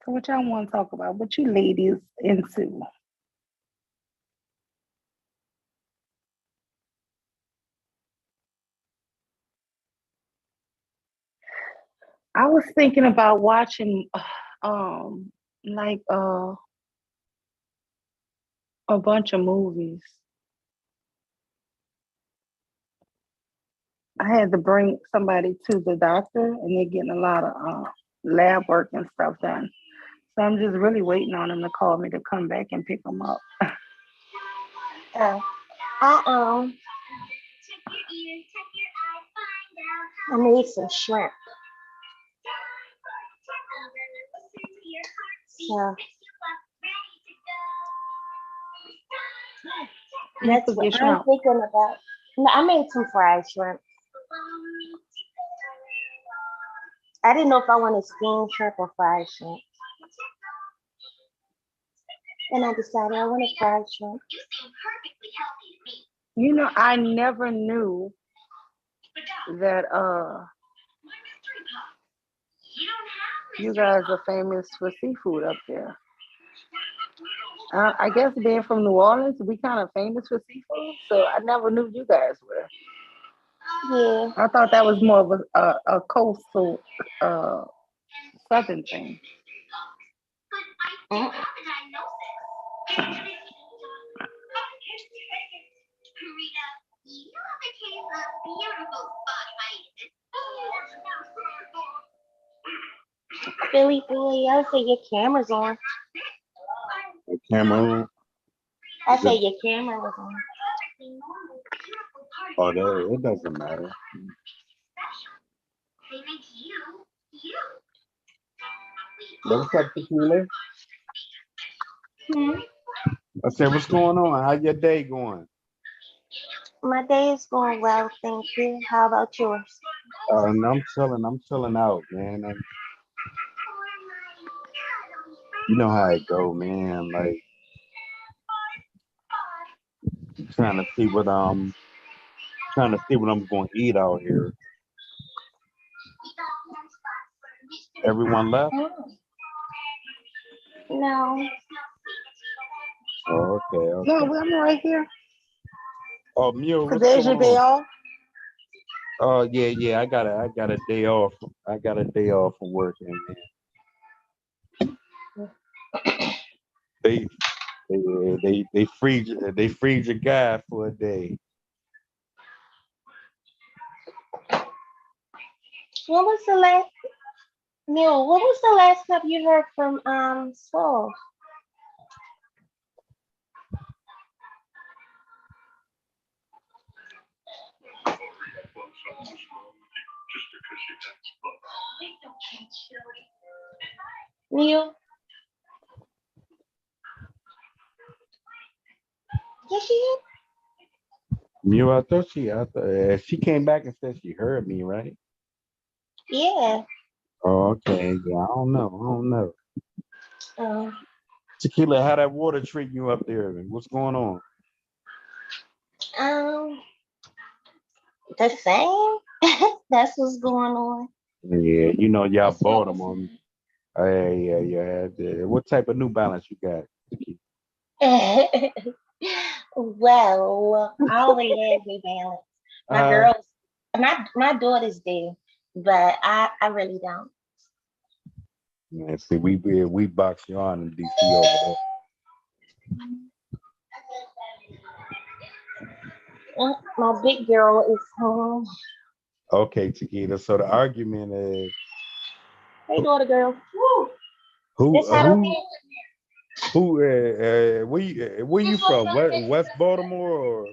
So what y'all want to talk about? What you ladies into? I was thinking about watching like a bunch of movies. I had to bring somebody to the doctor and they're getting a lot of lab work and stuff done. So I'm just really waiting on them to call me to come back and pick them up. I need some shrimp. So that's what I'm thinking about. No, I made some fried shrimp. I didn't know if I wanted steamed shrimp or fried shrimp. And I decided I wanted fried shrimp. You know, I never knew that you guys are famous for seafood up there. I guess being from New Orleans, we kind of famous for seafood. So I never knew you guys were. Yeah. I thought that was more of a coastal southern thing. Billy boy, I say your camera's on. The camera on? I say your camera was on. Oh, that, it doesn't matter. What's up, Tequila? I said, what's going on? How your day going? My day is going well, thank you. How about yours? And I'm chilling out, man. And you know how it go, man. Like trying to see what I'm going to eat out here. Everyone left? No. Oh, okay. No, I'm right here. Oh, Mule, what's There's your going day on? off. Oh, yeah. I got a day off. I got a day off from working, man. They freed your guy for a day. What was the last time you heard from Swole? Neil? Yes, she is. Mule, I thought she came back and said she heard me, right? Yeah. Oh, okay. Yeah, I don't know. Oh. Tequila, how that water treating you up there? What's going on? The same. That's what's going on. Yeah, you know, y'all Baltimore. Yeah. What type of New Balance you got? Well, I always have New Balance. My girls, my daughters do, but I really don't. Yeah, see, we box you on in DC over there. My big girl is home. Okay, Tequila. So the argument is, hey, daughter girl. Where you from? West Baltimore or?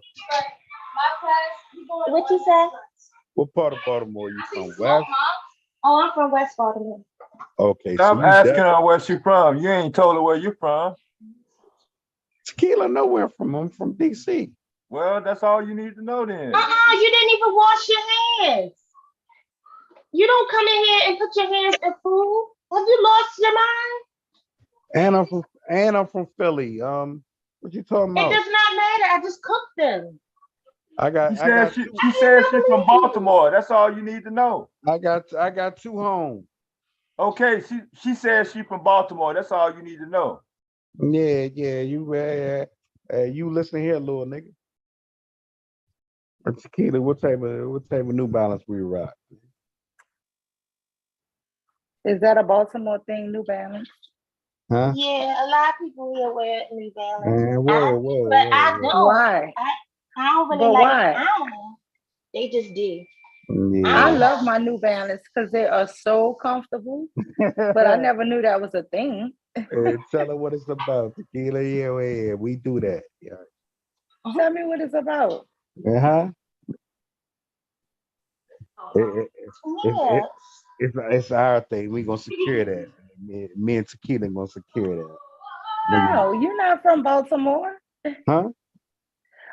What you say? What part of Baltimore you from? West? Oh, I'm from West Baltimore. Okay, Stop asking her where she from. You ain't told her where you from. Tequila, nowhere from. I'm from DC. Well, that's all you need to know then. You didn't even wash your hands. You don't come in here and put your hands in food. Have you lost your mind? And I'm from Philly. What you talking about? It does not matter. I just cooked them. She said she's from Baltimore. That's all you need to know. I got 2 homes. Okay, she said she's from Baltimore. That's all you need to know. Yeah. You listen here, little nigga. Tequila, what type of New Balance we rock? Is that a Baltimore thing, New Balance? Huh? Yeah, a lot of people here wear New Balance. Whoa. I don't. Why? I don't really like it. I don't know. They just do. Yeah. I love my New Balance because they are so comfortable. But I never knew that was a thing. Tell her what it's about. Tequila, yeah, we do that. Yeah. Tell me what it's about. Uh-huh. It's our thing. We gonna secure that. Me and Tequila gonna secure that. No, you're not from Baltimore. Huh?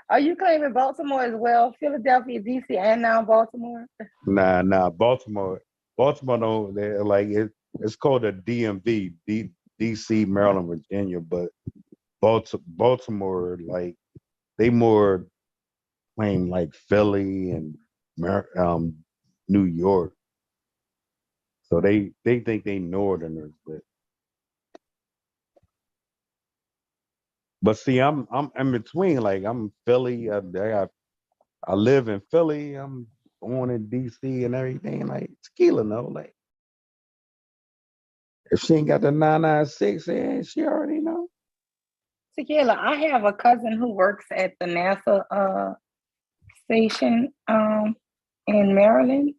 Are you claiming Baltimore as well? Philadelphia, DC, and now Baltimore? Nah. Baltimore don't. They're like it's called a DMV, DC, Maryland, Virginia, but Baltimore, like they more claim like Philly and New York. So they think they Northerners, but see, I'm in between. Like I'm Philly. I live in Philly. I'm born in DC and everything. Like Tequila, no, like if she ain't got the 996, she already know. Tequila, I have a cousin who works at the NASA station in Maryland,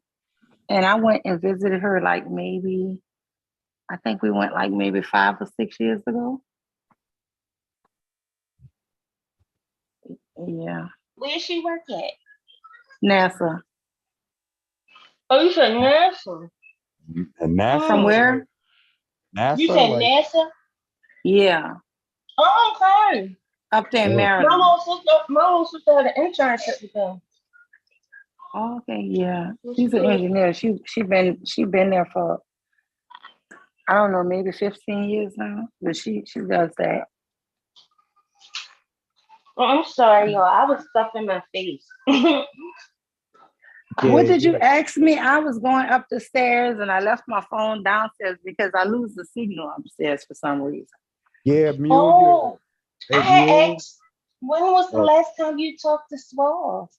and I went and visited her like I think we went like maybe 5 or 6 years ago. Yeah. Where she work at? NASA. Oh, you said NASA? And NASA? From where? NASA? You said NASA? Yeah. Oh, okay. Up there in Maryland. My little sister had an internship with them. Oh, okay, yeah. She's an engineer. She been there for I don't know, maybe 15 years now. But she does that. Oh, I'm sorry, y'all. I was stuffing my face. What did you ask me? I was going up the stairs and I left my phone downstairs because I lose the signal upstairs for some reason. Yeah, Mule. I had asked, when was the last time you talked to Swall?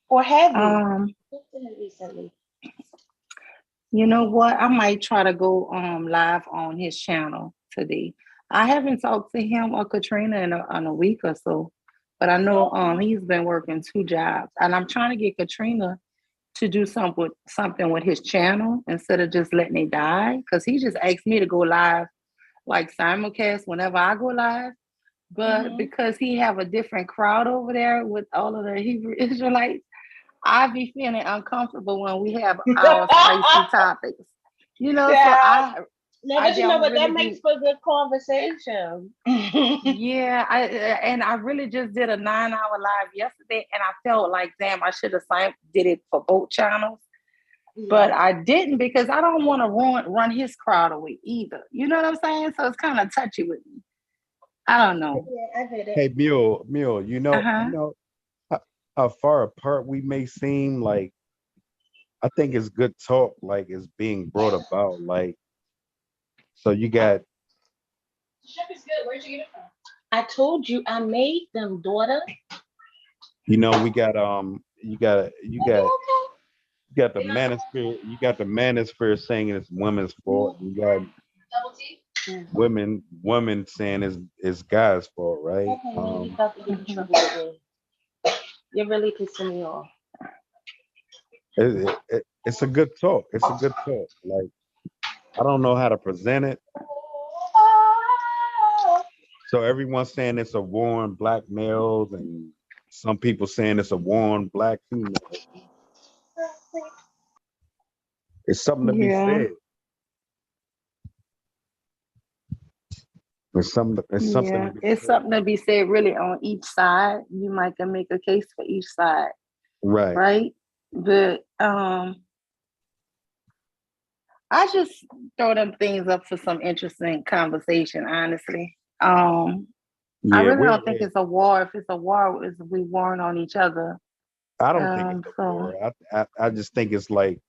Or have you? Recently. You know what? I might try to go live on his channel today. I haven't talked to him or Katrina in a week or so, but I know he's been working 2 jobs, and I'm trying to get Katrina to do something with his channel instead of just letting it die, because he just asked me to go live, like simulcast whenever I go live, but because he have a different crowd over there with all of the Hebrew Israelites, I be feeling uncomfortable when we have our spicy topics, you know. Yeah. So but you know what, that makes for good conversation. Yeah, I really just did a 9-hour live yesterday, and I felt like, damn, I should have did it for both channels. But I didn't because I don't want to run his crowd away either. You know what I'm saying? So it's kind of touchy with me. I don't know. Yeah, I did it. Hey, Mule, you know how far apart we may seem. Like, I think it's good talk. Like, it's being brought about. Like, so you got. Chef is good. Where'd you get it from? I told you I made them, daughter. You know, we got you got the manosphere. You got the manosphere saying it's women's fault. You got Double T? women saying it's guys' fault, right? You're really pissing me off. It's a good talk. It's a good talk. Like, I don't know how to present it. So everyone's saying it's a war on black males, and some people saying it's a war on black females. It's something to be said. It's something to be said. Something to be said really on each side. You might can make a case for each side. Right. Right. But I just throw them things up for some interesting conversation, honestly. I really don't think it's a war. If it's a war, it's we warring on each other. I don't think it's a war. I just think it's like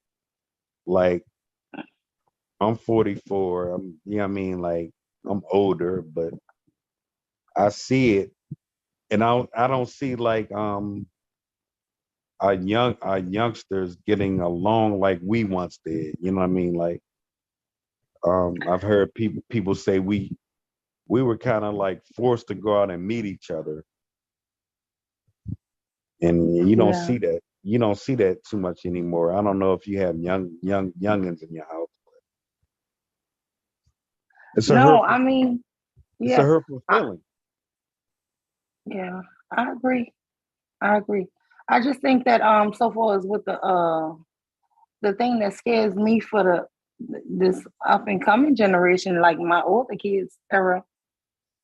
I'm 44. You know what I mean? Like, I'm older, but I see it, and I don't see like our youngsters getting along like we once did. You know what I mean? Like, I've heard people say we were kind of like forced to go out and meet each other, and you don't see that. You don't see that too much anymore. I don't know if you have youngins in your house. It's a hurtful feeling. Yeah, I agree. I just think that so far as with the thing that scares me for this up and coming generation, like my older kids era,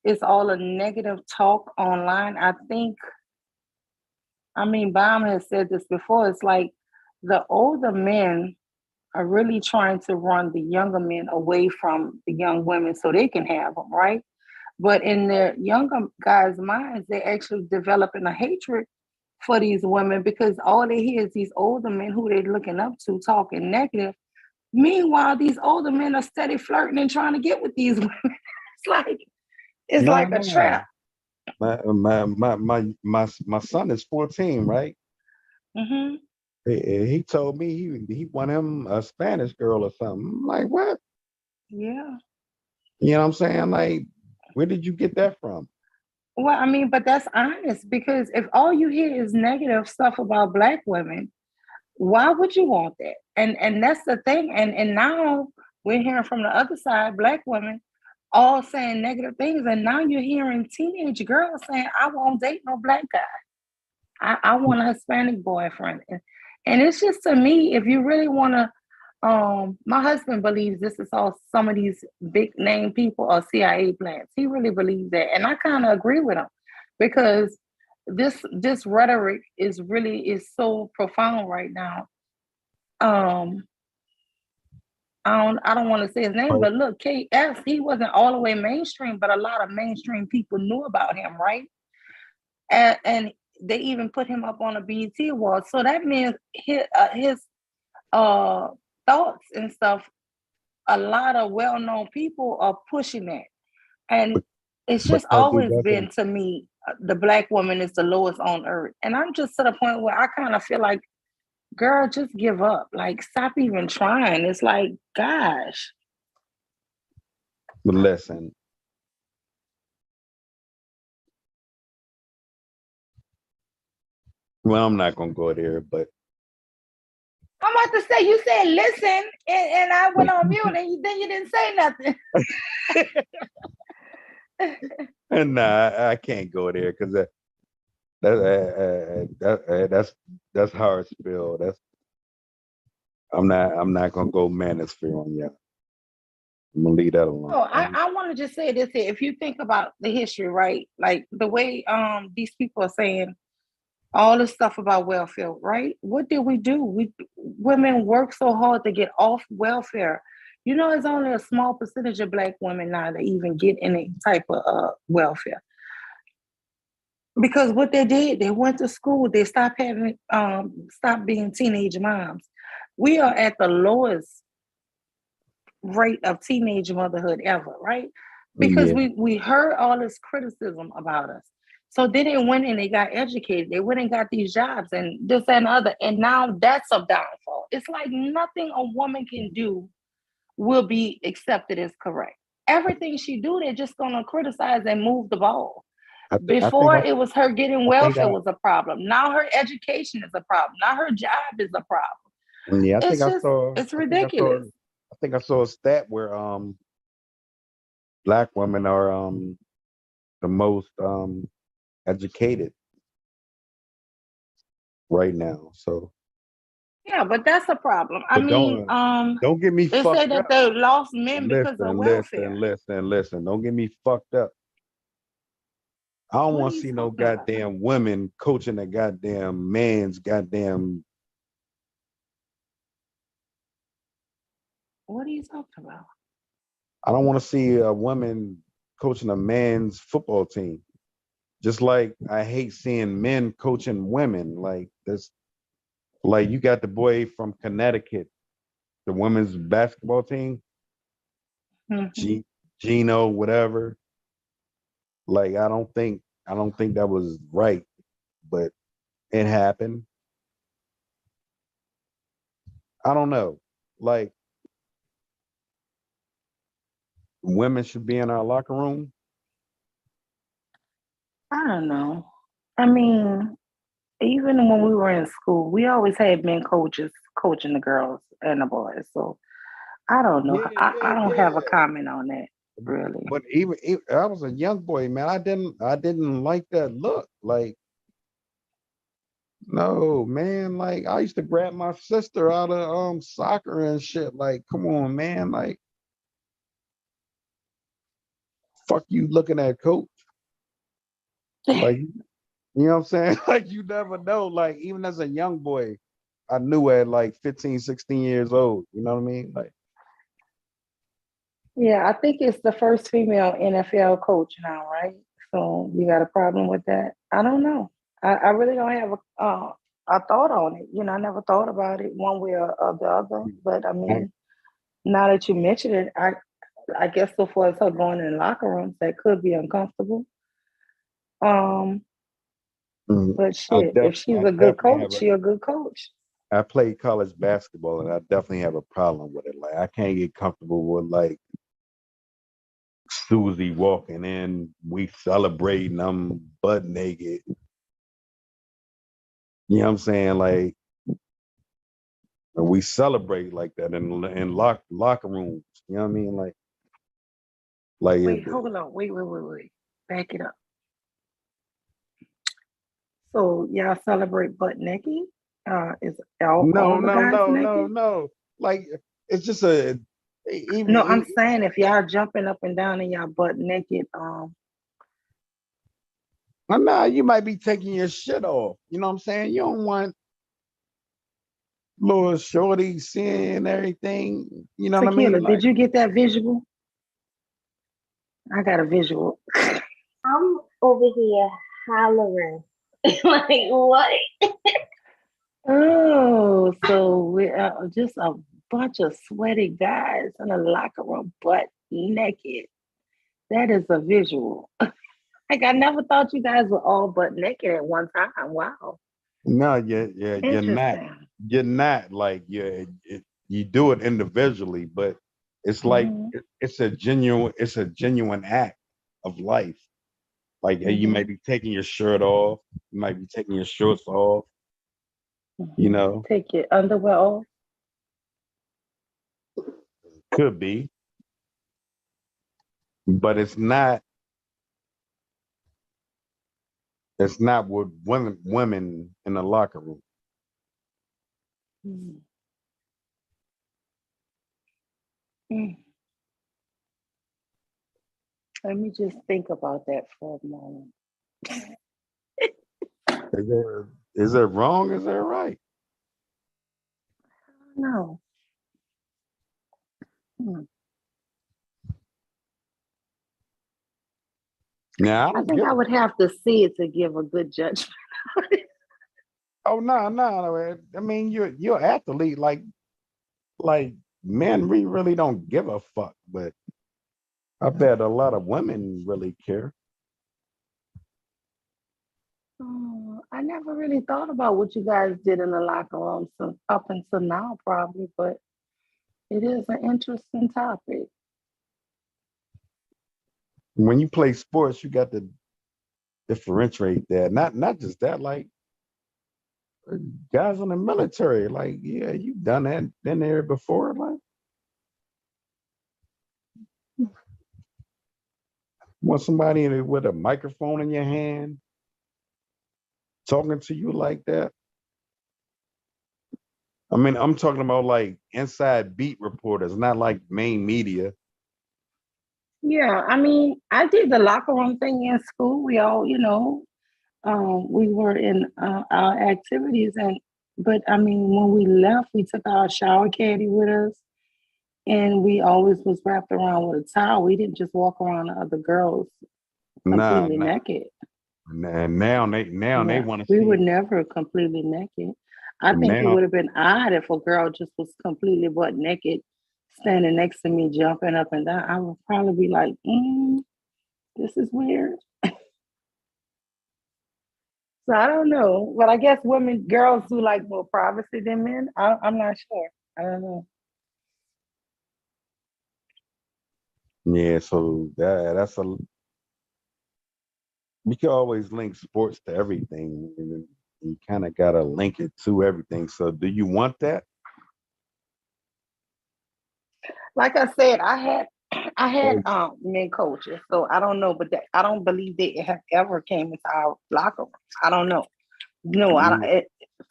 it's all a negative talk online. I think, Baum has said this before, it's like the older men are really trying to run the younger men away from the young women so they can have them, right? But in their younger guys' minds, they're actually developing a hatred for these women because all they hear is these older men who they're looking up to talking negative. Meanwhile, these older men are steady flirting and trying to get with these women. It's like a trap. My son is 14, right? Mm-hmm. He told me he wanted him a Spanish girl or something. I'm like, what? Yeah. You know what I'm saying? Like, where did you get that from? Well, but that's honest, because if all you hear is negative stuff about Black women, why would you want that? And that's the thing. And now we're hearing from the other side, Black women all saying negative things. And now you're hearing teenage girls saying, I won't date no Black guy. I want a Hispanic boyfriend. And it's just, to me, if you really want to, my husband believes this is all some of these big name people are CIA plants. He really believes that. And I kind of agree with him, because this rhetoric is so profound right now. I don't want to say his name, but look, KS, he wasn't all the way mainstream, but a lot of mainstream people knew about him, right? And they even put him up on a BET award. So that means his thoughts and stuff, a lot of well-known people are pushing that. And it's just always been, to me, the Black woman is the lowest on earth. And I'm just to the point where I kind of feel like, girl, just give up. Like, stop even trying. It's like, gosh. But listen. Well, I'm not going to go there, but. I'm about to say, you said listen, and I went on mute, and then you didn't say nothing. And nah, I can't go there, because that's hard spill. I'm not gonna go manosphere on you. I'm gonna leave that alone. Oh, I want to just say this here. If you think about the history, right? Like the way these people are saying, all this stuff about welfare, right? What did we do? Women work so hard to get off welfare. You know, it's only a small percentage of Black women now that even get any type of welfare. Because what they did, they went to school, they stopped being teenage moms. We are at the lowest rate of teenage motherhood ever, right? Because we heard all this criticism about us. So then they went and they got educated. They went and got these jobs and this and other. And now that's a downfall. It's like nothing a woman can do will be accepted as correct. Everything she do, they're just gonna criticize and move the ball. Before it was her getting welfare was a problem. Now her education is a problem. Now her job is a problem. Yeah, It's ridiculous. I think I saw a stat where Black women are the most educated right now. So yeah, but that's a problem. I mean, don't get me they fucked say that up. they lost men because of welfare. Listen. Don't get me fucked up. I don't want to see no goddamn women coaching a goddamn man's goddamn. What are you talking about? I don't want to see a woman coaching a man's football team. Just like I hate seeing men coaching women. Like this, like you got the boy from Connecticut, the women's basketball team, Gino, whatever. Like I don't think that was right, but it happened. I don't know. Like women should be in our locker room. I don't know. I mean, even when we were in school, we always had men coaches coaching the girls and the boys. So I don't know. I don't have a comment on that, really. But even I was a young boy, man. I didn't like that look. Like, no, man. Like I used to grab my sister out of soccer and shit. Like, come on, man. Like, fuck you looking at, coach. Like, you know what I'm saying? Like, you never know. Like, even as a young boy, I knew at like 15, 16 years old. You know what I mean? Like, yeah, I think it's the first female NFL coach now, right? So you got a problem with that? I don't know. I really don't have a thought on it. You know, I never thought about it one way or the other. But I mean, now that you mention it, I guess so far as her going in locker rooms, that could be uncomfortable. But shit, if she's a good coach, she's a good coach. I played college basketball and I definitely have a problem with it. Like I can't get comfortable with like Susie walking in, we celebrating, I'm butt naked. You know what I'm saying? Like we celebrate like that in locker rooms. You know what I mean? Like wait, hold on. Wait. Back it up. So y'all celebrate butt naked? Is all the guys naked? No. Like it's just a no, I'm saying if y'all jumping up and down and y'all butt naked, nah, you might be taking your shit off. You know what I'm saying? You don't want little shorty seeing everything. You know what I mean? Did you get that visual? I got a visual. I'm over here hollering. Like what? Oh, so we're just a bunch of sweaty guys in a locker room, butt naked. That is a visual. Like I never thought you guys were all butt naked at one time. Wow. No, you're not. You're not like you do it individually, but it's like it's a genuine act of life. Like you might be taking your shirt off, you might be taking your shorts off. You know, take your underwear off. Could be, but it's not. It's not with women in the locker room. Let me just think about that for a moment. Is it wrong? Is that right? No. Hmm. Yeah, I think I would have to see it to give a good judgment. Oh no. I mean, you're an athlete. Like men, we really don't give a fuck. But I bet a lot of women really care. Oh, I never really thought about what you guys did in the locker room up until now, probably, but it is an interesting topic. When you play sports, you got to differentiate that. Not just that, like guys in the military, like, yeah, you've done that, been there before, like. Want somebody with a microphone in your hand talking to you like that? I mean, I'm talking about like inside beat reporters, not like main media. Yeah, I mean, I did the locker room thing in school. We all, we were in our activities, but I mean, when we left, we took our shower caddy with us, and we always was wrapped around with a towel. We didn't just walk around the other girls completely naked. And now they want to We see. were never completely naked. I think it Now, would have been odd if a girl just was completely butt naked, standing next to me, jumping up and down. I would probably be like, this is weird. So I don't know, but I guess girls do like more privacy than men. I'm not sure. I don't know. yeah, so that's you can always link sports to everything. You kind of got to link it to everything. So do you want that? Like I said, I had men coaches, so I don't know, but I don't believe they have ever came into our locker room. I don't know. No, as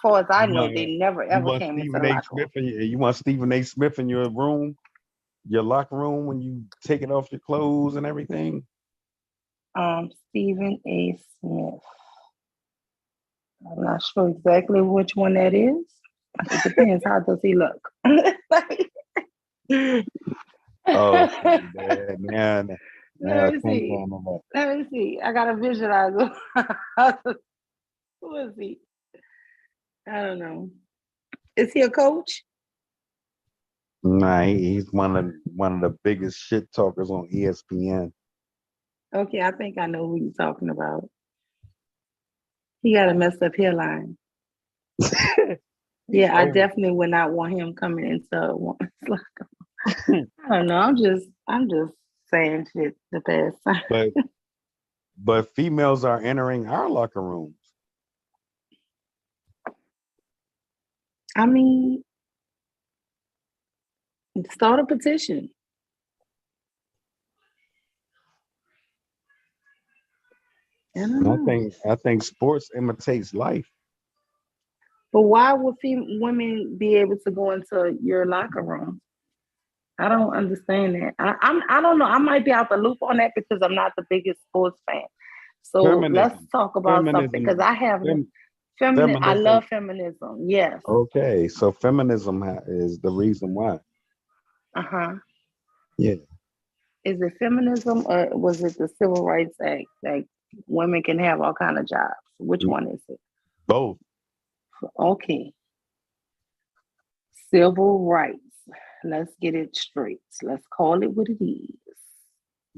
far as I know, they never ever came into the locker room. You want Stephen A. Smith in your room, your locker room, when you taking off your clothes and everything? Stephen A. Smith. I'm not sure exactly which one that is. It depends. How does he look? Oh, man. Let me see. Let me see. I gotta visualize him. Who is he? I don't know. Is he a coach? Nah, he's one of the biggest shit talkers on ESPN. Okay, I think I know who you're talking about. He got a messed up hairline. Yeah, I definitely would not want him coming into one. I don't know. I'm just saying shit the past time. But females are entering our locker rooms. I mean, start a petition. I think sports imitates life. But why would women be able to go into your locker room? I don't understand that. I don't know. I might be out the loop on that because I'm not the biggest sports fan. So let's talk about something because I have feminism. I love feminism. Yes. Okay, so feminism is the reason why. Yeah. Is it feminism or was it the Civil Rights Act? Like women can have all kind of jobs. Which one is it? Both. Okay. Civil rights. Let's get it straight. Let's call it what it is.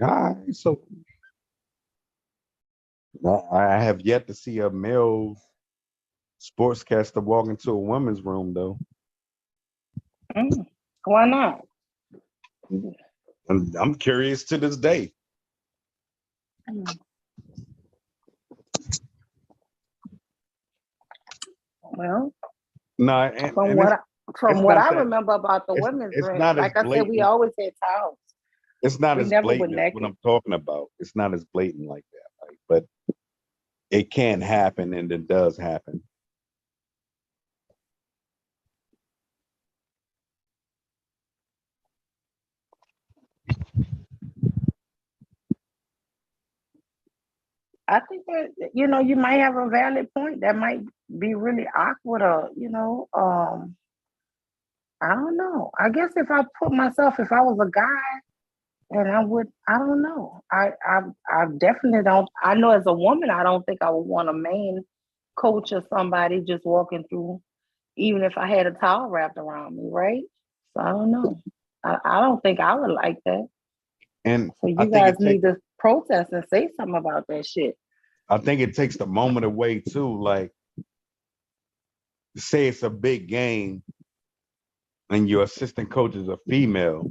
All right, so I have yet to see a male sportscaster walk into a woman's room, though. Why not? And I'm curious to this day. Well, no, from what I remember about the women's room, like I said, we always had towels. It's not as blatant as what I'm talking about. It's not as blatant like that, like, but it can happen, and it does happen. I think that you might have a valid point. That might be really awkward, or I don't know. I guess if I was a guy, and I don't know. I definitely don't. I know as a woman, I don't think I would want a man coach or somebody just walking through, even if I had a towel wrapped around me, right? So I don't know. I don't think I would like that. And So I you think guys need to protest and say something about that shit. I think it takes the moment away too. Like, say it's a big game, and your assistant coach is a female,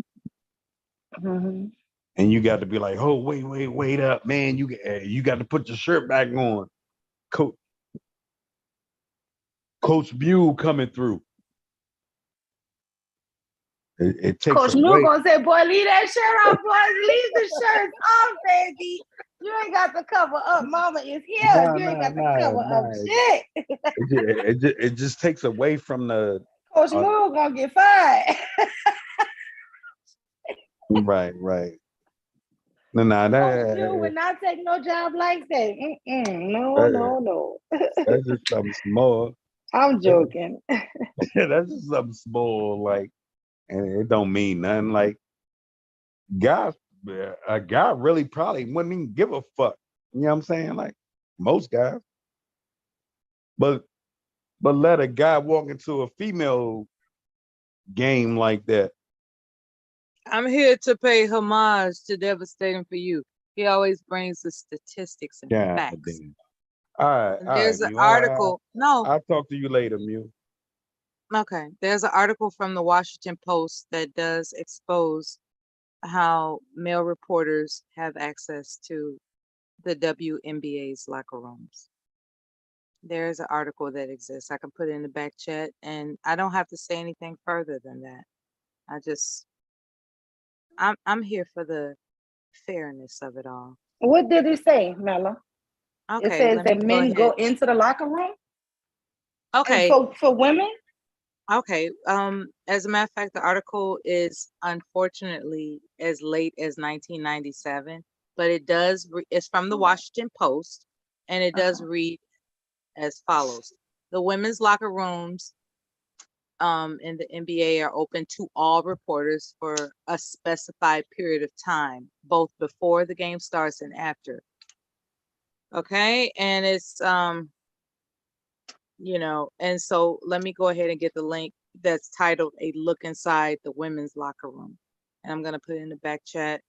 Mm-hmm. and you got to be like, "Oh, wait up, man! You got to put your shirt back on." Coach Mew coming through. It takes Coach Mew away. gonna say, "Boy, leave that shirt off, boys. Leave the shirts off, baby. You ain't got to cover up. Mama is here. You ain't got to cover up shit." It just takes away from the Coach Mew gonna get fired. right. No, Coach Mew would not take no job like that. No. That's just something small. I'm joking. That's just something small, like, and it don't mean nothing. Like, guys, a guy really probably wouldn't even give a fuck. You know what I'm saying? Like, most guys. But let a guy walk into a female game like that. I'm here to pay homage to Devastating for You. He always brings the statistics and facts. Damn. All right. There's an Mew. article. I'll talk to you later, Mew. Okay. There's an article from the Washington Post that does expose how male reporters have access to the WNBA's locker rooms. There's an article that exists. I can put it in the back chat, and I don't have to say anything further than that. I'm here for the fairness of it all. What did it say, Mella? Okay, it says that men go into the locker room. Okay. And for women. Okay. As a matter of fact, the article is unfortunately as late as 1997, but it does. It's from the Washington Post, and it does read as follows: the women's locker rooms in the NBA are open to all reporters for a specified period of time, both before the game starts and after. Okay, and it's and so let me go ahead and get the link that's titled "A Look Inside the Women's Locker Room," and I'm gonna put it in the back chat.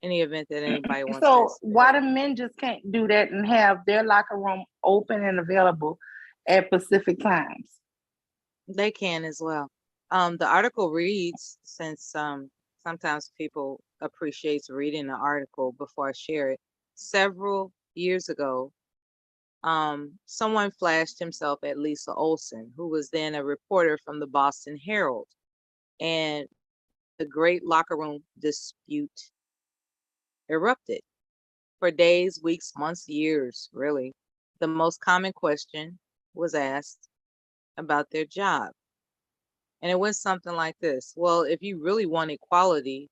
Any event that anybody wants. So why the men just can't do that and have their locker room open and available at specific times? They can as well. The article reads, since sometimes people appreciates reading the article before I share it. Several years ago, someone flashed himself at Lisa Olson, who was then a reporter from the Boston Herald, and the great locker room dispute erupted for days, weeks, months, years, really. The most common question was asked about their job. And it went something like this: well, if you really want equality,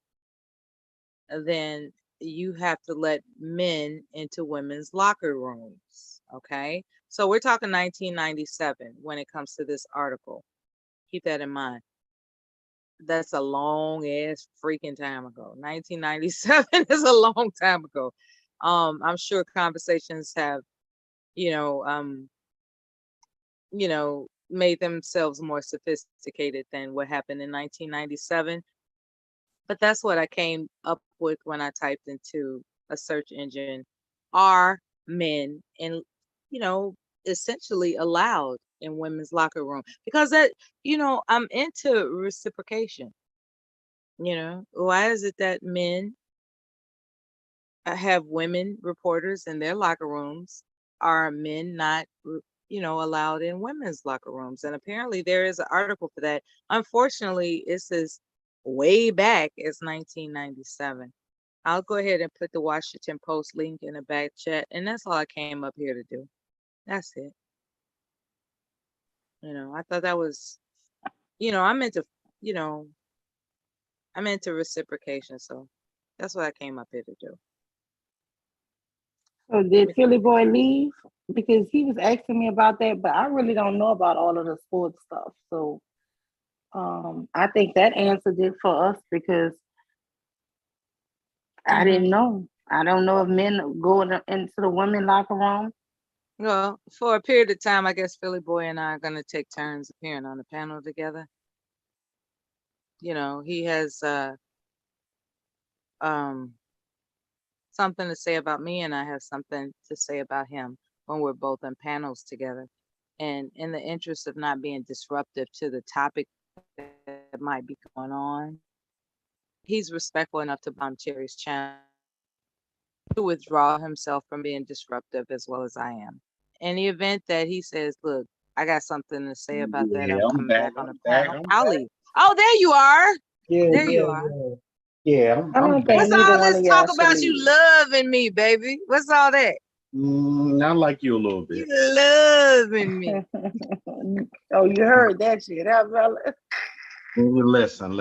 then you have to let men into women's locker rooms. Okay. So we're talking 1997 when it comes to this article. Keep that in mind. That's a long ass freaking time ago. 1997 is a long time ago. I'm sure conversations have, made themselves more sophisticated than what happened in 1997. But that's what I came up with when I typed into a search engine, are men and, essentially allowed in women's locker room? Because that, I'm into reciprocation. Why is it that men have women reporters in their locker rooms? Are men not allowed in women's locker rooms? And apparently there is an article for that. Unfortunately, it says way back as 1997. I'll go ahead and put the Washington Post link in the back chat, and that's all I came up here to do. That's it. I thought that was, I'm into reciprocation, so that's what I came up here to do. So did Philly Boy leave? Because he was asking me about that, but I really don't know about all of the sports stuff. So I think that answered it for us because I didn't know. I don't know if men go into the women locker room. Well, for a period of time, I guess Philly Boy and I are going to take turns appearing on the panel together. You know, he has something to say about me, and I have something to say about him when we're both in panels together. And in the interest of not being disruptive to the topic that might be going on, he's respectful enough to bomb Cherry's channel to withdraw himself from being disruptive as well as I am. In the event that he says, look, I got something to say about that, I'm coming back on the panel, I'll leave. Oh, there you are. There you are. Yeah, I don't think What's neither all one this of talk y'all about should you leave. loving me, baby? What's all that? I like you a little bit. You loving me. Oh, you heard that shit, huh, brother? Listen.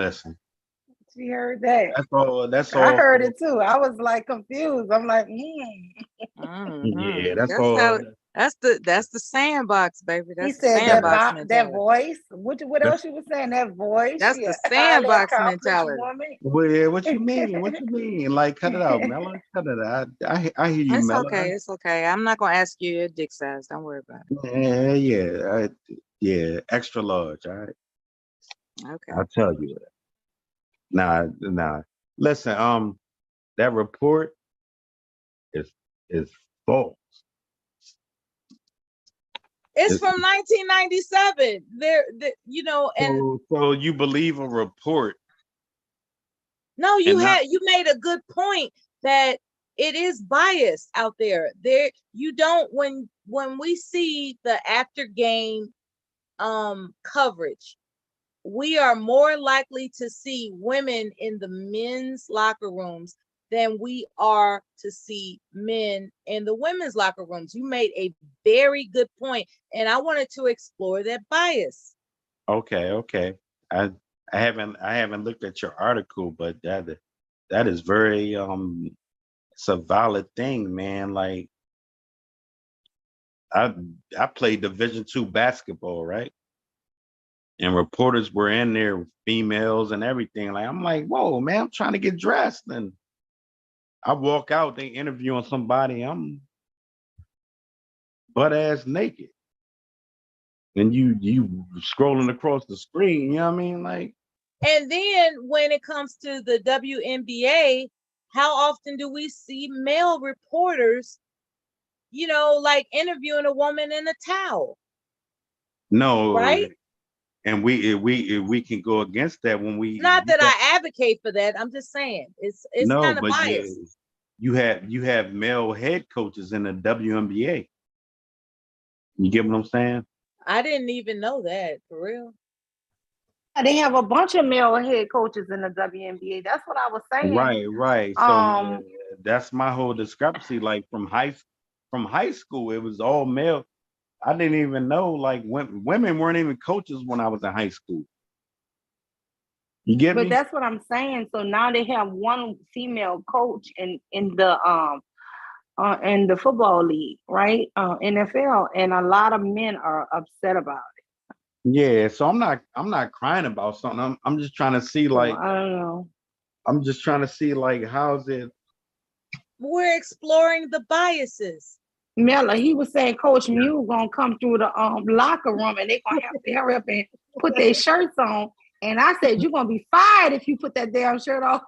She heard that. That's I all. heard it too. I was like confused. I'm like, Yeah, that's all. That's the sandbox, baby. He That's the said sandbox that mentality. voice. What else you was saying? That voice. That's She the a highly sandbox accomplished mentality. woman. Well, what you mean? What you mean? Like, cut it out, Mella. Cut it out. I hear you, It's Mella. okay. It's okay. I'm not gonna ask you your dick size. Don't worry about it. Yeah. Extra large. All right. Okay. I'll tell you that. Nah. Listen, that report is false. It's from 1997. So you believe a report? No, you made a good point that it is biased out there. You don't when we see the after game coverage, we are more likely to see women in the men's locker rooms than we are to see men in the women's locker rooms. You made a very good point, and I wanted to explore that bias. Okay. I haven't looked at your article, but that is very it's a valid thing, man. Like I played Division II basketball, right? And reporters were in there, females and everything. Like I'm like, whoa, man, I'm trying to get dressed, and I walk out, they interviewing somebody, I'm butt ass naked, and you scrolling across the screen. You know what I mean? Like, and then when it comes to the WNBA, how often do we see male reporters, like interviewing a woman in a towel? No, right? And we can go against that when we. Not that I advocate for that. I'm just saying it's kind of biased. You have male head coaches in the WNBA. You get what I'm saying? I didn't even know that, for real. They have a bunch of male head coaches in the WNBA. That's what I was saying. Right. So that's my whole discrepancy. Like from high school, it was all male. I didn't even know like women weren't even coaches when I was in high school. You get me? But that's what I'm saying. So now they have one female coach in the football league, right? NFL, and a lot of men are upset about it. Yeah, so I'm not crying about something. I'm just trying to see like I don't know. I'm just trying to see like how's it. We're exploring the biases. Mella, he was saying Coach Mew gonna come through the locker room and they're gonna have to hurry up and put their shirts on. And I said, you're gonna be fired if you put that damn shirt on.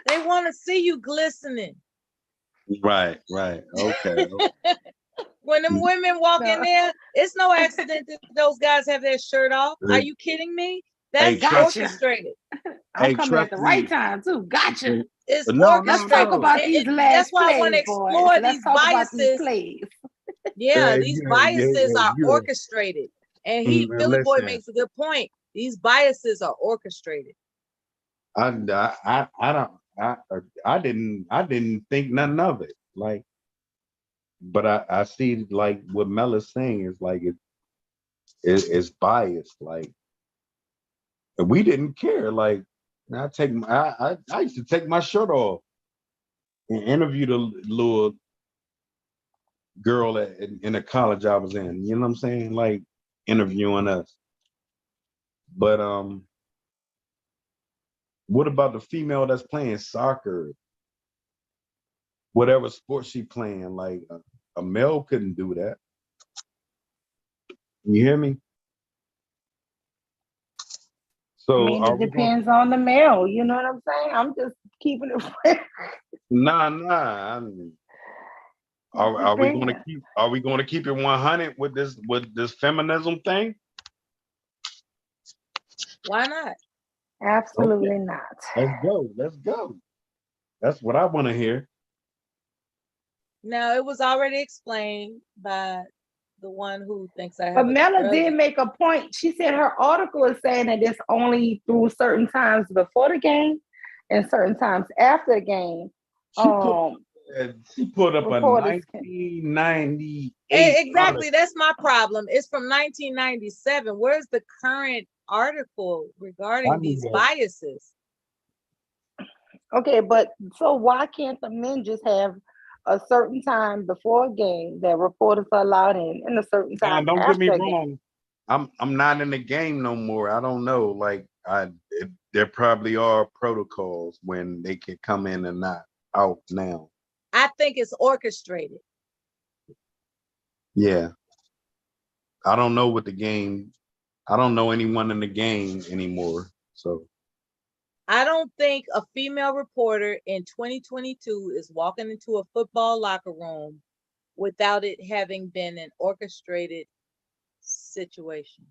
They want to see you glistening. Right. Okay. When them women walk in there, it's no accident that those guys have their shirt off. Are you kidding me? That's orchestrated. I'm coming at the right time too. Gotcha. It's orchestrated. Let's talk about these last That's why I want to explore these biases. Yeah, these biases are orchestrated. And Philly Boy makes a good point. These biases are orchestrated. I didn't think nothing of it. Like, but I see like what Mella's saying is like it's biased. Like we didn't care. Like I used to take my shirt off and interviewed a little girl in the college I was in. You know what I'm saying? Like interviewing us. But what about the female that's playing soccer? Whatever sport she playing, like a male couldn't do that. You hear me? So I mean, it depends on the male. You know what I'm saying? I'm just keeping it real. Nah. I mean, are we going to keep it 100 with this feminism thing? Why not? Absolutely Okay. not. Let's go. That's what I want to hear. Now, it was already explained by the one who thinks I have. But Mela did make a point. She said her article is saying that it's only through certain times before the game and certain times after the game. She put up a 1998. Exactly. That's my problem. It's from 1997. Where's the current article regarding these biases? Okay, but so why can't the men just have a certain time before a game that reporters are allowed in and a certain time Don't after get me a wrong. game? I'm not in the game no more. I don't know. Like there probably are protocols when they can come in and not out now. I think it's orchestrated. Yeah. I don't know what the game. I don't know anyone in the game anymore. So I don't think a female reporter in 2022 is walking into a football locker room without it having been an orchestrated situation.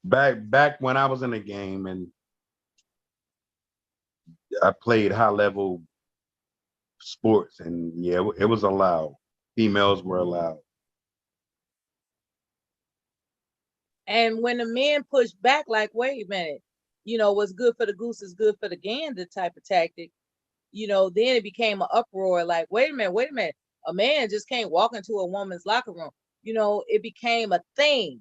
Back when I was in the game and I played high level sports, and yeah, it was allowed. Females were allowed. And when the men push back, like, wait a minute, what's good for the goose is good for the gander type of tactic, then it became an uproar, like, wait a minute, a man just can't walk into a woman's locker room. It became a thing.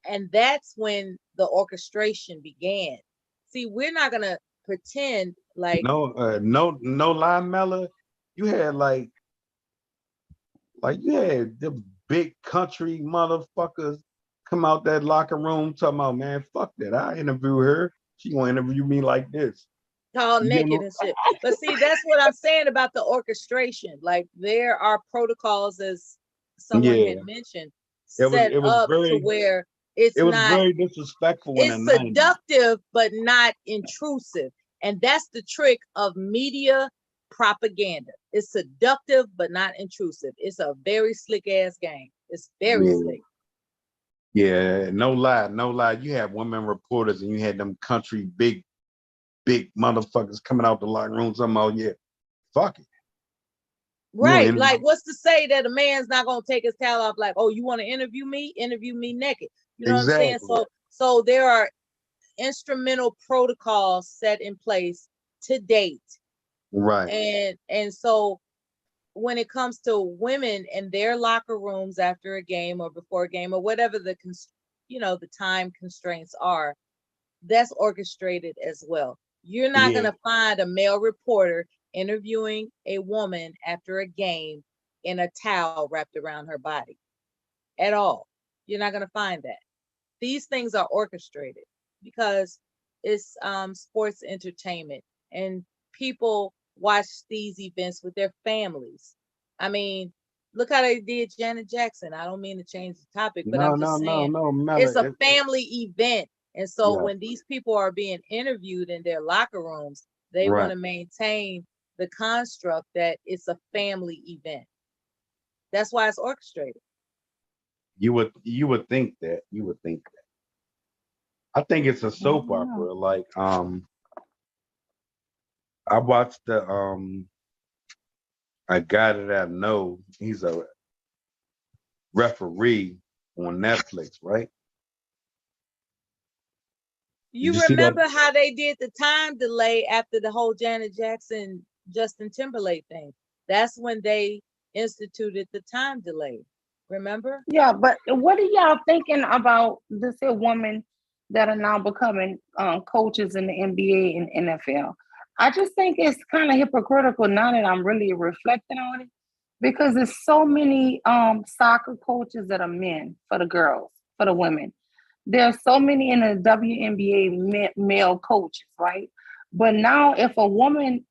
And that's when the orchestration began. See, we're not going to pretend like. No lie, Mela. You had like you had the big country motherfuckers come out that locker room talking about, man, fuck that. I interview her. She gonna interview me like this. All naked and shit. But see, that's what I'm saying about the orchestration. Like there are protocols, as someone had mentioned, set up to where it was very disrespectful. It's seductive, but not intrusive. And that's the trick of media propaganda. It's seductive, but not intrusive. It's a very slick ass game. It's very slick. Yeah, no lie. You had women reporters and you had them country big motherfuckers coming out the locker room somehow. Yeah, fuck it. Right. Like, what's to say that a man's not gonna take his towel off? Like, oh, you want to interview me? Interview me naked. You know what I'm saying? So there are instrumental protocols set in place to date. Right. And so when it comes to women and their locker rooms after a game or before a game or whatever the time constraints are, that's orchestrated as well. You're not going to find a male reporter interviewing a woman after a game in a towel wrapped around her body at all. You're not going to find that. These things are orchestrated because it's sports entertainment and people watch these events with their families. I mean, look how they did Janet Jackson. I don't mean to change the topic, but I'm just saying it's a family event. And so when these people are being interviewed in their locker rooms, they want to maintain the construct that it's a family event. That's why it's orchestrated. You would think that. I think it's a soap opera. Like I watched the a guy that I know. He's a referee on Netflix, right? You remember how they did the time delay after the whole Janet Jackson, Justin Timberlake thing? That's when they instituted the time delay. Remember? Yeah, but what are y'all thinking about this here woman that are now becoming coaches in the NBA and NFL? I just think it's kind of hypocritical now that I'm really reflecting on it, because there's so many soccer coaches that are men for the girls, for the women. There's so many in the WNBA male coaches, right? But now if a woman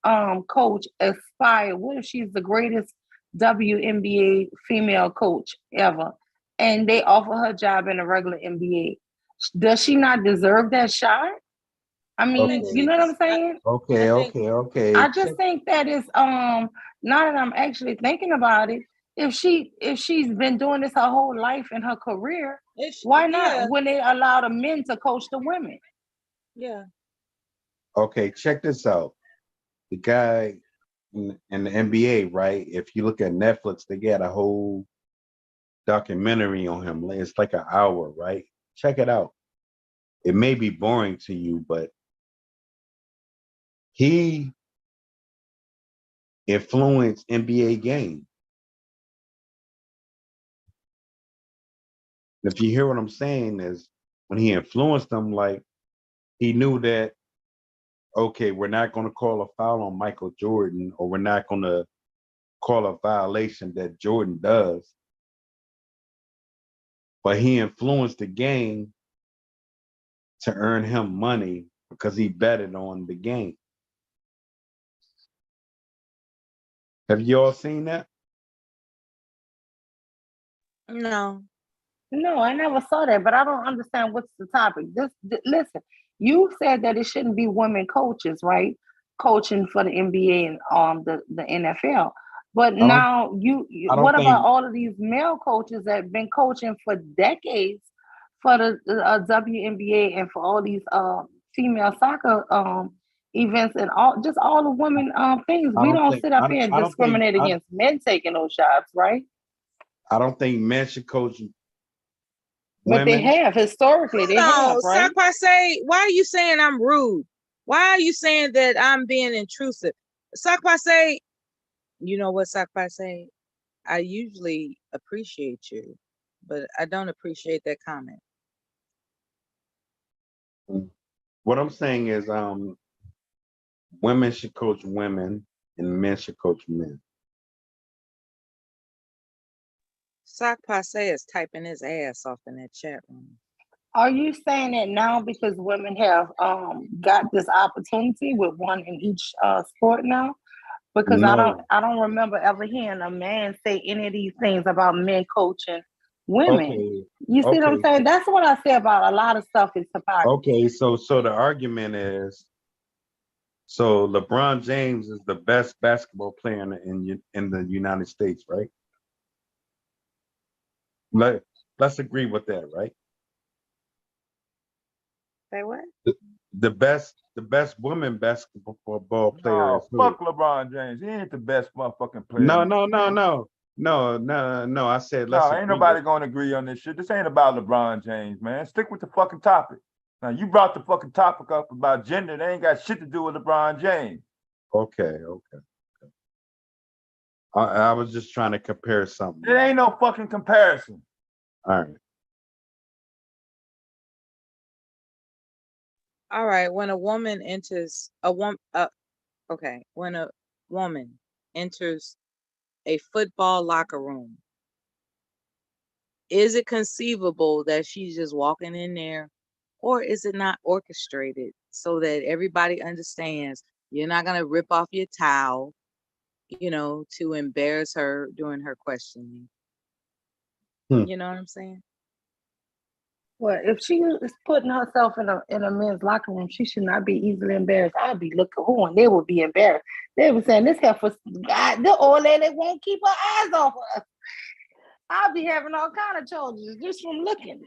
coach aspire, what if she's the greatest WNBA female coach ever, and they offer her job in a regular NBA? Does she not deserve that shot? I mean, Okay. you know what I'm saying? Okay. I just think that is now that I'm actually thinking about it, if she's been doing this her whole life in her career, why not when they allow the men to coach the women? Yeah. Okay, check this out. The guy in the NBA, right? If you look at Netflix, they got a whole documentary on him. It's like an hour, right? Check it out. It may be boring to you, but he influenced NBA game. If you hear what I'm saying, is when he influenced them, like he knew that, okay, we're not going to call a foul on Michael Jordan, or we're not going to call a violation that Jordan does. But he influenced the game to earn him money because he betted on the game. Have you all seen that? No. No, I never saw that, but I don't understand what's the topic. Listen, you said that it shouldn't be women coaches, right? Coaching for the NBA and the NFL. But now what about all of these male coaches that have been coaching for decades for the WNBA and for all these female soccer events and all the women things? We don't sit up here and discriminate against men taking those jobs, right? I don't think men should coach women. But they have historically. They have, right? Sarkwase, why are you saying I'm rude? Why are you saying that I'm being intrusive? Sarkwase, you know what, Sarkwase? I usually appreciate you, but I don't appreciate that comment. What I'm saying is, women should coach women, and men should coach men. Sarkwase is typing his ass off in that chat room. Are you saying that now because women have got this opportunity with one in each sport now? Because No. I don't remember ever hearing a man say any of these things about men coaching women. Okay. You see what I'm saying? That's what I say about a lot of stuff is hypocrisy. Okay, so the argument is, so LeBron James is the best basketball player in the United States, right? Let's agree with that, right? Say what? The best women basketball player is who? Fuck LeBron James. He ain't the best motherfucking player. No. I said no. Ain't nobody gonna agree on this shit. This ain't about LeBron James, man. Stick with the fucking topic. Now you brought the fucking topic up about gender. They ain't got shit to do with LeBron James. Okay. I was just trying to compare something. It ain't no fucking comparison. All right. All right. When a woman enters when a woman enters a football locker room, is it conceivable that she's just walking in there, or is it not orchestrated so that everybody understands you're not going to rip off your towel, to embarrass her during her questioning? You know what I'm saying? Well, if she is putting herself in a men's locker room, she should not be easily embarrassed. I'd be looking who, and they would be embarrassed. They would saying, "This heifer, God, the old lady won't keep her eyes off us." I'll be having all kind of charges just from looking.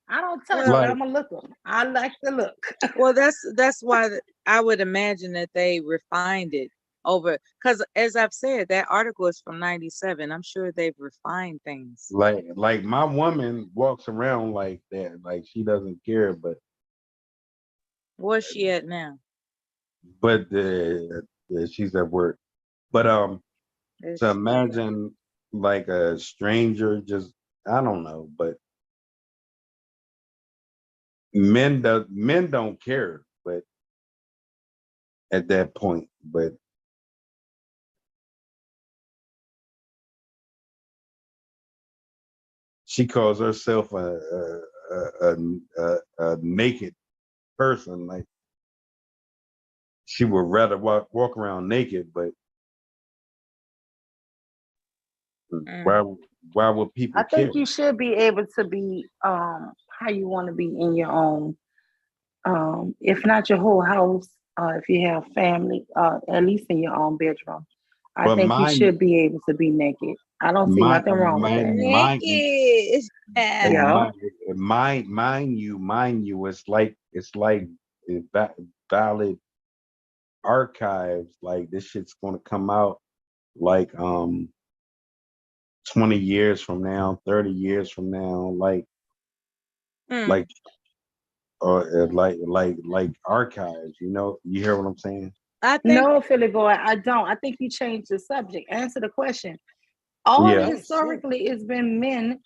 I don't touch, but I'm a looker. I like to look. Well, that's why I would imagine that they refined it over, because as I've said, that article is from '97. I'm sure they've refined things. Like my woman walks around like that, like she doesn't care, but where's she at now? But she's at work. But to imagine like a stranger, just I don't know, but men don't care, but at that point, but she calls herself a naked person. Like she would rather walk around naked, but why would people I care? think you should be able to be how you want to be in your own, if not your whole house, if you have family, at least in your own bedroom. I But think you should be able to be naked. I don't see nothing wrong with that. Naked. Yeah. Mind you, it's like valid archives. Like this shit's gonna come out like 20 years from now, 30 years from now, like archives, you know, you hear what I'm saying? I think No, Philly boy, I don't. I think you changed the subject. Answer the question. All historically, it's been men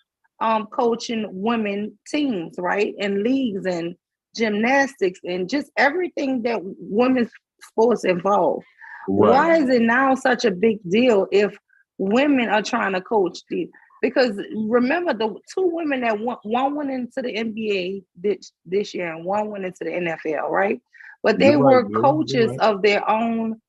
coaching women teams, right? And leagues and gymnastics and just everything that women's sports involve. Right. Why is it now such a big deal if women are trying to coach these? Because remember, the two women that one went into the NBA this year and one went into the NFL, right? But they were coaches of their own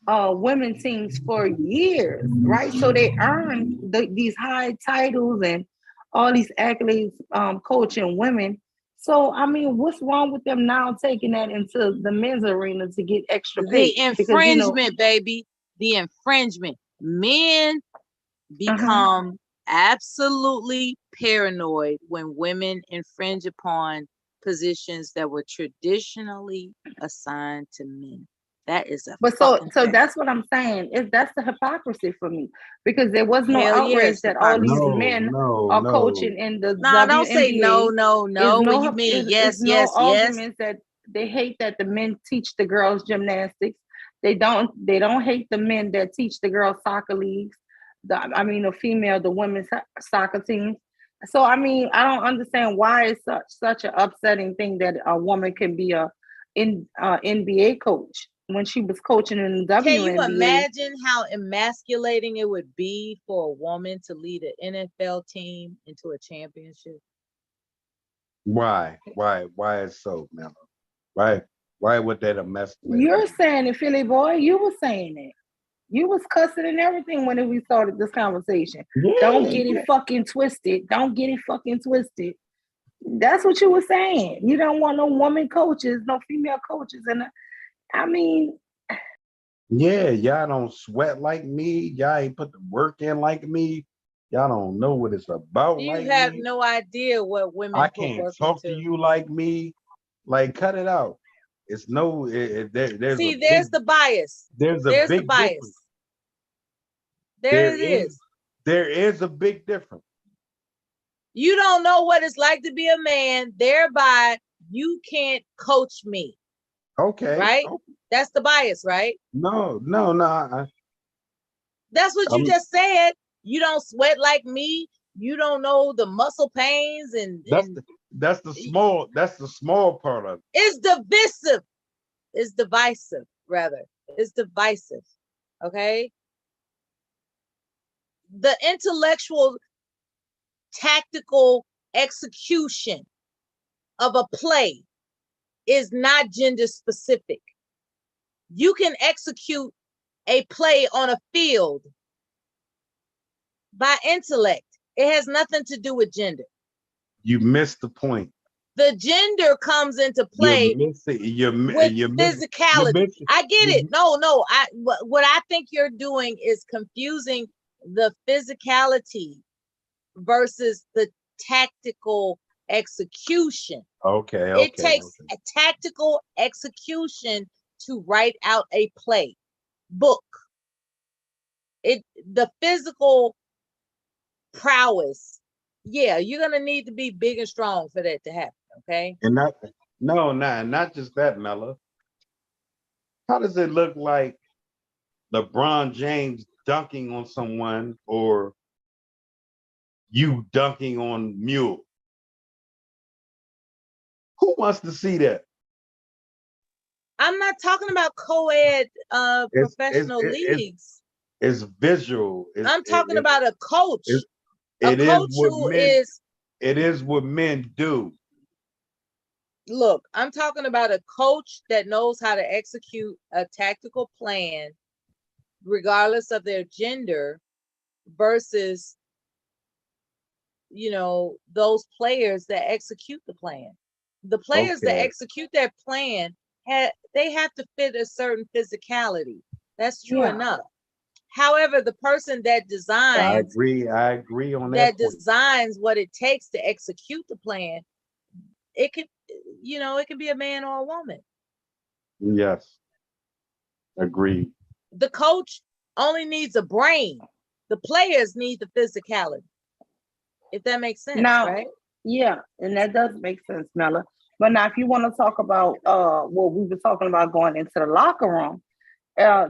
women teams for years, right? So they earned these high titles and all these accolades coaching women. So I mean, what's wrong with them now taking that into the men's arena to get extra pay? the infringement, baby, the infringement. Men become absolutely paranoid when women infringe upon positions that were traditionally assigned to men. That is a so that's what I'm saying. That's the hypocrisy for me, because there was no outrage that all these men are coaching in the WNBA. Don't say no. What you mean? Yes, arguments that they hate that the men teach the girls gymnastics. They don't hate the men that teach the girls soccer leagues. The women's soccer teams. So I mean, I don't understand why it's such an upsetting thing that a woman can be a NBA coach when she was coaching in the WNBA. Can you imagine how emasculating it would be for a woman to lead an NFL team into a championship? Why is so, Mel? Why would that emasculate? You're saying it, Philly boy. You were saying it. You was cussing and everything when we started this conversation. Don't get it fucking twisted. Don't get it fucking twisted. That's what you were saying. You don't want no woman coaches, no female coaches. And I mean, yeah, y'all don't sweat like me. Y'all ain't put the work in like me. Y'all don't know what it's about. You have no idea what women. I can't talk to you like me. Like, cut it out. It's no. There's the bias. There's the bias. Difference. There it is. There is a big difference. You don't know what it's like to be a man, thereby you can't coach me. Okay. Right? Okay. That's the bias, right? No. That's what you just said. You don't sweat like me. You don't know the muscle pains and that's the small part of it. It's divisive. It's divisive, rather. It's divisive. Okay. The intellectual tactical execution of a play is not gender specific. You can execute a play on a field by intellect. It has nothing to do with gender. You missed the point. The gender comes into play with physicality. I get it. No. What I think you're doing is confusing the physicality versus the tactical execution. Okay. It takes a tactical execution to write out a play book. The physical prowess, you're gonna need to be big and strong for that to happen. Okay. And not just that, Mella. How does it look like LeBron James dunking on someone or you dunking on Mule? Who wants to see that? I'm not talking about co-ed professional leagues. It's visual. I'm talking about a coach. It is what men do. Look, I'm talking about a coach that knows how to execute a tactical plan, regardless of their gender, versus, you know, those players that execute the plan. The players that execute that plan, they have to fit a certain physicality. That's true enough. However, the person that designs, I agree on that. That designs what it takes to execute the plan, it can, you know, it can be a man or a woman. Yes. Agreed. The coach only needs a brain. The players need the physicality. If that makes sense, now, right? Yeah, and that does make sense, Mella. But now, if you want to talk about what we were talking about going into the locker room,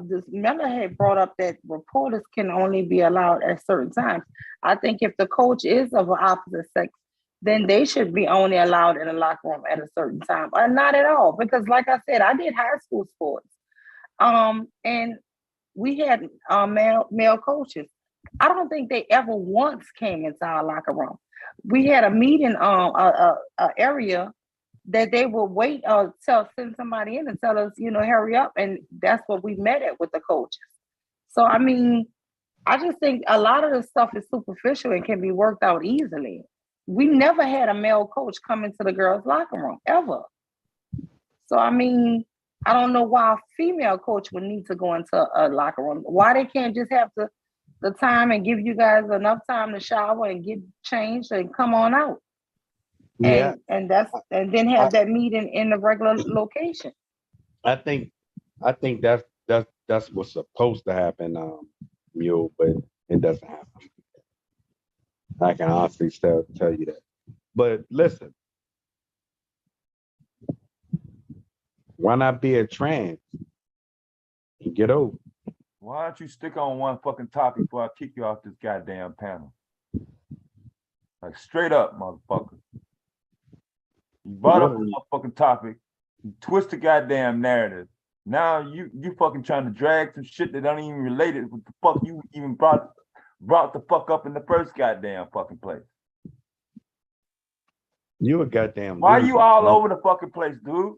this Mella had brought up that reporters can only be allowed at certain times. I think if the coach is of an opposite sex, then they should be only allowed in the locker room at a certain time, or not at all. Because, like I said, I did high school sports, and we had male coaches. I don't think they ever once came into our locker room. We had a meeting, a area that they would wait send somebody in and tell us, you know, hurry up, and that's what we met at with the coaches. So I mean, I just think a lot of this stuff is superficial and can be worked out easily. We never had a male coach come into the girls' locker room ever. So I mean, I don't know why a female coach would need to go into a locker room. Why they can't just have the time and give you guys enough time to shower and get changed and come on out. Yeah. And then have that meeting in the regular location. I think that's what's supposed to happen, Mule, but it doesn't happen. I can honestly tell you that. But listen, why not be a trans and get over? Why don't you stick on one fucking topic before I kick you off this goddamn panel? Like straight up, motherfucker. You brought up a motherfucking topic, you twist the goddamn narrative. Now you fucking trying to drag some shit that don't even relate it with the fuck you even brought the fuck up in the first goddamn fucking place. You a goddamn Why loser, you all man. over the fucking place, dude?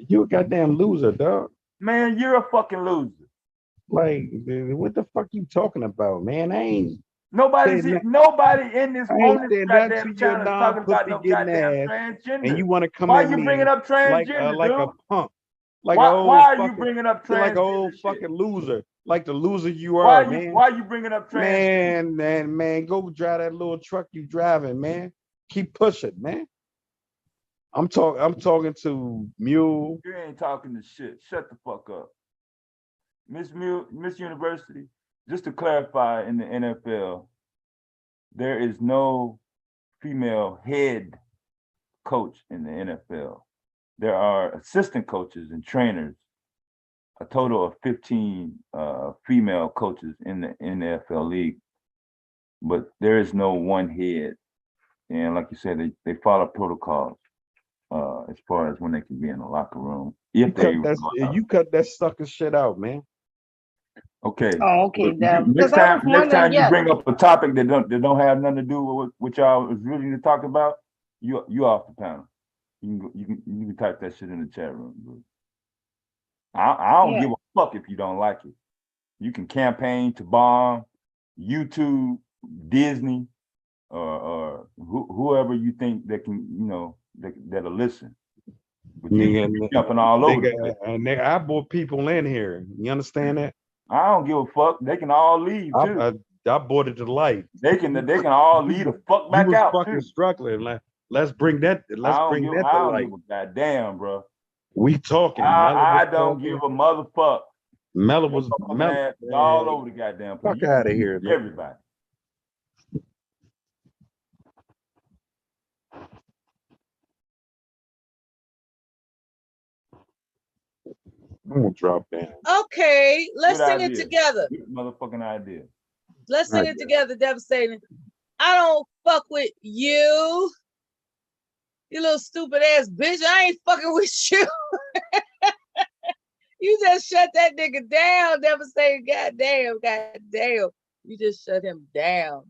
You a goddamn loser, dog. Man, you're a fucking loser. Like, what the fuck you talking about, man? I ain't nobody in this on this goddamn your channel talking about no goddamn transgender. and you want to come Why at you me bringing up transgender, like dude? a punk, like why are you bringing up transgender? like an old fucking loser, like the loser you why are, man. Why you bringing up transgender? Man, go drive that little truck you driving, man. Keep pushing, man. I'm talking to Mule. You ain't talking to shit. Shut the fuck up. Miss University, just to clarify, in the NFL, there is no female head coach in the NFL. There are assistant coaches and trainers, a total of 15 female coaches in the NFL league, but there is no one head. And like you said, they follow protocols as far as when they can be in the locker room. You cut that sucker shit out, man. Okay. Oh, okay. Next time you bring up a topic that don't have nothing to do with what y'all was really to talk about, you off the panel. You can type that shit in the chat room. Bro. I don't give a fuck if you don't like it. You can campaign to bomb YouTube, Disney, or whoever you think that can, you know, that'll listen. But you jumping all over the place. And I brought people in here. You understand that? I don't give a fuck. They can all leave too. I brought it to life. They can all leave the fuck back you was out fucking too. Struggling. Let's bring that. Let's bring that to life. Goddamn, bro. We talking. I don't give a motherfucker. Mella was all over the goddamn place. Fuck out of here, man. Everybody. I'm gonna drop down. Okay, let's Good sing idea. it together. Good motherfucking idea. Let's sing it together, Devastating. I don't fuck with you. You little stupid ass bitch. I ain't fucking with you. You just shut that nigga down. Never say goddamn, goddamn. You just shut him down.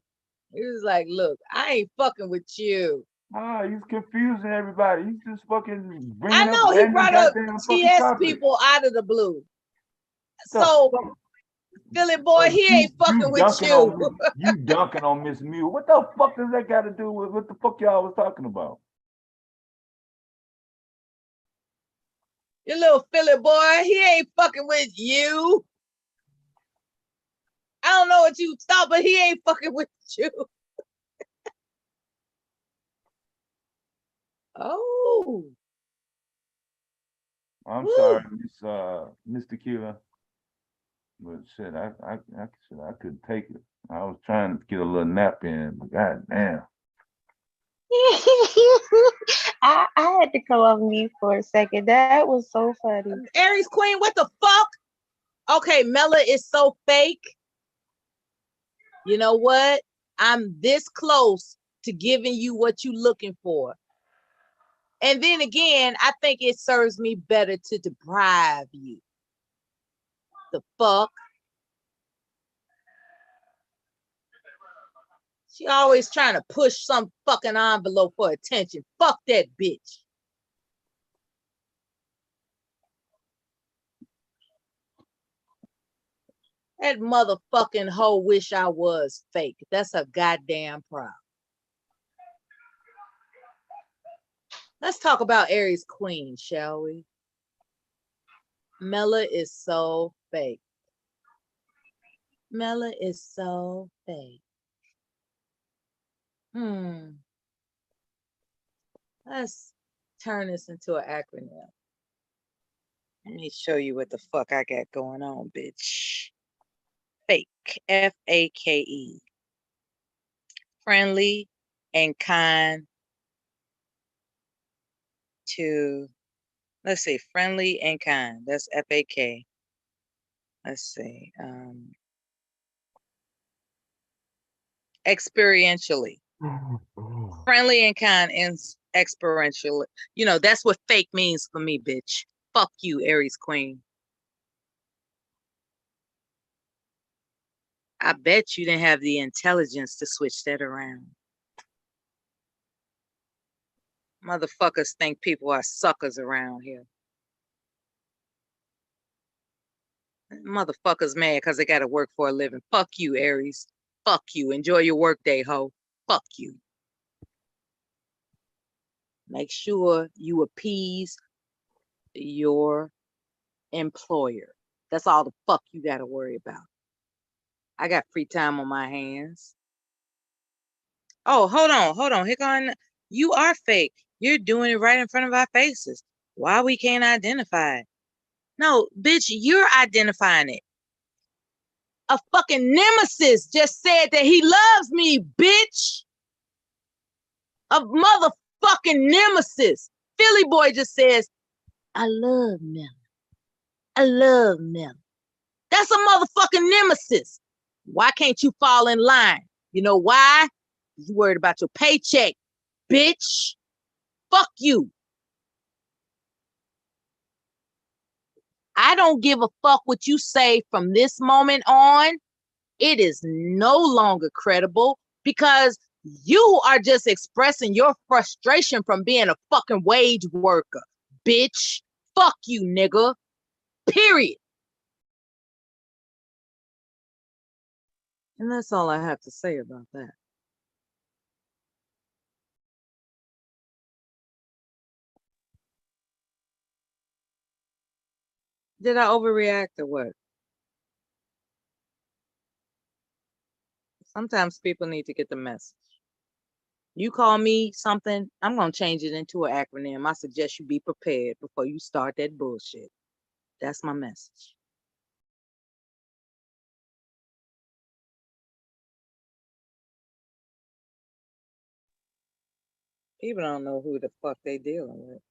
He was like, look, I ain't fucking with you. Ah, he's confusing everybody. He's just fucking bringing I up know he random brought up goddamn fucking TS topics. people out of the blue. So, Philly boy, he ain't fucking with you. You dunking on Miss Mew. What the fuck does that got to do with what the fuck y'all was talking about? You little Philly boy, he ain't fucking with you. I don't know what you thought, but he ain't fucking with you. Oh. I'm sorry, Miss Tequila. But shit, I couldn't take it. I was trying to get a little nap in, but goddamn. I had to come off mute for a second. That was so funny. Aries Queen, what the fuck? Okay, Mela is so fake. You know what? I'm this close to giving you what you're looking for. And then again, I think it serves me better to deprive you. The fuck? She always trying to push some fucking envelope for attention. Fuck that bitch. That motherfucking hoe wish I was fake. That's a goddamn problem. Let's talk about Aries Queen, shall we? Mela is so fake. Mela is so fake. Let's turn this into an acronym. Let me show you what the fuck I got going on, bitch. Fake. F-A-K-E. Friendly and kind to, let's see, friendly and kind. That's F-A-K. Let's see. Experientially. Friendly and kind and experientially. You know, that's what fake means for me, bitch. Fuck you, Aries Queen. I bet you didn't have the intelligence to switch that around. Motherfuckers think people are suckers around here. Motherfuckers mad because they got to work for a living. Fuck you, Aries. Fuck you. Enjoy your work day, ho. Fuck you. Make sure you appease your employer. That's all the fuck you got to worry about. I got free time on my hands. Oh, hold on. Here on. You are fake. You're doing it right in front of our faces. Why we can't identify it? No, bitch, you're identifying it. A fucking nemesis just said that he loves me, bitch. A motherfucking nemesis. Philly boy just says, I love Mel. I love Mel. That's a motherfucking nemesis. Why can't you fall in line? You know why? You worried about your paycheck, bitch. Fuck you. I don't give a fuck what you say from this moment on. It is no longer credible because you are just expressing your frustration from being a fucking wage worker, bitch. Fuck you, nigga. Period. And that's all I have to say about that. Did I overreact or what? Sometimes people need to get the message. You call me something, I'm going to change it into an acronym. I suggest you be prepared before you start that bullshit. That's my message. People don't know who the fuck they dealing with.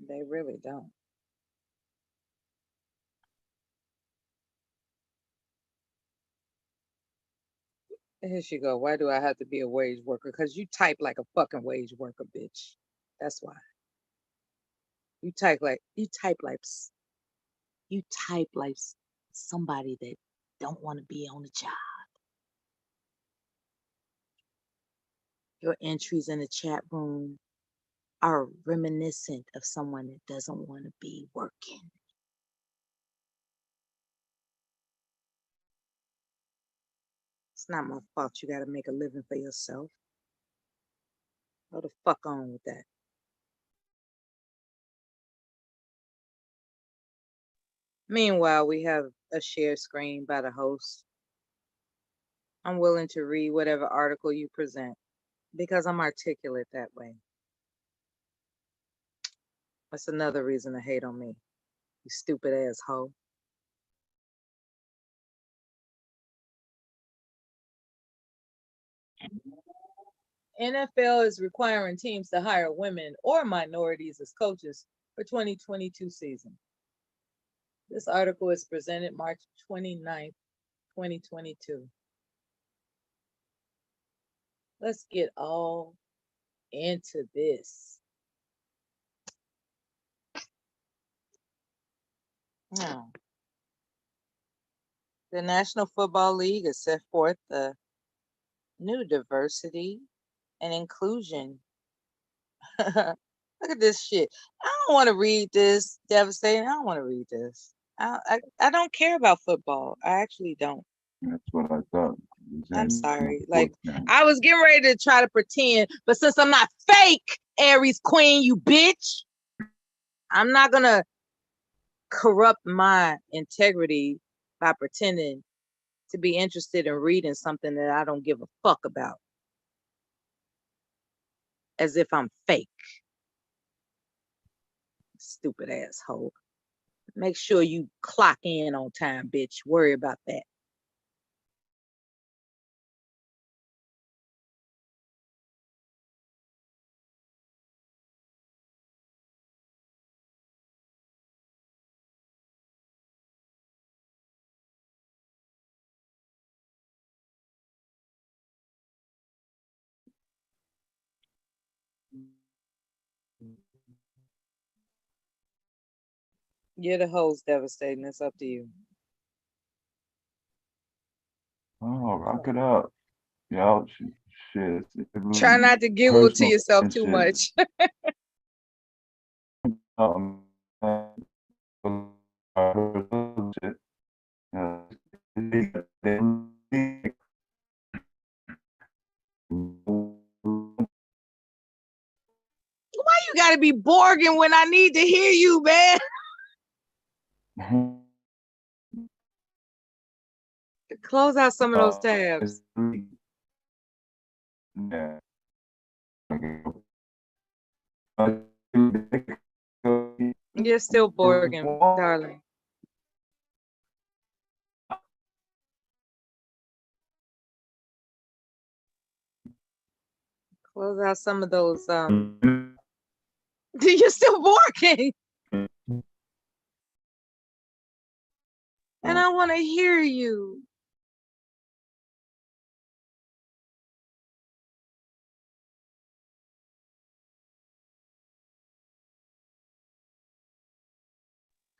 They really don't. Here she go. Why do I have to be a wage worker? Because you type like a fucking wage worker, bitch. That's why. You type like somebody that don't want to be on the job. Your entries in the chat room are reminiscent of someone that doesn't want to be working. It's not my fault you got to make a living for yourself. Go the fuck on with that. Meanwhile, we have a share screen by the host. I'm willing to read whatever article you present because I'm articulate that way. That's another reason to hate on me, you stupid ass hoe. NFL is requiring teams to hire women or minorities as coaches for 2022 season. This article is presented March 29th, 2022. Let's get all into this. Now, the National Football League has set forth the new diversity and inclusion. Look at this shit. I don't want to read this. Devastating. I don't want to read this. I don't care about football. I actually don't. That's what I thought. I'm sorry. Like, I was getting ready to try to pretend, but since I'm not fake, Aries Queen, you bitch, I'm not gonna corrupt my integrity by pretending to be interested in reading something that I don't give a fuck about. As if I'm fake. Stupid asshole. Make sure you clock in on time, bitch. Worry about that. You're the host, Devastating. It's up to you. Oh, rock it up. Y'all, shit. Try not to giggle to yourself too much. Why you gotta be Borging when I need to hear you, man? Close out some of those tabs. Yeah. You're still Borging, darling. Close out some of those. You're still Borging. And I want to hear you.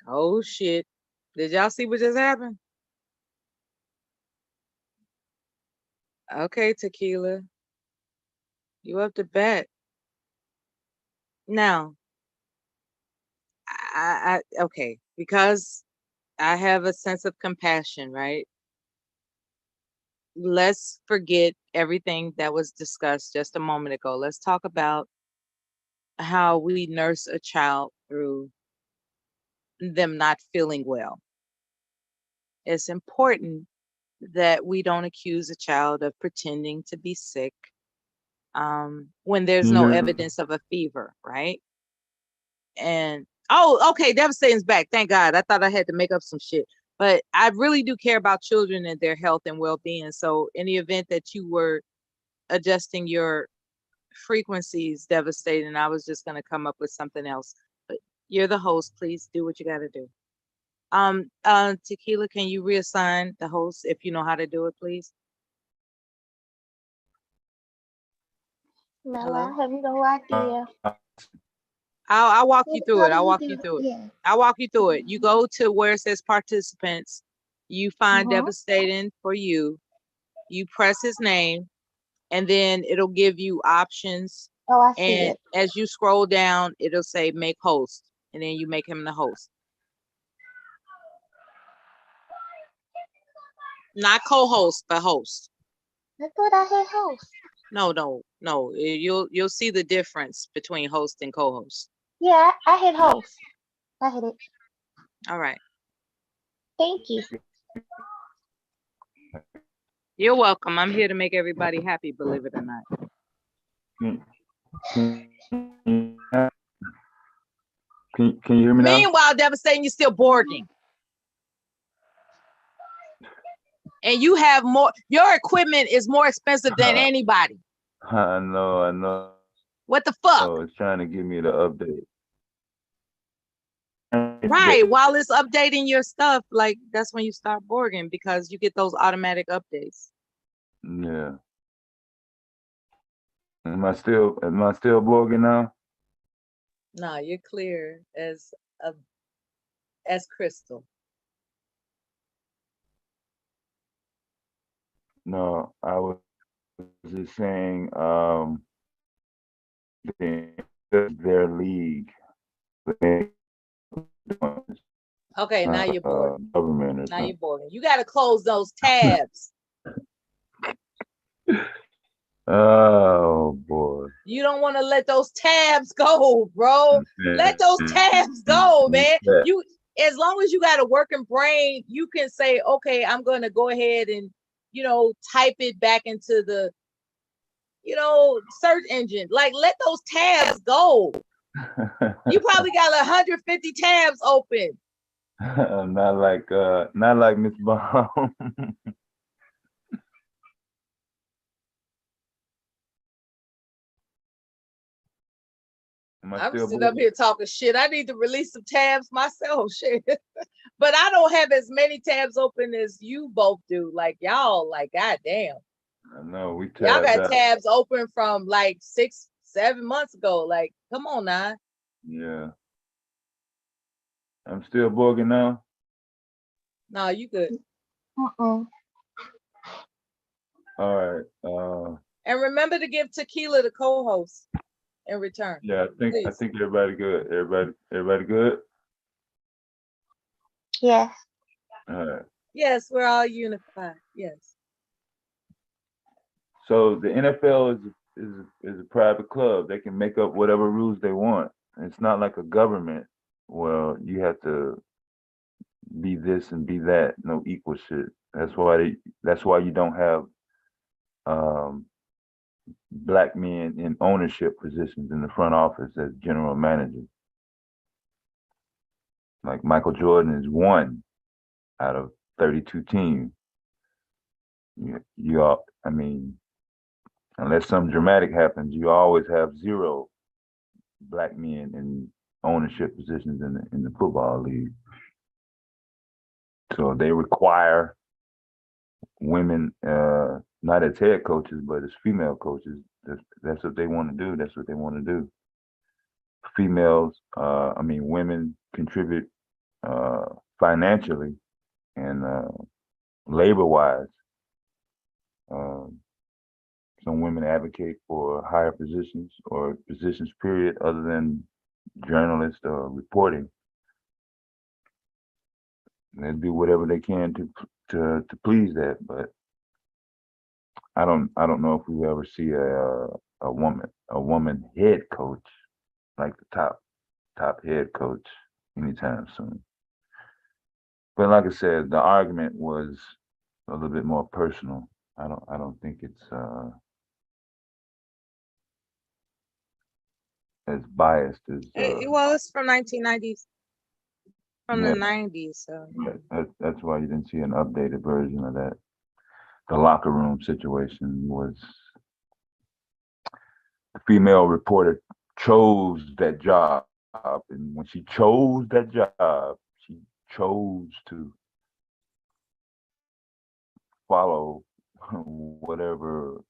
Oh shit. Did y'all see what just happened? Okay, Tequila. You up to bat. Now, okay, because I have a sense of compassion, right? Let's forget everything that was discussed just a moment ago. Let's talk about how we nurse a child through them not feeling well. It's important that we don't accuse a child of pretending to be sick when there's no evidence of a fever, right? And okay, Devastating's back. Thank God. I thought I had to make up some shit. But I really do care about children and their health and well-being. So in the event that you were adjusting your frequencies, Devastating, I was just gonna come up with something else. But you're the host. Please do what you gotta do. Tequila, can you reassign the host if you know how to do it, please? No, I have no idea. I'll walk you What through it. color I'll you walk do? you through it. Yeah. I'll walk you through it. You go to where it says participants. You find devastating for you. You press his name, and then it'll give you options. Oh, I see And it. as you scroll down, it'll say make host, and then you make him the host. Not co-host, but host. I thought I hit host. No. You'll see the difference between host and co-host. Yeah, I hit host. I hit it. All right. Thank you. You're welcome. I'm here to make everybody happy, believe it or not. Can you hear me now? Meanwhile, devastating, you're still boarding. And you have more, your equipment is more expensive than anybody. I know. What the fuck? Oh, it's trying to give me the update. Right. While it's updating your stuff, like that's when you start boarding because you get those automatic updates. Yeah. Am I still blogging now? No, you're clear as crystal. No, I was just saying their league. Okay, now you're bored. Government. Now you're bored. You got to close those tabs. Oh boy. You don't want to let those tabs go, bro. Let those tabs go, man. You, as long as you got a working brain, you can say, okay, I'm going to go ahead and, type it back into the, search engine. Like, let those tabs go. You probably got 150 tabs open. Not like Miss Baum. I'm sitting up here talking shit. I need to release some tabs myself, shit. But I don't have as many tabs open as you both do. Like y'all, like goddamn. I know y'all got tabs open from like 6-7 months ago. Like, come on now. Yeah. I'm still blogging now. No, you good. All right. And remember to give Tequila the co-host in return. Yeah, I think everybody good. Everybody good? Yes. All right. Yes, we're all unified. Yes. So the NFL is a private club. They can make up whatever rules they want. It's not like a government. Well, you have to be this and be that. No equal shit. That's why you don't have Black men in ownership positions in the front office as general managers. Like Michael Jordan is 1 out of 32 teams. I mean, unless something dramatic happens, you always have 0 Black men in ownership positions in the football league. So they require women, not as head coaches, but as female coaches. That's what they want to do. That's what they want to do. Women contribute financially and labor-wise. Some women advocate for higher positions or positions period other than journalist or reporting. And they do whatever they can to please that, but I don't know if we ever see a woman head coach, like the top head coach anytime soon. But like I said, the argument was a little bit more personal. I don't think it's as biased as well, it's from 1990s, from the 90s. So that's why you didn't see an updated version of that. The locker room situation was the female reporter chose that job, and when she chose that job, she chose to follow whatever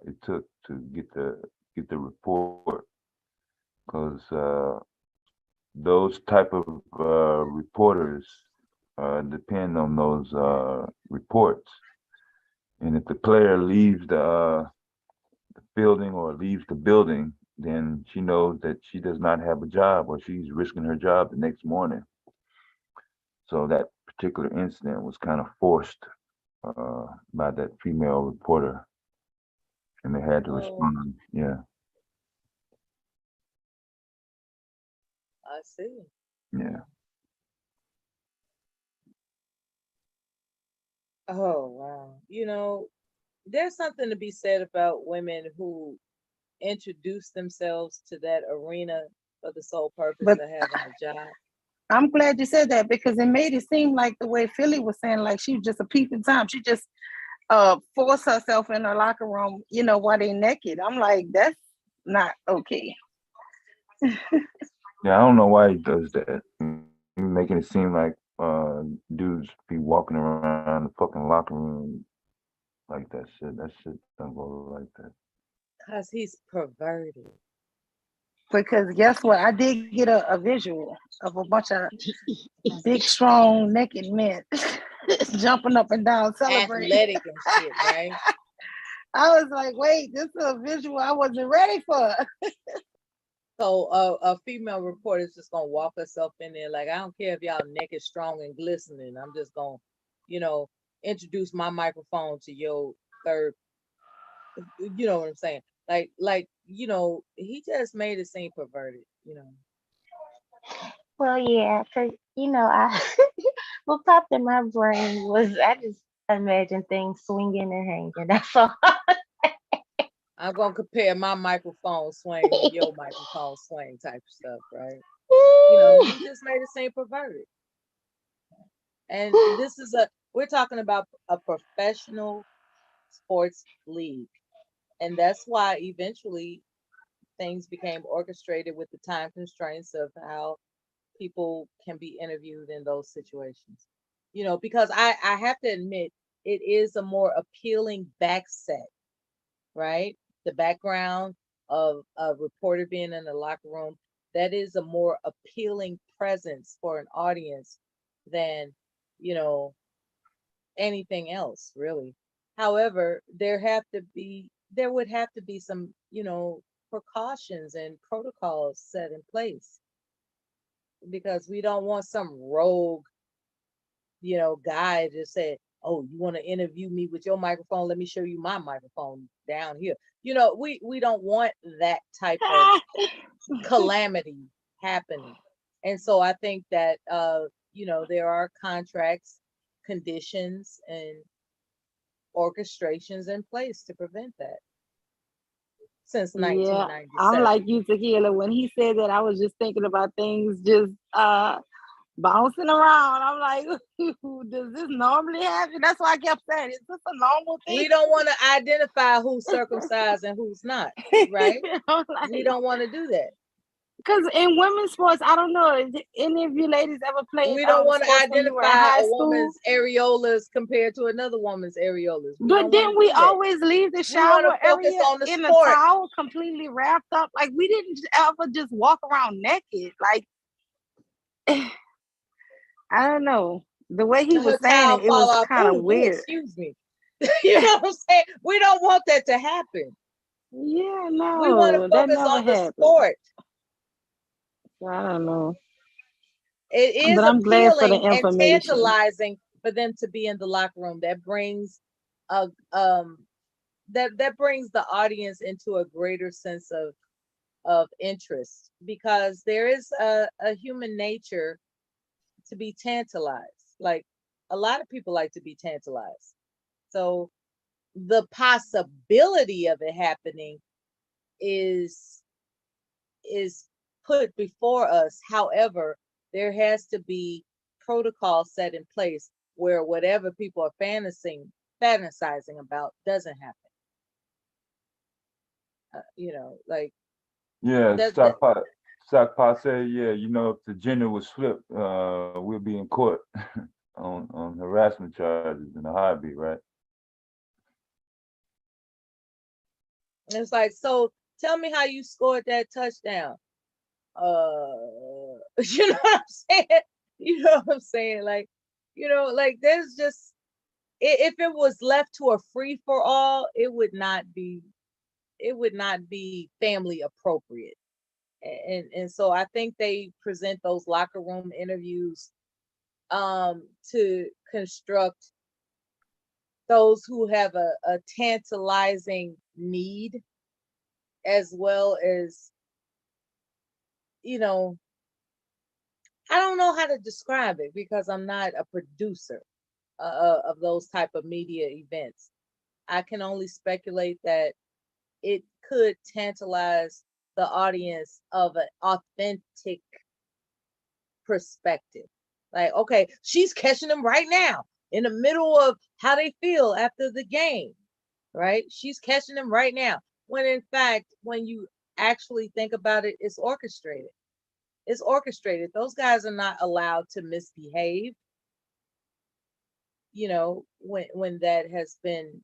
it took to get get the report, because those type of reporters depend on those reports. And if the player leaves the building or leaves the building, then she knows that she does not have a job, or she's risking her job the next morning. So that particular incident was kind of forced by that female reporter, and they had to respond. Yeah. I see. Yeah. Oh, wow. You know, there's something to be said about women who introduce themselves to that arena for the sole purpose But of having a job. I'm glad you said that, because it made it seem like the way Philly was saying, like she was just a peeping Tom. She just forced herself in her locker room, you know, while they naked. I'm like, that's not okay. Yeah, I don't know why he does that. He's making it seem like dudes be walking around the fucking locker room like that shit. That shit don't go like that. Because he's perverted. Because guess what? I did get a visual of a bunch of big, strong, naked men jumping up and down, celebrating. Athletic and shit, right? I was like, wait, this is a visual I wasn't ready for. So a female reporter is just gonna walk herself in there like, I don't care if y'all naked, strong, and glistening. I'm just gonna, you know, introduce my microphone to your third. You know what I'm saying? Like, you know, he just made it seem perverted. You know. Well, yeah, because, you know, what popped in my brain was I just imagine things swinging and hanging. That's all. I'm gonna compare my microphone swing with your microphone swing type of stuff, right? You know, he just made it seem perverted. And this is we're talking about a professional sports league. And that's why eventually things became orchestrated with the time constraints of how people can be interviewed in those situations. You know, because I have to admit, it is a more appealing backset, right? The background of a reporter being in the locker room, that is a more appealing presence for an audience than, you know, anything else, really. However, there would have to be some, you know, precautions and protocols set in place, because we don't want some rogue, you know, guy just said, oh, you want to interview me with your microphone? Let me show you my microphone down here. You know, we don't want that type of calamity happening. And so I think that, you know, there are contracts, conditions, and orchestrations in place to prevent that since Yeah, 1997. I'm like you, Tequila. When he said that, I was just thinking about things just bouncing around. I'm like, does this normally happen? That's why I kept saying, is this a normal thing? We don't want to identify who's circumcised and who's not, right? Like, we don't want to do that. Because in women's sports, I don't know, if any of you ladies ever played We don't want to sports when you were in identify high a school? woman's areolas compared to another woman's areolas. But then we always leave the shower area in a towel completely wrapped up. Like, we didn't ever just walk around naked. Like, I don't know. The way he was saying it was kind of weird. Excuse me. You know what I'm saying? We don't want that to happen. Yeah, no. We want to focus on the sport. I don't know. It is but I'm glad for the appealing and information. tantalizing for them to be in the locker room. That brings that brings the audience into a greater sense of interest, because there is a human nature to be tantalized. Like, a lot of people like to be tantalized. So the possibility of it happening is put before us. However, there has to be protocol set in place where whatever people are fantasizing about doesn't happen. You know, like, yeah, Stockpot said, yeah, you know, if the gender was flipped, we'll be in court on harassment charges in a heartbeat, right? It's like, so Tell me how you scored that touchdown. You know what I'm saying? You know what I'm saying? Like, like there's just, if it was left to a free for all, it would not be family appropriate. And so I think they present those locker room interviews to construct those who have a tantalizing need, as well as, I don't know how to describe it because I'm not a producer of those type of media events. I can only speculate that it could tantalize the audience of an authentic perspective. Like, okay, she's catching them right now in the middle of how they feel after the game, right? She's catching them right now. When in fact, when you actually think about it, it's orchestrated. It's orchestrated. Those guys are not allowed to misbehave. When that has been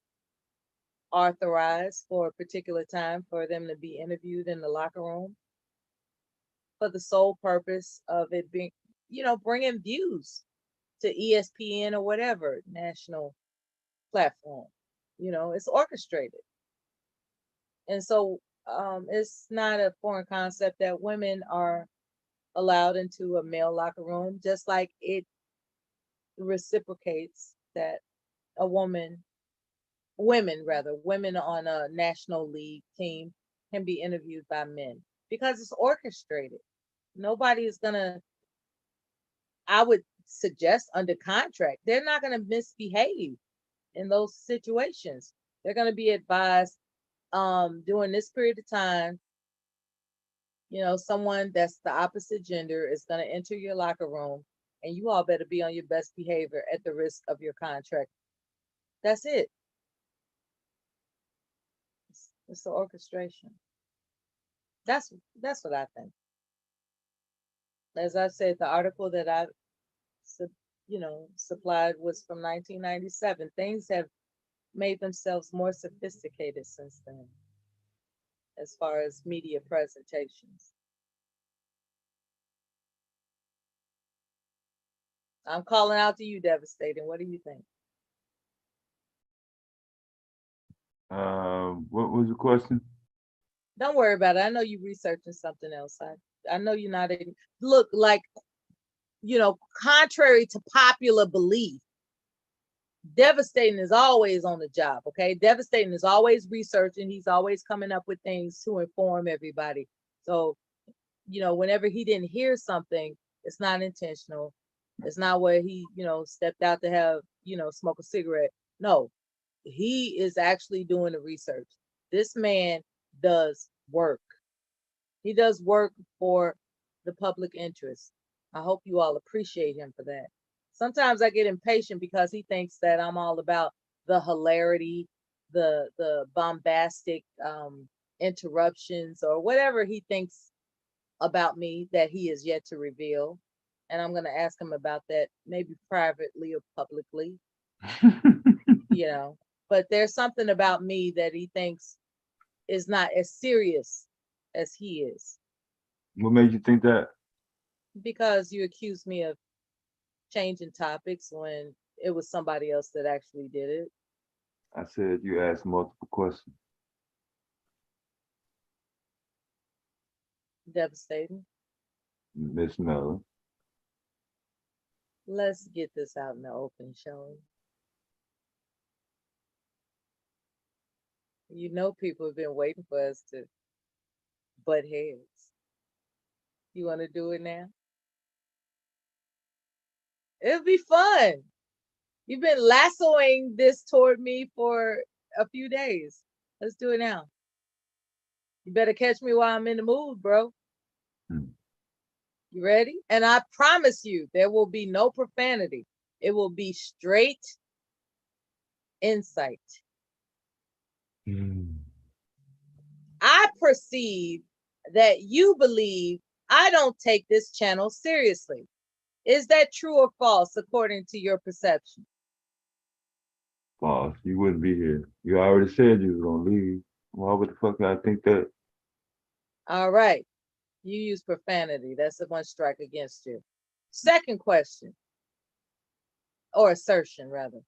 authorized for a particular time for them to be interviewed in the locker room for the sole purpose of it being, bringing views to ESPN or whatever national platform. It's orchestrated. And so it's not a foreign concept that women are allowed into a male locker room, just like it reciprocates that women on a national league team can be interviewed by men, because it's orchestrated. Nobody is gonna, I would suggest, under contract, they're not gonna misbehave in those situations. They're gonna be advised during this period of time, someone that's the opposite gender is gonna enter your locker room, and you all better be on your best behavior at the risk of your contract. That's it. It's the orchestration. That's what I think. As I said, the article that I supplied was from 1997. Things have made themselves more sophisticated since then, as far as media presentations. I'm calling out to you, Devastating. What do you think? What was the question? Don't worry about it. I know you're researching something else. I know you're not look, like, contrary to popular belief, Devastating is always on the job. Okay, Devastating is always researching. He's always coming up with things to inform everybody. So, whenever he didn't hear something, it's not intentional. It's not where he, stepped out to have, smoke a cigarette. No, he is actually doing the research. This man does work. He does work for the public interest. I hope you all appreciate him for that. Sometimes I get impatient because he thinks that I'm all about the hilarity, the bombastic interruptions, or whatever he thinks about me that he is yet to reveal. And I'm going to ask him about that, maybe privately or publicly. But there's something about me that he thinks is not as serious as he is. What made you think that? Because you accused me of changing topics when it was somebody else that actually did it. I said you asked multiple questions. Devastating. Miss Mellon. Let's get this out in the open, shall we? People have been waiting for us to butt heads. You want to do it now? It'll be fun. You've been lassoing this toward me for a few days. Let's do it now. You better catch me while I'm in the mood, bro. You ready? And I promise you, there will be no profanity. It will be straight insight. I perceive that you believe I don't take this channel seriously. Is that true or false, according to your perception? False. You wouldn't be here. You already said you was gonna leave. Why would the fuck I think that? All right. You use profanity. That's the one strike against you. Second question, or assertion rather.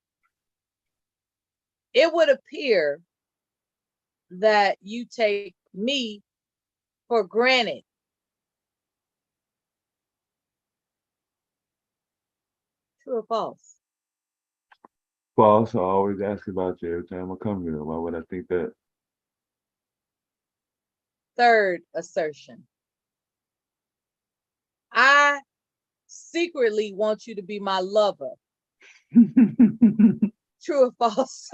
It would appear that you take me for granted. True or false? False. I always ask about you every time I come here. Why would I think that? Third assertion. I secretly want you to be my lover. True or false?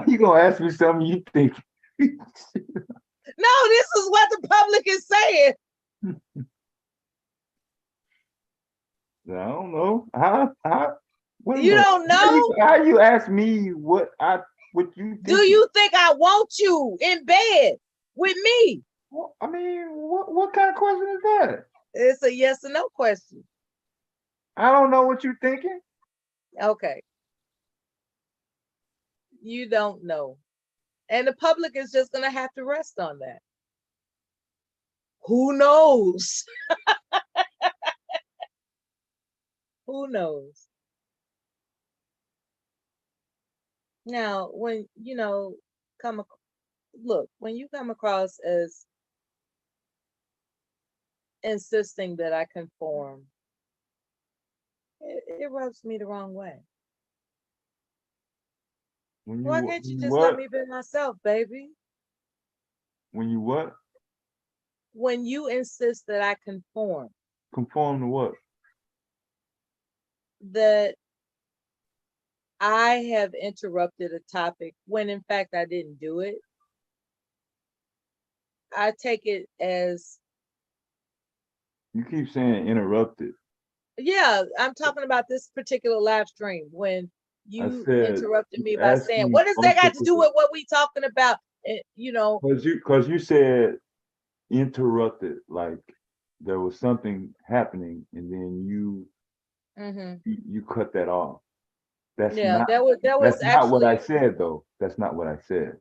You gonna ask me something you think? No, this is what the public is saying. I don't know. Wait a You minute. don't know? How you ask me what you think? Do you think I want you in bed with me? Well, I mean, what kind of question is that? It's a yes or no question. I don't know what you're thinking. Okay. You don't know. And the public is just going to have to rest on that. Who knows? Who knows? Now, when when you come across as insisting that I conform, it rubs me the wrong way. Why can't you just let me be myself, baby? When you what? When you insist that I conform. Conform to what? That I have interrupted a topic when in fact I didn't do it. I take it as. You keep saying interrupted. Yeah, I'm talking about this particular live stream when you interrupted me by saying, what does that got to do with what we talking about? Because you said interrupted, like there was something happening and then you cut that off. That's not what I said though. That's not what I said.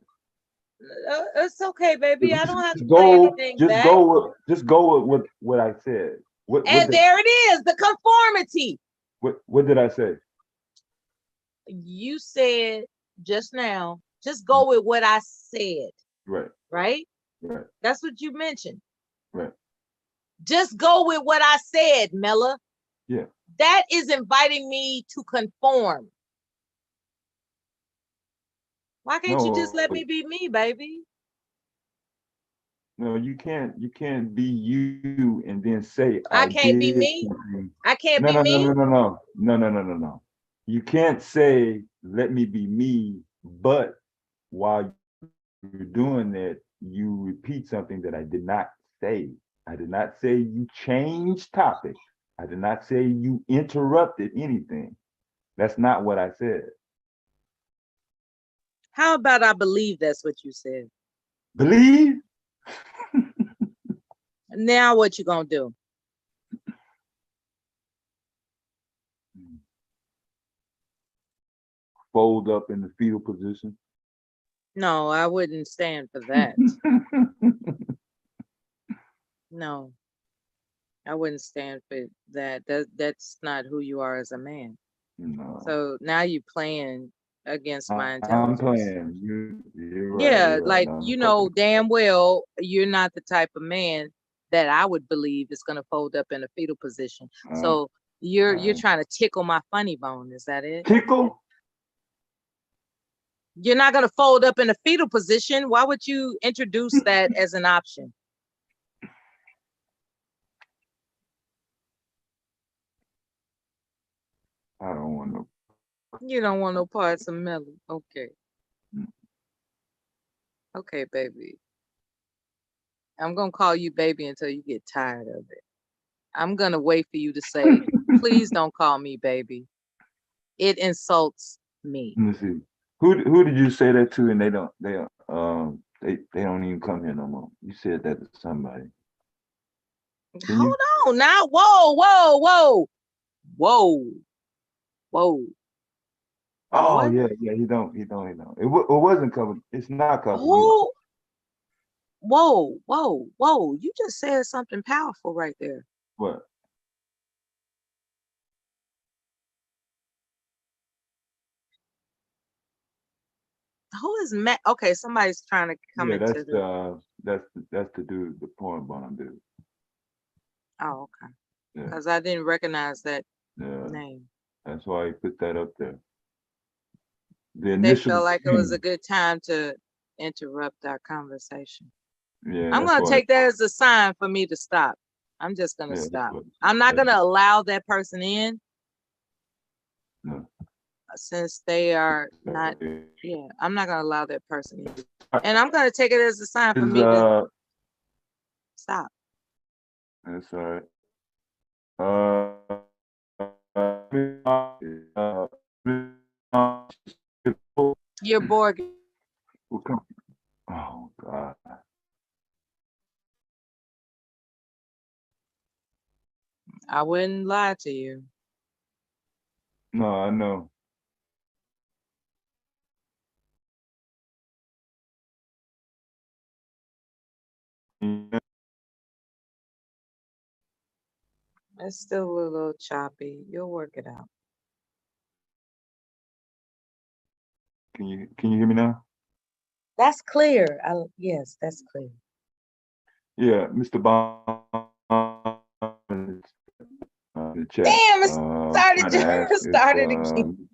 It's okay, baby. I don't have to play anything back. Just go with what I said. There it is, the conformity. What did I say? You said just now, just go with what I said. Right. Right? Right. That's what you mentioned. Right. Just go with what I said, Mella. Yeah. That is inviting me to conform. Why can't you just let me be me, baby? No, you can't be you and then say I can't be me. Something. I can't be me. No. You can't say let me be me, but while you're doing that, you repeat something that I did not say. I did not say you changed topic. I did not say you interrupted anything. That's not what I said. How about I believe that's what you said? Believe? Now what you gonna do? Fold up in the fetal position? No, I wouldn't stand for that. No, I wouldn't stand for that. That's not who you are as a man. No. So now you're playing against my I'm intelligence. playing. You're right. Yeah, you're like right. you know damn well you're not the type of man that I would believe is gonna fold up in a fetal position. So you're trying to tickle my funny bone. Is that it? Tickle? You're not gonna fold up in a fetal position. Why would you introduce that as an option? I don't want no. You don't want no parts of Melly. Okay. Okay, baby. I'm gonna call you baby until you get tired of it. I'm gonna wait for you to say, please don't call me baby. It insults me. Let me see. Who did you say that to? And they don't even come here no more. You said that to somebody. Hold on now. Whoa. Oh what? yeah. He don't. It wasn't covered. It's not covered. Who? whoa. You just said something powerful right there. What? Who is Matt? Okay, somebody's trying to come Yeah, into that's the dude, the porn bomb dude. Oh, okay. Yeah, Because I didn't recognize that yeah. name. That's why he put that up there. The They initial felt like it was a thing. good time to interrupt our conversation. Yeah, I'm that's gonna why. take that as a sign for me to stop. I'm just gonna Yeah, stop. I'm not gonna allow that person in no. since they are not. Yeah, I'm not gonna allow that person in, and I'm gonna take it as a sign for me to stop. That's all right. You're bored. Oh God. I wouldn't lie to you. No, I know. It's still a little choppy. You'll work it out. Can you hear me now? That's clear. Yes, that's clear. Yeah, Mr. Bond in the chat. Damn, it Trying to ask started, started again.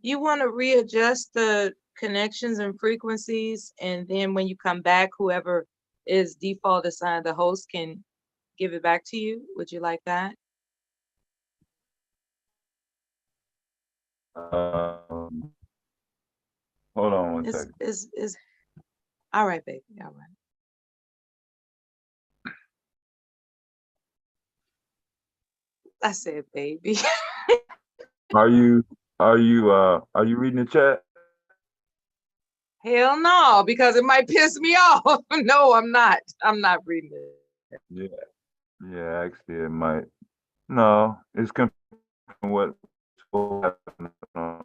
You want to readjust the connections and frequencies, and then when you come back, whoever is default assigned the host can give it back to you. Would you like that? hold on one second. Is all right, baby. All right. I said, baby. Are you reading the chat? Hell no, because it might piss me off. No, I'm not. I'm not reading it. Yeah, actually it might. No, it's confirming what happened.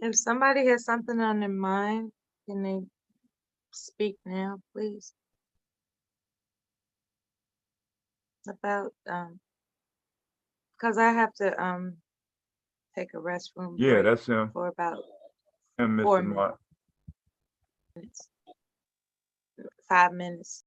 If somebody has something on their mind, can they speak now, please? About because I have to take a restroom Yeah, break that's him. for about And 4 Mr. Mark. minutes. 5 minutes.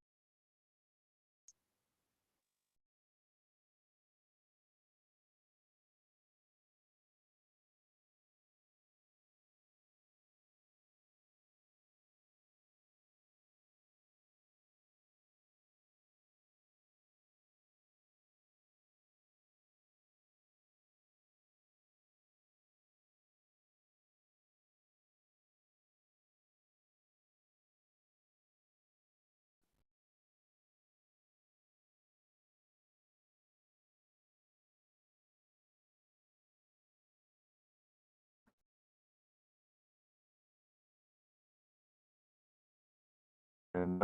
And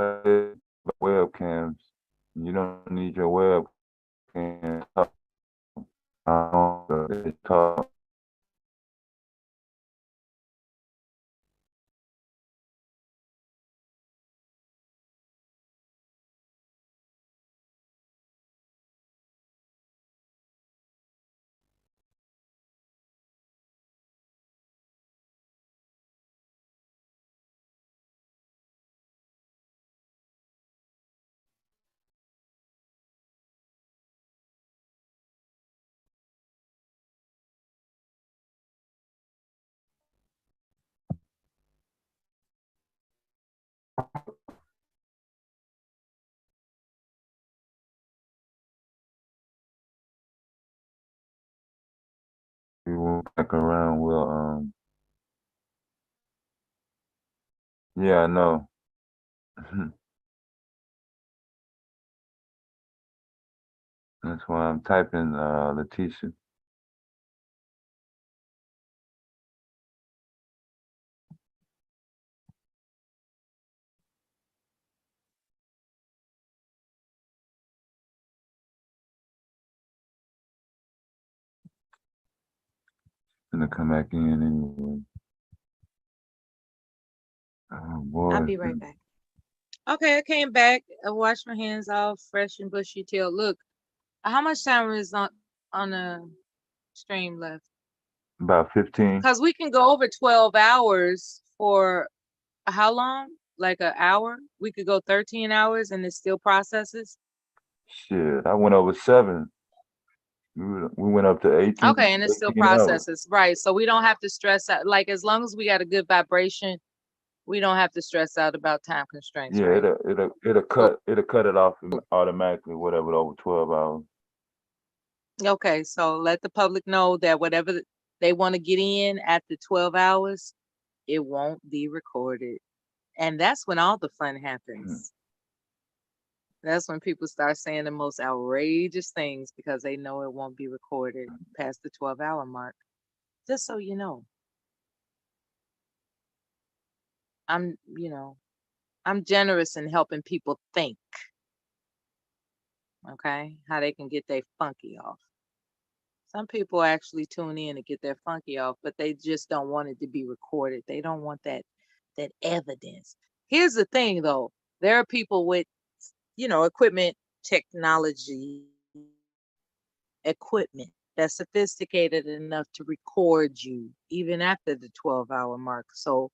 webcams. You don't need your webcam. Talk. we went back around. Well, yeah, I know. That's why I'm typing Letitia. Gonna come back in anyway. Oh boy. I'll be right back. Okay, I came back. I washed my hands off, fresh and bushy tail. Look, how much time is on the stream left? About 15. Because we can go over 12 hours for how long? Like an hour? We could go 13 hours and it still processes. Shit, I went over 7. We went up to 18. Okay, and it still 18 hours. processes. Right. So we don't have to stress out. Like as long as we got a good vibration, we don't have to stress out about time constraints. Yeah, right? it'll cut it off automatically, whatever, over 12 hours. Okay, so let the public know that whatever they want to get in after 12 hours, it won't be recorded. And that's when all the fun happens. That's when people start saying the most outrageous things because they know it won't be recorded past the 12-hour mark. Just so you know. I'm generous in helping people think. Okay? How they can get their funky off. Some people actually tune in to get their funky off, but they just don't want it to be recorded. They don't want that evidence. Here's the thing though. There are people with, equipment, technology, equipment that's sophisticated enough to record you even after the 12-hour mark. So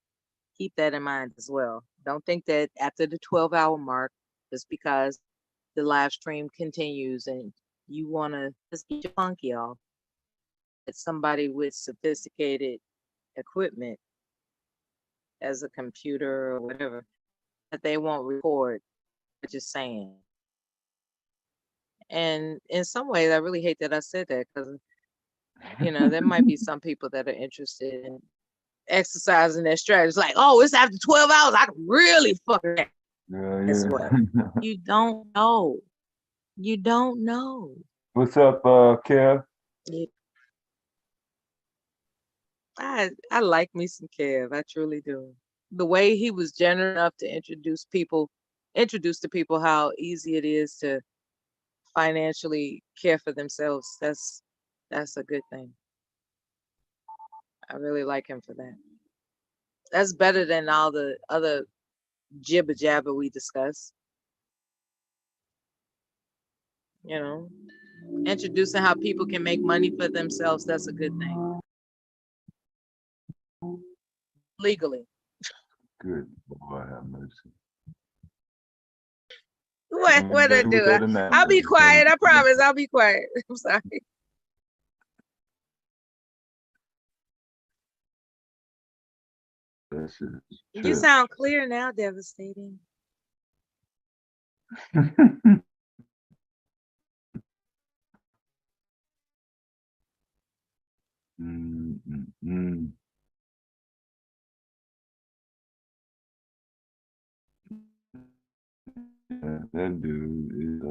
keep that in mind as well. Don't think that after the 12-hour mark, just because the live stream continues and you want to just get your funky off, that somebody with sophisticated equipment as a computer or whatever, that they won't record. Just saying. And in some ways, I really hate that I said that because, there might be some people that are interested in exercising their strategy. Like, oh, it's after 12 hours. I can really fuck it. Guess what? You don't know. You don't know. What's up, Kev? Yeah. I like me some Kev. I truly do. The way he was generous enough to introduce to people how easy it is to financially care for themselves. That's a good thing. I really like him for that. That's better than all the other jibber jabber we discuss. Introducing how people can make money for themselves. That's a good thing. Legally. Good boy, have mercy. What I do? I'll be quiet. I promise. I'll be quiet. I'm sorry. You sound clear now, Devastating. That dude is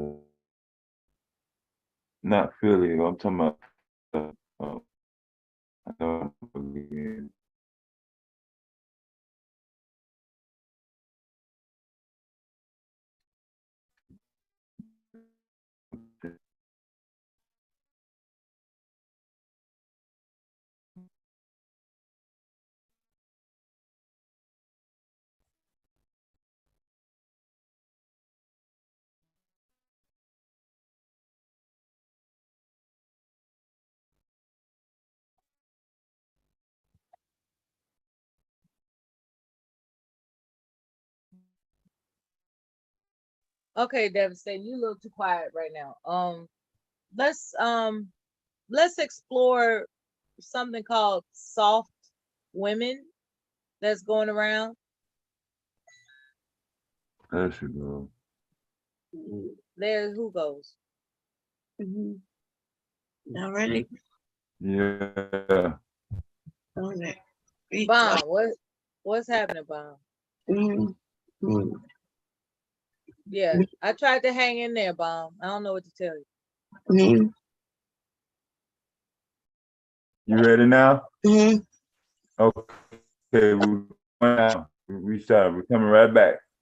not Philly. I'm talking about. I don't again. Okay, Devastating, you a little too quiet right now. Let's explore something called soft women that's going around. There she goes. There's who goes. All right. Yeah. Bomb, what's happening, Bomb? Mm-hmm. Yeah, I tried to hang in there, Bomb. I don't know what to tell you. Mm-hmm. You ready now? Mm-hmm. Okay, we started. We're coming right back.